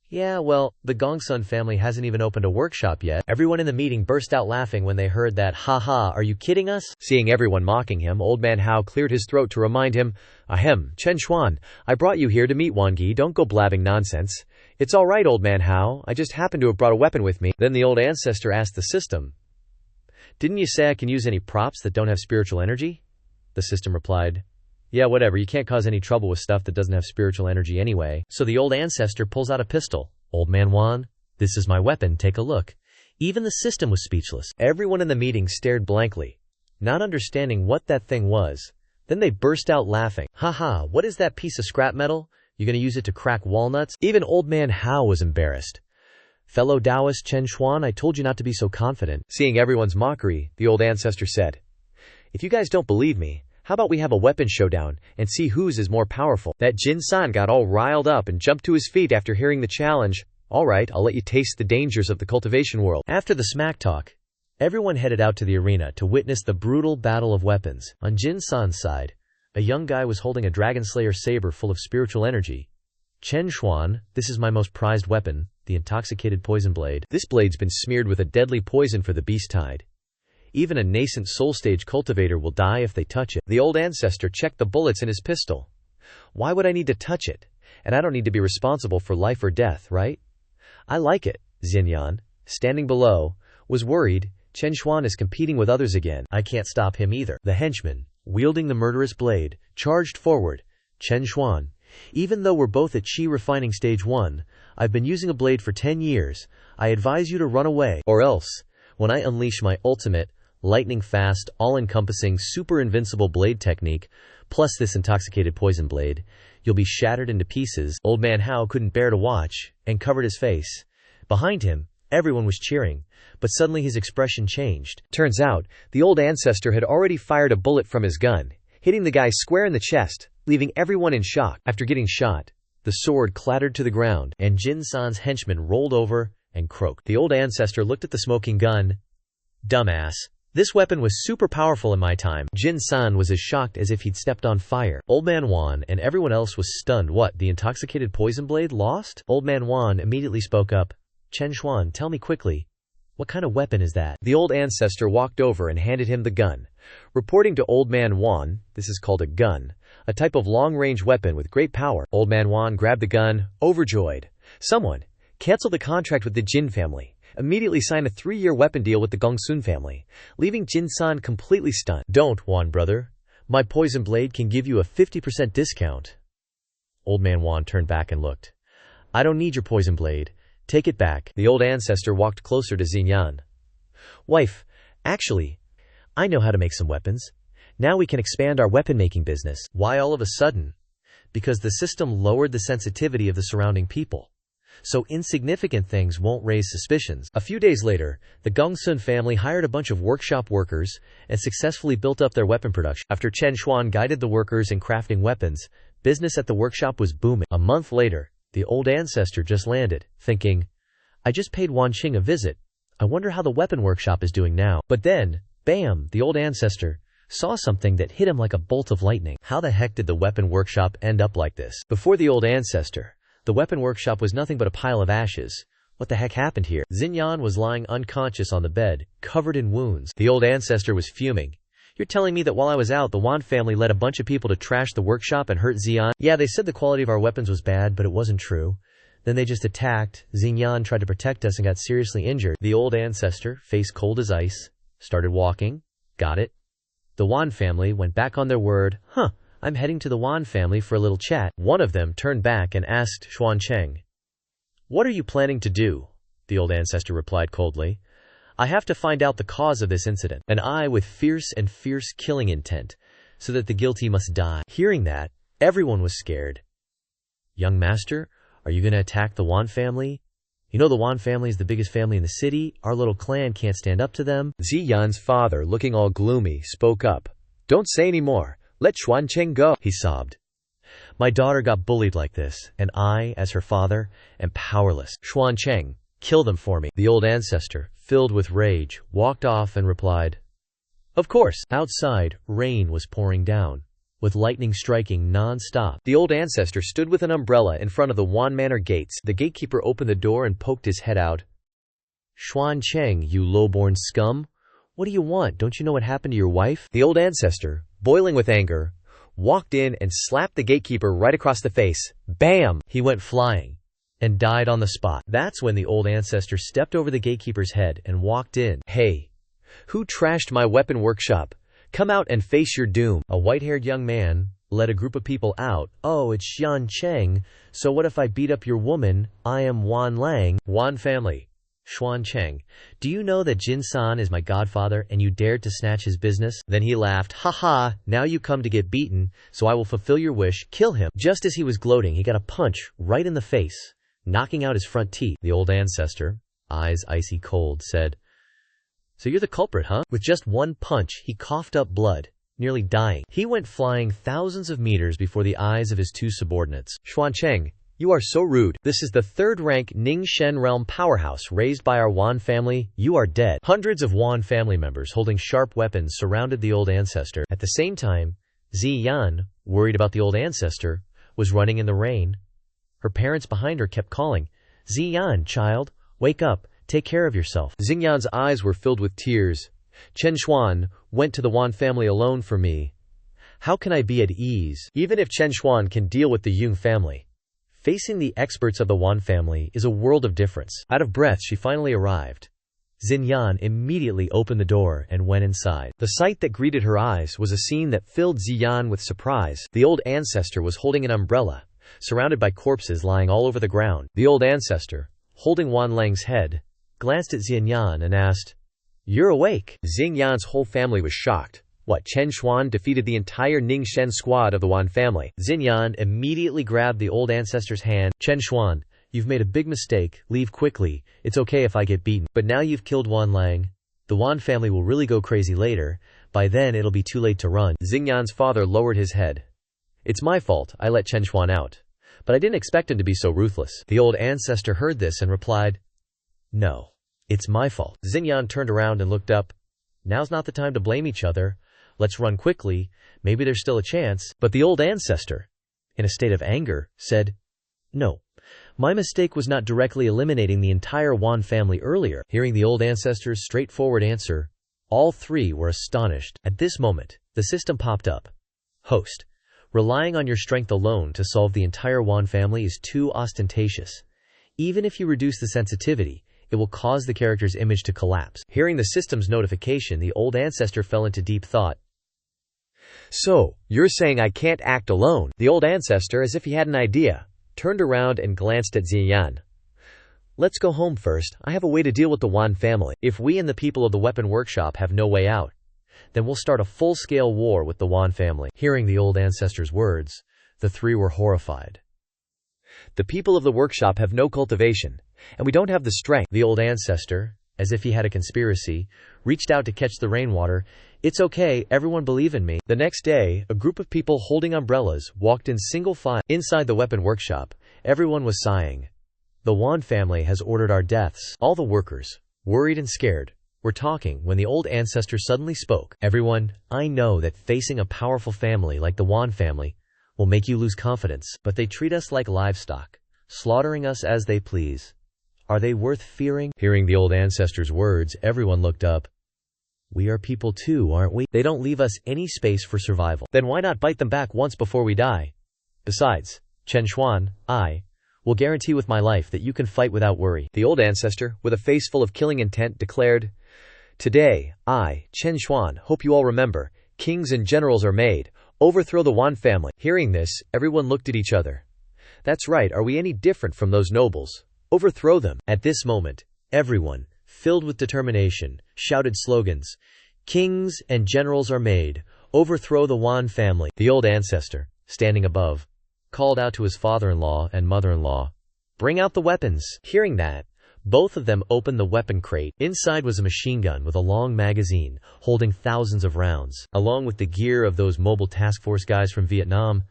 "Yeah, well, the Gongsun family hasn't even opened a workshop yet." Everyone in the meeting burst out laughing when they heard that. "Haha, are you kidding us?" Seeing everyone mocking him, Old Man Hao cleared his throat to remind him, "Ahem, Chen Xuan, I brought you here to meet Wangi, don't go blabbing nonsense." "It's all right, Old Man Hao, I just happened to have brought a weapon with me." Then the old ancestor asked the system, "Didn't you say I can use any props that don't have spiritual energy?" The system replied, "Yeah, whatever, you can't cause any trouble with stuff that doesn't have spiritual energy anyway." So the old ancestor pulls out a pistol. "Old man Wan, this is my weapon, take a look." Even the system was speechless. Everyone in the meeting stared blankly, not understanding what that thing was. Then they burst out laughing. "Haha, what is that piece of scrap metal? You gonna use it to crack walnuts?" Even Old Man Hao was embarrassed. "Fellow Taoist Chen Xuan, I told you not to be so confident." Seeing everyone's mockery, the old ancestor said, "If you guys don't believe me, how about we have a weapon showdown and see whose is more powerful?" That Jin San got all riled up and jumped to his feet after hearing the challenge. "All right, I'll let you taste the dangers of the cultivation world." After the smack talk, everyone headed out to the arena to witness the brutal battle of weapons. On Jin San's side, a young guy was holding a Dragon Slayer saber full of spiritual energy. "Chen Xuan, this is my most prized weapon, the intoxicated poison blade. This blade's been smeared with a deadly poison for the beast tide. Even a nascent soul stage cultivator will die if they touch it." The old ancestor checked the bullets in his pistol. "Why would I need to touch it? And I don't need to be responsible for life or death, right?" "I like it." Xinyan, standing below, was worried. Chen Xuan is competing with others again. "I can't stop him either." The henchman, wielding the murderous blade, charged forward. "Chen Xuan, even though we're both at Qi refining stage 1, I've been using a blade for 10 years. I advise you to run away. Or else, when I unleash my ultimate, lightning-fast, all-encompassing, super-invincible blade technique, plus this intoxicated poison blade, you'll be shattered into pieces." Old Man Hao couldn't bear to watch, and covered his face. Behind him, Everyone was cheering, but suddenly his expression changed. Turns out, the old ancestor had already fired a bullet from his gun, hitting the guy square in the chest, leaving everyone in shock. After getting shot, the sword clattered to the ground, and Jin San's henchman rolled over and croaked. The old ancestor looked at the smoking gun. Dumbass. This weapon was super powerful in my time. Jin San was as shocked as if he'd stepped on fire. Old Man Wan and everyone else was stunned. What, the intoxicated poison blade lost? Old Man Wan immediately spoke up. Chen Xuan, tell me quickly, what kind of weapon is that? The old ancestor walked over and handed him the gun. Reporting to Old Man Wan, this is called a gun, a type of long-range weapon with great power. Old Man Wan grabbed the gun, overjoyed. Someone, cancel the contract with the Jin family. Immediately sign a 3-year weapon deal with the Gongsun family, leaving Jin San completely stunned. Don't, Wan brother. My poison blade can give you a 50% discount. Old Man Wan turned back and looked. I don't need your poison blade. Take it back. The old ancestor walked closer to Xinyan. Wife, actually, I know how to make some weapons. Now we can expand our weapon-making business. Why all of a sudden? Because the system lowered the sensitivity of the surrounding people. So insignificant things won't raise suspicions. A few days later, the Gongsun family hired a bunch of workshop workers and successfully built up their weapon production. After Chen Xuan guided the workers in crafting weapons, business at the workshop was booming. A month later, the old ancestor just landed, thinking, I just paid Wan Qing a visit. I wonder how the weapon workshop is doing now. But then, bam, the old ancestor saw something that hit him like a bolt of lightning. How the heck did the weapon workshop end up like this? Before the old ancestor, the weapon workshop was nothing but a pile of ashes. What the heck happened here? Xinyan was lying unconscious on the bed, covered in wounds. The old ancestor was fuming. You're telling me that while I was out, the Wan family led a bunch of people to trash the workshop and hurt Xian? Yeah, they said the quality of our weapons was bad, but it wasn't true. Then they just attacked. Xinyan tried to protect us and got seriously injured. The old ancestor, face cold as ice, started walking. Got it. The Wan family went back on their word. I'm heading to the Wan family for a little chat. One of them turned back and asked Xuan Cheng, What are you planning to do? The old ancestor replied coldly. I have to find out the cause of this incident, an eye with fierce killing intent, so that the guilty must die. Hearing that, everyone was scared. Young master, are you going to attack the Wan family? You know the Wan family is the biggest family in the city. Our little clan can't stand up to them. Ziyan's father, looking all gloomy, spoke up. Don't say any more. Let Xuan Cheng go, he sobbed. My daughter got bullied like this, and I, as her father, am powerless. Xuan Cheng, kill them for me. The old ancestor, filled with rage, walked off and replied, Of course. Outside, rain was pouring down, with lightning striking non-stop. The old ancestor stood with an umbrella in front of the Wan Manor gates. The gatekeeper opened the door and poked his head out. Xuan Cheng, you low-born scum. What do you want? Don't you know what happened to your wife? The old ancestor, boiling with anger, walked in and slapped the gatekeeper right across the face. Bam! He went flying and died on the spot. That's when the old ancestor stepped over the gatekeeper's head and walked in. Hey, who trashed my weapon workshop? Come out and face your doom. A white-haired young man led a group of people out. Oh, it's Xuan Cheng. So what if I beat up your woman? I am Wan Lang. Wan family. Xuan Cheng, do you know that Jin San is my godfather and you dared to snatch his business? Then he laughed. Ha ha, now you come to get beaten, so I will fulfill your wish, kill him. Just as he was gloating, he got a punch right in the face, knocking out his front teeth. The old ancestor, eyes icy cold, said, So you're the culprit, huh? With just one punch, he coughed up blood, nearly dying. He went flying thousands of meters before the eyes of his two subordinates. Xuan Cheng, you are so rude. This is the third-rank Ningxen realm powerhouse raised by our Wan family. You are dead. Hundreds of Wan family members holding sharp weapons surrounded the old ancestor. At the same time, Ziyan, worried about the old ancestor, was running in the rain. Her parents behind her kept calling, Ziyan, child, wake up, take care of yourself. Xingyan's eyes were filled with tears. Chen Xuan went to the Wan family alone for me. How can I be at ease? Even if Chen Xuan can deal with the Yung family, facing the experts of the Wan family is a world of difference. Out of breath, she finally arrived. Xinyan immediately opened the door and went inside. The sight that greeted her eyes was a scene that filled Ziyan with surprise. The old ancestor was holding an umbrella, surrounded by corpses lying all over the ground. The old ancestor, holding Wan Lang's head, glanced at Xinyan and asked, You're awake. Xingyan's whole family was shocked. What, Chen Xuan defeated the entire Ningxen squad of the Wan family? Xinyan immediately grabbed the old ancestor's hand. Chen Xuan, You've made a big mistake, leave quickly, it's okay if I get beaten. But now you've killed Wan Lang. The Wan family will really go crazy later, by then it'll be too late to run. Xingyan's father lowered his head. It's my fault, I let Chen Xuan out. But I didn't expect him to be so ruthless. The old ancestor heard this and replied, No, it's my fault. Xingyan turned around and looked up. Now's not the time to blame each other. Let's run quickly, maybe there's still a chance. But the old ancestor, in a state of anger, said, No. My mistake was not directly eliminating the entire Wan family earlier. Hearing the old ancestor's straightforward answer, all three were astonished. At this moment, the system popped up. Host, relying on your strength alone to solve the entire Wan family is too ostentatious. Even if you reduce the sensitivity, it will cause the character's image to collapse. Hearing the system's notification, the old ancestor fell into deep thought. So, you're saying I can't act alone? The old ancestor, as if he had an idea, turned around and glanced at Xingyan. Let's go home first. I have a way to deal with the Wan family. If we and the people of the weapon workshop have no way out, then we'll start a full-scale war with the Wan family. Hearing the old ancestor's words, the three were horrified. The people of the workshop have no cultivation, and we don't have the strength. The old ancestor, as if he had a conspiracy, reached out to catch the rainwater. It's okay, everyone believe in me. The next day, a group of people holding umbrellas walked in single file inside the weapon workshop. Everyone was sighing. The Wan family has ordered our deaths. All the workers, worried and scared, were talking when the old ancestor suddenly spoke. Everyone, I know that facing a powerful family like the Wan family will make you lose confidence, but they treat us like livestock, slaughtering us as they please. Are they worth fearing? Hearing the old ancestor's words, everyone looked up. We are people too, aren't we? They don't leave us any space for survival. Then why not bite them back once before we die? Besides, Chen Xuan, I will guarantee with my life that you can fight without worry. The old ancestor, with a face full of killing intent, declared, Today, I, Chen Xuan, hope you all remember, kings and generals are made. Overthrow the Wan family. Hearing this, everyone looked at each other. That's right, are we any different from those nobles? Overthrow them. At this moment, everyone, filled with determination, shouted slogans. Kings and generals are made. Overthrow the Wan family. The old ancestor, standing above, called out to his father-in-law and mother-in-law, Bring out the weapons. Hearing that, both of them opened the weapon crate. Inside was a machine gun with a long magazine, holding thousands of rounds. Along with the gear of those mobile task force guys from Vietnam,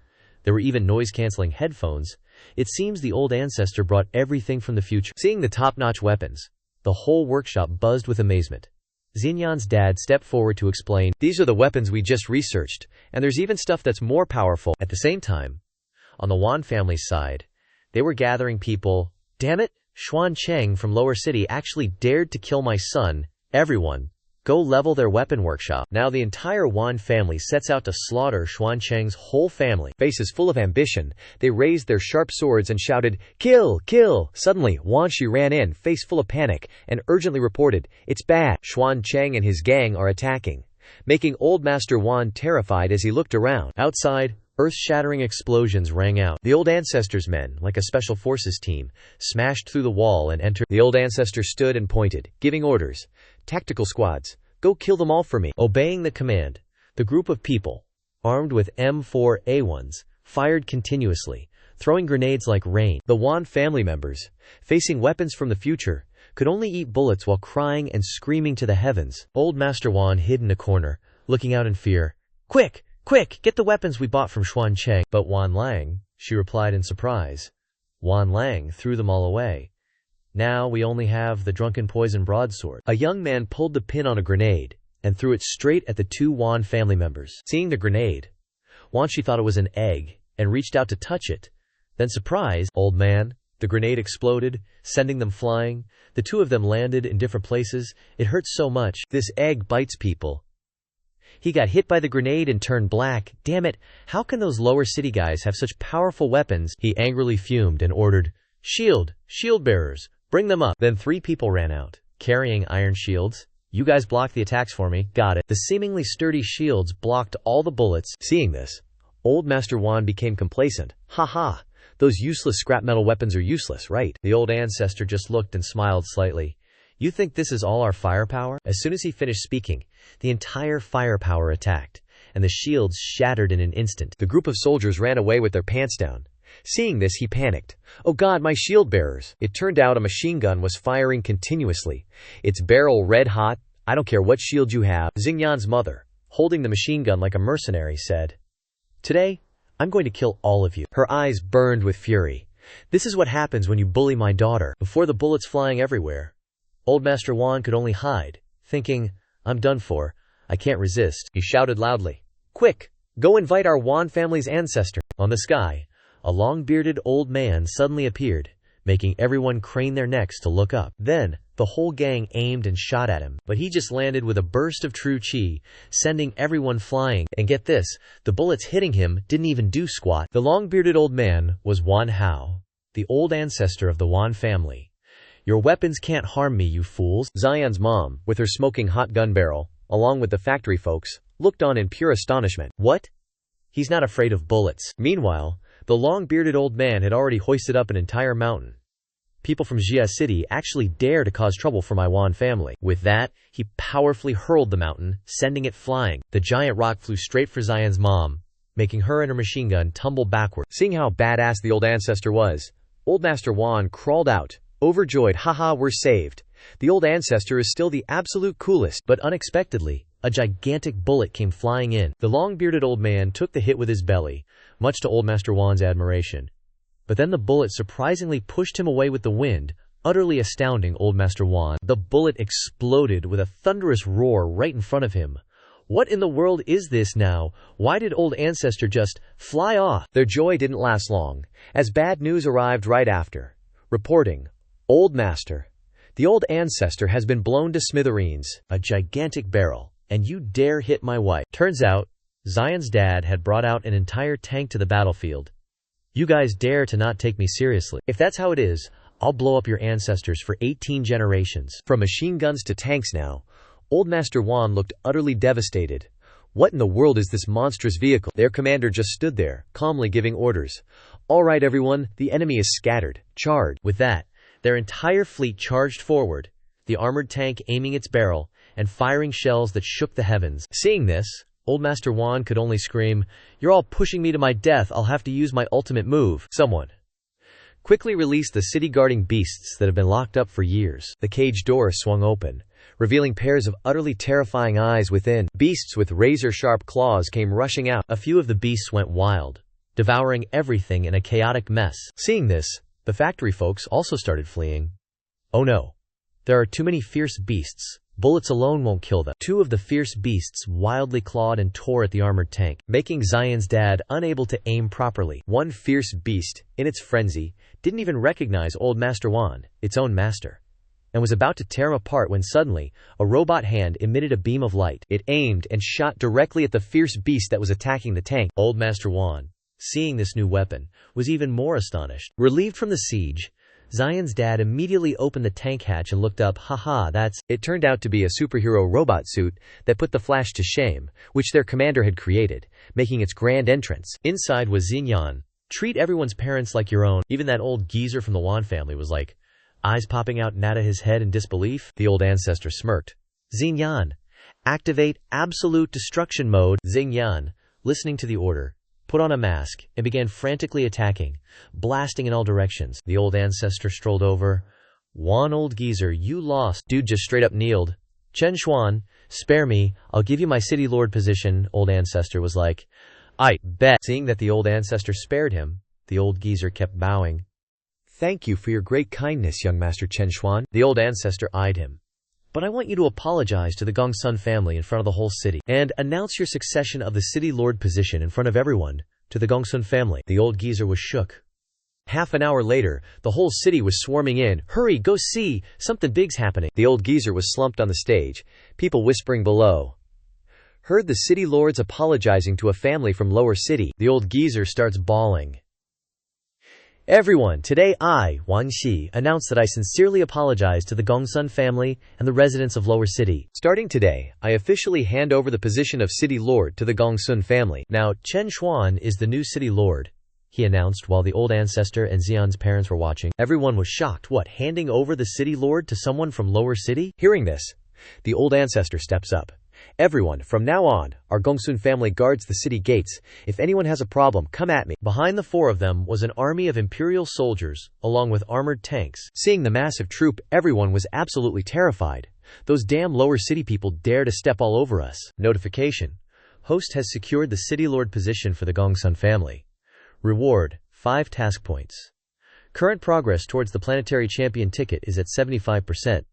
there were even noise-canceling headphones. It seems the old ancestor brought everything from the future. Seeing the top-notch weapons, the whole workshop buzzed with amazement. Xingyan's dad stepped forward to explain, These are the weapons we just researched, and there's even stuff that's more powerful. At the same time, on the Wan family's side, they were gathering people. Damn it, Xuan Cheng from Lower City actually dared to kill my son. Everyone, go level their weapon workshop. Now the entire Wan family sets out to slaughter Xuan Cheng's whole family. Faces full of ambition, they raised their sharp swords and shouted, Kill! Kill! Suddenly, Wan Shi ran in, face full of panic, and urgently reported, It's bad. Xuan Cheng and his gang are attacking, making Old Master Wan terrified as he looked around. Outside, earth-shattering explosions rang out. The old ancestor's men, like a special forces team, smashed through the wall and entered. The old ancestor stood and pointed, giving orders. Tactical squads, go kill them all for me. Obeying the command, the group of people, armed with M4A1s, fired continuously, throwing grenades like rain. The Wan family members, facing weapons from the future, could only eat bullets while crying and screaming to the heavens. Old Master Wan hid in a corner, looking out in fear. Quick! Quick, get the weapons we bought from Xuan Cheng. But Wan Lang, she replied in surprise. Wan Lang threw them all away. Now we only have the drunken poison broadsword. A young man pulled the pin on a grenade and threw it straight at the two Wan family members. Seeing the grenade, Wan Shi thought it was an egg and reached out to touch it. Then surprised, old man, the grenade exploded, sending them flying. The two of them landed in different places. It hurt so much. This egg bites people. He got hit by the grenade and turned black. Damn it, how can those lower city guys have such powerful weapons? He angrily fumed and ordered, Shield bearers, bring them up. Then 3 people ran out, carrying iron shields. You guys block the attacks for me. Got it. The seemingly sturdy shields blocked all the bullets. Seeing this, Old Master Wan became complacent. Ha ha, those useless scrap metal weapons are useless, right? The old ancestor just looked and smiled slightly. You think this is all our firepower? As soon as he finished speaking, the entire firepower attacked, and the shields shattered in an instant. The group of soldiers ran away with their pants down. Seeing this, he panicked. Oh god, my shield bearers! It turned out a machine gun was firing continuously, its barrel red hot. I don't care what shield you have, Xingyan's mother, holding the machine gun like a mercenary, said. Today, I'm going to kill all of you. Her eyes burned with fury. This is what happens when you bully my daughter. Before the bullets flying everywhere, Old Master Wan could only hide, thinking, I'm done for, I can't resist. He shouted loudly, quick, go invite our Wan family's ancestor. On the sky, a long-bearded old man suddenly appeared, making everyone crane their necks to look up. Then, the whole gang aimed and shot at him, but he just landed with a burst of true chi, sending everyone flying. And get this, the bullets hitting him didn't even do squat. The long-bearded old man was Wan Hao, the old ancestor of the Wan family. Your weapons can't harm me, you fools. Xian's mom, with her smoking hot gun barrel, along with the factory folks, looked on in pure astonishment. What? He's not afraid of bullets. Meanwhile, the long-bearded old man had already hoisted up an entire mountain. People from Jia City actually dare to cause trouble for my Wan family. With that, he powerfully hurled the mountain, sending it flying. The giant rock flew straight for Xian's mom, making her and her machine gun tumble backward. Seeing how badass the old ancestor was, Old Master Wan crawled out, overjoyed. Haha, we're saved. The old ancestor is still the absolute coolest. But unexpectedly, a gigantic bullet came flying in. The long-bearded old man took the hit with his belly, much to Old Master Wan's admiration. But then the bullet surprisingly pushed him away with the wind, utterly astounding Old Master Wan. The bullet exploded with a thunderous roar right in front of him. What in the world is this now? Why did Old Ancestor just fly off? Their joy didn't last long, as bad news arrived right after. Reporting, Old Master, the Old Ancestor has been blown to smithereens. A gigantic barrel, and you dare hit my wife. Turns out, Xian's dad had brought out an entire tank to the battlefield. You guys dare to not take me seriously. If that's how it is, I'll blow up your ancestors for 18 generations. From machine guns to tanks now, Old Master Wan looked utterly devastated. What in the world is this monstrous vehicle? Their commander just stood there, calmly giving orders. All right everyone, the enemy is scattered. Charge. With that, their entire fleet charged forward, the armored tank aiming its barrel, and firing shells that shook the heavens. Seeing this, Old Master Wan could only scream, You're all pushing me to my death, I'll have to use my ultimate move. Someone quickly release the city-guarding beasts that have been locked up for years. The cage door swung open, revealing pairs of utterly terrifying eyes within. Beasts with razor-sharp claws came rushing out. A few of the beasts went wild, devouring everything in a chaotic mess. Seeing this, the factory folks also started fleeing. Oh no. There are too many fierce beasts. Bullets alone won't kill them. Two of the fierce beasts wildly clawed and tore at the armored tank, making Xian's dad unable to aim properly. One fierce beast, in its frenzy, didn't even recognize Old Master Wan, its own master, and was about to tear him apart when suddenly, a robot hand emitted a beam of light. It aimed and shot directly at the fierce beast that was attacking the tank. Old Master Wan, seeing this new weapon, was even more astonished. Relieved from the siege, Xian's dad immediately opened the tank hatch and looked up. Haha, that's... It turned out to be a superhero robot suit that put the Flash to shame, which their commander had created, making its grand entrance. Inside was Xingyan. Treat everyone's parents like your own. Even that old geezer from the Wan family was like, eyes popping out out of his head in disbelief. The old ancestor smirked. Xingyan, activate absolute destruction mode. Xingyan, listening to the order, put on a mask, and began frantically attacking, blasting in all directions. The old ancestor strolled over. Wan old geezer, you lost. Dude just straight up kneeled. Chen Xuan, spare me, I'll give you my city lord position. Old ancestor was like, I bet. Seeing that the old ancestor spared him, the old geezer kept bowing. Thank you for your great kindness, young Master Chen Xuan. The old ancestor eyed him. But I want you to apologize to the Gongsun family in front of the whole city, and announce your succession of the city lord position in front of everyone, to the Gongsun family. The old geezer was shook. Half an hour later, the whole city was swarming in. Hurry, go see, something big's happening. The old geezer was slumped on the stage, people whispering below. Heard the city lords apologizing to a family from lower city. The old geezer starts bawling. Everyone, today I, Wang Xi, announce that I sincerely apologize to the Gongsun family and the residents of lower city. Starting today, I officially hand over the position of city lord to the Gongsun family. Now, Chen Xuan is the new city lord, he announced while the old ancestor and Xian's parents were watching. Everyone was shocked. What, handing over the city lord to someone from lower city? Hearing this, the old ancestor steps up, Everyone, from now on, our Gongsun family guards the city gates. If anyone has a problem, come at me. Behind the four of them was an army of imperial soldiers, along with armored tanks. Seeing the massive troop, everyone was absolutely terrified. Those damn lower city people dare to step all over us. Notification. Host has secured the city lord position for the Gongsun family. Reward, 5 task points. Current progress towards the planetary champion ticket is at 75%.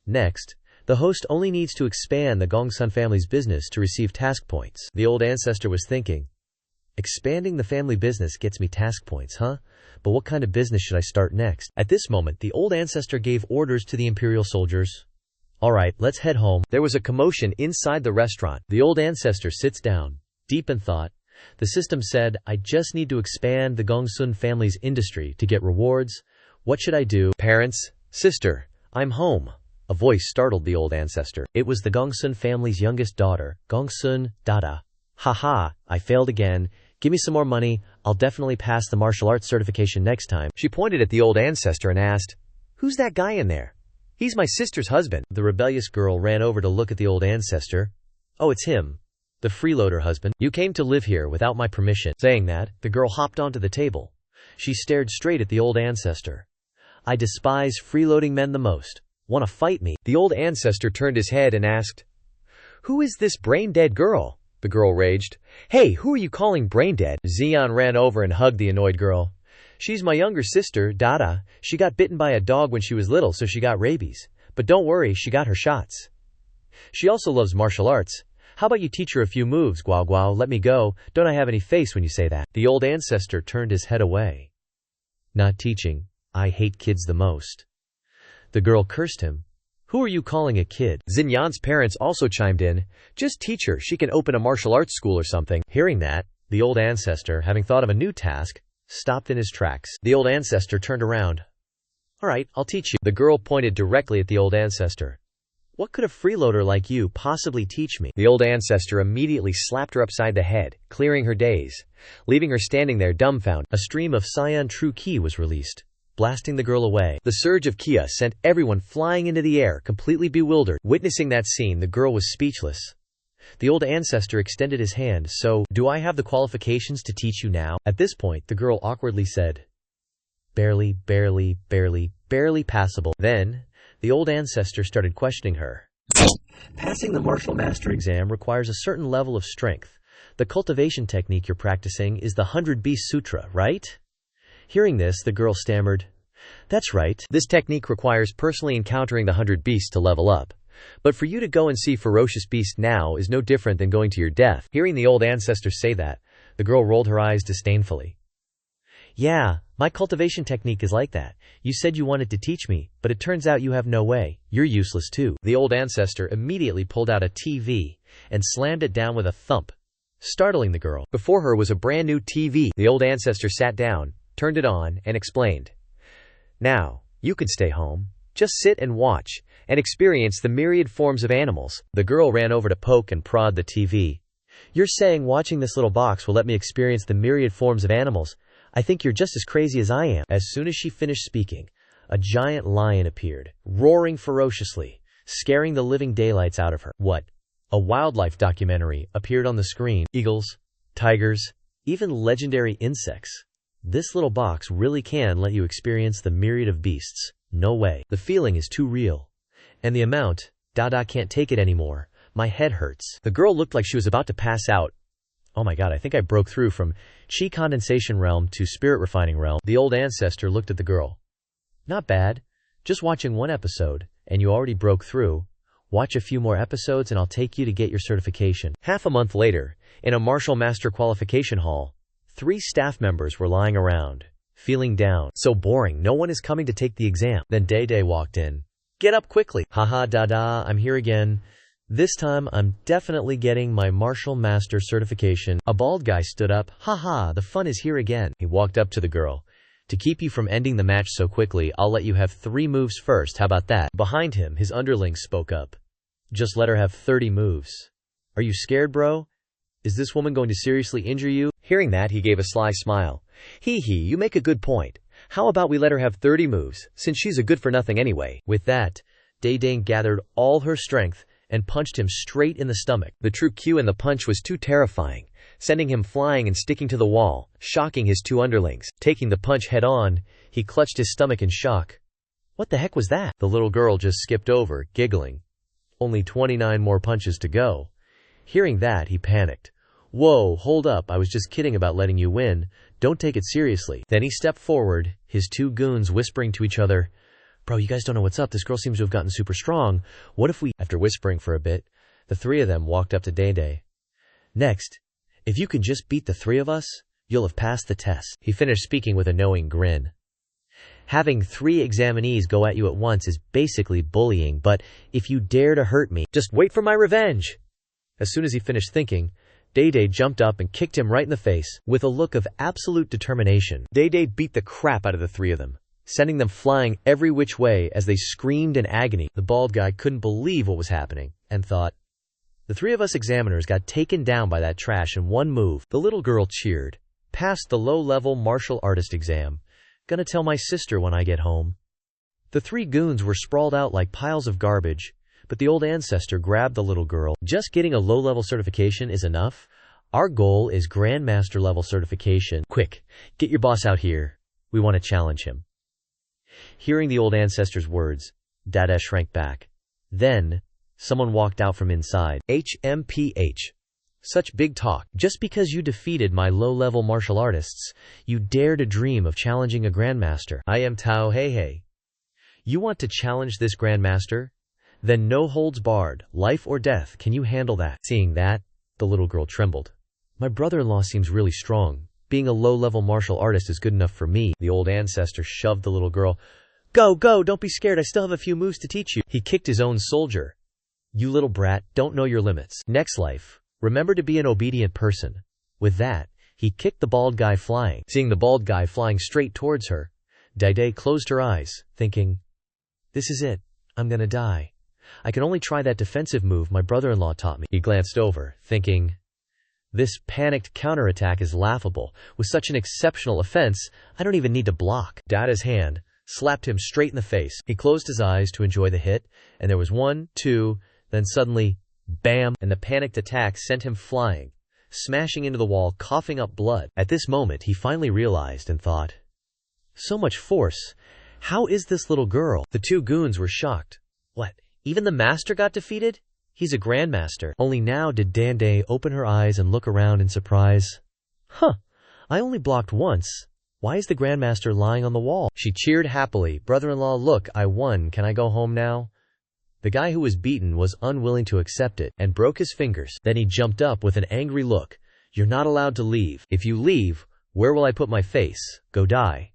Next, the host only needs to expand the Gongsun family's business to receive task points. The old ancestor was thinking, expanding the family business gets me task points, huh? But what kind of business should I start next? At this moment, the old ancestor gave orders to the imperial soldiers. Alright, let's head home. There was a commotion inside the restaurant. The old ancestor sits down, deep in thought. The system said, I just need to expand the Gongsun family's industry to get rewards. What should I do? Parents, sister, I'm home. A voice startled the old ancestor. It was the Gongsun family's youngest daughter, Gongsun Dada. Haha, I failed again. Give me some more money. I'll definitely pass the martial arts certification next time. She pointed at the old ancestor and asked, Who's that guy in there? He's my sister's husband. The rebellious girl ran over to look at the old ancestor. Oh, it's him. The freeloader husband. You came to live here without my permission. Saying that, the girl hopped onto the table. She stared straight at the old ancestor. I despise freeloading men the most. Want to fight me? The old ancestor turned his head and asked, Who is this brain-dead girl? The girl raged. Hey, who are you calling brain-dead? Xian ran over and hugged the annoyed girl. She's my younger sister, Dada. She got bitten by a dog when she was little, so she got rabies. But don't worry, she got her shots. She also loves martial arts. How about you teach her a few moves, Guao Guao? Let me go. Don't I have any face when you say that? The old ancestor turned his head away. Not teaching. I hate kids the most. The girl cursed him. Who are you calling a kid? Xinyan's parents also chimed in. Just teach her. She can open a martial arts school or something. Hearing that, the old ancestor, having thought of a new task, stopped in his tracks. The old ancestor turned around. Alright, I'll teach you. The girl pointed directly at the old ancestor. What could a freeloader like you possibly teach me? The old ancestor immediately slapped her upside the head, clearing her daze, leaving her standing there dumbfounded. A stream of cyan true ki was released, blasting the girl away. The surge of Kia sent everyone flying into the air, completely bewildered. Witnessing that scene, the girl was speechless. The old ancestor extended his hand. So, do I have the qualifications to teach you now? At this point, the girl awkwardly said, Barely passable. Then, the old ancestor started questioning her. Passing the martial master exam requires a certain level of strength. The cultivation technique you're practicing is the 100 Beast Sutra, right? Hearing this, the girl stammered, That's right. This technique requires personally encountering the 100 beasts to level up. But for you to go and see ferocious beasts now is no different than going to your death. Hearing the old ancestor say that, the girl rolled her eyes disdainfully. Yeah, my cultivation technique is like that. You said you wanted to teach me, but it turns out you have no way. You're useless too. The old ancestor immediately pulled out a TV and slammed it down with a thump, startling the girl. Before her was a brand new TV. The old ancestor sat down, turned it on, and explained. Now, you can stay home. Just sit and watch, and experience the myriad forms of animals. The girl ran over to poke and prod the TV. You're saying watching this little box will let me experience the myriad forms of animals? I think you're just as crazy as I am. As soon as she finished speaking, a giant lion appeared, roaring ferociously, scaring the living daylights out of her. What? A wildlife documentary appeared on the screen. Eagles, tigers, even legendary insects. This little box really can let you experience the myriad of beasts. No way. The feeling is too real. And the amount, Dada can't take it anymore. My head hurts. The girl looked like she was about to pass out. Oh my god, I think I broke through from Qi condensation realm to spirit refining realm. The old ancestor looked at the girl. Not bad. Just watching one episode, and you already broke through. Watch a few more episodes and I'll take you to get your certification. Half a month later, in a martial master qualification hall, 3 staff members were lying around, feeling down. So boring, no one is coming to take the exam. Then Day Day walked in. Get up quickly. Haha, Dada, I'm here again. This time, I'm definitely getting my martial master certification. A bald guy stood up. Haha, the fun is here again. He walked up to the girl. To keep you from ending the match so quickly, I'll let you have 3 moves first. How about that? Behind him, his underlings spoke up. Just let her have 30 moves. Are you scared, bro? Is this woman going to seriously injure you? Hearing that, he gave a sly smile. Hee, you make a good point. How about we let her have 30 moves, since she's a good-for-nothing anyway? With that, Day Day gathered all her strength and punched him straight in the stomach. The true cue in the punch was too terrifying, sending him flying and sticking to the wall, shocking his two underlings. Taking the punch head on, he clutched his stomach in shock. What the heck was that? The little girl just skipped over, giggling. Only 29 more punches to go. Hearing that, he panicked. Whoa, hold up, I was just kidding about letting you win. Don't take it seriously. Then he stepped forward, his two goons whispering to each other, Bro, you guys don't know what's up. This girl seems to have gotten super strong. What if we... After whispering for a bit, the three of them walked up to Day. Next, if you can just beat the three of us, you'll have passed the test. He finished speaking with a knowing grin. Having 3 examinees go at you at once is basically bullying, but if you dare to hurt me, just wait for my revenge. As soon as he finished thinking, Day jumped up and kicked him right in the face. With a look of absolute determination, Day beat the crap out of the 3 of them, sending them flying every which way as they screamed in agony. The bald guy couldn't believe what was happening, and thought, the 3 of us examiners got taken down by that trash in one move. The little girl cheered. Passed the low-level martial artist exam. Gonna tell my sister when I get home. The 3 goons were sprawled out like piles of garbage, but the old ancestor grabbed the little girl. Just getting a low-level certification is enough. Our goal is Grandmaster level certification. Quick, get your boss out here. We want to challenge him. Hearing the old ancestor's words, Dada shrank back. Then, someone walked out from inside. HMPH. Such big talk. Just because you defeated my low-level martial artists, you dare to dream of challenging a grandmaster. I am Tao Hei. You want to challenge this grandmaster? Then no holds barred, life or death. Can you handle that? Seeing that, the little girl trembled. My brother-in-law seems really strong. Being a low-level martial artist is good enough for me. The old ancestor shoved the little girl. Go, don't be scared. I still have a few moves to teach you. He kicked his own soldier. You little brat, don't know your limits. Next life, remember to be an obedient person. With that, he kicked the bald guy flying. Seeing the bald guy flying straight towards her, Day closed her eyes, thinking, this is it. I'm gonna die. I can only try that defensive move my brother-in-law taught me. He glanced over, thinking, this panicked counterattack is laughable. With such an exceptional offense, I don't even need to block. Dada's hand slapped him straight in the face. He closed his eyes to enjoy the hit, and there was 1, 2, then suddenly, bam, and the panicked attack sent him flying, smashing into the wall, coughing up blood. At this moment, he finally realized and thought, so much force. How is this little girl? The 2 goons were shocked. What? Even the master got defeated? He's a grandmaster. Only now did Day open her eyes and look around in surprise. Huh, I only blocked once. Why is the grandmaster lying on the wall? She cheered happily. Brother-in-law, look, I won. Can I go home now? The guy who was beaten was unwilling to accept it and broke his fingers. Then he jumped up with an angry look. You're not allowed to leave. If you leave, where will I put my face? Go die.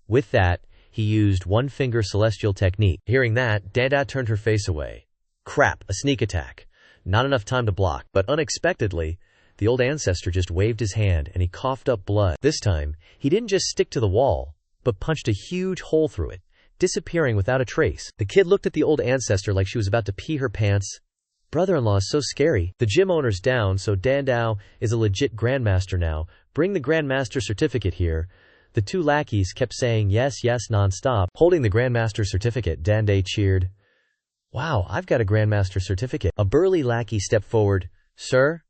With that, he used one-finger celestial technique. Hearing that, Dada turned her face away. Crap, a sneak attack. Not enough time to block. But unexpectedly, the old ancestor just waved his hand and he coughed up blood. This time, he didn't just stick to the wall, but punched a huge hole through it, disappearing without a trace. The kid looked at the old ancestor like she was about to pee her pants. Brother-in-law is so scary. The gym owner's down, so Dandao is a legit grandmaster now. Bring the grandmaster certificate here. The 2 lackeys kept saying yes non-stop. Holding the grandmaster certificate, Dande cheered. Wow, I've got a grandmaster certificate. A burly lackey stepped forward. Sir,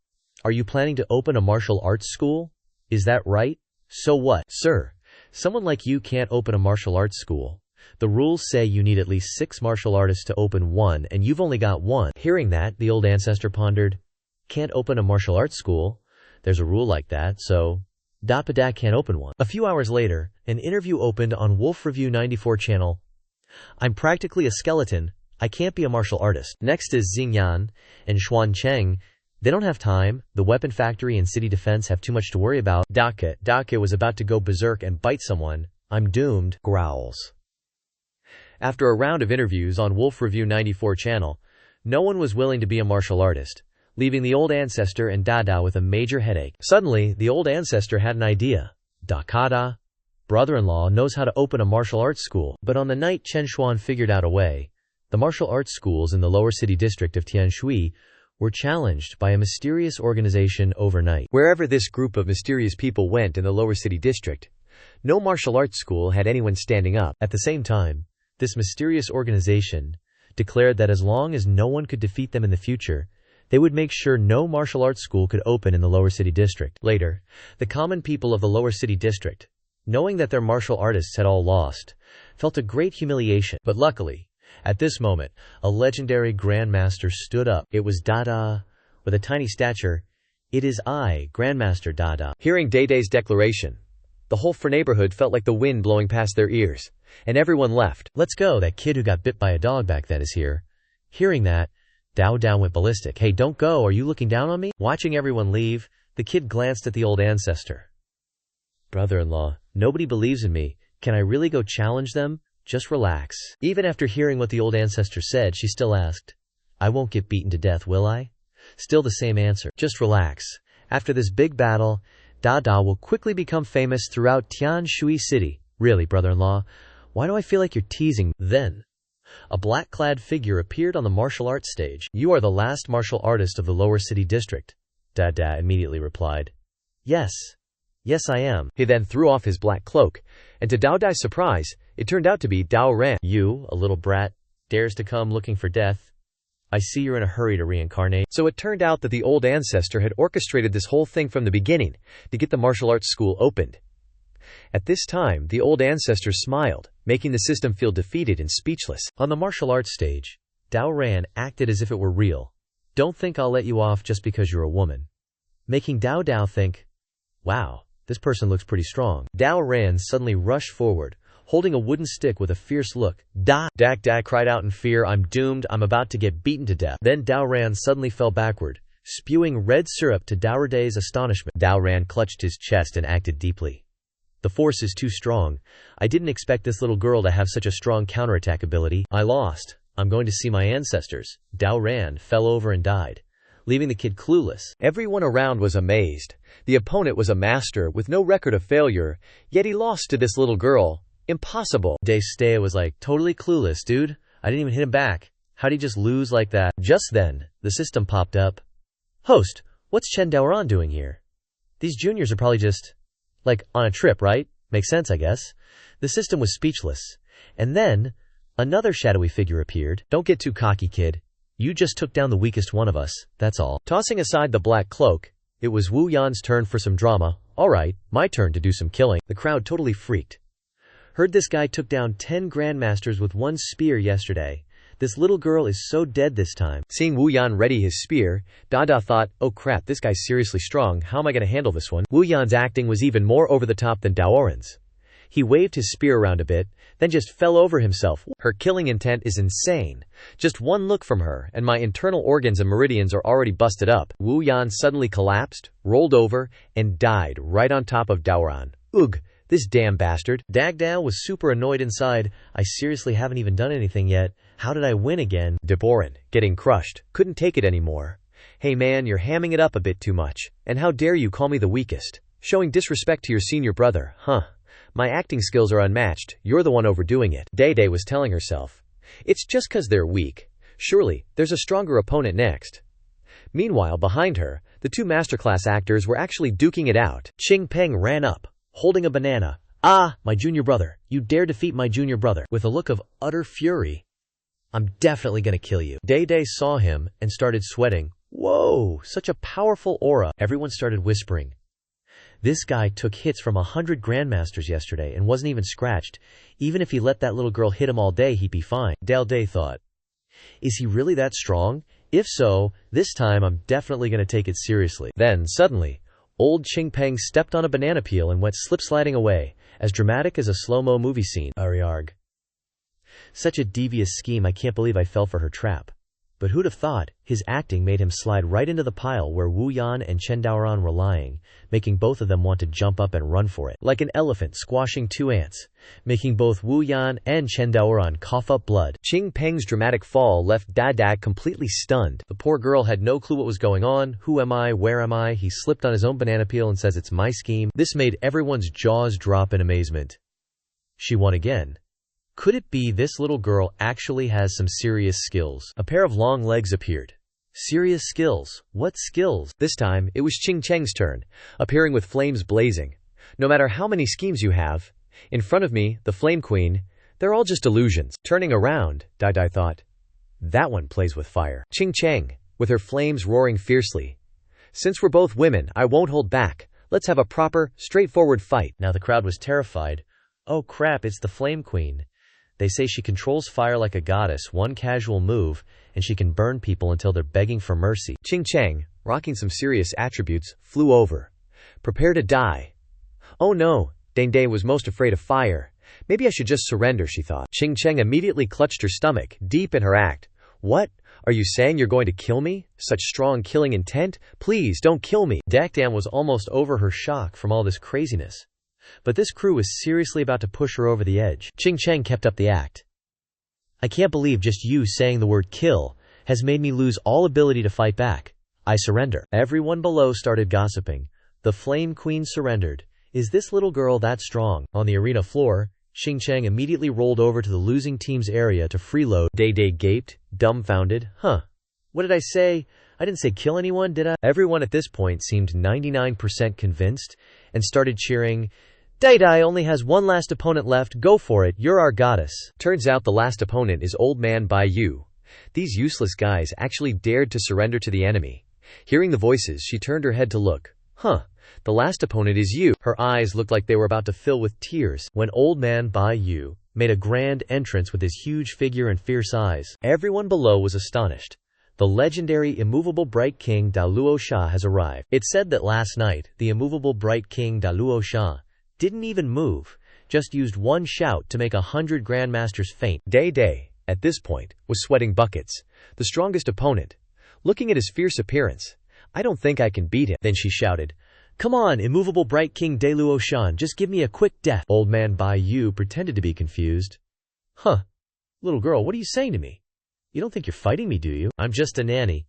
are you planning to open a martial arts school? Is that right? So what? Sir, someone like you can't open a martial arts school. The rules say you need at least 6 martial artists to open one, and you've only got 1. Hearing that, the old ancestor pondered. Can't open a martial arts school? There's a rule like that, so Dapadak can't open one. A few hours later, an interview opened on Wolf Review 94 channel. I'm practically a skeleton. I can't be a martial artist. Next is Xingyan and Xuan Cheng. They don't have time. The weapon factory and city defense have too much to worry about. Dake was about to go berserk and bite someone. I'm doomed, growls. After a round of interviews on Wolf Review 94 channel, no one was willing to be a martial artist, leaving the old ancestor and Dada with a major headache. Suddenly, the old ancestor had an idea. Dakada, brother-in-law, knows how to open a martial arts school. But on the night Chen Xuan figured out a way, the martial arts schools in the lower city district of Tianshui were challenged by a mysterious organization overnight. Wherever this group of mysterious people went in the lower city district, no martial arts school had anyone standing up. At the same time, this mysterious organization declared that as long as no one could defeat them in the future, they would make sure no martial arts school could open in the lower city district. Later, the common people of the lower city district, knowing that their martial artists had all lost, felt a great humiliation. But luckily, at this moment, a legendary grandmaster stood up. It was Dada. With a tiny stature, "It is I, Grandmaster Dada." Hearing Day-Day's declaration, the whole neighborhood felt like the wind blowing past their ears, and everyone left. "Let's go, that kid who got bit by a dog back then is here." Hearing that, Dao went ballistic. "Hey, don't go, are you looking down on me?" Watching everyone leave, the kid glanced at the old ancestor. "Brother-in-law, nobody believes in me. Can I really go challenge them? Just relax." Even after hearing what the old ancestor said, she still asked, "I won't get beaten to death, will I?" Still the same answer. "Just relax. After this big battle, Dada will quickly become famous throughout Tianshui City." "Really, brother-in-law? Why do I feel like you're teasing?" Then, a black-clad figure appeared on the martial arts stage. "You are the last martial artist of the lower city district," Dada immediately replied. Yes, I am." He then threw off his black cloak, and to Dao Dai's surprise, it turned out to be Dao Ran. "You, a little brat, dares to come looking for death? I see you're in a hurry to reincarnate." So it turned out that the old ancestor had orchestrated this whole thing from the beginning to get the martial arts school opened. At this time, the old ancestor smiled, making the system feel defeated and speechless. On the martial arts stage, Dao Ran acted as if it were real. "Don't think I'll let you off just because you're a woman." Making Dao think, "Wow, this person looks pretty strong." Dao Ran suddenly rushed forward, holding a wooden stick with a fierce look. Dak cried out in fear, "I'm doomed, I'm about to get beaten to death." Then Dao Ran suddenly fell backward, spewing red syrup to Dao Dai's astonishment. Dao Ran clutched his chest and acted deeply. "The force is too strong. I didn't expect this little girl to have such a strong counterattack ability. I lost. I'm going to see my ancestors." Dao Ran fell over and died, leaving the kid clueless. Everyone around was amazed. The opponent was a master with no record of failure, yet he lost to this little girl. Impossible. Day was like, "Totally clueless, dude. I didn't even hit him back. How'd he just lose like that?" Just then, the system popped up. "Host, what's Chen Daoran doing here? These juniors are probably just, on a trip, right? Makes sense, I guess." The system was speechless. And then, another shadowy figure appeared. "Don't get too cocky, kid. You just took down the weakest one of us, that's all." Tossing aside the black cloak, it was Wu Yan's turn for some drama. "Alright, my turn to do some killing." The crowd totally freaked. "Heard this guy took down 10 grandmasters with one spear yesterday. This little girl is so dead this time." Seeing Wu Yan ready his spear, Dada thought, "Oh crap, this guy's seriously strong, how am I going to handle this one?" Wu Yan's acting was even more over the top than Daoran's. He waved his spear around a bit, then just fell over himself. "Her killing intent is insane. Just one look from her, and my internal organs and meridians are already busted up." Wu Yan suddenly collapsed, rolled over, and died right on top of Daoran. "Ugh, this damn bastard." Dagdao was super annoyed inside. "I seriously haven't even done anything yet. How did I win again?" Daboran, getting crushed, couldn't take it anymore. "Hey man, you're hamming it up a bit too much. And how dare you call me the weakest? Showing disrespect to your senior brother, huh? My acting skills are unmatched, you're the one overdoing it." Day was telling herself, "It's just 'cause they're weak. Surely, there's a stronger opponent next." Meanwhile, behind her, the two masterclass actors were actually duking it out. Qing Peng ran up, holding a banana. "Ah, my junior brother, you dare defeat my junior brother." With a look of utter fury. "I'm definitely gonna kill you." Day saw him and started sweating. "Whoa, such a powerful aura." Everyone started whispering. "This guy took hits from 100 grandmasters yesterday and wasn't even scratched. Even if he let that little girl hit him all day, he'd be fine." Day thought, "Is he really that strong? If so, this time I'm definitely gonna take it seriously." Then, suddenly, old Qing Peng stepped on a banana peel and went slip-sliding away, as dramatic as a slow-mo movie scene. Ariarg. Such a devious scheme, I can't believe I fell for her trap. But who'd have thought? His acting made him slide right into the pile where Wu Yan and Chen Daoran were lying, making both of them want to jump up and run for it. Like an elephant squashing two ants, making both Wu Yan and Chen Daoran cough up blood. Qing Peng's dramatic fall left Dada completely stunned. The poor girl had no clue what was going on. Who am I? Where am I? He slipped on his own banana peel and says it's my scheme. This made everyone's jaws drop in amazement. She won again. Could it be this little girl actually has some serious skills? A pair of long legs appeared. Serious skills? What skills? This time, it was Qing Cheng's turn, appearing with flames blazing. No matter how many schemes you have, in front of me, the Flame Queen, they're all just illusions. Turning around, Dai thought, That one plays with fire. Ching Cheng, with her flames roaring fiercely. Since we're both women, I won't hold back. Let's have a proper, straightforward fight. Now the crowd was terrified. Oh crap, it's the Flame Queen. They say she controls fire like a goddess, one casual move, and she can burn people until they're begging for mercy. Ching Cheng, rocking some serious attributes, flew over. Prepare to die. Oh no, Dane Day was most afraid of fire. Maybe I should just surrender, she thought. Ching Cheng immediately clutched her stomach, deep in her act. What? Are you saying you're going to kill me? Such strong killing intent? Please, don't kill me. Dakdam was almost over her shock from all this craziness. But this crew was seriously about to push her over the edge. Ching Cheng kept up the act. I can't believe just you saying the word kill has made me lose all ability to fight back. I surrender. Everyone below started gossiping. The Flame Queen surrendered. Is this little girl that strong? On the arena floor, Ching Cheng immediately rolled over to the losing team's area to freeload. Day Day gaped, dumbfounded. Huh. What did I say? I didn't say kill anyone, did I? Everyone at this point seemed 99% convinced and started cheering, Day Day only has one last opponent left, go for it, you're our goddess. Turns out the last opponent is Old Man Bai Yu. These useless guys actually dared to surrender to the enemy. Hearing the voices, she turned her head to look. Huh. The last opponent is you. Her eyes looked like they were about to fill with tears when Old Man Bai Yu made a grand entrance with his huge figure and fierce eyes. Everyone below was astonished. The legendary immovable Bright King Da Luo Sha has arrived. It said that last night, the immovable Bright King Da Luo Sha didn't even move, just used one shout to make 100 grandmasters faint. Day Day, at this point, was sweating buckets. The strongest opponent. Looking at his fierce appearance, I don't think I can beat him. Then she shouted, Come on, immovable Bright King Da Luo Shan, just give me a quick death. Old Man Bai Yu pretended to be confused. Huh. Little girl, what are you saying to me? You don't think you're fighting me, do you? I'm just a nanny.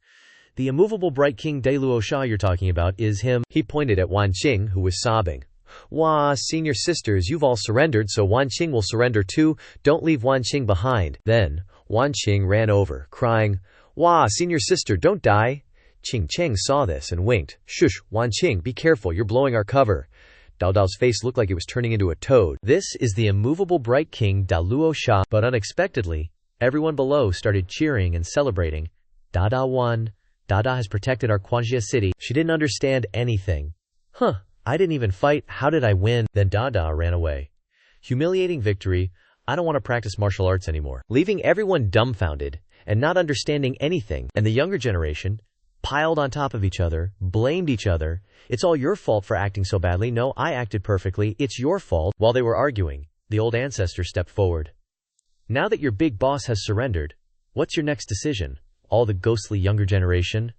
The immovable Bright King Da Luo Sha you're talking about is him. He pointed at Wan Qing, who was sobbing. Wah, senior sisters, you've all surrendered, so Wan Qing will surrender too. Don't leave Wan Qing behind. Then, Wan Qing ran over, crying, Wah, senior sister, don't die. Ching Cheng saw this and winked. Shush, Wan Qing, be careful, you're blowing our cover. Dao Dao's face looked like it was turning into a toad. This is the immovable Bright King Da Luo Sha, but unexpectedly, everyone below started cheering and celebrating. Dada won. Dada has protected our Quanjia city. She didn't understand anything. Huh. I didn't even fight, how did I win? Then Dada ran away. Humiliating victory, I don't want to practice martial arts anymore. Leaving everyone dumbfounded and not understanding anything, and the younger generation piled on top of each other, blamed each other. It's all your fault for acting so badly. No, I acted perfectly. It's your fault. While they were arguing, the Old Ancestor stepped forward. Now that your big boss has surrendered, what's your next decision? All the ghostly younger generation?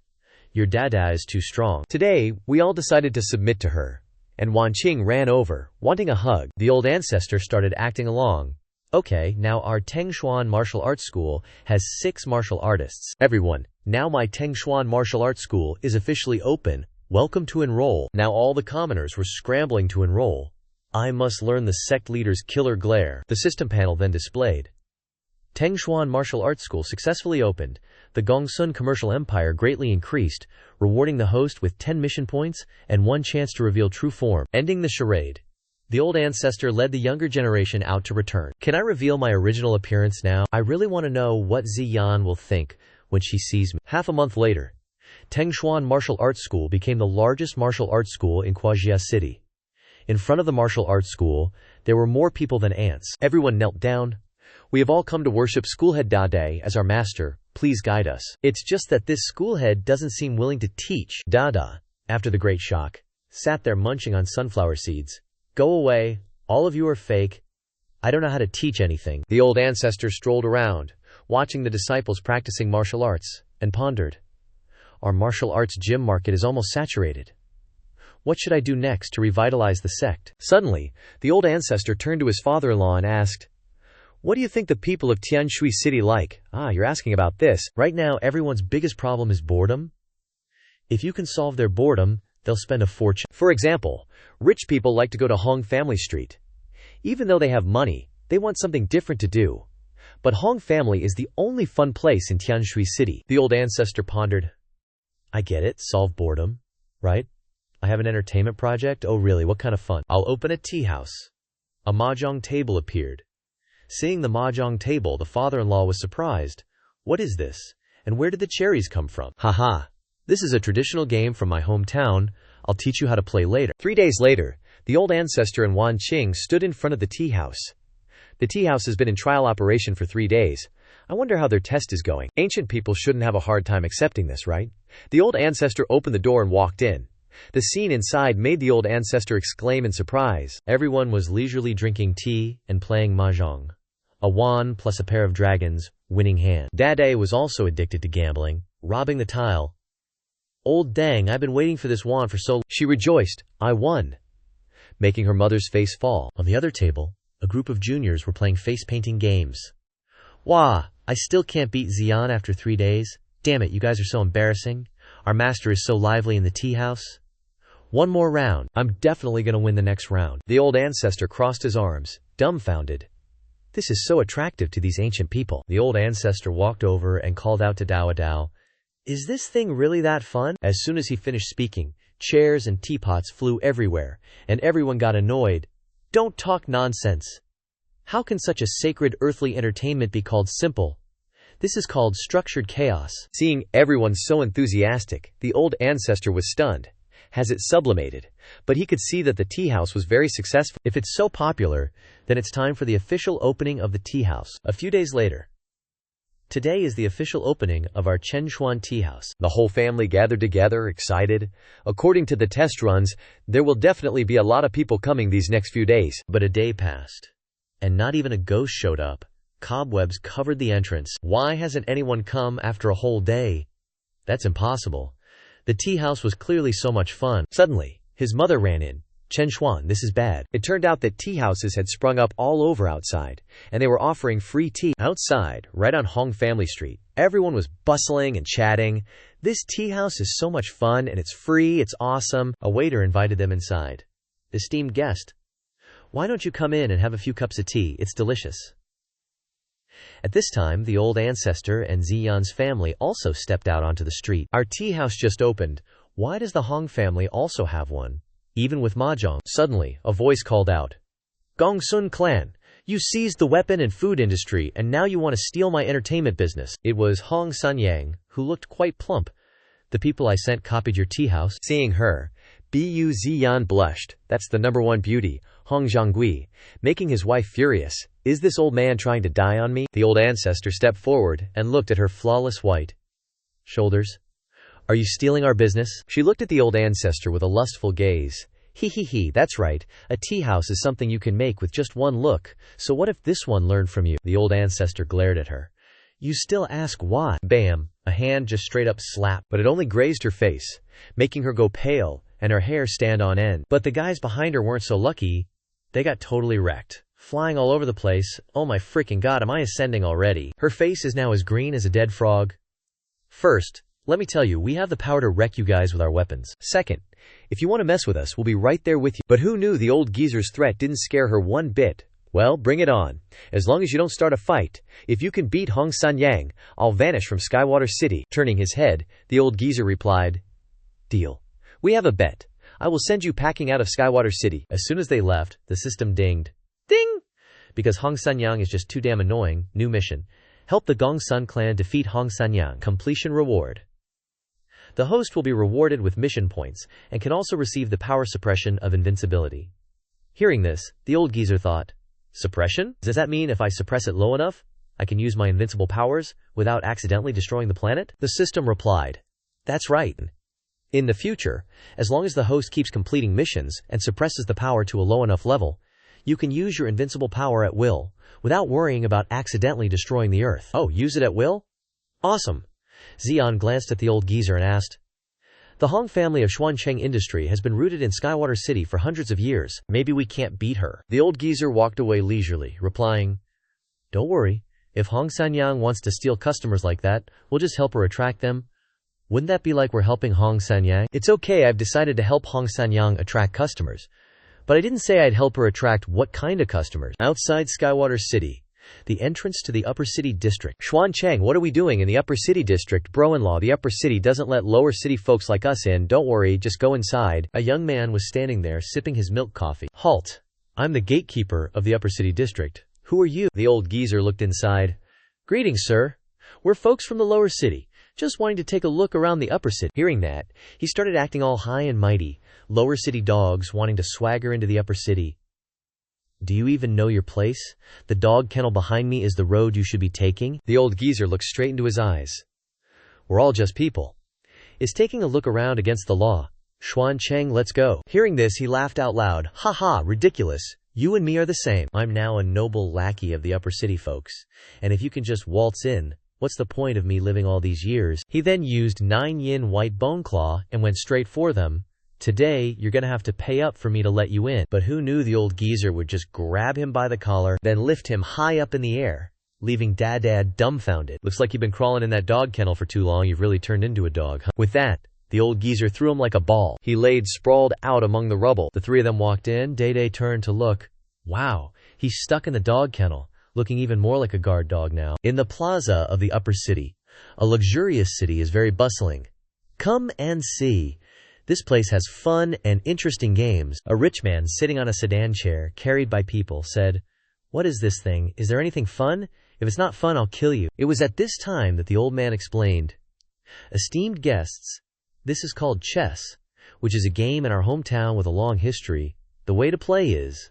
Your dada is too strong. Today, we all decided to submit to her. And Wan Qing ran over, wanting a hug. The Old Ancestor started acting along. Okay, now our Chen Xuan martial arts school has 6 martial artists. Everyone, now my Chen Xuan martial arts school is officially open. Welcome to enroll. Now all the commoners were scrambling to enroll. I must learn the sect leader's killer glare. The system panel then displayed. Chen Xuan Martial Arts School successfully opened. The Gongsun commercial empire greatly increased, rewarding the host with 10 mission points and 1 chance to reveal true form. Ending the charade, the Old Ancestor led the younger generation out to return. Can I reveal my original appearance now? I really want to know what Ziyan will think when she sees me. Half a month later, Chen Xuan Martial Arts School became the largest martial arts school in Quajia City. In front of the martial arts school, there were more people than ants. Everyone knelt down. We have all come to worship Schoolhead Dade as our master. Please guide us. It's just that this schoolhead doesn't seem willing to teach. Dada, after the great shock, sat there munching on sunflower seeds. Go away. All of you are fake. I don't know how to teach anything. The Old Ancestor strolled around, watching the disciples practicing martial arts, and pondered. Our martial arts gym market is almost saturated. What should I do next to revitalize the sect? Suddenly, the Old Ancestor turned to his father-in-law and asked, What do you think the people of Tianshui City like? Ah, you're asking about this. Right now, everyone's biggest problem is boredom. If you can solve their boredom, they'll spend a fortune. For example, rich people like to go to Hong Family Street. Even though they have money, they want something different to do. But Hong Family is the only fun place in Tianshui City. The Old Ancestor pondered. I get it, solve boredom, right? I have an entertainment project. Oh really, what kind of fun? I'll open a tea house. A mahjong table appeared. Seeing the mahjong table, the father-in-law was surprised. What is this? And where did the cherries come from? Haha. This is a traditional game from my hometown. I'll teach you how to play later. 3 days later, the Old Ancestor and Wan Qing stood in front of the tea house. The tea house has been in trial operation for 3 days. I wonder how their test is going. Ancient people shouldn't have a hard time accepting this, right? The Old Ancestor opened the door and walked in. The scene inside made the Old Ancestor exclaim in surprise. Everyone was leisurely drinking tea and playing mahjong. A wand plus a pair of dragons, winning hand. Dade was also addicted to gambling, robbing the tile. Old dang, I've been waiting for this wand for so long. She rejoiced. I won. Making her mother's face fall. On the other table, a group of juniors were playing face-painting games. Wah, I still can't beat Xian after 3 days. Damn it, you guys are so embarrassing. Our master is so lively in the tea house. One more round. I'm definitely gonna win the next round. The Old Ancestor crossed his arms, dumbfounded. This is so attractive to these ancient people. The Old Ancestor walked over and called out to Dao Dao. Is this thing really that fun? As soon as he finished speaking, chairs and teapots flew everywhere, and everyone got annoyed. Don't talk nonsense. How can such a sacred earthly entertainment be called simple? This is called structured chaos. Seeing everyone so enthusiastic, the Old Ancestor was stunned. Has it sublimated? But he could see that the tea house was very successful. If it's so popular, then it's time for the official opening of the tea house. A few days later. Today is the official opening of our Chen Xuan tea house. The whole family gathered together, excited. According to the test runs, there will definitely be a lot of people coming these next few days. But a day passed, and not even a ghost showed up. Cobwebs covered the entrance. Why hasn't anyone come after a whole day? That's impossible. The tea house was clearly so much fun. Suddenly, his mother ran in. Chen Xuan, this is bad. It turned out that tea houses had sprung up all over outside, and they were offering free tea. Outside, right on Hong Family Street, everyone was bustling and chatting. This tea house is so much fun, and it's free, it's awesome. A waiter invited them inside. Esteemed guest, why don't you come in and have a few cups of tea? It's delicious. At this time, the Old Ancestor and Ziyan's family also stepped out onto the street. Our tea house just opened. Why does the Hong family also have one? Even with mahjong. Suddenly, a voice called out. Gongsun clan, you seized the weapon and food industry and now you want to steal my entertainment business. It was Hong Sanyang, who looked quite plump. The people I sent copied your tea house. Seeing her, Bu Ziyan blushed. That's the #1 beauty, Hong Zhongui, making his wife furious. Is this old man trying to die on me? The Old Ancestor stepped forward and looked at her flawless white shoulders. Are you stealing our business? She looked at the Old Ancestor with a lustful gaze. He, that's right. A tea house is something you can make with just one look. So what if this one learned from you? The Old Ancestor glared at her. You still ask why? Bam! A hand just straight up slapped, but it only grazed her face, making her go pale and her hair stand on end. But the guys behind her weren't so lucky. They got totally wrecked, flying all over the place. Oh my freaking god, am I ascending already? Her face is now as green as a dead frog. First, let me tell you, we have the power to wreck you guys with our weapons. Second, if you want to mess with us, we'll be right there with you. But who knew the old geezer's threat didn't scare her one bit? Well, bring it on. As long as you don't start a fight. If you can beat Hong Sanyang, I'll vanish from Skywater City. Turning his head, the old geezer replied, Deal. We have a bet. I will send you packing out of Skywater City. As soon as they left, the system dinged. Ding! Because Hong Sanyang is just too damn annoying. New mission. Help the Gongsun clan defeat Hong Sanyang. Completion reward. The host will be rewarded with mission points, and can also receive the power suppression of invincibility. Hearing this, the old geezer thought, suppression? Does that mean if I suppress it low enough, I can use my invincible powers without accidentally destroying the planet? The system replied, that's right. In the future, as long as the host keeps completing missions and suppresses the power to a low enough level, you can use your invincible power at will, without worrying about accidentally destroying the Earth. Oh, use it at will? Awesome. Xian glanced at the old geezer and asked, the Hong family of Xuancheng industry has been rooted in Skywater City for hundreds of years. Maybe we can't beat her. The old geezer walked away leisurely, replying, don't worry. If Hong Sanyang wants to steal customers like that, we'll just help her attract them. Wouldn't that be like we're helping Hong Sanyang? It's okay, I've decided to help Hong Sanyang attract customers. But I didn't say I'd help her attract what kind of customers. Outside Skywater City, the entrance to the Upper City District. Xuancheng, what are we doing in the Upper City District? Bro-in-law, the Upper City doesn't let lower city folks like us in. Don't worry, just go inside. A young man was standing there sipping his milk coffee. Halt! I'm the gatekeeper of the Upper City District. Who are you? The old geezer looked inside. Greetings, sir. We're folks from the lower city, just wanting to take a look around the upper city. Hearing that, he started acting all high and mighty, lower city dogs wanting to swagger into the upper city. Do you even know your place? The dog kennel behind me is the road you should be taking. The old geezer looked straight into his eyes. We're all just people. Is taking a look around against the law? Xuan Cheng, let's go. Hearing this, he laughed out loud. Ha ha, ridiculous. You and me are the same. I'm now a noble lackey of the upper city folks. And if you can just waltz in, what's the point of me living all these years? He then used 9 yin white bone claw and went straight for them. Today, you're gonna have to pay up for me to let you in. But who knew the old geezer would just grab him by the collar, then lift him high up in the air, leaving Dad dumbfounded. Looks like you've been crawling in that dog kennel for too long. You've really turned into a dog, huh? With that, the old geezer threw him like a ball. He laid sprawled out among the rubble. The three of them walked in. Day turned to look. Wow, he's stuck in the dog kennel, looking even more like a guard dog now. In the plaza of the upper city, a luxurious city is very bustling. Come and see. This place has fun and interesting games. A rich man sitting on a sedan chair, carried by people, said, "What is this thing? Is there anything fun? If it's not fun, I'll kill you." It was at this time that the old man explained, "Esteemed guests, this is called chess, which is a game in our hometown with a long history. The way to play is..."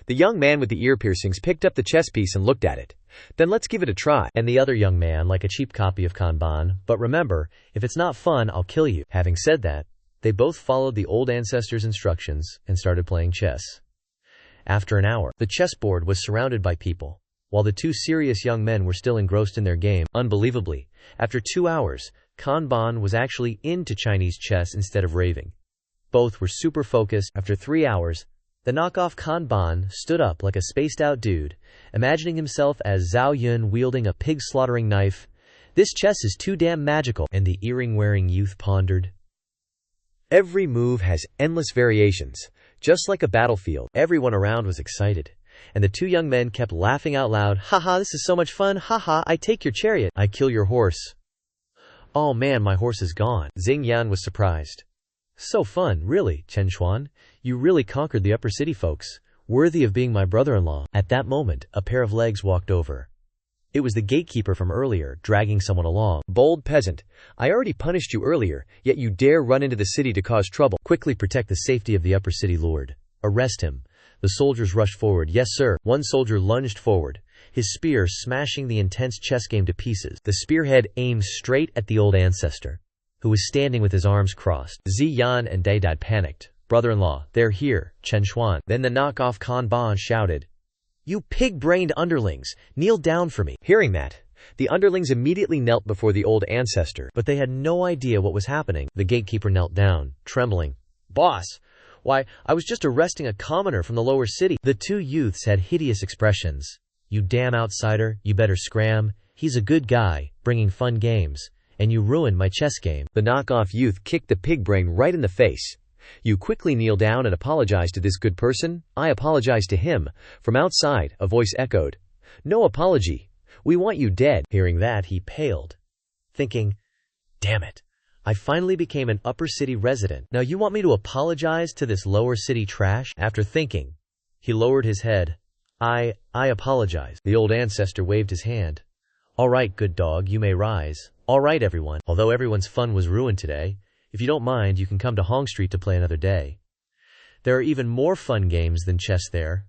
The young man with the ear piercings picked up the chess piece and looked at it. "Then let's give it a try." And the other young man, like a cheap copy of Kanban, "But remember, if it's not fun, I'll kill you." Having said that, they both followed the old ancestor's instructions and started playing chess. After an hour, the chessboard was surrounded by people, while the two serious young men were still engrossed in their game. Unbelievably, after 2 hours, Kanban was actually into Chinese chess instead of raving. Both were super focused. After 3 hours, the knockoff Kanban stood up like a spaced-out dude, imagining himself as Zhao Yun wielding a pig-slaughtering knife. "This chess is too damn magical," and the earring-wearing youth pondered. Every move has endless variations, just like a battlefield. Everyone around was excited, and the two young men kept laughing out loud. "Ha, this is so much fun. Ha, I take your chariot. I kill your horse. Oh man, my horse is gone." Xing Yan was surprised. "So fun, really, Chen Xuan. You really conquered the upper city folks. Worthy of being my brother-in-law." At that moment, a pair of legs walked over. It was the gatekeeper from earlier, dragging someone along. "Bold peasant, I already punished you earlier, yet you dare run into the city to cause trouble." "Quickly protect the safety of the upper city lord. Arrest him." The soldiers rushed forward. "Yes, sir." One soldier lunged forward, his spear smashing the intense chess game to pieces. The spearhead aimed straight at the old ancestor, who was standing with his arms crossed. Ziyan and Dad panicked. "Brother-in-law, they're here, Chen Xuan." Then the knockoff Kanban shouted, "You pig-brained underlings, kneel down for me." Hearing that, the underlings immediately knelt before the old ancestor. But they had no idea what was happening. The gatekeeper knelt down, trembling. "Boss, why, I was just arresting a commoner from the lower city." The two youths had hideous expressions. "You damn outsider, you better scram. He's a good guy, bringing fun games, and you ruined my chess game." The knockoff youth kicked the pig brain right in the face. "You quickly kneel down and apologize to this good person." "I apologize to him." From outside, a voice echoed, "No apology. We want you dead." Hearing that, he paled, thinking, "Damn it. I finally became an upper city resident. Now you want me to apologize to this lower city trash?" After thinking, he lowered his head. I apologize." The old ancestor waved his hand. "All right, good dog, you may rise. All right, everyone. Although everyone's fun was ruined today, if you don't mind, you can come to Hong Street to play another day. There are even more fun games than chess there.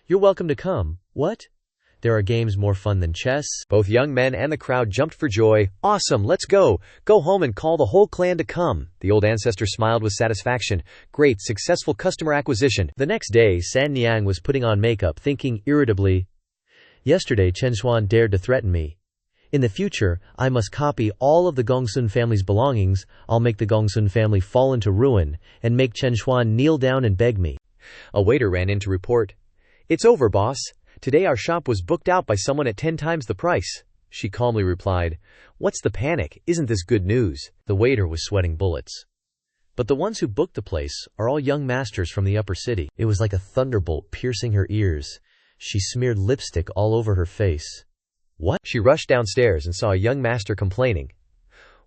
You're welcome to come." "What? There are games more fun than chess?" Both young men and the crowd jumped for joy. "Awesome, let's go. Go home and call the whole clan to come." The old ancestor smiled with satisfaction. Great, successful customer acquisition. The next day, San Niang was putting on makeup, thinking irritably, "Yesterday Chen Xuan dared to threaten me. In the future, I must copy all of the Gongsun family's belongings. I'll make the Gongsun family fall into ruin and make Chen Xuan kneel down and beg me." A waiter ran in to report, "It's over, boss. Today our shop was booked out by someone at 10 times the price." She calmly replied, "What's the panic? Isn't this good news?" The waiter was sweating bullets. "But the ones who booked the place are all young masters from the upper city." It was like a thunderbolt piercing her ears. She smeared lipstick all over her face. "What?" She rushed downstairs and saw a young master complaining.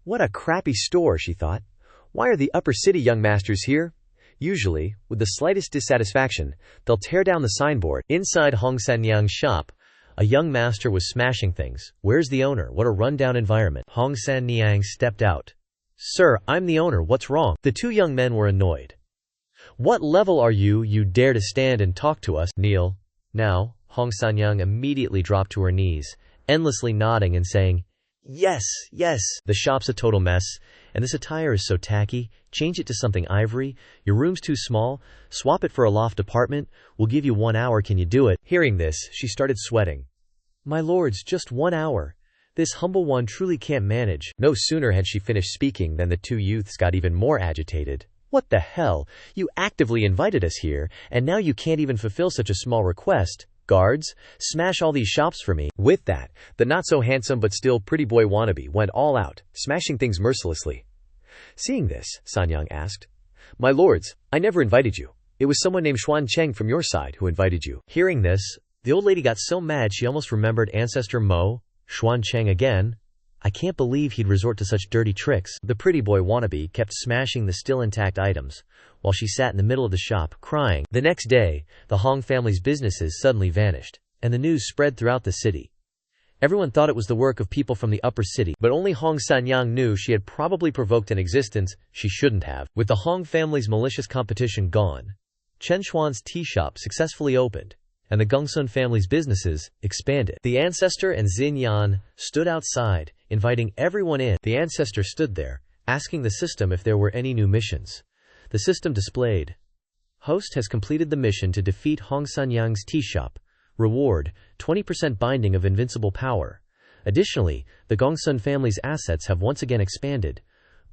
"What a crappy store," she thought. "Why are the upper city young masters here? Usually, with the slightest dissatisfaction, they'll tear down the signboard." Inside Hong Sanyang's shop, A young master was smashing things. Where's the owner? What a rundown environment. Hong San Niang stepped out. Sir, I'm the owner, what's wrong? The two young men were annoyed. What level are you? You dare to stand and talk to us? Kneel. Now, Hong Sanyang immediately dropped to her knees, endlessly nodding and saying, Yes, yes. The shop's a total mess, and this attire is so tacky. Change it to something ivory. Your room's too small. Swap it for a loft apartment. We'll give you 1 hour. Can you do it? Hearing this, she started sweating. My lords, just 1 hour. This humble one truly can't manage. No sooner had she finished speaking than the two youths got even more agitated. What the hell? You actively invited us here, and now you can't even fulfill such a small request. Guards, smash all these shops for me. With that, the not-so-handsome but still pretty boy wannabe went all out, smashing things mercilessly. Seeing this, Sanyang asked, My lords, I never invited you. It was someone named Xuan Cheng from your side who invited you. Hearing this, the old lady got so mad she almost remembered Ancestor Mo, Xuan Cheng again. I can't believe he'd resort to such dirty tricks. The pretty boy wannabe kept smashing the still intact items, while she sat in the middle of the shop, crying. The next day, the Hong family's businesses suddenly vanished, and the news spread throughout the city. Everyone thought it was the work of people from the upper city, but only Hong Sanyang knew she had probably provoked an existence she shouldn't have. With the Hong family's malicious competition gone, Chen Xuan's tea shop successfully opened, and the Gongsun family's businesses expanded. The Ancestor and Xin Yan stood outside, inviting everyone in. The Ancestor stood there, asking the system if there were any new missions. The system displayed, Host has completed the mission to defeat Hong Sanyang's tea shop. Reward, 20% binding of invincible power. Additionally, the Gongsun family's assets have once again expanded.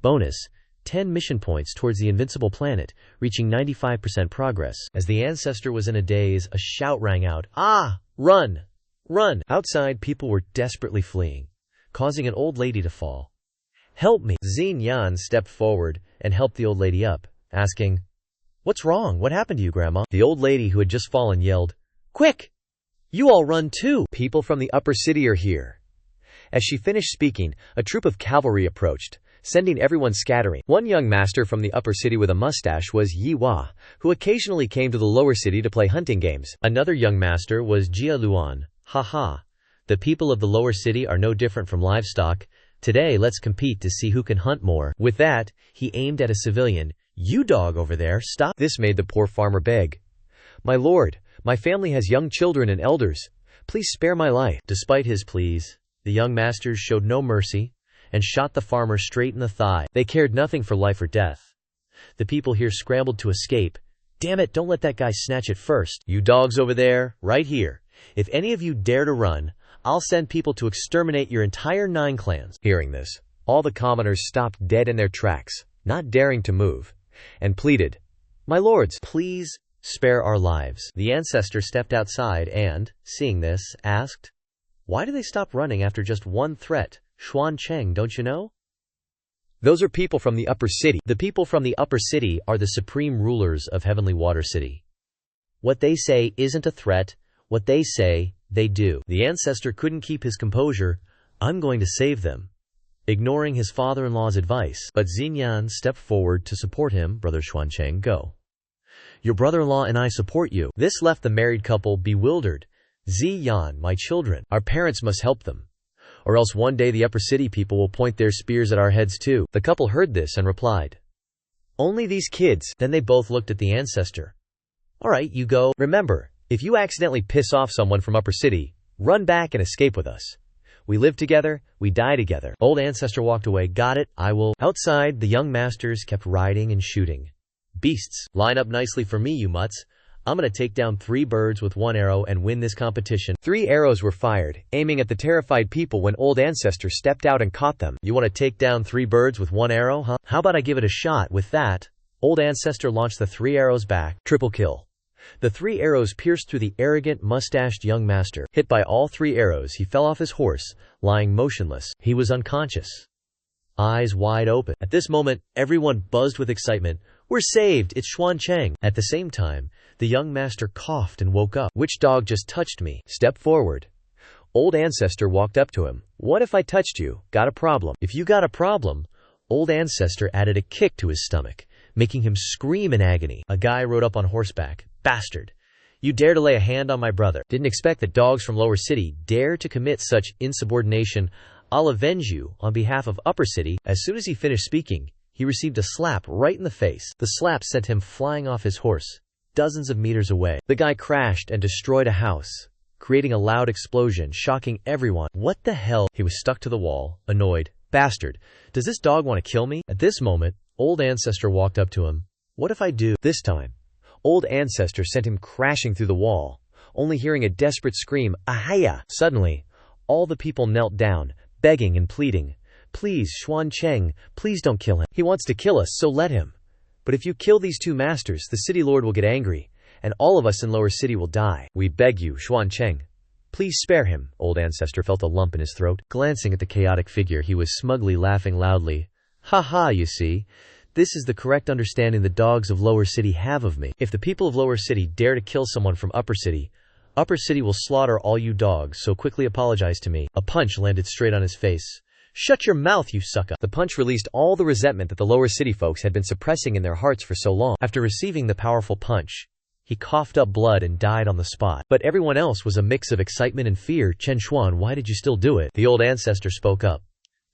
Bonus, 10 mission points towards the invincible planet, reaching 95% progress. As the Ancestor was in a daze, a shout rang out, Ah! Run! Run! Outside, people were desperately fleeing, causing an old lady to fall. Help me! Xin Yan stepped forward and helped the old lady up, asking, What's wrong? What happened to you, Grandma? The old lady who had just fallen yelled, Quick! You all run too! People from the upper city are here. As she finished speaking, a troop of cavalry approached, sending everyone scattering. One young master from the upper city with a mustache was Yi Hua, who occasionally came to the lower city to play hunting games. Another young master was Jia Luan. Ha. The people of the lower city are no different from livestock. Today, let's compete to see who can hunt more. With that, he aimed at a civilian. You dog over there, stop! This made the poor farmer beg. My lord, my family has young children and elders. Please spare my life. Despite his pleas, the young masters showed no mercy and shot the farmer straight in the thigh. They cared nothing for life or death. The people here scrambled to escape. Damn it, don't let that guy snatch it first. You dogs over there, right here. If any of you dare to run, I'll send people to exterminate your entire 9 clans. Hearing this, all the commoners stopped dead in their tracks, not daring to move, and pleaded, My lords, please spare our lives. The Ancestor stepped outside and, seeing this, asked, Why do they stop running after just one threat? Xuan Cheng, don't you know? Those are people from the upper city. The people from the upper city are the supreme rulers of Heavenly Water City. What they say isn't a threat. What they say, they do. The Ancestor couldn't keep his composure. I'm going to save them. Ignoring his father-in-law's advice, but Xinyan stepped forward to support him. Brother Xuan Cheng, go. Your brother-in-law and I support you. This left the married couple bewildered. Ziyan, my children, our parents must help them, or else one day the upper city people will point their spears at our heads too. The couple heard this and replied, Only these kids. Then they both looked at the Ancestor. All right, you go. Remember, if you accidentally piss off someone from upper city, run back and escape with us. We live together, we die together. Old Ancestor walked away. Got it, I will. Outside, the young masters kept riding and shooting. Beasts, line up nicely for me, you mutts. I'm gonna take down 3 birds with 1 arrow and win this competition. 3 arrows were fired, aiming at the terrified people when Old Ancestor stepped out and caught them. You want to take down 3 birds with 1 arrow, huh? How about I give it a shot? With that, Old Ancestor launched the 3 arrows back. Triple kill. The 3 arrows pierced through the arrogant, mustached young master. Hit by all 3 arrows, he fell off his horse, lying motionless. He was unconscious, eyes wide open. At this moment, everyone buzzed with excitement. We're saved! It's Xuan Cheng! At the same time, the young master coughed and woke up. Which dog just touched me? Step forward. Old Ancestor walked up to him. What if I touched you? Got a problem? If you got a problem, Old Ancestor added a kick to his stomach, making him scream in agony. A guy rode up on horseback. Bastard! You dare to lay a hand on my brother. Didn't expect that dogs from Lower City dare to commit such insubordination. I'll avenge you on behalf of Upper City. As soon as he finished speaking, he received a slap right in the face. The slap sent him flying off his horse, dozens of meters away. The guy crashed and destroyed a house, creating a loud explosion, shocking everyone. What the hell? He was stuck to the wall, annoyed. Bastard, does this dog want to kill me? At this moment, Old Ancestor walked up to him. What if I do? This time, Old Ancestor sent him crashing through the wall, only hearing a desperate scream, Ahaya! Suddenly, all the people knelt down, begging and pleading. Please, Xuan Cheng, please don't kill him. He wants to kill us, so let him. But if you kill these two masters, the city lord will get angry, and all of us in Lower City will die. We beg you, Xuan Cheng. Please spare him. Old Ancestor felt a lump in his throat. Glancing at the chaotic figure, he was smugly laughing loudly. Ha ha, you see. This is the correct understanding the dogs of Lower City have of me. If the people of Lower City dare to kill someone from Upper City will slaughter all you dogs, so quickly apologize to me. A punch landed straight on his face. Shut your mouth, you sucker. The punch released all the resentment that the Lower City folks had been suppressing in their hearts for so long. After receiving the powerful punch, he coughed up blood and died on the spot. But everyone else was a mix of excitement and fear. Chen Xuan, why did you still do it? The Old Ancestor spoke up.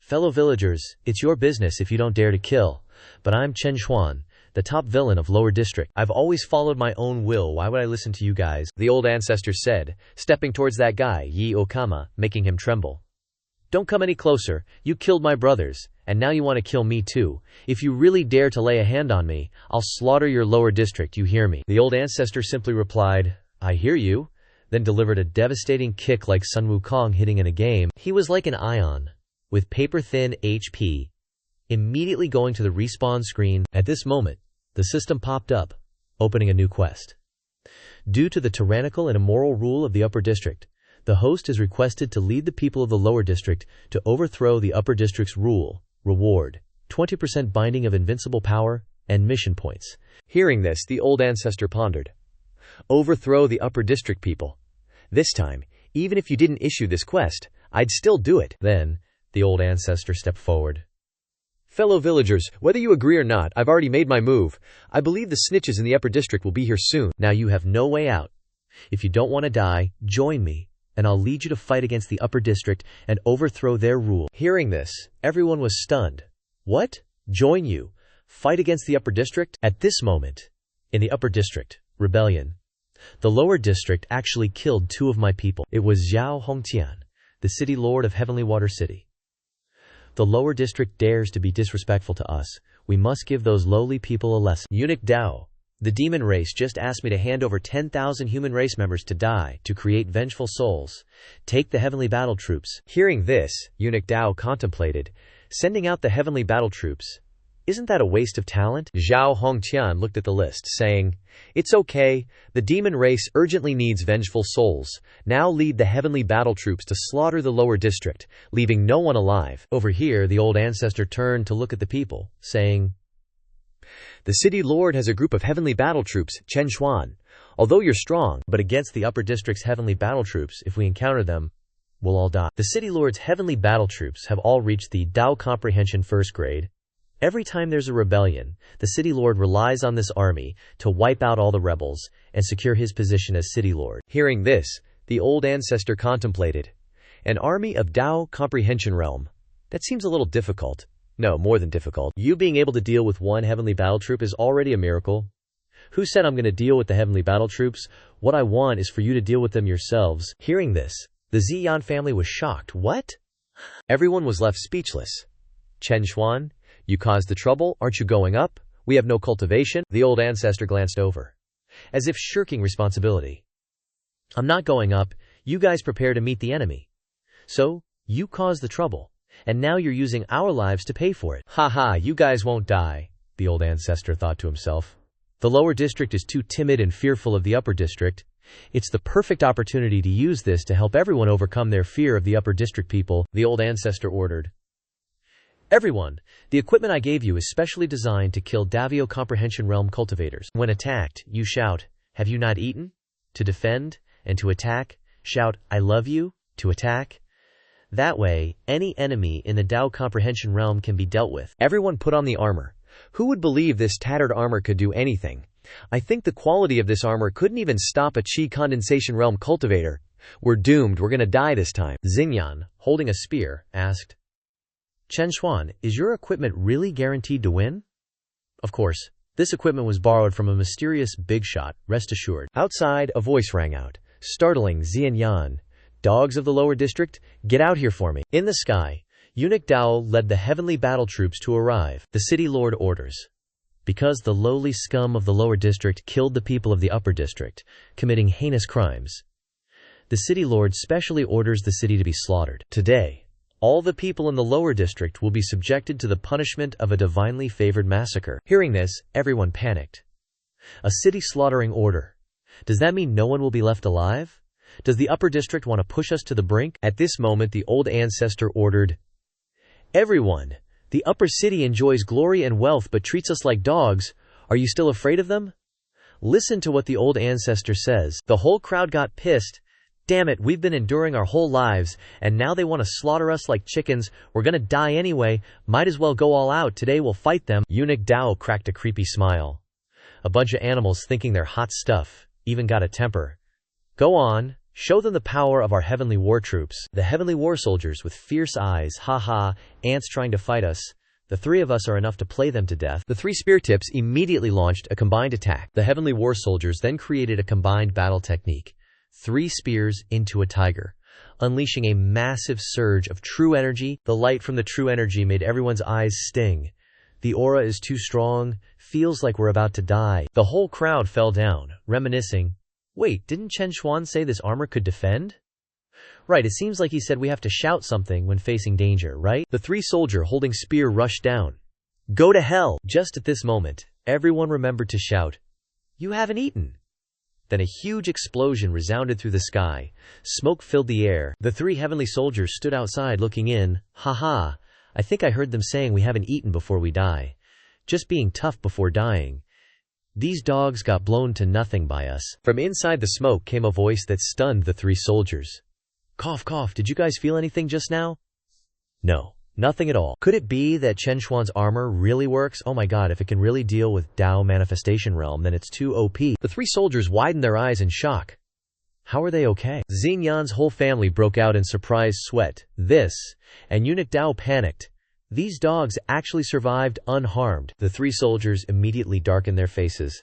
Fellow villagers, it's your business if you don't dare to kill. But I'm Chen Xuan, the top villain of Lower District. I've always followed my own will. Why would I listen to you guys? The Old Ancestor said, stepping towards that guy, Yi Okama, making him tremble. Don't come any closer. You killed my brothers, and now you want to kill me too. If you really dare to lay a hand on me, I'll slaughter your Lower District, you hear me? The Old Ancestor simply replied, I hear you, then delivered a devastating kick like Sun Wukong hitting in a game. He was like an ion, with paper-thin HP, immediately going to the respawn screen. At this moment, the system popped up, opening a new quest. Due to the tyrannical and immoral rule of the Upper District, the host is requested to lead the people of the Lower District to overthrow the Upper District's rule. Reward: 20% binding of invincible power and mission points. Hearing this, the Old Ancestor pondered. Overthrow the Upper District people. This time, even if you didn't issue this quest, I'd still do it. Then, the Old Ancestor stepped forward. Fellow villagers, whether you agree or not, I've already made my move. I believe the snitches in the Upper District will be here soon. Now you have no way out. If you don't want to die, join me, and I'll lead you to fight against the Upper District and overthrow their rule. Hearing this, everyone was stunned. What? Join you? Fight against the Upper District? At this moment, in the Upper District, rebellion, the Lower District actually killed 2 of my people. It was Zhao Hongtian, the city lord of Heavenly Water City. The Lower District dares to be disrespectful to us. We must give those lowly people a lesson. Eunuch Dao, the demon race just asked me to hand over 10,000 human race members to die, to create vengeful souls. Take the heavenly battle troops. Hearing this, Eunuch Dao contemplated, sending out the heavenly battle troops. Isn't that a waste of talent? Zhao Hongtian looked at the list, saying, It's okay, the demon race urgently needs vengeful souls. Now lead the heavenly battle troops to slaughter the Lower District, leaving no one alive. Over here, the Old Ancestor turned to look at the people, saying, The city lord has a group of heavenly battle troops, Chen Xuan. Although you're strong, but against the Upper District's heavenly battle troops, if we encounter them, we'll all die. The city lord's heavenly battle troops have all reached the Dao Comprehension 1st grade. Every time there's a rebellion, the city lord relies on this army to wipe out all the rebels and secure his position as city lord. Hearing this, the Old Ancestor contemplated. An army of Dao Comprehension realm. That seems a little difficult. No, more than difficult. You being able to deal with one heavenly battle troop is already a miracle. Who said I'm going to deal with the heavenly battle troops? What I want is for you to deal with them yourselves. Hearing this, the Ziyan family was shocked. What? Everyone was left speechless. Chen Xuan, you caused the trouble, aren't you going up? We have no cultivation. The Old Ancestor glanced over, as if shirking responsibility. I'm not going up. You guys prepare to meet the enemy. So, you caused the trouble, and now you're using our lives to pay for it. Ha ha, you guys won't die, the Old Ancestor thought to himself. The Lower District is too timid and fearful of the Upper District. It's the perfect opportunity to use this to help everyone overcome their fear of the Upper District people, the Old Ancestor ordered. Everyone, the equipment I gave you is specially designed to kill Davio Comprehension Realm cultivators. When attacked, you shout, "Have you not eaten?" To defend, and to attack, shout, "I love you," to attack. That way, any enemy in the Dao Comprehension Realm can be dealt with. Everyone put on the armor. Who would believe this tattered armor could do anything? I think the quality of this armor couldn't even stop a Qi condensation realm cultivator. We're doomed, we're gonna die this time. Xingyan, holding a spear, asked, Chen Xuan, is your equipment really guaranteed to win? Of course, this equipment was borrowed from a mysterious big shot, rest assured. Outside, a voice rang out, startling Xingyan. Dogs of the lower district, get out here for me. In the sky, Eunuch Dao led the heavenly battle troops to arrive. The city lord orders. Because the lowly scum of the lower district killed the people of the upper district, committing heinous crimes, the city lord specially orders the city to be slaughtered. Today, all the people in the lower district will be subjected to the punishment of a divinely favored massacre. Hearing this, everyone panicked. A city slaughtering order. Does that mean no one will be left alive? Does the upper district want to push us to the brink? At this moment, the Old Ancestor ordered, Everyone, the upper city enjoys glory and wealth but treats us like dogs. Are you still afraid of them? Listen to what the Old Ancestor says. The whole crowd got pissed. Damn it, we've been enduring our whole lives, and now they want to slaughter us like chickens. We're gonna die anyway. Might as well go all out. Today we'll fight them. Eunuch Dao cracked a creepy smile. A bunch of animals thinking they're hot stuff, even got a temper. Go on, show them the power of our heavenly war troops. The heavenly war soldiers with fierce eyes, haha, ants trying to fight us. The three of us are enough to play them to death. The three spear tips immediately launched a combined attack. The heavenly war soldiers then created a combined battle technique. 3 spears into a tiger, unleashing a massive surge of true energy. The light from the true energy made everyone's eyes sting. The aura is too strong, feels like we're about to die. The whole crowd fell down, reminiscing. Wait, didn't Chen Xuan say this armor could defend? Right, it seems like he said we have to shout something when facing danger, right? The 3 soldier holding spear rushed down. Go to hell! Just at this moment, everyone remembered to shout, You haven't eaten! Then a huge explosion resounded through the sky. Smoke filled the air. The 3 heavenly soldiers stood outside looking in. Haha, I think I heard them saying we haven't eaten before we die. Just being tough before dying. These dogs got blown to nothing by us. From inside the smoke came a voice that stunned the 3 soldiers. Cough, cough, did you guys feel anything just now? No, nothing at all. Could it be that Chen Xuan's armor really works? Oh my god, if it can really deal with Dao Manifestation Realm, then it's too OP. The 3 soldiers widened their eyes in shock. How are they okay? Xingyan's whole family broke out in surprised sweat. And Eunuch Dao panicked. These dogs actually survived unharmed. The 3 soldiers immediately darkened their faces.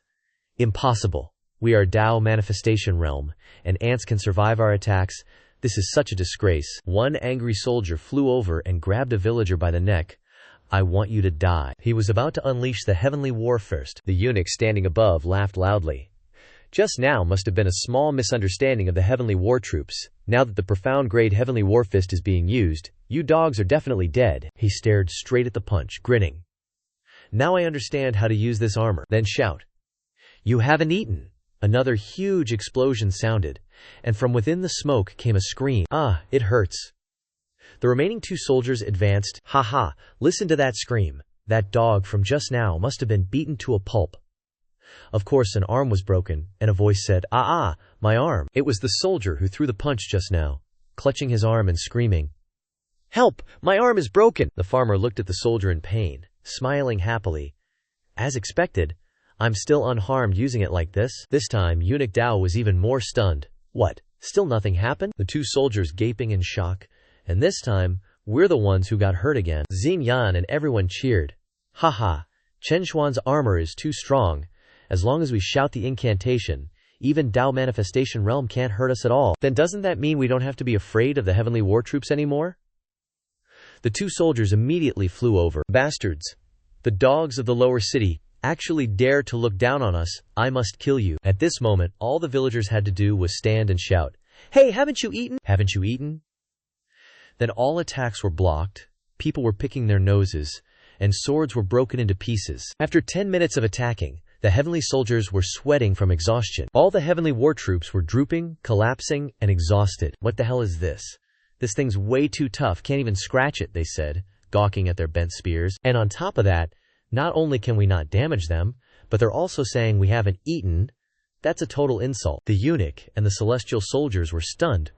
Impossible. We are Dao Manifestation Realm, and ants can survive our attacks. This is such a disgrace. One angry soldier flew over and grabbed a villager by the neck. I want you to die. He was about to unleash the heavenly war fist. The eunuch standing above laughed loudly. Just now must have been a small misunderstanding of the heavenly war troops. Now that the profound grade heavenly war fist is being used, you dogs are definitely dead. He stared straight at the punch, grinning. Now I understand how to use this armor. Then shout. You haven't eaten. Another huge explosion sounded, and from within the smoke came a scream. Ah, it hurts. The remaining 2 soldiers advanced. Haha, listen to that scream. That dog from just now must have been beaten to a pulp. Of course, an arm was broken, and a voice said, my arm. It was the soldier who threw the punch just now, clutching his arm and screaming. Help! My arm is broken! The farmer looked at the soldier in pain, smiling happily. As expected, I'm still unharmed using it like this. This time, Eunuch Dao was even more stunned. What? Still nothing happened? The 2 soldiers gaping in shock. And this time, we're the ones who got hurt again. Xingyan and everyone cheered. Haha, Chen Xuan's armor is too strong. As long as we shout the incantation, even Dao Manifestation Realm can't hurt us at all. Then doesn't that mean we don't have to be afraid of the heavenly war troops anymore? The 2 soldiers immediately flew over. Bastards! The dogs of the lower city actually dare to look down on us. I must kill you. At this moment, all the villagers had to do was stand and shout, Hey, haven't you eaten? Haven't you eaten? Then all attacks were blocked, people were picking their noses, and swords were broken into pieces. After 10 minutes of attacking, the heavenly soldiers were sweating from exhaustion. All the heavenly war troops were drooping, collapsing, and exhausted. What the hell is this? This thing's way too tough, can't even scratch it, they said, gawking at their bent spears. And on top of that, not only can we not damage them, but they're also saying we haven't eaten. That's a total insult. The eunuch and the celestial soldiers were stunned.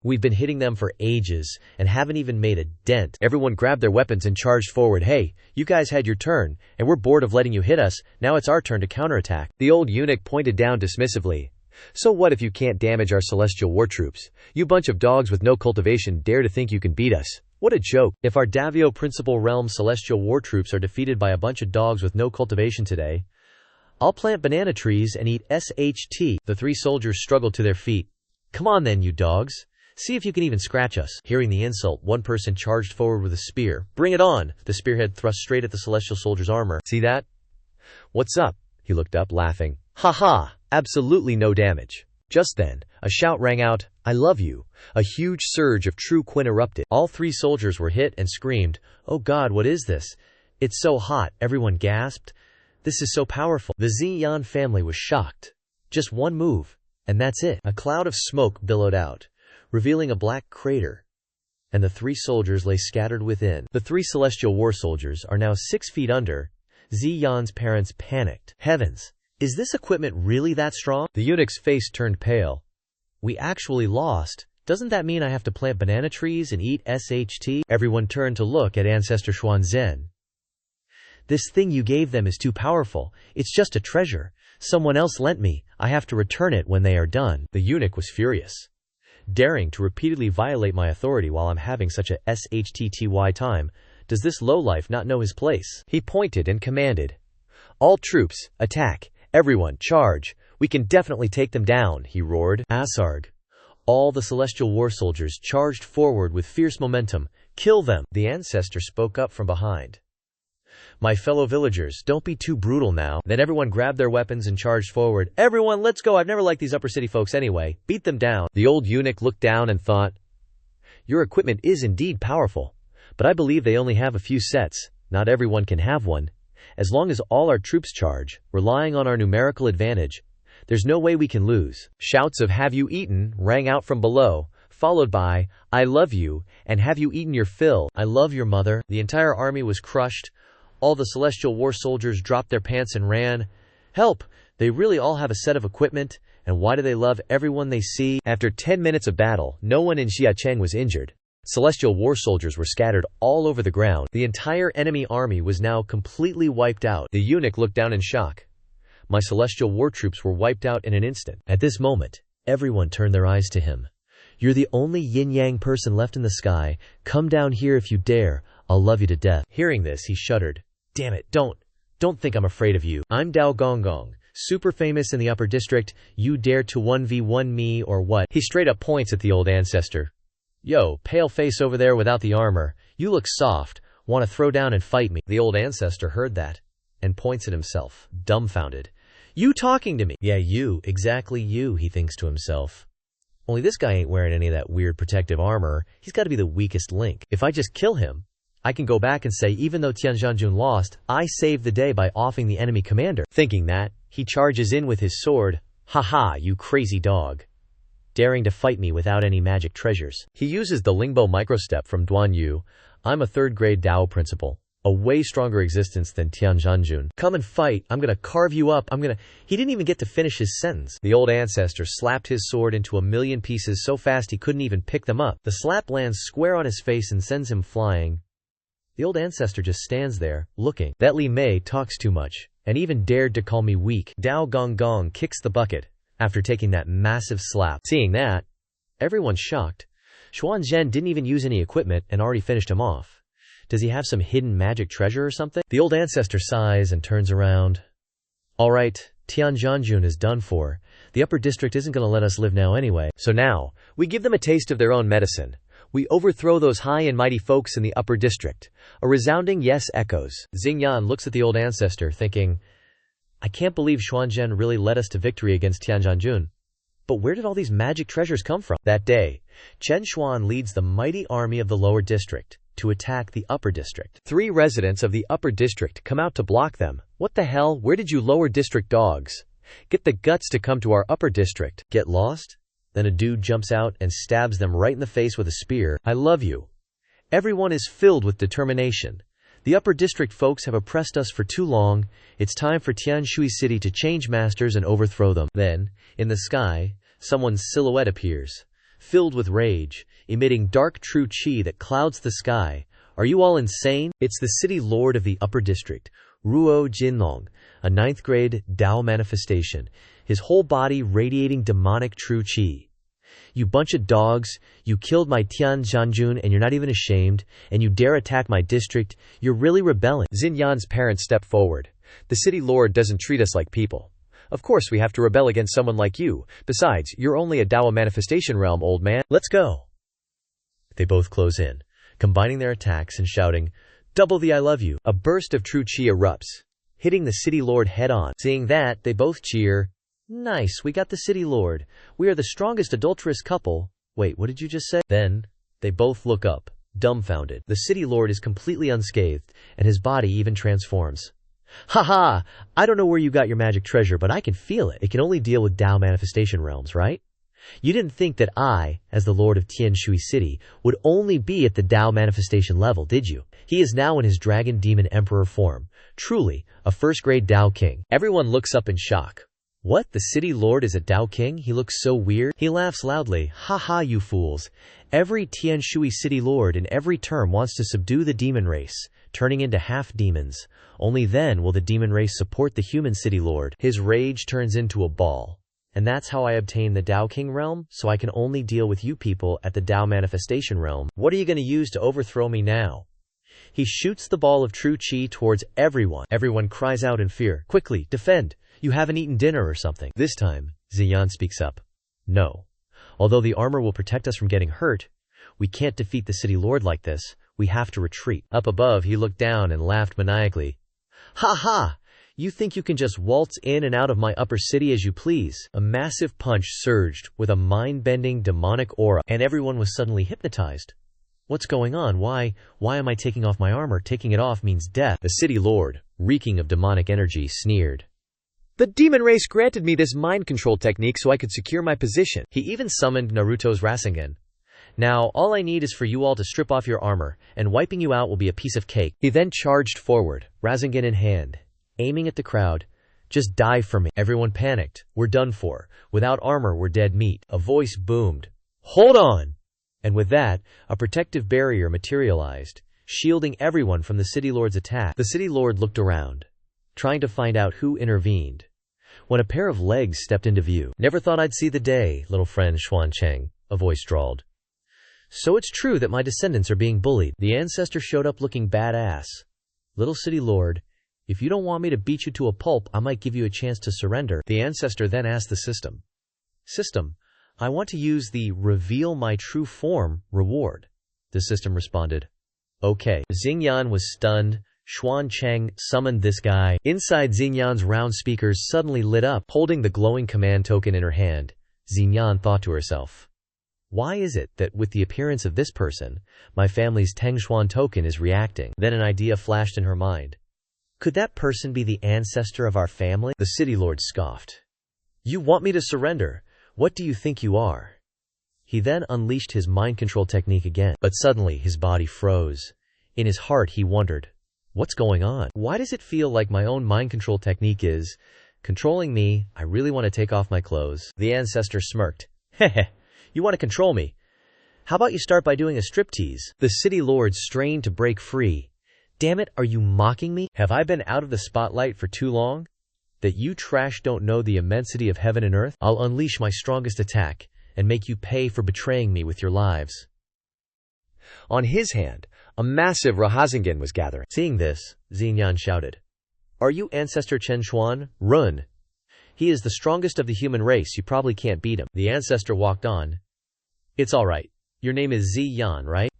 We've been hitting them for ages, and haven't even made a dent. Everyone grabbed their weapons and charged forward. Hey, you guys had your turn, and we're bored of letting you hit us, now it's our turn to counterattack. The old eunuch pointed down dismissively. So what if you can't damage our celestial war troops? You bunch of dogs with no cultivation dare to think you can beat us. What a joke. If our Davio Principal Realm celestial war troops are defeated by a bunch of dogs with no cultivation today, I'll plant banana trees and eat SHT. The three soldiers struggled to their feet. Come on then, you dogs. See if you can even scratch us. Hearing the insult, one person charged forward with a spear. Bring it on! The spearhead thrust straight at the celestial soldier's armor. See that? What's up? He looked up, laughing. Ha ha! Absolutely no damage. Just then, a shout rang out, I love you. A huge surge of true Qin erupted. All three soldiers were hit and screamed, Oh God, what is this? It's so hot, everyone gasped. This is so powerful. The Xian family was shocked. Just one move, and that's it. A cloud of smoke billowed out, revealing a black crater, and the three soldiers lay scattered within. The three celestial war soldiers are now 6 feet under. Xian's parents panicked. Heavens! Is this equipment really that strong? The eunuch's face turned pale. We actually lost. Doesn't that mean I have to plant banana trees and eat SHT? Everyone turned to look at Ancestor Xuan Zhen. This thing you gave them is too powerful. It's just a treasure. Someone else lent me. I have to return it when they are done. The eunuch was furious. Daring to repeatedly violate my authority while I'm having such a SHTTY time. Does this lowlife not know his place? He pointed and commanded. All troops, attack. Everyone, charge. We can definitely take them down, he roared. Asarg. All the celestial war soldiers charged forward with fierce momentum. Kill them. The ancestor spoke up from behind. My fellow villagers, don't be too brutal now. Then everyone grabbed their weapons and charged forward. Everyone, let's go. I've never liked these upper city folks anyway. Beat them down. The old eunuch looked down and thought, Your equipment is indeed powerful, but I believe they only have a few sets. Not everyone can have one. As long as all our troops charge, relying on our numerical advantage, there's no way we can lose. Shouts of have you eaten rang out from below, followed by I love you and have you eaten your fill. I love your mother. The entire army was crushed. All the celestial war soldiers dropped their pants and ran. Help! They really all have a set of equipment, and why do they love everyone they see? After 10 minutes of battle, no one in Xiacheng was injured. Celestial war soldiers were scattered all over the ground. The entire enemy army was now completely wiped out. The eunuch looked down in shock. My celestial war troops were wiped out in an instant. At this moment, everyone turned their eyes to him. You're the only yin-yang person left in the sky. Come down here if you dare. I'll love you to death. Hearing this, he shuddered. Damn it, don't think I'm afraid of you. I'm Dao Gonggong, super famous in the upper district. You dare to 1v1 me or what? He straight up points at the old ancestor. Yo, pale face over there without the armor. You look soft. Want to throw down and fight me? The old ancestor heard that and points at himself, dumbfounded. You talking to me? Yeah, you, exactly you, he thinks to himself. Only this guy ain't wearing any of that weird protective armor. He's got to be the weakest link. If I just kill him, I can go back and say even though Tianzhanjun lost, I saved the day by offing the enemy commander. Thinking that, he charges in with his sword. Ha ha, you crazy dog. Daring to fight me without any magic treasures. He uses the Lingbo microstep from Duan Yu. I'm a third-grade Dao principal. A way stronger existence than Tianzhanjun. Come and fight. I'm gonna carve you up. He didn't even get to finish his sentence. The old ancestor slapped his sword into 1,000,000 pieces so fast he couldn't even pick them up. The slap lands square on his face and sends him flying. The old ancestor just stands there, looking. That Li Mei talks too much, and even dared to call me weak. Dao Gonggong kicks the bucket after taking that massive slap. Seeing that, everyone's shocked. Xuan Zhen didn't even use any equipment and already finished him off. Does he have some hidden magic treasure or something? The old ancestor sighs and turns around. Alright, Tianzhanjun is done for. The upper district isn't going to let us live now anyway. So now, we give them a taste of their own medicine. We overthrow those high and mighty folks in the upper district. A resounding yes echoes. Xingyan looks at the old ancestor, thinking, I can't believe Xuan Zhen really led us to victory against Tianzhanjun. But where did all these magic treasures come from? That day, Chen Xuan leads the mighty army of the lower district to attack the upper district. 3 residents of the upper district come out to block them. What the hell? Where did you lower district dogs get the guts to come to our upper district? Get lost? Then a dude jumps out and stabs them right in the face with a spear. I love you. Everyone is filled with determination. The upper district folks have oppressed us for too long. It's time for Tianshui City to change masters and overthrow them. Then, in the sky, someone's silhouette appears. filled with rage, emitting dark true chi that clouds the sky. Are you all insane? It's the city lord of the upper district, Ruo Jinlong, a 9th grade Dao manifestation, his whole body radiating demonic true chi. You bunch of dogs, you killed my Tian Zhanjun and you're not even ashamed, and you dare attack my district, you're really rebelling. Xinyan's parents stepped forward. The city lord doesn't treat us like people. Of course we have to rebel against someone like you. Besides, you're only a Dao manifestation realm, old man. Let's go. They both close in, combining their attacks and shouting, "Double the I love you." A burst of true chi erupts, hitting the city lord head on. Seeing that, they both cheer. Nice, we got the city lord. We are the strongest adulterous couple. Wait, what did you just say? Then, they both look up, dumbfounded. The city lord is completely unscathed, and his body even transforms. Haha, I don't know where you got your magic treasure, but I can feel it. It can only deal with Dao manifestation realms, right? You didn't think that I, as the lord of Tianshui City, would only be at the Dao manifestation level, did you? He is now in his dragon demon emperor form. Truly, a first-grade Dao king. Everyone looks up in shock. What? The city lord is a Dao king? He looks so weird. He laughs loudly. Haha, you fools. Every Tianshui city lord in every term wants to subdue the demon race, turning into half-demons. Only then will the demon race support the human city lord. His rage turns into a ball. And that's how I obtain the Dao King realm, so I can only deal with you people at the Dao manifestation realm. What are you going to use to overthrow me now? He shoots the ball of true chi towards everyone. Everyone cries out in fear. Quickly, defend! You haven't eaten dinner or something. This time, Xinyan speaks up. No. Although the armor will protect us from getting hurt, we can't defeat the city lord like this. We have to retreat. Up above, he looked down and laughed maniacally. Ha ha! You think you can just waltz in and out of my upper city as you please? A massive punch surged with a mind-bending demonic aura, and everyone was suddenly hypnotized. What's going on? Why am I taking off my armor? Taking it off means death. The city lord, reeking of demonic energy, sneered. The demon race granted me this mind control technique so I could secure my position. He even summoned Naruto's Rasengan. Now, all I need is for you all to strip off your armor, and wiping you out will be a piece of cake. He then charged forward, Rasengan in hand, aiming at the crowd. Just die for me. Everyone panicked. We're done for. Without armor, we're dead meat. A voice boomed. Hold on! And with that, a protective barrier materialized, shielding everyone from the city lord's attack. The city lord looked around, trying to find out who intervened, when a pair of legs stepped into view. Never thought I'd see the day, little friend Xuan Cheng, a voice drawled. So it's true that my descendants are being bullied. The ancestor showed up looking badass. Little city lord, if you don't want me to beat you to a pulp, I might give you a chance to surrender. The ancestor then asked the system. System, I want to use the reveal my true form reward. The system responded. Okay. Xingyan was stunned. Xuan Cheng summoned this guy. Inside Xingyan's round speakers suddenly lit up. Holding the glowing command token in her hand, Xingyan thought to herself. Why is it that with the appearance of this person, my family's Tengshuan token is reacting? Then an idea flashed in her mind. Could that person be the ancestor of our family? The city lord scoffed. You want me to surrender? What do you think you are? He then unleashed his mind control technique again, but suddenly his body froze. In his heart he wondered, what's going on? Why does it feel like my own mind control technique is controlling me? I really want to take off my clothes. The ancestor smirked. Heh. You want to control me? How about you start by doing a striptease? The city lord strained to break free. Damn it, are you mocking me? Have I been out of the spotlight for too long? That you trash don't know the immensity of heaven and earth? I'll unleash my strongest attack and make you pay for betraying me with your lives. On his hand, a massive Rasengan was gathering. Seeing this, Xingyan shouted. Are you Ancestor Chen Xuan? Run! He is the strongest of the human race, you probably can't beat him. The ancestor walked on. It's alright. Your name is Ziyan, right?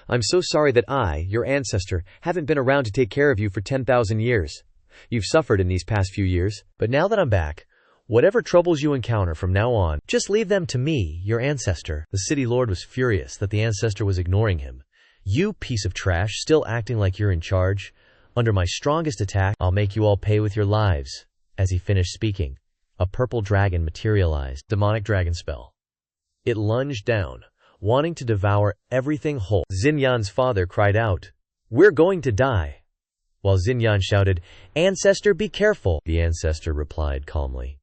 I'm so sorry that I, your ancestor, haven't been around to take care of you for 10,000 years. You've suffered in these past few years. But now that I'm back, whatever troubles you encounter from now on, just leave them to me, your ancestor. The city lord was furious that the ancestor was ignoring him. You piece of trash, still acting like you're in charge. Under my strongest attack, I'll make you all pay with your lives. As he finished speaking, a purple dragon materialized. Demonic dragon spell. It lunged down, wanting to devour everything whole. Xinyan's father cried out, We're going to die. While Xinyan shouted, Ancestor, be careful. The ancestor replied calmly.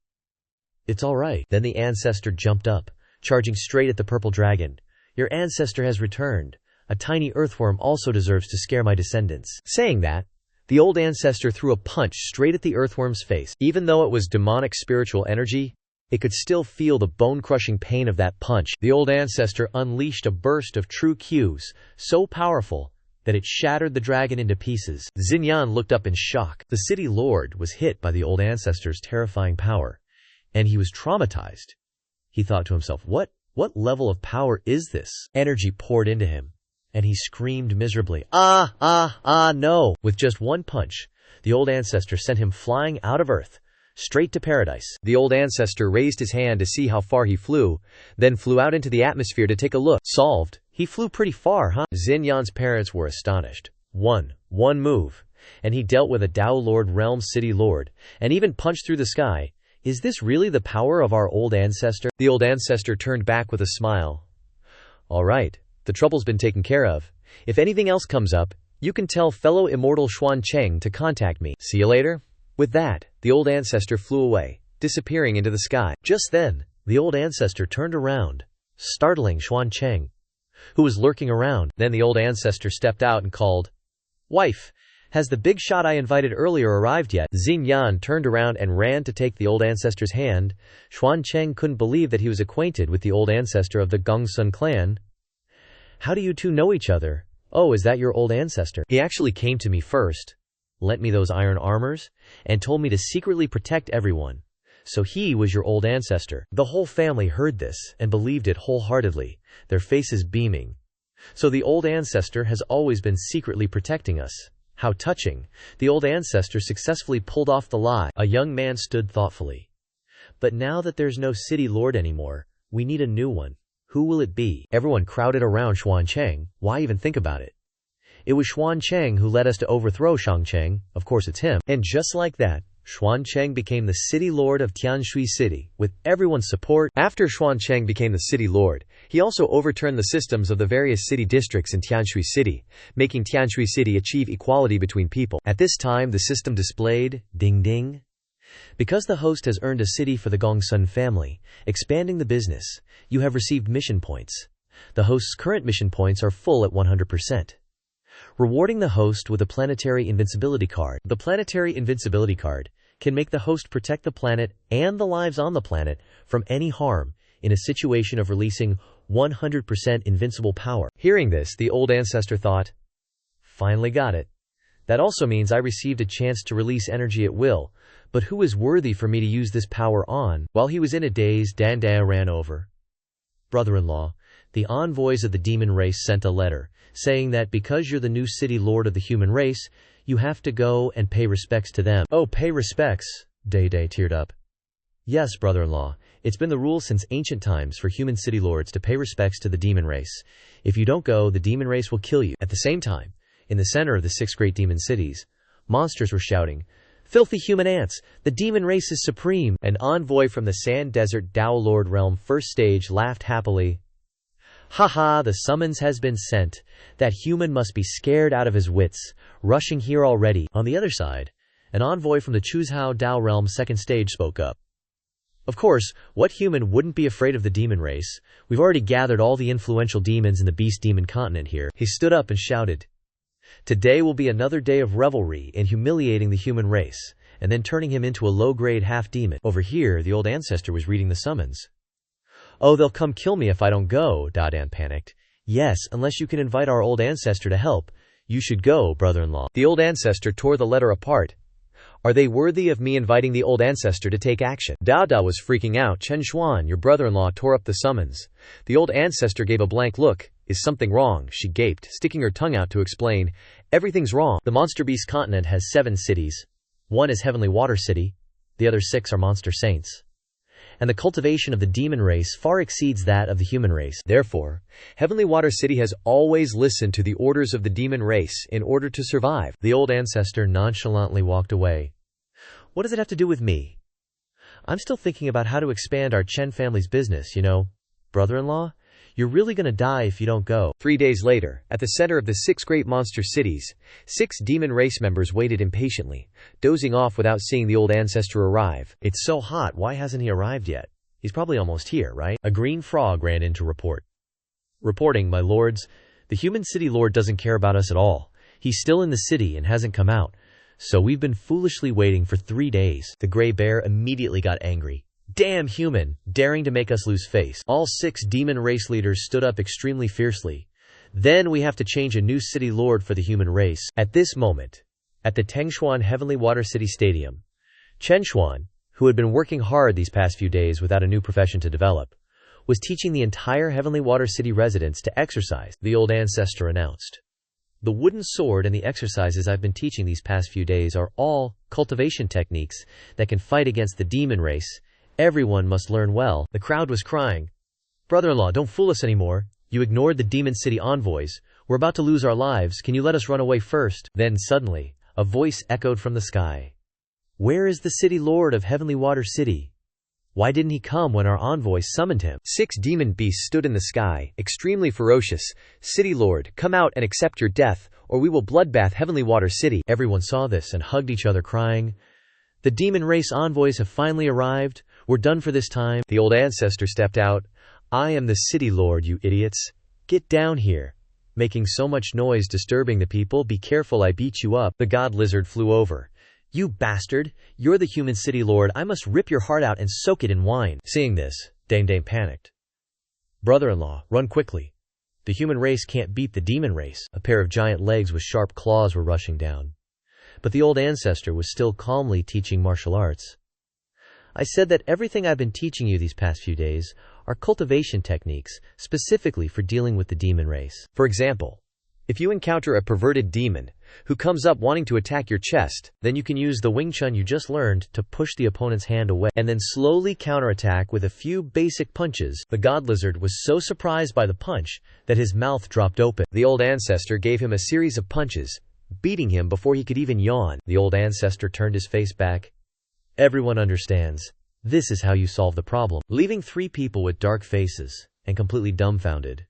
It's all right. Then the ancestor jumped up, charging straight at the purple dragon. Your ancestor has returned. A tiny earthworm also deserves to scare my descendants. Saying that, the old ancestor threw a punch straight at the earthworm's face. Even though it was demonic spiritual energy, it could still feel the bone-crushing pain of that punch. The old ancestor unleashed a burst of true Qs, so powerful that it shattered the dragon into pieces. Xinyan looked up in shock. The city lord was hit by the old ancestor's terrifying power, and he was traumatized. He thought to himself, what level of power is this? Energy poured into him, and he screamed miserably, no! With just one punch, the old ancestor sent him flying out of Earth, straight to paradise. The old ancestor raised his hand to see how far he flew, then flew out into the atmosphere to take a look. Solved. He flew pretty far, huh? Xinyan's parents were astonished. One move, and he dealt with a Dao Lord Realm City Lord, and even punched through the sky. Is this really the power of our old ancestor? The old ancestor turned back with a smile. All right, the trouble's been taken care of. If anything else comes up, you can tell fellow immortal Xuan Cheng to contact me. See you later. With that, the old ancestor flew away, disappearing into the sky. Just then, the old ancestor turned around, startling Xuan Cheng, who was lurking around. Then the old ancestor stepped out and called, "Wife, has the big shot I invited earlier arrived yet?" Xinyan turned around and ran to take the old ancestor's hand. Xuan Cheng couldn't believe that he was acquainted with the old ancestor of the Gongsun clan. How do you two know each other? Oh, is that your old ancestor? He actually came to me first, lent me those iron armors, and told me to secretly protect everyone. So he was your old ancestor. The whole family heard this and believed it wholeheartedly, their faces beaming. So the old ancestor has always been secretly protecting us. How touching. The old ancestor successfully pulled off the lie. A young man stood thoughtfully. But now that there's no city lord anymore, we need a new one. Who will it be? Everyone crowded around Xuan Cheng. Why even think about it? It was Xuan Cheng who led us to overthrow Shangcheng. Of course it's him. And just like that, Xuan Cheng became the city lord of Tianshui City, with everyone's support. After Xuan Cheng became the city lord, he also overturned the systems of the various city districts in Tianshui City, making Tianshui City achieve equality between people. At this time, the system displayed, ding ding. Because the host has earned a city for the Gongsun family, expanding the business, you have received mission points. The host's current mission points are full at 100%. Rewarding the host with a planetary invincibility card. The planetary invincibility card can make the host protect the planet and the lives on the planet from any harm in a situation of releasing 100% invincible power. Hearing this, the old ancestor thought, finally got it. That also means I received a chance to release energy at will, but who is worthy for me to use this power on? While he was in a daze, Dan ran over. Brother-in-law, the envoys of the demon race sent a letter, saying that because you're the new city lord of the human race, you have to go and pay respects to them. Oh, pay respects? Day teared up. Yes, brother-in-law, it's been the rule since ancient times for human city lords to pay respects to the demon race. If you don't go, the demon race will kill you. At the same time, in the center of the 6 great demon cities, monsters were shouting, "Filthy human ants! The demon race is supreme!" An envoy from the Sand Desert Dao Lord realm first stage laughed happily. Haha, the summons has been sent. That human must be scared out of his wits, rushing here already. On the other side, an envoy from the Chuzhao Dao realm second stage spoke up. Of course, what human wouldn't be afraid of the demon race? We've already gathered all the influential demons in the beast demon continent here. He stood up and shouted, "Today will be another day of revelry in humiliating the human race, and then turning him into a low-grade half-demon." Over here, the old ancestor was reading the summons. "Oh, they'll come kill me if I don't go," Dan panicked. "Yes, unless you can invite our old ancestor to help. You should go, brother-in-law." The old ancestor tore the letter apart. "Are they worthy of me inviting the old ancestor to take action?" Dada was freaking out. "Chen Xuan, your brother-in-law tore up the summons." The old ancestor gave a blank look. "Is something wrong?" she gaped, sticking her tongue out to explain. "Everything's wrong. The Monster Beast continent has 7 cities. 1 is Heavenly Water City. The other 6 are Monster Saints. And the cultivation of the demon race far exceeds that of the human race. Therefore, Heavenly Water City has always listened to the orders of the demon race in order to survive." The old ancestor nonchalantly walked away. "What does it have to do with me? I'm still thinking about how to expand our Chen family's business, you know. Brother-in-law, you're really gonna die if you don't go." 3 days later, at the center of the 6 great monster cities, 6 demon race members waited impatiently, dozing off without seeing the old ancestor arrive. "It's so hot, why hasn't he arrived yet?" He's probably almost here, right? A green frog ran in to report. Reporting, my lords. The human city lord doesn't care about us at all. He's still in the city and hasn't come out. So we've been foolishly waiting for 3 days. The gray bear immediately got angry. Damn human, daring to make us lose face. All 6 demon race leaders stood up extremely fiercely. Then we have to change a new city lord for the human race. At this moment, at the Chen Xuan Heavenly Water City Stadium, Chen Xuan, who had been working hard these past few days without a new profession to develop, was teaching the entire Heavenly Water City residents to exercise, the Old Ancestor announced. The wooden sword and the exercises I've been teaching these past few days are all cultivation techniques that can fight against the demon race. Everyone must learn well. The crowd was crying. Brother-in-law, don't fool us anymore. You ignored the demon city envoys. We're about to lose our lives. Can you let us run away first? Then suddenly, a voice echoed from the sky. Where is the city lord of Heavenly Water City? Why didn't he come when our envoys summoned him? 6 demon beasts stood in the sky, extremely ferocious. City Lord, come out and accept your death, or we will bloodbath Heavenly Water City. Everyone saw this and hugged each other crying, the demon race envoys have finally arrived. We're done for this time. The Old Ancestor stepped out. I am the City Lord, you idiots. Get down here. Making so much noise disturbing the people, be careful I beat you up. The God Lizard flew over. You bastard! You're the human city lord. I must rip your heart out and soak it in wine. Seeing this, Dame panicked. Brother-in-law, run quickly. The human race can't beat the demon race. A pair of giant legs with sharp claws were rushing down. But the Old Ancestor was still calmly teaching martial arts. I said that everything I've been teaching you these past few days are cultivation techniques, specifically for dealing with the demon race. For example, if you encounter a perverted demon who comes up wanting to attack your chest, then you can use the Wing Chun you just learned to push the opponent's hand away and then slowly counterattack with a few basic punches. The God Lizard was so surprised by the punch that his mouth dropped open. The Old Ancestor gave him a series of punches, beating him before he could even yawn. The Old Ancestor turned his face back. Everyone understands. This is how you solve the problem. Leaving 3 people with dark faces and completely dumbfounded.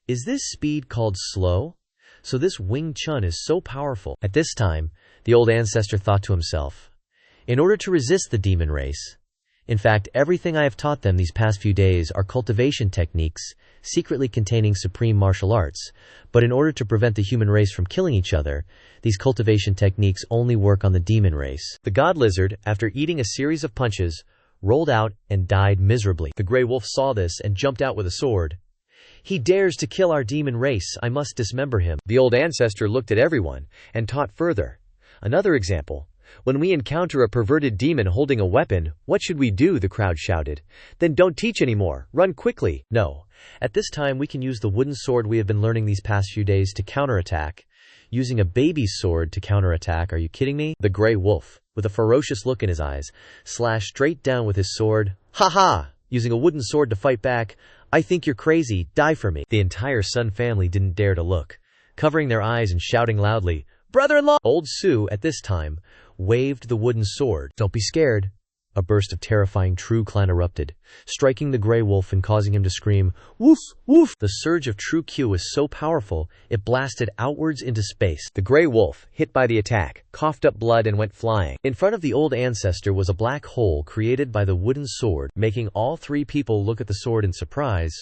Is this speed called slow? So this Wing Chun is so powerful. At this time, the Old Ancestor thought to himself, in order to resist the demon race, in fact, everything I have taught them these past few days are cultivation techniques, secretly containing supreme martial arts. But in order to prevent the human race from killing each other, these cultivation techniques only work on the demon race. The God Lizard, after eating a series of punches, rolled out and died miserably. The Grey Wolf saw this and jumped out with a sword. He dares to kill our demon race. I must dismember him. The Old Ancestor looked at everyone and taught further. Another example. When we encounter a perverted demon holding a weapon, what should we do? The crowd shouted. Then don't teach anymore. Run quickly. No. At this time we can use the wooden sword we have been learning these past few days to counterattack. Using a baby's sword to counterattack. Are you kidding me? The Grey Wolf, with a ferocious look in his eyes, slashed straight down with his sword. Ha ha! Using a wooden sword to fight back. I think you're crazy. Die for me. The entire Sun family didn't dare to look, covering their eyes and shouting loudly, Brother-in-law! Old Su, at this time, waved the wooden sword. Don't be scared. A burst of terrifying True Clan erupted, striking the Grey Wolf and causing him to scream, Woof! Woof! The surge of True Q was so powerful, it blasted outwards into space. The Grey Wolf, hit by the attack, coughed up blood and went flying. In front of the Old Ancestor was a black hole created by the wooden sword, making all 3 people look at the sword in surprise.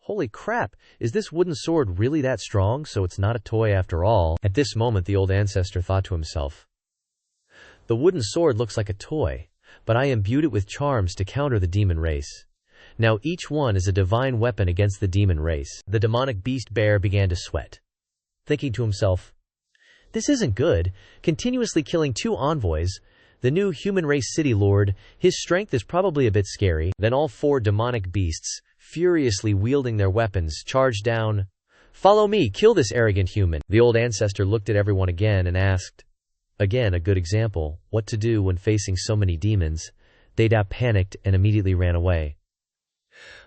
Holy crap, is this wooden sword really that strong? So it's not a toy after all. At this moment the Old Ancestor thought to himself, the wooden sword looks like a toy, but I imbued it with charms to counter the demon race. Now each one is a divine weapon against the demon race. The demonic beast bear began to sweat, thinking to himself, this isn't good, continuously killing 2 envoys, the new human race city lord, his strength is probably a bit scary. Then all 4 demonic beasts, furiously wielding their weapons, charged down. Follow me, kill this arrogant human. The Old Ancestor looked at everyone again and asked, again a good example, what to do when facing so many demons. They panicked and immediately ran away.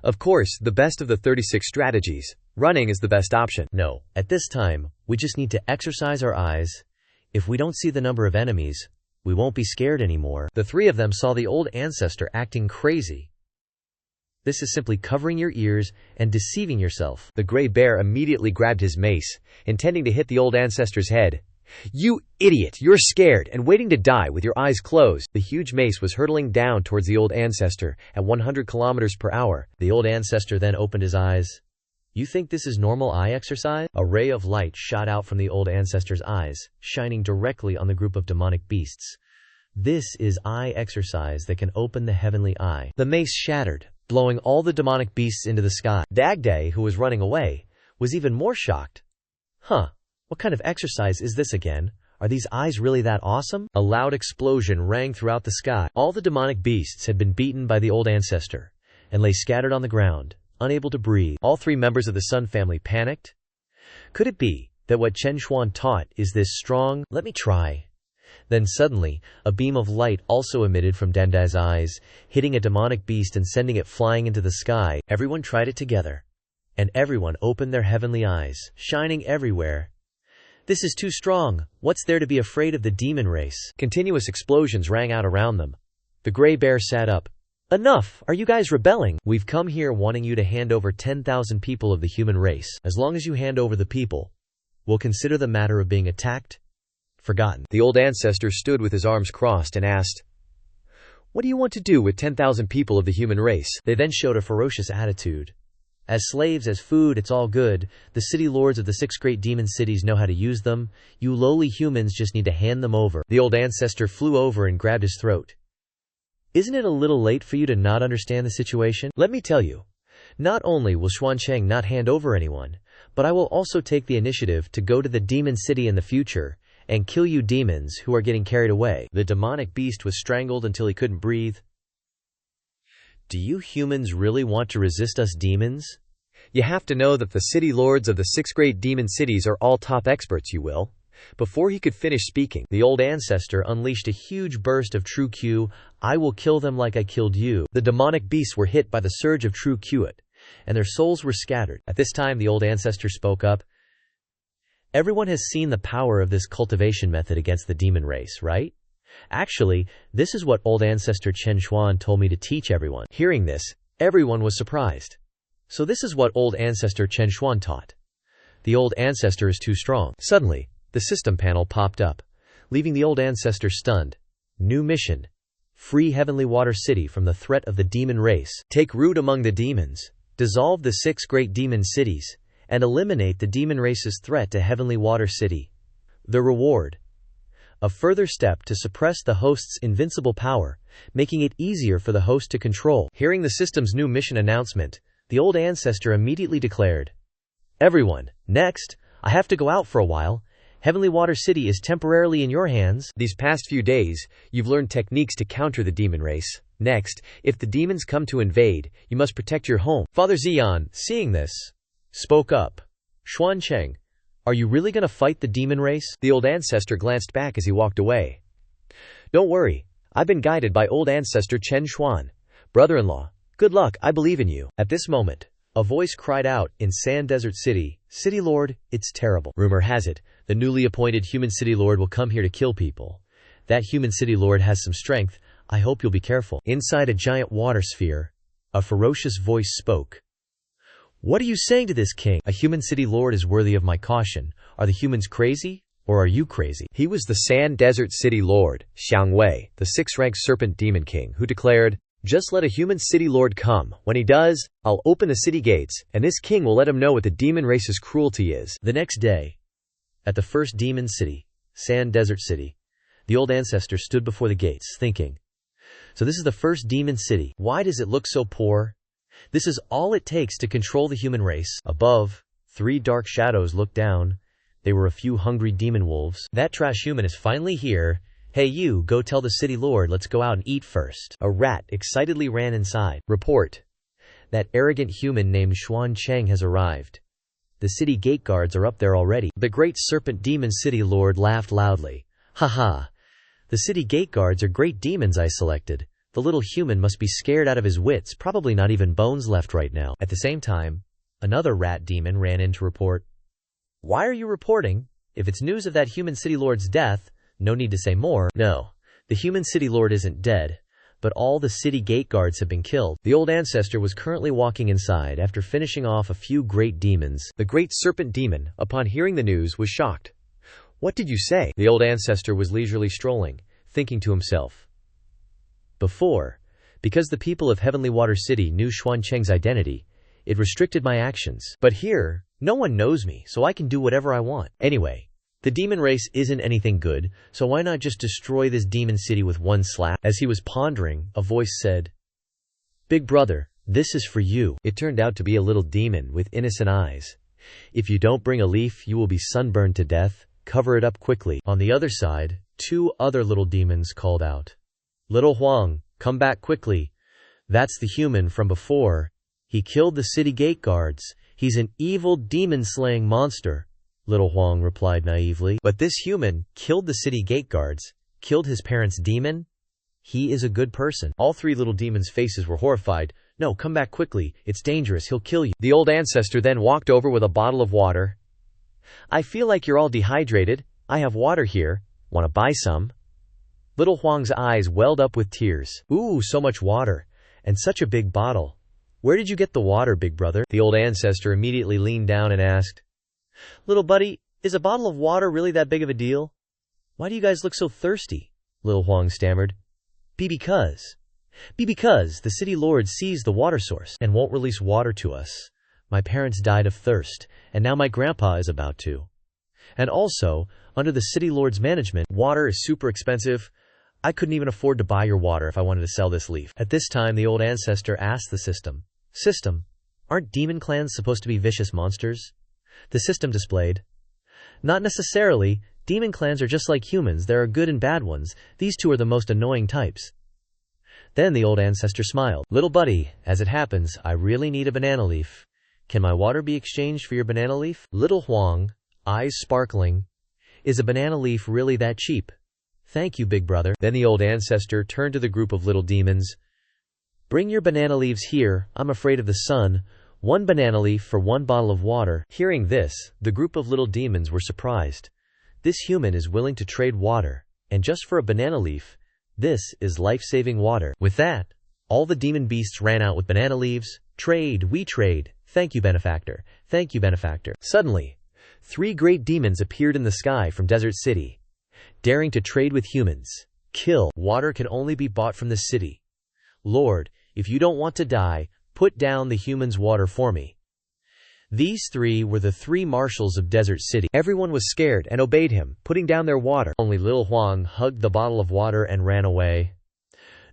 Of course, the best of the 36 strategies. Running is the best option. No, at this time, we just need to exercise our eyes. If we don't see the number of enemies, we won't be scared anymore. The 3 of them saw the Old Ancestor acting crazy. This is simply covering your ears and deceiving yourself. The Grey Bear immediately grabbed his mace, intending to hit the Old Ancestor's head. You idiot! You're scared and waiting to die with your eyes closed. The huge mace was hurtling down towards the Old Ancestor at 100 kilometers per hour. The Old Ancestor then opened his eyes. You think this is normal eye exercise? A ray of light shot out from the Old Ancestor's eyes, shining directly on the group of demonic beasts. This is eye exercise that can open the heavenly eye. The mace shattered, blowing all the demonic beasts into the sky. Dagday, who was running away, was even more shocked. What kind of exercise is this again? Are these eyes really that awesome? A loud explosion rang throughout the sky. All the demonic beasts had been beaten by the Old Ancestor, and lay scattered on the ground, unable to breathe. All three members of the Sun family panicked. Could it be that what Chen Xuan taught is this strong? Let me try. Then suddenly, a beam of light also emitted from Dandai's eyes, hitting a demonic beast and sending it flying into the sky. Everyone tried it together, and everyone opened their heavenly eyes, shining everywhere. This is too strong. What's there to be afraid of the demon race? Continuous explosions rang out around them. The gray bear sat up. Enough! Are you guys rebelling? We've come here wanting you to hand over 10,000 people of the human race. As long as you hand over the people, we'll consider the matter of being attacked forgotten. The Old Ancestor stood with his arms crossed and asked, "What do you want to do with 10,000 people of the human race?" They then showed a ferocious attitude. As slaves, as food, it's all good. The city lords of the 6 great demon cities know how to use them. You lowly humans just need to hand them over. The Old Ancestor flew over and grabbed his throat. Isn't it a little late for you to not understand the situation? Let me tell you. Not only will Xuancheng not hand over anyone, but I will also take the initiative to go to the demon city in the future and kill you demons who are getting carried away. The demonic beast was strangled until he couldn't breathe. Do you humans really want to resist us demons? You have to know that the city lords of the 6 great demon cities are all top experts, you will. Before he could finish speaking, the Old Ancestor unleashed a huge burst of true Q. I will kill them like I killed you. The demonic beasts were hit by the surge of true Qit, and their souls were scattered. At this time, the Old Ancestor spoke up. Everyone has seen the power of this cultivation method against the demon race, right? Actually, this is what Old Ancestor Chen Xuan told me to teach everyone. Hearing this, everyone was surprised. So this is what Old Ancestor Chen Xuan taught. The Old Ancestor is too strong. Suddenly, the system panel popped up, leaving the Old Ancestor stunned. New mission. Free Heavenly Water City from the threat of the demon race. Take root among the demons. Dissolve the 6 great demon cities, and eliminate the demon race's threat to Heavenly Water City. The reward. A further step to suppress the host's invincible power, making it easier for the host to control. Hearing the system's new mission announcement, the Old Ancestor immediately declared, Everyone, next, I have to go out for a while. Heavenly Water City is temporarily in your hands. These past few days, you've learned techniques to counter the demon race. Next, if the demons come to invade, you must protect your home. Father Xian, seeing this, spoke up. Xuancheng, are you really going to fight the demon race? The Old Ancestor glanced back as he walked away. Don't worry, I've been guided by Old Ancestor Chen Xuan. Brother-in-law, good luck, I believe in you. At this moment, a voice cried out in Sand Desert City, City Lord, it's terrible. Rumor has it, the newly appointed human city lord will come here to kill people. That human city lord has some strength, I hope you'll be careful. Inside a giant water sphere, a ferocious voice spoke. What are you saying to this king? A human city lord is worthy of my caution. Are the humans crazy, or are you crazy? He was the Sand Desert City Lord, Xiang Wei, the 6th-ranked serpent demon king, who declared, Just let a human city lord come. When he does, I'll open the city gates, and this king will let him know what the demon race's cruelty is. The next day, at the first demon city, Sand Desert City, the Old Ancestor stood before the gates, thinking, So this is the first demon city. Why does it look so poor? This is all it takes to control the human race. Above, 3 dark shadows looked down. They were a few hungry demon wolves. That trash human is finally here. Hey you, go tell the city lord let's go out and eat first. A rat excitedly ran inside. Report. That arrogant human named Xuancheng has arrived. The city gate guards are up there already. The great serpent demon city lord laughed loudly. Haha. The city gate guards are great demons I selected. The little human must be scared out of his wits, probably not even bones left right now. At the same time, another rat demon ran in to report. Why are you reporting? If it's news of that human city lord's death, no need to say more. No, the human city lord isn't dead, but all the city gate guards have been killed. The Old Ancestor was currently walking inside after finishing off a few great demons. The great serpent demon, upon hearing the news, was shocked. What did you say? The old ancestor was leisurely strolling, thinking to himself. Before, because the people of Heavenly Water City knew Xuan Cheng's identity, it restricted my actions. But here, no one knows me, so I can do whatever I want. Anyway, the demon race isn't anything good, so why not just destroy this demon city with one slap? As he was pondering, a voice said, "Big brother, this is for you." It turned out to be a little demon with innocent eyes. "If you don't bring a leaf, you will be sunburned to death. Cover it up quickly." On the other side, 2 other little demons called out, "Little Huang, come back quickly. That's the human from before. He killed the city gate guards. He's an evil demon-slaying monster." Little Huang replied naively. "But this human killed the city gate guards, killed his parents' demon? He is a good person." All 3 little demons' faces were horrified. "No, come back quickly. It's dangerous. He'll kill you." The old ancestor then walked over with a bottle of water. "I feel like you're all dehydrated. I have water here. Want to buy some?" Little Huang's eyes welled up with tears. "Ooh, so much water. And such a big bottle. Where did you get the water, big brother?" The old ancestor immediately leaned down and asked, "Little buddy, is a bottle of water really that big of a deal? Why do you guys look so thirsty?" Little Huang stammered. Be because the city lord seized the water source and won't release water to us. My parents died of thirst, and now my grandpa is about to. And also, under the city lord's management, water is super expensive. I couldn't even afford to buy your water if I wanted to sell this leaf." At this time, the old ancestor asked the system, "Aren't demon clans supposed to be vicious monsters?" The system displayed, "Not necessarily. Demon clans are just like humans. There are good and bad ones. These 2 are the most annoying types." Then the old ancestor smiled. "Little buddy, as it happens, I really need a banana leaf. Can my water be exchanged for your banana leaf?" Little Huang, eyes sparkling, "Is a banana leaf really that cheap? Thank you, big brother." Then the old ancestor turned to the group of little demons. "Bring your banana leaves here. I'm afraid of the sun. 1 banana leaf for 1 bottle of water." Hearing this, the group of little demons were surprised. This human is willing to trade water, and just for a banana leaf. This is life-saving water. With that, all the demon beasts ran out with banana leaves. "Trade, we trade. Thank you, benefactor. Thank you, benefactor." Suddenly, 3 great demons appeared in the sky from Desert City, daring to trade with humans. "Kill. Water can only be bought from the city. Lord, if you don't want to die, put down the human's water for me." These 3 were the 3 marshals of Desert City. Everyone was scared and obeyed him, putting down their water. Only Little Huang hugged the bottle of water and ran away.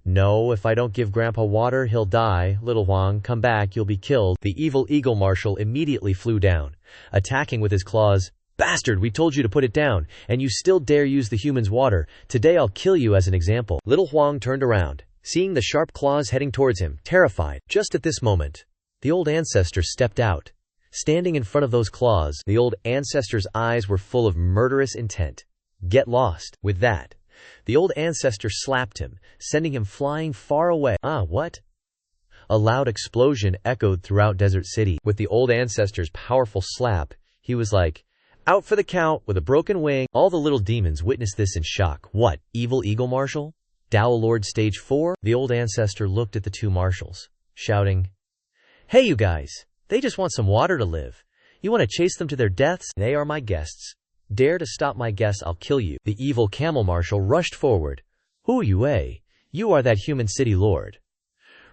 "No, if I don't give Grandpa water, he'll die. Little Huang, come back, you'll be killed." The evil eagle marshal immediately flew down, attacking with his claws. "Bastard, we told you to put it down, and you still dare use the human's water. Today I'll kill you as an example." Little Huang turned around, seeing the sharp claws heading towards him, terrified. Just at this moment, the old ancestor stepped out. Standing in front of those claws, the old ancestor's eyes were full of murderous intent. "Get lost." With that, the old ancestor slapped him, sending him flying far away. What? A loud explosion echoed throughout Desert City. With the old ancestor's powerful slap, he was like, "Out for the count," with a broken wing. All the little demons witnessed this in shock. "What? Evil Eagle Marshal? Tao Lord Stage 4? The old ancestor looked at the 2 marshals, shouting, "Hey you guys! They just want some water to live. You want to chase them to their deaths? They are my guests. Dare to stop my guests, I'll kill you." The evil camel marshal rushed forward. "Who you, eh? You are that human city lord.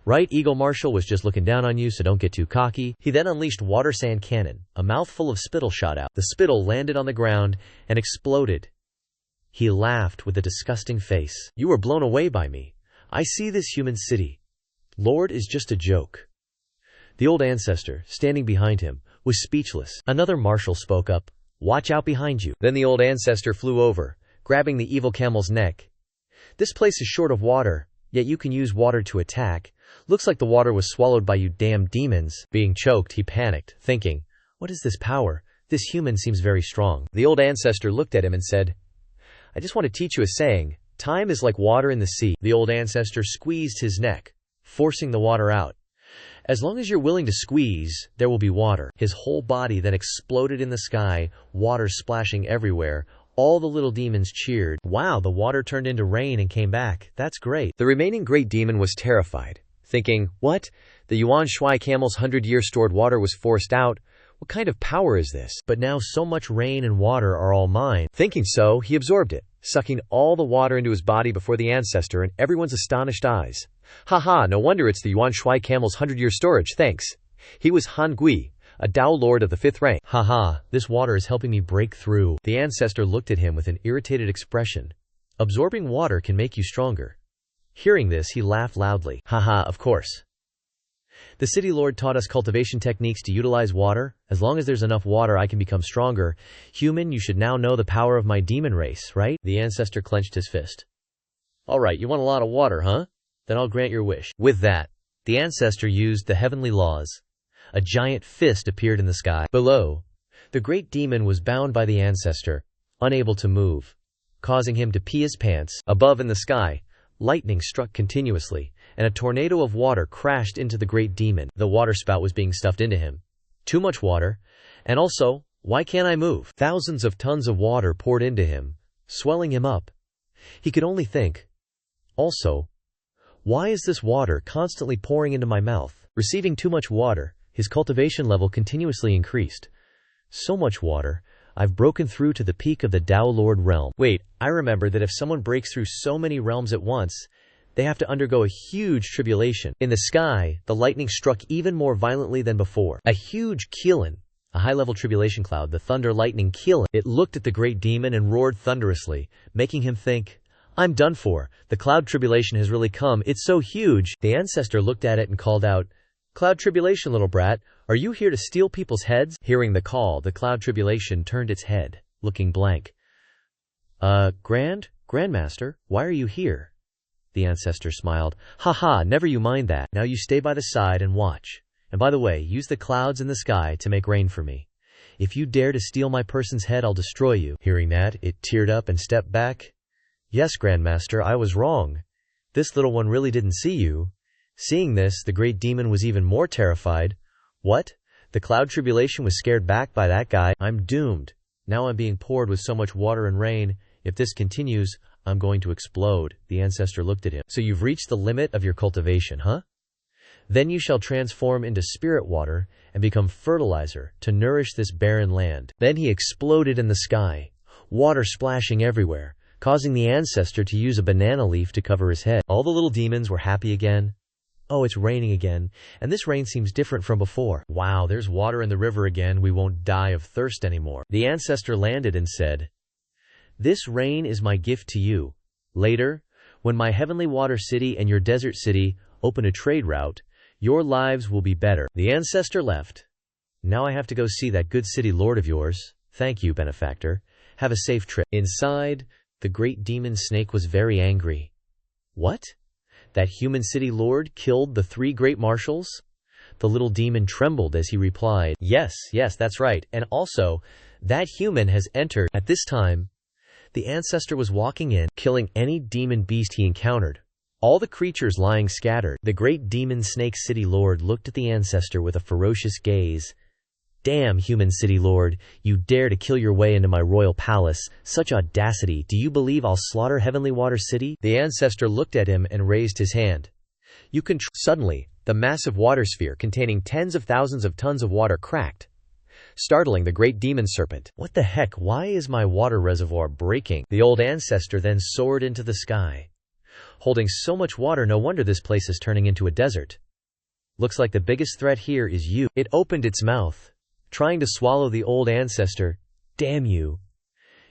Right, Eagle Marshal was just looking down on you, so don't get too cocky." He then unleashed water sand cannon. A mouthful of spittle shot out. The spittle landed on the ground and exploded. He laughed with a disgusting face. "You were blown away by me. I see this human city lord is just a joke." The old ancestor, standing behind him, was speechless. Another marshal spoke up. "Watch out behind you." Then the old ancestor flew over, grabbing the evil camel's neck. "This place is short of water, yet you can use water to attack. Looks like the water was swallowed by you damn demons." Being choked, he panicked, thinking, "What is this power? This human seems very strong." The old ancestor looked at him and said, "I just want to teach you a saying. Time is like water in the sea." The old ancestor squeezed his neck, forcing the water out. "As long as you're willing to squeeze, there will be water." His whole body then exploded in the sky, water splashing everywhere. All the little demons cheered. "Wow, the water turned into rain and came back. That's great." The remaining great demon was terrified, thinking, "What? The Yuan Shui camel's 100-year stored water was forced out? What kind of power is this? But now so much rain and water are all mine. Thinking so, he absorbed it, sucking all the water into his body before the ancestor and everyone's astonished eyes. Haha, no wonder it's the Yuan Shui camel's 100-year storage, thanks. He was Han Gui, a Dao Lord of the 5th rank. Haha, this water is helping me break through. The ancestor looked at him with an irritated expression. Absorbing water can make you stronger. Hearing this, he laughed loudly. Haha, of course. The city lord taught us cultivation techniques to utilize water. As long as there's enough water, I can become stronger. Human, you should now know the power of my demon race, right? The ancestor clenched his fist. Alright, you want a lot of water, huh? Then I'll grant your wish. With that, the ancestor used the heavenly laws. A giant fist appeared in the sky. Below, the great demon was bound by the ancestor, unable to move, causing him to pee his pants. Above in the sky, lightning struck continuously, and a tornado of water crashed into the great demon. The water spout was being stuffed into him. Too much water, and also, why can't I move? Thousands of tons of water poured into him, swelling him up. He could only think. Also, why is this water constantly pouring into my mouth? Receiving too much water, his cultivation level continuously increased. So much water, I've broken through to the peak of the Dao Lord realm. Wait, I remember that if someone breaks through so many realms at once, they have to undergo a huge tribulation. In the sky, the lightning struck even more violently than before. A huge Keelan, a high-level tribulation cloud, the thunder lightning Keelan. It looked at the great demon and roared thunderously, making him think, I'm done for. The cloud tribulation has really come. It's so huge. The ancestor looked at it and called out, Cloud tribulation, little brat, are you here to steal people's heads? Hearing the call, the cloud tribulation turned its head, looking blank. Grandmaster, why are you here? The ancestor smiled. Haha, never you mind that. Now you stay by the side and watch. And by the way, use the clouds in the sky to make rain for me. If you dare to steal my person's head, I'll destroy you. Hearing that, it teared up and stepped back. Yes, Grandmaster, I was wrong. This little one really didn't see you. Seeing this, the great demon was even more terrified. What? The cloud tribulation was scared back by that guy. I'm doomed. Now I'm being poured with so much water and rain. If this continues, I'm going to explode. The ancestor looked at him. So you've reached the limit of your cultivation, huh? Then you shall transform into spirit water and become fertilizer to nourish this barren land. Then he exploded in the sky, water splashing everywhere, causing the ancestor to use a banana leaf to cover his head. All the little demons were happy again. Oh, it's raining again, and this rain seems different from before. Wow, there's water in the river again. We won't die of thirst anymore. The ancestor landed and said, This rain is my gift to you. Later, when my heavenly water city and your desert city open a trade route, your lives will be better. The ancestor left. Now I have to go see that good city lord of yours. Thank you, benefactor. Have a safe trip. Inside, the great demon snake was very angry. What? That human city lord killed the 3 great marshals? The little demon trembled as he replied, Yes, that's right. And also, that human has entered. At this time, the ancestor was walking in, killing any demon beast he encountered. All the creatures lying scattered. The great demon snake city lord looked at the ancestor with a ferocious gaze. Damn, human city lord, you dare to kill your way into my royal palace. Such audacity. Do you believe I'll slaughter Heavenly Water City? The ancestor looked at him and raised his hand. You can Suddenly, the massive water sphere containing tens of thousands of tons of water cracked, startling the great demon serpent. What the heck? Why is my water reservoir breaking? The old ancestor then soared into the sky. Holding so much water, no wonder this place is turning into a desert. Looks like the biggest threat here is you. It opened its mouth, trying to swallow the old ancestor. Damn you.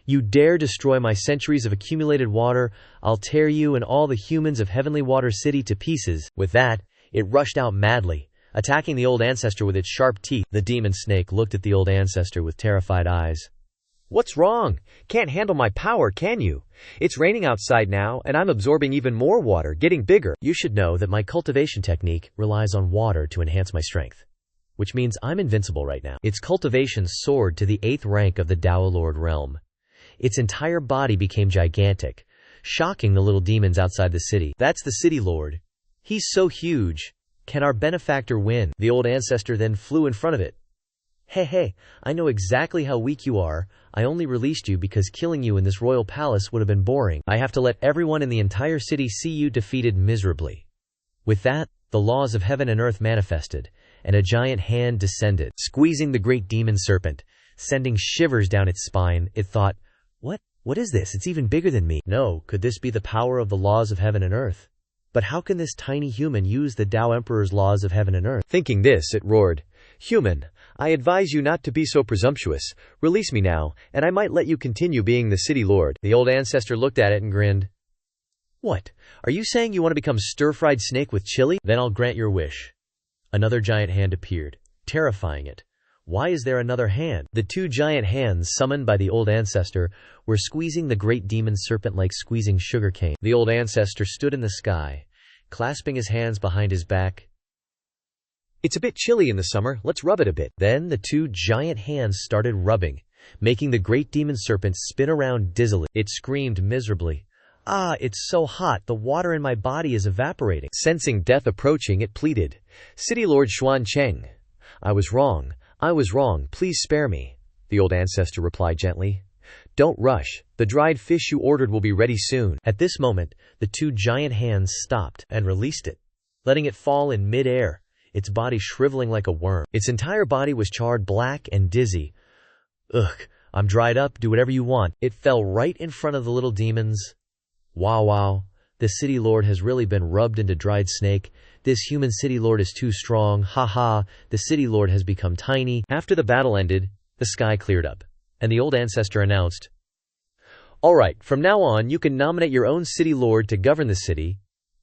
You dare destroy my centuries of accumulated water, I'll tear you and all the humans of Heavenly Water City to pieces. With that, it rushed out madly, attacking the old ancestor with its sharp teeth. The demon snake looked at the old ancestor with terrified eyes. What's wrong? Can't handle my power, can you? It's raining outside now, and I'm absorbing even more water, getting bigger. You should know that my cultivation technique relies on water to enhance my strength, which means I'm invincible right now. Its cultivation soared to the 8th rank of the Dao Lord realm. Its entire body became gigantic, shocking the little demons outside the city. That's the city lord. He's so huge. Can our benefactor win? The old ancestor then flew in front of it. Hey, I know exactly how weak you are. I only released you because killing you in this royal palace would have been boring. I have to let everyone in the entire city see you defeated miserably. With that, the laws of heaven and earth manifested, and a giant hand descended, squeezing the great demon serpent, sending shivers down its spine. It thought, What is this? It's even bigger than me. No, could this be the power of the laws of heaven and earth? But how can this tiny human use the Tao Emperor's laws of heaven and earth? Thinking this, it roared, "Human, I advise you not to be so presumptuous. Release me now, and I might let you continue being the city lord." The old ancestor looked at it and grinned. What? Are you saying you want to become stir-fried snake with chili? Then I'll grant your wish. Another giant hand appeared, terrifying it. Why is there another hand? The two giant hands summoned by the old ancestor were squeezing the great demon serpent like squeezing sugar cane. The old ancestor stood in the sky, clasping his hands behind his back. "It's a bit chilly in the summer, let's rub it a bit." Then the two giant hands started rubbing, making the great demon serpent spin around dizzily. It screamed miserably. Ah, it's so hot, the water in my body is evaporating. Sensing death approaching, it pleaded, "City Lord Xuan Cheng, I was wrong, please spare me." The old ancestor replied gently, "Don't rush, the dried fish you ordered will be ready soon." At this moment, the two giant hands stopped and released it, letting it fall in mid-air, its body shriveling like a worm. Its entire body was charred black and dizzy. Ugh, I'm dried up, do whatever you want. It fell right in front of the little demons. Wow, the city lord has really been rubbed into dried snake. This human city lord is too strong, haha, the city lord has become tiny. After the battle ended, the sky cleared up, and the old ancestor announced, "Alright, from now on you can nominate your own city lord to govern the city.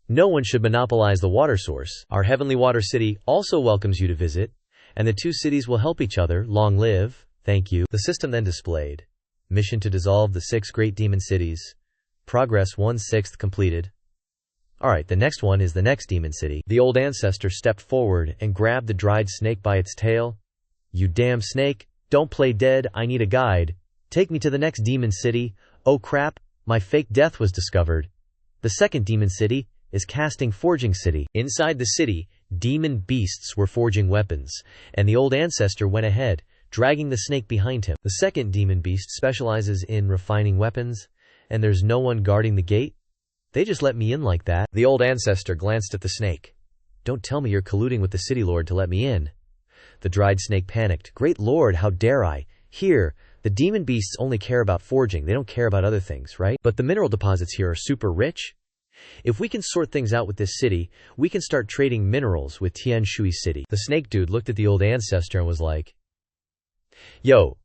No one should monopolize the water source. Our heavenly water city also welcomes you to visit, and the two cities will help each other. Long live, thank you." The system then displayed, mission to dissolve the 6 great demon cities. Progress 1/6 completed. Alright, the next one is the next demon city. The old ancestor stepped forward and grabbed the dried snake by its tail. "You damn snake, don't play dead, I need a guide. Take me to the next demon city. Oh crap, my fake death was discovered." The second demon city is Casting Forging City. Inside the city, demon beasts were forging weapons, and the old ancestor went ahead, dragging the snake behind him. The second demon beast specializes in refining weapons, and there's no one guarding the gate. They just let me in like that. The old ancestor glanced at the snake. "Don't tell me you're colluding with the city lord to let me in." The dried snake panicked. "Great lord, how dare I? Here, the demon beasts only care about forging, they don't care about other things, right? But the mineral deposits here are super rich. If we can sort things out with this city, we can start trading minerals with Tian Shui City." The snake dude looked at the old ancestor and was like, "Yo,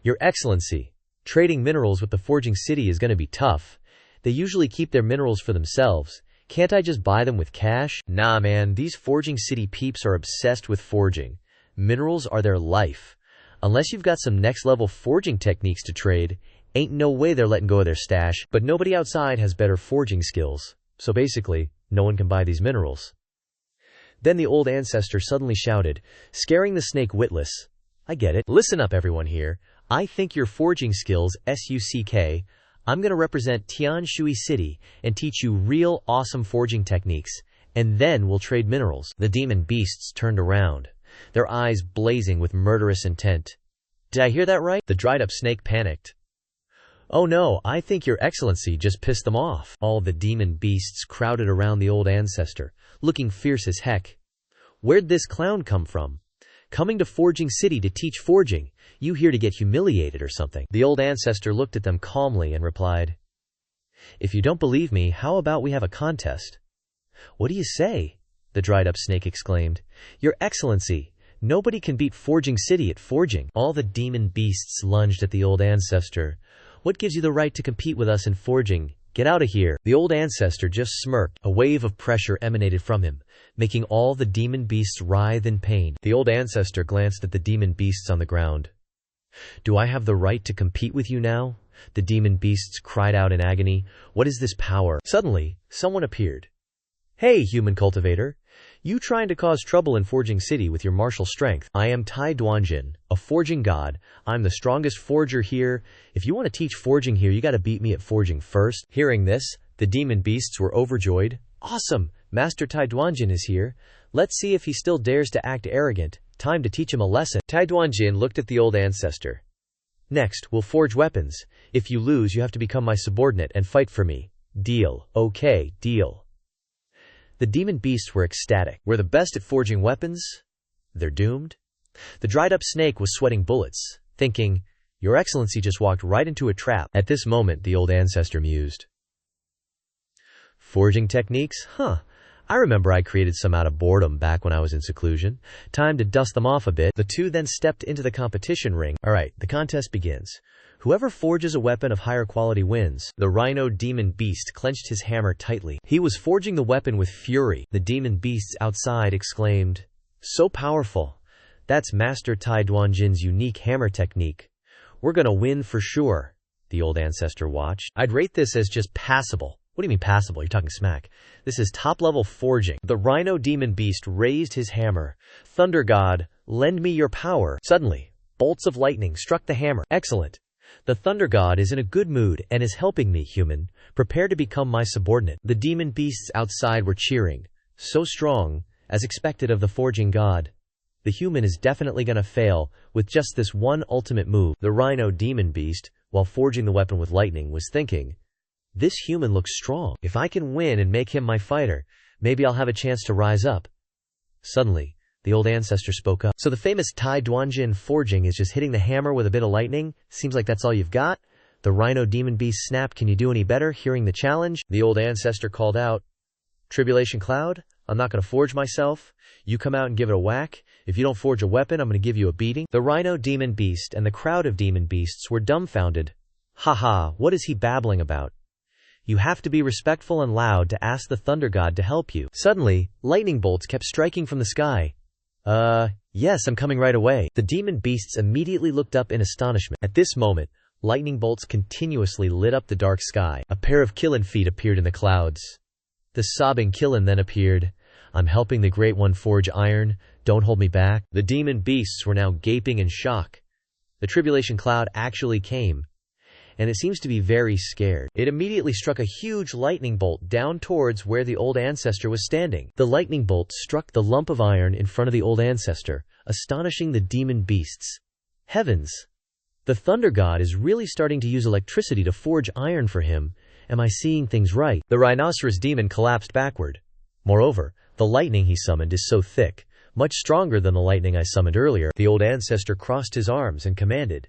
your excellency, trading minerals with the forging city is gonna be tough. They usually keep their minerals for themselves. Can't I just buy them with cash?" "Nah man, these forging city peeps are obsessed with forging. Minerals are their life. Unless you've got some next level forging techniques to trade, ain't no way they're letting go of their stash. But nobody outside has better forging skills. So basically, no one can buy these minerals." Then the old ancestor suddenly shouted, scaring the snake witless, "I get it. Listen up everyone here. I think your forging skills suck. I'm gonna represent Tian Shui City and teach you real awesome forging techniques, and then we'll trade minerals." The demon beasts turned around, their eyes blazing with murderous intent. "Did I hear that right?" The dried up snake panicked. "Oh no, I think your excellency just pissed them off." All the demon beasts crowded around the old ancestor, looking fierce as heck. "Where'd this clown come from? Coming to Forging City to teach forging? You here to get humiliated or something?" The old ancestor looked at them calmly and replied, "If you don't believe me, how about we have a contest?" "What do you say?" the dried up snake exclaimed. "Your excellency, nobody can beat Forging City at forging." All the demon beasts lunged at the old ancestor. "What gives you the right to compete with us in forging? Get out of here." The old ancestor just smirked. A wave of pressure emanated from him, making all the demon beasts writhe in pain. The old ancestor glanced at the demon beasts on the ground. "Do I have the right to compete with you now?" The demon beasts cried out in agony. "What is this power?" Suddenly, someone appeared. "Hey, human cultivator. You trying to cause trouble in Forging City with your martial strength? I am Tai Duanjin, a forging god. I'm the strongest forger here. If you want to teach forging here, you gotta beat me at forging first." Hearing this, the demon beasts were overjoyed. "Awesome! Master Tai Duanjin is here. Let's see if he still dares to act arrogant. Time to teach him a lesson." Tai Duanjin looked at the old ancestor. "Next, we'll forge weapons. If you lose, you have to become my subordinate and fight for me. Deal." "Okay, deal." The demon beasts were ecstatic. "We're the best at forging weapons? They're doomed? The dried-up snake was sweating bullets, thinking, Your Excellency just walked right into a trap. At this moment, the old ancestor mused. Forging techniques? I remember I created some out of boredom back when I was in seclusion. Time to dust them off a bit. The two then stepped into the competition ring. Alright, the contest begins. Whoever forges a weapon of higher quality wins. The rhino demon beast clenched his hammer tightly. He was forging the weapon with fury. The demon beasts outside exclaimed, So powerful. That's Master Tai Duanjin's unique hammer technique. We're gonna win for sure. The old ancestor watched. I'd rate this as just passable. What do you mean passable? You're talking smack. This is top-level forging. The rhino demon beast raised his hammer. Thunder God, lend me your power. Suddenly, bolts of lightning struck the hammer. Excellent. The Thunder God is in a good mood and is helping me, human. Prepare to become my subordinate. The demon beasts outside were cheering. So strong, as expected of the forging god. The human is definitely gonna fail with just this one ultimate move. The rhino demon beast, while forging the weapon with lightning, was thinking, This human looks strong. If I can win and make him my fighter, maybe I'll have a chance to rise up. Suddenly, the old ancestor spoke up. So the famous Tai Duanjin forging is just hitting the hammer with a bit of lightning? Seems like that's all you've got? The rhino demon beast snapped. Can you do any better? Hearing the challenge, the old ancestor called out, Tribulation Cloud, I'm not going to forge myself. You come out and give it a whack. If you don't forge a weapon, I'm going to give you a beating. The rhino demon beast and the crowd of demon beasts were dumbfounded. Haha, what is he babbling about? You have to be respectful and loud to ask the Thunder God to help you. Suddenly, lightning bolts kept striking from the sky. Yes, I'm coming right away. The demon beasts immediately looked up in astonishment. At this moment, lightning bolts continuously lit up the dark sky. A pair of Killin feet appeared in the clouds. The sobbing Killin then appeared. I'm helping the Great One forge iron. Don't hold me back. The demon beasts were now gaping in shock. The tribulation cloud actually came, and it seems to be very scared. It immediately struck a huge lightning bolt down towards where the old ancestor was standing. The lightning bolt struck the lump of iron in front of the old ancestor, astonishing the demon beasts. Heavens! The Thunder God is really starting to use electricity to forge iron for him. Am I seeing things right? The rhinoceros demon collapsed backward. Moreover, the lightning he summoned is so thick, much stronger than the lightning I summoned earlier. The old ancestor crossed his arms and commanded,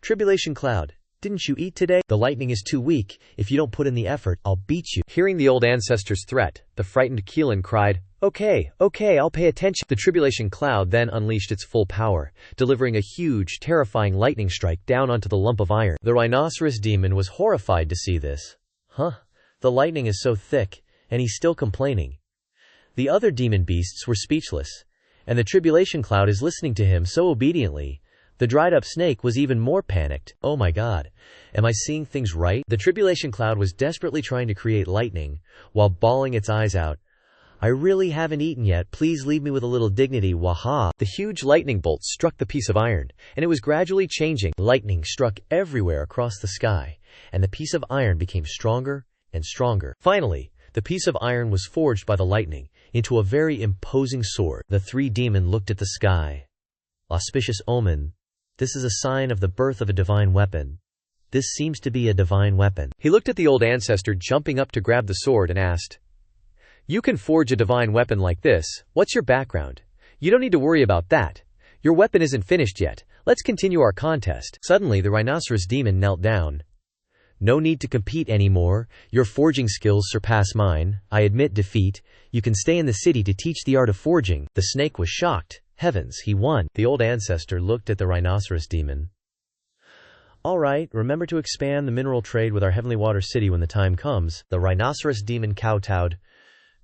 Tribulation Cloud, didn't you eat today? The lightning is too weak. If you don't put in the effort, I'll beat you. Hearing the old ancestor's threat, the frightened Keelan cried, Okay, I'll pay attention. The tribulation cloud then unleashed its full power, delivering a huge, terrifying lightning strike down onto the lump of iron. The rhinoceros demon was horrified to see this. The lightning is so thick, and he's still complaining. The other demon beasts were speechless, and the tribulation cloud is listening to him so obediently. The dried-up snake was even more panicked. Oh my God, am I seeing things right? The tribulation cloud was desperately trying to create lightning, while bawling its eyes out. I really haven't eaten yet, please leave me with a little dignity, waha. The huge lightning bolt struck the piece of iron, and it was gradually changing. Lightning struck everywhere across the sky, and the piece of iron became stronger and stronger. Finally, the piece of iron was forged by the lightning into a very imposing sword. The three demons looked at the sky. Auspicious omen. This is a sign of the birth of a divine weapon. This seems to be a divine weapon. He looked at the old ancestor jumping up to grab the sword and asked, You can forge a divine weapon like this. What's your background? You don't need to worry about that. Your weapon isn't finished yet. Let's continue our contest. Suddenly, the rhinoceros demon knelt down. No need to compete anymore. Your forging skills surpass mine. I admit defeat. You can stay in the city to teach the art of forging. The snake was shocked. Heavens, he won. The old ancestor looked at the rhinoceros demon. All right, remember to expand the mineral trade with our Heavenly Water City when the time comes. The rhinoceros demon kowtowed.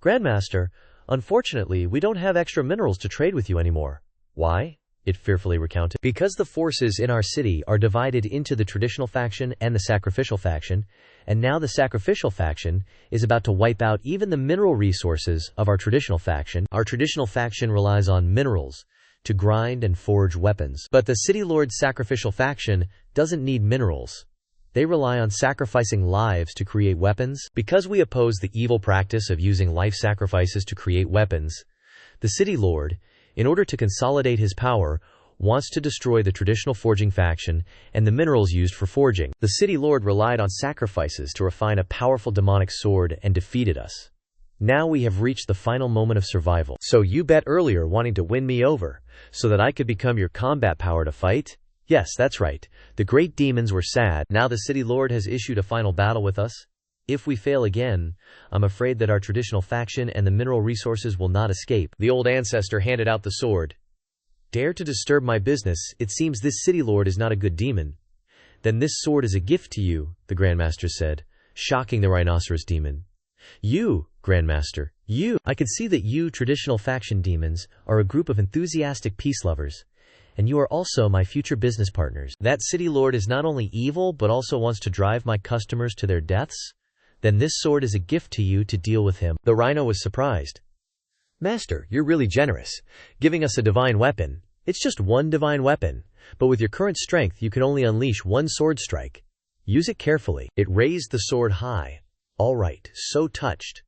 Grandmaster, unfortunately, we don't have extra minerals to trade with you anymore. Why? It fearfully recounted. Because the forces in our city are divided into the traditional faction and the sacrificial faction, and now the sacrificial faction is about to wipe out even the mineral resources of our traditional faction. Our traditional faction relies on minerals to grind and forge weapons. But the City Lord's sacrificial faction doesn't need minerals. They rely on sacrificing lives to create weapons. Because we oppose the evil practice of using life sacrifices to create weapons, the City Lord, in order to consolidate his power, wants to destroy the traditional forging faction and the minerals used for forging. The City Lord relied on sacrifices to refine a powerful demonic sword and defeated us. Now we have reached the final moment of survival. So you bet earlier wanting to win me over, so that I could become your combat power to fight? Yes, that's right. The great demons were sad. Now the City Lord has issued a final battle with us. If we fail again, I'm afraid that our traditional faction and the mineral resources will not escape. The Old Ancestor handed out the sword. Dare to disturb my business, it seems this City Lord is not a good demon. Then this sword is a gift to you, the Grandmaster said, shocking the rhinoceros demon. You, Grandmaster, you! I can see that you, traditional faction demons, are a group of enthusiastic peace lovers, and you are also my future business partners. That City Lord is not only evil, but also wants to drive my customers to their deaths? Then this sword is a gift to you to deal with him. The rhino was surprised. Master, you're really generous, giving us a divine weapon. It's just one divine weapon, but with your current strength you can only unleash one sword strike. Use it carefully. It raised the sword high. All right, so touched.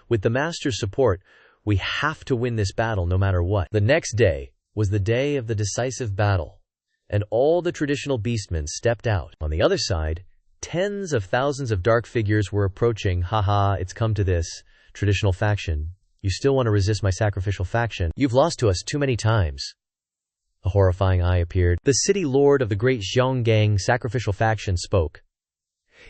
With the Master's support, we have to win this battle no matter what. The next day was the day of the decisive battle, and all the traditional beastmen stepped out. On the other side, tens of thousands of dark figures were approaching. Haha, it's come to this. Traditional faction. You still want to resist my sacrificial faction? You've lost to us too many times. A horrifying eye appeared. The City Lord of the Great Zhonggang sacrificial faction spoke.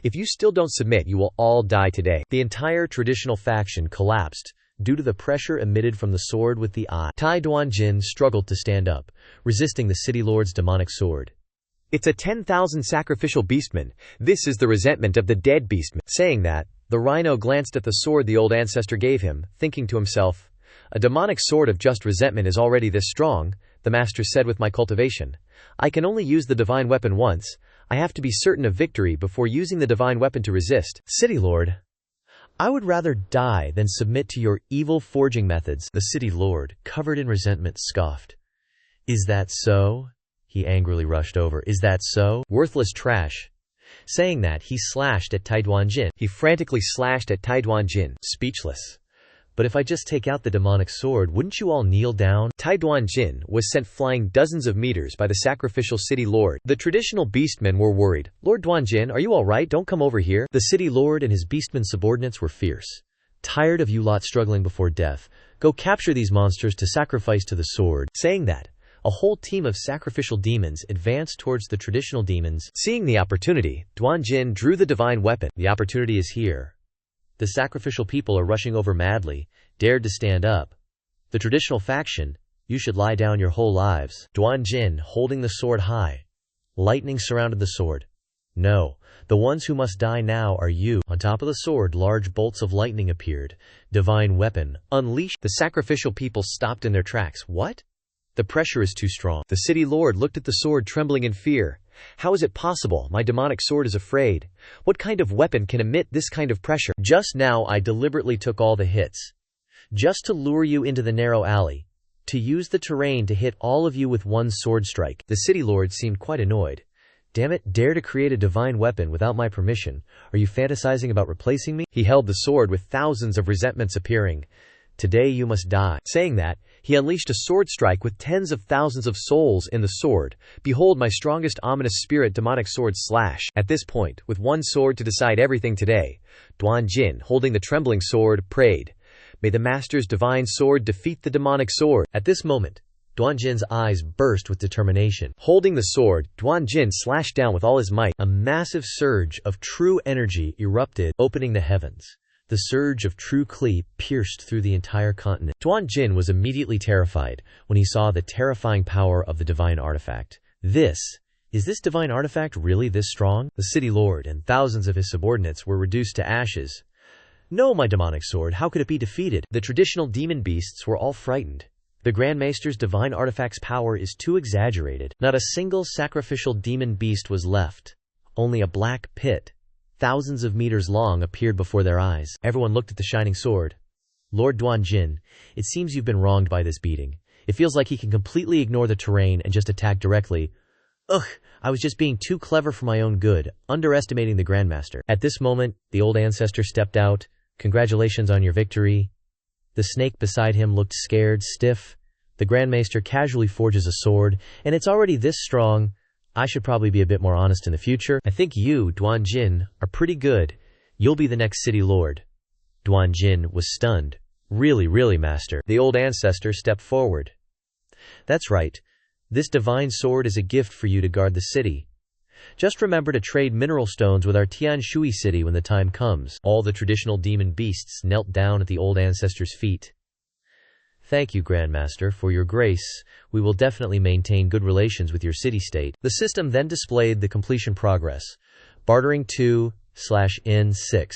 If you still don't submit, you will all die today. The entire traditional faction collapsed due to the pressure emitted from the sword with the eye. Tai Duanjin struggled to stand up, resisting the City Lord's demonic sword. It's a 10,000 sacrificial beastman. This is the resentment of the dead beastman. Saying that, the rhino glanced at the sword the Old Ancestor gave him, thinking to himself, a demonic sword of just resentment is already this strong, the Master said with my cultivation. I can only use the divine weapon once. I have to be certain of victory before using the divine weapon to resist. City Lord, I would rather die than submit to your evil forging methods. The City Lord, covered in resentment, scoffed. Is that so? He angrily rushed over. Is that so? Worthless trash. Saying that, he slashed at Tai Duanjin. He frantically slashed at Tai Duanjin, speechless. But if I just take out the demonic sword, wouldn't you all kneel down? Tai Duanjin was sent flying dozens of meters by the sacrificial City Lord. The traditional beastmen were worried. Lord Duanjin, are you all right? Don't come over here. The City Lord and his beastmen subordinates were fierce. Tired of you lot struggling before death, go capture these monsters to sacrifice to the sword. Saying that, a whole team of sacrificial demons advanced towards the traditional demons. Seeing the opportunity, Duanjin drew the divine weapon. The opportunity is here. The sacrificial people are rushing over madly, dared to stand up. The traditional faction, you should lie down your whole lives. Duanjin, holding the sword high. Lightning surrounded the sword. No, the ones who must die now are you. On top of the sword, large bolts of lightning appeared. Divine weapon, unleashed. The sacrificial people stopped in their tracks. What? The pressure is too strong. The City Lord looked at the sword, trembling in fear. How is it possible? My demonic sword is afraid. What kind of weapon can emit this kind of pressure? Just now I deliberately took all the hits. Just to lure you into the narrow alley. To use the terrain to hit all of you with one sword strike. The City Lord seemed quite annoyed. Damn it, dare to create a divine weapon without my permission. Are you fantasizing about replacing me? He held the sword with thousands of resentments appearing. Today you must die. Saying that, he unleashed a sword strike with tens of thousands of souls in the sword. Behold my strongest ominous spirit demonic sword slash. At this point, with one sword to decide everything today, Duanjin, holding the trembling sword, prayed, may the Master's divine sword defeat the demonic sword. At this moment, Duanjin's eyes burst with determination. Holding the sword, Duanjin slashed down with all his might. A massive surge of true energy erupted, opening the heavens. The surge of true Qi pierced through the entire continent. Duanjin was immediately terrified when he saw the terrifying power of the divine artifact. Is this divine artifact really this strong? The City Lord and thousands of his subordinates were reduced to ashes. No, my demonic sword, how could it be defeated? The traditional demon beasts were all frightened. The Grandmaster's divine artifact's power is too exaggerated. Not a single sacrificial demon beast was left. Only a black pit, thousands of meters long, appeared before their eyes. Everyone looked at the shining sword. Lord Duanjin, it seems you've been wronged by this beating. It feels like he can completely ignore the terrain and just attack directly. Ugh, I was just being too clever for my own good, underestimating the Grandmaster. At this moment, the Old Ancestor stepped out. Congratulations on your victory. The snake beside him looked scared, stiff. The Grandmaster casually forges a sword, and it's already this strong. I should probably be a bit more honest in the future. I think you, Duanjin, are pretty good. You'll be the next City Lord. Duan Jin was stunned. Really, master. The old ancestor stepped forward. That's right. This divine sword is a gift for you to guard the city. Just remember to trade mineral stones with our Tian Shui city when the time comes. All the traditional demon beasts knelt down at the old ancestor's feet. Thank you, Grandmaster, for your grace. We will definitely maintain good relations with your city-state. The system then displayed the completion progress. Bartering 2/N6.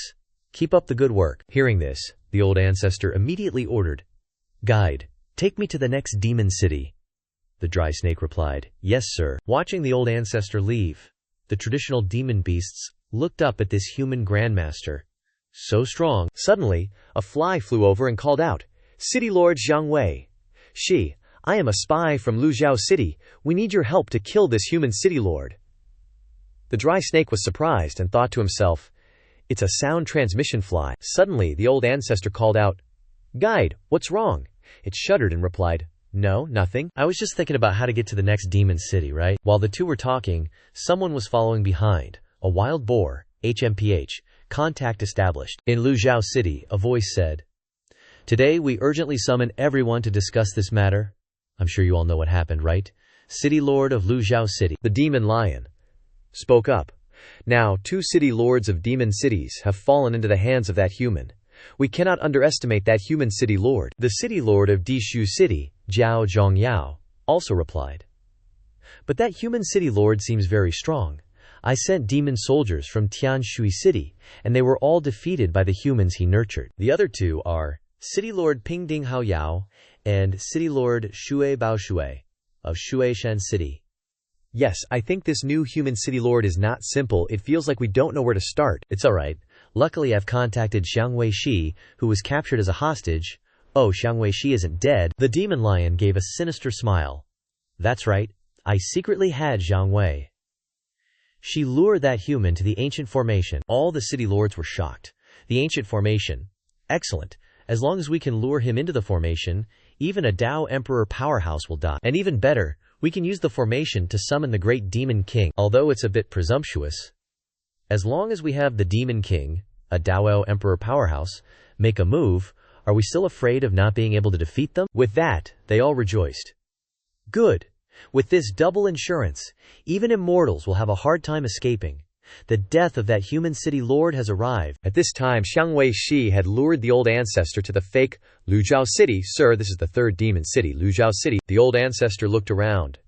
Keep up the good work. Hearing this, the old ancestor immediately ordered, Guide, take me to the next demon city. The dry snake replied, Yes, sir. Watching the old ancestor leave, the traditional demon beasts looked up at this human grandmaster. So strong. Suddenly, a fly flew over and called out, City Lord Zhang Wei. I am a spy from Luzhou City. We need your help to kill this human city lord. The dry snake was surprised and thought to himself, It's a sound transmission fly. Suddenly, the old ancestor called out, Guide, what's wrong? It shuddered and replied, No, nothing. I was just thinking about how to get to the next demon city, right? While the two were talking, someone was following behind. A wild boar, HMPH, contact established. In Luzhou City, a voice said, Today we urgently summon everyone to discuss this matter. I'm sure you all know what happened, right? City Lord of Luzhou City. The demon lion spoke up. Now, 2 city lords of demon cities have fallen into the hands of that human. We cannot underestimate that human city lord. The city lord of Dishu City, Jiao Zhongyao, also replied. But that human city lord seems very strong. I sent demon soldiers from Tianshui City, and they were all defeated by the humans he nurtured. The other two are City Lord Pingding Haoyao and City Lord Shui Baoshui of Shuishan City. Yes, I think this new human city lord is not simple. It feels like we don't know where to start. It's alright. Luckily I've contacted Xiang Weishi, who was captured as a hostage. Oh, Xiang Weishi isn't dead. The demon lion gave a sinister smile. That's right. I secretly had Zhang Wei. She lured that human to the ancient formation. All the city lords were shocked. The ancient formation. Excellent. As long as we can lure him into the formation, even a Dao Emperor powerhouse will die. And even better, we can use the formation to summon the great Demon King, although it's a bit presumptuous. As long as we have the Demon King, a Dao Emperor powerhouse, make a move, are we still afraid of not being able to defeat them? With that, they all rejoiced. Good. With this double insurance, even immortals will have a hard time escaping. The death of that human city lord has arrived. At this time, Xiang Weishi had lured the old ancestor to the fake Luzhou City. Sir, this is the 3rd demon city, Luzhou City. The old ancestor looked around.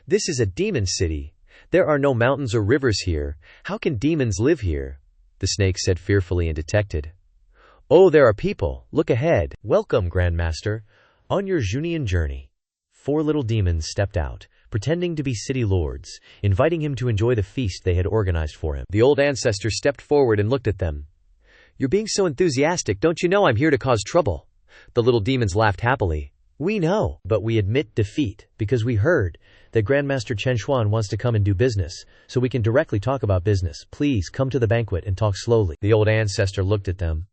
This is a demon city. There are no mountains or rivers here. How can demons live here? The snake said fearfully and detected. Oh, there are people. Look ahead. Welcome, Grandmaster. On your Junian journey. 4 little demons stepped out, pretending to be city lords, inviting him to enjoy the feast they had organized for him. The old ancestor stepped forward and looked at them. You're being so enthusiastic, don't you know I'm here to cause trouble? The little demons laughed happily. We know, but we admit defeat, because we heard that Grandmaster Chen Xuan wants to come and do business, so we can directly talk about business. Please come to the banquet and talk slowly. The old ancestor looked at them.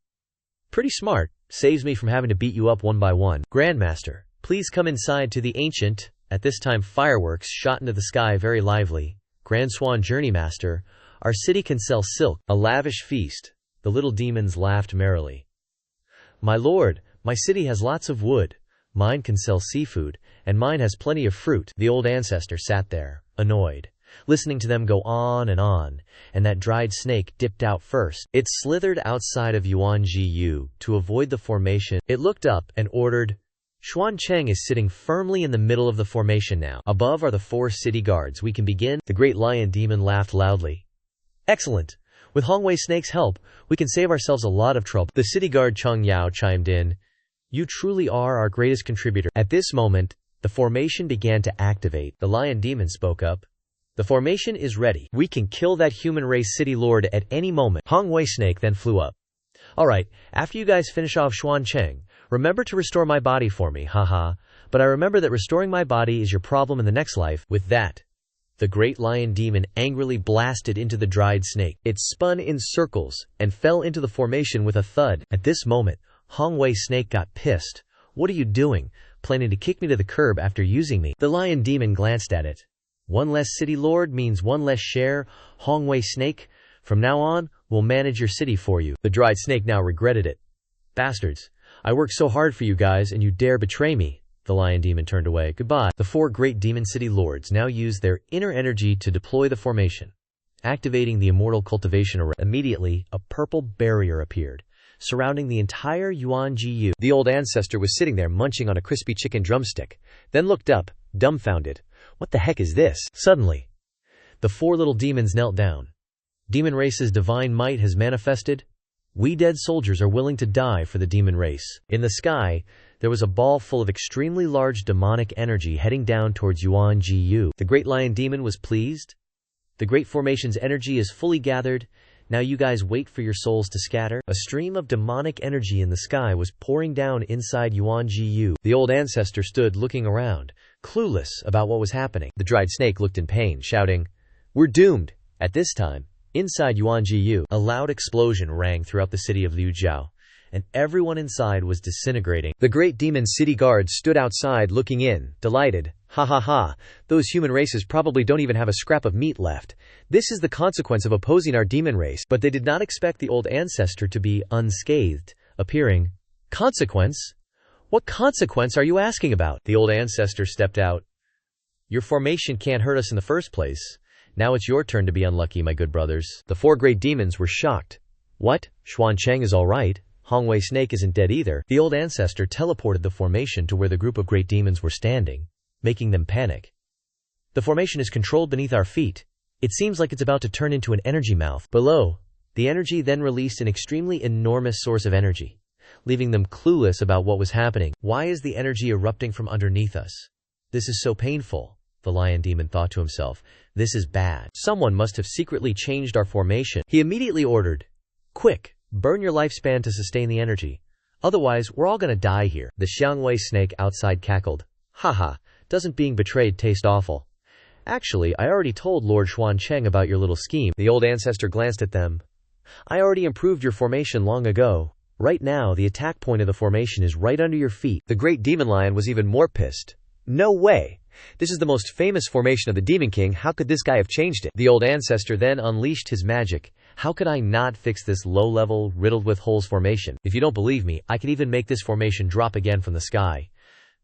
Pretty smart. Saves me from having to beat you up one by one. Grandmaster, please come inside to the ancient. At this time fireworks shot into the sky very lively. Grand Swan Journeymaster, our city can sell silk, a lavish feast. The little demons laughed merrily. My lord, my city has lots of wood. Mine can sell seafood, and mine has plenty of fruit. The old ancestor sat there, annoyed, listening to them go on, and that dried snake dipped out first. It slithered outside of Yuanjiyu to avoid the formation. It looked up and ordered, Xuan Cheng is sitting firmly in the middle of the formation now. Above are the 4 city guards. We can begin. The great lion demon laughed loudly. Excellent. With Hongwei Snake's help, we can save ourselves a lot of trouble. The city guard Cheng Yao chimed in. You truly are our greatest contributor. At this moment, the formation began to activate. The lion demon spoke up. The formation is ready. We can kill that human race city lord at any moment. Hongwei Snake then flew up. Alright, after you guys finish off Xuan Cheng, remember to restore my body for me, haha. But I remember that restoring my body is your problem in the next life. With that, the great lion demon angrily blasted into the dried snake. It spun in circles and fell into the formation with a thud. At this moment, Hongwei Snake got pissed. What are you doing? Planning to kick me to the curb after using me? The lion demon glanced at it. One less city lord means one less share. Hongwei Snake, from now on, we'll manage your city for you. The dried snake now regretted it. Bastards. I worked so hard for you guys and you dare betray me. The lion demon turned away. Goodbye. The 4 great demon city lords now used their inner energy to deploy the formation. Activating the immortal cultivation array. Immediately, a purple barrier appeared, surrounding the entire Yuan Gu. The old ancestor was sitting there munching on a crispy chicken drumstick, then looked up, dumbfounded. What the heck is this? Suddenly, the 4 little demons knelt down. Demon race's divine might has manifested. We dead soldiers are willing to die for the demon race. In the sky, there was a ball full of extremely large demonic energy heading down towards Yuan Gu. The great lion demon was pleased. The great formation's energy is fully gathered. Now you guys wait for your souls to scatter. A stream of demonic energy in the sky was pouring down inside Yuan Gu. The old ancestor stood looking around, clueless about what was happening. The dried snake looked in pain, shouting, "We're doomed!" At this time, inside Yuan Gu, a loud explosion rang throughout the city of Liujiao, and everyone inside was disintegrating. The great demon city guards stood outside looking in, delighted. Ha ha ha, those human races probably don't even have a scrap of meat left. This is the consequence of opposing our demon race. But they did not expect the old ancestor to be unscathed, appearing. Consequence? What consequence are you asking about? The old ancestor stepped out. Your formation can't hurt us in the first place. Now it's your turn to be unlucky, my good brothers. The 4 great demons were shocked. What? Xuan Cheng is all right. Hongwei Snake isn't dead either. The old ancestor teleported the formation to where the group of great demons were standing, making them panic. The formation is controlled beneath our feet. It seems like it's about to turn into an energy mouth. Below, the energy then released an extremely enormous source of energy, leaving them clueless about what was happening. Why is the energy erupting from underneath us? This is so painful, the lion demon thought to himself. This is bad. Someone must have secretly changed our formation. He immediately ordered, "Quick, burn your lifespan to sustain the energy. Otherwise, we're all gonna die here." The Xiangwei snake outside cackled. Haha, doesn't being betrayed taste awful? Actually, I already told Lord Xuan Cheng about your little scheme. The old ancestor glanced at them. I already improved your formation long ago. Right now, the attack point of the formation is right under your feet. The great demon lion was even more pissed. No way! This is the most famous formation of the Demon King. How could this guy have changed it? The old ancestor then unleashed his magic. How could I not fix this low-level, riddled with holes formation? If you don't believe me, I could even make this formation drop again from the sky.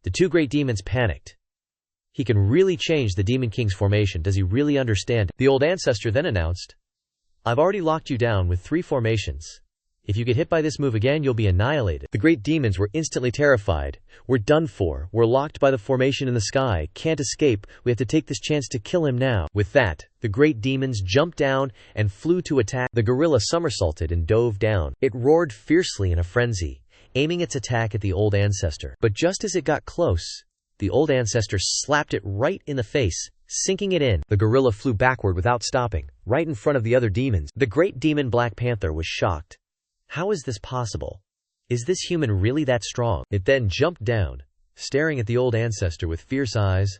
The 2 great demons panicked. He can really change the Demon King's formation. Does he really understand? The old ancestor then announced, I've already locked you down with 3 formations. If you get hit by this move again, you'll be annihilated. The great demons were instantly terrified. We're done for. We're locked by the formation in the sky. Can't escape. We have to take this chance to kill him now. With that, the great demons jumped down and flew to attack. The gorilla somersaulted and dove down. It roared fiercely in a frenzy, aiming its attack at the old ancestor. But just as it got close, the old ancestor slapped it right in the face, sinking it in. The gorilla flew backward without stopping, right in front of the other demons. The great demon Black Panther was shocked. How is this possible? Is this human really that strong? It then jumped down, staring at the old ancestor with fierce eyes.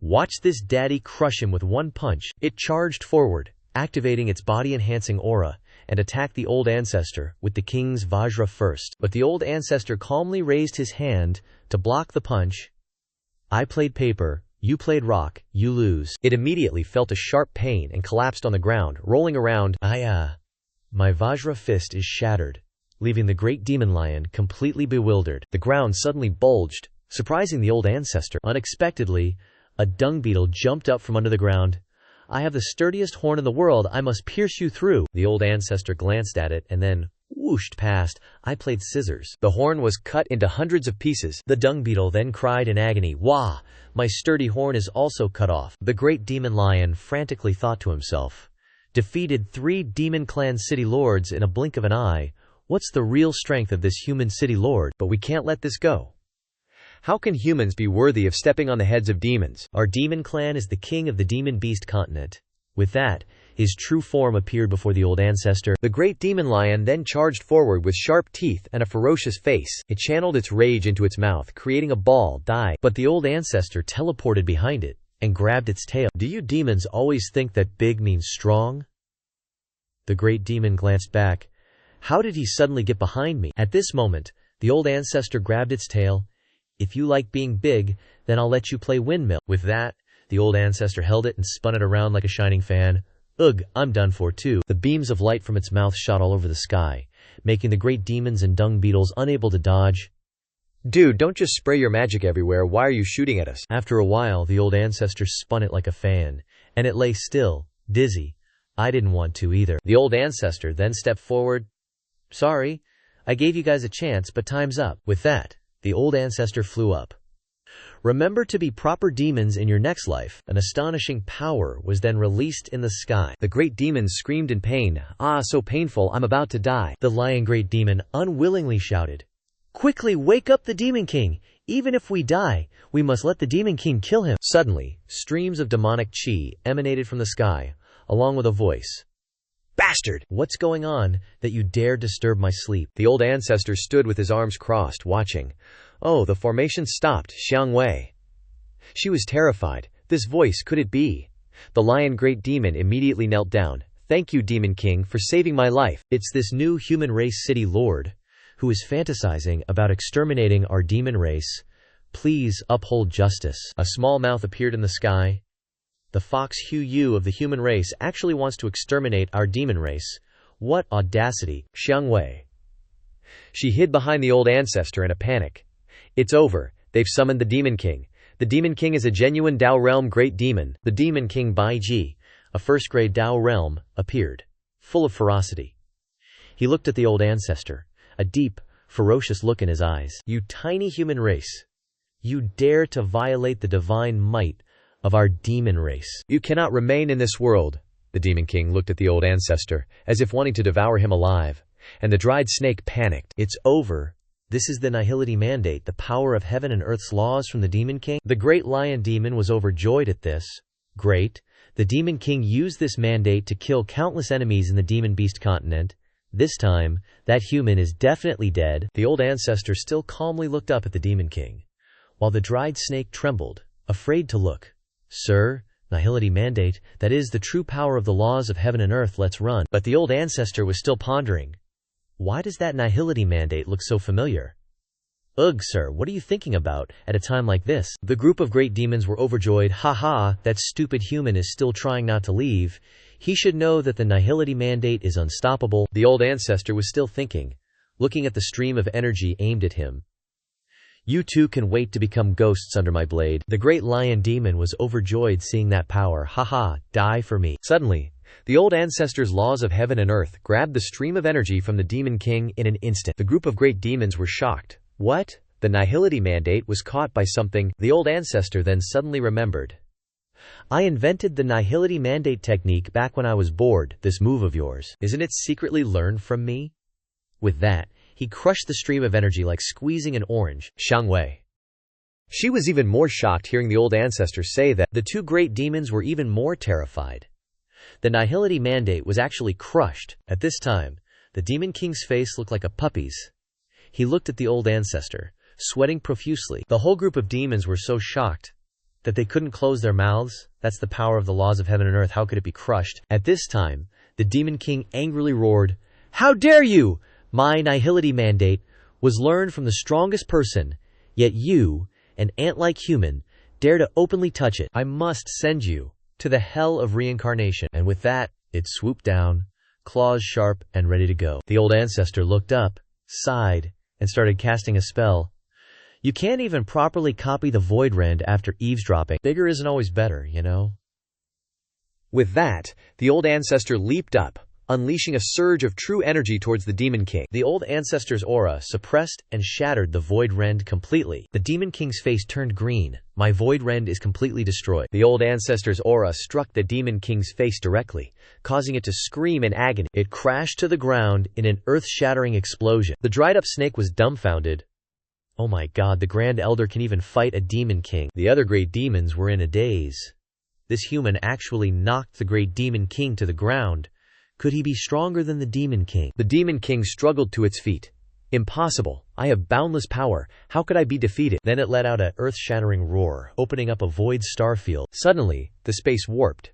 Watch this daddy crush him with one punch. It charged forward, activating its body-enhancing aura, and attacked the old ancestor with the king's Vajra first. But the old ancestor calmly raised his hand to block the punch. I played paper, you played rock, you lose. It immediately felt a sharp pain and collapsed on the ground, rolling around. My Vajra fist is shattered, leaving the great demon lion completely bewildered. The ground suddenly bulged, surprising the old ancestor. Unexpectedly, a dung beetle jumped up from under the ground. I have the sturdiest horn in the world. I must pierce you through. The old ancestor glanced at it and then whooshed past. I played scissors. The horn was cut into hundreds of pieces. The dung beetle then cried in agony, Wah! My sturdy horn is also cut off. The great demon lion frantically thought to himself, defeated 3 demon clan city lords in a blink of an eye. What's the real strength of this human city lord? But we can't let this go. How can humans be worthy of stepping on the heads of demons? Our demon clan is the king of the demon beast continent. With that, his true form appeared before the old ancestor. The great demon lion then charged forward with sharp teeth and a ferocious face. It channeled its rage into its mouth, creating a ball die. But the old ancestor teleported behind it and grabbed its tail. Do you demons always think that big means strong? The great demon glanced back. How did he suddenly get behind me? At this moment, the old ancestor grabbed its tail. If you like being big, then I'll let you play windmill. With that, the old ancestor held it and spun it around like a shining fan. Ugh, I'm done for too. The beams of light from its mouth shot all over the sky, making the great demons and dung beetles unable to dodge. Dude, don't just spray your magic everywhere, why are you shooting at us? After a while, the old ancestor spun it like a fan, and it lay still, dizzy. I didn't want to either. The old ancestor then stepped forward. Sorry, I gave you guys a chance, but time's up. With that, the old ancestor flew up. Remember to be proper demons in your next life. An astonishing power was then released in the sky. The great demons screamed in pain. Ah, so painful, I'm about to die. The lion great demon unwillingly shouted, Quickly, wake up the Demon King! Even if we die, we must let the Demon King kill him. Suddenly, streams of demonic chi emanated from the sky, along with a voice. Bastard! What's going on that you dare disturb my sleep? The old ancestor stood with his arms crossed, watching. Oh, the formation stopped, Xiang Wei. She was terrified. This voice, could it be? The lion great demon immediately knelt down. Thank you, Demon King, for saving my life. It's this new human race city lord, who is fantasizing about exterminating our demon race. Please uphold justice. A small mouth appeared in the sky. The fox Hu Yu of the human race actually wants to exterminate our demon race. What audacity. Xiang Wei. She hid behind the old ancestor in a panic. It's over. They've summoned the Demon King. The Demon King is a genuine Dao Realm great demon. The Demon King Bai Ji, a first-grade Dao Realm, appeared, full of ferocity. He looked at the old ancestor, a deep, ferocious look in his eyes. You tiny human race. You dare to violate the divine might of our demon race. You cannot remain in this world. The Demon King looked at the old ancestor, as if wanting to devour him alive. And the dried snake panicked. It's over. This is the Nihility Mandate, the power of heaven and earth's laws from the Demon King. The great lion demon was overjoyed at this. Great. The Demon King used this mandate to kill countless enemies in the demon beast continent. This time, that human is definitely dead. The old ancestor still calmly looked up at the Demon King, while the dried snake trembled, afraid to look. Sir, Nihility Mandate, that is the true power of the laws of heaven and earth, let's run. But the old ancestor was still pondering. Why does that Nihility Mandate look so familiar? Ugh, sir, what are you thinking about at a time like this? The group of great demons were overjoyed. Ha ha, that stupid human is still trying not to leave. He should know that the Nihility Mandate is unstoppable. The old ancestor was still thinking, looking at the stream of energy aimed at him. You too can wait to become ghosts under my blade. The great lion demon was overjoyed seeing that power. Ha ha, die for me. Suddenly, the old ancestor's laws of heaven and earth grabbed the stream of energy from the Demon King in an instant. The group of great demons were shocked. What? The Nihility Mandate was caught by something. The old ancestor then suddenly remembered. I invented the Nihility Mandate technique back when I was bored. This move of yours, isn't it secretly learned from me? With that, he crushed the stream of energy like squeezing an orange. Xiang Wei. She was even more shocked hearing the old ancestor say that. The two great demons were even more terrified. The Nihility Mandate was actually crushed. At this time, the Demon King's face looked like a puppy's. He looked at the old ancestor, sweating profusely. The whole group of demons were so shocked that they couldn't close their mouths. That's the power of the laws of heaven and earth. How could it be crushed? At this time, the Demon King angrily roared, How dare you! My Nihility Mandate was learned from the strongest person, yet you, an ant-like human, dare to openly touch it. I must send you to the hell of reincarnation. And with that, it swooped down, claws sharp and ready to go. The old ancestor looked up, sighed, and started casting a spell. You can't even properly copy the Void Rend after eavesdropping. Bigger isn't always better, you know? With that, the old ancestor leaped up, unleashing a surge of true energy towards the Demon King. The old ancestor's aura suppressed and shattered the Void Rend completely. The Demon King's face turned green. My Void Rend is completely destroyed. The old ancestor's aura struck the Demon King's face directly, causing it to scream in agony. It crashed to the ground in an earth-shattering explosion. The dried-up snake was dumbfounded. Oh my god, the Grand Elder can even fight a Demon King. The other great demons were in a daze. This human actually knocked the great Demon King to the ground. Could he be stronger than the Demon King? The Demon King struggled to its feet. Impossible. I have boundless power. How could I be defeated? Then it let out an earth-shattering roar, opening up a void starfield. Suddenly, the space warped.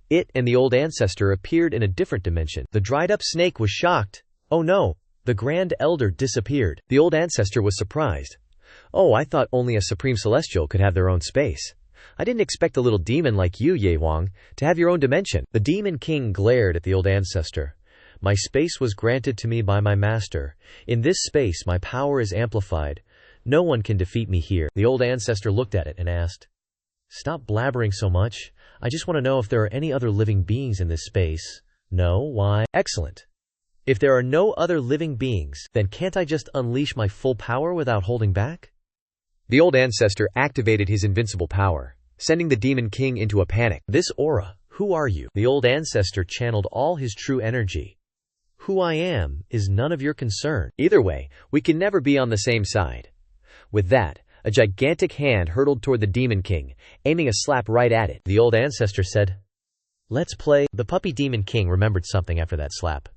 It and the old ancestor appeared in a different dimension. The dried-up snake was shocked. Oh no, the Grand Elder disappeared. The old ancestor was surprised. Oh, I thought only a Supreme Celestial could have their own space. I didn't expect a little demon like you, Ye Wang, to have your own dimension. The Demon King glared at the old ancestor. My space was granted to me by my master. In this space my power is amplified. No one can defeat me here." The old ancestor looked at it and asked, "Stop blabbering so much. I just want to know if there are any other living beings in this space." "No, why?" "Excellent. If there are no other living beings, then can't I just unleash my full power without holding back?" The old ancestor activated his invincible power, sending the Demon King into a panic. "This aura, who are you?" The old ancestor channeled all his true energy. "Who I am is none of your concern. Either way, we can never be on the same side." With that, a gigantic hand hurtled toward the Demon King, aiming a slap right at it. The old ancestor said, "Let's play." The puppy Demon King remembered something after that slap.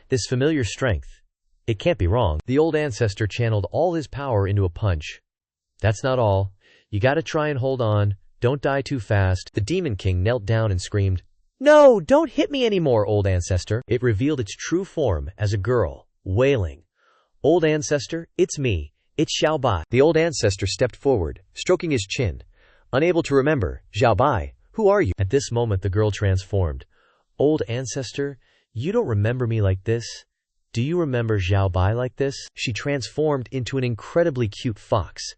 This familiar strength. It can't be wrong. The old ancestor channeled all his power into a punch. "That's not all. You gotta try and hold on. Don't die too fast." The Demon King knelt down and screamed, "No, don't hit me anymore, old ancestor." It revealed its true form as a girl, wailing, "Old ancestor, it's me. It's Xiaobai." The old ancestor stepped forward, stroking his chin. Unable to remember, "Xiaobai, who are you?" At this moment the girl transformed. "Old ancestor, you don't remember me like this? Do you remember Xiaobai like this?" She transformed into an incredibly cute fox.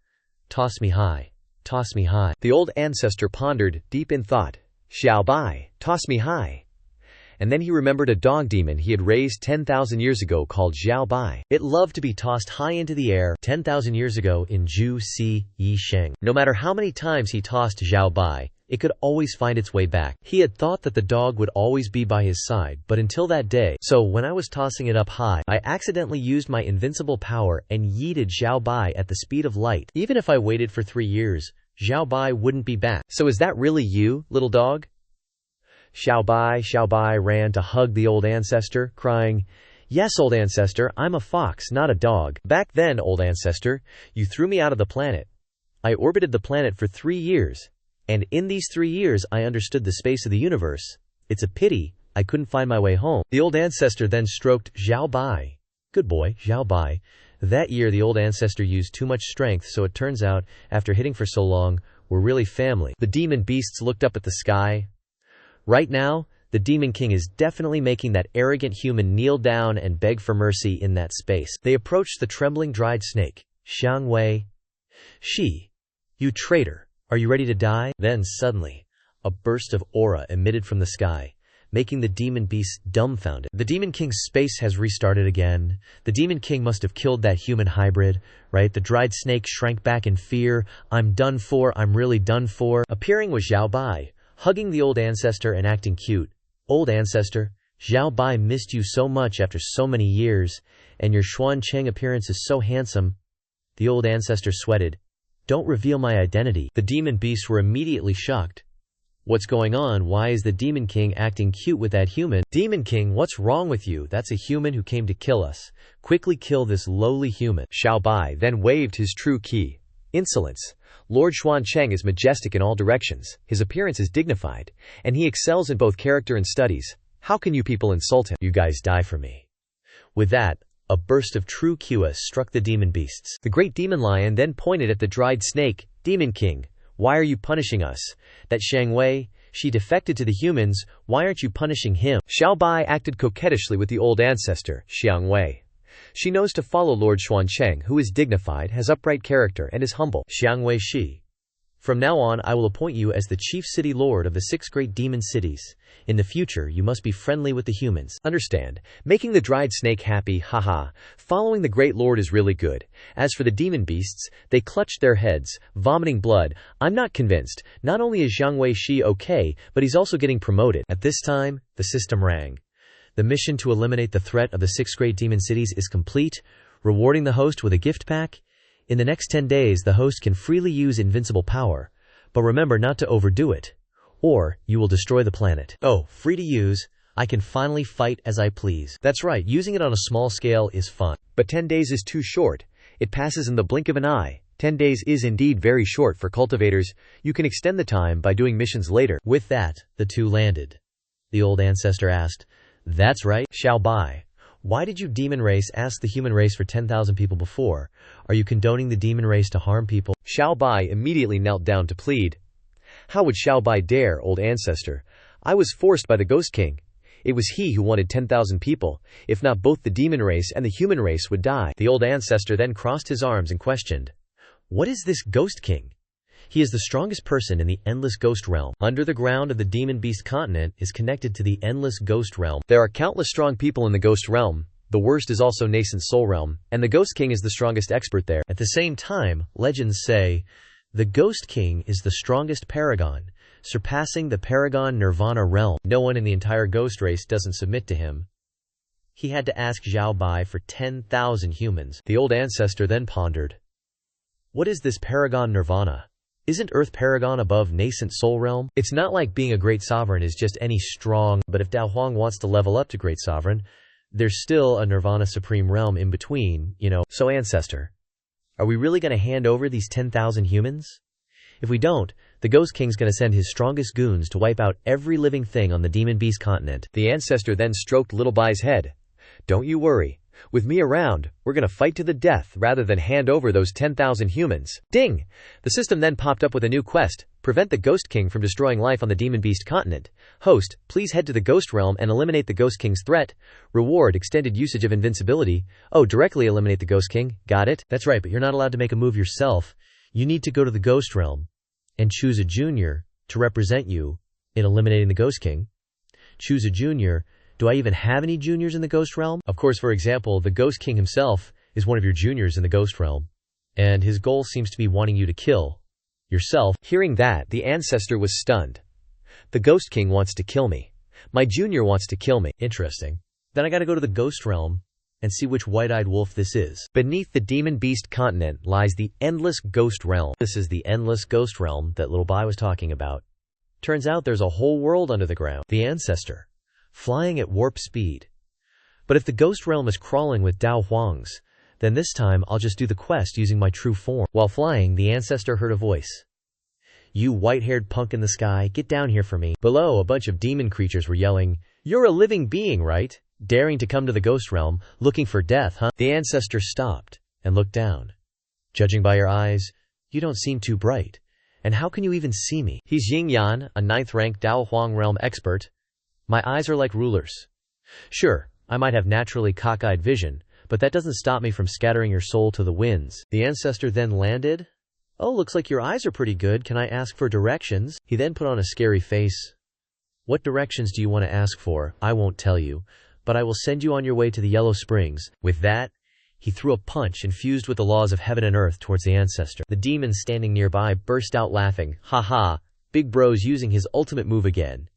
"Toss me high. Toss me high." The old ancestor pondered, deep in thought. "Xiaobai, toss me high." And then he remembered a dog demon he had raised 10,000 years ago called Xiaobai. It loved to be tossed high into the air 10,000 years ago in Zhu Si Yi Sheng. No matter how many times he tossed Xiaobai, it could always find its way back. He had thought that the dog would always be by his side, but until that day. So when I was tossing it up high, I accidentally used my invincible power and yeeted Xiaobai at the speed of light. Even if I waited for 3 years, Xiaobai wouldn't be back. "So is that really you, little dog?" Xiaobai ran to hug the old ancestor, crying, "Yes, old ancestor, I'm a fox, not a dog. Back then, old ancestor, you threw me out of the planet. I orbited the planet for 3 years, and in these 3 years I understood the space of the universe. It's a pity I couldn't find my way home." The old ancestor then stroked Xiaobai. "Good boy, Xiaobai." That year the old ancestor used too much strength, so it turns out, after hitting for so long, we're really family. The demon beasts looked up at the sky. Right now, the Demon King is definitely making that arrogant human kneel down and beg for mercy in that space. They approached the trembling dried snake. "Xiang Wei. You traitor, are you ready to die?" Then suddenly, a burst of aura emitted from the sky, making the demon beasts dumbfounded. The Demon King's space has restarted again. The Demon King must have killed that human hybrid, right? The dried snake shrank back in fear. "I'm done for, I'm really done for." Appearing was Xiaobai, hugging the old ancestor and acting cute. "Old ancestor, Xiaobai missed you so much after so many years, and your Xuan Cheng appearance is so handsome." The old ancestor sweated. "Don't reveal my identity." The demon beasts were immediately shocked. "What's going on? Why is the Demon King acting cute with that human?" "Demon King, what's wrong with you? That's a human who came to kill us. Quickly kill this lowly human." Xiaobai then waved his true key. "Insolence. Lord Xuan Cheng is majestic in all directions, his appearance is dignified, and he excels in both character and studies. How can you people insult him? You guys die for me." With that, a burst of true QS struck the demon beasts. The great demon lion then pointed at the dried snake. "Demon King, why are you punishing us? That Xiang Wei, she defected to the humans, why aren't you punishing him?" Xiaobai acted coquettishly with the old ancestor, Xiang Wei. "She knows to follow Lord Xuan Cheng, who is dignified, has upright character, and is humble." Xiang Wei Shi. "From now on I will appoint you as the chief city lord of the 6 great demon cities. In the future you must be friendly with the humans." Understand, making the dried snake happy, haha. Following the great lord is really good. As for the demon beasts, they clutched their heads, vomiting blood. "I'm not convinced. Not only is Xiang Wei Shi okay, but he's also getting promoted." At this time, the system rang. The mission to eliminate the threat of the 6 great demon cities is complete, rewarding the host with a gift pack. In the next 10 days, the host can freely use invincible power, but remember not to overdo it, or you will destroy the planet. Oh, free to use. I can finally fight as I please. That's right, using it on a small scale is fun. But 10 days is too short. It passes in the blink of an eye. 10 days is indeed very short for cultivators. You can extend the time by doing missions later. With that, the two landed. The old ancestor asked, "That's right, Xiaobai. Why did you demon race ask the human race for 10,000 people before? Are you condoning the demon race to harm people?" Xiaobai immediately knelt down to plead. "How would Xiaobai dare, old ancestor? I was forced by the Ghost King. It was he who wanted 10,000 people. If not, both the demon race and the human race would die. The old ancestor then crossed his arms and questioned, "What is this Ghost King?" "He is the strongest person in the endless ghost realm. Under the ground of the demon beast continent is connected to the endless ghost realm. There are countless strong people in the ghost realm. The worst is also nascent soul realm, and the Ghost King is the strongest expert there. At the same time, legends say, the Ghost King is the strongest paragon, surpassing the paragon nirvana realm. No one in the entire ghost race doesn't submit to him. He had to ask Zhao Bai for 10,000 humans." The old ancestor then pondered. "What is this paragon nirvana? Isn't Earth Paragon above nascent soul realm? It's not like being a great sovereign is just any strong, but if Dao Huang wants to level up to great sovereign, there's still a nirvana supreme realm in between, you know." "So ancestor, are we really going to hand over these 10,000 humans? If we don't, the Ghost King's going to send his strongest goons to wipe out every living thing on the demon beast continent." The ancestor then stroked Little Bai's head. "Don't you worry. With me around, we're gonna fight to the death rather than hand over those 10,000 humans." Ding! The system then popped up with a new quest. Prevent the Ghost King from destroying life on the Demon Beast continent. Host, please head to the Ghost Realm and eliminate the Ghost King's threat. Reward, extended usage of invincibility. Oh, directly eliminate the Ghost King. Got it? That's right, but you're not allowed to make a move yourself. You need to go to the Ghost Realm and choose a junior to represent you in eliminating the Ghost King. Choose a junior. Do I even have any juniors in the Ghost Realm? Of course, for example, the Ghost King himself is one of your juniors in the Ghost Realm, and his goal seems to be wanting you to kill yourself. Hearing that, the ancestor was stunned. The Ghost King wants to kill me. My junior wants to kill me. Interesting. Then I gotta go to the Ghost Realm and see which white-eyed wolf this is. Beneath the Demon Beast continent lies the Endless Ghost Realm. This is the Endless Ghost Realm that Little Bai was talking about. Turns out there's a whole world under the ground. The ancestor, flying at warp speed. But if the Ghost Realm is crawling with Dao Huang's, then this time I'll just do the quest using my true form. While flying, the ancestor heard a voice. "You white-haired punk in the sky, get down here for me." Below, a bunch of demon creatures were yelling, "You're a living being, right? Daring to come to the Ghost Realm, looking for death, huh?" The ancestor stopped and looked down. "Judging by your eyes, you don't seem too bright. And how can you even see me?" He's Ying Yan, a 9th-rank Dao Huang realm expert. "My eyes are like rulers. Sure, I might have naturally cockeyed vision, but that doesn't stop me from scattering your soul to the winds." The ancestor then landed. "Oh, looks like your eyes are pretty good. Can I ask for directions?" He then put on a scary face. "What directions do you want to ask for? I won't tell you, but I will send you on your way to the Yellow Springs." With that, he threw a punch infused with the laws of heaven and earth towards the ancestor. The demon standing nearby burst out laughing. "Ha ha, Big Bro's using his ultimate move again.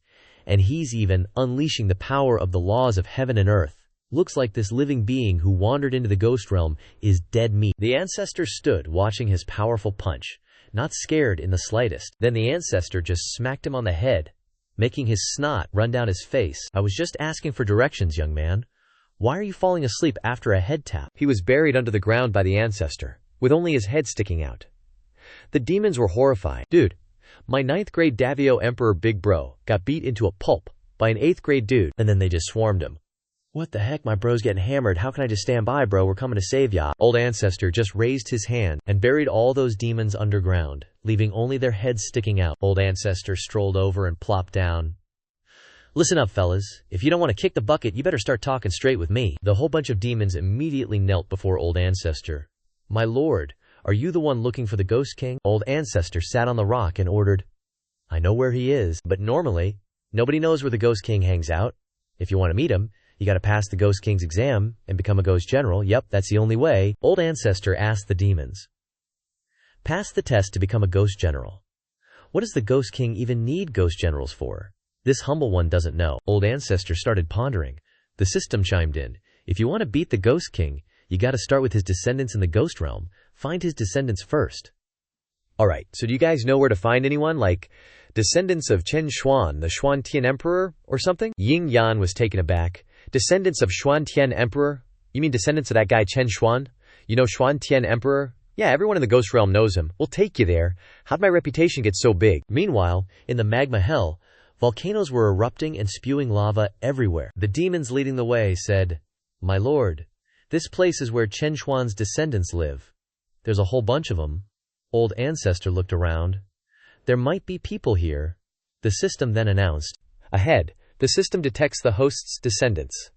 And he's even unleashing the power of the laws of heaven and earth. Looks like this living being who wandered into the Ghost Realm is dead meat." The ancestor stood watching his powerful punch, not scared in the slightest. Then the ancestor just smacked him on the head, making his snot run down his face. "I was just asking for directions, young man. Why are you falling asleep after a head tap?" He was buried under the ground by the ancestor, with only his head sticking out. The demons were horrified. "Dude, my 9th grade Davio Emperor Big Bro got beat into a pulp by an 8th grade dude." And then they just swarmed him. "What the heck, my bro's getting hammered. How can I just stand by, bro? We're coming to save ya." Old ancestor just raised his hand and buried all those demons underground, leaving only their heads sticking out. Old ancestor strolled over and plopped down. "Listen up, fellas. If you don't want to kick the bucket, you better start talking straight with me." The whole bunch of demons immediately knelt before Old Ancestor. "My lord, are you the one looking for the Ghost King?" Old Ancestor sat on the rock and ordered, "I know where he is, but normally, nobody knows where the Ghost King hangs out. If you want to meet him, you gotta pass the Ghost King's exam and become a Ghost General. Yep, that's the only way." Old Ancestor asked the demons. "Pass the test to become a Ghost General. What does the Ghost King even need Ghost Generals for? This humble one doesn't know." Old Ancestor started pondering. The system chimed in. "If you want to beat the Ghost King, you gotta start with his descendants in the Ghost Realm. Find his descendants first." Alright, so do you guys know where to find anyone, like descendants of Chen Xuan, the Xuantian Emperor, or something? Ying Yan was taken aback. "Descendants of Xuantian Emperor? You mean descendants of that guy Chen Xuan? You know Xuantian Emperor? Yeah, everyone in the Ghost Realm knows him. We'll take you there. How'd my reputation get so big?" Meanwhile, in the magma hell, volcanoes were erupting and spewing lava everywhere. The demons leading the way said, "My lord, this place is where Chen Xuan's descendants live. There's a whole bunch of them." Old Ancestor looked around. "There might be people here." The system then announced, "Ahead, The system detects the host's descendants.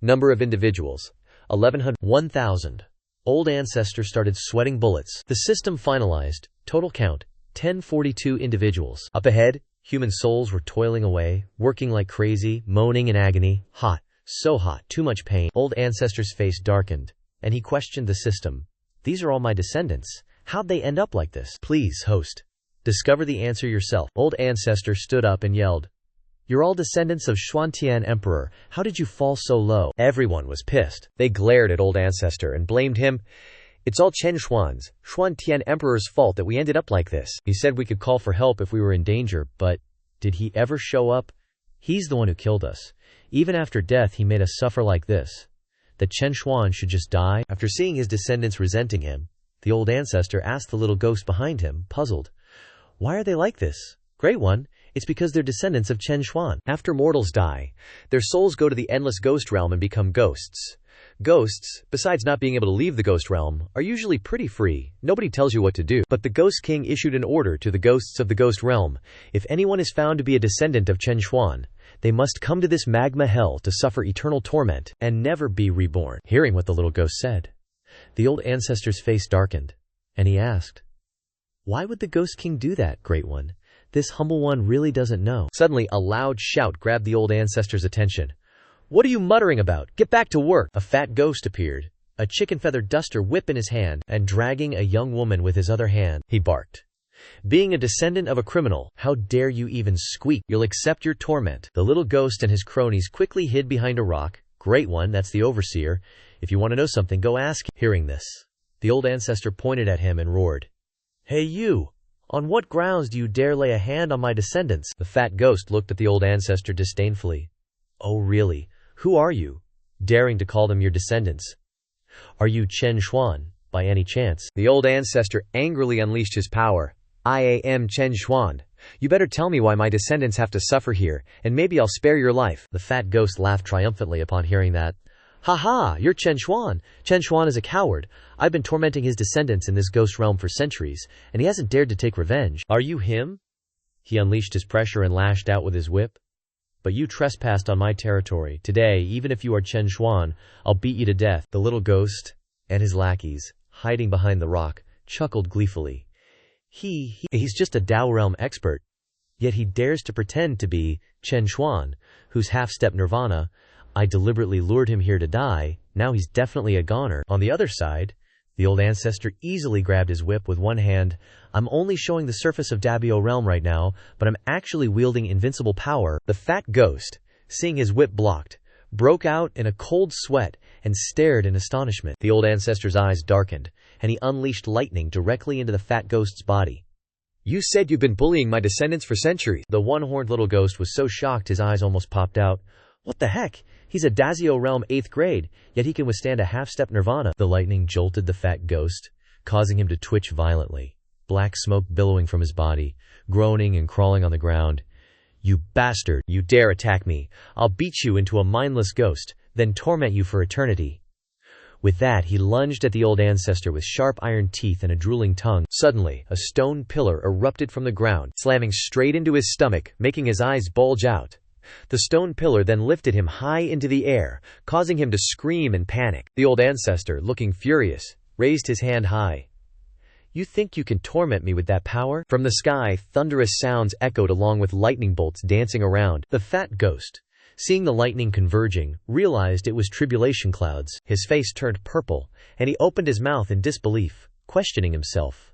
Number of individuals: 1100. 1000. Old Ancestor started sweating bullets. The system finalized. Total count: 1042 individuals. Up ahead, Human souls were toiling away, working like crazy, moaning in agony. Hot. So hot. Too much pain. Old Ancestor's face darkened, and he questioned the system. These are all my descendants. How'd they end up like this? Please, host, discover the answer yourself. Old Ancestor stood up and yelled, "You're all descendants of Xuan Emperor. How did you fall so low?" Everyone was pissed. they glared at Old Ancestor and blamed him. "It's all Chen Xuan's, Xuan Emperor's fault that we ended up like this. He said we could call for help if we were in danger, but did he ever show up? He's the one who killed us. Even after death, he made us suffer like this. That Chen Xuan should just die?" After seeing his descendants resenting him, the Old Ancestor asked the little ghost behind him, puzzled, "Why are they like this?" "Great One, it's because they're descendants of Chen Xuan." After mortals die, their souls go to the endless ghost realm and become ghosts. Ghosts, besides not being able to leave the ghost realm, are usually pretty free. Nobody tells you what to do. But the Ghost King issued an order to the ghosts of the ghost realm. If anyone is found to be a descendant of Chen Xuan, they must come to this magma hell to suffer eternal torment and never be reborn. Hearing what the little ghost said, the Old Ancestor's face darkened, and he asked, "Why would the Ghost King do that, Great One? This humble one really doesn't know." Suddenly, a loud shout grabbed the Old Ancestor's attention. "What are you muttering about? Get back to work!" A fat ghost appeared, a chicken feather duster whip in his hand, and dragging a young woman with his other hand. He barked, "Being a descendant of a criminal, how dare you even squeak? You'll accept your torment." The little ghost and his cronies quickly hid behind a rock. "Great One, that's the overseer. If you want to know something, go ask him." Hearing this, the Old Ancestor pointed at him and roared, "Hey you! On what grounds do you dare lay a hand on my descendants?" The fat ghost looked at the Old Ancestor disdainfully. "Oh really? Who are you, daring to call them your descendants? Are you Chen Xuan, by any chance?" The Old Ancestor angrily unleashed his power. "I am Chen Xuan. You better tell me why my descendants have to suffer here, and maybe I'll spare your life." The fat ghost laughed triumphantly upon hearing that. "Ha ha, you're Chen Xuan. Chen Xuan is a coward. I've been tormenting his descendants in this ghost realm for centuries, and he hasn't dared to take revenge. Are you him?" He unleashed his pressure and lashed out with his whip. "But you trespassed on my territory. Today, even if you are Chen Xuan, I'll beat you to death." The little ghost and his lackeys, hiding behind the rock, chuckled gleefully. He's just a Dao realm expert, yet he dares to pretend to be Chen Xuan, who's half-step nirvana. I deliberately lured him here to die. Now he's definitely a goner. On the other side, the Old Ancestor easily grabbed his whip with one hand. "I'm only showing the surface of Dabio realm right now, but I'm actually wielding invincible power." The fat ghost, seeing his whip blocked, broke out in a cold sweat and stared in astonishment. The Old Ancestor's eyes darkened, and he unleashed lightning directly into the fat ghost's body. "You said you've been bullying my descendants for centuries." The one-horned little ghost was so shocked his eyes almost popped out. "What the heck? He's a Dazio realm 8th grade, yet he can withstand a half-step nirvana." The lightning jolted the fat ghost, causing him to twitch violently, black smoke billowing from his body, groaning and crawling on the ground. "You bastard! You dare attack me! I'll beat you into a mindless ghost, then torment you for eternity." With that, he lunged at the Old Ancestor with sharp iron teeth and a drooling tongue. Suddenly, a stone pillar erupted from the ground, slamming straight into his stomach, making his eyes bulge out. The stone pillar then lifted him high into the air, causing him to scream in panic. The Old Ancestor, looking furious, raised his hand high. "You think you can torment me with that power?" From the sky, thunderous sounds echoed along with lightning bolts dancing around. The fat ghost, seeing the lightning converging, realized it was tribulation clouds. His face turned purple, and he opened his mouth in disbelief, questioning himself.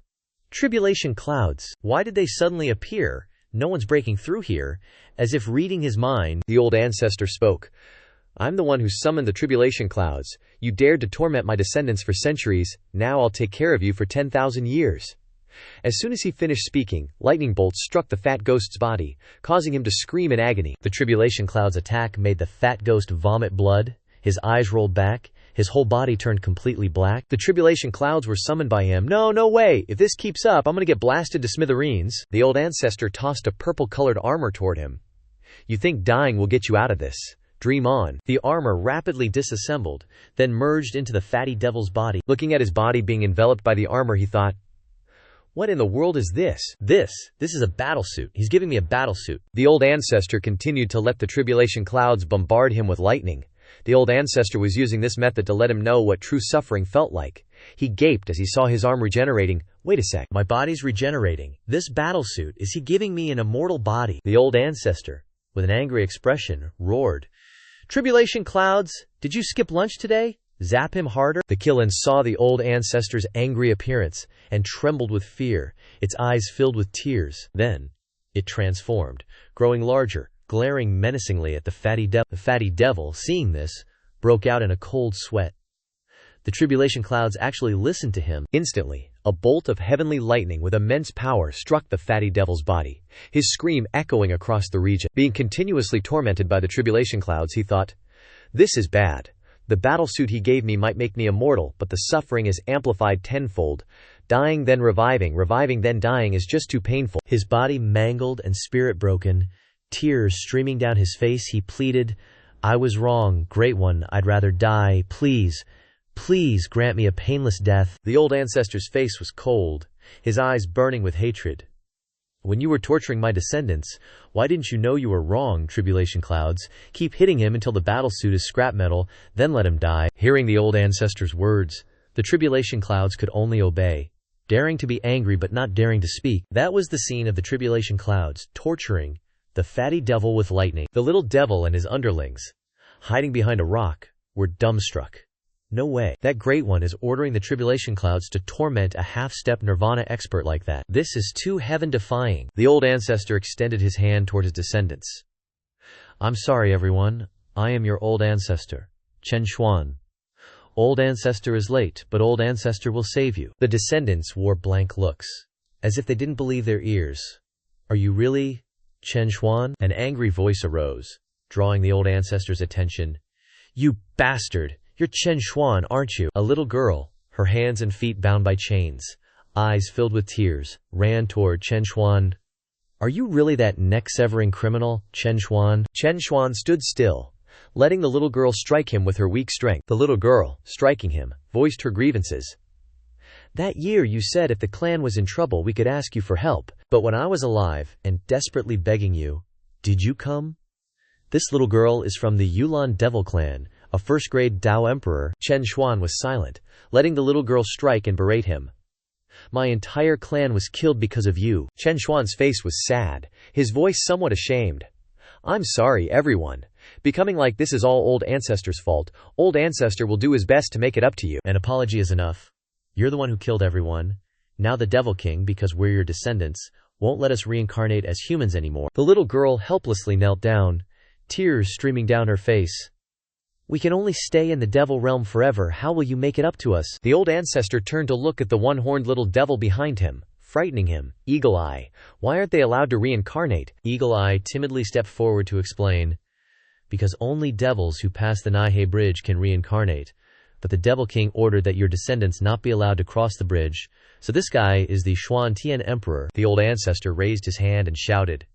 Tribulation clouds? Why did they suddenly appear? No one's breaking through here. As if reading his mind, the Old Ancestor spoke. "I'm the one who summoned the tribulation clouds. You dared to torment my descendants for centuries. Now I'll take care of you for 10,000 years. As soon as he finished speaking, lightning bolts struck the fat ghost's body, causing him to scream in agony. The tribulation cloud's attack made the fat ghost vomit blood. His eyes rolled back. His whole body turned completely black. The tribulation clouds were summoned by him. No way! If this keeps up, I'm gonna get blasted to smithereens." The Old Ancestor tossed a purple-colored armor toward him. "You think dying will get you out of this? Dream on." The armor rapidly disassembled, then merged into the fatty devil's body. Looking at his body being enveloped by the armor, he thought, What in the world is this? This is a battlesuit. He's giving me a battlesuit. The Old Ancestor continued to let the tribulation clouds bombard him with lightning. The Old Ancestor was using this method to let him know what true suffering felt like. He gaped as he saw his arm regenerating. Wait a sec. My body's regenerating. This battlesuit, is he giving me an immortal body? The Old Ancestor, with an angry expression, roared. Tribulation clouds, did you skip lunch today? Zap him harder. The Killin saw the Old Ancestor's angry appearance and trembled with fear, its eyes filled with tears. Then it transformed, growing larger, glaring menacingly at the fatty devil. The fatty devil, seeing this, broke out in a cold sweat. The tribulation clouds actually listened to him. Instantly, a bolt of heavenly lightning with immense power struck the fatty devil's body, his scream echoing across the region. Being continuously tormented by the tribulation clouds, he thought, "This is bad. The battlesuit he gave me might make me immortal, but the suffering is amplified tenfold. Dying then reviving, reviving then dying is just too painful." His body mangled and spirit broken, tears streaming down his face, he pleaded, "I was wrong, Great One, I'd rather die. Please, please grant me a painless death." The Old Ancestor's face was cold, his eyes burning with hatred. "When you were torturing my descendants, why didn't you know you were wrong, tribulation clouds? Keep hitting him until the battlesuit is scrap metal, then let him die." Hearing the Old Ancestor's words, the tribulation clouds could only obey, daring to be angry but not daring to speak. That was the scene of the tribulation clouds, torturing the fatty devil with lightning. The little devil and his underlings, hiding behind a rock, were dumbstruck. No way. That Great One is ordering the tribulation clouds to torment a half-step nirvana expert like that. This is too heaven-defying. The Old Ancestor extended his hand toward his descendants. "I'm sorry, everyone. I am your Old Ancestor, Chen Xuan. Old Ancestor is late, but Old Ancestor will save you." The descendants wore blank looks, as if they didn't believe their ears. "Are you really Chen Xuan?" An angry voice arose, drawing the Old Ancestor's attention. "You bastard! You're Chen Xuan, aren't you?" A little girl, her hands and feet bound by chains, eyes filled with tears, ran toward Chen Xuan. "Are you really that neck-severing criminal, Chen Xuan?" Chen Xuan stood still, letting the little girl strike him with her weak strength. The little girl, striking him, voiced her grievances. "That year you said if the clan was in trouble we could ask you for help, but when I was alive and desperately begging you, did you come? This little girl is from the Yulan Devil Clan, a first-grade Dao Emperor." Chen Xuan was silent, letting the little girl strike and berate him. "My entire clan was killed because of you." Chen Xuan's face was sad, his voice somewhat ashamed. "I'm sorry, everyone. Becoming like this is all Old Ancestor's fault. Old Ancestor will do his best to make it up to you." "An apology is enough. You're the one who killed everyone. Now the Devil King, because we're your descendants, won't let us reincarnate as humans anymore." The little girl helplessly knelt down, tears streaming down her face. "We can only stay in the devil realm forever. How will you make it up to us?" The Old Ancestor turned to look at the one-horned little devil behind him, frightening him. "Eagle Eye, why aren't they allowed to reincarnate?" Eagle Eye timidly stepped forward to explain. "Because only devils who pass the Naihe Bridge can reincarnate, but the Devil King ordered that your descendants not be allowed to cross the bridge, so this guy is the Xuan Tian Emperor." The Old Ancestor raised his hand and shouted,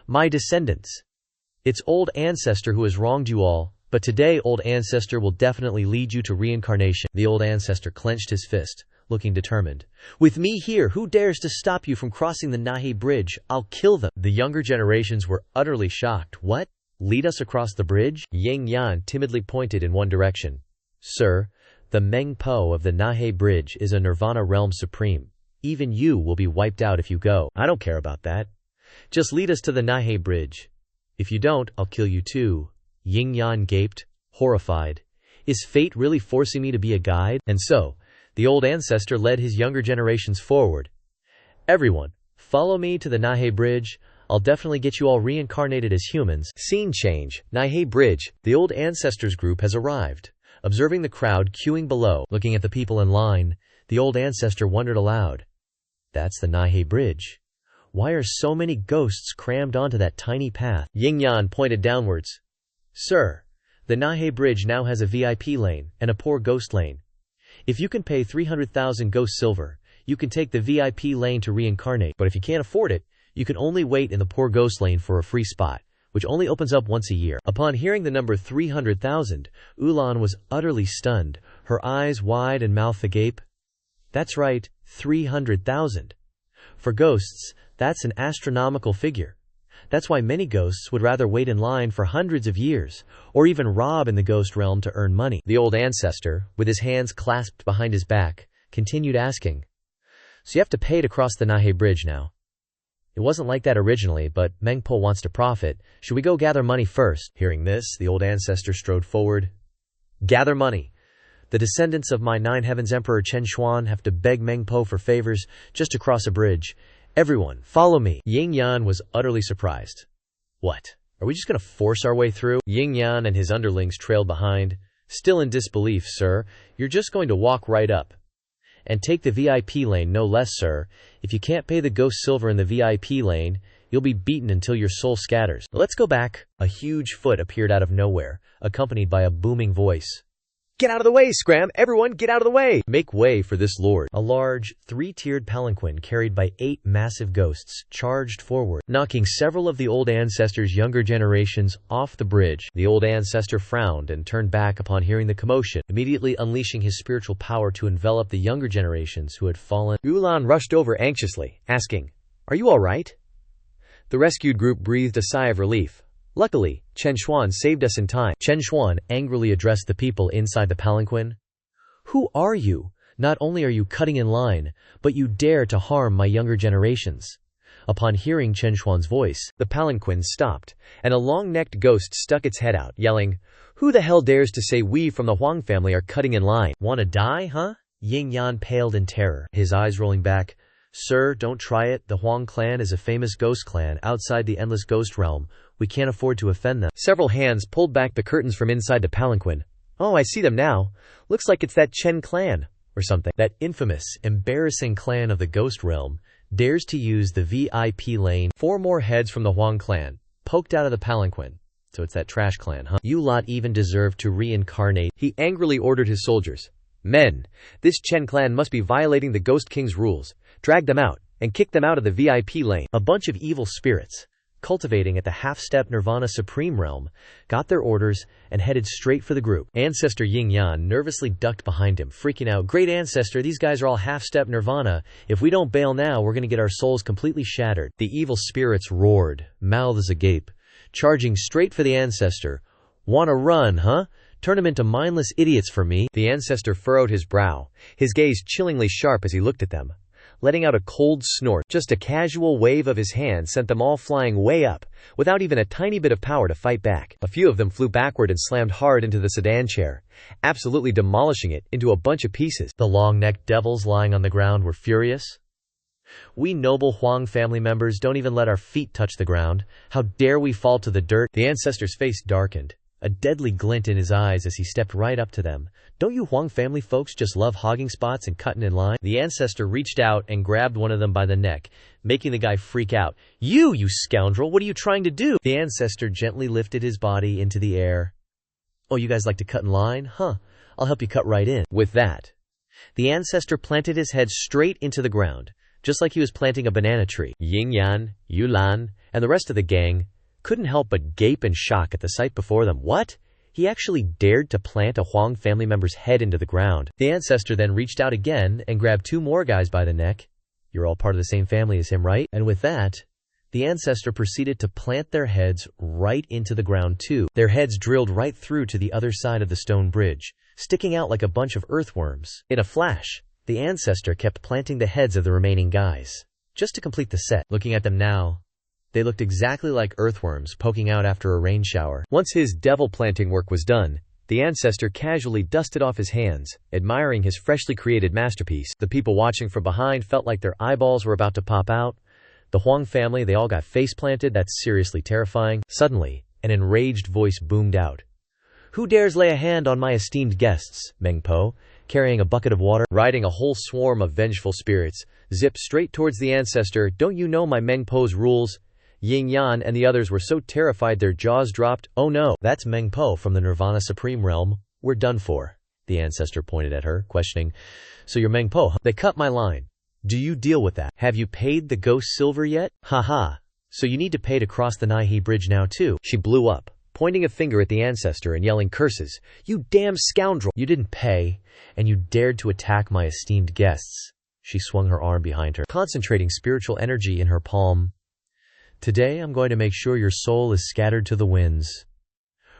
"My descendants! It's Old Ancestor who has wronged you all, but today Old Ancestor will definitely lead you to reincarnation." The Old Ancestor clenched his fist, looking determined. "With me here, who dares to stop you from crossing the Naihe Bridge? I'll kill them." The younger generations were utterly shocked. "What? Lead us across the bridge?" Ying Yan timidly pointed in one direction. "Sir, the Meng Po of the Naihe Bridge is a Nirvana realm supreme. Even you will be wiped out if you go." "I don't care about that. Just lead us to the Naihe Bridge. If you don't, I'll kill you too." Ying Yan gaped, horrified. "Is fate really forcing me to be a guide?" And so, the Old Ancestor led his younger generations forward. "Everyone, follow me to the Naihe Bridge. I'll definitely get you all reincarnated as humans." Scene change. Naihe Bridge. The Old Ancestors group has arrived. Observing the crowd queuing below, looking at the people in line, the Old Ancestor wondered aloud. "That's the Naihe Bridge. Why are so many ghosts crammed onto that tiny path?" Ying Yan pointed downwards. "Sir, the Naihe Bridge now has a VIP lane and a poor ghost lane. If you can pay 300,000 ghost silver, you can take the VIP lane to reincarnate, but if you can't afford it, you can only wait in the poor ghost lane for a free spot, which only opens up once a year." Upon hearing the number 300,000, Ulan was utterly stunned, her eyes wide and mouth agape. That's right, 300,000. For ghosts, that's an astronomical figure. That's why many ghosts would rather wait in line for hundreds of years, or even rob in the ghost realm to earn money. The old ancestor, with his hands clasped behind his back, continued asking, "So you have to pay to cross the Nahe Bridge now. It wasn't like that originally, but Mengpo wants to profit. Should we go gather money first?" Hearing this, the old ancestor strode forward. "Gather money. The descendants of my Nine Heavens Emperor Chen Xuan have to beg Mengpo for favors just to cross a bridge. Everyone, follow me." Ying Yan was utterly surprised. "What? Are we just going to force our way through?" Ying Yan and his underlings trailed behind. "Still in disbelief, sir. You're just going to walk right up. And take the VIP lane, no less, sir. If you can't pay the ghost silver in the VIP lane, you'll be beaten until your soul scatters. Let's go back." A huge foot appeared out of nowhere, accompanied by a booming voice. "Get out of the way, Scram! Everyone, get out of the way! Make way for this lord." A large, three-tiered palanquin carried by 8 massive ghosts charged forward, knocking several of the old ancestors' younger generations off the bridge. The old ancestor frowned and turned back upon hearing the commotion, immediately unleashing his spiritual power to envelop the younger generations who had fallen. Yulan rushed over anxiously, asking, "Are you all right?" The rescued group breathed a sigh of relief. Luckily, Chen Xuan saved us in time. Chen Xuan angrily addressed the people inside the palanquin. "Who are you? Not only are you cutting in line, but you dare to harm my younger generations." Upon hearing Chen Xuan's voice, the palanquin stopped, and a long-necked ghost stuck its head out, yelling, "Who the hell dares to say we from the Huang family are cutting in line? "Wanna die, huh?" Ying Yan paled in terror, his eyes rolling back. "Sir, don't try it. The Huang clan is a famous ghost clan outside the endless ghost realm. We can't afford to offend them." Several hands pulled back the curtains from inside the palanquin. "Oh, I see them now. Looks like it's that Chen clan, or something." That infamous, embarrassing clan of the ghost realm dares to use the VIP lane. 4 more heads from the Huang clan poked out of the palanquin. "So it's that trash clan, huh? You lot even deserve to reincarnate." He angrily ordered his soldiers. "Men, this Chen clan must be violating the Ghost King's rules. Drag them out, and kick them out of the VIP lane." A bunch of evil spirits, cultivating at the half-step Nirvana Supreme realm, got their orders and headed straight for the group. Ancestor Ying Yan nervously ducked behind him, freaking out. "Great Ancestor, these guys are all half-step Nirvana. If we don't bail now, we're gonna get our souls completely shattered." The evil spirits roared, mouths agape, charging straight for the Ancestor. "Wanna run, huh? Turn them into mindless idiots for me." The Ancestor furrowed his brow, his gaze chillingly sharp as he looked at them. Letting out a cold snort, just a casual wave of his hand sent them all flying way up, without even a tiny bit of power to fight back. A few of them flew backward and slammed hard into the sedan chair, absolutely demolishing it into a bunch of pieces. The long-necked devils lying on the ground were furious. "We noble Huang family members don't even let our feet touch the ground. How dare we fall to the dirt?" The Ancestor's face darkened, a deadly glint in his eyes as he stepped right up to them. "Don't you Huang family folks just love hogging spots and cutting in line?" The Ancestor reached out and grabbed one of them by the neck, making the guy freak out. You scoundrel, what are you trying to do?" The Ancestor gently lifted his body into the air. "Oh, you guys like to cut in line? Huh. I'll help you cut right in." With that, the Ancestor planted his head straight into the ground, just like he was planting a banana tree. Ying Yan, Yulan, and the rest of the gang couldn't help but gape in shock at the sight before them. What? He actually dared to plant a Huang family member's head into the ground. The Ancestor then reached out again and grabbed 2 more guys by the neck. "You're all part of the same family as him, right?" And with that, the Ancestor proceeded to plant their heads right into the ground too. Their heads drilled right through to the other side of the stone bridge, sticking out like a bunch of earthworms. In a flash, the Ancestor kept planting the heads of the remaining guys, just to complete the set. Looking at them now, they looked exactly like earthworms poking out after a rain shower. Once his devil planting work was done, the Ancestor casually dusted off his hands, admiring his freshly created masterpiece. The people watching from behind felt like their eyeballs were about to pop out. The Huang family, they all got face planted. That's seriously terrifying. Suddenly, an enraged voice boomed out. "Who dares lay a hand on my esteemed guests?" Mengpo, carrying a bucket of water, riding a whole swarm of vengeful spirits, zipped straight towards the Ancestor. "Don't you know my Mengpo's rules?" Ying Yan and the others were so terrified their jaws dropped. "Oh no, that's Mengpo from the Nirvana Supreme realm. We're done for." The Ancestor pointed at her, questioning. "So you're Mengpo, huh?" "They cut my line. Do you deal with that? Have you paid the ghost silver yet? Haha. So you need to pay to cross the Nahe Bridge now too." She blew up, pointing a finger at the ancestor and yelling curses. "You damn scoundrel! You didn't pay, and you dared to attack my esteemed guests." She swung her arm behind her, concentrating spiritual energy in her palm. "Today I'm going to make sure your soul is scattered to the winds."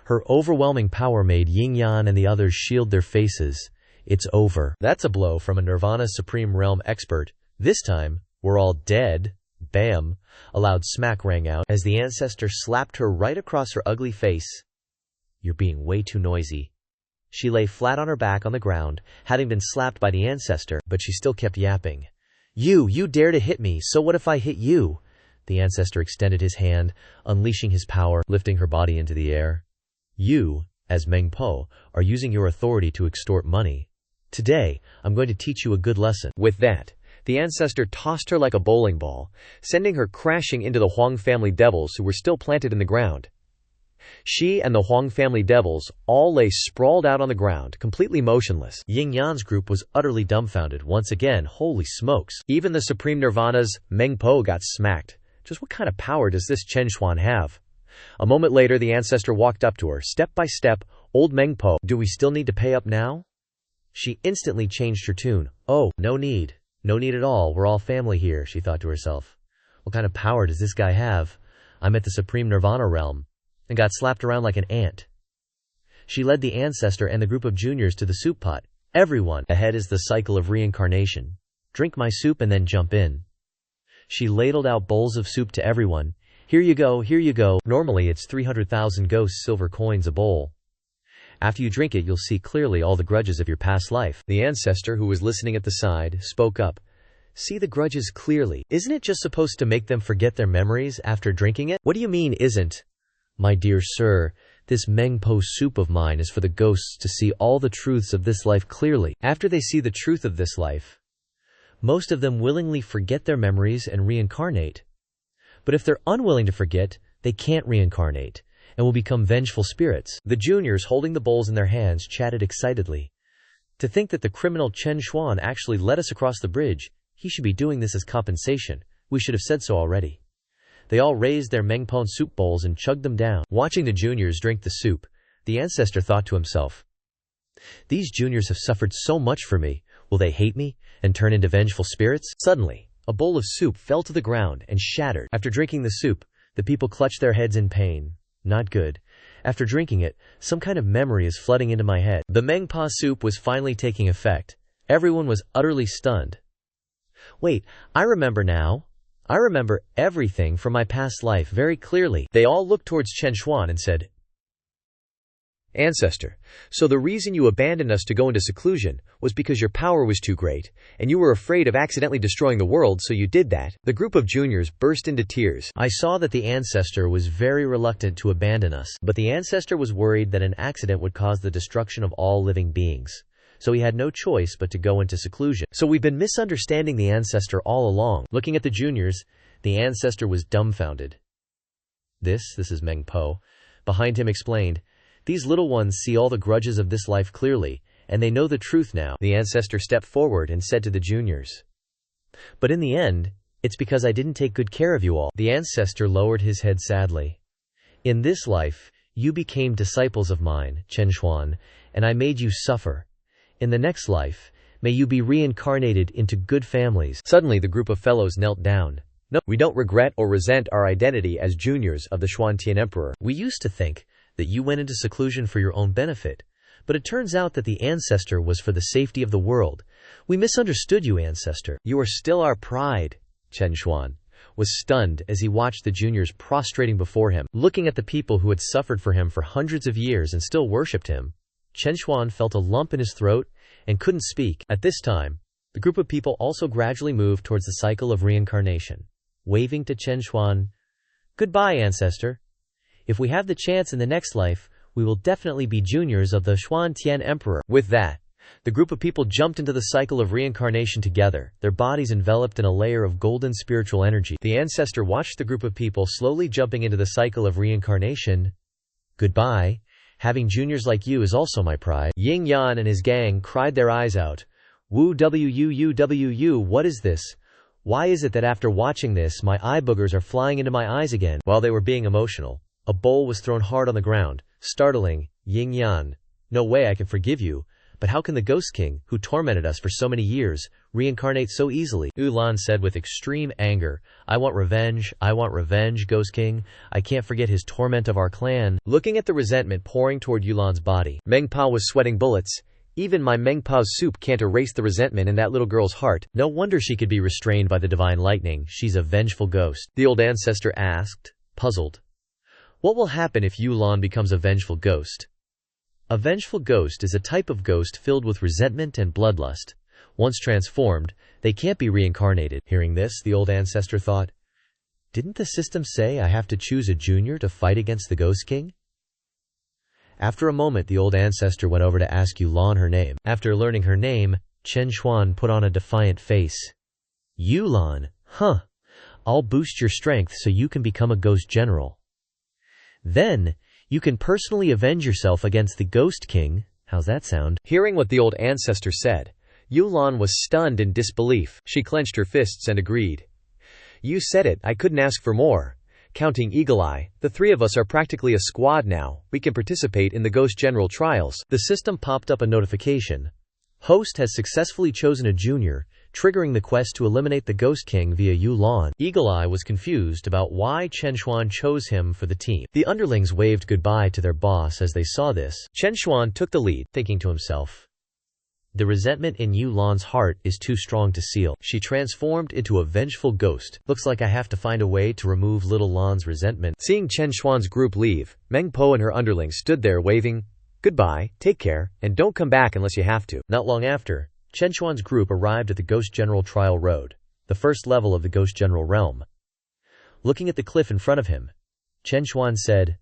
Her overwhelming power made Ying-Yan and the others shield their faces. "It's over." That's a blow from a Nirvana Supreme Realm expert. This time, we're all dead. Bam! A loud smack rang out as the ancestor slapped her right across her ugly face. "You're being way too noisy." She lay flat on her back on the ground, having been slapped by the ancestor, but she still kept yapping. You dare to hit me, so what if I hit you?" The ancestor extended his hand, unleashing his power, lifting her body into the air. "You, as Meng Po, are using your authority to extort money. Today, I'm going to teach you a good lesson." With that, the ancestor tossed her like a bowling ball, sending her crashing into the Huang family devils who were still planted in the ground. She and the Huang family devils all lay sprawled out on the ground, completely motionless. Ying-Yan's group was utterly dumbfounded once again. Holy smokes. Even the Supreme Nirvana's Meng Po got smacked. Just what kind of power does this Chen Xuan have? A moment later, the ancestor walked up to her, step by step. "Old Meng Po, do we still need to pay up now?" She instantly changed her tune. "Oh, no need. No need at all. We're all family here," she thought to herself. What kind of power does this guy have? I'm at the Supreme Nirvana realm, and got slapped around like an ant. She led the ancestor and the group of juniors to the soup pot. "Everyone, ahead is the cycle of reincarnation. Drink my soup and then jump in." She ladled out bowls of soup to everyone. Here you go, here you go." Normally it's 300,000 ghost silver coins a bowl. After you drink it, you'll see clearly all the grudges of your past life. The ancestor, who was listening at the side, spoke up. "See the grudges clearly. Isn't it just supposed to make them forget their memories after drinking it?" "What do you mean, isn't?" "My dear sir, this Meng Po soup of mine is for the ghosts to see all the truths of this life clearly. After they see the truth of this life, most of them willingly forget their memories and reincarnate. But if they're unwilling to forget, they can't reincarnate, and will become vengeful spirits." The juniors, holding the bowls in their hands, chatted excitedly. "To think that the criminal Chen Xuan actually led us across the bridge. He should be doing this as compensation. We should have said so already." They all raised their Mengpon soup bowls and chugged them down. Watching the juniors drink the soup, the ancestor thought to himself, "These juniors have suffered so much for me. Will they hate me and turn into vengeful spirits?" Suddenly, a bowl of soup fell to the ground and shattered. After drinking the soup, the people clutched their heads in pain. Not good. After drinking it, some kind of memory is flooding into my head. The Mengpa soup was finally taking effect. Everyone was utterly stunned. "Wait, I remember now. I remember everything from my past life very clearly." They all looked towards Chen Xuan and said, "Ancestor, so the reason you abandoned us to go into seclusion was because your power was too great, and you were afraid of accidentally destroying the world, so you did that." The group of juniors burst into tears. "I saw that the ancestor was very reluctant to abandon us, but the ancestor was worried that an accident would cause the destruction of all living beings. So he had no choice but to go into seclusion. So we've been misunderstanding the ancestor all along." Looking at the juniors, the ancestor was dumbfounded. This is Meng Po. Behind him explained, "These little ones see all the grudges of this life clearly, and they know the truth now." The ancestor stepped forward and said to the juniors, "But in the end, it's because I didn't take good care of you all." The ancestor lowered his head sadly. "In this life, you became disciples of mine, Chen Xuan, and I made you suffer. In the next life, may you be reincarnated into good families." Suddenly the group of fellows knelt down. "No, we don't regret or resent our identity as juniors of the Xuantian Emperor. We used to think that you went into seclusion for your own benefit, but it turns out that the ancestor was for the safety of the world. We misunderstood you, ancestor. You are still our pride." Chen Xuan was stunned as he watched the juniors prostrating before him. Looking at the people who had suffered for him for hundreds of years and still worshipped him, Chen Xuan felt a lump in his throat and couldn't speak. At this time, the group of people also gradually moved towards the cycle of reincarnation. Waving to Chen Xuan, "Goodbye, ancestor. If we have the chance in the next life, we will definitely be juniors of the Xuantian Emperor." With that, the group of people jumped into the cycle of reincarnation together, their bodies enveloped in a layer of golden spiritual energy. The ancestor watched the group of people slowly jumping into the cycle of reincarnation. "Goodbye. Having juniors like you is also my pride." Ying Yan and his gang cried their eyes out. "Woo wuu, what is this? Why is it that after watching this, my eye boogers are flying into my eyes again?" While they were being emotional, A bowl was thrown hard on the ground, startling Ying Yan. No way I can forgive you, but how can the Ghost King, who tormented us for so many years, reincarnate so easily? Yulan said with extreme anger. I want revenge, Ghost King. I can't forget his torment of our clan. Looking at the resentment pouring toward Yulan's body, Meng Pa was sweating bullets. Even my Meng Pa's soup can't erase the resentment in that little girl's heart. No wonder she could be restrained by the divine lightning. She's a vengeful ghost. The old ancestor asked, puzzled. What will happen if Yulan becomes a vengeful ghost? A vengeful ghost is a type of ghost filled with resentment and bloodlust. Once transformed, they can't be reincarnated. Hearing this, the old ancestor thought, didn't the system say I have to choose a junior to fight against the Ghost King? After a moment, the old ancestor went over to ask Yulan her name. After learning her name, Chen Xuan put on a defiant face. Yulan, huh? I'll boost your strength so you can become a ghost general. Then, you can personally avenge yourself against the Ghost King. How's that sound? Hearing what the old ancestor said, Yulan was stunned in disbelief. She clenched her fists and agreed. You said it, I couldn't ask for more. Counting Eagle Eye, the three of us are practically a squad now. We can participate in the Ghost General trials. The system popped up a notification. Host has successfully chosen a junior, triggering the quest to eliminate the Ghost King via Yulan. Eagle Eye was confused about why Chen Xuan chose him for the team. The underlings waved goodbye to their boss as they saw this. Chen Xuan took the lead, thinking to himself, the resentment in Yulan's heart is too strong to seal. She transformed into a vengeful ghost. Looks like I have to find a way to remove little Lan's resentment. Seeing Chen Xuan's group leave, Meng Po and her underlings stood there waving, goodbye, take care, and don't come back unless you have to. Not long after, Chen Xuan's group arrived at the Ghost General Trial Road, the first level of the Ghost General realm. Looking at the cliff in front of him, Chen Xuan said,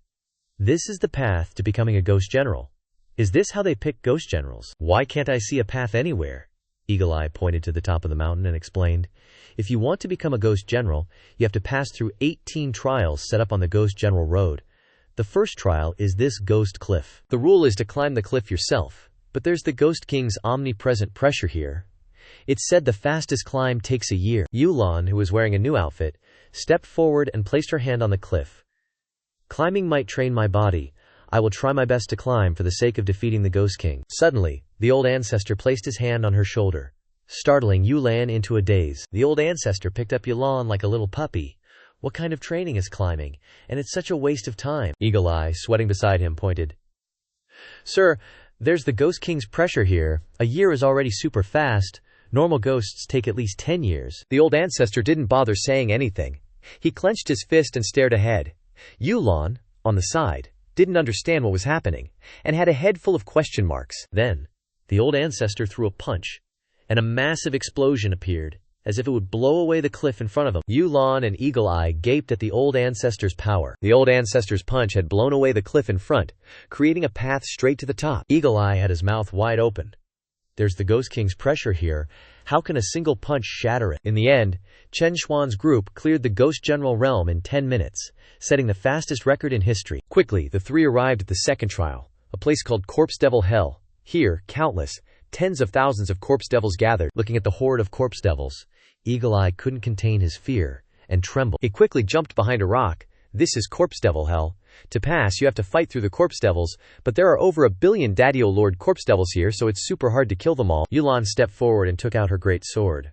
this is the path to becoming a Ghost General. Is this how they pick Ghost Generals? Why can't I see a path anywhere? Eagle Eye pointed to the top of the mountain and explained, if you want to become a Ghost General, you have to pass through 18 trials set up on the Ghost General Road. The first trial is this Ghost Cliff. The rule is to climb the cliff yourself, but there's the Ghost King's omnipresent pressure here. It's said the fastest climb takes a year. Yulan, who was wearing a new outfit, stepped forward and placed her hand on the cliff. Climbing might train my body. I will try my best to climb for the sake of defeating the Ghost King. Suddenly, the old ancestor placed his hand on her shoulder, startling Yulan into a daze. The old ancestor picked up Yulan like a little puppy. What kind of training is climbing? And it's such a waste of time. Eagle Eye, sweating beside him, pointed. Sir, there's the Ghost King's pressure here. A year is already super fast. Normal ghosts take at least 10 years. The old ancestor didn't bother saying anything. He clenched his fist and stared ahead. Yulan, on the side, didn't understand what was happening, and had a head full of question marks. Then, the old ancestor threw a punch, and a massive explosion appeared, as if it would blow away the cliff in front of them. Yulan and Eagle Eye gaped at the old ancestor's power. The old ancestor's punch had blown away the cliff in front, creating a path straight to the top. Eagle Eye had his mouth wide open. There's the Ghost King's pressure here. How can a single punch shatter it? In the end, Chen Xuan's group cleared the Ghost General realm in 10 minutes, setting the fastest record in history. Quickly, the three arrived at the second trial, a place called Corpse Devil Hell. Here, tens of thousands of corpse devils gathered. Looking at the horde of corpse devils, Eagle Eye couldn't contain his fear and trembled. He quickly jumped behind a rock. This is Corpse Devil Hell. To pass, you have to fight through the corpse devils, but there are over 1 billion Daddy-O Lord corpse devils here, so it's super hard to kill them all. Yulan stepped forward and took out her great sword.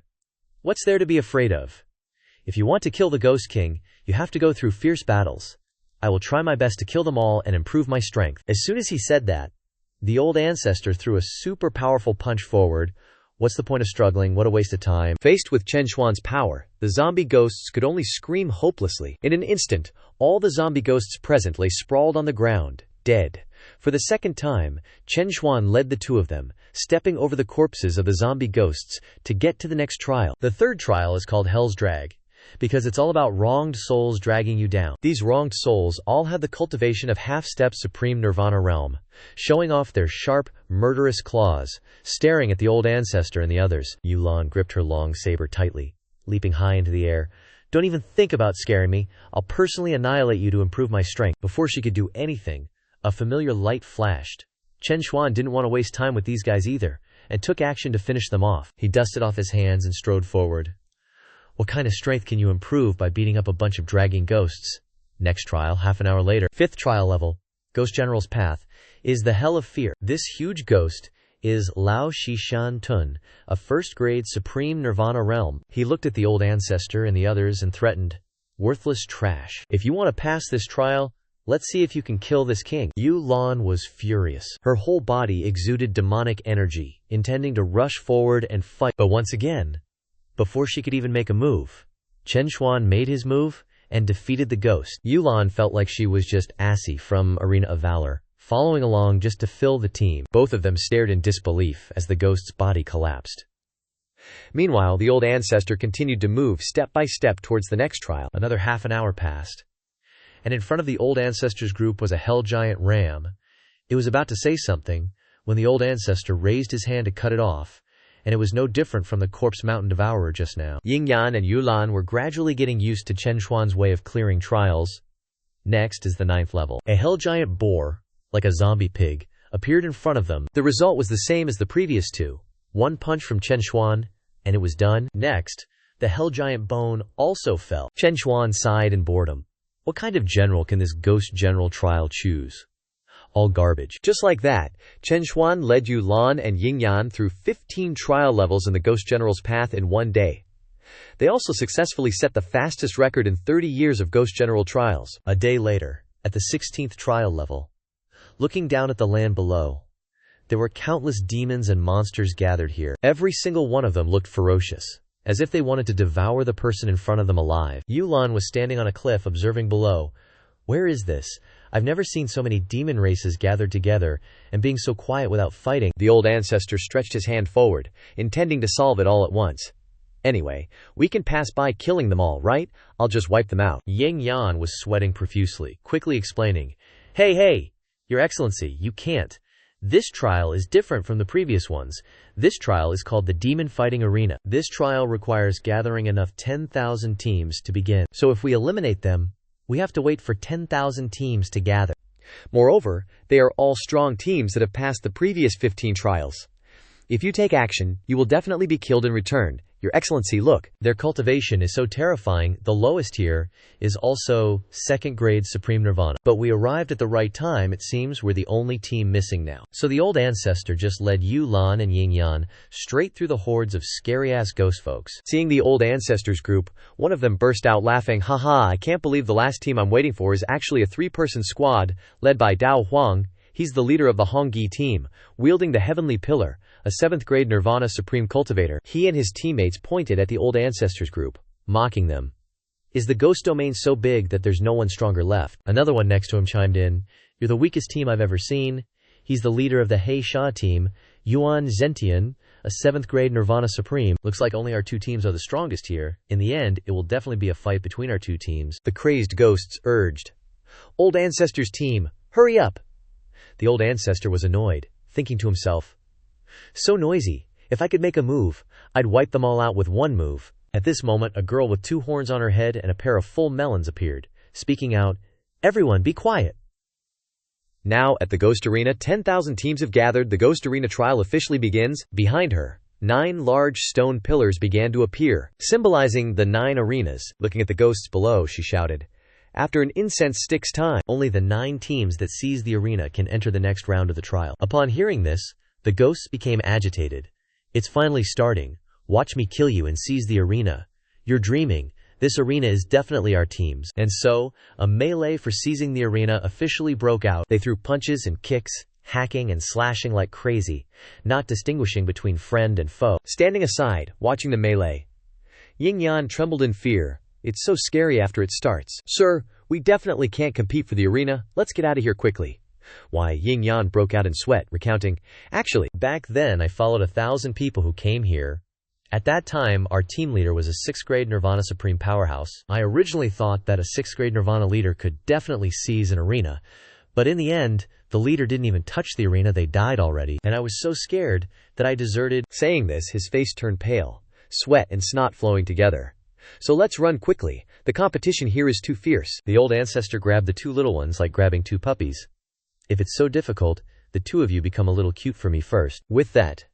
What's there to be afraid of? If you want to kill the Ghost King, you have to go through fierce battles. I will try my best to kill them all and improve my strength. As soon as he said that, the old ancestor threw a super powerful punch forward. What's the point of struggling? What a waste of time. Faced with Chen Xuan's power, the zombie ghosts could only scream hopelessly. In an instant, all the zombie ghosts present lay sprawled on the ground, dead. For the second time, Chen Xuan led the two of them, stepping over the corpses of the zombie ghosts to get to the next trial. The third trial is called Hell's Drag, because it's all about wronged souls dragging you down. These wronged souls all have the cultivation of half-step supreme nirvana realm, showing off their sharp, murderous claws, staring at the old ancestor and the others. Yulan gripped her long saber tightly, leaping high into the air. Don't even think about scaring me. I'll personally annihilate you to improve my strength. Before she could do anything, a familiar light flashed. Chen Xuan didn't want to waste time with these guys either, and took action to finish them off. He dusted off his hands and strode forward. What kind of strength can you improve by beating up a bunch of dragging ghosts? Next trial, half an hour later. 5th trial level, Ghost General's Path, is the Hell of Fear. This huge ghost is Lao Shishan Tun, a first-grade supreme nirvana realm. He looked at the Old Ancestor and the others and threatened, "Worthless trash. If you want to pass this trial, let's see if you can kill this king." Yu Lan was furious. Her whole body exuded demonic energy, intending to rush forward and fight. But once again, before she could even make a move, Chen Xuan made his move and defeated the ghost. Yu Lan felt like she was just Assy from Arena of Valor, following along just to fill the team. Both of them stared in disbelief as the ghost's body collapsed. Meanwhile, the Old Ancestor continued to move step by step towards the next trial. Another half an hour passed, and in front of the Old Ancestor's group was a hell giant ram. It was about to say something when the Old Ancestor raised his hand to cut it off, and it was no different from the Corpse Mountain Devourer just now. Ying Yan and Yu Lan were gradually getting used to Chen Xuan's way of clearing trials. Next is the 9th level. A hell giant boar, like a zombie pig, appeared in front of them. The result was the same as the previous two. One punch from Chen Xuan, and it was done. Next, the hell giant bone also fell. Chen Xuan sighed in boredom. What kind of general can this ghost general trial choose? All garbage. Just like that, Chen Xuan led Yu Lan and Ying Yan through 15 trial levels in the Ghost General's Path in one day. They also successfully set the fastest record in 30 years of Ghost General trials. A day later, at the 16th trial level, looking down at the land below, there were countless demons and monsters gathered here. Every single one of them looked ferocious, as if they wanted to devour the person in front of them alive. Yu Lan was standing on a cliff observing below. Where is this? I've never seen so many demon races gathered together and being so quiet without fighting. The Old Ancestor stretched his hand forward, intending to solve it all at once. Anyway, we can pass by killing them all, right? I'll just wipe them out. Ying Yan was sweating profusely, quickly explaining, Hey, Your Excellency, you can't. This trial is different from the previous ones. This trial is called the Demon Fighting Arena. This trial requires gathering enough 10,000 teams to begin. So if we eliminate them, we have to wait for 10,000 teams to gather. Moreover, they are all strong teams that have passed the previous 15 trials. If you take action, you will definitely be killed in return. Your Excellency, look. Their cultivation is so terrifying. The lowest here is also 2nd grade Supreme Nirvana. But we arrived at the right time. It seems we're the only team missing now. So the Old Ancestor just led Yu Lan and Ying Yan straight through the hordes of scary-ass ghost folks. Seeing the Old Ancestor's group, one of them burst out laughing, "Haha, I can't believe the last team I'm waiting for is actually a 3-person squad, led by Dao Huang. He's the leader of the Hongyi team, wielding the Heavenly Pillar, a 7th grade Nirvana Supreme Cultivator." He and his teammates pointed at the Old Ancestor's group, mocking them. "Is the ghost domain so big that there's no one stronger left?" Another one next to him chimed in, "You're the weakest team I've ever seen." He's the leader of the He Sha team, Yuan Zentian, a 7th grade Nirvana Supreme. "Looks like only our two teams are the strongest here. In the end, it will definitely be a fight between our two teams." The crazed ghosts urged. "Old Ancestor's team, hurry up!" The Old Ancestor was annoyed, thinking to himself, "So noisy. If I could make a move, I'd wipe them all out with one move." At this moment, a girl with 2 horns on her head and a pair of full melons appeared, speaking out, "Everyone, be quiet." Now, at the Ghost Arena, 10,000 teams have gathered. The Ghost Arena trial officially begins. Behind her, 9 large stone pillars began to appear, symbolizing the 9 arenas. Looking at the ghosts below, she shouted, "After an incense stick's time, only the 9 teams that seize the arena can enter the next round of the trial." Upon hearing this, the ghosts became agitated. "It's finally starting. Watch me kill you and seize the arena. You're dreaming. This arena is definitely our team's." And so, a melee for seizing the arena officially broke out. They threw punches and kicks, hacking and slashing like crazy, not distinguishing between friend and foe. Standing aside, watching the melee, Ying Yan trembled in fear. "It's so scary after it starts." "Sir, we definitely can't compete for the arena. Let's get out of here quickly." Why, Ying Yan broke out in sweat, recounting, "Actually, back then I followed 1,000 people who came here. At that time, our team leader was a 6th grade Nirvana Supreme powerhouse. I originally thought that a 6th grade Nirvana leader could definitely seize an arena, but in the end, the leader didn't even touch the arena. They died already, and I was so scared that I deserted." Saying this, his face turned pale, sweat and snot flowing together. "So let's run quickly. The competition here is too fierce." The Old Ancestor grabbed the 2 little ones like grabbing 2 puppies. "If it's so difficult, the 2 of you become a little cute for me first." With that,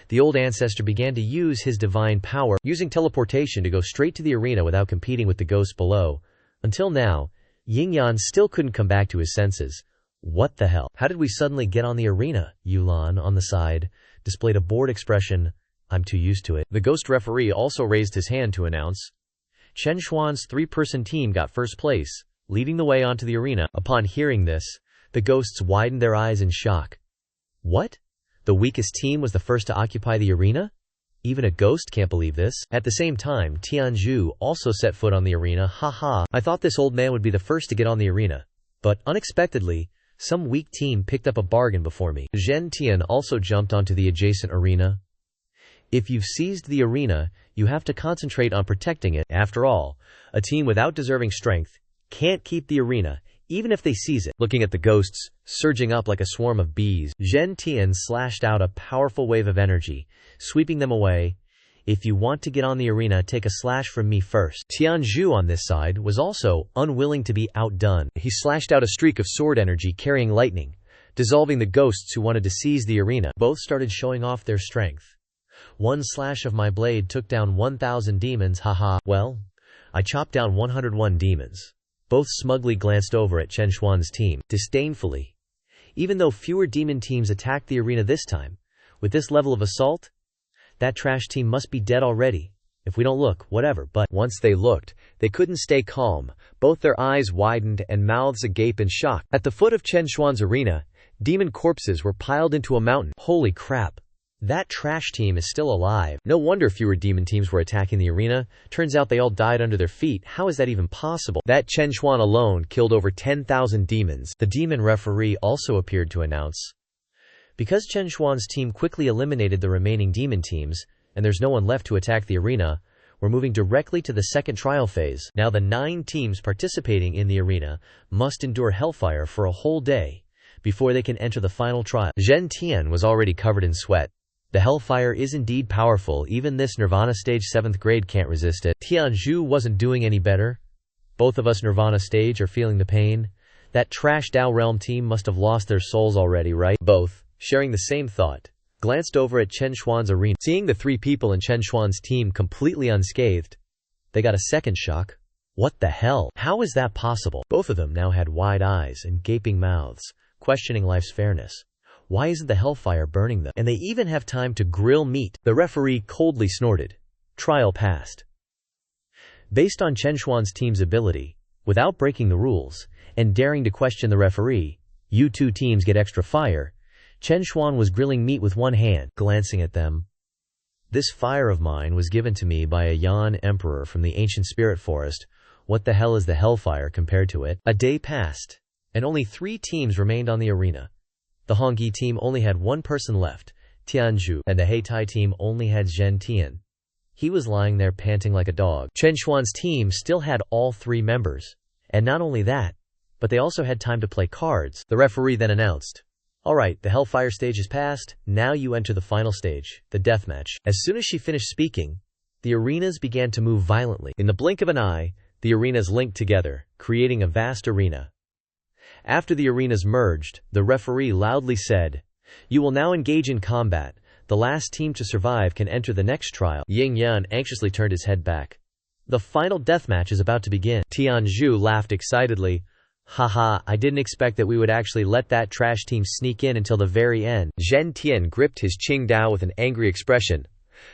the Old Ancestor began to use his divine power, using teleportation to go straight to the arena without competing with the ghosts below. Until now, Yingyan still couldn't come back to his senses. What the hell? How did we suddenly get on the arena? Yulan, on the side, displayed a bored expression. I'm too used to it. The ghost referee also raised his hand to announce. Chen Xuan's 3-person team got first place, leading the way onto the arena. Upon hearing this, the ghosts widened their eyes in shock. What? The weakest team was the first to occupy the arena? Even a ghost can't believe this. At the same time, Tianzhu also set foot on the arena. Haha, I thought this old man would be the first to get on the arena. But unexpectedly, some weak team picked up a bargain before me. Zhen Tian also jumped onto the adjacent arena. If you've seized the arena, you have to concentrate on protecting it. After all, a team without deserving strength can't keep the arena, even if they seize it. Looking at the ghosts, surging up like a swarm of bees, Zhen Tian slashed out a powerful wave of energy, sweeping them away. If you want to get on the arena, take a slash from me first. Tianzhu on this side was also unwilling to be outdone. He slashed out a streak of sword energy carrying lightning, dissolving the ghosts who wanted to seize the arena. Both started showing off their strength. One slash of my blade took down 1,000 demons, haha. Well, I chopped down 101 demons. Both smugly glanced over at Chen Xuan's team, disdainfully. Even though fewer demon teams attacked the arena this time, with this level of assault, that trash team must be dead already. If we don't look, whatever, but once they looked, they couldn't stay calm. Both their eyes widened and mouths agape in shock. At the foot of Chen Xuan's arena, demon corpses were piled into a mountain. Holy crap. That trash team is still alive. No wonder fewer demon teams were attacking the arena. Turns out they all died under their feet. How is that even possible? That Chen Xuan alone killed over 10,000 demons. The demon referee also appeared to announce. Because Chen Xuan's team quickly eliminated the remaining demon teams, and there's no one left to attack the arena, we're moving directly to the second trial phase. Now the 9 teams participating in the arena must endure hellfire for a whole day before they can enter the final trial. Zhen Tian was already covered in sweat. The hellfire is indeed powerful. Even this Nirvana stage 7th grade can't resist it. Tianzhu wasn't doing any better. Both of us Nirvana stage are feeling the pain. That trash Dao Realm team must have lost their souls already, right? Both, sharing the same thought, glanced over at Chen Xuan's arena. Seeing the 3 people in Chen Xuan's team completely unscathed, they got a second shock. What the hell? How is that possible? Both of them now had wide eyes and gaping mouths, questioning life's fairness. Why isn't the hellfire burning them? And they even have time to grill meat. The referee coldly snorted. Trial passed. Based on Chen Xuan's team's ability, without breaking the rules, and daring to question the referee, you 2 teams get extra fire. Chen Xuan was grilling meat with one hand, glancing at them. This fire of mine was given to me by a Yan emperor from the ancient spirit forest. What the hell is the hellfire compared to it? A day passed, and only 3 teams remained on the arena. The Hongyi team only had 1 person left, Tianzhu, and the Heitai team only had Zhen Tian. He was lying there panting like a dog. Chen Xuan's team still had all 3 members. And not only that, but they also had time to play cards. The referee then announced, "Alright, the hellfire stage is passed, now you enter the final stage, the deathmatch." As soon as she finished speaking, the arenas began to move violently. In the blink of an eye, the arenas linked together, creating a vast arena. After the arenas merged, the referee loudly said, "You will now engage in combat. The last team to survive can enter the next trial." Ying Yan anxiously turned his head back. The final deathmatch is about to begin. Tianzhu laughed excitedly. Haha, I didn't expect that we would actually let that trash team sneak in until the very end. Zhen Tian gripped his Qingdao with an angry expression.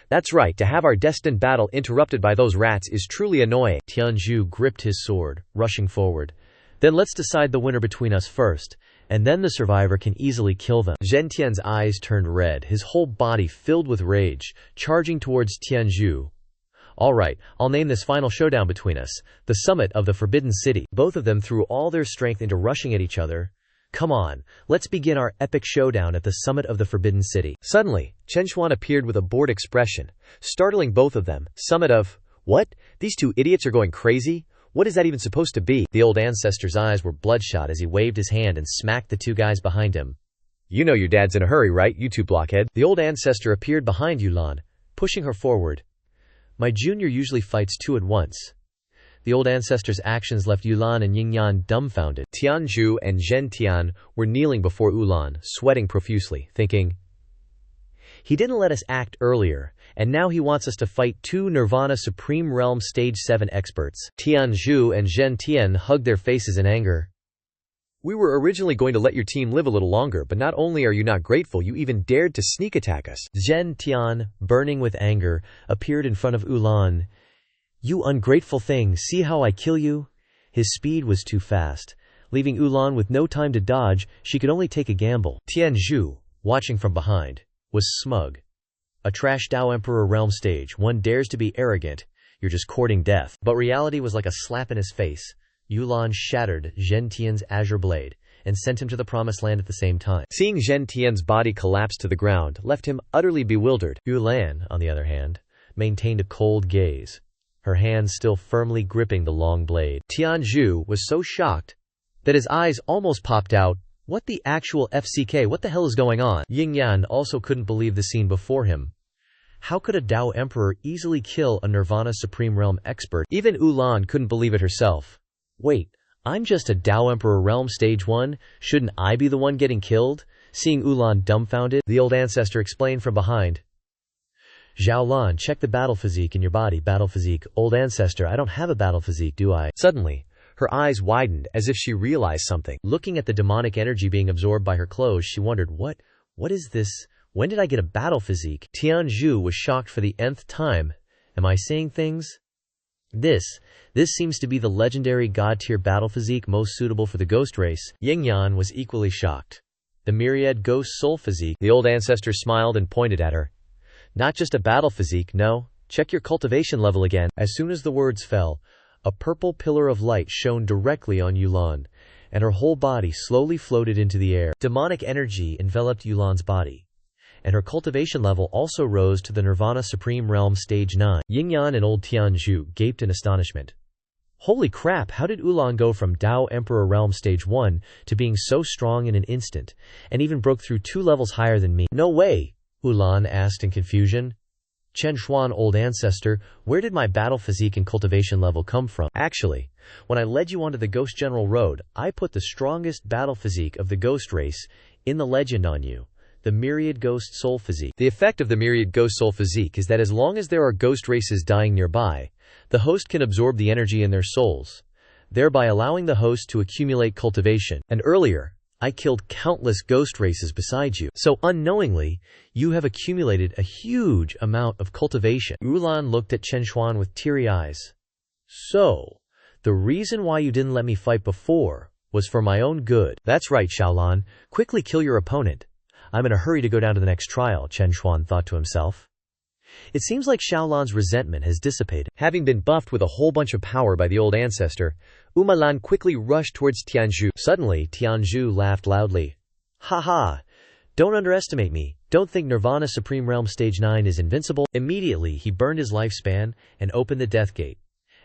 That's right, to have our destined battle interrupted by those rats is truly annoying. Tianzhu gripped his sword, rushing forward. Then let's decide the winner between us first, and then the survivor can easily kill them. Zhen Tian's eyes turned red, his whole body filled with rage, charging towards Tianzhu. Alright, I'll name this final showdown between us, the summit of the Forbidden City. Both of them threw all their strength into rushing at each other. Come on, let's begin our epic showdown at the summit of the Forbidden City. Suddenly, Chen Xuan appeared with a bored expression, startling both of them. Summit of... What? These 2 idiots are going crazy? What is that even supposed to be? The Old Ancestor's eyes were bloodshot as he waved his hand and smacked the 2 guys behind him. You know your dad's in a hurry, right, you 2 blockhead? The Old Ancestor appeared behind Yulan, pushing her forward. My junior usually fights 2 at once. The Old Ancestor's actions left Yulan and Yingyan dumbfounded. Tianzhu and Zhen Tian were kneeling before Yulan, sweating profusely, thinking, he didn't let us act earlier, And now he wants us to fight 2 Nirvana Supreme Realm Stage 7 experts. Tianzhu and Zhen Tian hugged their faces in anger. We were originally going to let your team live a little longer, but not only are you not grateful, you even dared to sneak attack us. Zhen Tian, burning with anger, appeared in front of Ulan. You ungrateful thing, see how I kill you? His speed was too fast. Leaving Ulan with no time to dodge, she could only take a gamble. Tianzhu, watching from behind, was smug. A trash Tao Emperor realm stage, one dares to be arrogant, you're just courting death. But reality was like a slap in his face. Ulan shattered Zhen Tian's azure blade and sent him to the promised land at the same time. Seeing Zhen Tian's body collapse to the ground left him utterly bewildered. Ulan, on the other hand, maintained a cold gaze, her hands still firmly gripping the long blade. Tianzhu was so shocked that his eyes almost popped out. What the actual FCK? What the hell is going on? Yingyan also couldn't believe the scene before him. How could a Tao Emperor easily kill a Nirvana Supreme Realm expert? Even Ulan couldn't believe it herself. Wait, I'm just a Tao Emperor Realm Stage 1? Shouldn't I be the one getting killed? Seeing Ulan dumbfounded, the Old Ancestor explained from behind. Xiaolan, check the battle physique in your body. Battle physique. Old Ancestor, I don't have a battle physique, do I? Suddenly, her eyes widened as if she realized something. Looking at the demonic energy being absorbed by her clothes, she wondered, what is this? When did I get a battle physique? Tianzhu was shocked for the nth time. Am I saying things? This seems to be the legendary god-tier battle physique most suitable for the ghost race. Yingyan was equally shocked. The myriad ghost soul physique. The Old Ancestor smiled and pointed at her. Not just a battle physique, no. Check your cultivation level again. As soon as the words fell, a purple pillar of light shone directly on Ulan, and her whole body slowly floated into the air. Demonic energy enveloped Ulan's body, and her cultivation level also rose to the Nirvana Supreme Realm Stage 9. Yingyan and old Tianzhu gaped in astonishment. Holy crap, how did Ulan go from Tao Emperor Realm Stage 1 to being so strong in an instant, and even broke through 2 levels higher than me? No way, Ulan asked in confusion. Chen Xuan, Old Ancestor, where did my battle physique and cultivation level come from? Actually, when I led you onto the Ghost General Road, I put the strongest battle physique of the ghost race in the legend on you. The Myriad Ghost Soul Physique. The effect of the Myriad Ghost Soul Physique is that as long as there are ghost races dying nearby, the host can absorb the energy in their souls, thereby allowing the host to accumulate cultivation. And earlier, I killed countless ghost races beside you, so unknowingly, you have accumulated a huge amount of cultivation. Ulan looked at Chen Xuan with teary eyes. So, the reason why you didn't let me fight before was for my own good. That's right, Xiaolan. Quickly kill your opponent. I'm in a hurry to go down to the next trial, Chen Xuan thought to himself. It seems like Xiaolan's resentment has dissipated. Having been buffed with a whole bunch of power by the Old Ancestor, Umalan quickly rushed towards Tianzhu. Suddenly, Tianzhu laughed loudly. Ha ha! Don't underestimate me. Don't think Nirvana Supreme Realm Stage 9 is invincible. Immediately, he burned his lifespan and opened the death gate,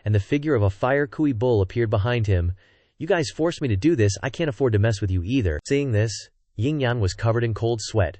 and the figure of a fire Kui bull appeared behind him. You guys forced me to do this, I can't afford to mess with you either. Seeing this, Yingyan was covered in cold sweat.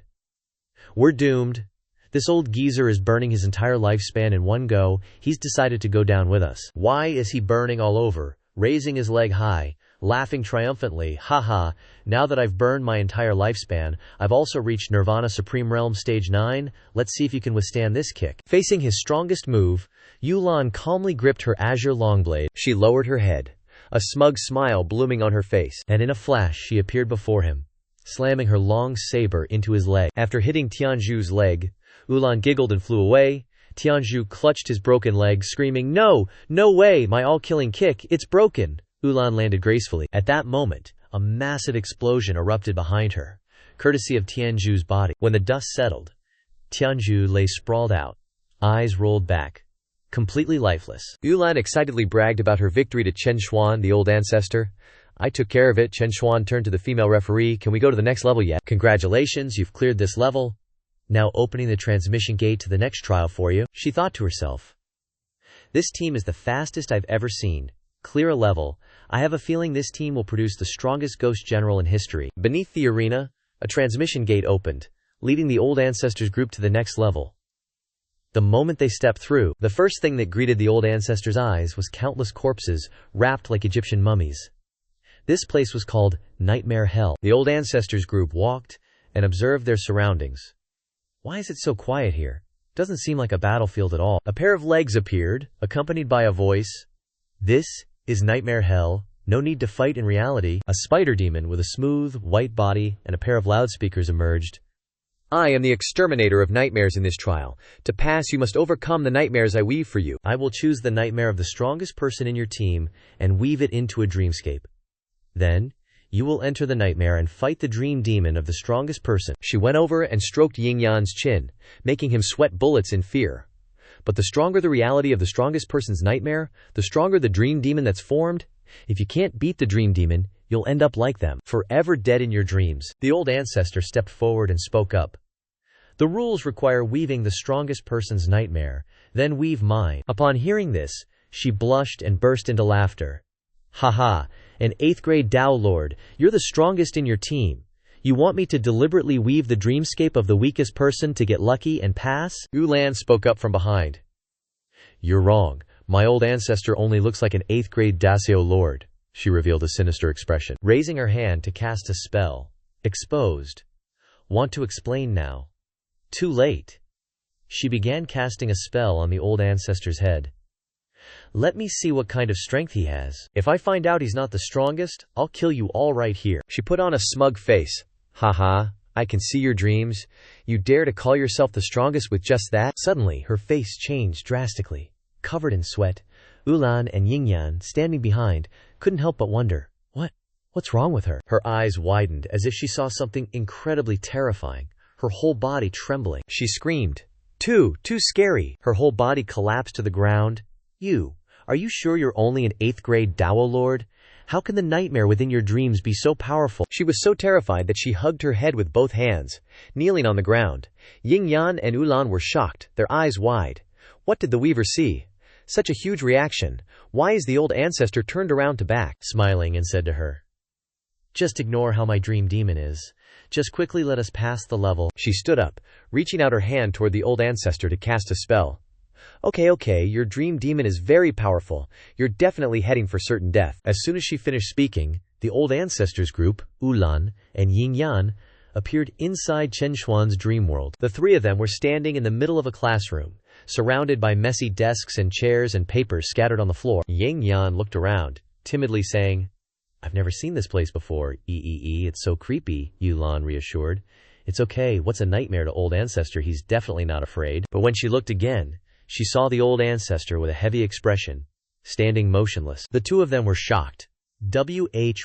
We're doomed. This old geezer is burning his entire lifespan in one go. He's decided to go down with us. Why is he burning all over, raising his leg high, laughing triumphantly? Haha, now that I've burned my entire lifespan, I've also reached Nirvana Supreme Realm Stage 9. Let's see if you can withstand this kick. Facing his strongest move, Ulan calmly gripped her azure longblade. She lowered her head, a smug smile blooming on her face, and in a flash she appeared before him, slamming her long saber into his leg. After hitting Tianzhu's leg, Ulan giggled and flew away. Tianzhu clutched his broken leg, screaming, No! No way! My all-killing kick! It's broken! Ulan landed gracefully. At that moment, a massive explosion erupted behind her, courtesy of Tianzhu's body. When the dust settled, Tianzhu lay sprawled out, eyes rolled back, completely lifeless. Ulan excitedly bragged about her victory to Chen Xuan, the Old Ancestor. I took care of it. Chen Xuan turned to the female referee. Can we go to the next level yet? Congratulations, you've cleared this level. Now opening the transmission gate to the next trial for you, she thought to herself. This team is the fastest I've ever seen. Clear a level. I have a feeling this team will produce the strongest ghost general in history. Beneath the arena, a transmission gate opened, leading the Old Ancestors group to the next level. The moment they stepped through, the first thing that greeted the Old Ancestors' eyes was countless corpses, wrapped like Egyptian mummies. This place was called Nightmare Hell. The Old Ancestors group walked and observed their surroundings. Why is it so quiet here? Doesn't seem like a battlefield at all. A pair of legs appeared, accompanied by a voice. This is Nightmare Hell. No need to fight in reality. A spider demon with a smooth, white body and a pair of loudspeakers emerged. I am the exterminator of nightmares in this trial. To pass, you must overcome the nightmares I weave for you. I will choose the nightmare of the strongest person in your team and weave it into a dreamscape. Then, you will enter the nightmare and fight the dream demon of the strongest person. She went over and stroked Ying-Yan's chin, making him sweat bullets in fear. But the stronger the reality of the strongest person's nightmare, the stronger the dream demon that's formed. If you can't beat the dream demon, you'll end up like them, forever dead in your dreams. The old ancestor stepped forward and spoke up. The rules require weaving the strongest person's nightmare, then weave mine. Upon hearing this, she blushed and burst into laughter. Haha, an 8th grade Tao Lord, you're the strongest in your team. You want me to deliberately weave the dreamscape of the weakest person to get lucky and pass? Ulan spoke up from behind. You're wrong. My old ancestor only looks like an 8th grade Daseo Lord, she revealed a sinister expression, raising her hand to cast a spell. Exposed. Want to explain now? Too late. She began casting a spell on the old ancestor's head. Let me see what kind of strength he has. If I find out he's not the strongest, I'll kill you all right here. She put on a smug face. Haha, I can see your dreams. You dare to call yourself the strongest with just that? Suddenly, her face changed drastically. Covered in sweat, Ulan and Ying-Yan, standing behind, couldn't help but wonder, what's wrong with her? Her eyes widened as if she saw something incredibly terrifying, her whole body trembling. She screamed, Too scary. Her whole body collapsed to the ground. Are you sure you're only an 8th grade Tao Lord? How can the nightmare within your dreams be so powerful? She was so terrified that she hugged her head with both hands, kneeling on the ground. Ying-Yan and Ulan were shocked, their eyes wide. What did the weaver see? Such a huge reaction. Why is the old ancestor turned around to back? Smiling and said to her, Just ignore how my dream demon is. Just quickly let us pass the level. She stood up, reaching out her hand toward the old ancestor to cast a spell. Okay, your dream demon is very powerful. You're definitely heading for certain death. As soon as she finished speaking, the old ancestors group, Ulan and Ying-Yan, appeared inside Chen Xuan's dream world. The three of them were standing in the middle of a classroom, surrounded by messy desks and chairs and papers scattered on the floor. Ying-Yan looked around, timidly saying, I've never seen this place before. It's so creepy, Ulan reassured. It's okay, what's a nightmare to old ancestor? He's definitely not afraid. But when she looked again, she saw the old ancestor with a heavy expression, standing motionless. The two of them were shocked.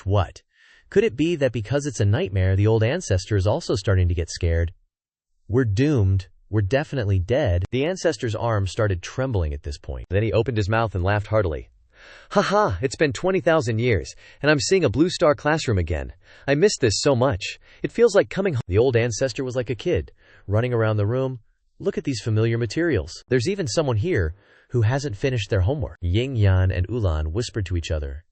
What? Could it be that because it's a nightmare, the old ancestor is also starting to get scared? We're doomed. We're definitely dead. The ancestor's arm started trembling at this point. Then he opened his mouth and laughed heartily. Haha, it's been 20,000 years, and I'm seeing a blue star classroom again. I missed this so much. It feels like coming home. The old ancestor was like a kid, running around the room. Look at these familiar materials. There's even someone here who hasn't finished their homework. Ying-Yan and Ulan whispered to each other.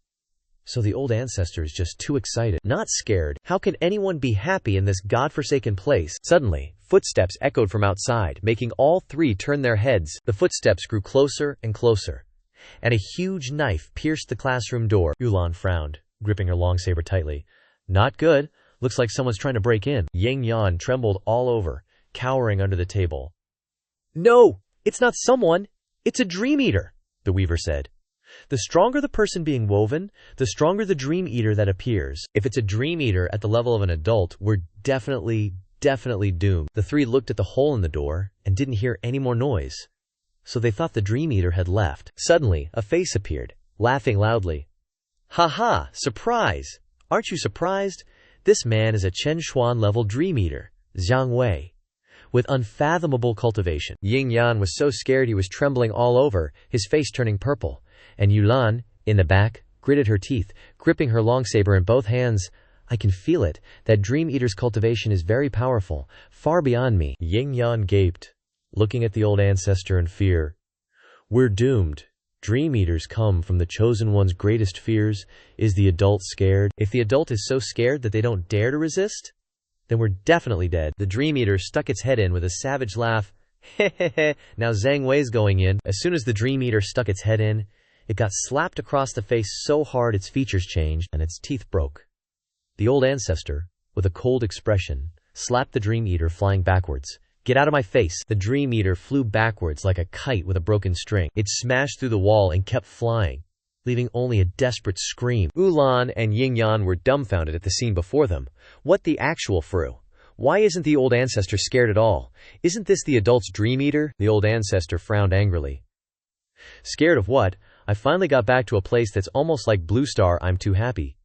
So the old ancestor is just too excited, not scared. How can anyone be happy in this godforsaken place? Suddenly, footsteps echoed from outside, making all three turn their heads. The footsteps grew closer and closer, and a huge knife pierced the classroom door. Ulan frowned, gripping her long saber tightly. Not good. Looks like someone's trying to break in. Ying-Yan trembled all over, cowering under the table. No, it's not someone. It's a dream eater, the weaver said. The stronger the person being woven, the stronger the dream eater that appears. If it's a dream eater at the level of an adult, we're definitely doomed. The three looked at the hole in the door and didn't hear any more noise, so they thought the dream eater had left. Suddenly, a face appeared, laughing loudly. Haha, surprise! Aren't you surprised? This man is a Chen Xuan level dream eater, Zhang Wei, with unfathomable cultivation. Ying-Yan was so scared he was trembling all over, his face turning purple, and Ulan, in the back, gritted her teeth, gripping her long saber in both hands. I can feel it. That dream eater's cultivation is very powerful, far beyond me. Ying-Yan gaped, looking at the old ancestor in fear. We're doomed. Dream eaters come from the chosen one's greatest fears. Is the adult scared? If the adult is so scared that they don't dare to resist, then we're definitely dead. The dream eater stuck its head in with a savage laugh. Hehehe, now Zhang Wei's going in. As soon as the dream eater stuck its head in, it got slapped across the face so hard its features changed and its teeth broke. The old ancestor, with a cold expression, slapped the dream eater, flying backwards, Get out of my face. The Dream Eater flew backwards like a kite with a broken string. It smashed through the wall and kept flying, leaving only a desperate scream. Ulan and Yingyan were dumbfounded at the scene before them. What the actual fru? Why isn't the Old Ancestor scared at all? Isn't this the adult's Dream Eater? The Old Ancestor frowned angrily. Scared of what? I finally got back to a place that's almost like Blue Star. I'm too happy.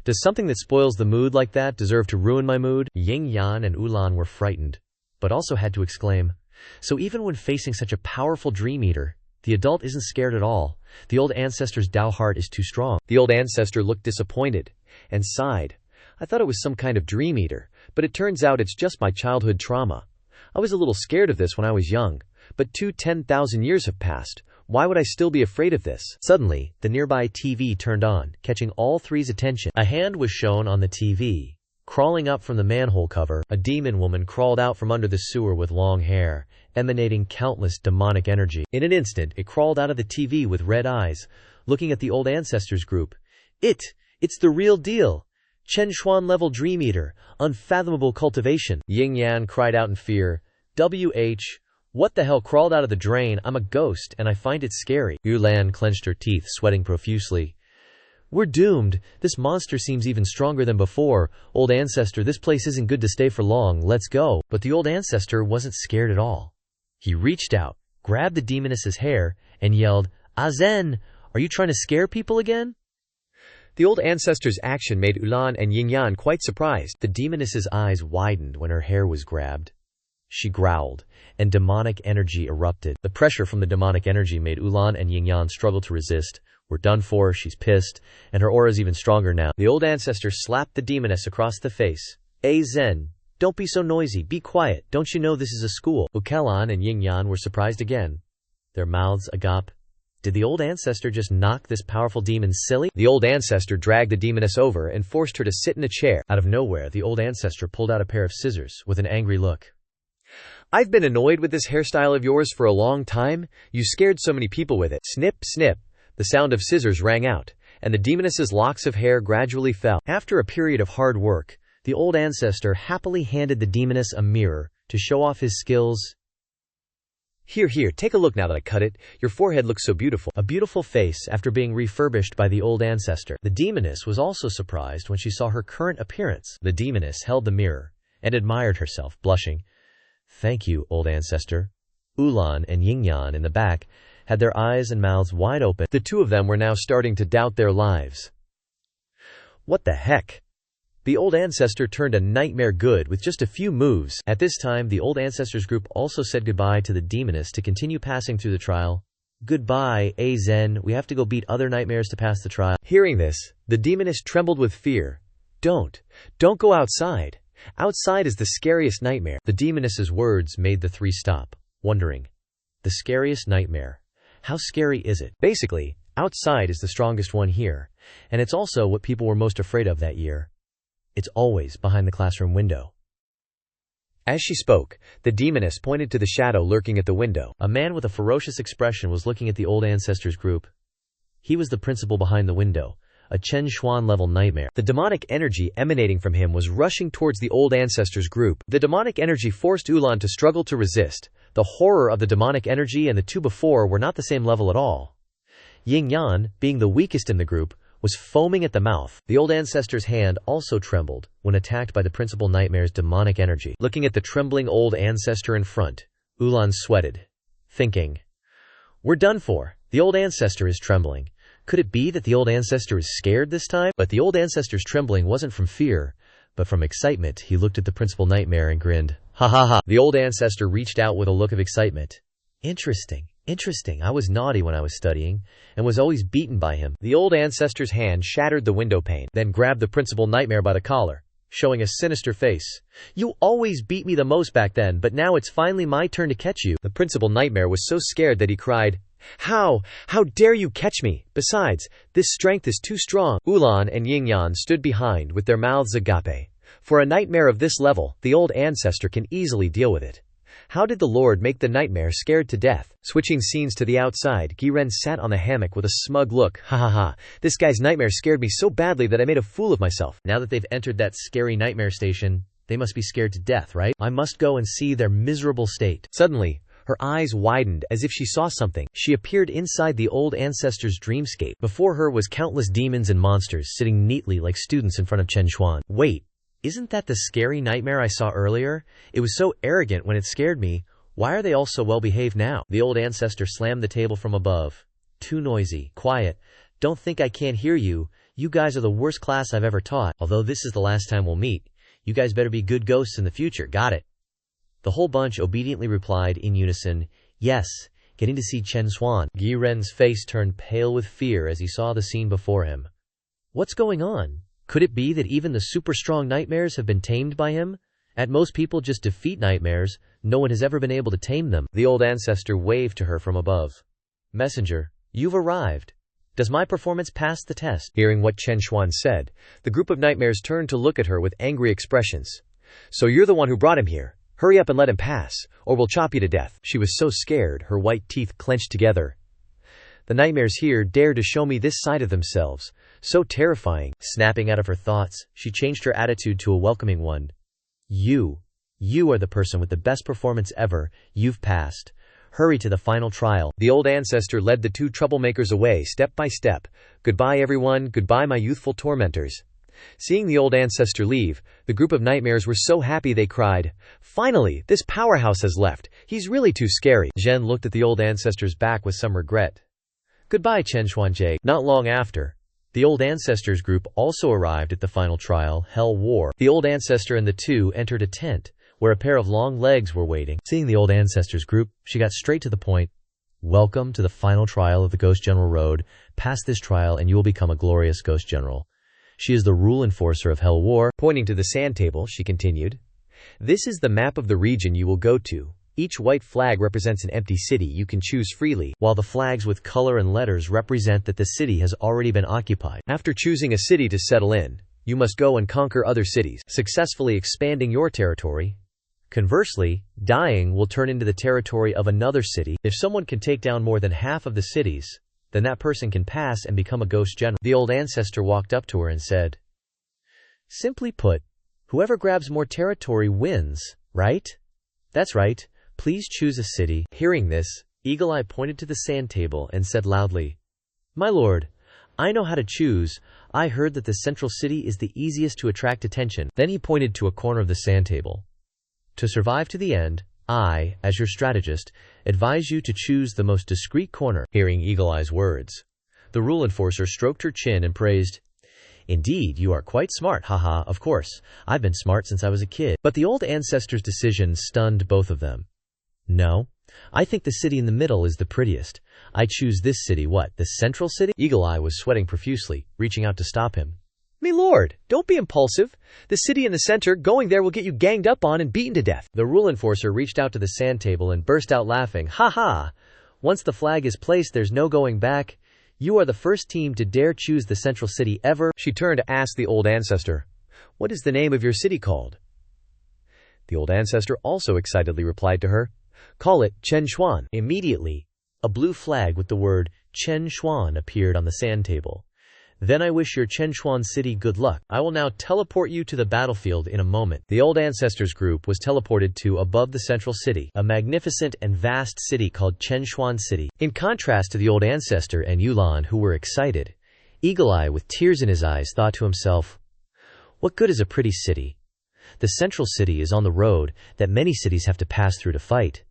Does something that spoils the mood like that deserve to ruin my mood? Yingyan and Ulan were frightened, but also had to exclaim. So even when facing such a powerful Dream Eater, the adult isn't scared at all. The Old Ancestor's Tao heart is too strong. The Old Ancestor looked disappointed and sighed. I thought it was some kind of Dream Eater, but it turns out it's just my childhood trauma. I was a little scared of this when I was young, but 10,000 years have passed. Why would I still be afraid of this? Suddenly, the nearby TV turned on, catching all three's attention. A hand was shown on the TV. Crawling up from the manhole cover, a demon woman crawled out from under the sewer with long hair, emanating countless demonic energy. In an instant, it crawled out of the TV with red eyes, looking at the Old Ancestors group. It's the real deal. Chen Xuan level Dream Eater, unfathomable cultivation. Yingyan cried out in fear. What the hell crawled out of the drain? I'm a ghost, and I find it scary. Ulan clenched her teeth, sweating profusely. We're doomed. This monster seems even stronger than before. Old Ancestor, this place isn't good to stay for long. Let's go. But the Old Ancestor wasn't scared at all. He reached out, grabbed the demoness's hair, and yelled, Azen, are you trying to scare people again? The Old Ancestor's action made Ulan and Yingyan quite surprised. The demoness's eyes widened when her hair was grabbed. She growled, and demonic energy erupted. The pressure from the demonic energy made Ulan and Yingyan struggle to resist. We're done for, she's pissed, and her aura's even stronger now. The Old Ancestor slapped the demoness across the face. Zen, don't be so noisy, be quiet, don't you know this is a school? Ulan and Yingyan were surprised again. Their mouths agape. Did the Old Ancestor just knock this powerful demon silly? The Old Ancestor dragged the demoness over and forced her to sit in a chair. Out of nowhere, the Old Ancestor pulled out a pair of scissors with an angry look. I've been annoyed with this hairstyle of yours for a long time. You scared so many people with it. Snip, snip. The sound of scissors rang out, and the demoness's locks of hair gradually fell. After a period of hard work, the Old Ancestor happily handed the demoness a mirror to show off his skills. Here, take a look now that I cut it. Your forehead looks so beautiful. A beautiful face after being refurbished by the Old Ancestor. The demoness was also surprised when she saw her current appearance. The demoness held the mirror and admired herself, blushing. Thank you, Old Ancestor. Ulan and Yingyan in the back had their eyes and mouths wide open. The two of them were now starting to doubt their lives. What the heck? The Old Ancestor turned a nightmare good with just a few moves. At this time, the Old Ancestors group also said goodbye to the demoness to continue passing through the trial. Goodbye, Zen. We have to go beat other nightmares to pass the trial. Hearing this, the demoness trembled with fear. Don't go outside. Outside is the scariest nightmare. The demoness's words made the three stop, wondering. The scariest nightmare. How scary is it? Basically, outside is the strongest one here, and it's also what people were most afraid of that year. It's always behind the classroom window. As she spoke, the demoness pointed to the shadow lurking at the window. A man with a ferocious expression was looking at the Old Ancestors group. He was the principal behind the window, a Chen Xuan level nightmare. The demonic energy emanating from him was rushing towards the Old Ancestors group. The demonic energy forced Ulan to struggle to resist. The horror of the demonic energy and the two before were not the same level at all. Yingyan, being the weakest in the group, was foaming at the mouth. The Old Ancestor's hand also trembled when attacked by the principal nightmare's demonic energy. Looking at the trembling Old Ancestor in front, Ulan sweated, thinking, we're done for. The Old Ancestor is trembling. Could it be that the Old Ancestor is scared this time? But the Old Ancestor's trembling wasn't from fear, but from excitement. He looked at the principal nightmare and grinned. Ha ha ha. The Old Ancestor reached out with a look of excitement. Interesting. I was naughty when I was studying, and was always beaten by him. The Old Ancestor's hand shattered the window pane, then grabbed the principal nightmare by the collar, showing a sinister face. You always beat me the most back then, but now it's finally my turn to catch you. The principal nightmare was so scared that he cried, How dare you catch me? Besides, this strength is too strong. Ulan and Yingyan stood behind with their mouths agape. For a nightmare of this level, the Old Ancestor can easily deal with it. How did the Lord make the nightmare scared to death? Switching scenes to the outside, Giren sat on the hammock with a smug look. Ha ha ha. This guy's nightmare scared me so badly that I made a fool of myself. Now that they've entered that scary nightmare station, They must be scared to death, right? I must go and see their miserable state. Suddenly, her eyes widened as if she saw something. She appeared inside the old ancestor's dreamscape. Before her was countless demons and monsters sitting neatly like students in front of Chen Xuan. Wait, isn't that the scary nightmare I saw earlier? It was so arrogant when it scared me. Why are they all so well behaved now? The old ancestor slammed the table from above. Too noisy. Quiet. Don't think I can't hear you. You guys are the worst class I've ever taught. Although this is the last time we'll meet. You guys better be good ghosts in the future. Got it? The whole bunch obediently replied in unison, yes, getting to see Chen Xuan. Yi Ren's face turned pale with fear as he saw the scene before him. What's going on? Could it be that even the super strong nightmares have been tamed by him? At most people just defeat nightmares. No one has ever been able to tame them. The old ancestor waved to her from above. Messenger, you've arrived. Does my performance pass the test? Hearing what Chen Xuan said, the group of nightmares turned to look at her with angry expressions. So you're the one who brought him here. Hurry up and let him pass, or we'll chop you to death. She was so scared, her white teeth clenched together. The nightmares here dare to show me this side of themselves. So terrifying. Snapping out of her thoughts, she changed her attitude to a welcoming one. You are the person with the best performance ever. You've passed. Hurry to the final trial. The old ancestor led the two troublemakers away step by step. Goodbye everyone, goodbye my youthful tormentors. Seeing the old ancestor leave, the group of nightmares were so happy they cried, finally, this powerhouse has left. He's really too scary. Zhen looked at the old ancestor's back with some regret. Goodbye Chen Xuanjie. Not long after, the old ancestors group also arrived at the final trial, Hell War. The old ancestor and the two entered a tent, where a pair of long legs were waiting. Seeing the old ancestors group, she got straight to the point. Welcome to the final trial of the Ghost General Road. Pass this trial and you will become a glorious Ghost General. She is the rule enforcer of Hell War. Pointing to the sand table, she continued. This is the map of the region you will go to. Each white flag represents an empty city you can choose freely, while the flags with color and letters represent that the city has already been occupied. After choosing a city to settle in, you must go and conquer other cities, successfully expanding your territory. Conversely, dying will turn into the territory of another city. If someone can take down more than half of the cities, then that person can pass and become a ghost general. The old ancestor walked up to her and said, simply put, whoever grabs more territory wins, right? That's right. Please choose a city. Hearing this, Eagle Eye pointed to the sand table and said loudly, my lord, I know how to choose. I heard that the central city is the easiest to attract attention. Then he pointed to a corner of the sand table. To survive to the end, I, as your strategist, advise you to choose the most discreet corner. Hearing Eagle Eye's words, the rule enforcer stroked her chin and praised, indeed, you are quite smart, haha, of course. I've been smart since I was a kid. But the old ancestor's decision stunned both of them. No, I think the city in the middle is the prettiest. I choose this city. What, the central city? Eagle Eye was sweating profusely, reaching out to stop him. Me lord, don't be impulsive. The city in the center, going there will get you ganged up on and beaten to death. The rule enforcer reached out to the sand table and burst out laughing. Ha ha! Once the flag is placed, there's no going back. You are the first team to dare choose the central city ever. She turned to ask the old ancestor, what is the name of your city called? The old ancestor also excitedly replied to her, call it Chen Xuan. Immediately, a blue flag with the word Chen Xuan appeared on the sand table. Then I wish your Chen Xuan city good luck. I will now teleport you to the battlefield in a moment. The old ancestors group was teleported to above the central city, a magnificent and vast city called Chen Xuan City. In contrast to the old ancestor and Yulan, who were excited, Eagle Eye with tears in his eyes thought to himself, what good is a pretty city? The central city is on the road that many cities have to pass through to fight.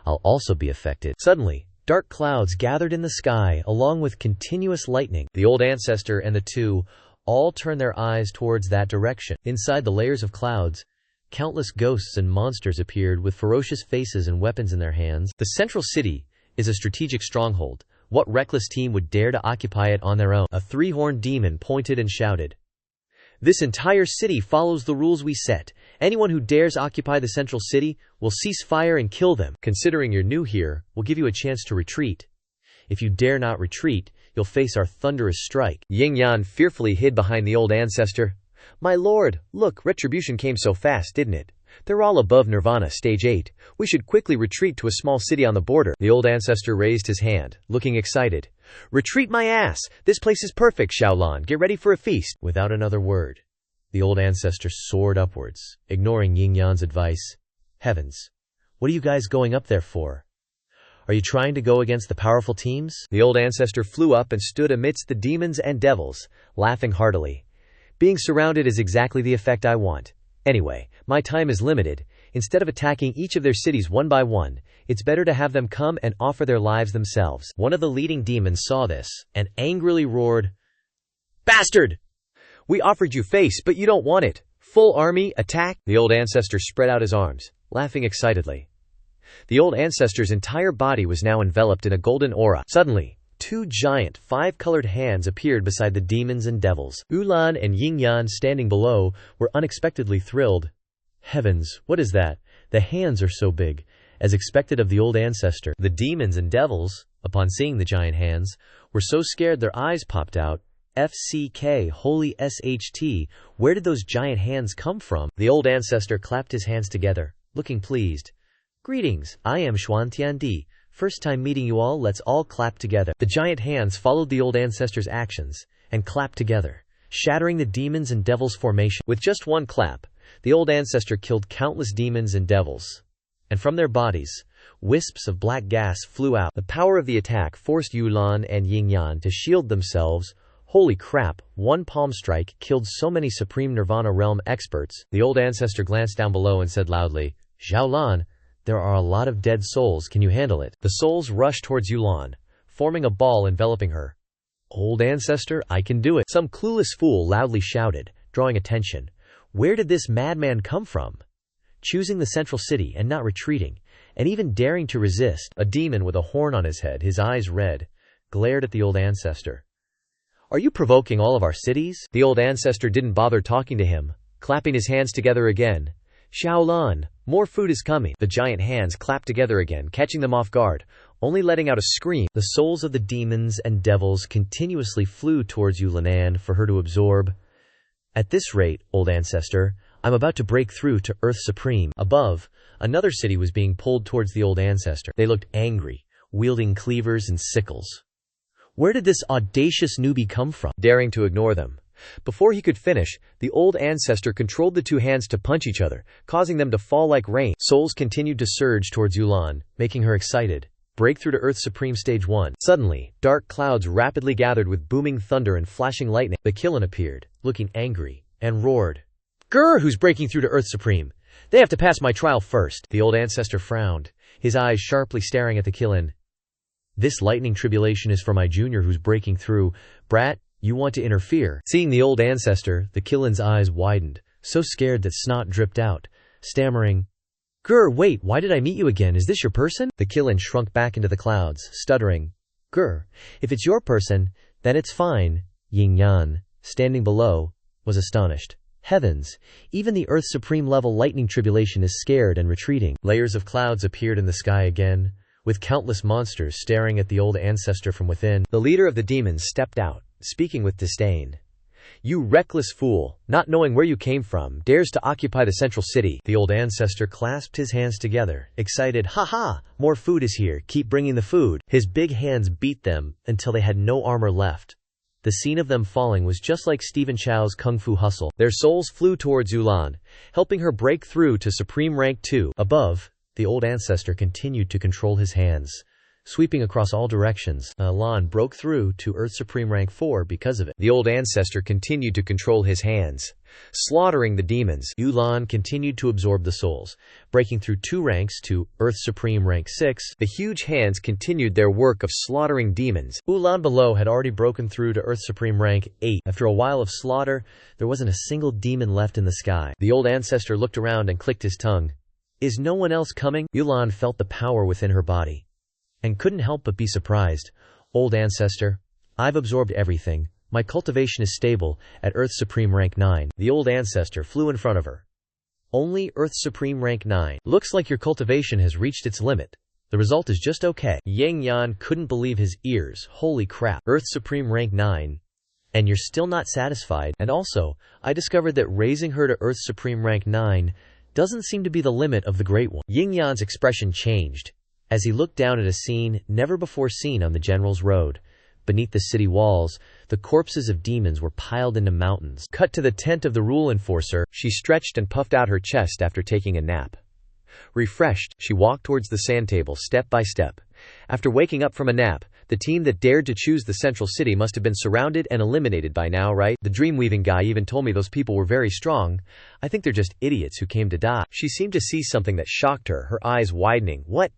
I'll also be affected. Suddenly, dark clouds gathered in the sky along with continuous lightning. The old ancestor and the two all turned their eyes towards that direction. Inside the layers of clouds, countless ghosts and monsters appeared with ferocious faces and weapons in their hands. The central city is a strategic stronghold. What reckless team would dare to occupy it on their own? A three-horned demon pointed and shouted, this entire city follows the rules we set. Anyone who dares occupy the central city will cease fire and kill them. Considering you're new here, we'll give you a chance to retreat. If you dare not retreat, you'll face our thunderous strike. Ying Yan fearfully hid behind the old ancestor. My lord, look, retribution came so fast, didn't it? They're all above Nirvana, stage 8. We should quickly retreat to a small city on the border. The old ancestor raised his hand, looking excited. Retreat my ass! This place is perfect, Xiaolan. Get ready for a feast. Without another word, The old ancestor soared upwards, ignoring Yin Yan's advice. Heavens! What are you guys going up there for? Are you trying to go against the powerful teams? The old ancestor flew up and stood amidst the demons and devils, laughing heartily. Being surrounded is exactly the effect I want. Anyway, my time is limited. Instead of attacking each of their cities one by one, it's better to have them come and offer their lives themselves. One of the leading demons saw this, and angrily roared, "Bastard! We offered you face, but you don't want it. Full army, attack!" The old ancestor spread out his arms, laughing excitedly. The old ancestor's entire body was now enveloped in a golden aura. Suddenly, two giant, five-colored hands appeared beside the demons and devils. Ulan and Yin Yan, standing below, were unexpectedly thrilled. Heavens, what is that? The hands are so big. As expected of the old ancestor, the demons and devils, upon seeing the giant hands, were so scared their eyes popped out. FCK, holy SHT, where did those giant hands come from? The old ancestor clapped his hands together, looking pleased. Greetings, I am Xuan Tiandi. First time meeting you all, let's all clap together. The giant hands followed the old ancestor's actions, and clapped together, shattering the demons and devils' formation. With just one clap, the old ancestor killed countless demons and devils, and from their bodies, wisps of black gas flew out. The power of the attack forced Yulan and Yingyan to shield themselves. Holy crap, one palm strike killed so many Supreme Nirvana Realm experts. The old ancestor glanced down below and said loudly, "Xiaolan, there are a lot of dead souls, can you handle it?" The souls rushed towards Yulan, forming a ball enveloping her. "Old ancestor, I can do it," some clueless fool loudly shouted, drawing attention. Where did this madman come from? Choosing the central city and not retreating, and even daring to resist, a demon with a horn on his head, his eyes red, glared at the old ancestor. "Are you provoking all of our cities?" The old ancestor didn't bother talking to him, clapping his hands together again. "Xiaolan, more food is coming." The giant hands clapped together again, catching them off guard, only letting out a scream. The souls of the demons and devils continuously flew towards Yulanan for her to absorb. "At this rate, old ancestor, I'm about to break through to Earth Supreme." Above, another city was being pulled towards the old ancestor. They looked angry, wielding cleavers and sickles. Where did this audacious newbie come from? Daring to ignore them. Before he could finish, the old ancestor controlled the two hands to punch each other, causing them to fall like rain. Souls continued to surge towards Yulan, making her excited. Breakthrough to Earth Supreme Stage 1. Suddenly, dark clouds rapidly gathered with booming thunder and flashing lightning. The Kilin appeared, looking angry, and roared, "Grr, who's breaking through to Earth Supreme? They have to pass my trial first." The old ancestor frowned, his eyes sharply staring at the Kilin. "This lightning tribulation is for my junior who's breaking through. Brat, you want to interfere?" Seeing the old ancestor, the Killin's eyes widened, so scared that snot dripped out, stammering, "Grr, wait, why did I meet you again? Is this your person?" The Killin shrunk back into the clouds, stuttering, "Grr, if it's your person, then it's fine." Yin Yan, standing below, was astonished. Heavens, even the Earth Supreme level lightning tribulation is scared and retreating. Layers of clouds appeared in the sky again, with countless monsters staring at the old ancestor from within. The leader of the demons stepped out, speaking with disdain. "You reckless fool, not knowing where you came from, dares to occupy the central city." The old ancestor clasped his hands together, excited. "Ha ha, more food is here, keep bringing the food." His big hands beat them until they had no armor left. The scene of them falling was just like Stephen Chow's Kung Fu Hustle. Their souls flew towards Yulan, helping her break through to Supreme Rank 2. Above, the old ancestor continued to control his hands, sweeping across all directions. Yulan broke through to Earth Supreme Rank 4 because of it. The old ancestor continued to control his hands, slaughtering the demons. Yulan continued to absorb the souls, breaking through 2 ranks to Earth Supreme Rank 6. The huge hands continued their work of slaughtering demons. Yulan below had already broken through to Earth Supreme Rank 8. After a while of slaughter, there wasn't a single demon left in the sky. The old ancestor looked around and clicked his tongue. "Is no one else coming?" Yulan felt the power within her body, and couldn't help but be surprised. "Old ancestor, I've absorbed everything. My cultivation is stable at Earth Supreme Rank 9. The old ancestor flew in front of her. "Only Earth Supreme Rank 9. Looks like your cultivation has reached its limit. The result is just okay." Yang Yan couldn't believe his ears. "Holy crap, Earth Supreme Rank 9. And you're still not satisfied? And also, I discovered that raising her to Earth Supreme Rank 9 doesn't seem to be the limit of the Great One." Yin Yan's expression changed as he looked down at a scene never before seen on the General's Road. Beneath the city walls, the corpses of demons were piled into mountains. Cut to the tent of the rule enforcer. She stretched and puffed out her chest after taking a nap. Refreshed, she walked towards the sand table step by step. After waking up from a nap, the team that dared to choose the central city must have been surrounded and eliminated by now, right? The dream-weaving guy even told me those people were very strong. I think they're just idiots who came to die. She seemed to see something that shocked her, her eyes widening. What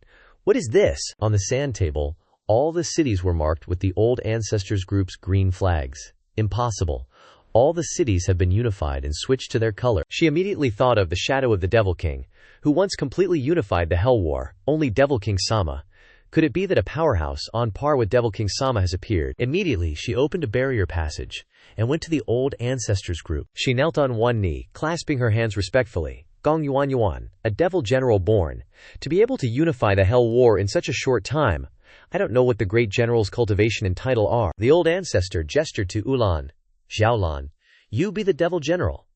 is this? On the sand table, all the cities were marked with the Old Ancestors group's green flags. Impossible. All the cities have been unified and switched to their color. She immediately thought of the shadow of the Devil King, who once completely unified the Hell War, only Devil King Sama. Could it be that a powerhouse on par with Devil King Sama has appeared? Immediately, she opened a barrier passage and went to the Old Ancestors group. She knelt on one knee, clasping her hands respectfully. Gong Yuan Yuan, a devil general born. To be able to unify the Hell War in such a short time, I don't know what the great general's cultivation and title are. The Old Ancestor gestured to Ulan. Xiaolan, you be the devil general.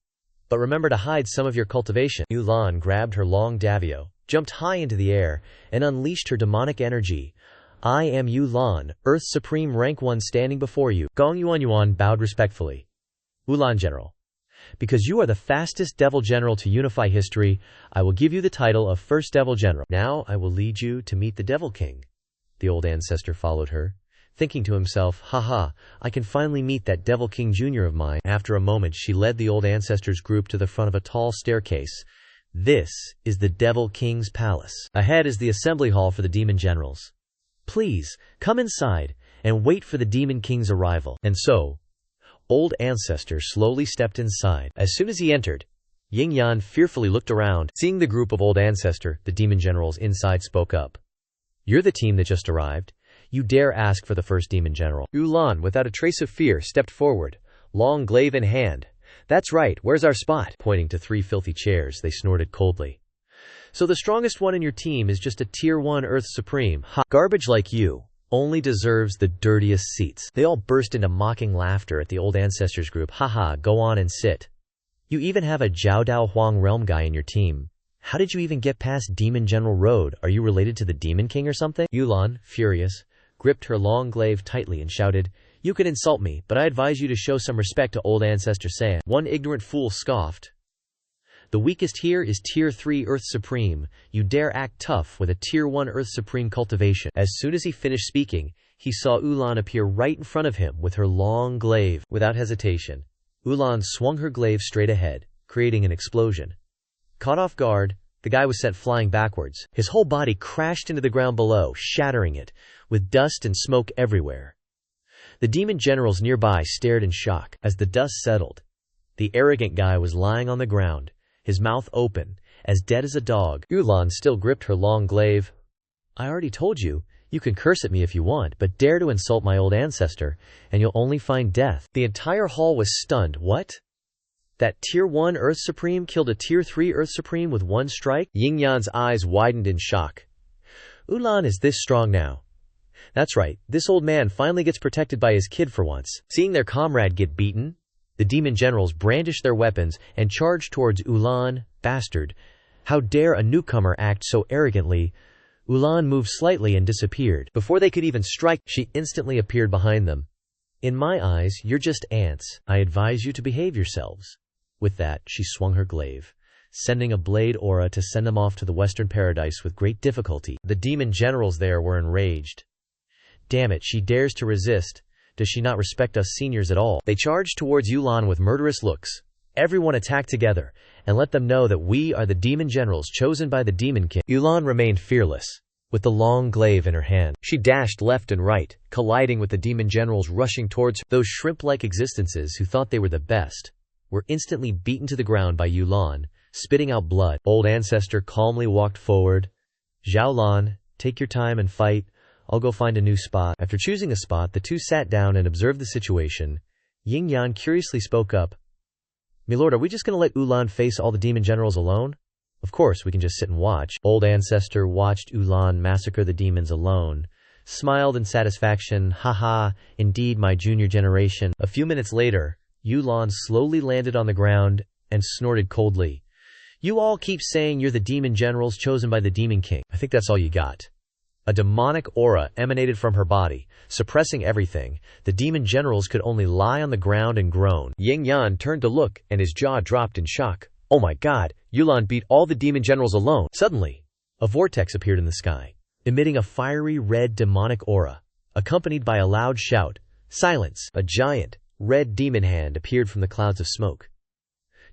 But remember to hide some of your cultivation. Ulan grabbed her long davio, jumped high into the air, and unleashed her demonic energy. I am Ulan, Earth's Supreme Rank 1 standing before you. Gong Yuan Yuan bowed respectfully. Ulan General, because you are the fastest devil general to unify history, I will give you the title of First Devil General. Now I will lead you to meet the Devil King. The Old Ancestor followed her, thinking to himself, haha, I can finally meet that Devil King Jr. of mine. After a moment, she led the Old Ancestors group to the front of a tall staircase. This is the Devil King's palace. Ahead is the assembly hall for the demon generals. Please, come inside and wait for the Demon King's arrival. And so, Old Ancestor slowly stepped inside. As soon as he entered, Ying Yan fearfully looked around. Seeing the group of Old Ancestor, the demon generals inside spoke up. You're the team that just arrived. You dare ask for the first demon general. Ulan, without a trace of fear, stepped forward, long glaive in hand. That's right, where's our spot? Pointing to 3 filthy chairs, they snorted coldly. So the strongest one in your team is just a Tier 1 Earth Supreme. Ha! Garbage like you only deserves the dirtiest seats. They all burst into mocking laughter at the Old Ancestors group. Haha, go on and sit. You even have a Jiao Dao Huang realm guy in your team. How did you even get past Demon General Road? Are you related to the Demon King or something? Ulan, furious, gripped her long glaive tightly and shouted, You can insult me, but I advise you to show some respect to Old Ancestor Saiyan. One ignorant fool scoffed. The weakest here is Tier 3 Earth Supreme. You dare act tough with a Tier 1 Earth Supreme cultivation. As soon as he finished speaking, he saw Ulan appear right in front of him with her long glaive. Without hesitation, Ulan swung her glaive straight ahead, creating an explosion. Caught off guard, the guy was sent flying backwards. His whole body crashed into the ground below, shattering it, with dust and smoke everywhere. The demon generals nearby stared in shock. As the dust settled, the arrogant guy was lying on the ground, his mouth open, as dead as a dog. Ulan still gripped her long glaive. I already told you, you can curse at me if you want, but dare to insult my old ancestor, and you'll only find death. The entire hall was stunned. What? That Tier 1 Earth Supreme killed a Tier 3 Earth Supreme with one strike? Ying Yan's eyes widened in shock. Ulan is this strong now. That's right, this old man finally gets protected by his kid for once. Seeing their comrade get beaten, the demon generals brandished their weapons and charged towards Ulan. Bastard. How dare a newcomer act so arrogantly? Ulan moved slightly and disappeared. Before they could even strike, she instantly appeared behind them. In my eyes, you're just ants. I advise you to behave yourselves. With that, she swung her glaive, sending a blade aura to send them off to the Western Paradise with great difficulty. The demon generals there were enraged. Damn it, she dares to resist. Does she not respect us seniors at all? They charged towards Ulan with murderous looks. Everyone attack together, and let them know that we are the demon generals chosen by the Demon King. Ulan remained fearless, with the long glaive in her hand. She dashed left and right, colliding with the demon generals rushing towards her. Those shrimp-like existences who thought they were the best were instantly beaten to the ground by Ulan, spitting out blood. Old Ancestor calmly walked forward. Xiaolan, take your time and fight. I'll go find a new spot. After choosing a spot, the two sat down and observed the situation. Ying Yan curiously spoke up. Milord, are we just going to let Ulan face all the demon generals alone? Of course, we can just sit and watch. Old Ancestor watched Ulan massacre the demons alone, smiled in satisfaction. Haha, indeed my junior generation. A few minutes later, Ulan slowly landed on the ground and snorted coldly. You all keep saying you're the demon generals chosen by the Demon King. I think that's all you got. A demonic aura emanated from her body, suppressing everything. The demon generals could only lie on the ground and groan. Ying Yan turned to look, and his jaw dropped in shock. Oh my god, Yulan beat all the demon generals alone. Suddenly, a vortex appeared in the sky, emitting a fiery red demonic aura, accompanied by a loud shout, "Silence!" A giant, red demon hand appeared from the clouds of smoke.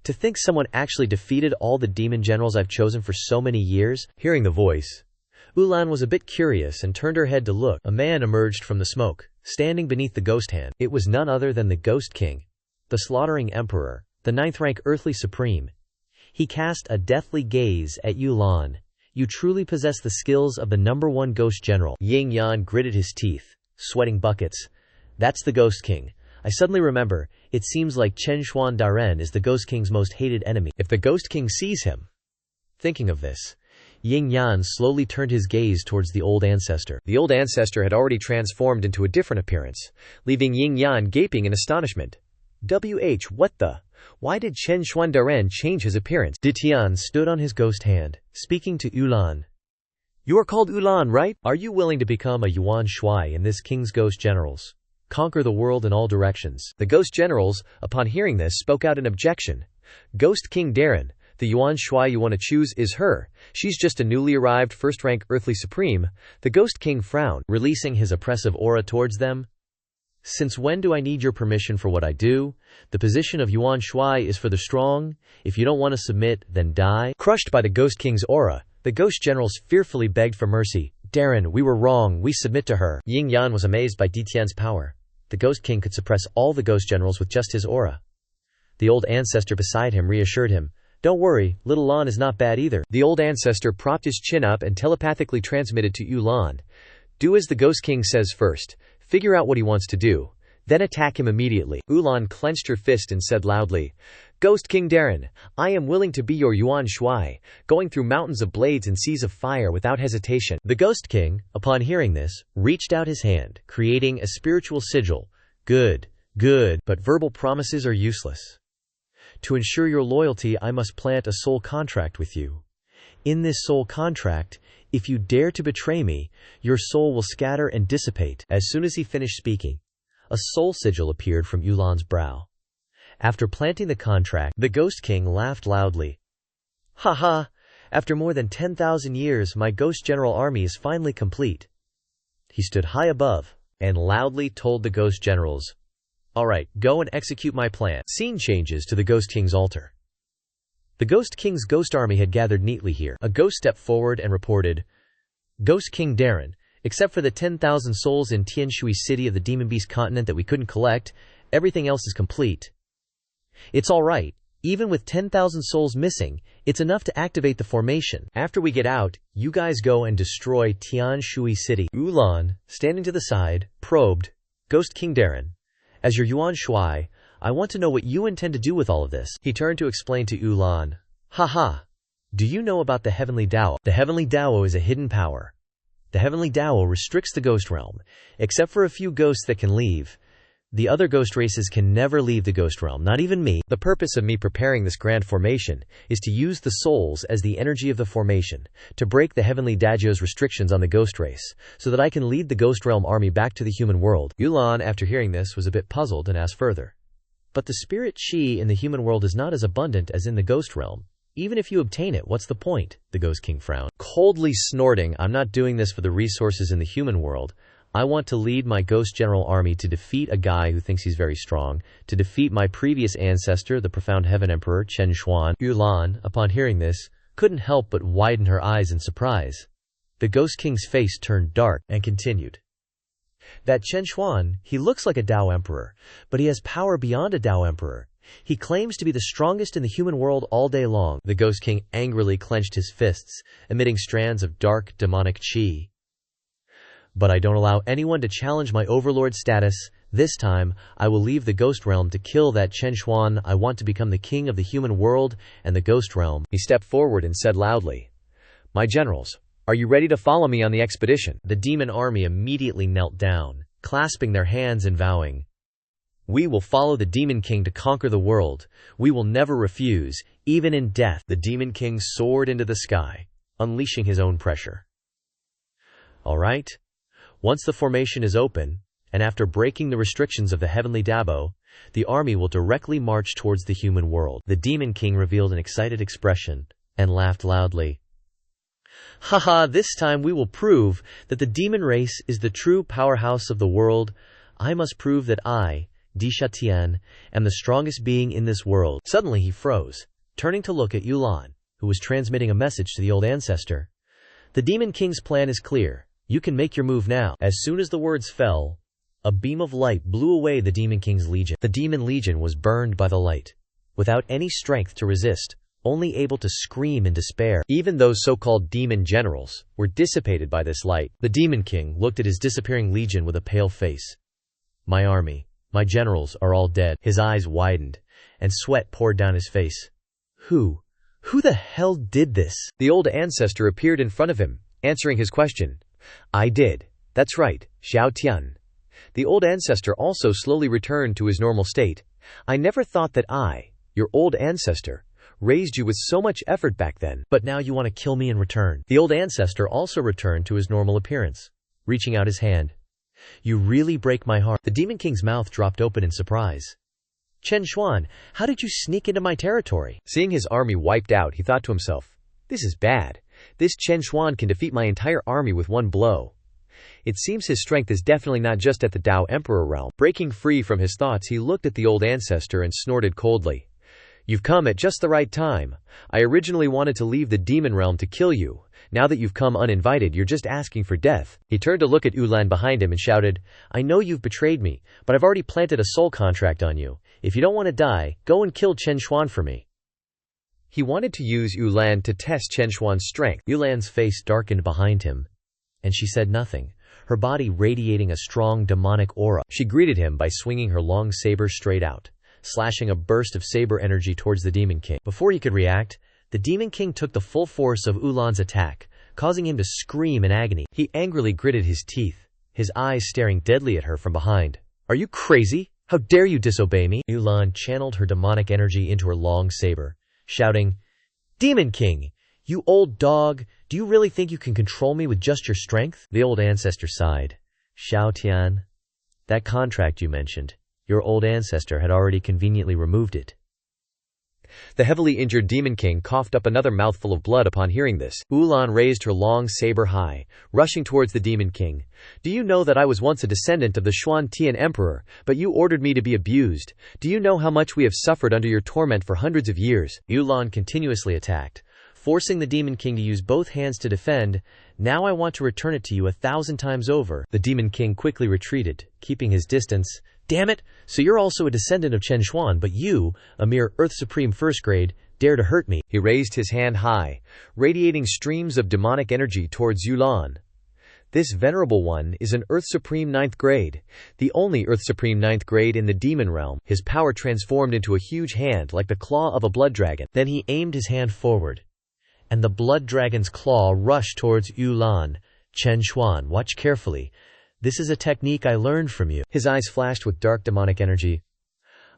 To think someone actually defeated all the demon generals I've chosen for so many years? Hearing the voice, Ulan was a bit curious and turned her head to look. A man emerged from the smoke, standing beneath the ghost hand. It was none other than the Ghost King, the slaughtering emperor, the 9th rank earthly supreme. He cast a deathly gaze at Ulan. You truly possess the skills of the #1 ghost general. Ying Yan gritted his teeth, sweating buckets. That's the Ghost King. I suddenly remember, it seems like Chen Xuan Daren is the Ghost King's most hated enemy. If the Ghost King sees him. Thinking of this, Ying Yan slowly turned his gaze towards the Old Ancestor. The Old Ancestor had already transformed into a different appearance, leaving Ying Yan gaping in astonishment. What the? Why did Chen Xuan Daren change his appearance? Ditian stood on his ghost hand, speaking to Ulan. You are called Ulan, right? Are you willing to become a Yuan Shui in this king's ghost generals? Conquer the world in all directions. The ghost generals, upon hearing this, spoke out in objection. Ghost King Daren, the Yuan Shui you want to choose is her. She's just a newly arrived first-rank earthly supreme. The Ghost King frowned, releasing his oppressive aura towards them. Since when do I need your permission for what I do? The position of Yuan Shui is for the strong. If you don't want to submit, then die. Crushed by the Ghost King's aura, the ghost generals fearfully begged for mercy. Daren, we were wrong. We submit to her. Ying Yan was amazed by Ditian's power. The Ghost King could suppress all the ghost generals with just his aura. The Old Ancestor beside him reassured him. Don't worry, little Lan is not bad either. The Old Ancestor propped his chin up and telepathically transmitted to Ulan. Do as the Ghost King says first. Figure out what he wants to do. Then attack him immediately. Ulan clenched her fist and said loudly, Ghost King Daren, I am willing to be your Yuan Shui, going through mountains of blades and seas of fire without hesitation. The Ghost King, upon hearing this, reached out his hand, creating a spiritual sigil. Good, but verbal promises are useless. To ensure your loyalty, I must plant a soul contract with you. In this soul contract, if you dare to betray me, your soul will scatter and dissipate. As soon as he finished speaking, a soul sigil appeared from Ulan's brow. After planting the contract, the Ghost King laughed loudly. Ha ha! After more than 10,000 years, my ghost general army is finally complete. He stood high above and loudly told the ghost generals, All right, go and execute my plan. Scene changes to the Ghost King's altar. The Ghost King's ghost army had gathered neatly here. A ghost stepped forward and reported, Ghost King Daren, except for the 10,000 souls in Tianshui City of the Demon Beast continent that we couldn't collect, everything else is complete. It's alright. Even with 10,000 souls missing, it's enough to activate the formation. After we get out, you guys go and destroy Tianshui City. Ulan, standing to the side, probed, Ghost King Daren, as your Yuan Shui, I want to know what you intend to do with all of this. He turned to explain to Ulan. Haha. Do you know about the Heavenly Dao? The Heavenly Dao is a hidden power. The Heavenly Dao restricts the ghost realm, except for a few ghosts that can leave. The other ghost races can never leave the ghost realm, not even me. The purpose of me preparing this grand formation is to use the souls as the energy of the formation, to break the Heavenly Dajo's restrictions on the ghost race, so that I can lead the ghost realm army back to the human world. Ulan, after hearing this, was a bit puzzled and asked further. But the spirit chi in the human world is not as abundant as in the ghost realm. Even if you obtain it, what's the point? The Ghost King frowned, coldly snorting, I'm not doing this for the resources in the human world. I want to lead my ghost general army to defeat a guy who thinks he's very strong, to defeat my previous ancestor, the profound heaven emperor, Chen Xuan. Ulan, upon hearing this, couldn't help but widen her eyes in surprise. The Ghost King's face turned dark and continued. That Chen Xuan, he looks like a Dao emperor, but he has power beyond a Dao emperor. He claims to be the strongest in the human world all day long. The Ghost King angrily clenched his fists, emitting strands of dark, demonic chi. But I don't allow anyone to challenge my Overlord status. This time, I will leave the Ghost Realm to kill that Chen Xuan. I want to become the king of the human world and the Ghost Realm. He stepped forward and said loudly, My generals, are you ready to follow me on the expedition? The demon army immediately knelt down, clasping their hands and vowing, We will follow the Demon King to conquer the world. We will never refuse, even in death. The Demon King soared into the sky, unleashing his own pressure. Alright? Once the formation is open, and after breaking the restrictions of the heavenly Dabo, the army will directly march towards the human world. The Demon King revealed an excited expression and laughed loudly. Haha, this time we will prove that the demon race is the true powerhouse of the world. I must prove that I, Disha Tian, am the strongest being in this world. Suddenly he froze, turning to look at Yulan, who was transmitting a message to the Old Ancestor. The Demon King's plan is clear. You can make your move now. As soon as the words fell, a beam of light blew away the Demon King's legion. The Demon Legion was burned by the light, without any strength to resist, only able to scream in despair. Even those so-called demon generals were dissipated by this light. The Demon King looked at his disappearing legion with a pale face. My army, my generals are all dead. His eyes widened, and sweat poured down his face. Who the hell did this? The Old Ancestor appeared in front of him, answering his question. I did. That's right, Xiao Tian. The Old Ancestor also slowly returned to his normal state. I never thought that I, your Old Ancestor, raised you with so much effort back then. But now you want to kill me in return. The Old Ancestor also returned to his normal appearance, reaching out his hand. You really break my heart. The Demon King's mouth dropped open in surprise. Chen Xuan, how did you sneak into my territory? Seeing his army wiped out, he thought to himself, this is bad. This Chen Xuan can defeat my entire army with one blow. It seems his strength is definitely not just at the Dao Emperor realm. Breaking free from his thoughts, he looked at the Old Ancestor and snorted coldly. You've come at just the right time. I originally wanted to leave the demon realm to kill you. Now that you've come uninvited, you're just asking for death. He turned to look at Yulan behind him and shouted, I know you've betrayed me, but I've already planted a soul contract on you. If you don't want to die, go and kill Chen Xuan for me. He wanted to use Yulan to test Chen Xuan's strength. Yulan's face darkened behind him, and she said nothing, her body radiating a strong demonic aura. She greeted him by swinging her long saber straight out, slashing a burst of saber energy towards the Demon King. Before he could react, the Demon King took the full force of Yulan's attack, causing him to scream in agony. He angrily gritted his teeth, his eyes staring deadly at her from behind. Are you crazy? How dare you disobey me? Yulan channeled her demonic energy into her long saber, shouting, Demon King, you old dog, do you really think you can control me with just your strength? The Old Ancestor sighed. Xiao Tian, that contract you mentioned, your Old Ancestor had already conveniently removed it. The heavily injured Demon King coughed up another mouthful of blood upon hearing this. Yulan raised her long saber high, rushing towards the Demon King. Do you know that I was once a descendant of the Xuan Tian Emperor, but you ordered me to be abused? Do you know how much we have suffered under your torment for hundreds of years? Yulan continuously attacked, forcing the Demon King to use both hands to defend. Now I want to return it to you 1,000 times over. The Demon King quickly retreated, keeping his distance. Damn it! So you're also a descendant of Chen Xuan, but you, a mere Earth Supreme first grade, dare to hurt me. He raised his hand high, radiating streams of demonic energy towards Yulan. This venerable one is an Earth Supreme 9th grade, the only Earth Supreme 9th grade in the demon realm. His power transformed into a huge hand like the claw of a blood dragon. Then he aimed his hand forward, and the blood dragon's claw rushed towards Yulan. Chen Xuan, watch carefully. This is a technique I learned from you. His eyes flashed with dark demonic energy.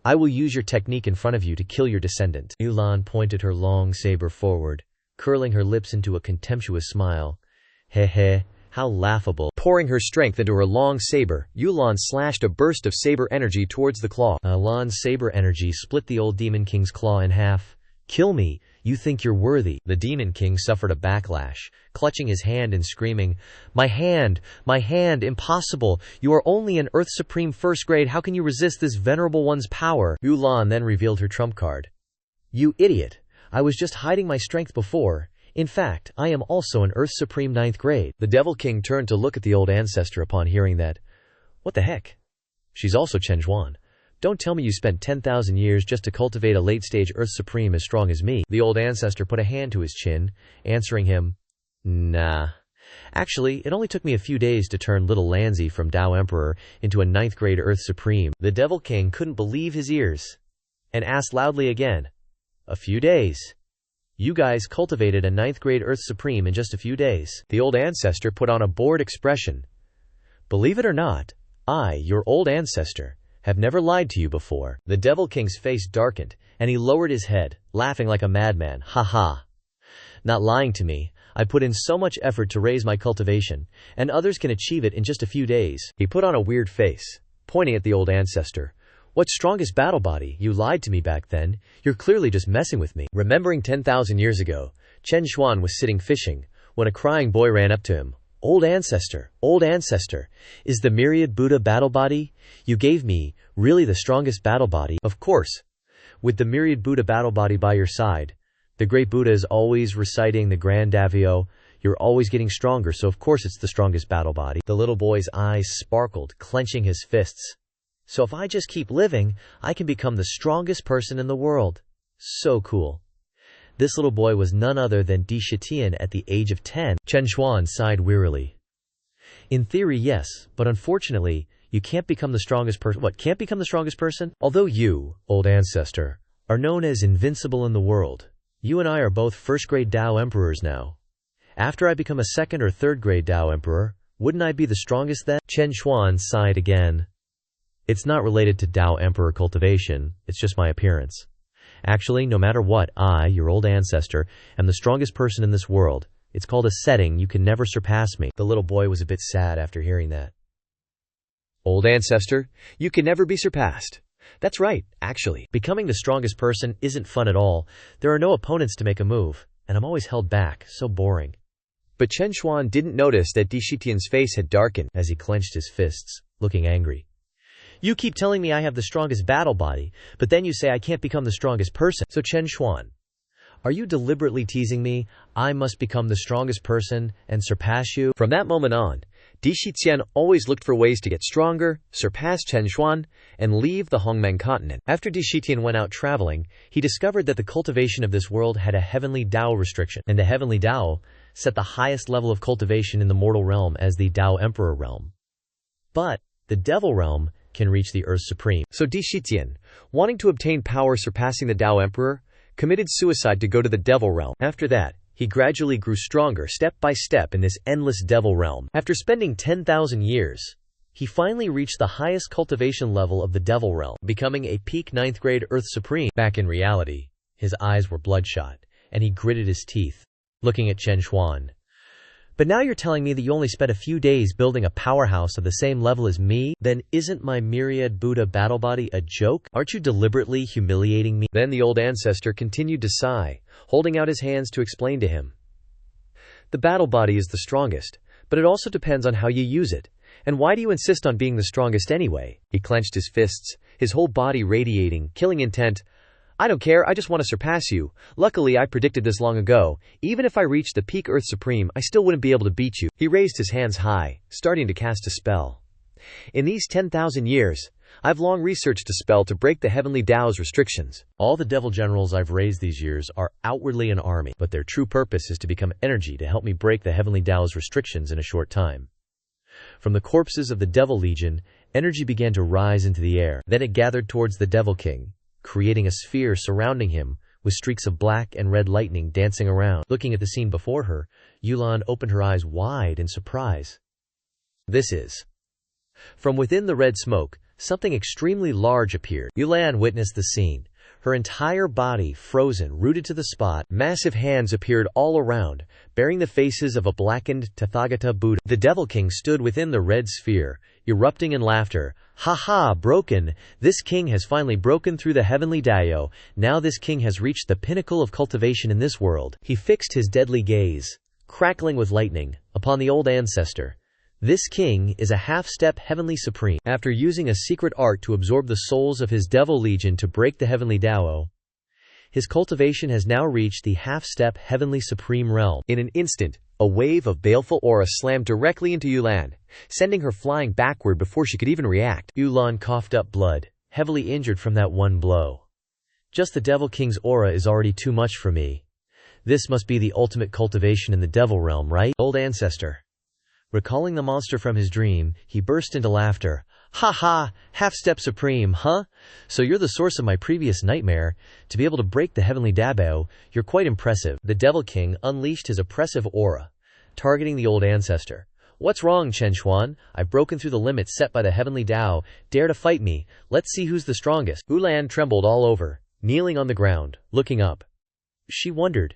I will use your technique in front of you to kill your descendant. Yulan pointed her long saber forward, curling her lips into a contemptuous smile. Heh, how laughable. Pouring her strength into her long saber, Yulan slashed a burst of saber energy towards the claw. Yulan's saber energy split the old Demon King's claw in half. Kill me. You think you're worthy. The Demon King suffered a backlash, clutching his hand and screaming, my hand, impossible. You are only an Earth Supreme first grade. How can you resist this venerable one's power? Yulan then revealed her trump card. You idiot. I was just hiding my strength before. In fact, I am also an Earth Supreme 9th grade. The Devil King turned to look at the Old Ancestor upon hearing that. What the heck? She's also Chen Xuan. Don't tell me you spent 10,000 years just to cultivate a late-stage Earth Supreme as strong as me. The Old Ancestor put a hand to his chin, answering him, Nah. Actually, it only took me a few days to turn little Lanzi from Dao Emperor into a 9th grade Earth Supreme. The Devil King couldn't believe his ears, and asked loudly again, A few days? You guys cultivated a 9th grade Earth Supreme in just a few days. The Old Ancestor put on a bored expression. Believe it or not, I, your Old Ancestor, have never lied to you before. The Devil King's face darkened, and he lowered his head, laughing like a madman. Ha ha. Not lying to me. I put in so much effort to raise my cultivation, and others can achieve it in just a few days. He put on a weird face, pointing at the old ancestor. What strongest battle body? You lied to me back then. You're clearly just messing with me. Remembering 10,000 years ago, Chen Xuan was sitting fishing when a crying boy ran up to him. Old Ancestor, is the myriad Buddha battle body you gave me really the strongest battle body? Of course. With the myriad Buddha battle body by your side, the great Buddha is always reciting the Grand Davio. You're always getting stronger, so of course it's the strongest battle body. The little boy's eyes sparkled, clenching his fists. So if I just keep living, I can become the strongest person in the world. So cool. This little boy was none other than Descendant at the age of 10. Chen Xuan sighed wearily. In theory, yes, but unfortunately, you can't become the strongest person. What, can't become the strongest person? Although you, Old Ancestor, are known as invincible in the world, you and I are both first-grade Tao Emperors now. After I become a second or third-grade Tao Emperor, wouldn't I be the strongest then? Chen Xuan sighed again. It's not related to Tao Emperor cultivation, it's just my appearance. Actually, no matter what, I, your old ancestor, am the strongest person in this world. It's called a setting. You can never surpass me. The little boy was a bit sad after hearing that. Old Ancestor, you can never be surpassed. That's right, actually. Becoming the strongest person isn't fun at all. There are no opponents to make a move, and I'm always held back. So boring. But Chen Xuan didn't notice that Descendant's face had darkened as he clenched his fists, looking angry. You keep telling me I have the strongest battle body, but then you say I can't become the strongest person. So Chen Xuan, are you deliberately teasing me? I must become the strongest person and surpass you? From that moment on, Descendant always looked for ways to get stronger, surpass Chen Xuan, and leave the Hongmeng continent. After Descendant went out traveling, he discovered that the cultivation of this world had a heavenly Tao restriction, and the heavenly Tao set the highest level of cultivation in the mortal realm as the Tao Emperor realm. But the devil realm can reach the Earth Supreme. So Descendant, wanting to obtain power surpassing the Tao Emperor, committed suicide to go to the devil realm. After that, he gradually grew stronger step by step in this endless devil realm. After spending 10,000 years, he finally reached the highest cultivation level of the devil realm, becoming a peak 9th grade Earth Supreme. Back in reality, his eyes were bloodshot, and he gritted his teeth, looking at Chen Xuan. But now you're telling me that you only spent a few days building a powerhouse of the same level as me? Then isn't my myriad Buddha battle body a joke? Aren't you deliberately humiliating me? Then the old ancestor continued to sigh, holding out his hands to explain to him. The battle body is the strongest, but it also depends on how you use it. And why do you insist on being the strongest anyway? He clenched his fists, his whole body radiating, killing intent. I don't care, I just want to surpass you. Luckily, I predicted this long ago. Even if I reached the peak Earth Supreme, I still wouldn't be able to beat you. He raised his hands high, starting to cast a spell. In these 10,000 years, I've long researched a spell to break the heavenly Tao's restrictions. All the devil generals I've raised these years are outwardly an army, but their true purpose is to become energy to help me break the heavenly Tao's restrictions in a short time. From the corpses of the devil legion, energy began to rise into the air. Then it gathered towards the devil king, creating a sphere surrounding him with streaks of black and red lightning dancing around. Looking at the scene before her, Yulan opened her eyes wide in surprise. This is. From within the red smoke, something extremely large appeared. Yulan witnessed the scene. Her entire body frozen, rooted to the spot. Massive hands appeared all around, bearing the faces of a blackened Tathagata Buddha. The Devil King stood within the red sphere, erupting in laughter. Ha ha, broken! This king has finally broken through the heavenly Tao. Now this king has reached the pinnacle of cultivation in this world. He fixed his deadly gaze, crackling with lightning, upon the old ancestor. This king is a half-step heavenly supreme. After using a secret art to absorb the souls of his devil legion to break the heavenly Tao, his cultivation has now reached the half-step heavenly supreme realm. In an instant, a wave of baleful aura slammed directly into Yulan, sending her flying backward before she could even react. Yulan coughed up blood, heavily injured from that one blow. Just the Devil King's aura is already too much for me. This must be the ultimate cultivation in the devil realm, right? Old ancestor. Recalling the monster from his dream, he burst into laughter. Ha ha! Half-step supreme, huh? So you're the source of my previous nightmare. To be able to break the heavenly Dabo, you're quite impressive. The Devil King unleashed his oppressive aura, targeting the old ancestor. What's wrong, Chen Xuan? I've broken through the limits set by the heavenly Tao. Dare to fight me. Let's see who's the strongest. Yulan trembled all over, kneeling on the ground, looking up. She wondered,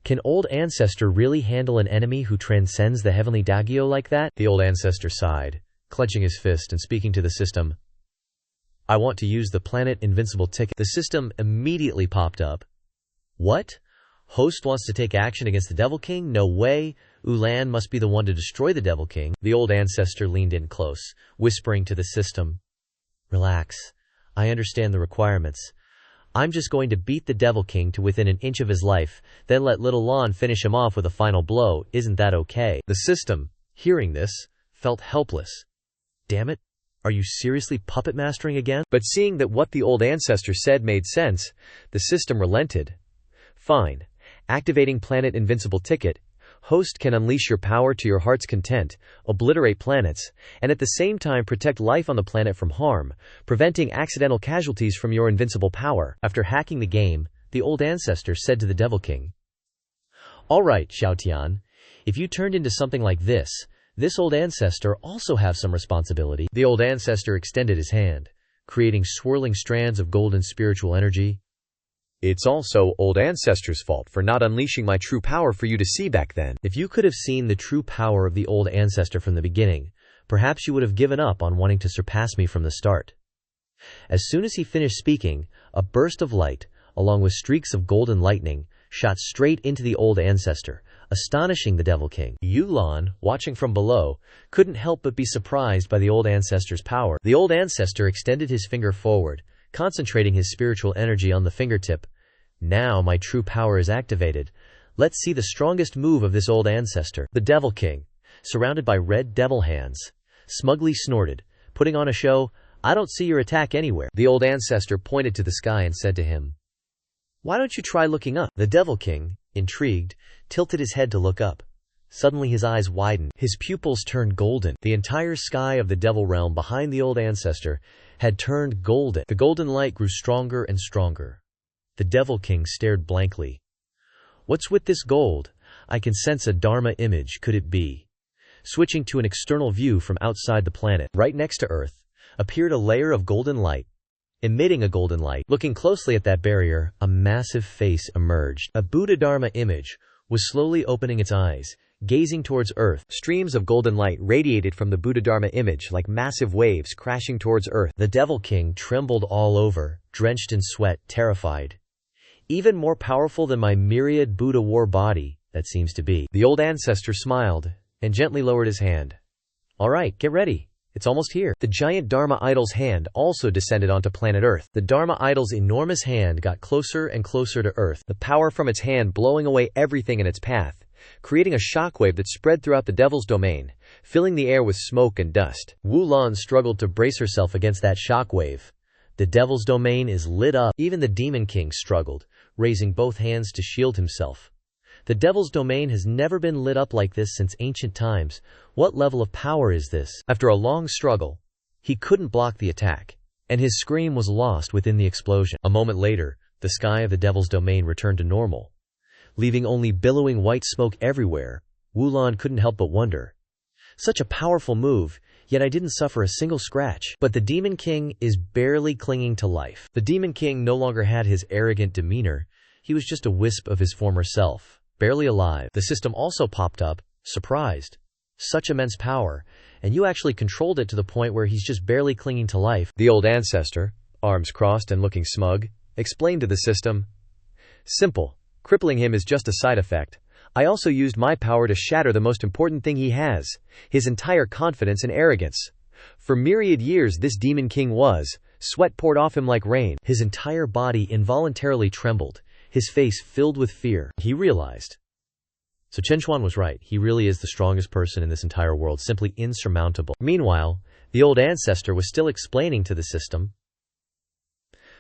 Can Old Ancestor really handle an enemy who transcends the heavenly Dagyo like that? The Old Ancestor sighed, clenching his fist and speaking to the system. I want to use the planet invincible ticket. The system immediately popped up. What? Host wants to take action against the Devil King? No way. Ulan must be the one to destroy the Devil King. The Old Ancestor leaned in close, whispering to the system. Relax. I understand the requirements. I'm just going to beat the Devil King to within an inch of his life, then let little Lon finish him off with a final blow. Isn't that okay? The system, hearing this, felt helpless. Damn it. Are you seriously puppet mastering again? But seeing that what the Old Ancestor said made sense, the system relented. Fine. Activating Planet Invincible Ticket, Host can unleash your power to your heart's content, obliterate planets, and at the same time protect life on the planet from harm, preventing accidental casualties from your invincible power. After hacking the game, the Old Ancestor said to the Devil King, Alright, Xiaotian, if you turned into something like this Old Ancestor also have some responsibility. The Old Ancestor extended his hand, creating swirling strands of golden spiritual energy. It's also Old Ancestor's fault for not unleashing my true power for you to see back then. If you could have seen the true power of the Old Ancestor from the beginning, perhaps you would have given up on wanting to surpass me from the start. As soon as he finished speaking, a burst of light, along with streaks of golden lightning, shot straight into the Old Ancestor, astonishing the Devil King. Yulan, watching from below, couldn't help but be surprised by the Old Ancestor's power. The Old Ancestor extended his finger forward, concentrating his spiritual energy on the fingertip. Now my true power is activated. Let's see the strongest move of this Old Ancestor. The Devil King, surrounded by red devil hands, smugly snorted, putting on a show. I don't see your attack anywhere. The Old Ancestor pointed to the sky and said to him, Why don't you try looking up? The Devil King, intrigued, tilted his head to look up. Suddenly his eyes widened. His pupils turned golden. The entire sky of the Devil Realm behind the Old Ancestor had turned golden. The golden light grew stronger and stronger. The Devil King stared blankly. What's with this gold? I can sense a Dharma image. Could it be? Switching to an external view from outside the planet, right next to Earth, appeared a layer of golden light. Emitting a golden light, looking closely at that barrier, a massive face emerged. A Buddha Dharma image was slowly opening its eyes, gazing towards Earth. Streams of golden light radiated from the Buddha Dharma image like massive waves crashing towards Earth. The Devil King trembled all over, drenched in sweat, terrified. Even more powerful than my myriad Buddha war body, that seems to be. The Old Ancestor smiled and gently lowered his hand. All right, get ready. It's almost here. The giant Dharma idol's hand also descended onto planet Earth. The Dharma idol's enormous hand got closer and closer to Earth, the power from its hand blowing away everything in its path, creating a shockwave that spread throughout the Devil's domain, filling the air with smoke and dust. Wu Lan struggled to brace herself against that shockwave. The Devil's domain is lit up. Even the Demon King struggled, raising both hands to shield himself. The Devil's domain has never been lit up like this since ancient times. What level of power is this? After a long struggle, he couldn't block the attack, and his scream was lost within the explosion. A moment later, the sky of the Devil's domain returned to normal, leaving only billowing white smoke everywhere. Wu Lan couldn't help but wonder. Such a powerful move, yet I didn't suffer a single scratch. But the Demon King is barely clinging to life. The Demon King no longer had his arrogant demeanor. He was just a wisp of his former self, barely alive. The system also popped up, surprised. Such immense power, and you actually controlled it to the point where he's just barely clinging to life. The Old Ancestor, arms crossed and looking smug, explained to the system. Simple. Crippling him is just a side effect. I also used my power to shatter the most important thing he has, his entire confidence and arrogance. For myriad years this Demon King sweat poured off him like rain. His entire body involuntarily trembled, his face filled with fear. He realized. So Chen Xuan was right. He really is the strongest person in this entire world, simply insurmountable. Meanwhile, the Old Ancestor was still explaining to the system.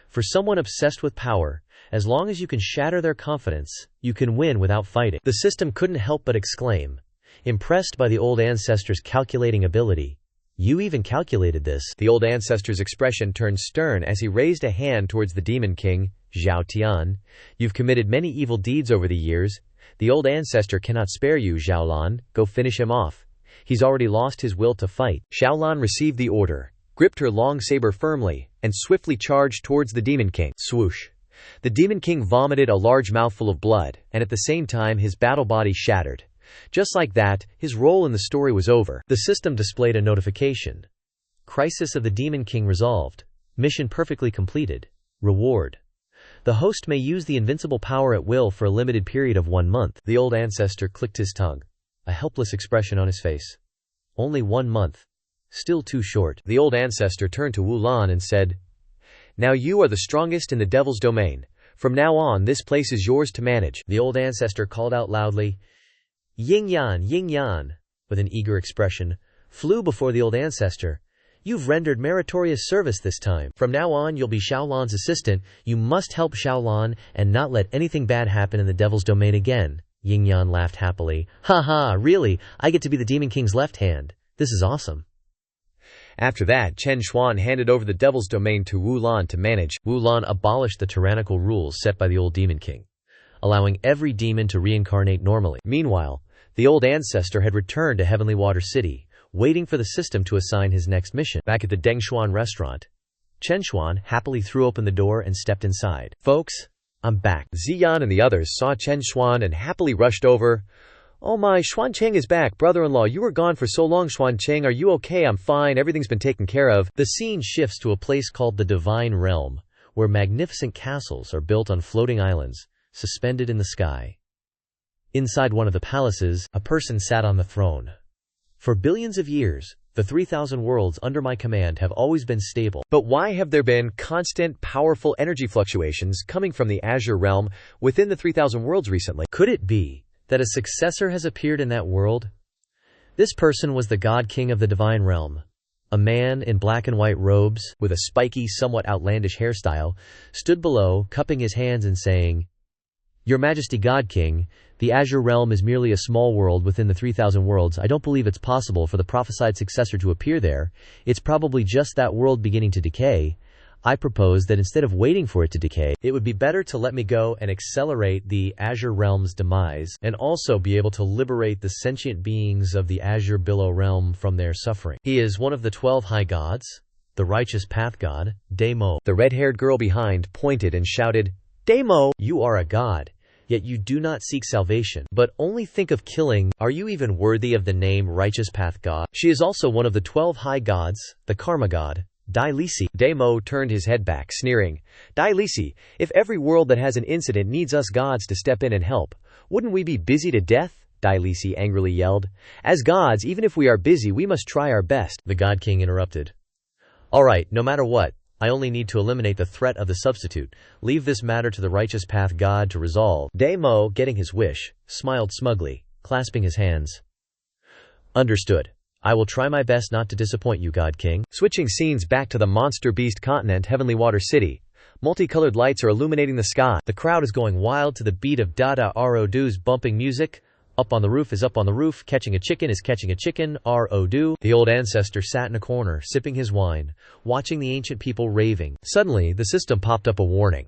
For someone obsessed with power, as long as you can shatter their confidence, you can win without fighting. The system couldn't help but exclaim, impressed by the Old Ancestor's calculating ability. You even calculated this. The Old Ancestor's expression turned stern as he raised a hand towards the Demon King. Zhao Tian, you've committed many evil deeds over the years. The Old Ancestor cannot spare you, Xiaolan. Go finish him off. He's already lost his will to fight. Xiaolan received the order, gripped her long saber firmly, and swiftly charged towards the Demon King. Swoosh! The Demon King vomited a large mouthful of blood, and at the same time his battle body shattered. Just like that, his role in the story was over. The system displayed a notification. Crisis of the Demon King resolved. Mission perfectly completed. Reward. The host may use the invincible power at will for a limited period of 1 month. The old ancestor clicked his tongue. A helpless expression on his face. Only 1 month. Still too short. The old ancestor turned to Wu Lan and said, "Now you are the strongest in the devil's domain. From now on this place is yours to manage." The old ancestor called out loudly, "Ying Yan, Ying Yan," with an eager expression, flew before the old ancestor. "You've rendered meritorious service this time. From now on you'll be Xiaolan's assistant. You must help Xiaolan and not let anything bad happen in the devil's domain again." Ying Yan laughed happily. "Ha ha, really? I get to be the Demon King's left hand. This is awesome." After that, Chen Xuan handed over the devil's domain to Wu Lan to manage. Wu Lan abolished the tyrannical rules set by the old Demon King, allowing every demon to reincarnate normally. Meanwhile, the old ancestor had returned to Heavenly Water City, waiting for the system to assign his next mission. Back at the Deng Xuan restaurant, Chen Xuan happily threw open the door and stepped inside. "Folks, I'm back." Ziyan and the others saw Chen Xuan and happily rushed over. "Oh my, Xuancheng is back, brother-in-law. You were gone for so long, Xuancheng. Are you okay?" "I'm fine. Everything's been taken care of." The scene shifts to a place called the Divine Realm, where magnificent castles are built on floating islands, suspended in the sky. Inside one of the palaces, a person sat on the throne. "For billions of years, the 3,000 worlds under my command have always been stable. But why have there been constant, powerful energy fluctuations coming from the Azure Realm within the 3,000 worlds recently?" Could it be that a successor has appeared in that world? This person was the God King of the Divine Realm. A man in black and white robes, with a spiky, somewhat outlandish hairstyle, stood below, cupping his hands and saying, "Your Majesty God King, the Azure Realm is merely a small world within the 3,000 worlds. I don't believe it's possible for the prophesied successor to appear there. It's probably just that world beginning to decay. I propose that instead of waiting for it to decay, it would be better to let me go and accelerate the Azure Realm's demise, and also be able to liberate the sentient beings of the Azure Billow Realm from their suffering. He is one of the 12 high gods, the righteous path god, Demo." The red-haired girl behind pointed and shouted, "Demo! "You are a god, yet you do not seek salvation, but only think of killing. Are you even worthy of the name righteous path god?" She is also one of the 12 high gods, the karma god, Dai Lisi. Demo turned his head back, sneering. "Dai Lisi, if every world that has an incident needs us gods to step in and help, wouldn't we be busy to death?" Dai Lisi angrily yelled. "As gods, even if we are busy, we must try our best." The God King interrupted. "All right, no matter what, I only need to eliminate the threat of the substitute. Leave this matter to the righteous path god to resolve." Demo, getting his wish, smiled smugly, clasping his hands. "Understood. I will try my best not to disappoint you, God King." Switching scenes back to the Monster Beast continent, Heavenly Water City. Multicolored lights are illuminating the sky. The crowd is going wild to the beat of Dada Rodu's bumping music. Up on the roof is up on the roof, catching a chicken is catching a chicken, Rodu. The old ancestor sat in a corner, sipping his wine, watching the ancient people raving. Suddenly, the system popped up a warning.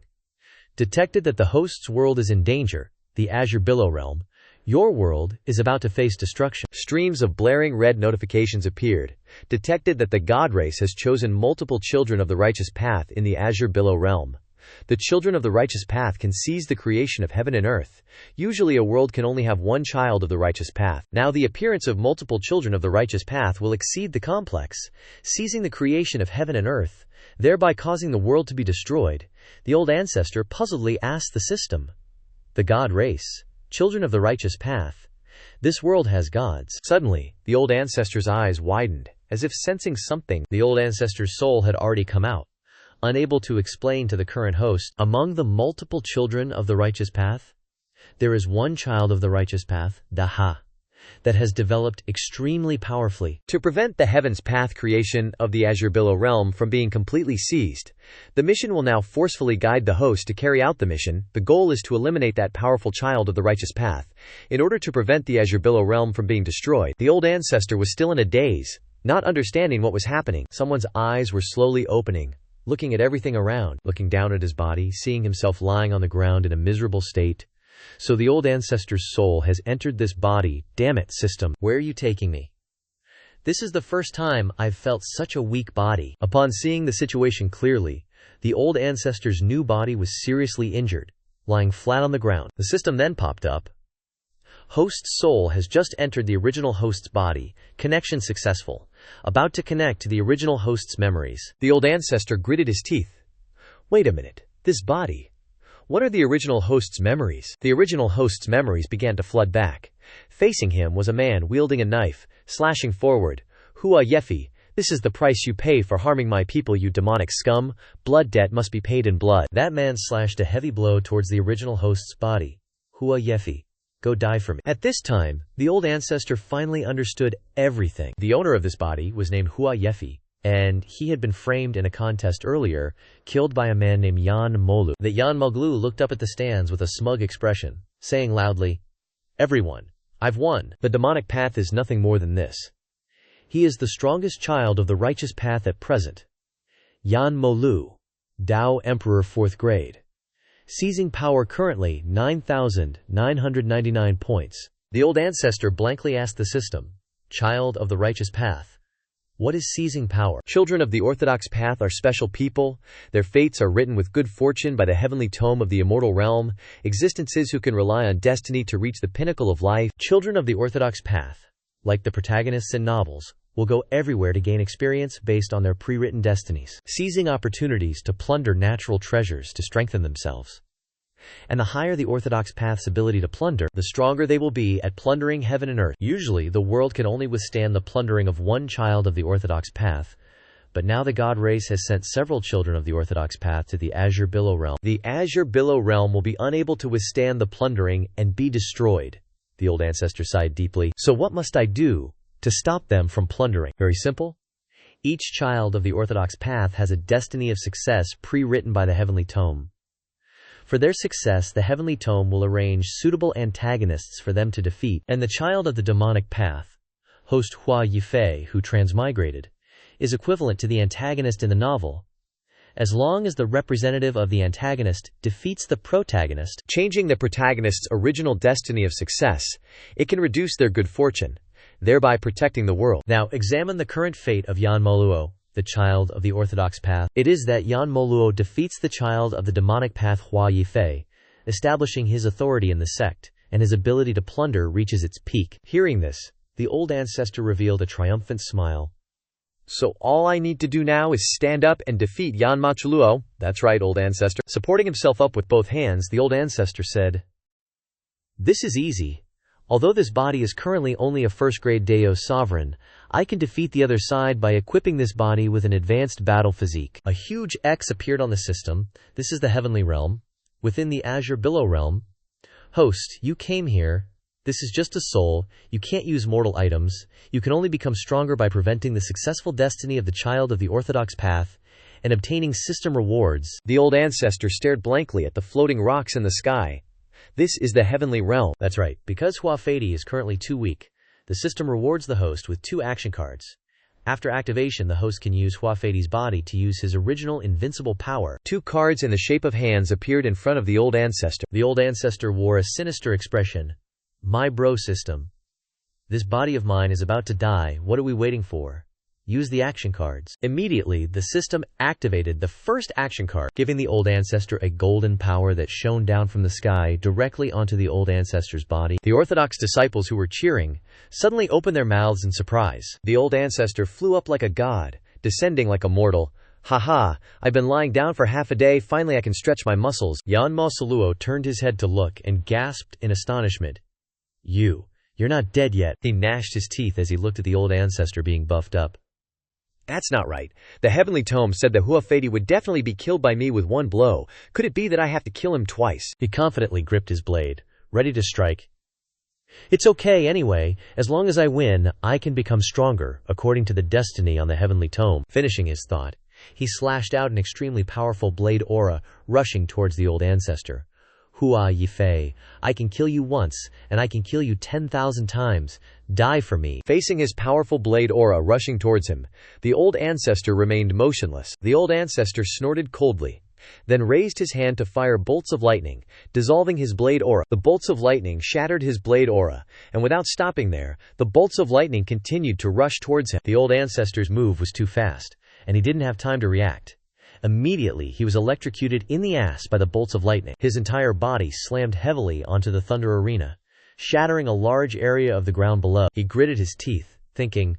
Detected that the host's world is in danger, the Azure Billow Realm. Your world is about to face destruction. Streams of blaring red notifications appeared. Detected that the God race has chosen multiple children of the righteous path in the Azure Billow Realm. The children of the righteous path can seize the creation of heaven and earth. Usually a world can only have one child of the righteous path. Now the appearance of multiple children of the righteous path will exceed the complex, seizing the creation of heaven and earth, thereby causing the world to be destroyed. The old ancestor puzzledly asked the system. The God race. Children of the righteous path. This world has gods. Suddenly, the old ancestor's eyes widened, as if sensing something. The old ancestor's soul had already come out, unable to explain to the current host. Among the multiple children of the righteous path, there is one child of the righteous path, Daha, that has developed extremely powerfully. To prevent the Heaven's Path creation of the Azure Billow Realm from being completely seized, the mission will now forcefully guide the host to carry out the mission. The goal is to eliminate that powerful child of the righteous path, in order to prevent the Azure Billow Realm from being destroyed. The old ancestor was still in a daze, not understanding what was happening. Someone's eyes were slowly opening, looking at everything around, looking down at his body, seeing himself lying on the ground in a miserable state. So the old ancestor's soul has entered this body. Damn it, system. Where are you taking me? This is the first time I've felt such a weak body. Upon seeing the situation clearly, The old ancestor's new body was seriously injured, lying flat on the ground. The system then popped up. Host's soul has just entered the original host's body. Connection successful. About to connect to the original host's memories. The old ancestor gritted his teeth. Wait a minute, this body. What are the original host's memories? The original host's memories began to flood back. Facing him was a man wielding a knife, slashing forward. Hua Yefi, this is the price you pay for harming my people, you demonic scum. Blood debt must be paid in blood. That man slashed a heavy blow towards the original host's body. Hua Yefi, go die for me. At this time, the old ancestor finally understood everything. The owner of this body was named Hua Yefi, and he had been framed in a contest earlier, killed by a man named Yan Molu. That Yan Moglu looked up at the stands with a smug expression, saying loudly, "Everyone, I've won. The demonic path is nothing more than this. He is the strongest child of the righteous path at present. Yan Molu, Dao Emperor 4th grade. Seizing power currently 9,999 points." The old ancestor blankly asked the system, "Child of the righteous path, what is seizing power?" Children of the orthodox path are special people. Their fates are written with good fortune by the heavenly tome of the immortal realm. Existences who can rely on destiny to reach the pinnacle of life. Children of the orthodox path, like the protagonists in novels, will go everywhere to gain experience based on their pre-written destinies, seizing opportunities to plunder natural treasures to strengthen themselves. And the higher the orthodox path's ability to plunder, the stronger they will be at plundering heaven and earth. Usually, the world can only withstand the plundering of one child of the orthodox path, but now the god race has sent several children of the orthodox path to the Azure Billow realm. The Azure Billow realm will be unable to withstand the plundering and be destroyed. The old ancestor sighed deeply. So what must I do to stop them from plundering? Very simple. Each child of the orthodox path has a destiny of success pre-written by the heavenly tome. For their success, the heavenly tome will arrange suitable antagonists for them to defeat, and the child of the demonic path, host Hua Yifei, who transmigrated, is equivalent to the antagonist in the novel, as long as the representative of the antagonist defeats the protagonist, changing the protagonist's original destiny of success. It can reduce their good fortune, thereby protecting the world. Now examine the current fate of Yan Moluo, the child of the orthodox path. It is that Yan Moluo defeats the child of the demonic path Hua Yifei, establishing his authority in the sect, and his ability to plunder reaches its peak. Hearing this, the old ancestor revealed a triumphant smile. So all I need to do now is stand up and defeat Yan Machuluo. That's right, old ancestor. Supporting himself up with both hands, the old ancestor said, "This is easy. Although this body is currently only a first-grade Deo sovereign, I can defeat the other side by equipping this body with an advanced battle physique." A huge X appeared on the system. This is the heavenly realm. Within the Azure Billow realm. Host, you came here. This is just a soul. You can't use mortal items. You can only become stronger by preventing the successful destiny of the child of the orthodox path and obtaining system rewards. The old ancestor stared blankly at the floating rocks in the sky. This is the heavenly realm. That's right. Because Hua Fadi is currently too weak, the system rewards the host with 2 action cards. After activation, the host can use Hua Fadi's body to use his original invincible power. 2 cards in the shape of hands appeared in front of the old ancestor. The old ancestor wore a sinister expression. "My bro system. This body of mine is about to die. What are we waiting for? Use the action cards." Immediately, the system activated the first action card, giving the old ancestor a golden power that shone down from the sky directly onto the old ancestor's body. The orthodox disciples who were cheering suddenly opened their mouths in surprise. The old ancestor flew up like a god, descending like a mortal. "Haha, I've been lying down for half a day, finally I can stretch my muscles." Yan Mosuluo turned his head to look and gasped in astonishment. You're not dead yet." He gnashed his teeth as he looked at the old ancestor being buffed up. "That's not right. The heavenly tome said that Hua Fadi would definitely be killed by me with 1 blow. Could it be that I have to kill him twice?" He confidently gripped his blade, ready to strike. "It's okay anyway. As long as I win, I can become stronger, according to the destiny on the heavenly tome." Finishing his thought, he slashed out an extremely powerful blade aura, rushing towards the old ancestor. "Hua Yifei, I can kill you once, and I can kill you 10,000 times. Die for me." Facing his powerful blade aura rushing towards him, the old ancestor remained motionless. The old ancestor snorted coldly, then raised his hand to fire bolts of lightning, dissolving his blade aura. The bolts of lightning shattered his blade aura, and without stopping there, the bolts of lightning continued to rush towards him. The old ancestor's move was too fast, and he didn't have time to react. Immediately, he was electrocuted in the ass by the bolts of lightning. His entire body slammed heavily onto the thunder arena, shattering a large area of the ground below. He gritted his teeth, thinking,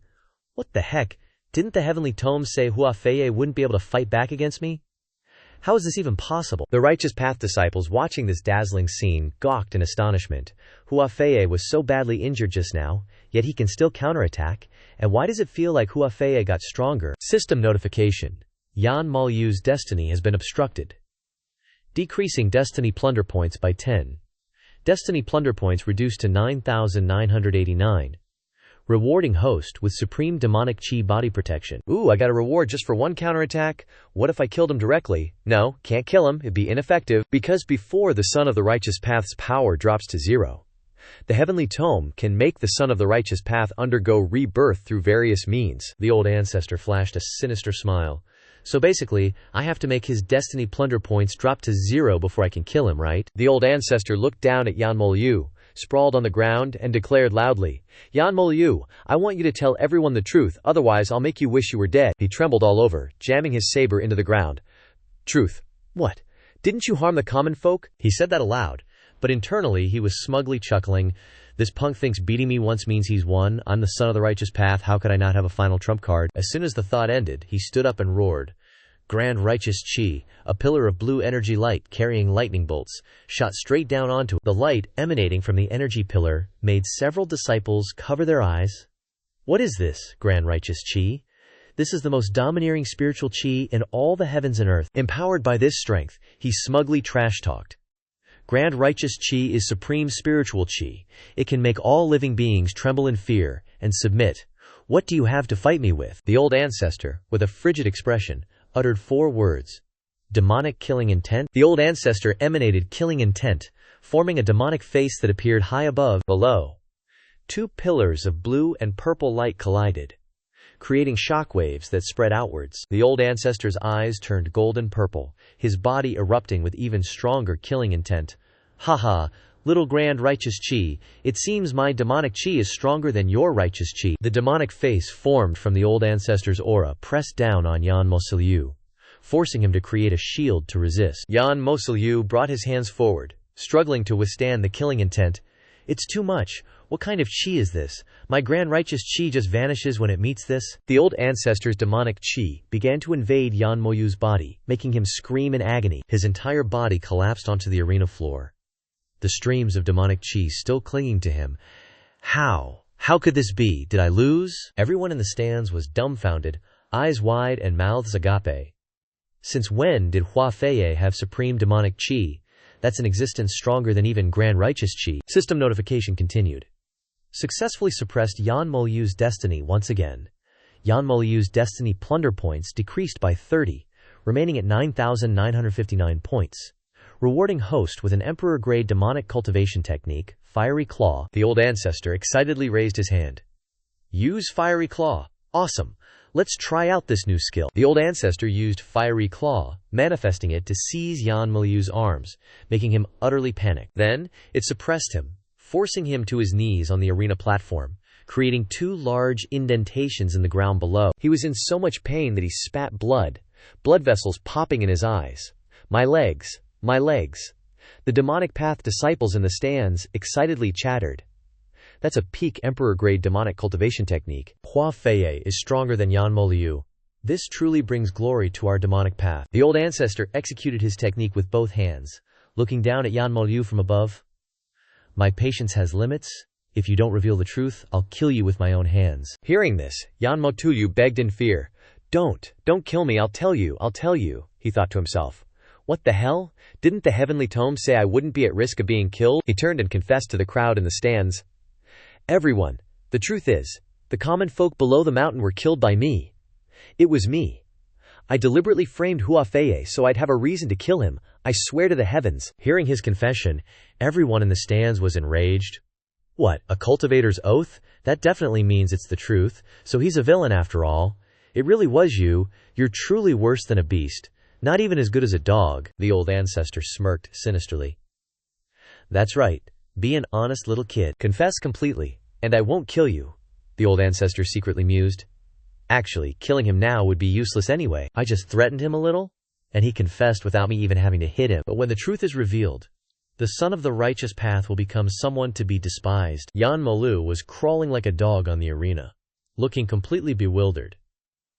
"What the heck? Didn't the heavenly tomes say Hua Fei wouldn't be able to fight back against me? How is this even possible?" The Righteous Path disciples watching this dazzling scene gawked in astonishment. Hua Fei was so badly injured just now, yet he can still counterattack, and why does it feel like Hua Fei got stronger? System notification. Yan Maoyu's destiny has been obstructed. Decreasing destiny plunder points by 10. Destiny plunder points reduced to 9,989. Rewarding host with supreme demonic chi body protection. Ooh, I got a reward just for one counterattack. What if I killed him directly? No, can't kill him, it'd be ineffective, because before the Son of the Righteous Path's power drops to 0, the Heavenly Tome can make the Son of the Righteous Path undergo rebirth through various means. The Old Ancestor flashed a sinister smile. So basically, I have to make his destiny plunder points drop to 0 before I can kill him, right? The Old Ancestor looked down at Yan Maoyu, sprawled on the ground, and declared loudly, "Yan Maoyu, I want you to tell everyone the truth, otherwise I'll make you wish you were dead." He trembled all over, jamming his saber into the ground. "Truth? What? Didn't you harm the common folk?" He said that aloud, but internally he was smugly chuckling. This punk thinks beating me once means he's won. I'm the Son of the Righteous Path. How could I not have a final trump card? As soon as the thought ended, he stood up and roared. Grand Righteous Chi, a pillar of blue energy light carrying lightning bolts, shot straight down onto it. The light emanating from the energy pillar made several disciples cover their eyes. What is this, Grand Righteous Chi? This is the most domineering spiritual chi in all the heavens and earth. Empowered by this strength, he smugly trash-talked. Grand Righteous Chi is supreme spiritual chi. It can make all living beings tremble in fear and submit. What do you have to fight me with? The Old Ancestor, with a frigid expression, uttered 4 words. Demonic killing intent? The Old Ancestor emanated killing intent, forming a demonic face that appeared high above. Below, 2 pillars of blue and purple light collided, creating shockwaves that spread outwards. The Old Ancestor's eyes turned golden purple, his body erupting with even stronger killing intent. "Haha, little Grand Righteous Chi, it seems my demonic chi is stronger than your righteous chi." The demonic face formed from the Old Ancestor's aura pressed down on Yan Maoyu, forcing him to create a shield to resist. Yan Maoyu brought his hands forward, struggling to withstand the killing intent. "It's too much. What kind of chi is this? My Grand Righteous Chi just vanishes when it meets this." The Old Ancestor's demonic chi began to invade Yan Maoyu's body, making him scream in agony. His entire body collapsed onto the arena floor, the streams of demonic chi still clinging to him. How could this be? Did I lose? Everyone in the stands was dumbfounded, eyes wide and mouths agape. Since when did Hua Fei have supreme demonic chi? That's an existence stronger than even Grand Righteous Chi. System notification continued. Successfully suppressed Yan Maoyu's destiny once again. Yan Maoyu's destiny plunder points decreased by 30, remaining at 9,959 points. Rewarding host with an Emperor-grade demonic cultivation technique, Fiery Claw. The Old Ancestor excitedly raised his hand. "Use Fiery Claw. Awesome. Let's try out this new skill." The Old Ancestor used Fiery Claw, manifesting it to seize Yan Maoyu's arms, making him utterly panicked. Then, it suppressed him, forcing him to his knees on the arena platform, creating 2 large indentations in the ground below. He was in so much pain that he spat blood vessels popping in his eyes. My legs. My legs." The demonic path disciples in the stands excitedly chattered. "That's a peak Emperor-grade demonic cultivation technique. Hua Fei is stronger than Yan Maoyu. This truly brings glory to our demonic path." The Old Ancestor executed his technique with both hands, looking down at Yan Maoyu from above. "My patience has limits. If you don't reveal the truth, I'll kill you with my own hands." Hearing this, Yan Maoyu begged in fear. Don't kill me, I'll tell you, he thought to himself. What the hell? Didn't the Heavenly Tome say I wouldn't be at risk of being killed? He turned and confessed to the crowd in the stands. "Everyone, the truth is, the common folk below the mountain were killed by me. It was me. I deliberately framed Hua Fei so I'd have a reason to kill him. I swear to the heavens." Hearing his confession, everyone in the stands was enraged. What, a cultivator's oath? That definitely means it's the truth, so he's a villain after all. It really was you. You're truly worse than a beast. Not even as good as a dog. The Old Ancestor smirked sinisterly. "That's right. Be an honest little kid. Confess completely, and I won't kill you," the Old Ancestor secretly mused. Actually, killing him now would be useless anyway. I just threatened him a little? and he confessed without me even having to hit him. But when the truth is revealed, the son of the righteous path will become someone to be despised. Yan Molu was crawling like a dog on the arena, looking completely bewildered.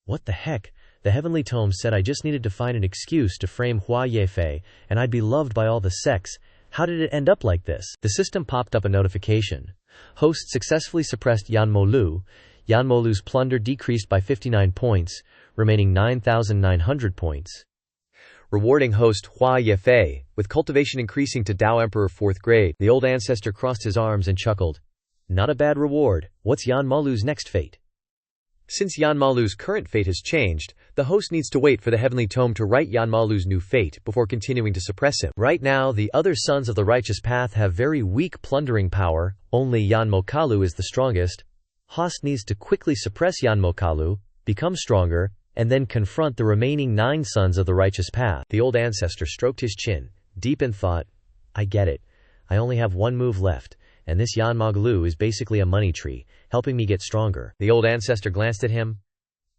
What the heck? The heavenly tome said I just needed to find an excuse to frame Hua Yefei, and I'd be loved by all the sects. How did it end up like this? The system popped up a notification. Host successfully suppressed Yan Molu. Yan Molu's plunder decreased by 59 points, remaining 9,900 points. Rewarding host Hua Yefei, with cultivation increasing to Dao Emperor 4th grade. The old ancestor crossed his arms and chuckled. Not a bad reward. What's Yan Molu's next fate? Since Yan Molu's current fate has changed, the host needs to wait for the heavenly tome to write Yan Molu's new fate before continuing to suppress him. Right now, the other sons of the righteous path have very weak plundering power. Only Yan Mokalu is the strongest. Host needs to quickly suppress Yan Mokalu, become stronger, and then confront the remaining 9 sons of the righteous path. The old ancestor stroked his chin, deep in thought. I get it. I only have one move left, and this Yan Mokalu is basically a money tree, helping me get stronger. The old ancestor glanced at him.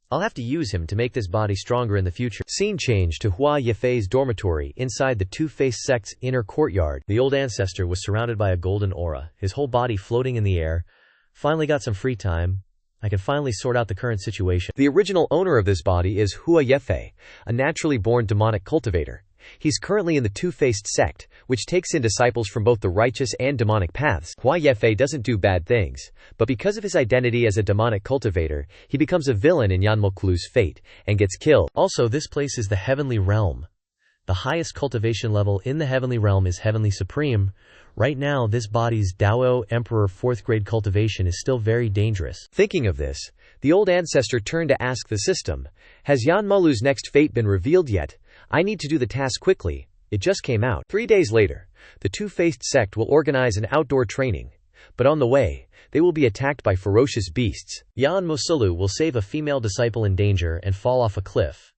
I'll have to use him to make this body stronger in the future. Scene change to Hua Yefei's dormitory inside the Two-Faced Sect's inner courtyard. The old ancestor was surrounded by a golden aura, his whole body floating in the air. Finally got some free time. I can finally sort out the current situation. The original owner of this body is Hua Yefei, a naturally born demonic cultivator. He's currently in the Two-Faced Sect, which takes in disciples from both the righteous and demonic paths. Hua Yefei doesn't do bad things, but because of his identity as a demonic cultivator, he becomes a villain in Yan Mokalu's fate, and gets killed. Also, this place is the Heavenly Realm. The highest cultivation level in the Heavenly Realm is Heavenly Supreme. Right now, this body's Dao Emperor 4th grade cultivation is still very dangerous. Thinking of this, the old ancestor turned to ask the system, has Yan Molu's next fate been revealed yet? I need to do the task quickly. It just came out. 3 days later, the Two-Faced Sect will organize an outdoor training. But on the way, they will be attacked by ferocious beasts. Yan Mosulu will save a female disciple in danger and fall off a cliff.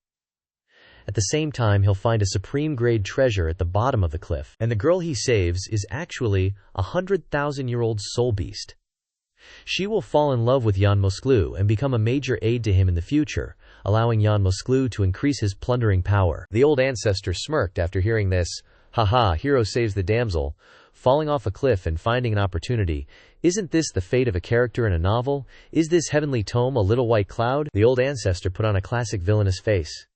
At the same time, he'll find a supreme-grade treasure at the bottom of the cliff. And the girl he saves is actually a 100,000-year-old soul beast. She will fall in love with Yan Mosklu and become a major aid to him in the future, allowing Yan Mosklu to increase his plundering power. The old ancestor smirked after hearing this. Haha, hero saves the damsel, falling off a cliff and finding an opportunity. Isn't this the fate of a character in a novel? Is this heavenly tome a little white cloud? The old ancestor put on a classic villainous face.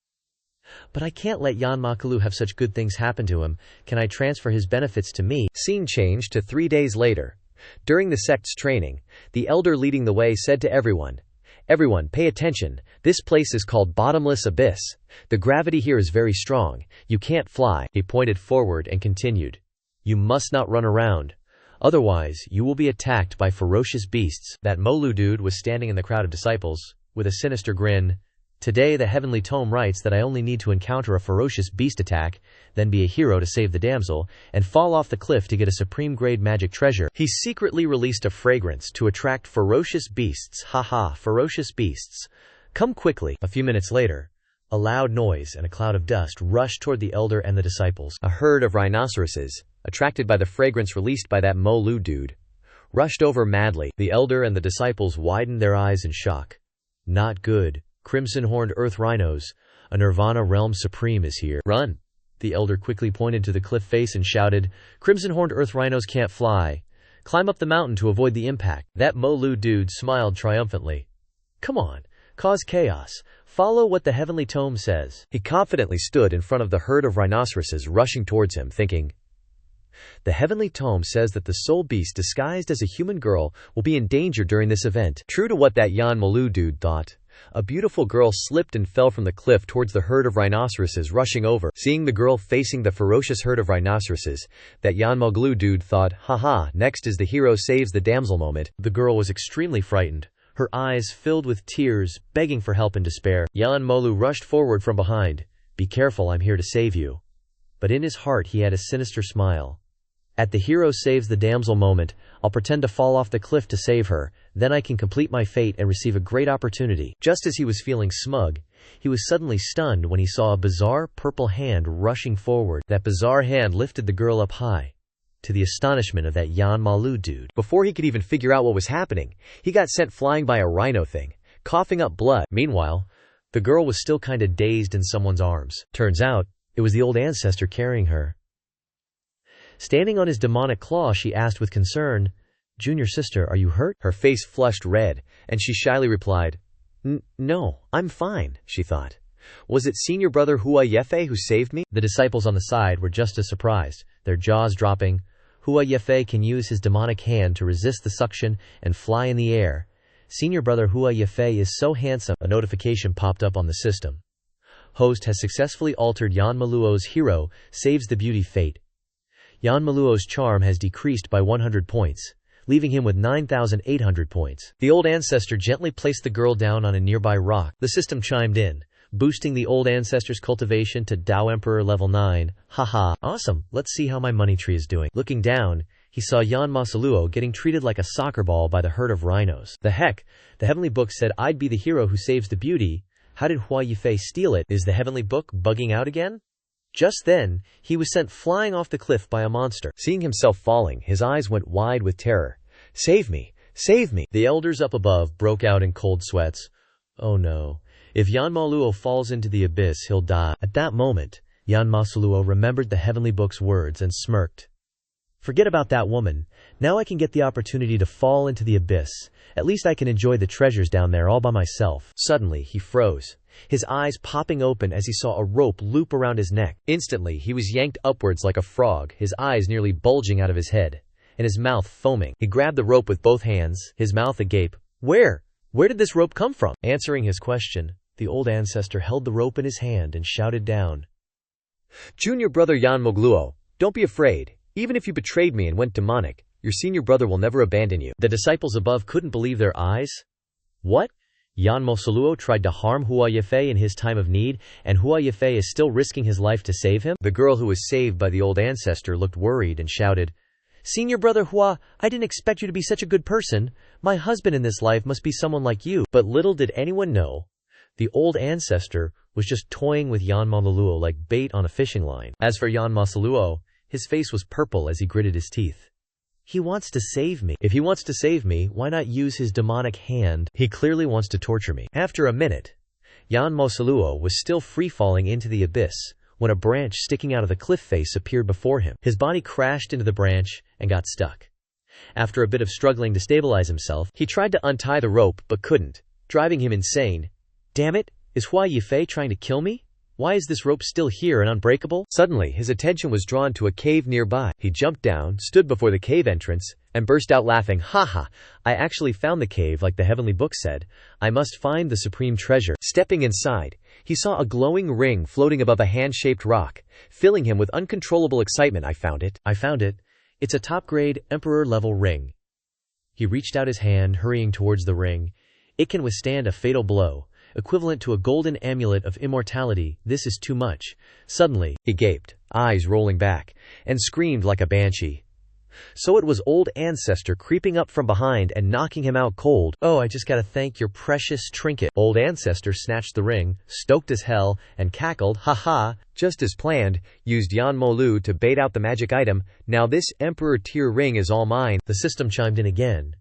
But I can't let Yan Mokalu have such good things happen to him. Can I transfer his benefits to me? Scene changed to 3 days later. During the sect's training, the elder leading the way said to everyone, "Everyone, pay attention. This place is called Bottomless Abyss. The gravity here is very strong. You can't fly." He pointed forward and continued, "You must not run around. Otherwise, you will be attacked by ferocious beasts." That Molu dude was standing in the crowd of disciples, with a sinister grin. Today the Heavenly Tome writes that I only need to encounter a ferocious beast attack, then be a hero to save the damsel, and fall off the cliff to get a supreme-grade magic treasure. He secretly released a fragrance to attract ferocious beasts. Haha, ferocious beasts. Come quickly. A few minutes later, a loud noise and a cloud of dust rushed toward the elder and the disciples. A herd of rhinoceroses, attracted by the fragrance released by that Molu dude, rushed over madly. The elder and the disciples widened their eyes in shock. Not good. Crimson-horned earth rhinos, a Nirvana realm supreme is here. Run! The elder quickly pointed to the cliff face and shouted, "Crimson-horned earth rhinos can't fly. Climb up the mountain to avoid the impact." That Molu dude smiled triumphantly. Come on, cause chaos. Follow what the Heavenly Tome says. He confidently stood in front of the herd of rhinoceroses rushing towards him, thinking, the Heavenly Tome says that the soul beast disguised as a human girl will be in danger during this event. True to what that Yan Molu dude thought, a beautiful girl slipped and fell from the cliff towards the herd of rhinoceroses rushing over. Seeing the girl facing the ferocious herd of rhinoceroses, that Yan Molu dude thought, haha, next is the hero saves the damsel moment. The girl was extremely frightened, her eyes filled with tears, begging for help in despair. Yan Molu rushed forward from behind. Be careful, I'm here to save you. But in his heart he had a sinister smile. At the hero saves the damsel moment, I'll pretend to fall off the cliff to save her, then I can complete my fate and receive a great opportunity. Just as he was feeling smug, he was suddenly stunned when he saw a bizarre purple hand rushing forward. That bizarre hand lifted the girl up high, to the astonishment of that Yan Molu dude. Before he could even figure out what was happening, he got sent flying by a rhino thing, coughing up blood. Meanwhile, The girl was still kinda dazed in someone's arms. Turns out, it was the old ancestor carrying her. Standing on his demonic claw, she asked with concern, "Junior sister, are you hurt?" Her face flushed red, and she shyly replied, No, I'm fine, she thought. Was it senior brother Hua Yefe who saved me? The disciples on the side were just as surprised, their jaws dropping. Hua Yefe can use his demonic hand to resist the suction and fly in the air. Senior brother Hua Yefe is so handsome. A notification popped up on the system. Host has successfully altered Yan Maluo's hero, saves the beauty fate. Yan Maluo's charm has decreased by 100 points, leaving him with 9,800 points. The old ancestor gently placed the girl down on a nearby rock. The system chimed in, boosting the old ancestor's cultivation to Dao Emperor level 9. Haha, awesome, let's see how my money tree is doing. Looking down, he saw Yan Masaluo getting treated like a soccer ball by the herd of rhinos. The heck, the heavenly book said I'd be the hero who saves the beauty. How did Hua Yifei steal it? Is the heavenly book bugging out again? Just then, he was sent flying off the cliff by a monster. Seeing himself falling, his eyes went wide with terror. Save me! Save me! The elders up above broke out in cold sweats. Oh no. If Yan Maluo falls into the abyss, he'll die. At that moment, Yan Masaluo remembered the heavenly book's words and smirked. Forget about that woman. Now I can get the opportunity to fall into the abyss. At least I can enjoy the treasures down there all by myself. Suddenly, he froze, his eyes popping open as he saw a rope loop around his neck. Instantly, he was yanked upwards like a frog, his eyes nearly bulging out of his head, and his mouth foaming. He grabbed the rope with both hands, his mouth agape. Where did this rope come from? Answering his question, the old ancestor held the rope in his hand and shouted down. Junior brother Yan Mogluo, don't be afraid. Even if you betrayed me and went demonic, your senior brother will never abandon you. The disciples above couldn't believe their eyes. What? Yan Masaluo tried to harm Hua Yifei in his time of need, and Hua Yifei is still risking his life to save him? The girl who was saved by the old ancestor looked worried and shouted, Senior brother Hua, I didn't expect you to be such a good person. My husband in this life must be someone like you. But little did anyone know, the old ancestor was just toying with Yan Masaluo like bait on a fishing line. As for Yan Masaluo, his face was purple as he gritted his teeth. He wants to save me. If he wants to save me, why not use his demonic hand? He clearly wants to torture me. After a minute, Yan Masaluo was still free-falling into the abyss when a branch sticking out of the cliff face appeared before him. His body crashed into the branch and got stuck. After a bit of struggling to stabilize himself, he tried to untie the rope but couldn't, driving him insane. Damn it, is Hua Yifei trying to kill me? Why is this rope still here and unbreakable? Suddenly, his attention was drawn to a cave nearby. He jumped down, stood before the cave entrance, and burst out laughing. Haha, I actually found the cave like the heavenly book said. I must find the supreme treasure. Stepping inside, he saw a glowing ring floating above a hand-shaped rock, filling him with uncontrollable excitement. I found it. It's a top-grade, emperor-level ring. He reached out his hand, hurrying towards the ring. It can withstand a fatal blow, equivalent to a golden amulet of immortality. This is too much. Suddenly, he gaped, eyes rolling back, and screamed like a banshee. So it was Old Ancestor creeping up from behind and knocking him out cold. Oh, I just gotta thank your precious trinket. Old Ancestor snatched the ring, stoked as hell, and cackled. Haha, just as planned, used Yan Molu to bait out the magic item. Now this Emperor tier ring is all mine. The system chimed in again.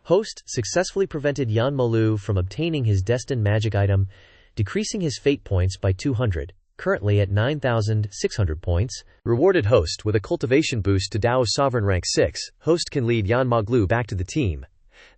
Host successfully prevented Yan Molu from obtaining his destined magic item, decreasing his fate points by 200, currently at 9,600 points. Rewarded Host with a cultivation boost to Dao Sovereign rank 6. Host can lead Yan Moglu back to the team.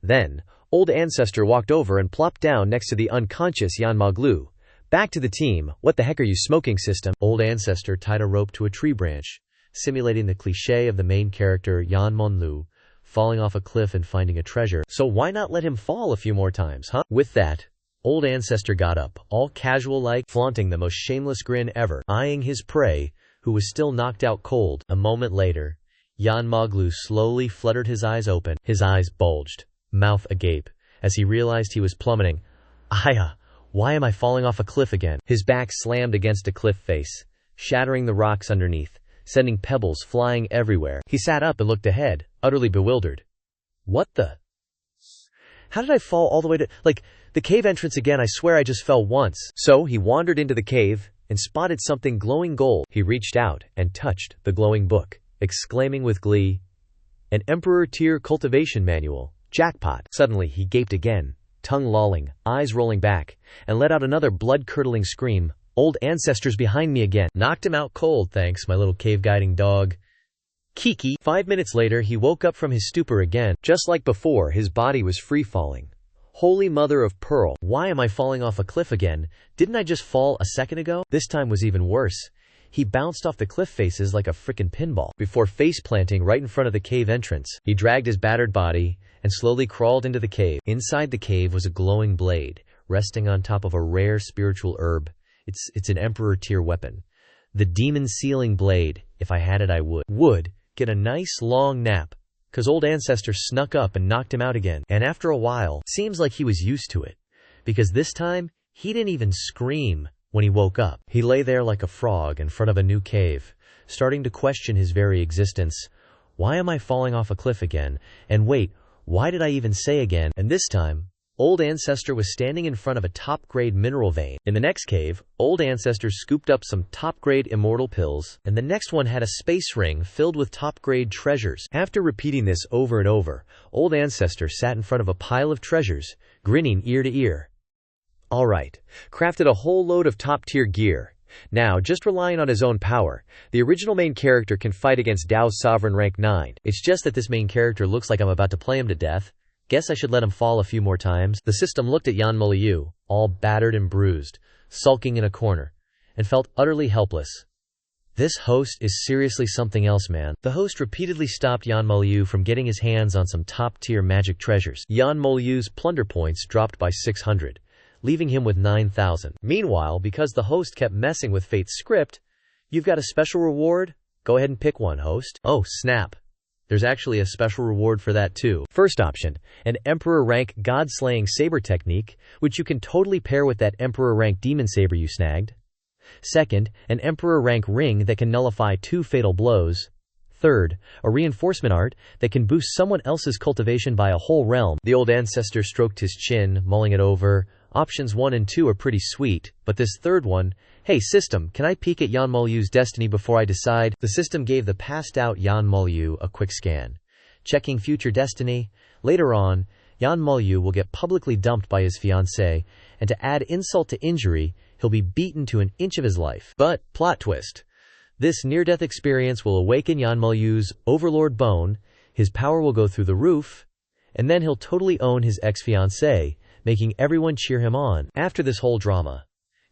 Then, Old Ancestor walked over and plopped down next to the unconscious Yan Moglu. Back to the team. What the heck are you smoking, system? Old Ancestor tied a rope to a tree branch, simulating the cliché of the main character Yan Monlu falling off a cliff and finding a treasure. So why not let him fall a few more times, huh? With that, Old Ancestor got up, all casual-like, flaunting the most shameless grin ever, eyeing his prey, who was still knocked out cold. A moment later, Yan Moglu slowly fluttered his eyes open. His eyes bulged, mouth agape, as he realized he was plummeting. Aya, why am I falling off a cliff again? His back slammed against a cliff face, shattering the rocks underneath, sending pebbles flying everywhere. He sat up and looked ahead, utterly bewildered. What the? How did I fall all the way to, the cave entrance again? I swear I just fell once. So he wandered into the cave and spotted something glowing gold. He reached out and touched the glowing book, exclaiming with glee, an Emperor tier cultivation manual. Jackpot. Suddenly he gaped again, tongue lolling, eyes rolling back, and let out another blood-curdling scream. Old Ancestor's behind me again. Knocked him out cold, thanks, my little cave-guiding dog. Kiki. 5 minutes later, he woke up from his stupor again. Just like before, his body was free-falling. Holy mother of pearl. Why am I falling off a cliff again? Didn't I just fall a second ago? This time was even worse. He bounced off the cliff faces like a frickin' pinball before face-planting right in front of the cave entrance. He dragged his battered body and slowly crawled into the cave. Inside the cave was a glowing blade, resting on top of a rare spiritual herb. It's an Emperor-tier weapon. The demon sealing blade. If I had it, I would get a nice long nap. 'Cause Old Ancestor snuck up and knocked him out again. And after a while, seems like he was used to it. Because this time, he didn't even scream when he woke up. He lay there like a frog in front of a new cave, starting to question his very existence. Why am I falling off a cliff again? And wait, why did I even say again? And this time, Old Ancestor was standing in front of a top-grade mineral vein. In the next cave, Old Ancestor scooped up some top-grade immortal pills, and the next one had a space ring filled with top-grade treasures. After repeating this over and over, Old Ancestor sat in front of a pile of treasures, grinning ear to ear. Alright, crafted a whole load of top-tier gear. Now, just relying on his own power, the original main character can fight against Dao's Sovereign rank 9. It's just that this main character looks like I'm about to play him to death. Guess I should let him fall a few more times. The system looked at Yan Moliu, all battered and bruised, sulking in a corner, and felt utterly helpless. This host is seriously something else, man. The host repeatedly stopped Yan Moliu from getting his hands on some top-tier magic treasures. Yan Moliu's plunder points dropped by 600, leaving him with 9,000. Meanwhile, because the host kept messing with Fate's script, you've got a special reward? Go ahead and pick one, host. Oh, snap. There's actually a special reward for that too. First option, an Emperor rank God-slaying saber technique, which you can totally pair with that Emperor rank demon saber you snagged. Second, an Emperor rank ring that can nullify 2 fatal blows. Third, a reinforcement art that can boost someone else's cultivation by a whole realm. The Old Ancestor stroked his chin, mulling it over. Options 1 and 2 are pretty sweet, but this third one, hey system, can I peek at Yan Moliu's destiny before I decide? The system gave the passed out Yan Moliu a quick scan. Checking future destiny. Later on, Yan Moliu will get publicly dumped by his fiancée, and to add insult to injury, he'll be beaten to an inch of his life. But, plot twist. This near-death experience will awaken Yan Moliu's Overlord bone, his power will go through the roof, and then he'll totally own his ex-fiancée, making everyone cheer him on. After this whole drama,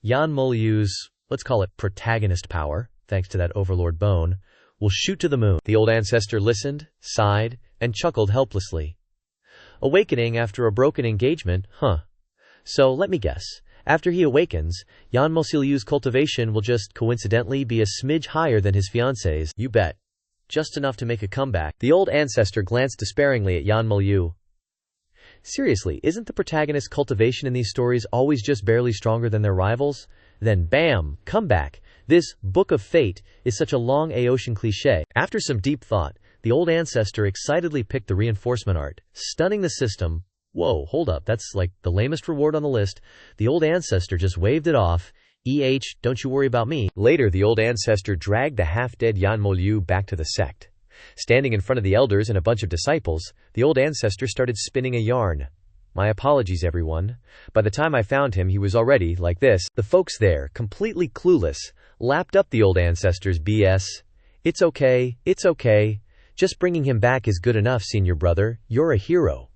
Yan Moliu's, let's call it protagonist power, thanks to that Overlord bone, will shoot to the moon. The Old Ancestor listened, sighed, and chuckled helplessly. Awakening after a broken engagement, huh? So, let me guess. After he awakens, Yan Moliu's cultivation will just coincidentally be a smidge higher than his fiancée's. You bet. Just enough to make a comeback. The Old Ancestor glanced despairingly at Yan Moliu. Seriously, isn't the protagonist's cultivation in these stories always just barely stronger than their rivals? Then bam, comeback. This Book of Fate is such a long Aocean cliché. After some deep thought, the Old Ancestor excitedly picked the reinforcement art, stunning the system. Whoa, hold up, that's like the lamest reward on the list. The Old Ancestor just waved it off. Don't you worry about me. Later, the Old Ancestor dragged the half-dead Yan Moliu back to the sect. Standing in front of the elders and a bunch of disciples, the Old Ancestor started spinning a yarn. My apologies, everyone. By the time I found him, he was already like this. The folks there, completely clueless, lapped up the Old Ancestor's BS. It's okay. Just bringing him back is good enough, senior brother. You're a hero.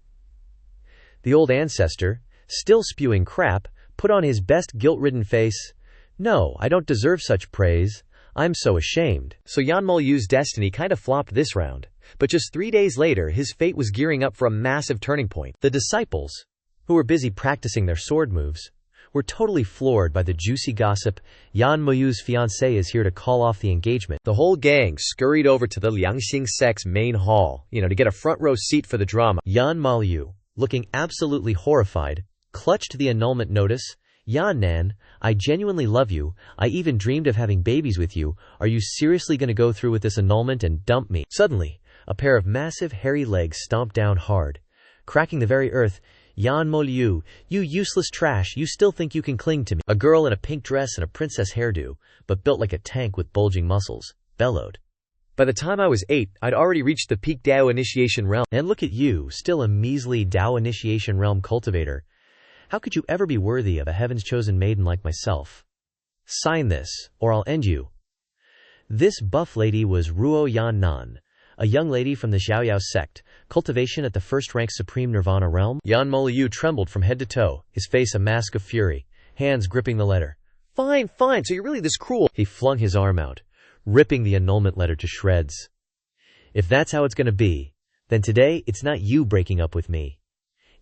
The Old Ancestor, still spewing crap, put on his best guilt-ridden face. No, I don't deserve such praise. I'm so ashamed. So Yan Moliu's destiny kind of flopped this round. But just 3 days later, his fate was gearing up for a massive turning point. The disciples, who were busy practicing their sword moves, were totally floored by the juicy gossip. Yan Moliu's fiancée is here to call off the engagement. The whole gang scurried over to the Liangxing sect's main hall, to get a front row seat for the drama. Yan Moliu, looking absolutely horrified, clutched the annulment notice. Yan Nan, I genuinely love you. I even dreamed of having babies with you. Are you seriously going to go through with this annulment and dump me? Suddenly, a pair of massive hairy legs stomped down hard, cracking the very earth. Yan Moliu, you useless trash, you still think you can cling to me? A girl in a pink dress and a princess hairdo, but built like a tank with bulging muscles, bellowed. By the time I was 8, I'd already reached the peak Dao initiation realm. And look at you, still a measly Dao initiation realm cultivator. How could you ever be worthy of a heaven's chosen maiden like myself? Sign this, or I'll end you. This buff lady was Ruo Yan Nan, a young lady from the Xiaoyao sect, cultivation at the first-rank supreme nirvana realm. Yan Moliu trembled from head to toe, his face a mask of fury, hands gripping the letter. Fine, so you're really this cruel. He flung his arm out, ripping the annulment letter to shreds. If that's how it's going to be, then today it's not you breaking up with me.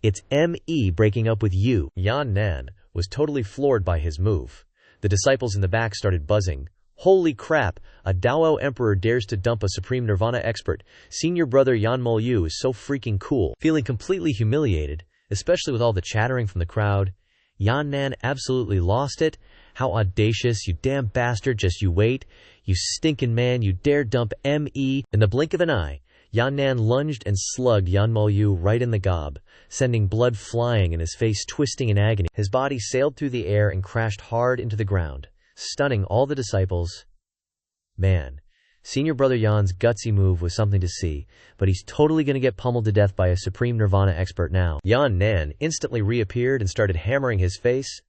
It's me breaking up with you. Yan Nan was totally floored by his move. The disciples in the back started buzzing. Holy crap, a Dao emperor dares to dump a supreme nirvana expert. Senior brother Yan Moliu is so freaking cool. Feeling completely humiliated, especially with all the chattering from the crowd, Yan Nan absolutely lost it. How audacious, you damn bastard, just you wait. You stinking man, you dare dump me. In the blink of an eye, Yan Nan lunged and slugged Yan Moliu right in the gob, sending blood flying and his face twisting in agony. His body sailed through the air and crashed hard into the ground, stunning all the disciples. Man, senior brother Yan's gutsy move was something to see, but he's totally gonna get pummeled to death by a supreme nirvana expert now. Yan Nan instantly reappeared and started hammering his face.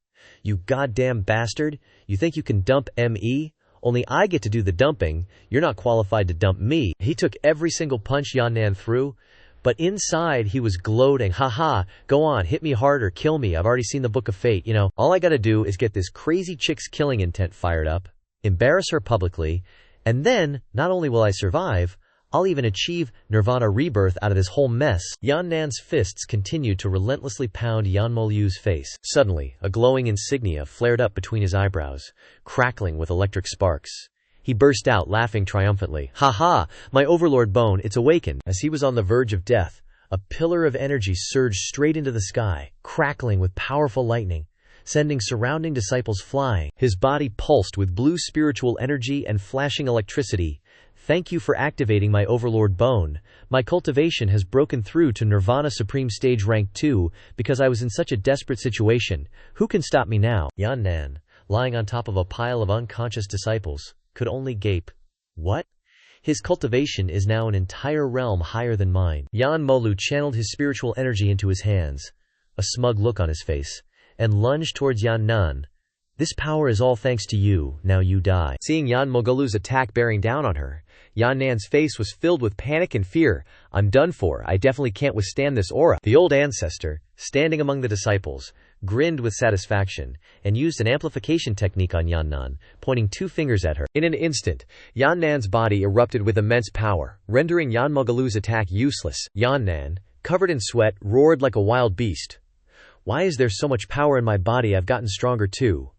You goddamn bastard, you think you can dump me? Only I get to do the dumping, you're not qualified to dump me. He took every single punch Yan Nan threw, but inside he was gloating. Haha, go on, hit me harder, kill me, I've already seen the Book of Fate, you know. All I gotta do is get this crazy chick's killing intent fired up, embarrass her publicly, and then, not only will I survive, I'll even achieve nirvana rebirth out of this whole mess. Yan Nan's fists continued to relentlessly pound Yan Moliu's face. Suddenly, a glowing insignia flared up between his eyebrows, crackling with electric sparks. He burst out, laughing triumphantly. Ha ha! My Overlord bone, it's awakened! As he was on the verge of death, a pillar of energy surged straight into the sky, crackling with powerful lightning, sending surrounding disciples flying. His body pulsed with blue spiritual energy and flashing electricity. Thank you for activating my Overlord bone. My cultivation has broken through to Nirvana Supreme Stage Rank 2 because I was in such a desperate situation. Who can stop me now? Yan Nan, lying on top of a pile of unconscious disciples, could only gape. What? His cultivation is now an entire realm higher than mine. Yan Moliu channeled his spiritual energy into his hands, a smug look on his face, and lunged towards Yan Nan. This power is all thanks to you, now you die. Seeing Yan Moliu's attack bearing down on her, Yan Nan's face was filled with panic and fear. I'm done for, I definitely can't withstand this aura. The Old Ancestor, standing among the disciples, grinned with satisfaction, and used an amplification technique on Yan Nan, pointing 2 fingers at her. In an instant, Yan Nan's body erupted with immense power, rendering Yan Moliu's attack useless. Yan Nan, covered in sweat, roared like a wild beast. Why is there so much power in my body? I've gotten stronger too.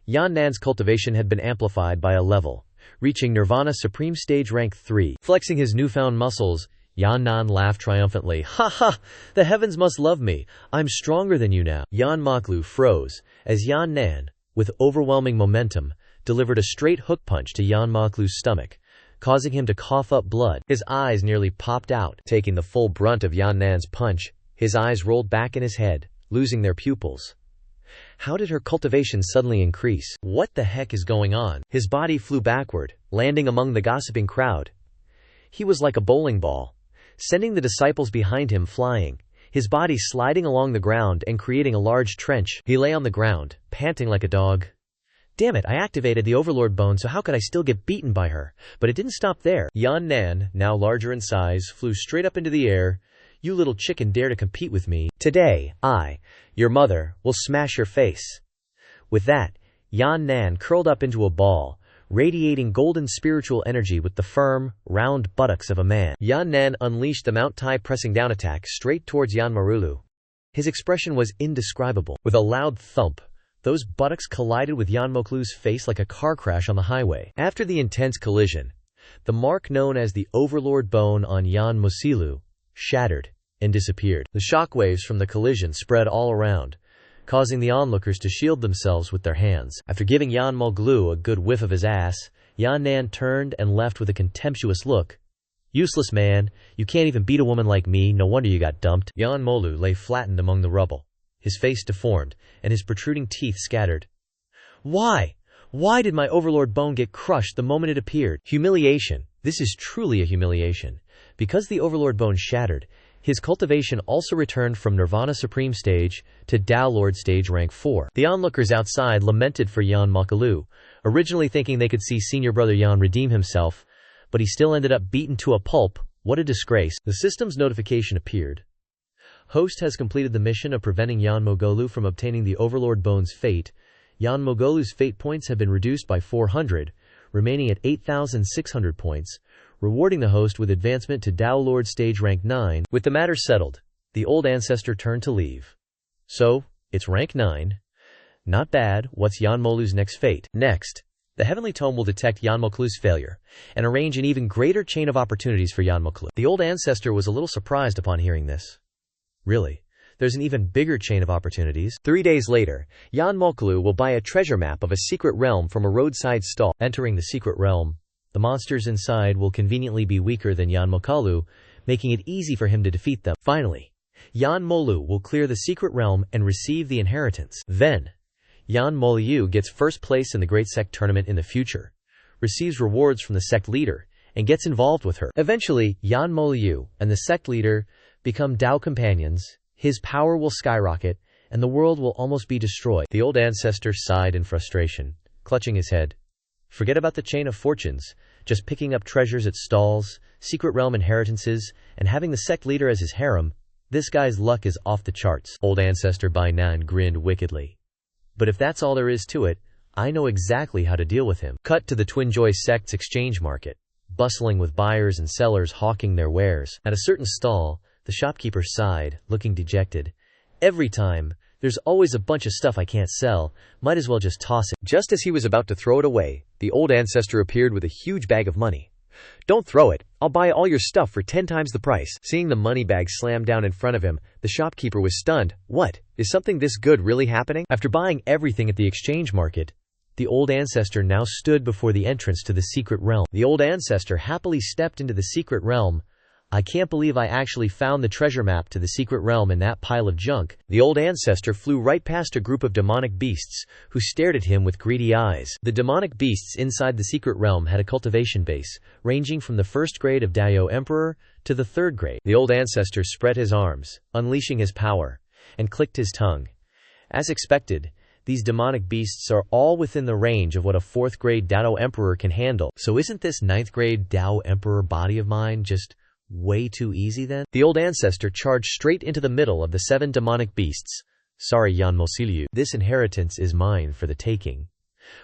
Yan Nan's cultivation had been amplified by a level, reaching Nirvana Supreme Stage Rank 3. Flexing his newfound muscles, Yan Nan laughed triumphantly. Ha ha! The heavens must love me. I'm stronger than you now. Yan Moliu froze as Yan Nan, with overwhelming momentum, delivered a straight hook punch to Yan Moliu's stomach, causing him to cough up blood. His eyes nearly popped out. Taking the full brunt of Yan Nan's punch, his eyes rolled back in his head, losing their pupils. How did her cultivation suddenly increase? What the heck is going on? His body flew backward, landing among the gossiping crowd. He was like a bowling ball, sending the disciples behind him flying, his body sliding along the ground and creating a large trench. He lay on the ground, panting like a dog. Damn it, I activated the Overlord bone, so how could I still get beaten by her? But it didn't stop there. Yan Nan, now larger in size, flew straight up into the air. You little chicken dare to compete with me. Today, I, your mother, will smash your face. With that, Yan Nan curled up into a ball, radiating golden spiritual energy with the firm, round buttocks of a man. Yan Nan unleashed the Mount Tai pressing down attack straight towards Yan Moliu. His expression was indescribable. With a loud thump, those buttocks collided with Yan Moliu's face like a car crash on the highway. After the intense collision, the mark known as the Overlord bone on Yan Moliu shattered and disappeared. The shockwaves from the collision spread all around, causing the onlookers to shield themselves with their hands. After giving Yan Moliu a good whiff of his ass, Yan Nan turned and left with a contemptuous look. Useless man, you can't even beat a woman like me, no wonder you got dumped. Yan Moliu lay flattened among the rubble, his face deformed, and his protruding teeth scattered. Why? Why did my Overlord bone get crushed the moment it appeared? Humiliation. This is truly a humiliation. Because the Overlord bone shattered, His cultivation also returned from Nirvana Supreme stage to Tao Lord stage rank 4. The onlookers outside lamented for Yan Makalu, originally thinking they could see senior brother Yan redeem himself, but he still ended up beaten to a pulp. What a disgrace. The system's notification appeared. Host has completed the mission of preventing Yan Mogolu from obtaining the Overlord Bone's fate. Yan Mogolu's fate points have been reduced by 400, remaining at 8,600 points, rewarding the host with advancement to Tao Lord stage rank 9. With the matter settled, the Old Ancestor turned to leave. So, it's rank 9. Not bad. What's Yan Molu's next fate? Next, the Heavenly Tome will detect Yan Moklu's failure and arrange an even greater chain of opportunities for Yan Moklu. The Old Ancestor was a little surprised upon hearing this. Really? There's an even bigger chain of opportunities? 3 days later, Yan Moklu will buy a treasure map of a secret realm from a roadside stall. Entering the secret realm, the monsters inside will conveniently be weaker than Yan Mokalu, making it easy for him to defeat them. Finally, Yan Molu will clear the secret realm and receive the inheritance. Then, Yan Molu gets first place in the Great Sect tournament in the future, receives rewards from the sect leader, and gets involved with her. Eventually, Yan Molu and the sect leader become Tao companions, his power will skyrocket, and the world will almost be destroyed. The Old Ancestor sighed in frustration, clutching his head. Forget about the chain of fortunes, just picking up treasures at stalls, secret realm inheritances, and having the sect leader as his harem. This guy's luck is off the charts. Old Ancestor Bainan grinned wickedly. But if that's all there is to it, I know exactly how to deal with him. Cut to the Twin Joy sect's exchange market, bustling with buyers and sellers hawking their wares. At a certain stall, the shopkeeper sighed, looking dejected. Every time, there's always a bunch of stuff I can't sell, might as well just toss it. Just as he was about to throw it away, the Old Ancestor appeared with a huge bag of money. Don't throw it, I'll buy all your stuff for 10 times the price. Seeing the money bag slam down in front of him, the shopkeeper was stunned. What? Is something this good really happening? After buying everything at the exchange market, the Old Ancestor now stood before the entrance to the secret realm. The Old Ancestor happily stepped into the secret realm. I can't believe I actually found the treasure map to the secret realm in that pile of junk. The Old Ancestor flew right past a group of demonic beasts, who stared at him with greedy eyes. The demonic beasts inside the secret realm had a cultivation base, ranging from the 1st grade of Dayo Emperor to the 3rd grade. The Old Ancestor spread his arms, unleashing his power, and clicked his tongue. As expected, these demonic beasts are all within the range of what a 4th grade Dao Emperor can handle. So isn't this 9th grade Dao Emperor body of mine just way too easy then? The Old Ancestor charged straight into the middle of the 7 demonic beasts. Sorry, Yan Mosilyu. This inheritance is mine for the taking.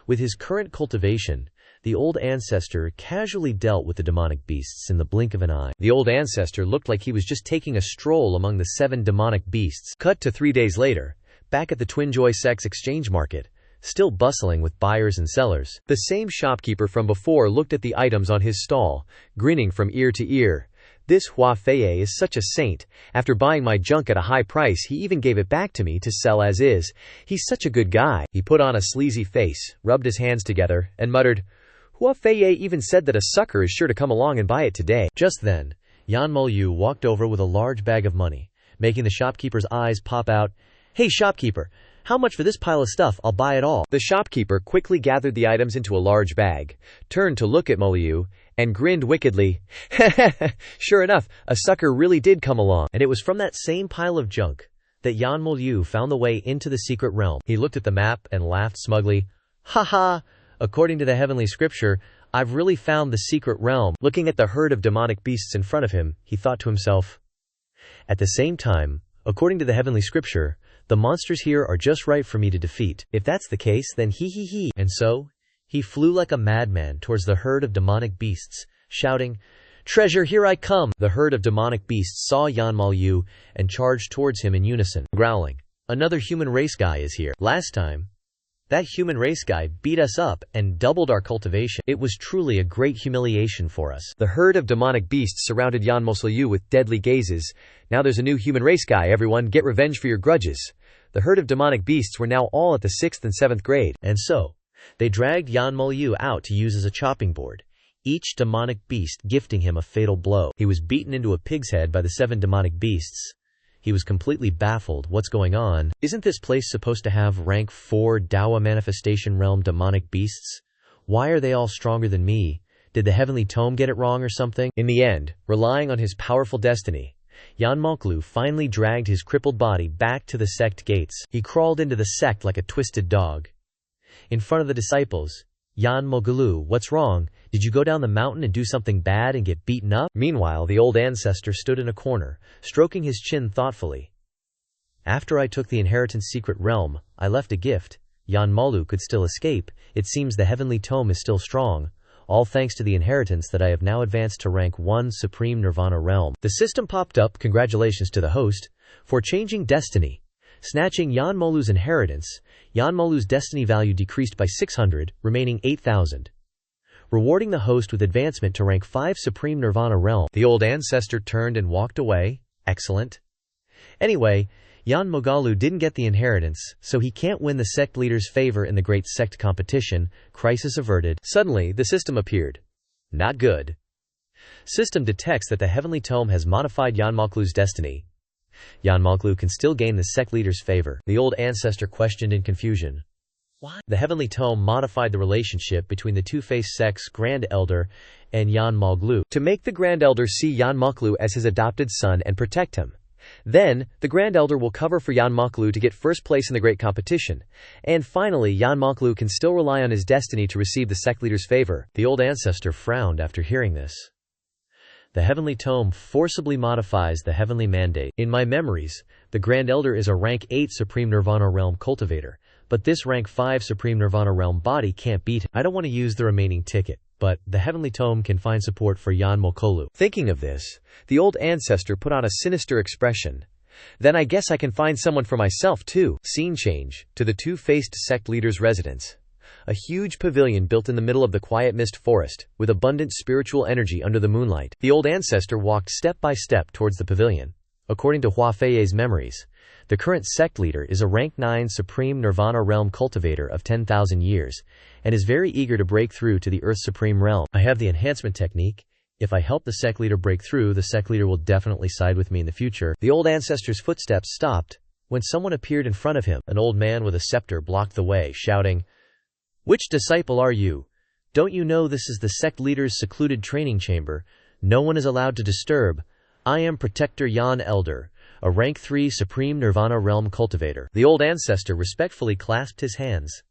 With his current cultivation, the Old Ancestor casually dealt with the demonic beasts in the blink of an eye. The Old Ancestor looked like he was just taking a stroll among the 7 demonic beasts. Cut to 3 days later, back at the Twin Joy sect's exchange market, still bustling with buyers and sellers. The same shopkeeper from before looked at the items on his stall, grinning from ear to ear. This Hua Fei is such a saint. After buying my junk at a high price, he even gave it back to me to sell as is. He's such a good guy. He put on a sleazy face, rubbed his hands together, and muttered, Hua Fei even said that a sucker is sure to come along and buy it today. Just then, Yan Molu walked over with a large bag of money, making the shopkeeper's eyes pop out. Hey shopkeeper, how much for this pile of stuff? I'll buy it all. The shopkeeper quickly gathered the items into a large bag, turned to look at Molu, and grinned wickedly. Sure enough, a sucker really did come along. And it was from that same pile of junk that Yan Molu found the way into the secret realm. He looked at the map and laughed smugly. Ha ha! According to the heavenly scripture, I've really found the secret realm. Looking at the herd of demonic beasts in front of him, he thought to himself. At the same time, according to the heavenly scripture, the monsters here are just right for me to defeat. If that's the case, then he. And so, he flew like a madman towards the herd of demonic beasts, shouting, Treasure, here I come! The herd of demonic beasts saw Yan Molu and charged towards him in unison, growling, Another human race guy is here. Last time, that human race guy beat us up and doubled our cultivation. It was truly a great humiliation for us. The herd of demonic beasts surrounded Yan Molu with deadly gazes. Now there's a new human race guy, everyone, get revenge for your grudges. The herd of demonic beasts were now all at the 6th and 7th grade. And so, they dragged Yan Molu out to use as a chopping board, each demonic beast gifting him a fatal blow. He was beaten into a pig's head by the 7 demonic beasts. He was completely baffled. What's going on? Isn't this place supposed to have rank 4 Dawa Manifestation Realm demonic beasts? Why are they all stronger than me? Did the Heavenly Tome get it wrong or something? In the end, relying on his powerful destiny, Yan Moklu finally dragged his crippled body back to the sect gates. He crawled into the sect like a twisted dog. In front of the disciples, Yan Mogulu, what's wrong? Did you go down the mountain and do something bad and get beaten up? Meanwhile, the old ancestor stood in a corner, stroking his chin thoughtfully. After I took the inheritance secret realm, I left a gift. Yan Molu could still escape. It seems the heavenly tome is still strong. All thanks to the inheritance that I have now advanced to rank 1 Supreme Nirvana Realm. The system popped up. Congratulations to the host for changing destiny. Snatching Yan Molu's inheritance, Yan Molu's destiny value decreased by 600, remaining 8,000. Rewarding the host with advancement to rank 5 Supreme Nirvana Realm. The old ancestor turned and walked away. Excellent. Anyway, Yan Mogalu didn't get the inheritance, so he can't win the sect leader's favor in the great sect competition. Crisis averted. Suddenly, the system appeared. Not good. System detects that the heavenly tome has modified Yan Moklu's destiny. Yan Moklu can still gain the sect leader's favor. The old ancestor questioned in confusion. Why? The heavenly tome modified the relationship between the two-faced sect's Grand Elder and Yan Moklu to make the Grand Elder see Yan Moklu as his adopted son and protect him. Then, the Grand Elder will cover for Yan Moklu to get first place in the great competition. And finally, Yan Moklu can still rely on his destiny to receive the sect leader's favor. The old ancestor frowned after hearing this. The heavenly tome forcibly modifies the heavenly mandate. In my memories, the Grand Elder is a rank 8 Supreme Nirvana Realm cultivator, but this rank 5 Supreme Nirvana Realm body can't beat him. I don't want to use the remaining ticket, but the heavenly tome can find support for Yan Mokolu. Thinking of this, the old ancestor put on a sinister expression. Then I guess I can find someone for myself too. Scene change to the two-faced sect leader's residence. A huge pavilion built in the middle of the quiet mist forest, with abundant spiritual energy under the moonlight. The old ancestor walked step by step towards the pavilion. According to Hua Fei's memories, the current sect leader is a rank 9 Supreme Nirvana Realm cultivator of 10,000 years, and is very eager to break through to the Earth Supreme Realm. I have the enhancement technique. If I help the sect leader break through, the sect leader will definitely side with me in the future. The old ancestor's footsteps stopped when someone appeared in front of him. An old man with a scepter blocked the way, shouting, "Which disciple are you? Don't you know this is the sect leader's secluded training chamber? No one is allowed to disturb. I am Protector Yan Elder, a rank 3 Supreme Nirvana Realm cultivator." The old ancestor respectfully clasped his hands.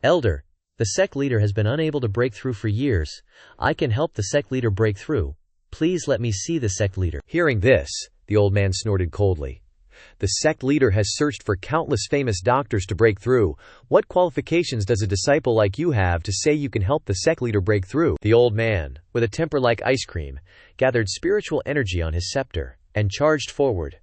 "Elder, the sect leader has been unable to break through for years. I can help the sect leader break through. Please let me see the sect leader." Hearing this, the old man snorted coldly. The sect leader has searched for countless famous doctors to break through. What qualifications does a disciple like you have to say you can help the sect leader break through? The old man, with a temper like ice cream, gathered spiritual energy on his scepter and charged forward.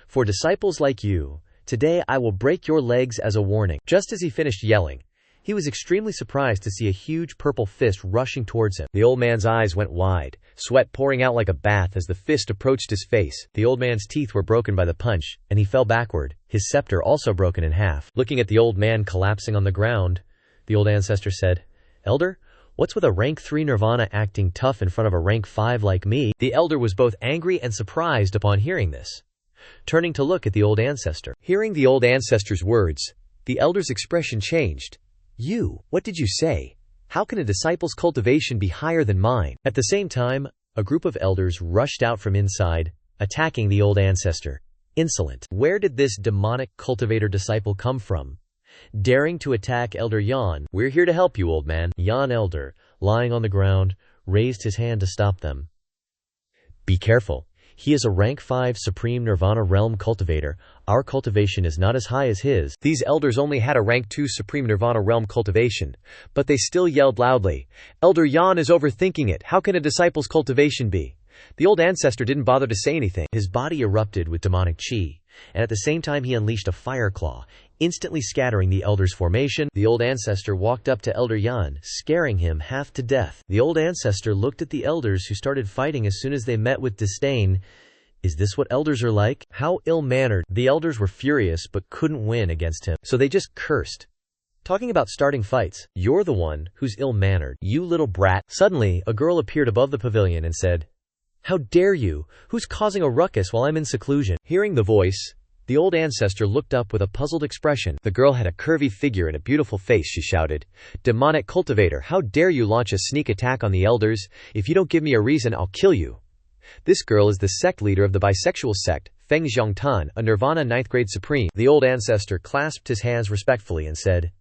"For disciples like you, today I will break your legs as a warning." Just as he finished yelling, he was extremely surprised to see a huge purple fist rushing towards him. The old man's eyes went wide, sweat pouring out like a bath as the fist approached his face. The old man's teeth were broken by the punch, and he fell backward, his scepter also broken in half. Looking at the old man collapsing on the ground, the old ancestor said, "Elder, what's with a rank 3 Nirvana acting tough in front of a rank 5 like me?" The elder was both angry and surprised upon hearing this, turning to look at the old ancestor. Hearing the old ancestor's words, the elder's expression changed. "You, what did you say? How can a disciple's cultivation be higher than mine?" At the same time, a group of elders rushed out from inside, attacking the old ancestor. Insolent. Where did this demonic cultivator disciple come from? Daring to attack Elder Yan. "We're here to help you, old man." Yan Elder, lying on the ground, raised his hand to stop them. "Be careful. He is a rank 5 Supreme Nirvana Realm cultivator. Our cultivation is not as high as his." These elders only had a rank 2 Supreme Nirvana Realm cultivation, but they still yelled loudly, "Elder Yan is overthinking it. How can a disciple's cultivation be?" The old ancestor didn't bother to say anything. His body erupted with demonic chi, and at the same time he unleashed a fire claw, instantly scattering the elder's formation. The old ancestor walked up to Elder Yan, scaring him half to death. The old ancestor looked at the elders, who started fighting as soon as they met with disdain. Is this what elders are like? How ill-mannered. The elders were furious but couldn't win against him, so they just cursed. Talking about starting fights, "You're the one who's ill-mannered, you little brat." Suddenly, a girl appeared above the pavilion and said, "How dare you? Who's causing a ruckus while I'm in seclusion?" Hearing the voice, the old ancestor looked up with a puzzled expression. The girl had a curvy figure and a beautiful face. She shouted, "Demonic cultivator, how dare you launch a sneak attack on the elders? If you don't give me a reason, I'll kill you." This girl is the sect leader of the bisexual sect, Feng Zhongtan, a Nirvana 9th grade supreme. The old ancestor clasped his hands respectfully and said,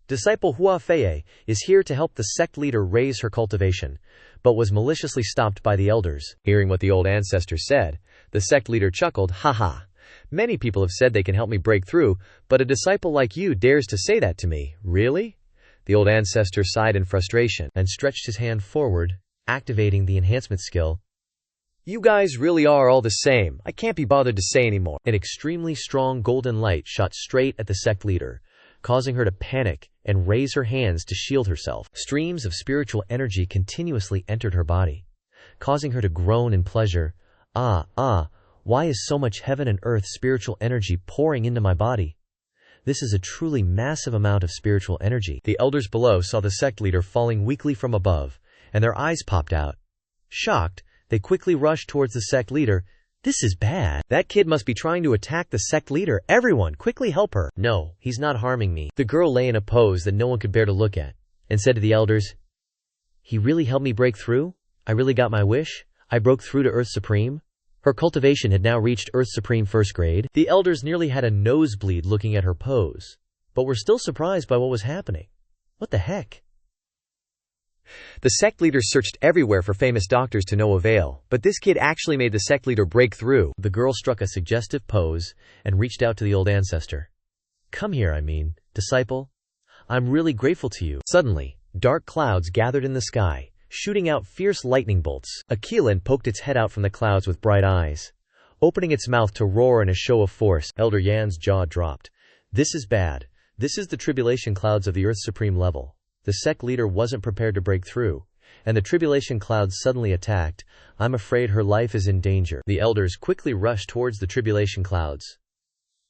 Disciple Hua Fei is here to help the sect leader raise her cultivation, but was maliciously stopped by the elders. Hearing what the old ancestor said, the sect leader chuckled, Haha. Many people have said they can help me break through, but a disciple like you dares to say that to me. Really? The old ancestor sighed in frustration and stretched his hand forward, activating the enhancement skill. You guys really are all the same. I can't be bothered to say anymore. An extremely strong golden light shot straight at the sect leader, causing her to panic and raise her hands to shield herself. Streams of spiritual energy continuously entered her body, causing her to groan in pleasure. Why is so much heaven and earth spiritual energy pouring into my body? This is a truly massive amount of spiritual energy. The elders below saw the sect leader falling weakly from above, and their eyes popped out. Shocked, they quickly rushed towards the sect leader. This is bad. That kid must be trying to attack the sect leader. Everyone, quickly help her. No, he's not harming me. The girl lay in a pose that no one could bear to look at, and said to the elders, He really helped me break through? I really got my wish? I broke through to Earth Supreme? Her cultivation had now reached Earth Supreme 1st grade. The elders nearly had a nosebleed looking at her pose, but were still surprised by what was happening. What the heck? The sect leader searched everywhere for famous doctors to no avail, but this kid actually made the sect leader break through. The girl struck a suggestive pose and reached out to the old ancestor. Come here, disciple. I'm really grateful to you. Suddenly, dark clouds gathered in the sky, shooting out fierce lightning bolts. A Keelan poked its head out from the clouds with bright eyes, opening its mouth to roar in a show of force. Elder Yan's jaw dropped. This is bad. This is the tribulation clouds of the Earth Supreme level. The sect leader wasn't prepared to break through, and the tribulation clouds suddenly attacked. I'm afraid her life is in danger. The elders quickly rushed towards the tribulation clouds.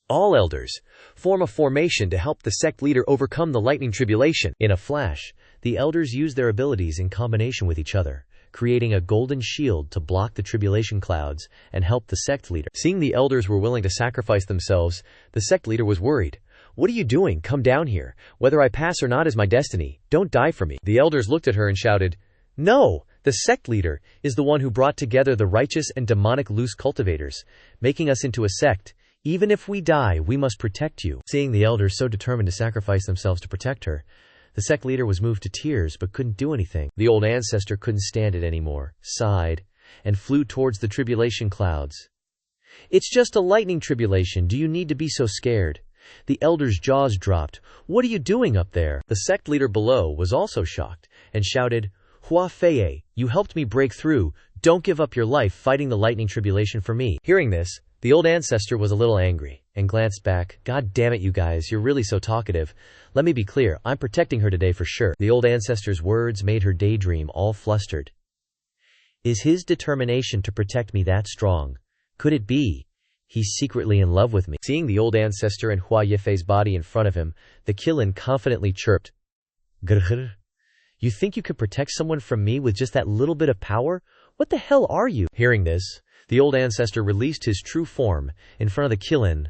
All elders, form a formation to help the sect leader overcome the lightning tribulation. In a flash, the elders used their abilities in combination with each other, creating a golden shield to block the tribulation clouds and help the sect leader. Seeing the elders were willing to sacrifice themselves, the sect leader was worried. What are you doing? Come down here. Whether I pass or not is my destiny. Don't die for me. The elders looked at her and shouted, No! The sect leader is the one who brought together the righteous and demonic loose cultivators, making us into a sect. Even if we die, we must protect you. Seeing the elders so determined to sacrifice themselves to protect her, the sect leader was moved to tears but couldn't do anything. The old ancestor couldn't stand it anymore, sighed, and flew towards the tribulation clouds. It's just a lightning tribulation. Do you need to be so scared? The elders' jaws dropped. What are you doing up there? The sect leader below was also shocked and shouted, Hua Fei, you helped me break through. Don't give up your life fighting the lightning tribulation for me. Hearing this, the old ancestor was a little angry and glanced back. God damn it, you guys, you're really so talkative. Let me be clear, I'm protecting her today for sure. The old ancestor's words made her daydream all flustered. Is his determination to protect me that strong? Could it be he's secretly in love with me? Seeing the old ancestor and Hua Yefei's body in front of him, the Qilin confidently chirped, Grr. You think you could protect someone from me with just that little bit of power? What the hell are you? Hearing this, the old ancestor released his true form in front of the Qilin.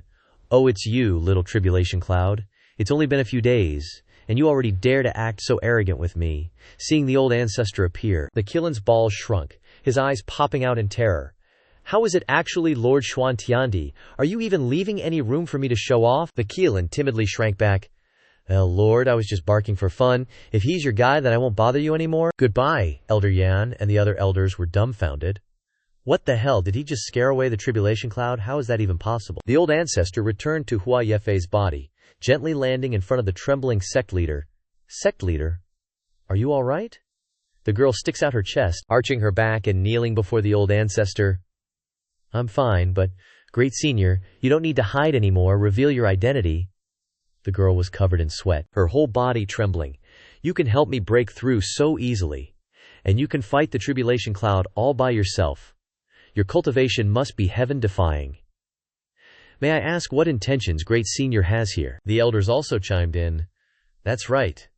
Oh, it's you, little tribulation cloud. It's only been a few days, and you already dare to act so arrogant with me. Seeing the old ancestor appear, the Qilin's balls shrunk, his eyes popping out in terror. How is it actually Lord Xuan Tiandi? Are you even leaving any room for me to show off? The Qilin timidly shrank back. Well, Lord, I was just barking for fun. If he's your guy, then I won't bother you anymore. Goodbye, Elder Yan and the other elders were dumbfounded. What the hell, did he just scare away the tribulation cloud? How is that even possible? The old ancestor returned to Hua Yefei's body, gently landing in front of the trembling sect leader. Sect leader? Are you all right? The girl sticks out her chest, arching her back and kneeling before the old ancestor. I'm fine, but, great senior, you don't need to hide anymore. Reveal your identity. The girl was covered in sweat, her whole body trembling. You can help me break through so easily. And you can fight the tribulation cloud all by yourself. Your cultivation must be heaven-defying. May I ask what intentions Great Senior has here? The elders also chimed in. That's right.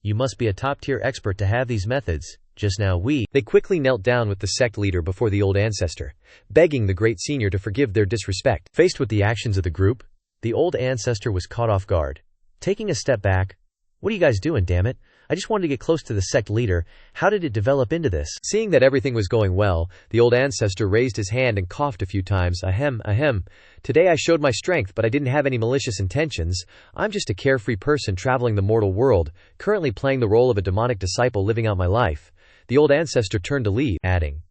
You must be a top-tier expert to have these methods. Just now They quickly knelt down with the sect leader before the old ancestor, begging the Great Senior to forgive their disrespect. Faced with the actions of the group, the old ancestor was caught off guard. Taking a step back, what are you guys doing, damn it? I just wanted to get close to the sect leader. How did it develop into this? Seeing that everything was going well, the old ancestor raised his hand and coughed a few times. Ahem, ahem. Today I showed my strength, but I didn't have any malicious intentions. I'm just a carefree person traveling the mortal world, currently playing the role of a demonic disciple living out my life. The old ancestor turned to leave, adding,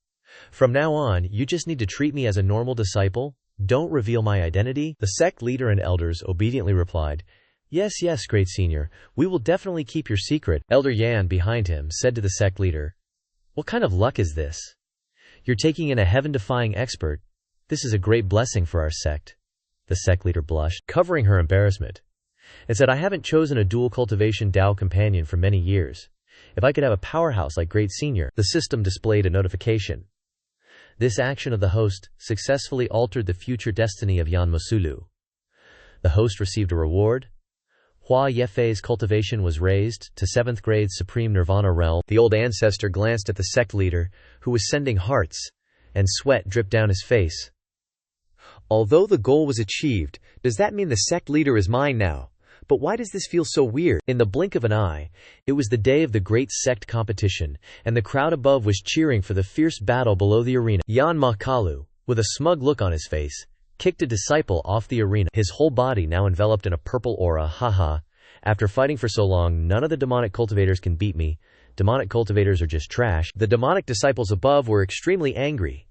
From now on, you just need to treat me as a normal disciple. Don't reveal my identity. The sect leader and elders obediently replied, Yes, yes, great senior. We will definitely keep your secret. Elder Yan behind him said to the sect leader, What kind of luck is this? You're taking in a heaven-defying expert. This is a great blessing for our sect. The sect leader blushed, covering her embarrassment, and said, I haven't chosen a dual cultivation Dao companion for many years. If I could have a powerhouse like great senior. The system displayed a notification. This action of the host successfully altered the future destiny of Yan Mosulu. The host received a reward. Hua Yefei's cultivation was raised to 7th grade Supreme Nirvana realm. The old ancestor glanced at the sect leader, who was sending hearts, and sweat dripped down his face. Although the goal was achieved, does that mean the sect leader is mine now? But why does this feel so weird? In the blink of an eye, it was the day of the great sect competition, and the crowd above was cheering for the fierce battle below the arena. Yan Makalu, with a smug look on his face, kicked a disciple off the arena, his whole body now enveloped in a purple aura. Haha, after fighting for so long, none of the demonic cultivators can beat me. Demonic cultivators are just trash. The demonic disciples above were extremely angry.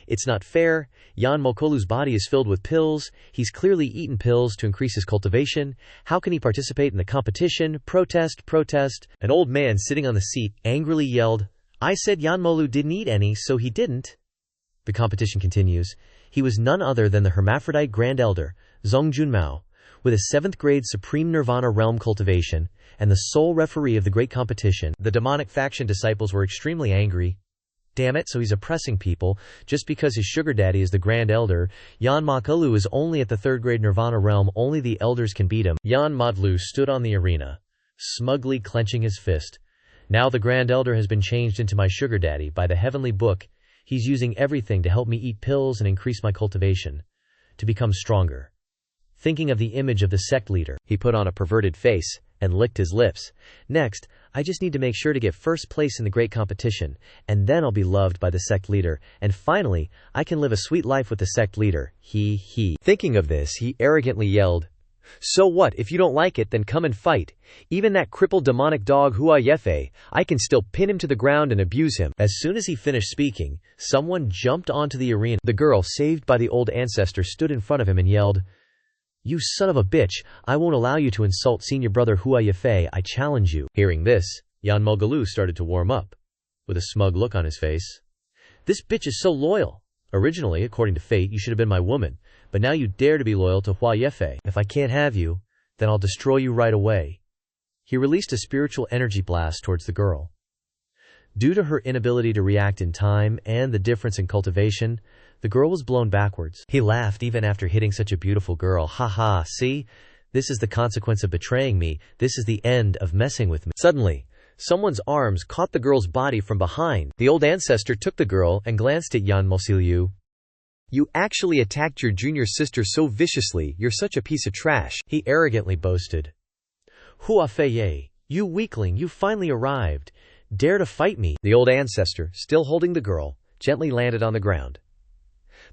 It's not fair. Yan Mokolu's body is filled with pills. He's clearly eaten pills to increase his cultivation. How can he participate in the competition? Protest, protest. An old man sitting on the seat angrily yelled, I said Yan Molu didn't eat any, so he didn't. The competition continues. He was none other than the hermaphrodite Grand Elder, Zhong Junmao, with a 7th grade Supreme Nirvana realm cultivation, and the sole referee of the great competition. The demonic faction disciples were extremely angry. Damn it, so he's oppressing people, just because his sugar daddy is the Grand Elder. Yan Makalu is only at the 3rd grade Nirvana realm, only the elders can beat him. Yan Modlu stood on the arena, smugly clenching his fist. Now the Grand Elder has been changed into my sugar daddy by the heavenly book. He's using everything to help me eat pills and increase my cultivation, to become stronger. Thinking of the image of the sect leader, he put on a perverted face and licked his lips. Next, I just need to make sure to get first place in the great competition, and then I'll be loved by the sect leader, and finally, I can live a sweet life with the sect leader. He. Thinking of this, he arrogantly yelled, So what, if you don't like it, then come and fight. Even that crippled demonic dog Hua Yefei, I can still pin him to the ground and abuse him. As soon as he finished speaking, someone jumped onto the arena. The girl, saved by the old ancestor, stood in front of him and yelled, You son of a bitch, I won't allow you to insult senior brother Hua Yefei, I challenge you. Hearing this, Yan Mogalu started to warm up, with a smug look on his face. This bitch is so loyal. Originally, according to fate, you should have been my woman, but now you dare to be loyal to Hua Yefei. If I can't have you, then I'll destroy you right away. He released a spiritual energy blast towards the girl. Due to her inability to react in time and the difference in cultivation, the girl was blown backwards. He laughed even after hitting such a beautiful girl. Haha, see? This is the consequence of betraying me. This is the end of messing with me. Suddenly, someone's arms caught the girl's body from behind. The old ancestor took the girl and glanced at Yan Mosiliu. You actually attacked your junior sister so viciously, you're such a piece of trash, he arrogantly boasted. Hua Feiye, you weakling, you finally arrived. Dare to fight me. The old ancestor, still holding the girl, gently landed on the ground.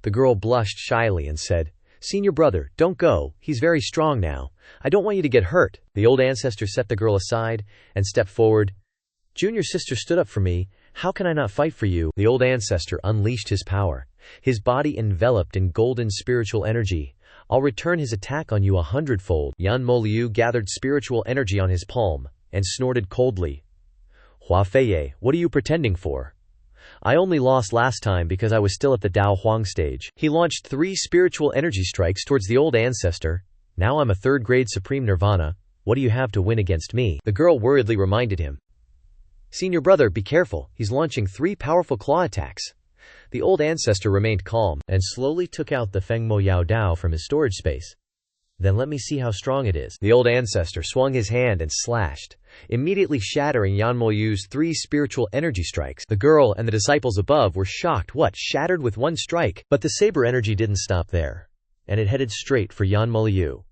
The girl blushed shyly and said, Senior brother, don't go, he's very strong now. I don't want you to get hurt. The old ancestor set the girl aside and stepped forward. Junior sister stood up for me, how can I not fight for you? The old ancestor unleashed his power, his body enveloped in golden spiritual energy. I'll return his attack on you 100-fold. Yan Moliu gathered spiritual energy on his palm and snorted coldly. Hua Feiye, what are you pretending for? I only lost last time because I was still at the Dao Huang stage. He launched 3 spiritual energy strikes towards the old ancestor. Now I'm a 3rd grade Supreme Nirvana. What do you have to win against me? The girl worriedly reminded him. Senior brother, be careful. He's launching 3 powerful claw attacks. The old ancestor remained calm and slowly took out the Feng Mo Yao Dao from his storage space. Then let me see how strong it is. The old ancestor swung his hand and slashed, immediately shattering Yan Moyu's 3 spiritual energy strikes. The girl and the disciples above were shocked. What, shattered with 1 strike? But the saber energy didn't stop there, and it headed straight for Yan Moyu.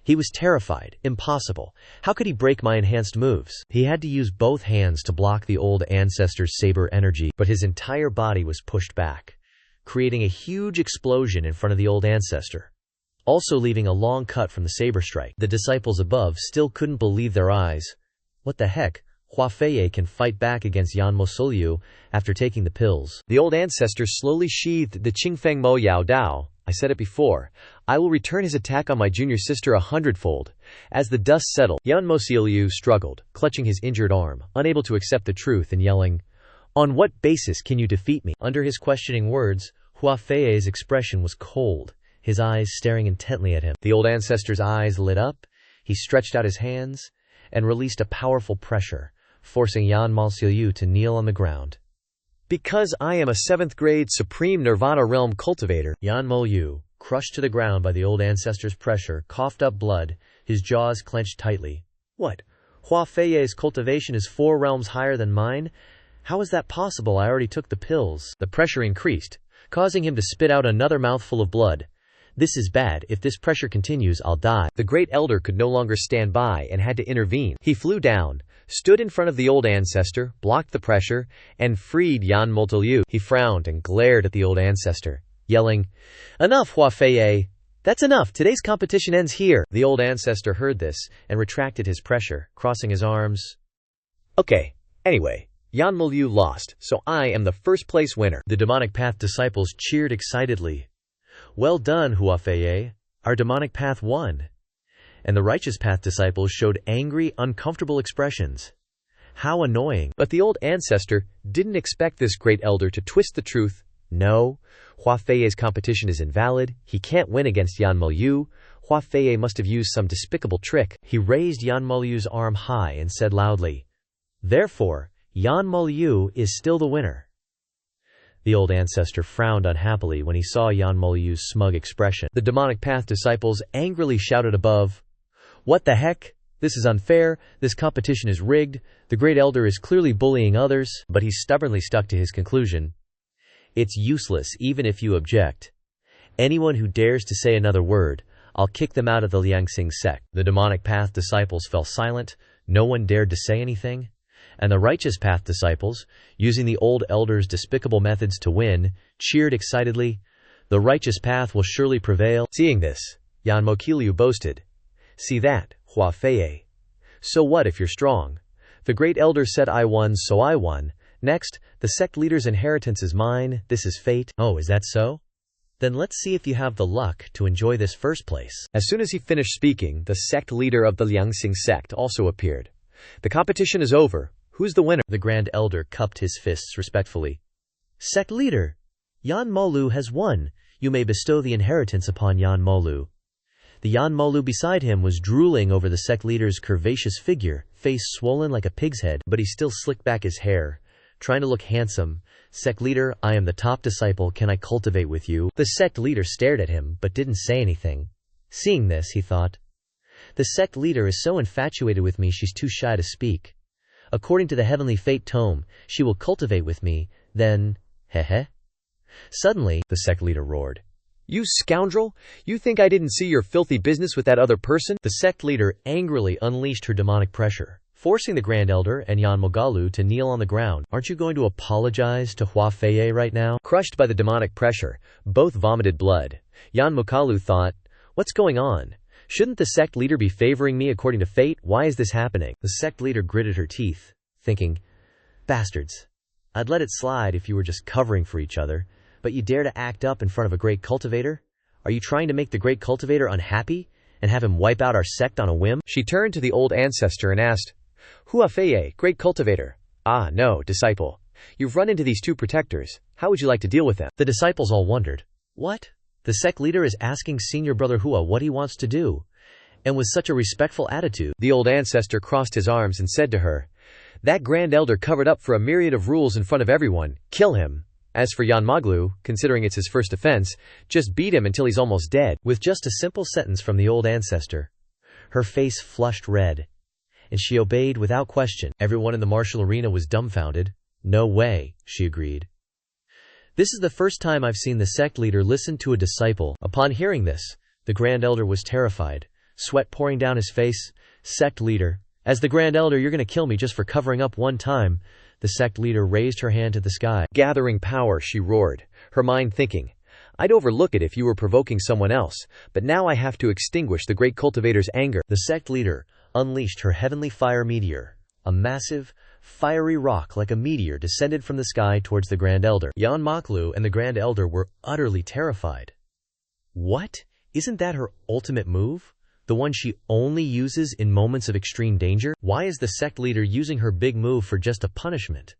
He was terrified. Impossible. How could he break my enhanced moves? He had to use both hands to block the Old Ancestor's saber energy, but his entire body was pushed back, creating a huge explosion in front of the Old Ancestor, also leaving a long cut from the saber strike. The disciples above still couldn't believe their eyes. What the heck? Hua Feiye can fight back against Yan Mosulyu after taking the pills. The Old Ancestor slowly sheathed the Qingfeng Mo Yao Dao. I said it before. I will return his attack on my junior sister 100-fold. As the dust settled, Yan Mosulyu struggled, clutching his injured arm, unable to accept the truth and yelling, "On what basis can you defeat me?" Under his questioning words, Hua Feiye's expression was cold, his eyes staring intently at him. The Old Ancestor's eyes lit up. He stretched out his hands and released a powerful pressure, forcing Yan Mosulyu to kneel on the ground. "Because I am a 7th grade Supreme Nirvana Realm cultivator." Yan Mosulyu, crushed to the ground by the Old Ancestor's pressure, coughed up blood, his jaws clenched tightly. "What? Hua Feiye's cultivation is 4 realms higher than mine? How is that possible? I already took the pills." The pressure increased, causing him to spit out another mouthful of blood. "This is bad. If this pressure continues, I'll die." The Great Elder could no longer stand by and had to intervene. He flew down, stood in front of the Old Ancestor, blocked the pressure, and freed Yan Mosulyu. He frowned and glared at the Old Ancestor, yelling, "Enough, Hua Feiye! That's enough! Today's competition ends here!" The Old Ancestor heard this and retracted his pressure, crossing his arms. "Okay, anyway, Yan Mosulyu lost, so I am the first-place winner." The Demonic Path disciples cheered excitedly. "Well done, Hua Feiye! Our Demonic Path won." And the Righteous Path disciples showed angry, uncomfortable expressions. How annoying. But the Old Ancestor didn't expect this Great Elder to twist the truth. "No, Hua Feiye's competition is invalid. He can't win against Yan Mosulyu. Hua Feiye must have used some despicable trick." He raised Yan Mosyu's arm high and said loudly, "Therefore, Yan Mosulyu is still the winner." The Old Ancestor frowned unhappily when he saw Yan Mosyu's smug expression. The Demonic Path disciples angrily shouted above, "What the heck? This is unfair. This competition is rigged. The Great Elder is clearly bullying others." But he stubbornly stuck to his conclusion. "It's useless even if you object. Anyone who dares to say another word, I'll kick them out of the Liangxing sect." The Demonic Path disciples fell silent. No one dared to say anything. And the Righteous Path disciples, using the Old Elder's despicable methods to win, cheered excitedly, "The Righteous Path will surely prevail." Seeing this, Yan Mosulyu boasted, "See that, Hua Feiye? So what if you're strong? The Great Elder said I won, so I won. Next, the sect leader's inheritance is mine. This is fate." "Oh, is that so? Then let's see if you have the luck to enjoy this first place." As soon as he finished speaking, the sect leader of the Liangxing sect also appeared. "The competition is over. Who's the winner?" The Grand Elder cupped his fists respectfully. "Sect leader, Yan Mosulyu has won. You may bestow the inheritance upon Yan Mosulyu." The Yan Mosulyu beside him was drooling over the sect leader's curvaceous figure, face swollen like a pig's head, but he still slicked back his hair, trying to look handsome. "Sect leader, I am the top disciple. Can I cultivate with you?" The sect leader stared at him, but didn't say anything. Seeing this, he thought, "The sect leader is so infatuated with me she's too shy to speak. According to the Heavenly Fate tome, she will cultivate with me, then, heh." Suddenly, the sect leader roared, "You scoundrel! You think I didn't see your filthy business with that other person?" The sect leader angrily unleashed her demonic pressure, forcing the Grand Elder and Yan Mosulyu to kneel on the ground. "Aren't you going to apologize to Hua Feiye right now?" Crushed by the demonic pressure, both vomited blood. Yan Mosulyu thought, "What's going on? Shouldn't the sect leader be favoring me according to fate? Why is this happening?" The sect leader gritted her teeth, thinking, "Bastards. I'd let it slide if you were just covering for each other, but you dare to act up in front of a great cultivator? Are you trying to make the great cultivator unhappy and have him wipe out our sect on a whim?" She turned to the Old Ancestor and asked, "Hua Feiye, great cultivator." "Ah, no, disciple. You've run into these 2 protectors. How would you like to deal with them?" The disciples all wondered. What? The sect leader is asking senior brother Hua what he wants to do, and with such a respectful attitude. The Old Ancestor crossed his arms and said to her, "That Grand Elder covered up for a myriad of rules in front of everyone. Kill him. As for Yan Mosulyu, considering it's his first offense, just beat him until he's almost dead." With just a simple sentence from the Old Ancestor, her face flushed red, and she obeyed without question. Everyone in the martial arena was dumbfounded. "No way," she agreed. "This is the first time I've seen the sect leader listen to a disciple." Upon hearing this, the Grand Elder was terrified. sweat pouring down his face. Sect leader, as the Grand Elder, you're gonna kill me just for covering up one time. The sect leader raised her hand to the sky. Gathering power, she roared, her mind thinking, I'd overlook it if you were provoking someone else, but now I have to extinguish the great cultivator's anger. The sect leader unleashed her heavenly fire meteor. A massive, fiery rock like a meteor descended from the sky towards the Grand Elder. Yan Moklu and the Grand Elder were utterly terrified. What? Isn't that her ultimate move? The one she only uses in moments of extreme danger? Why is the sect leader using her big move for just a punishment?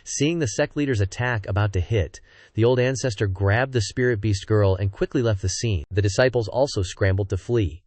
Seeing the sect leader's attack about to hit, the old ancestor grabbed the spirit beast girl and quickly left the scene. The disciples also scrambled to flee.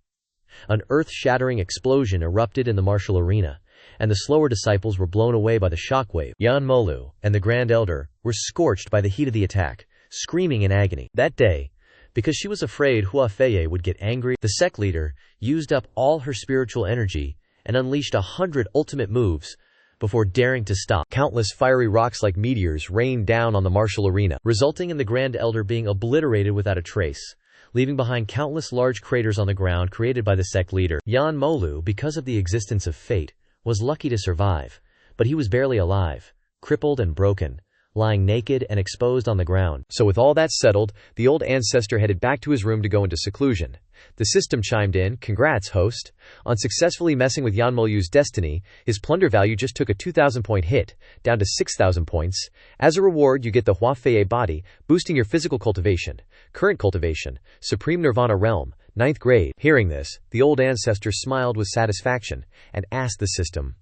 An earth-shattering explosion erupted in the martial arena, and the slower disciples were blown away by the shockwave. Yan Molu and the Grand Elder were scorched by the heat of the attack, screaming in agony. That day, because she was afraid Hua Fei would get angry, the sect leader used up all her spiritual energy and unleashed 100 ultimate moves before daring to stop. Countless fiery rocks like meteors rained down on the martial arena, resulting in the Grand Elder being obliterated without a trace, leaving behind countless large craters on the ground created by the sect leader. Yan Molu, because of the existence of fate, was lucky to survive, but he was barely alive, crippled and broken, lying naked and exposed on the ground. So with all that settled, the old ancestor headed back to his room to go into seclusion. The system chimed in, congrats, host. On successfully messing with Yan Molu's destiny, his plunder value just took a 2,000-point hit, down to 6,000 points. As a reward, you get the Hua Fei body, boosting your physical cultivation, current cultivation, Supreme Nirvana realm, 9th grade. Hearing this, the old ancestor smiled with satisfaction, and asked the system,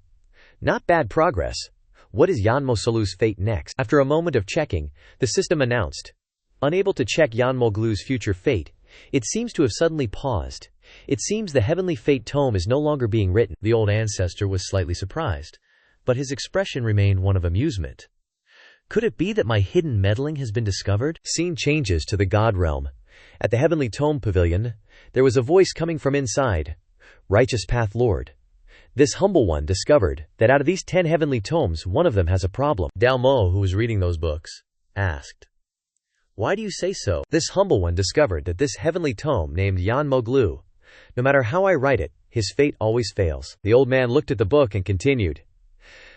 not bad progress. What is Yan Molu's fate next? After a moment of checking, the system announced, unable to check Yan Molu's future fate, it seems to have suddenly paused. It seems the heavenly fate tome is no longer being written. The old ancestor was slightly surprised, but his expression remained one of amusement. Could it be that my hidden meddling has been discovered? Scene changes to the God realm. At the Heavenly Tome Pavilion, there was a voice coming from inside. Righteous Path Lord. This humble one discovered that out of these 10 heavenly tomes, one of them has a problem. Dao Mo, who was reading those books, asked, why do you say so? This humble one discovered that this heavenly tome named Yan Molu, no matter how I write it, his fate always fails. The old man looked at the book and continued,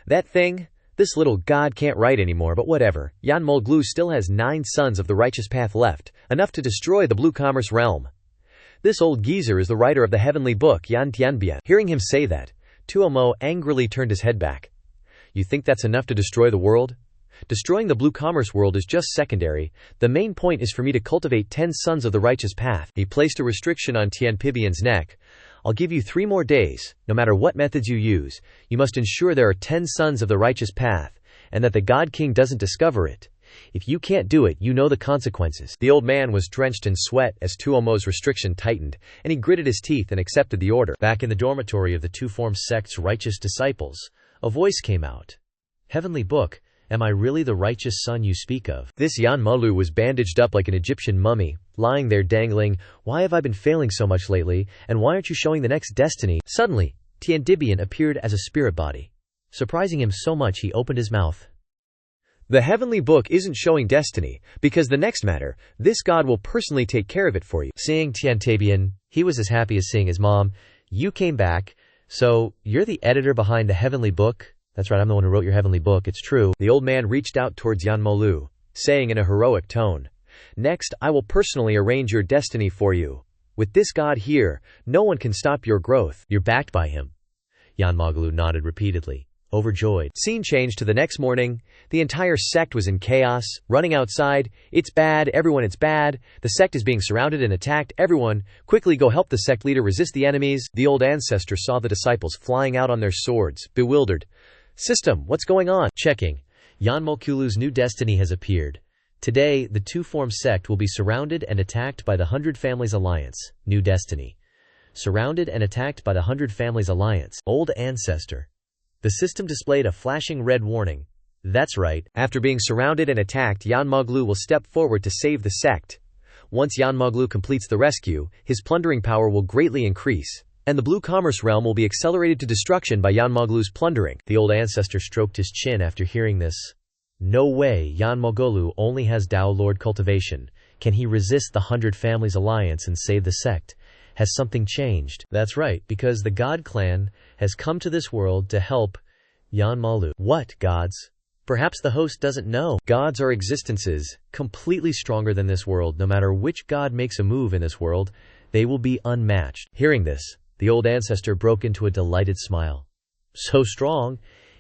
that thing, this little god can't write anymore, but whatever. Yan Molu still has 9 sons of the righteous path left, enough to destroy the blue commerce realm. This old geezer is the writer of the heavenly book Yan Tianbian. Hearing him say that, Tuomo angrily turned his head back. You think that's enough to destroy the world? Destroying the blue commerce world is just secondary. The main point is for me to cultivate 10 sons of the righteous path. He placed a restriction on Tianbian's neck. I'll give you 3 more days. No matter what methods you use, you must ensure there are 10 sons of the righteous path, and that the God King doesn't discover it. If you can't do it, you know the consequences. The old man was drenched in sweat as Tuomo's restriction tightened, and he gritted his teeth and accepted the order. Back in the dormitory of the two-form sect's righteous disciples, a voice came out. Heavenly book, am I really the righteous son you speak of? This Yan Molu was bandaged up like an Egyptian mummy, lying there dangling. Why have I been failing so much lately, and why aren't you showing the next destiny? Suddenly, Tianbian appeared as a spirit body. Surprising him so much he opened his mouth. The heavenly book isn't showing destiny, because the next matter, this god will personally take care of it for you. Seeing Tianbian, he was as happy as seeing his mom. You came back, so you're the editor behind the heavenly book? That's right, I'm the one who wrote your heavenly book, it's true. The old man reached out towards Yan Molu, saying in a heroic tone, next, I will personally arrange your destiny for you. With this god here, no one can stop your growth. You're backed by him. Yan Molu nodded repeatedly, overjoyed. Scene changed to the next morning. The entire sect was in chaos, running outside. It's bad, everyone, it's bad. The sect is being surrounded and attacked. Everyone, quickly go help the sect leader resist the enemies. The old ancestor saw the disciples flying out on their swords, bewildered. System, what's going on? Checking. Yan Molu's new destiny has appeared. Today, the two-form sect will be surrounded and attacked by the 100 Families Alliance. New destiny. Surrounded and attacked by the 100 Families Alliance. Old Ancestor. The system displayed a flashing red warning. That's right. After being surrounded and attacked, Yan Molu will step forward to save the sect. Once Yan Molu completes the rescue, his plundering power will greatly increase, and the blue commerce realm will be accelerated to destruction by Yan Molu's plundering. The old ancestor stroked his chin after hearing this. No way, Yan Molu only has Dao Lord cultivation. Can he resist the 100 Families Alliance and save the sect? Has something changed? That's right, because the God clan has come to this world to help Yanmalu. What gods? Perhaps the host doesn't know. Gods are existences, completely stronger than this world. No matter which god makes a move in this world, they will be unmatched. Hearing this, the old ancestor broke into a delighted smile. So strong.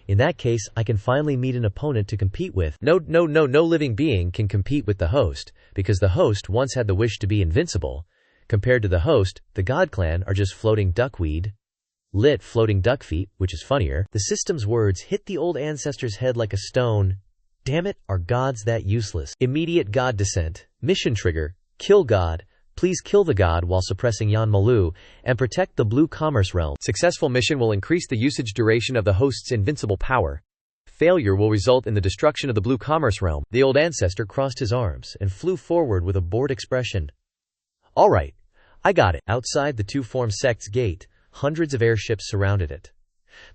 In that case, I can finally meet an opponent to compete with. No living being can compete with the host, because the host once had the wish to be invincible. Compared to the host, the God clan are just floating duckweed. Lit floating duck feet, which is funnier. The system's words hit the old ancestor's head like a stone. Damn it, are gods that useless? Immediate god descent. Mission trigger. Kill god. Please kill the god while suppressing Yanmalu and protect the blue commerce realm. Successful mission will increase the usage duration of the host's invincible power. Failure will result in the destruction of the blue commerce realm. The old ancestor crossed his arms and flew forward with a bored expression. All right, I got it. Outside the two-form sect's gate, hundreds of airships surrounded it.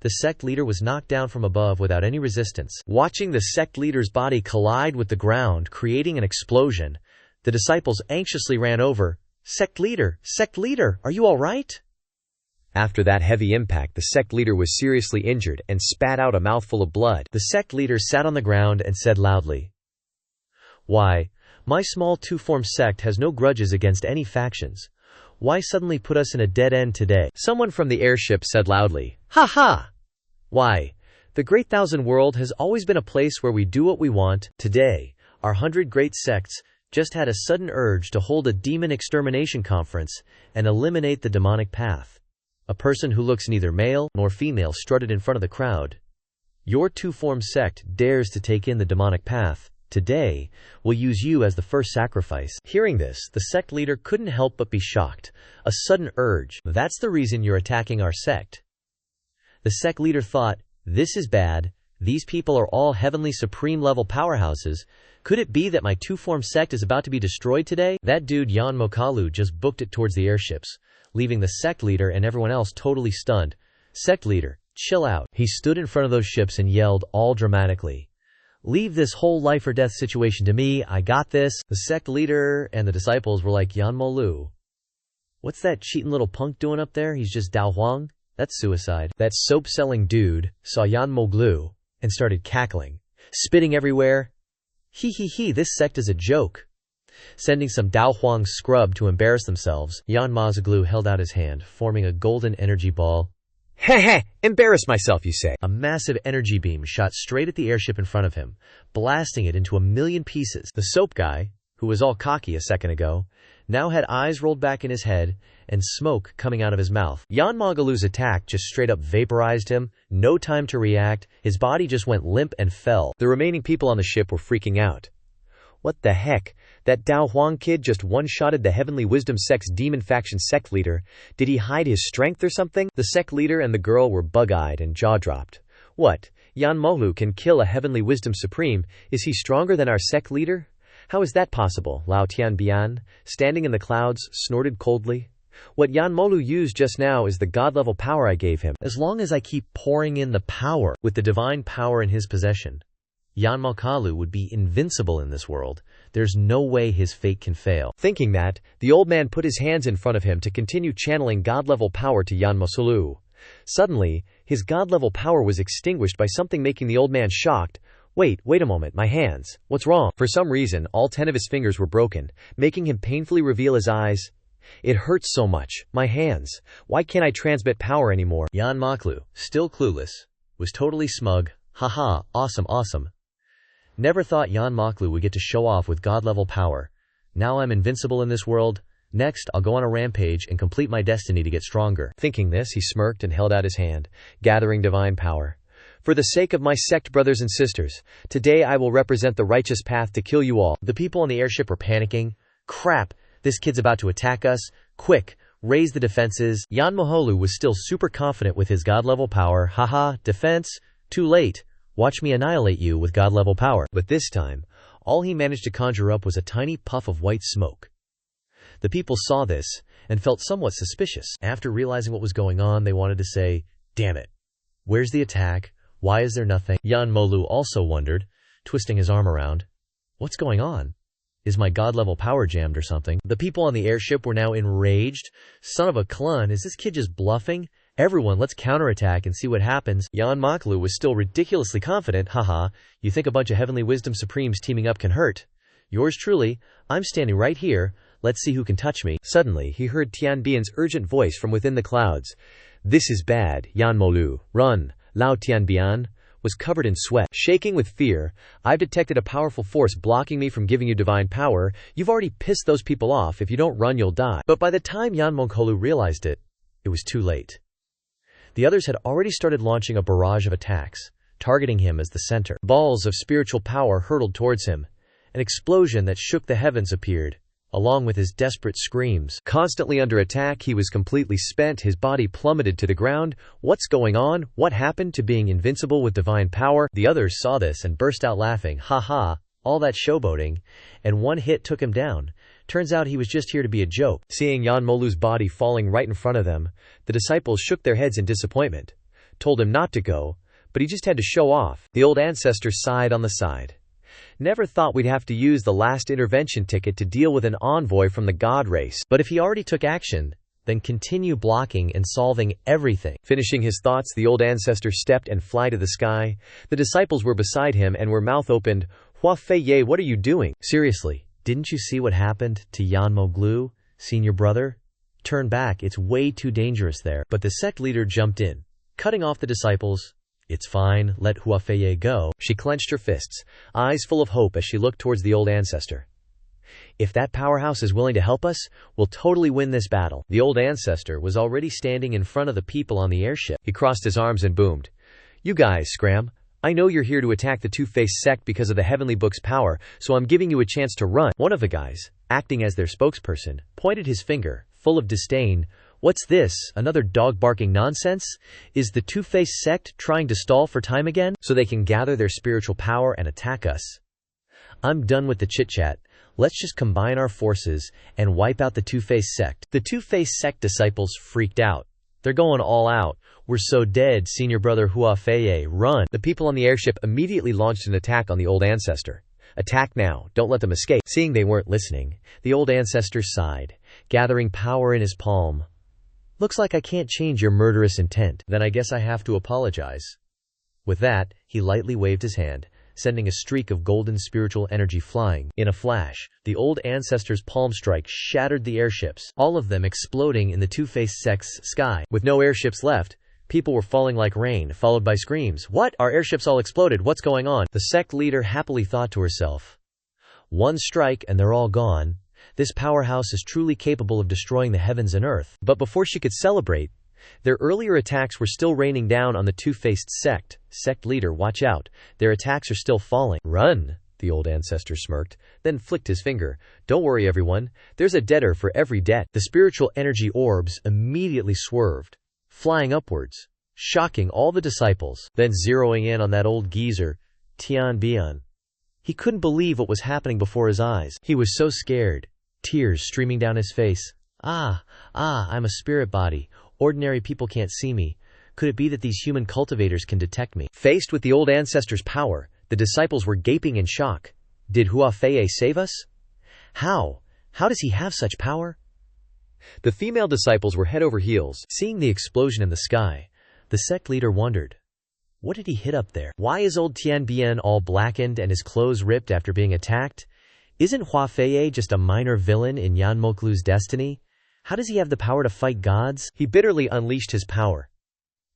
The sect leader was knocked down from above without any resistance. Watching the sect leader's body collide with the ground, creating an explosion, the disciples anxiously ran over. Sect leader, are you all right? After that heavy impact, the sect leader was seriously injured and spat out a mouthful of blood. The sect leader sat on the ground and said loudly, "Why, my small two-form sect has no grudges against any factions. Why suddenly put us in a dead end today?" Someone from the airship said loudly, "Ha ha! Why, the Great Thousand World has always been a place where we do what we want. Today, our 100 great sects just had a sudden urge to hold a demon extermination conference and eliminate the demonic path. A person who looks neither male nor female strutted in front of the crowd. Your two-form sect dares to take in the demonic path. Today, we'll use you as the first sacrifice." Hearing this, the sect leader couldn't help but be shocked. A sudden urge. That's the reason you're attacking our sect. The sect leader thought, this is bad. These people are all heavenly supreme level powerhouses. Could it be that my two-form sect is about to be destroyed today? That dude Yan Mokalu just booked it towards the airships, leaving the sect leader and everyone else totally stunned. Sect leader, chill out. He stood in front of those ships and yelled all dramatically, "Leave this whole life or death situation to me, I got this." The sect leader and the disciples were like, Yanmalu, what's that cheating little punk doing up there? He's just Dao Huang? That's suicide. That soap-selling dude saw Yanmoglu and started cackling, spitting everywhere. He, this sect is a joke. Sending some Dao Huang scrub to embarrass themselves, Yanmazaglu held out his hand, forming a golden energy ball. Heh, embarrass myself, you say. A massive energy beam shot straight at the airship in front of him, blasting it into a million pieces. The soap guy, who was all cocky a second ago, now had eyes rolled back in his head and smoke coming out of his mouth. Yanmagalu's attack just straight up vaporized him. No time to react. His body just went limp and fell. The remaining people on the ship were freaking out. What the heck? That Dao Huang kid just one-shotted the Heavenly Wisdom Sect's demon faction sect leader. Did he hide his strength or something? The sect leader and the girl were bug-eyed and jaw-dropped. What? Yanmolu can kill a Heavenly Wisdom Supreme. Is he stronger than our sect leader? How is that possible? Lao Tianbian, standing in the clouds, snorted coldly. What Yanmolu used just now is the god-level power I gave him. As long as I keep pouring in the power with the divine power in his possession, Yanmakalu would be invincible in this world. There's no way his fate can fail. Thinking that, the old man put his hands in front of him to continue channeling god-level power to Yanmosulu. Suddenly, his god-level power was extinguished by something making the old man shocked. Wait a moment, my hands. What's wrong? For some reason, all 10 of his fingers were broken, making him painfully reveal his eyes. It hurts so much. My hands. Why can't I transmit power anymore? Yanmaklu, still clueless, was totally smug. Haha, awesome. Never thought Yanmaklu would get to show off with god-level power. Now I'm invincible in this world. Next, I'll go on a rampage and complete my destiny to get stronger. Thinking this, he smirked and held out his hand, gathering divine power. For the sake of my sect brothers and sisters, today I will represent the righteous path to kill you all. The people on the airship were panicking. Crap, this kid's about to attack us. Quick, raise the defenses. Yanmoholu was still super confident with his god-level power. Haha, defense? Too late. Watch me annihilate you with god-level power. But this time, all he managed to conjure up was a tiny puff of white smoke. The people saw this and felt somewhat suspicious. After realizing what was going on, they wanted to say, damn it. Where's the attack? Why is there nothing? Yanmolu also wondered, twisting his arm around. What's going on? Is my god-level power jammed or something? The people on the airship were now enraged. Son of a clun, is this kid just bluffing? Everyone, let's counterattack and see what happens. Yan Moklu was still ridiculously confident. Haha, you think a bunch of Heavenly Wisdom Supremes teaming up can hurt? Yours truly, I'm standing right here. Let's see who can touch me. Suddenly, he heard Tian Bian's urgent voice from within the clouds. This is bad, Yan Molu. Run. Lao Tian Bian was covered in sweat. Shaking with fear, I've detected a powerful force blocking me from giving you divine power. You've already pissed those people off. If you don't run, you'll die. But by the time Yan Moklu realized it, it was too late. The others had already started launching a barrage of attacks, targeting him as the center. Balls of spiritual power hurtled towards him. An explosion that shook the heavens appeared, along with his desperate screams. Constantly under attack, he was completely spent, his body plummeted to the ground. What's going on? What happened to being invincible with divine power? The others saw this and burst out laughing. Ha ha, all that showboating, and one hit took him down. Turns out he was just here to be a joke. Seeing Yan Molu's body falling right in front of them, the disciples shook their heads in disappointment, told him not to go, but he just had to show off. The old ancestor sighed on the side. Never thought we'd have to use the last intervention ticket to deal with an envoy from the god race. But if he already took action, then continue blocking and solving everything. Finishing his thoughts, the old ancestor stepped and flew to the sky. The disciples were beside him and were mouth opened. Hua Fei Ye, what are you doing? Seriously, didn't you see what happened to Yan Moklu, senior brother? Turn back, it's way too dangerous there. But the sect leader jumped in, cutting off the disciples. It's fine, let Hua Fei Ye go. She clenched her fists, eyes full of hope as she looked towards the old ancestor. If that powerhouse is willing to help us, we'll totally win this battle. The old ancestor was already standing in front of the people on the airship. He crossed his arms and boomed. You guys, Scram. I know you're here to attack the Two-Faced Sect because of the Heavenly Book's power, so I'm giving you a chance to run. One of the guys, acting as their spokesperson, pointed his finger, full of disdain. What's this, another dog-barking nonsense? Is the Two-Faced Sect trying to stall for time again, so they can gather their spiritual power and attack us? I'm done with the chit-chat. Let's just combine our forces and wipe out the Two-Faced Sect. The Two-Faced Sect disciples freaked out. They're going all out. We're so dead, senior brother Hua Fei Ye, run. The people on the airship immediately launched an attack on the old ancestor. Attack now, don't let them escape. Seeing they weren't listening, the old ancestor sighed, gathering power in his palm. Looks like I can't change your murderous intent. Then I guess I have to apologize. With that, he lightly waved his hand, sending a streak of golden spiritual energy flying. In a flash, the old ancestor's palm strike shattered the airships, all of them exploding in the Two-Faced Sect's sky. With no airships left, people were falling like rain, followed by screams. What? Our airships all exploded, what's going on? The sect leader happily thought to herself. One strike and they're all gone. This powerhouse is truly capable of destroying the heavens and earth. But before she could celebrate, their earlier attacks were still raining down on the Two-Faced Sect. Sect leader, watch out. Their attacks are still falling. Run, the old ancestor smirked, then flicked his finger. Don't worry, everyone. There's a debtor for every debt. The spiritual energy orbs immediately swerved, flying upwards, shocking all the disciples, then zeroing in on that old geezer, Tian Bian. He couldn't believe what was happening before his eyes. He was so scared, tears streaming down his face. I'm a spirit body. Ordinary people can't see me. Could it be that these human cultivators can detect me? Faced with the old ancestor's power, the disciples were gaping in shock. Did Hua Fei Ye save us? How? How does he have such power? The female disciples were head over heels. Seeing the explosion in the sky, the sect leader wondered. What did he hit up there? Why is old Tian Bian all blackened and his clothes ripped after being attacked? Isn't Hua Fei Ye just a minor villain in Yan Moklu's destiny? How does he have the power to fight gods? He bitterly unleashed his power.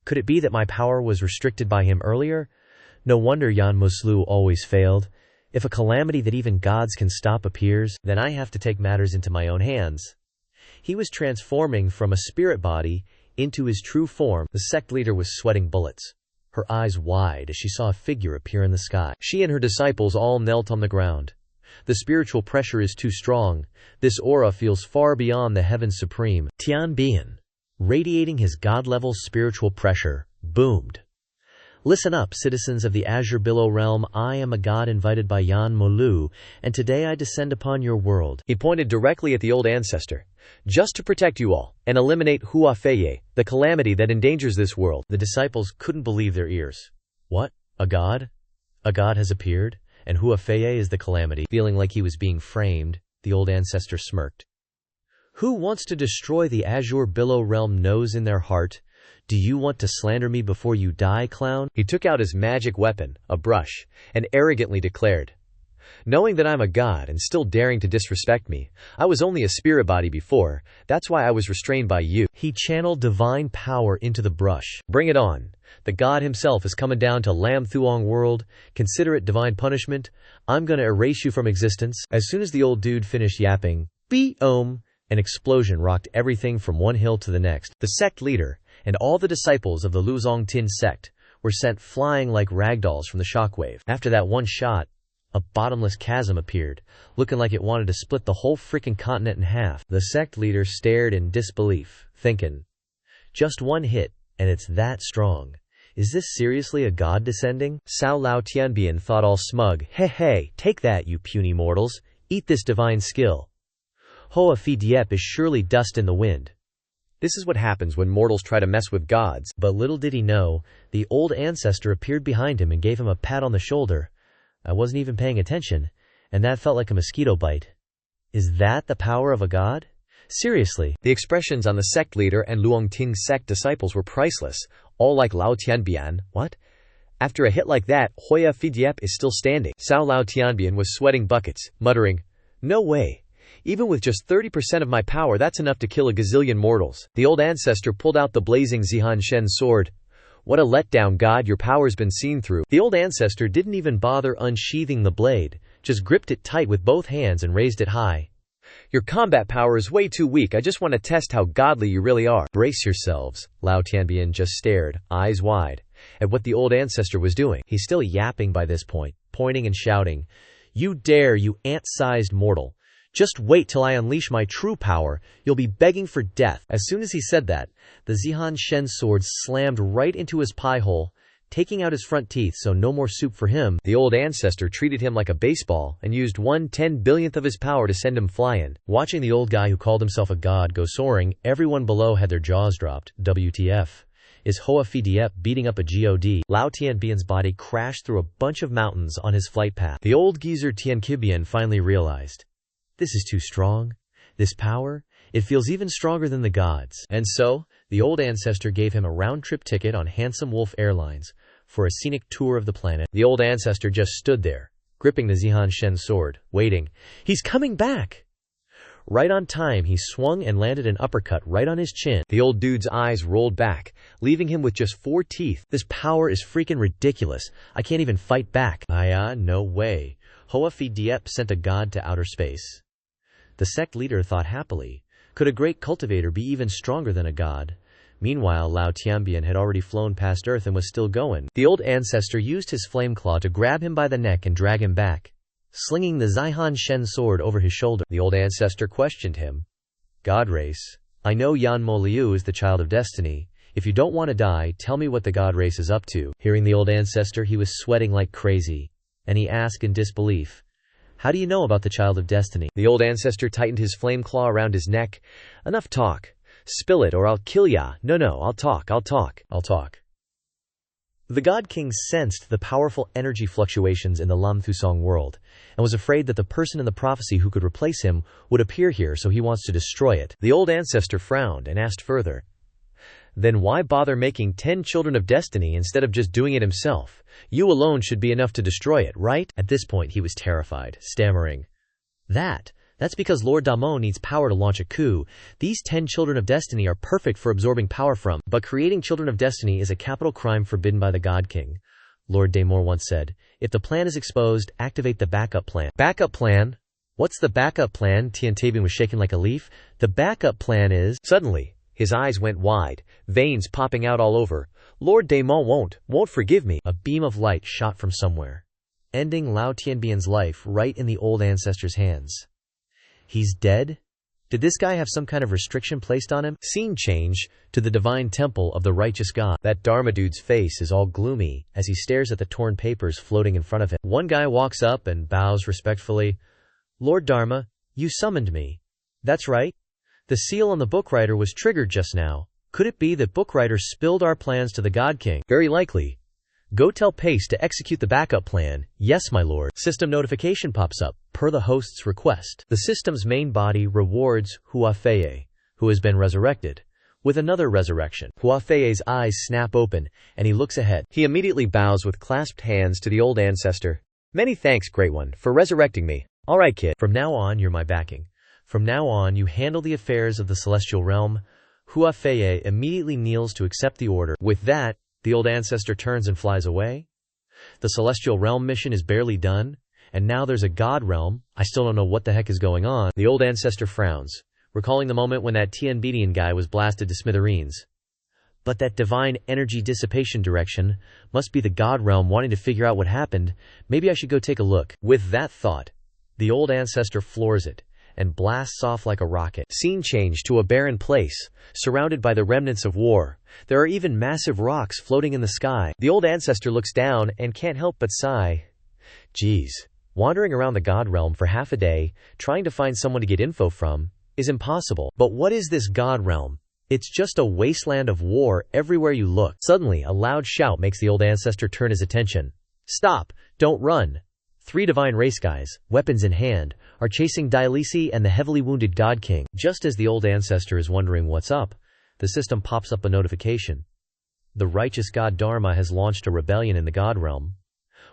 Could it be that my power was restricted by him earlier? No wonder Yan Moklu always failed. If a calamity that even gods can stop appears, then I have to take matters into my own hands. He was transforming from a spirit body into his true form. The sect leader was sweating bullets, her eyes wide as she saw a figure appear in the sky. She and her disciples all knelt on the ground. The spiritual pressure is too strong. This aura feels far beyond the heavens supreme. Tian Bian, radiating his god-level spiritual pressure, boomed. Listen up, citizens of the Azure Billow realm. I am a god invited by Yan Molu, and today I descend upon your world. He pointed directly at the old ancestor. Just to protect you all, and eliminate Hua Fei Ye, the calamity that endangers this world. The disciples couldn't believe their ears. What? A god? A god has appeared? And Hua Fei is the calamity. Feeling like he was being framed, the old ancestor smirked. Who wants to destroy the Azure Billow realm knows in their heart? Do you want to slander me before you die, clown? He took out his magic weapon, a brush, and arrogantly declared, knowing that I'm a god and still daring to disrespect me. I was only a spirit body before, that's why I was restrained by you. He channeled divine power into the brush. Bring it on. The god himself is coming down to Lam Thuong world. Consider it divine punishment. I'm gonna erase you from existence. As soon as the old dude finished yapping, Be-om, an explosion rocked everything from one hill to the next. The sect leader and all the disciples of the Luzong Tin sect were sent flying like ragdolls from the shockwave. After that one shot, a bottomless chasm appeared, looking like it wanted to split the whole freaking continent in half. The sect leader stared in disbelief, thinking, just one hit, and it's that strong. Is this seriously a god descending? Cao Lao Tianbian thought all smug. Hey, take that, you puny mortals. Eat this divine skill. Hoa Phi Diep is surely dust in the wind. This is what happens when mortals try to mess with gods. But little did he know, the old ancestor appeared behind him and gave him a pat on the shoulder. I wasn't even paying attention, and that felt like a mosquito bite. Is that the power of a god? Seriously. The expressions on the sect leader and Luong Ting sect disciples were priceless, all like Lao Tianbian. What? After a hit like that, Hoa Phi Diep is still standing. Cao Lao Tianbian was sweating buckets, muttering, no way. Even with just 30% of my power, that's enough to kill a gazillion mortals. The old ancestor pulled out the blazing Zihan Shen sword. What a letdown, god, your power's been seen through. The old ancestor didn't even bother unsheathing the blade, just gripped it tight with both hands and raised it high. Your combat power is way too weak. I just want to test how godly you really are. Brace yourselves. Lao Tianbian just stared, eyes wide, at what the old ancestor was doing. He's still yapping by this point, pointing and shouting, You dare, you ant-sized mortal. Just wait till I unleash my true power. You'll be begging for death. As soon as he said that, the Zihan Shen sword slammed right into his pie hole, taking out his front teeth so no more soup for him. The old ancestor treated him like a baseball and used 1/10 billionth of his power to send him flying. Watching the old guy who called himself a god go soaring, everyone below had their jaws dropped. WTF. Is Hoa Phi Diep beating up a god? Lao Tianbian's body crashed through a bunch of mountains on his flight path. The old geezer Tianqibian finally realized, this is too strong. This power, it feels even stronger than the gods. And so, the old ancestor gave him a round-trip ticket on Handsome Wolf Airlines for a scenic tour of the planet. The old ancestor just stood there, gripping the Zihan Shen sword, waiting. He's coming back! Right on time, he swung and landed an uppercut right on his chin. The old dude's eyes rolled back, leaving him with just 4 teeth. This power is freaking ridiculous. I can't even fight back. No way. Hoa Phi Diep sent a god to outer space. The sect leader thought happily, could a great cultivator be even stronger than a god? Meanwhile, Lao Tianbian had already flown past Earth and was still going. The old ancestor used his flame claw to grab him by the neck and drag him back, slinging the Zihan Shen sword over his shoulder. The old ancestor questioned him. God race, I know Yan Mo Liu is the child of destiny. If you don't want to die, tell me what the god race is up to. Hearing the old ancestor, he was sweating like crazy, and he asked in disbelief, how do you know about the child of destiny? The old ancestor tightened his flame claw around his neck. Enough talk. Spill it or I'll kill ya. No, I'll talk. The God King sensed the powerful energy fluctuations in the Lam Thusong world, and was afraid that the person in the prophecy who could replace him would appear here, so he wants to destroy it. The old ancestor frowned and asked further, then why bother making 10 children of destiny instead of just doing it himself? You alone should be enough to destroy it, right? At this point he was terrified, stammering, That's because Lord Damo needs power to launch a coup. These 10 children of destiny are perfect for absorbing power from, but creating children of destiny is a capital crime forbidden by the God King. Lord Damore once said, if the plan is exposed, activate the backup plan. Backup plan? What's the backup plan? Tianqibian was shaking like a leaf. The backup plan is... Suddenly, his eyes went wide, veins popping out all over. Lord Damon won't forgive me. A beam of light shot from somewhere, ending Lao Tianbian's life right in the old ancestor's hands. He's dead? Did this guy have some kind of restriction placed on him? Scene change to the divine temple of the righteous god. That Dharma dude's face is all gloomy as he stares at the torn papers floating in front of him. One guy walks up and bows respectfully. Lord Dharma, you summoned me. That's right. The seal on the bookwriter was triggered just now. Could it be that bookwriter spilled our plans to the God King? Very likely. Go tell Pace to execute the backup plan. Yes, my lord. System notification pops up, per the host's request. The system's main body rewards Huafei, who has been resurrected, with another resurrection. Huafei's eyes snap open, and he looks ahead. He immediately bows with clasped hands to the Old Ancestor. Many thanks, Great One, for resurrecting me. All right, kid. From now on, you're my backing. From now on, you handle the affairs of the celestial realm. Huafei immediately kneels to accept the order. With that, the Old Ancestor turns and flies away. The celestial realm mission is barely done, and now there's a god realm. I still don't know what the heck is going on. The Old Ancestor frowns, recalling the moment when that Tianbedian guy was blasted to smithereens. But that divine energy dissipation direction must be the god realm wanting to figure out what happened. Maybe I should go take a look. With that thought, the Old Ancestor floors it and blasts off like a rocket. Scene change to a barren place, surrounded by the remnants of war. There are even massive rocks floating in the sky. The Old Ancestor looks down and can't help but sigh. Geez, wandering around the god realm for half a day, trying to find someone to get info from, is impossible. But what is this god realm? It's just a wasteland of war everywhere you look. Suddenly, a loud shout makes the Old Ancestor turn his attention. Stop! Don't run! 3 divine race guys, weapons in hand, are chasing Dailisi and the heavily wounded God King. Just as the Old Ancestor is wondering what's up, the system pops up a notification. The righteous god Dharma has launched a rebellion in the god realm.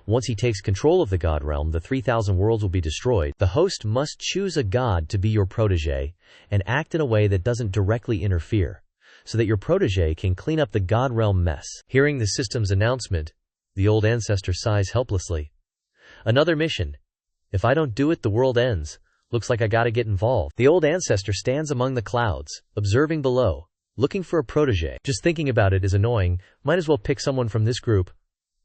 Once he takes control of the god realm, the 3,000 worlds will be destroyed. The host must choose a god to be your protege and act in a way that doesn't directly interfere, so that your protege can clean up the god realm mess. Hearing the system's announcement, the Old Ancestor sighs helplessly. Another mission. If I don't do it, the world ends. Looks like I gotta get involved. The Old Ancestor stands among the clouds, observing below, looking for a protege. Just thinking about it is annoying. Might as well pick someone from this group.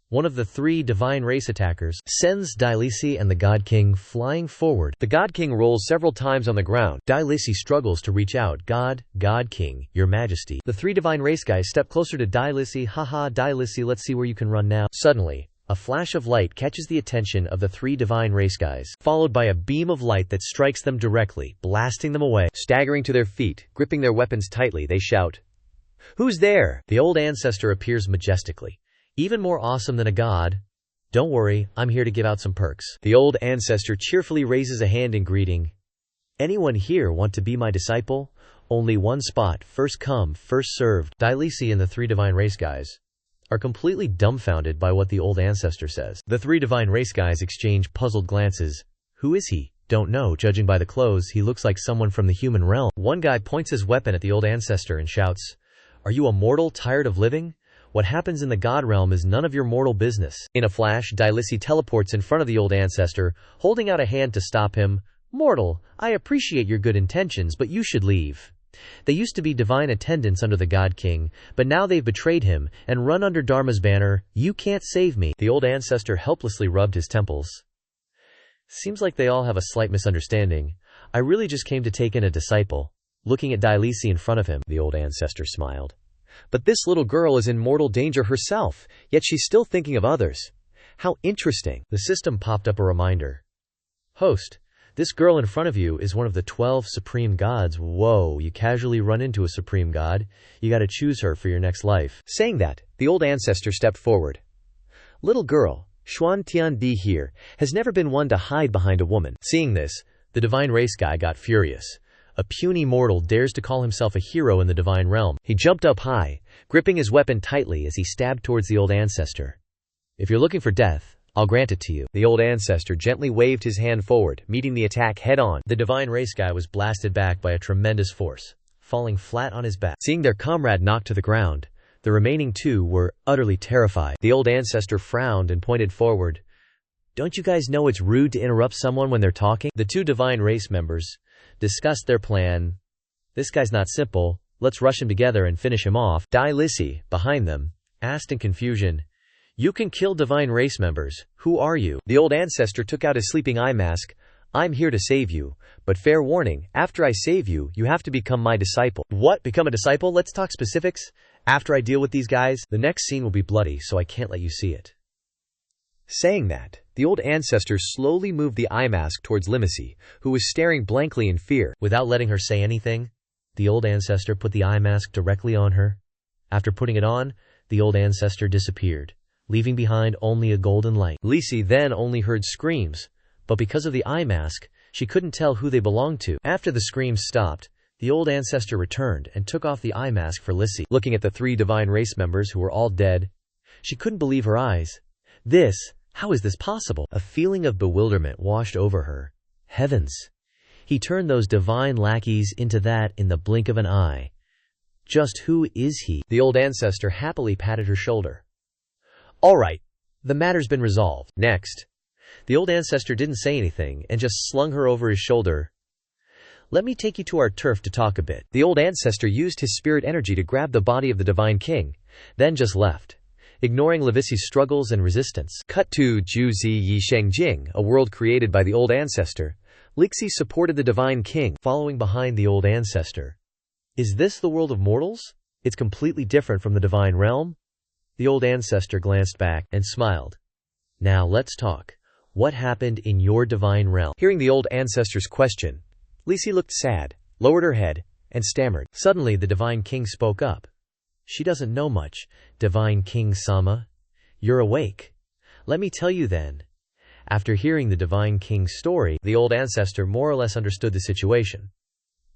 One of the 3 divine race attackers sends Dailisi and the God King flying forward. The God King rolls several times on the ground. Dailisi struggles to reach out. God King, your majesty. The 3 divine race guys step closer to Dailisi. Haha, Dailisi, let's see where you can run now. Suddenly, a flash of light catches the attention of the 3 divine race guys, followed by a beam of light that strikes them directly, blasting them away. Staggering to their feet, gripping their weapons tightly, they shout, "Who's there?" The Old Ancestor appears majestically, even more awesome than a god. Don't worry, I'm here to give out some perks. The Old Ancestor cheerfully raises a hand in greeting. Anyone here want to be my disciple? Only one spot, first come, first served. Dailisi and the 3 divine race guys are completely dumbfounded by what the Old Ancestor says. The 3 divine race guys exchange puzzled glances. Who is he? Don't know. Judging by the clothes, he looks like someone from the human realm. One guy points his weapon at the Old Ancestor and shouts, "Are you a mortal tired of living? What happens in the god realm is none of your mortal business." In a flash, Dailisi teleports in front of the Old Ancestor, holding out a hand to stop him. "Mortal, I appreciate your good intentions, but you should leave. They used to be divine attendants under the God King, but now they've betrayed him and run under Dharma's banner. You can't save me." The Old Ancestor helplessly rubbed his temples. Seems like they all have a slight misunderstanding. I really just came to take in a disciple. Looking at Dailisi in front of him, the Old Ancestor smiled. But this little girl is in mortal danger herself, yet she's still thinking of others. How interesting. The system popped up a reminder. Host, this girl in front of you is one of the 12 supreme gods. Whoa, you casually run into a supreme god. You gotta choose her for your next life. Saying that, the Old Ancestor stepped forward. Little girl, Xuan Tiandi here, has never been one to hide behind a woman. Seeing this, the divine race guy got furious. A puny mortal dares to call himself a hero in the divine realm. He jumped up high, gripping his weapon tightly as he stabbed towards the Old Ancestor. If you're looking for death, I'll grant it to you. The Old Ancestor gently waved his hand forward, meeting the attack head-on. The divine race guy was blasted back by a tremendous force, falling flat on his back. Seeing their comrade knocked to the ground, the remaining 2 were utterly terrified. The Old Ancestor frowned and pointed forward. Don't you guys know it's rude to interrupt someone when they're talking? The 2 divine race members discussed their plan. This guy's not simple. Let's rush him together and finish him off. Dailisi, behind them, asked in confusion, "You can kill divine race members. Who are you?" The Old Ancestor took out his sleeping eye mask. "I'm here to save you, but fair warning, after I save you, you have to become my disciple." "What? Become a disciple? Let's talk specifics. After I deal with these guys, the next scene will be bloody, so I can't let you see it." Saying that, the Old Ancestor slowly moved the eye mask towards Limisi, who was staring blankly in fear. Without letting her say anything, the Old Ancestor put the eye mask directly on her. After putting it on, the Old Ancestor disappeared, leaving behind only a golden light. Lisi then only heard screams, but because of the eye mask, she couldn't tell who they belonged to. After the screams stopped, the old ancestor returned and took off the eye mask for Lisi. Looking at the 3 divine race members who were all dead, she couldn't believe her eyes. How is this possible? A feeling of bewilderment washed over her. Heavens! He turned those divine lackeys into that in the blink of an eye. Just who is he? The old ancestor happily patted her shoulder. All right, the matter's been resolved. Next. The old ancestor didn't say anything and just slung her over his shoulder. Let me take you to our turf to talk a bit. The old ancestor used his spirit energy to grab the body of the divine king, then just left, ignoring Levisi's struggles and resistance. Cut to Juzi Yi Shengjing, a world created by the old ancestor. Lixi supported the divine king, following behind the old ancestor. Is this the world of mortals? It's completely different from the divine realm? The old ancestor glanced back and smiled. Now let's talk. What happened in your divine realm? Hearing the old ancestor's question, Lisi looked sad, lowered her head, and stammered. Suddenly the divine king spoke up. She doesn't know much, divine king Sama. You're awake. Let me tell you then. After hearing the divine king's story, the old ancestor more or less understood the situation.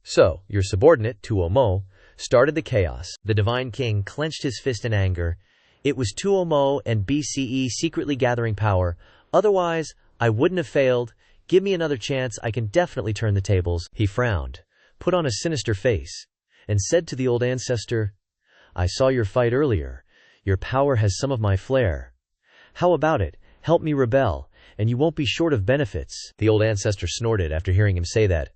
So, your subordinate, Tuomo, started the chaos. The divine king clenched his fist in anger. It was Tuomo and BCE secretly gathering power. Otherwise, I wouldn't have failed. Give me another chance, I can definitely turn the tables. He frowned, put on a sinister face, and said to the old ancestor, I saw your fight earlier. Your power has some of my flair. How about it? Help me rebel, and you won't be short of benefits. The old ancestor snorted after hearing him say that.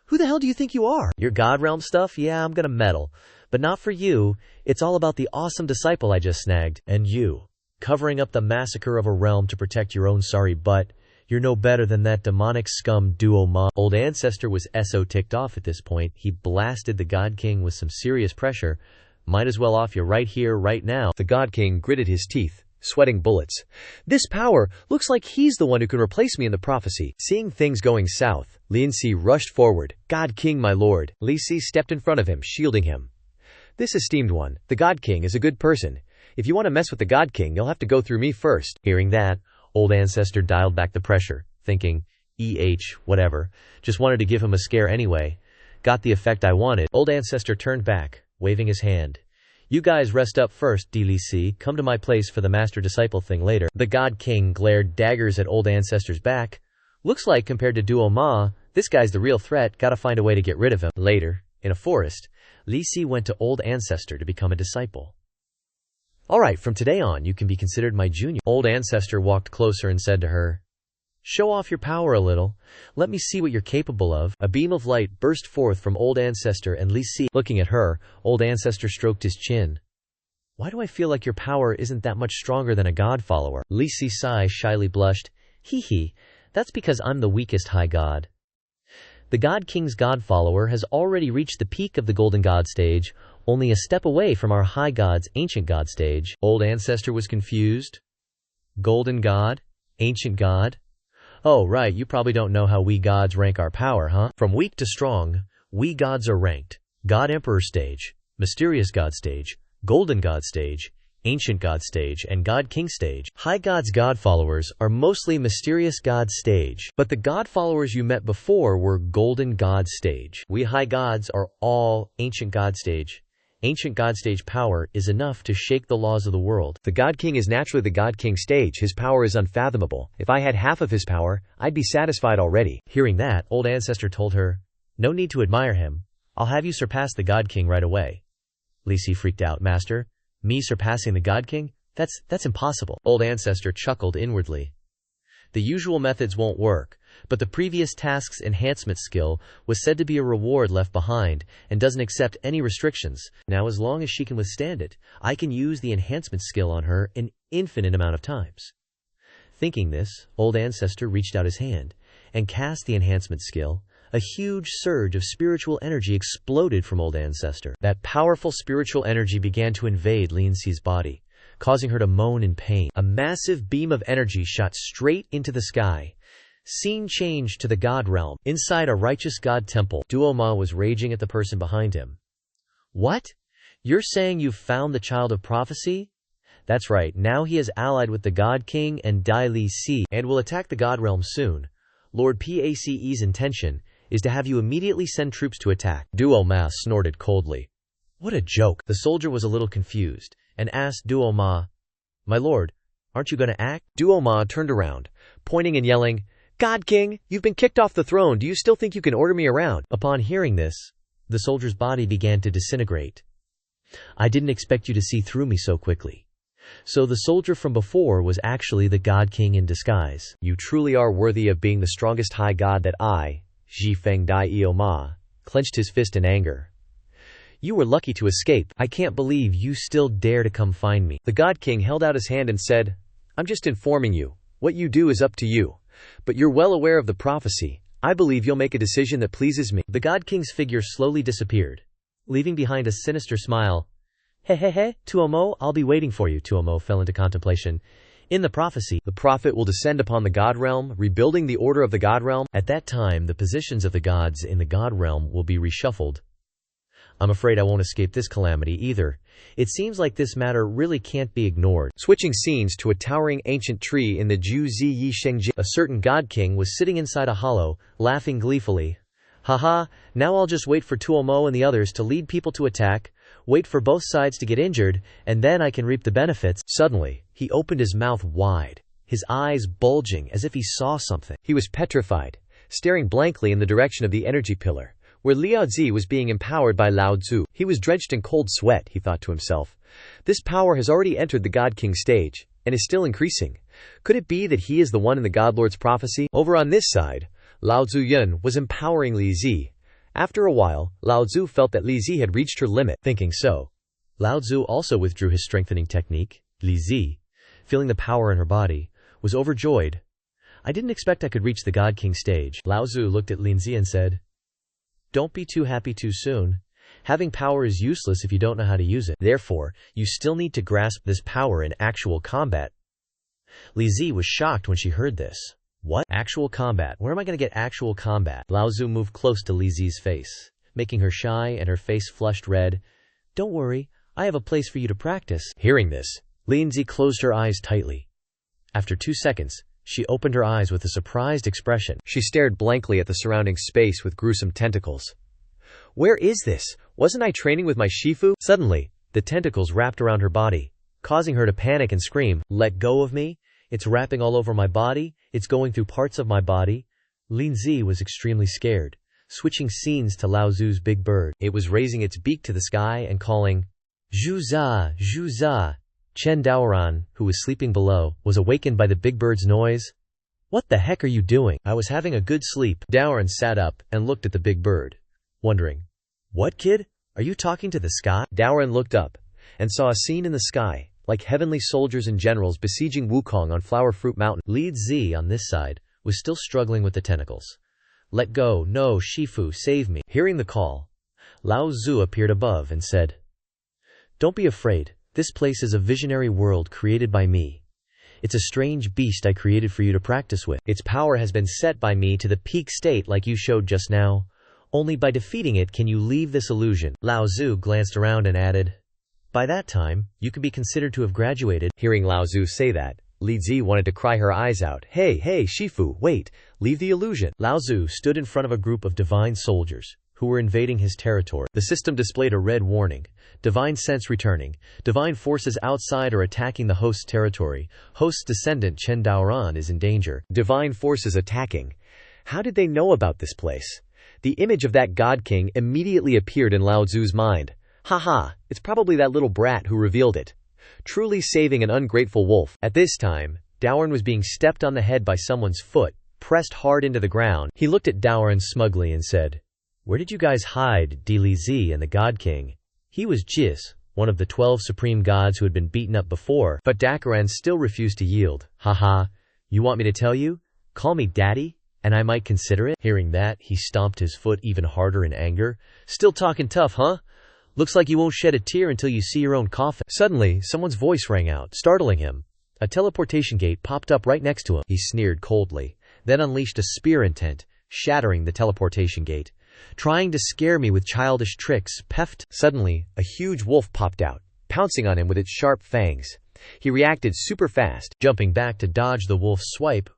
Who the hell do you think you are? Your God realm stuff? Yeah, I'm gonna meddle. But not for you. It's all about the awesome disciple I just snagged. And you, covering up the massacre of a realm to protect your own sorry butt. You're no better than that demonic scum Duo Ma. Old ancestor was so ticked off at this point, he blasted the God King with some serious pressure. Might as well off you right here, right now. The God King gritted his teeth, sweating bullets. This power looks like he's the one who can replace me in the prophecy. Seeing things going south, Lin Si rushed forward. God King, my lord. Li Si stepped in front of him, shielding him. This esteemed one, the God King, is a good person. If you want to mess with the God King, you'll have to go through me first. Hearing that, old ancestor dialed back the pressure, thinking, whatever. Just wanted to give him a scare anyway. Got the effect I wanted. Old ancestor turned back, waving his hand. You guys rest up first, DLC. Come to my place for the master-disciple thing later. The God King glared daggers at old ancestor's back. Looks like, compared to Duo Ma, this guy's the real threat. Gotta find a way to get rid of him. Later, in a forest, Li Si went to old ancestor to become a disciple. Alright, from today on, you can be considered my junior. Old ancestor walked closer and said to her, Show off your power a little. Let me see what you're capable of. A beam of light burst forth from old ancestor and Li Si. Looking at her, old ancestor stroked his chin. Why do I feel like your power isn't that much stronger than a god follower? Li Si sighed, shyly blushed. Hee, that's because I'm the weakest high god. The God King's god follower has already reached the peak of the golden god stage, only a step away from our high god's ancient god stage. Old ancestor was confused. Golden god? Ancient god? Oh, right, you probably don't know how we gods rank our power, huh? From weak to strong, we gods are ranked. God Emperor stage, Mysterious God stage, Golden God stage, Ancient God stage, and God King stage. High gods' god followers are mostly Mysterious God stage, but the god followers you met before were Golden God stage. We high gods are all Ancient God stage. Ancient God stage power is enough to shake the laws of the world. The God King is naturally the God King stage. His power is unfathomable. If I had half of his power, I'd be satisfied already. Hearing that, old ancestor told her, No need to admire him. I'll have you surpass the God King right away. Li Si freaked out. Master, me surpassing the God King? That's impossible. Old ancestor chuckled inwardly. The usual methods won't work, but the previous task's enhancement skill was said to be a reward left behind and doesn't accept any restrictions. Now, as long as she can withstand it, I can use the enhancement skill on her an infinite amount of times. Thinking this, old ancestor reached out his hand and cast the enhancement skill. A huge surge of spiritual energy exploded from old ancestor. That powerful spiritual energy began to invade Lin Si's body, causing her to moan in pain. A massive beam of energy shot straight into the sky. Scene changed to the god realm. Inside a righteous god temple, Duo Ma was raging at the person behind him. What? You're saying you've found the child of prophecy? That's right, now he is allied with the God King and Dai Li Si and will attack the God Realm soon. Lord Pace's intention is to have you immediately send troops to attack. Duo Ma snorted coldly. What a joke. The soldier was a little confused and asked Duo Ma, My lord, aren't you going to act? Duo Ma turned around, pointing and yelling, God King, you've been kicked off the throne. Do you still think you can order me around? Upon hearing this, the soldier's body began to disintegrate. I didn't expect you to see through me so quickly. So the soldier from before was actually the God King in disguise. You truly are worthy of being the strongest high god that I, Ji Feng Dai Eo Ma, clenched his fist in anger. You were lucky to escape. I can't believe you still dare to come find me. The God King held out his hand and said, I'm just informing you. What you do is up to you. But you're well aware of the prophecy. I believe you'll make a decision that pleases me. The God King's figure slowly disappeared, leaving behind a sinister smile. He, Tuomo, I'll be waiting for you. Tuomo fell into contemplation. In the prophecy, the prophet will descend upon the God Realm, rebuilding the order of the God Realm. At that time, the positions of the gods in the God Realm will be reshuffled. I'm afraid I won't escape this calamity either. It seems like this matter really can't be ignored. Switching scenes to a towering ancient tree in the Ju Zi Yi Shengji. A certain God King was sitting inside a hollow, laughing gleefully. Haha, now I'll just wait for Tuomo and the others to lead people to attack, wait for both sides to get injured, and then I can reap the benefits. Suddenly, he opened his mouth wide, his eyes bulging as if he saw something. He was petrified, staring blankly in the direction of the energy pillar, where Liao Zi was being empowered by Lao Tzu. He was drenched in cold sweat, he thought to himself. This power has already entered the God King stage, and is still increasing. Could it be that he is the one in the God Lord's prophecy? Over on this side, Lao Tzu Yun was empowering Li Zi. After a while, Lao Tzu felt that Li Zi had reached her limit. Thinking so, Lao Tzu also withdrew his strengthening technique. Li Zi, feeling the power in her body, was overjoyed. I didn't expect I could reach the God King stage. Lao Tzu looked at Lin Zi and said, Don't be too happy too soon. Having power is useless if you don't know how to use it. Therefore, you still need to grasp this power in actual combat. Li Zi was shocked when she heard this. What? Actual combat? Where am I going to get actual combat? Lao Tzu moved close to Li Zi's face, making her shy and her face flushed red. Don't worry, I have a place for you to practice. Hearing this, Lin Zi closed her eyes tightly. After 2 seconds, she opened her eyes with a surprised expression. She stared blankly at the surrounding space with gruesome tentacles. Where is this? Wasn't I training with my Shifu? Suddenly, the tentacles wrapped around her body, causing her to panic and scream, Let go of me? It's wrapping all over my body. It's going through parts of my body. Lin Zi was extremely scared, switching scenes to Lao Tzu's big bird. It was raising its beak to the sky and calling, Zhu Za, Zhu Za. Chen Daoran, who was sleeping below, was awakened by the big bird's noise. What the heck are you doing? I was having a good sleep. Daoran sat up and looked at the big bird, wondering, What, kid? Are you talking to the sky? Daoran looked up and saw a scene in the sky, like heavenly soldiers and generals besieging Wukong on Flower Fruit Mountain. Li Zi, on this side, was still struggling with the tentacles. Let go, no, Shifu, save me. Hearing the call, Lao Tzu appeared above and said, Don't be afraid, this place is a visionary world created by me. It's a strange beast I created for you to practice with. Its power has been set by me to the peak state like you showed just now. Only by defeating it can you leave this illusion. Lao Tzu glanced around and added, By that time, you can be considered to have graduated. Hearing Lao Tzu say that, Li Zi wanted to cry her eyes out. Hey, Shifu, wait, leave the illusion. Lao Tzu stood in front of a group of divine soldiers who were invading his territory. The system displayed a red warning. Divine sense returning. Divine forces outside are attacking the host's territory. Host's descendant Chen Daoran is in danger. Divine forces attacking. How did they know about this place? The image of that God King immediately appeared in Lao Tzu's mind. Haha, it's probably that little brat who revealed it. Truly saving an ungrateful wolf. At this time, Daoran was being stepped on the head by someone's foot, pressed hard into the ground. He looked at Daoran smugly and said, Where did you guys hide Li Zi and the God King? He was Jis, one of the 12 supreme gods who had been beaten up before, but Daoran still refused to yield. Haha, you want me to tell you? Call me daddy, and I might consider it. Hearing that, he stomped his foot even harder in anger. Still talking tough, huh? Looks like you won't shed a tear until you see your own coffin. Suddenly, someone's voice rang out, startling him. A teleportation gate popped up right next to him. He sneered coldly, then unleashed a spear intent, shattering the teleportation gate. Trying to scare me with childish tricks, peft. Suddenly, a huge wolf popped out, pouncing on him with its sharp fangs. He reacted super fast, jumping back to dodge the wolf's swipe.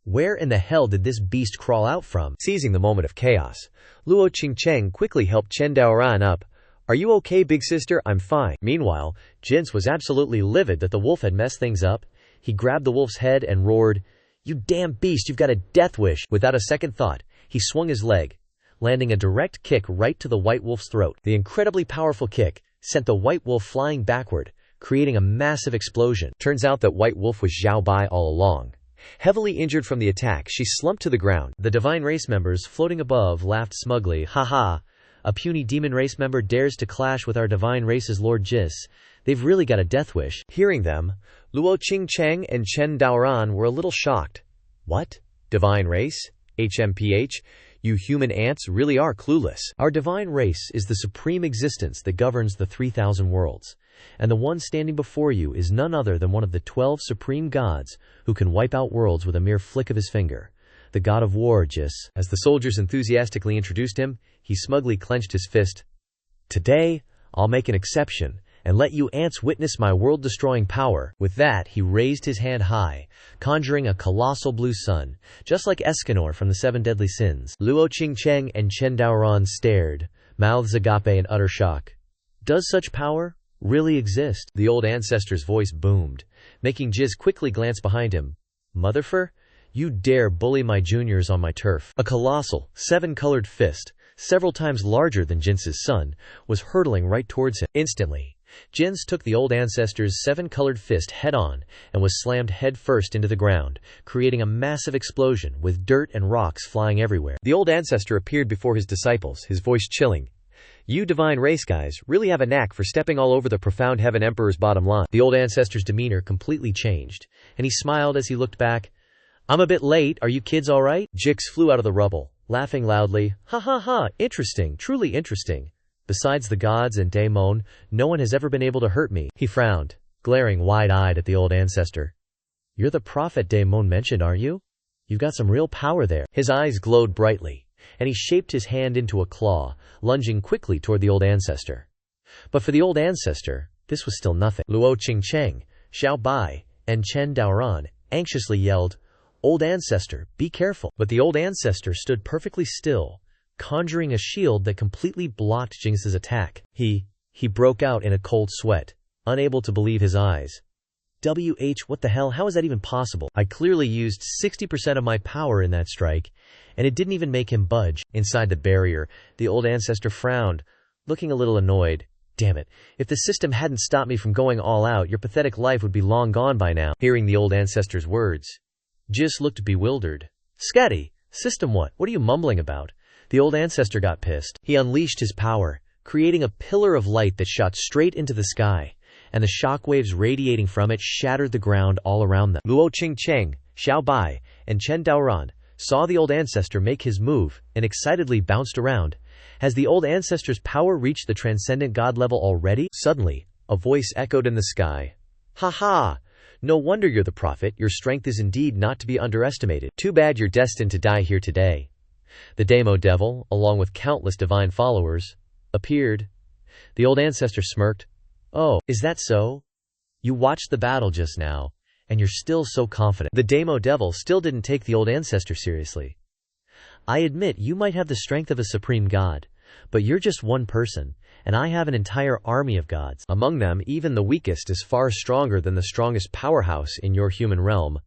Where in the hell did this beast crawl out from? Seizing the moment of chaos, Luo Qingcheng quickly helped Chen Daoran up. "Are you okay, big sister? I'm fine." Meanwhile, Jin's was absolutely livid that the wolf had messed things up. He grabbed the wolf's head and roared, "You damn beast, you've got a death wish!" Without a second thought, he swung his leg, landing a direct kick right to the white wolf's throat. The incredibly powerful kick sent the white wolf flying backward, creating a massive explosion. Turns out that white wolf was Xiao Bai all along. Heavily injured from the attack, she slumped to the ground. The divine race members floating above laughed smugly. "Haha, a puny demon race member dares to clash with our divine race's Lord Jis. They've really got a death wish." Hearing them, Luo Qingcheng and Chen Daoran were a little shocked. "What? Divine race? HMPH? You human ants really are clueless." Our divine race is the supreme existence that governs the 3,000 worlds, and the one standing before you is none other than one of the 12 supreme gods who can wipe out worlds with a mere flick of his finger. The god of war, Jis. As the soldiers enthusiastically introduced him, he smugly clenched his fist. "Today, I'll make an exception and let you ants witness my world-destroying power." With that, he raised his hand high, conjuring a colossal blue sun, just like Escanor from the Seven Deadly Sins. Luo Qingcheng and Chen Daoran stared, mouths agape in utter shock. Does such power really exist? The old ancestor's voice boomed, making Jis quickly glance behind him. "Motherfer, you dare bully my juniors on my turf." A colossal, seven-colored fist, several times larger than Jins's son, was hurtling right towards him. Instantly, Jins took the old ancestor's seven-colored fist head-on and was slammed head-first into the ground, creating a massive explosion with dirt and rocks flying everywhere. The old ancestor appeared before his disciples, his voice chilling. "You divine race guys really have a knack for stepping all over the profound heaven emperor's bottom line." The old ancestor's demeanor completely changed, and he smiled as he looked back. "I'm a bit late, are you kids alright?" Jix flew out of the rubble, laughing loudly. "Ha ha ha, interesting, truly interesting. Besides the gods and Daemon, no one has ever been able to hurt me." He frowned, glaring wide-eyed at the old ancestor. "You're the prophet Daemon mentioned, aren't you? You've got some real power there." His eyes glowed brightly, and he shaped his hand into a claw, lunging quickly toward the old ancestor. But for the old ancestor, this was still nothing. Luo Qingcheng, Xiao Bai, and Chen Daoran anxiously yelled, "Old ancestor, be careful." But the old ancestor stood perfectly still, conjuring a shield that completely blocked Jinx's attack. He broke out in a cold sweat, unable to believe his eyes. What the hell, how is that even possible? I clearly used 60% of my power in that strike, and it didn't even make him budge. Inside the barrier, the old ancestor frowned, looking a little annoyed. Damn it, if the system hadn't stopped me from going all out, your pathetic life would be long gone by now. Hearing the old ancestor's words, Jis looked bewildered. Scatty, system what are you mumbling about? The old ancestor got pissed. He unleashed his power, creating a pillar of light that shot straight into the sky, and the shockwaves radiating from it shattered the ground all around them. Luo Qingcheng, Xiao Bai, and Chen Daoran saw the old ancestor make his move and excitedly bounced around. Has the old ancestor's power reached the transcendent god level already? Suddenly, a voice echoed in the sky. "Ha ha! No wonder you're the prophet. Your strength is indeed not to be underestimated. Too bad you're destined to die here today." The Demo Devil, along with countless divine followers, appeared. The old ancestor smirked. "Oh, is that so? You watched the battle just now, and you're still so confident." The Demo Devil still didn't take the old ancestor seriously. "I admit you might have the strength of a supreme god, but you're just one person, and I have an entire army of gods. Among them, even the weakest is far stronger than the strongest powerhouse in your human realm.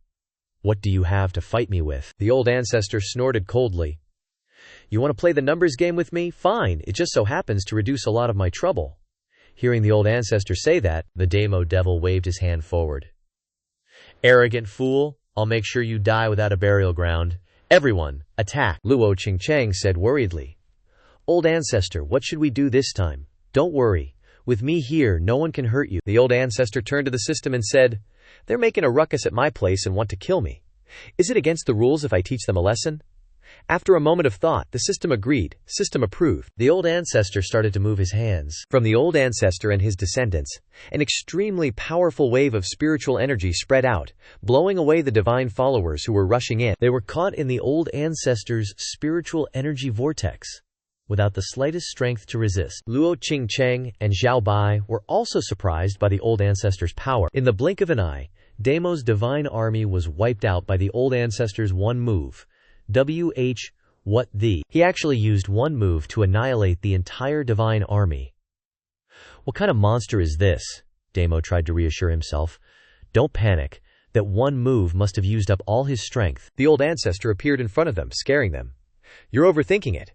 What do you have to fight me with?" The old ancestor snorted coldly. "You want to play the numbers game with me? Fine, it just so happens to reduce a lot of my trouble." Hearing the old ancestor say that, the Demo Devil waved his hand forward. "Arrogant fool, I'll make sure you die without a burial ground. Everyone, attack!" Luo Qingcheng said worriedly. "Old ancestor, what should we do this time?" "Don't worry. With me here, no one can hurt you." The old ancestor turned to the system and said, "They're making a ruckus at my place and want to kill me. Is it against the rules if I teach them a lesson?" After a moment of thought, the system agreed. System approved. The old ancestor started to move his hands. From the old ancestor and his descendants, an extremely powerful wave of spiritual energy spread out, blowing away the divine followers who were rushing in. They were caught in the old ancestor's spiritual energy vortex. without the slightest strength to resist. Luo Qingcheng and Zhao Bai were also surprised by the Old Ancestor's power. In the blink of an eye, Damo's divine army was wiped out by the Old Ancestor's one move. He actually used one move to annihilate the entire divine army. What kind of monster is this? Damo tried to reassure himself. Don't panic. That one move must have used up all his strength. The Old Ancestor appeared in front of them, scaring them. You're overthinking it.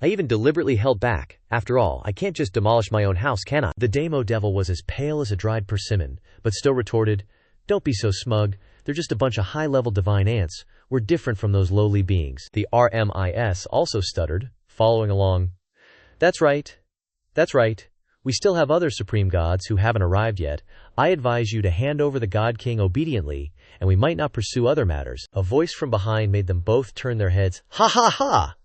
I even deliberately held back. After all, I can't just demolish my own house, can I? The Damo devil was as pale as a dried persimmon, but still retorted, Don't be so smug. They're just a bunch of high-level divine ants. We're different from those lowly beings. The RMIS also stuttered, following along. That's right. We still have other supreme gods who haven't arrived yet. I advise you to hand over the God King obediently, and we might not pursue other matters. A voice from behind made them both turn their heads. Ha ha ha!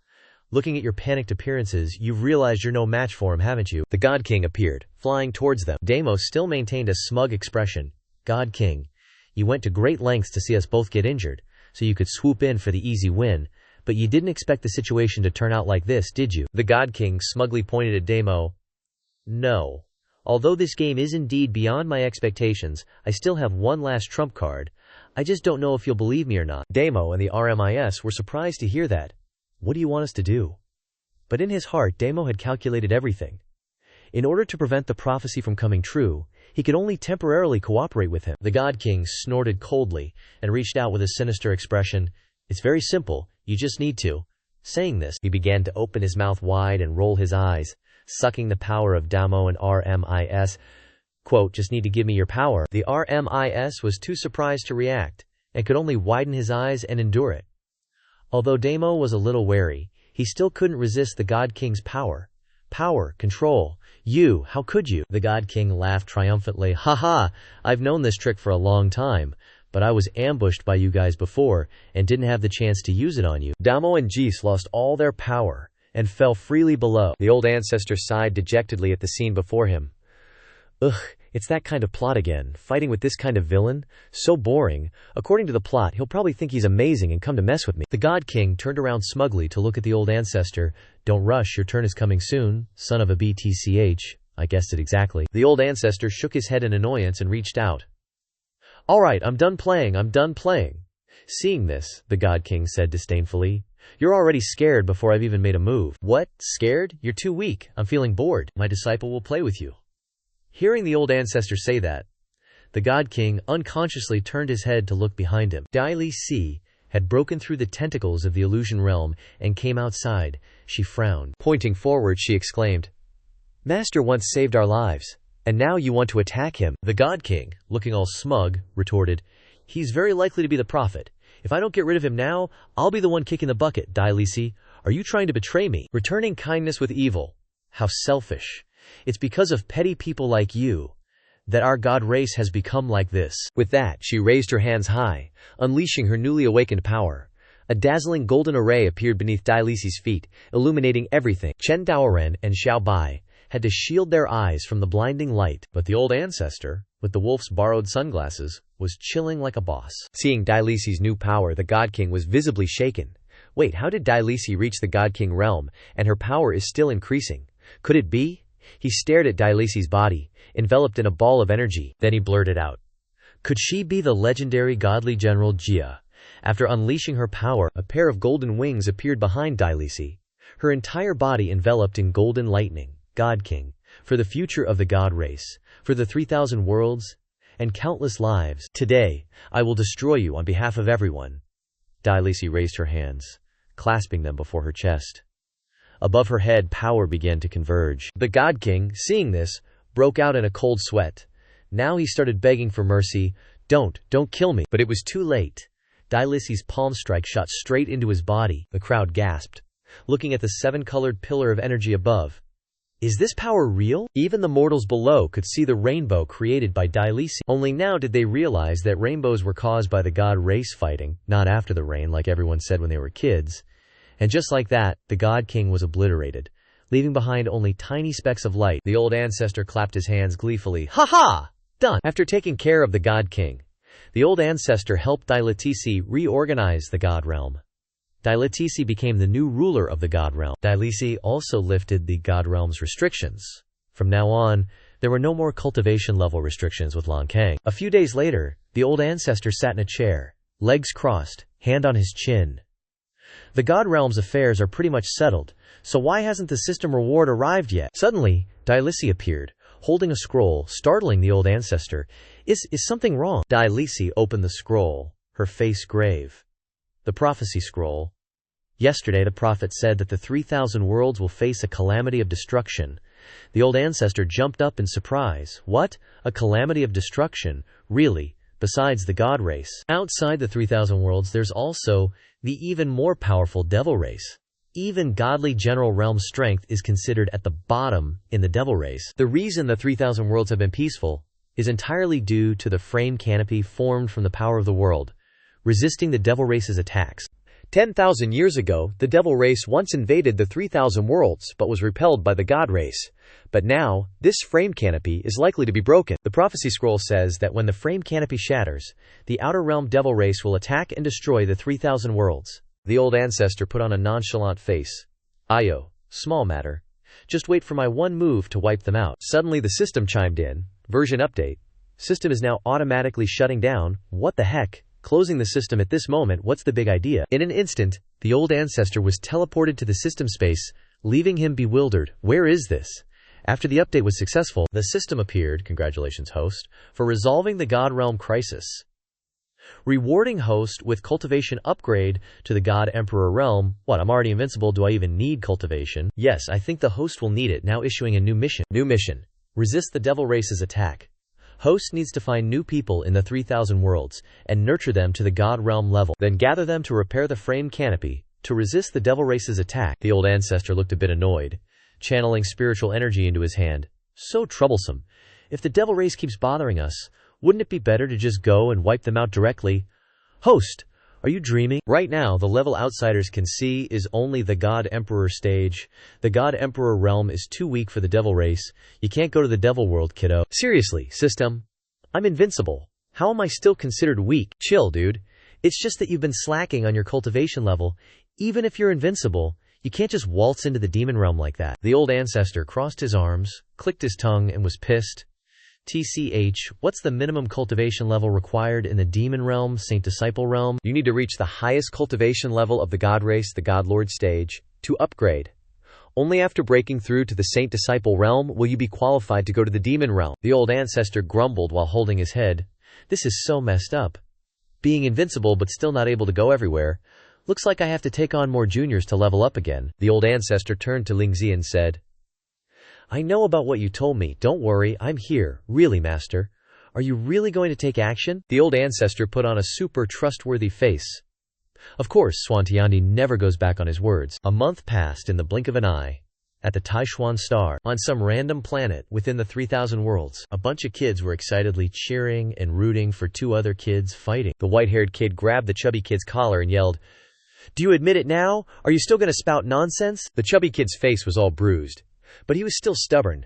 Looking at your panicked appearances, you've realized you're no match for him, haven't you? The God King appeared, flying towards them. Damo still maintained a smug expression. God King, you went to great lengths to see us both get injured, so you could swoop in for the easy win, but you didn't expect the situation to turn out like this, did you? The God King smugly pointed at Damo. No. Although this game is indeed beyond my expectations, I still have one last trump card. I just don't know if you'll believe me or not. Damo and the RMIS were surprised to hear that. What do you want us to do? But in his heart, Damo had calculated everything. In order to prevent the prophecy from coming true, he could only temporarily cooperate with him. The God King snorted coldly and reached out with a sinister expression. It's very simple, you just need to. Saying this, he began to open his mouth wide and roll his eyes, sucking the power of Damo and RMIS. Quote, just need to give me your power. The RMIS was too surprised to react, and could only widen his eyes and endure it. Although Damo was a little wary, he still couldn't resist the God King's power. Power, control. You, how could you? The God King laughed triumphantly. Ha ha, I've known this trick for a long time, but I was ambushed by you guys before, and didn't have the chance to use it on you. Damo and Jis lost all their power, and fell freely below. The Old Ancestor sighed dejectedly at the scene before him. Ugh, it's that kind of plot again, fighting with this kind of villain. So boring. According to the plot, he'll probably think he's amazing and come to mess with me. The God King turned around smugly to look at the Old Ancestor. Don't rush, your turn is coming soon, son of a BTCH. I guessed it exactly. The Old Ancestor shook his head in annoyance and reached out. All right, I'm done playing. Seeing this, the God King said disdainfully, you're already scared before I've even made a move. What? Scared? You're too weak. I'm feeling bored. My disciple will play with you. Hearing the Old Ancestor say that, the God King unconsciously turned his head to look behind him. Dai Li Si had broken through the tentacles of the illusion realm and came outside. She frowned. Pointing forward, she exclaimed, Master once saved our lives, and now you want to attack him? The God King, looking all smug, retorted, He's very likely to be the prophet. If I don't get rid of him now, I'll be the one kicking the bucket. Dai Li Si, are you trying to betray me? Returning kindness with evil. How selfish. It's because of petty people like you that our god race has become like this. With that, she raised her hands high, unleashing her newly awakened power. A dazzling golden array appeared beneath Dai Li Si's feet, illuminating everything. Chen Daoren and Xiao Bai had to shield their eyes from the blinding light, but the Old Ancestor, with the wolf's borrowed sunglasses, was chilling like a boss. Seeing Dai Li Si's new power, the God King was visibly shaken. Wait, how did Dai Li Si reach the God King realm, and her power is still increasing? Could it be? He stared at Dai Li Si's body, enveloped in a ball of energy. Then he blurted out, could she be the legendary godly general Jia? After unleashing her power, a pair of golden wings appeared behind Dai Li Si, her entire body enveloped in golden lightning. God King, for the future of the god race, for the 3,000 worlds, and countless lives, today, I will destroy you on behalf of everyone. Dai Li Si raised her hands, clasping them before her chest. Above her head, power began to converge. The God King, seeing this, broke out in a cold sweat. Now he started begging for mercy. Don't kill me. But it was too late. Dai Li Si's palm strike shot straight into his body. The crowd gasped, looking at the seven-colored pillar of energy above. Is this power real? Even the mortals below could see the rainbow created by Dai Li Si. Only now did they realize that rainbows were caused by the god race fighting, not after the rain like everyone said when they were kids. And just like that, the God King was obliterated, leaving behind only tiny specks of light. The Old Ancestor clapped his hands gleefully. Ha ha! Done! After taking care of the God King, the Old Ancestor helped Dai Li Si reorganize the God realm. Dailisi became the new ruler of the God Realm. Dailisi also lifted the God Realm's restrictions. From now on, there were no more cultivation level restrictions with Lan Kang. A few days later, the Old Ancestor sat in a chair, legs crossed, hand on his chin. The God Realm's affairs are pretty much settled, so why hasn't the system reward arrived yet? Suddenly, Dailisi appeared, holding a scroll, startling the Old Ancestor. Is something wrong? Dailisi opened the scroll, her face grave. The prophecy scroll. Yesterday the prophet said that the 3,000 worlds will face a calamity of destruction. The Old Ancestor jumped up in surprise. What? A calamity of destruction? Really? Besides the God race? Outside the 3,000 worlds there's also the even more powerful Devil race. Even godly general realm strength is considered at the bottom in the Devil race. The reason the 3,000 worlds have been peaceful is entirely due to the frame canopy formed from the power of the world, resisting the Devil race's attacks. 10,000 years ago, the Devil race once invaded the 3,000 worlds but was repelled by the God race. But now, this frame canopy is likely to be broken. The prophecy scroll says that when the frame canopy shatters, the outer realm Devil race will attack and destroy the 3,000 worlds. The Old Ancestor put on a nonchalant face. Ayo, small matter. Just wait for my one move to wipe them out. Suddenly the system chimed in. Version update. System is now automatically shutting down. What the heck? Closing the system at this moment, what's the big idea? In an instant, the Old Ancestor was teleported to the system space, leaving him bewildered. Where is this? After the update was successful, the system appeared, congratulations host, for resolving the God Realm crisis. Rewarding host with cultivation upgrade to the God Emperor realm. What, I'm already invincible, do I even need cultivation? Yes, I think the host will need it, now issuing a new mission. New mission. Resist the Devil race's attack. Host needs to find new people in the 3,000 worlds and nurture them to the God realm level, then gather them to repair the frame canopy to resist the Devil race's attack. The Old Ancestor looked a bit annoyed, channeling spiritual energy into his hand. So troublesome. If the Devil race keeps bothering us, wouldn't it be better to just go and wipe them out directly? Host, are you dreaming? Right now, the level outsiders can see is only the God Emperor stage. The God Emperor realm is too weak for the Devil race. You can't go to the Devil world, kiddo. Seriously, system. I'm invincible. How am I still considered weak? Chill, dude. It's just that you've been slacking on your cultivation level. Even if you're invincible, you can't just waltz into the demon realm like that. The Old Ancestor crossed his arms, clicked his tongue, and was pissed. TCH, what's the minimum cultivation level required in the demon realm, Saint Disciple realm? You need to reach the highest cultivation level of the God race, the God Lord stage, to upgrade. Only after breaking through to the Saint Disciple realm will you be qualified to go to the demon realm. The Old Ancestor grumbled while holding his head. This is so messed up. Being invincible but still not able to go everywhere. Looks like I have to take on more juniors to level up again. The Old Ancestor turned to Lingzi and said, I know about what you told me. Don't worry, I'm here. Really, Master. Are you really going to take action? The Old Ancestor put on a super trustworthy face. Of course, Swantiandi never goes back on his words. A month passed in the blink of an eye. At the Taishuan star, on some random planet within the 3,000 worlds, a bunch of kids were excitedly cheering and rooting for two other kids fighting. The white-haired kid grabbed the chubby kid's collar and yelled, Do you admit it now? Are you still going to spout nonsense? The chubby kid's face was all bruised, but he was still stubborn.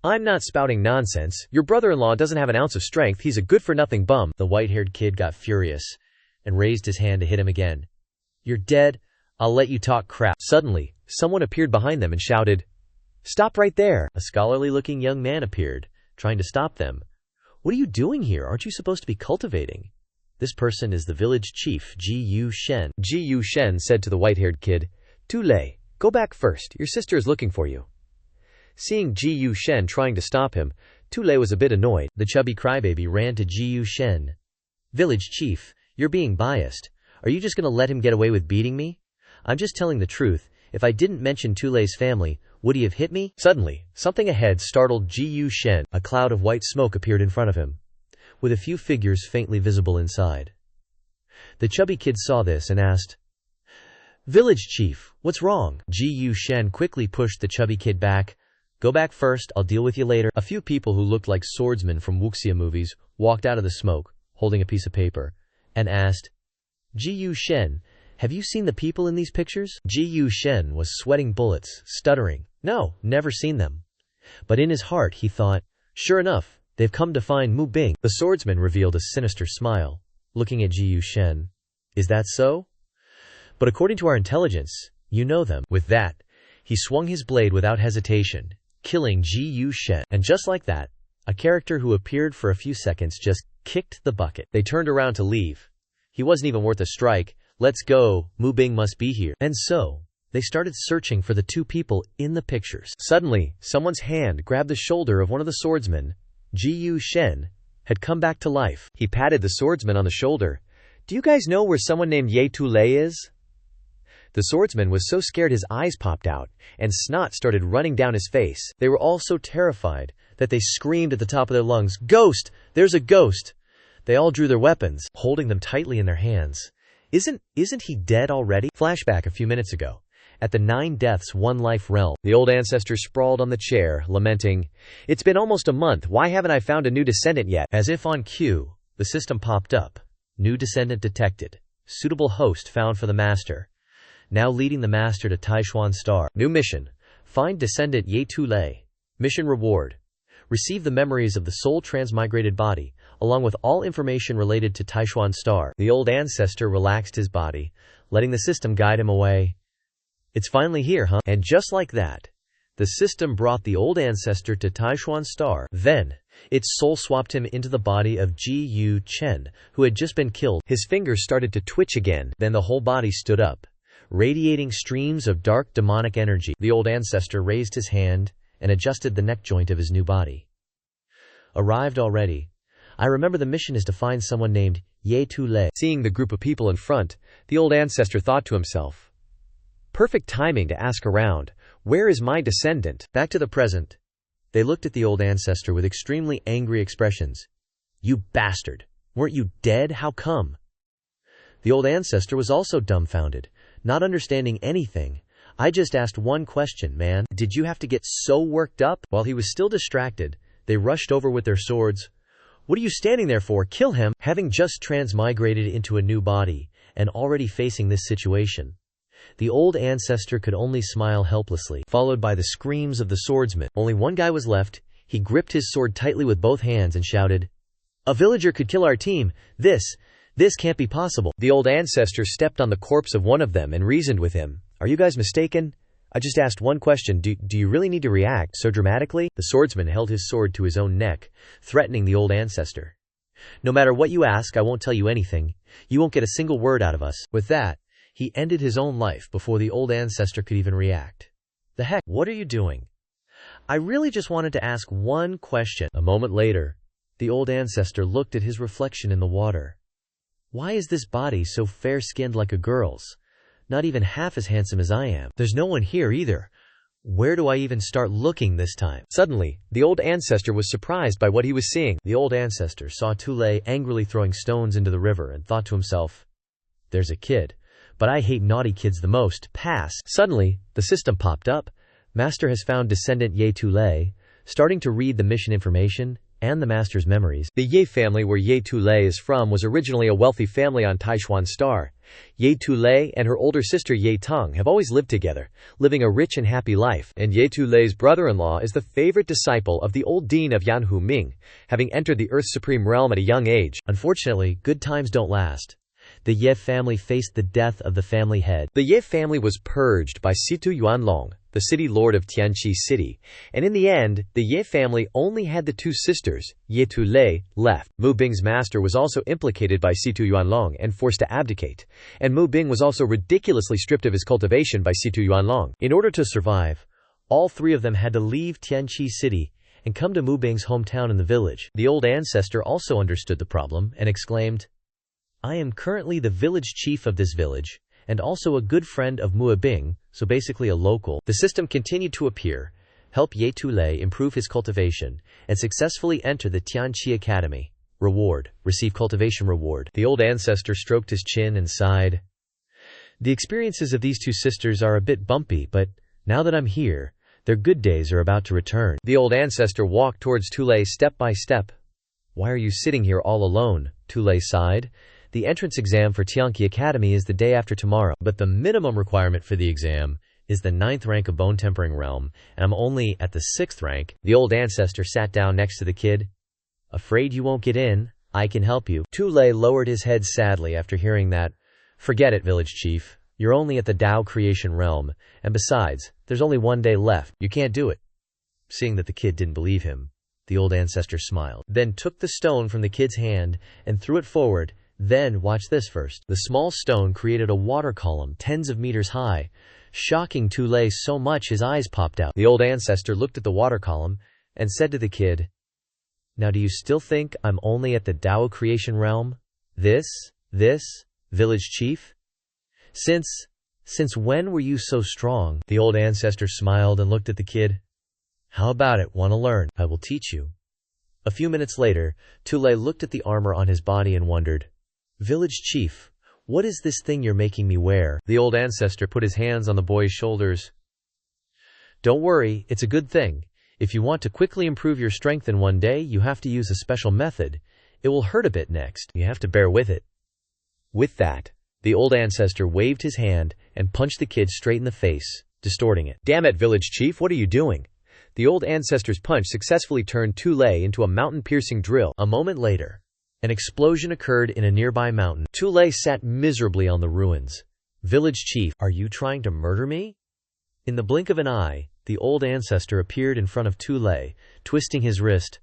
I'm not spouting nonsense. Your brother-in-law doesn't have an ounce of strength. He's a good-for-nothing bum. The white-haired kid got furious and raised his hand to hit him again. You're dead. I'll let you talk crap. Suddenly, someone appeared behind them and shouted, Stop right there. A scholarly-looking young man appeared, trying to stop them. What are you doing here? Aren't you supposed to be cultivating? This person is the village chief, Ji Shen. Ji Shen said to the white-haired kid, Too late. Go back first. Your sister is looking for you. Seeing Ji Shen trying to stop him, Tule was a bit annoyed. The chubby crybaby ran to Ji Shen. Village chief, you're being biased. Are you just going to let him get away with beating me? I'm just telling the truth. If I didn't mention Tule's family, would he have hit me? Suddenly, something ahead startled Ji Shen. A cloud of white smoke appeared in front of him, with a few figures faintly visible inside. The chubby kid saw this and asked, Village chief, what's wrong? Ji Shen quickly pushed the chubby kid back. Go back first, I'll deal with you later. A few people who looked like swordsmen from wuxia movies walked out of the smoke, holding a piece of paper, and asked, Ji Shen, have you seen the people in these pictures? Ji Shen was sweating bullets, stuttering, No, never seen them. But in his heart he thought, Sure enough, they've come to find Mu Bing. The swordsman revealed a sinister smile, looking at Ji Shen. Is that so? But according to our intelligence, you know them. With that, he swung his blade without hesitation, killing Ji Shen. And just like that, a character who appeared for a few seconds just kicked the bucket. They turned around to leave. He wasn't even worth a strike. Let's go, Mu Bing must be here. And so, they started searching for the two people in the pictures. Suddenly, someone's hand grabbed the shoulder of one of the swordsmen. Ji Shen had come back to life. He patted the swordsman on the shoulder. Do you guys know where someone named Ye Tulei is? The swordsman was so scared his eyes popped out, and snot started running down his face. They were all so terrified that they screamed at the top of their lungs, "Ghost! There's a ghost!" They all drew their weapons, holding them tightly in their hands. Isn't he dead already? Flashback a few minutes ago. At the 9 Deaths 1 Life realm, the old ancestor sprawled on the chair, lamenting, "It's been almost a month, why haven't I found a new descendant yet?" As if on cue, the system popped up. New descendant detected. Suitable host found for the master. Now leading the master to Taishuan Star. New mission. Find descendant Ye Tulei. Mission reward. Receive the memories of the soul transmigrated body, along with all information related to Taishuan Star. The old ancestor relaxed his body, letting the system guide him away. It's finally here, huh? And just like that, the system brought the old ancestor to Taishuan Star. Then, its soul swapped him into the body of Ji Chen, who had just been killed. His fingers started to twitch again, then the whole body stood up, radiating streams of dark demonic energy. The old ancestor raised his hand and adjusted the neck joint of his new body. Arrived already. I remember the mission is to find someone named Ye Tulei. Seeing the group of people in front, the old ancestor thought to himself, perfect timing to ask around, where is my descendant? Back to the present. They looked at the old ancestor with extremely angry expressions. You bastard! Weren't you dead? How come? The old ancestor was also dumbfounded, not understanding anything. I just asked one question, man. Did you have to get so worked up? While he was still distracted, they rushed over with their swords. What are you standing there for? Kill him! Having just transmigrated into a new body, and already facing this situation, the old ancestor could only smile helplessly, followed by the screams of the swordsman. Only one guy was left. He gripped his sword tightly with both hands and shouted, "A villager could kill our team! This can't be possible!" The old ancestor stepped on the corpse of one of them and reasoned with him. Are you guys mistaken? I just asked one question. Do you really need to react so dramatically? The swordsman held his sword to his own neck, threatening the old ancestor. No matter what you ask, I won't tell you anything. You won't get a single word out of us. With that, he ended his own life before the old ancestor could even react. The heck? What are you doing? I really just wanted to ask one question. A moment later, the old ancestor looked at his reflection in the water. Why is this body so fair-skinned like a girl's? Not even half as handsome as I am. There's no one here either. Where do I even start looking this time? Suddenly, the old ancestor was surprised by what he was seeing. The old ancestor saw Tulei angrily throwing stones into the river and thought to himself, there's a kid. But I hate naughty kids the most. Pass. Suddenly, the system popped up. Master has found descendant Ye Tulei, starting to read the mission information and the master's memories. The Ye family where Ye Tulei is from was originally a wealthy family on Taishuan Star. Ye Tulei and her older sister Ye Tong have always lived together, living a rich and happy life, and Ye Tulei's brother-in-law is the favorite disciple of the old dean of Yanhu Ming, having entered the Earth's supreme realm at a young age. Unfortunately, good times don't last. The Ye family faced the death of the family head. The Ye family was purged by Situ Yuanlong, the city lord of Tianqi City, and in the end, the Ye family only had the 2 sisters, Ye Tulei, left. Mu Bing's master was also implicated by Situ Yuanlong and forced to abdicate, and Mu Bing was also ridiculously stripped of his cultivation by Situ Yuanlong. In order to survive, all 3 of them had to leave Tianqi City and come to Mu Bing's hometown in the village. The old ancestor also understood the problem and exclaimed, I am currently the village chief of this village, and also a good friend of Mu Bing, so basically a local. The system continued to appear, help Ye Tulei improve his cultivation, and successfully enter the Tianqi Academy. Reward. Receive cultivation reward. The old ancestor stroked his chin and sighed. The experiences of these 2 sisters are a bit bumpy, but now that I'm here, their good days are about to return. The old ancestor walked towards Tulei step by step. Why are you sitting here all alone? Tulei sighed. The entrance exam for Tianqi Academy is the day after tomorrow, but the minimum requirement for the exam is the 9th rank of Bone Tempering Realm, and I'm only at the 6th rank. The old ancestor sat down next to the kid. Afraid you won't get in? I can help you. Tulei lowered his head sadly after hearing that. Forget it, village chief. You're only at the Tao creation realm, and besides, there's only 1 day left. You can't do it." Seeing that the kid didn't believe him, the old ancestor smiled, then took the stone from the kid's hand and threw it forward. Then, watch this first. The small stone created a water column tens of meters high, shocking Tule so much his eyes popped out. The old ancestor looked at the water column and said to the kid, "Now do you still think I'm only at the Tao creation realm? This, village chief? Since when were you so strong?" The old ancestor smiled and looked at the kid. "How about it? Want to learn? I will teach you." A few minutes later, Tule looked at the armor on his body and wondered, "Village chief, what is this thing you're making me wear?" The old ancestor put his hands on the boy's shoulders. "Don't worry, it's a good thing. If you want to quickly improve your strength in 1 day, you have to use a special method. It will hurt a bit next. You have to bear with it." With that, the old ancestor waved his hand and punched the kid straight in the face, distorting it. "Damn it, village chief, what are you doing?" The old ancestor's punch successfully turned Tule into a mountain-piercing drill. A moment later, an explosion occurred in a nearby mountain. Tule sat miserably on the ruins. "Village chief, are you trying to murder me?" In the blink of an eye, the old ancestor appeared in front of Tule, twisting his wrist.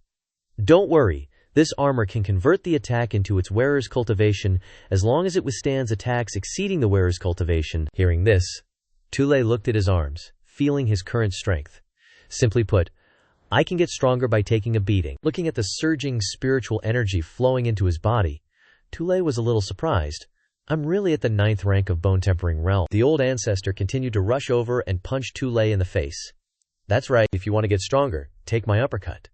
"Don't worry, this armor can convert the attack into its wearer's cultivation as long as it withstands attacks exceeding the wearer's cultivation." Hearing this, Tule looked at his arms, feeling his current strength. Simply put, I can get stronger by taking a beating. Looking at the surging spiritual energy flowing into his body, Tule was a little surprised. "I'm really at the 9th rank of Bone Tempering Realm." The old ancestor continued to rush over and punch Tule in the face. "That's right, if you want to get stronger, take my uppercut."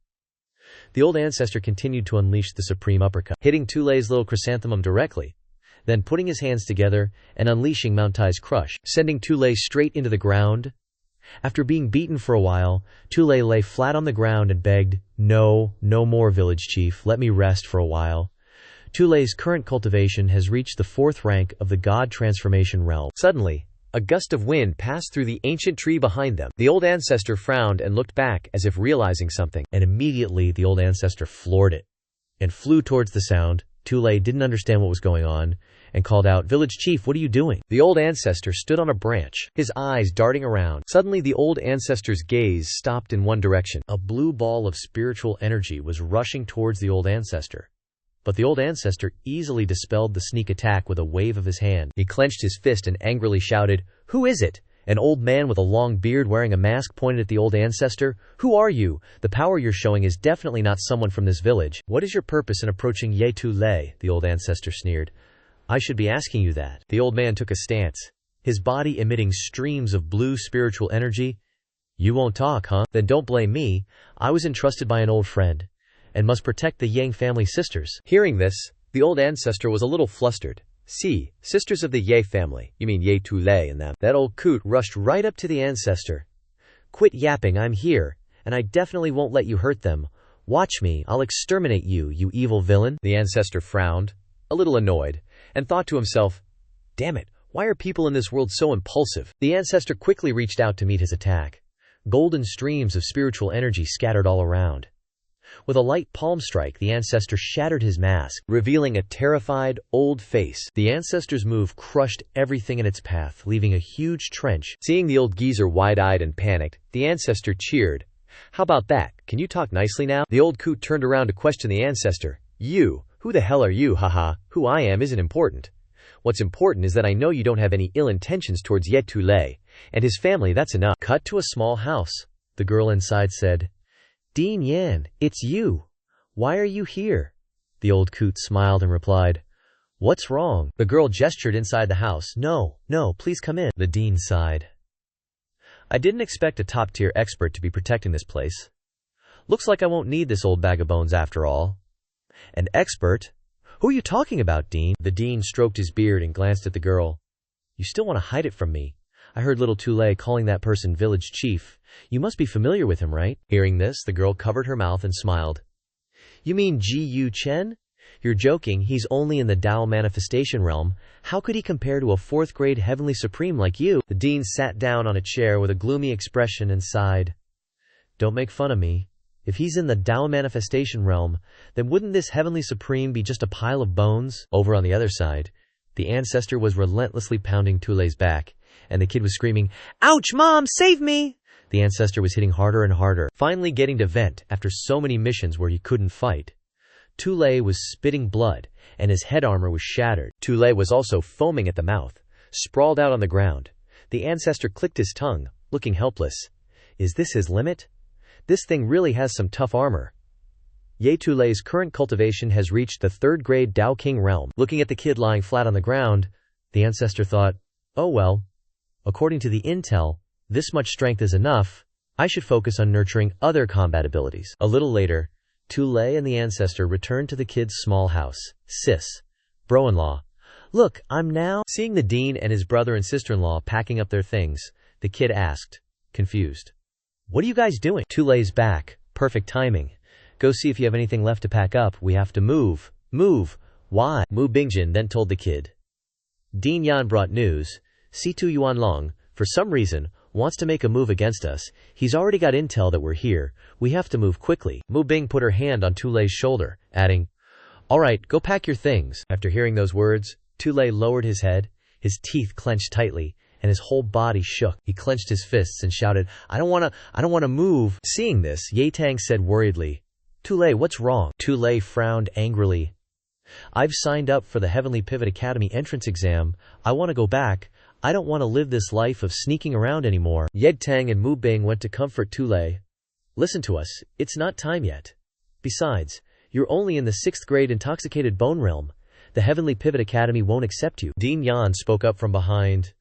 The old ancestor continued to unleash the supreme uppercut, hitting Tule's little chrysanthemum directly, then putting his hands together and unleashing Mount Tai's crush, sending Tule straight into the ground. After being beaten for a while, Tule lay flat on the ground and begged, No more, village chief, let me rest for a while." Tule's current cultivation has reached the 4th rank of the God Transformation Realm. Suddenly, a gust of wind passed through the ancient tree behind them. The old ancestor frowned and looked back as if realizing something, and immediately the old ancestor floored it and flew towards the sound. Tule didn't understand what was going on and called out, "Village chief, what are you doing?" The old ancestor stood on a branch, his eyes darting around. Suddenly the old ancestor's gaze stopped in one direction. A blue ball of spiritual energy was rushing towards the old ancestor. But the old ancestor easily dispelled the sneak attack with a wave of his hand. He clenched his fist and angrily shouted, "Who is it?" An old man with a long beard wearing a mask pointed at the old ancestor. "Who are you? The power you're showing is definitely not someone from this village. What is your purpose in approaching Ye Tule?" The old ancestor sneered. "I should be asking you that." The old man took a stance, his body emitting streams of blue spiritual energy. "You won't talk, huh? Then don't blame me. I was entrusted by an old friend and must protect the Yang family sisters." Hearing this, the old ancestor was a little flustered. "See, sisters of the Ye family, you mean Ye Tule and them." That old coot rushed right up to the ancestor. "Quit yapping, I'm here, and I definitely won't let you hurt them. Watch me, I'll exterminate you, you evil villain." The ancestor frowned, a little annoyed, and thought to himself, "Damn it, why are people in this world so impulsive?" The ancestor quickly reached out to meet his attack. Golden streams of spiritual energy scattered all around. With a light palm strike, the ancestor shattered his mask, revealing a terrified, old face. The ancestor's move crushed everything in its path, leaving a huge trench. Seeing the old geezer wide-eyed and panicked, the ancestor cheered. "How about that? Can you talk nicely now?" The old coot turned around to question the ancestor. "You? Who the hell are you? Haha, who I am isn't important. What's important is that I know you don't have any ill intentions towards Ye Tule and his family, that's enough." Cut to a small house. The girl inside said, "Dean Yan, it's you. Why are you here?" The old coot smiled and replied, "What's wrong?" The girl gestured inside the house. No, please come in." The dean sighed. "I didn't expect a top-tier expert to be protecting this place. Looks like I won't need this old bag of bones after all." "An expert? Who are you talking about, Dean?" The dean stroked his beard and glanced at the girl. "You still want to hide it from me? I heard little Tule calling that person village chief. You must be familiar with him, right?" Hearing this, the girl covered her mouth and smiled. "You mean Ji Chen? You're joking, he's only in the Tao manifestation realm. How could he compare to a 4th grade heavenly supreme like you?" The dean sat down on a chair with a gloomy expression and sighed. "Don't make fun of me. If he's in the Tao manifestation realm, then wouldn't this heavenly supreme be just a pile of bones?" Over on the other side, The ancestor was relentlessly pounding Tulei's back, and the kid was screaming, "Ouch, Mom, save me!" The ancestor was hitting harder and harder, finally getting to vent after so many missions where he couldn't fight. Tulei was spitting blood, and his head armor was shattered. Tulei was also foaming at the mouth, sprawled out on the ground. The ancestor clicked his tongue, looking helpless. Is this his limit? This thing really has some tough armor. Ye Tulei's current cultivation has reached the 3rd grade Dao King realm. Looking at the kid lying flat on the ground, the ancestor thought, oh well, according to the intel, this much strength is enough. I should focus on nurturing other combat abilities. A little later, Tulei and the ancestor returned to the kid's small house. Sis, bro-in-law, look, I'm now... Seeing the dean and his brother and sister-in-law packing up their things, the kid asked, confused, what are you guys doing? Tulei's back, perfect timing. Go see if you have anything left to pack up. We have to move. Move. Why? Mu Bingjin then told the kid. Dean Yan brought news. C2 Yuanlong, for some reason, wants to make a move against us. He's already got intel that we're here. We have to move quickly. Mu Bing put her hand on Tulei's shoulder, adding, all right, go pack your things. After hearing those words, Tulei lowered his head, his teeth clenched tightly, and his whole body shook. He clenched his fists and shouted, I don't want to move. Seeing this, Ye Tang said worriedly, Tulei, what's wrong? Tulei frowned angrily. I've signed up for the Heavenly Pivot Academy entrance exam. I want to go back. I don't want to live this life of sneaking around anymore. Ye Tang and Mu Bing went to comfort Tulei. Listen to us, it's not time yet. Besides, you're only in the 6th grade intoxicated bone realm. The Heavenly Pivot Academy won't accept you. Dean Yan spoke up from behind.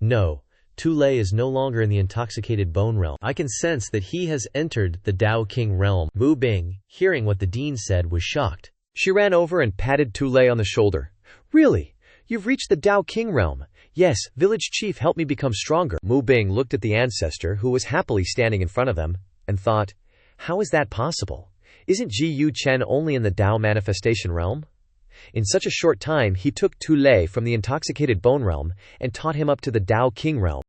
No, Tulei is no longer in the intoxicated bone realm. I can sense that he has entered the Dao King realm. Mu Bing, hearing what the dean said, was shocked. She ran over and patted Tulei on the shoulder. Really? You've reached the Dao King realm. Yes, village chief helped me become stronger. Mu Bing looked at the ancestor who was happily standing in front of them, and thought, how is that possible? Isn't Ji Yu Chen only in the Dao manifestation realm? In such a short time he took Tulei from the intoxicated bone realm and taught him up to the Dao King realm.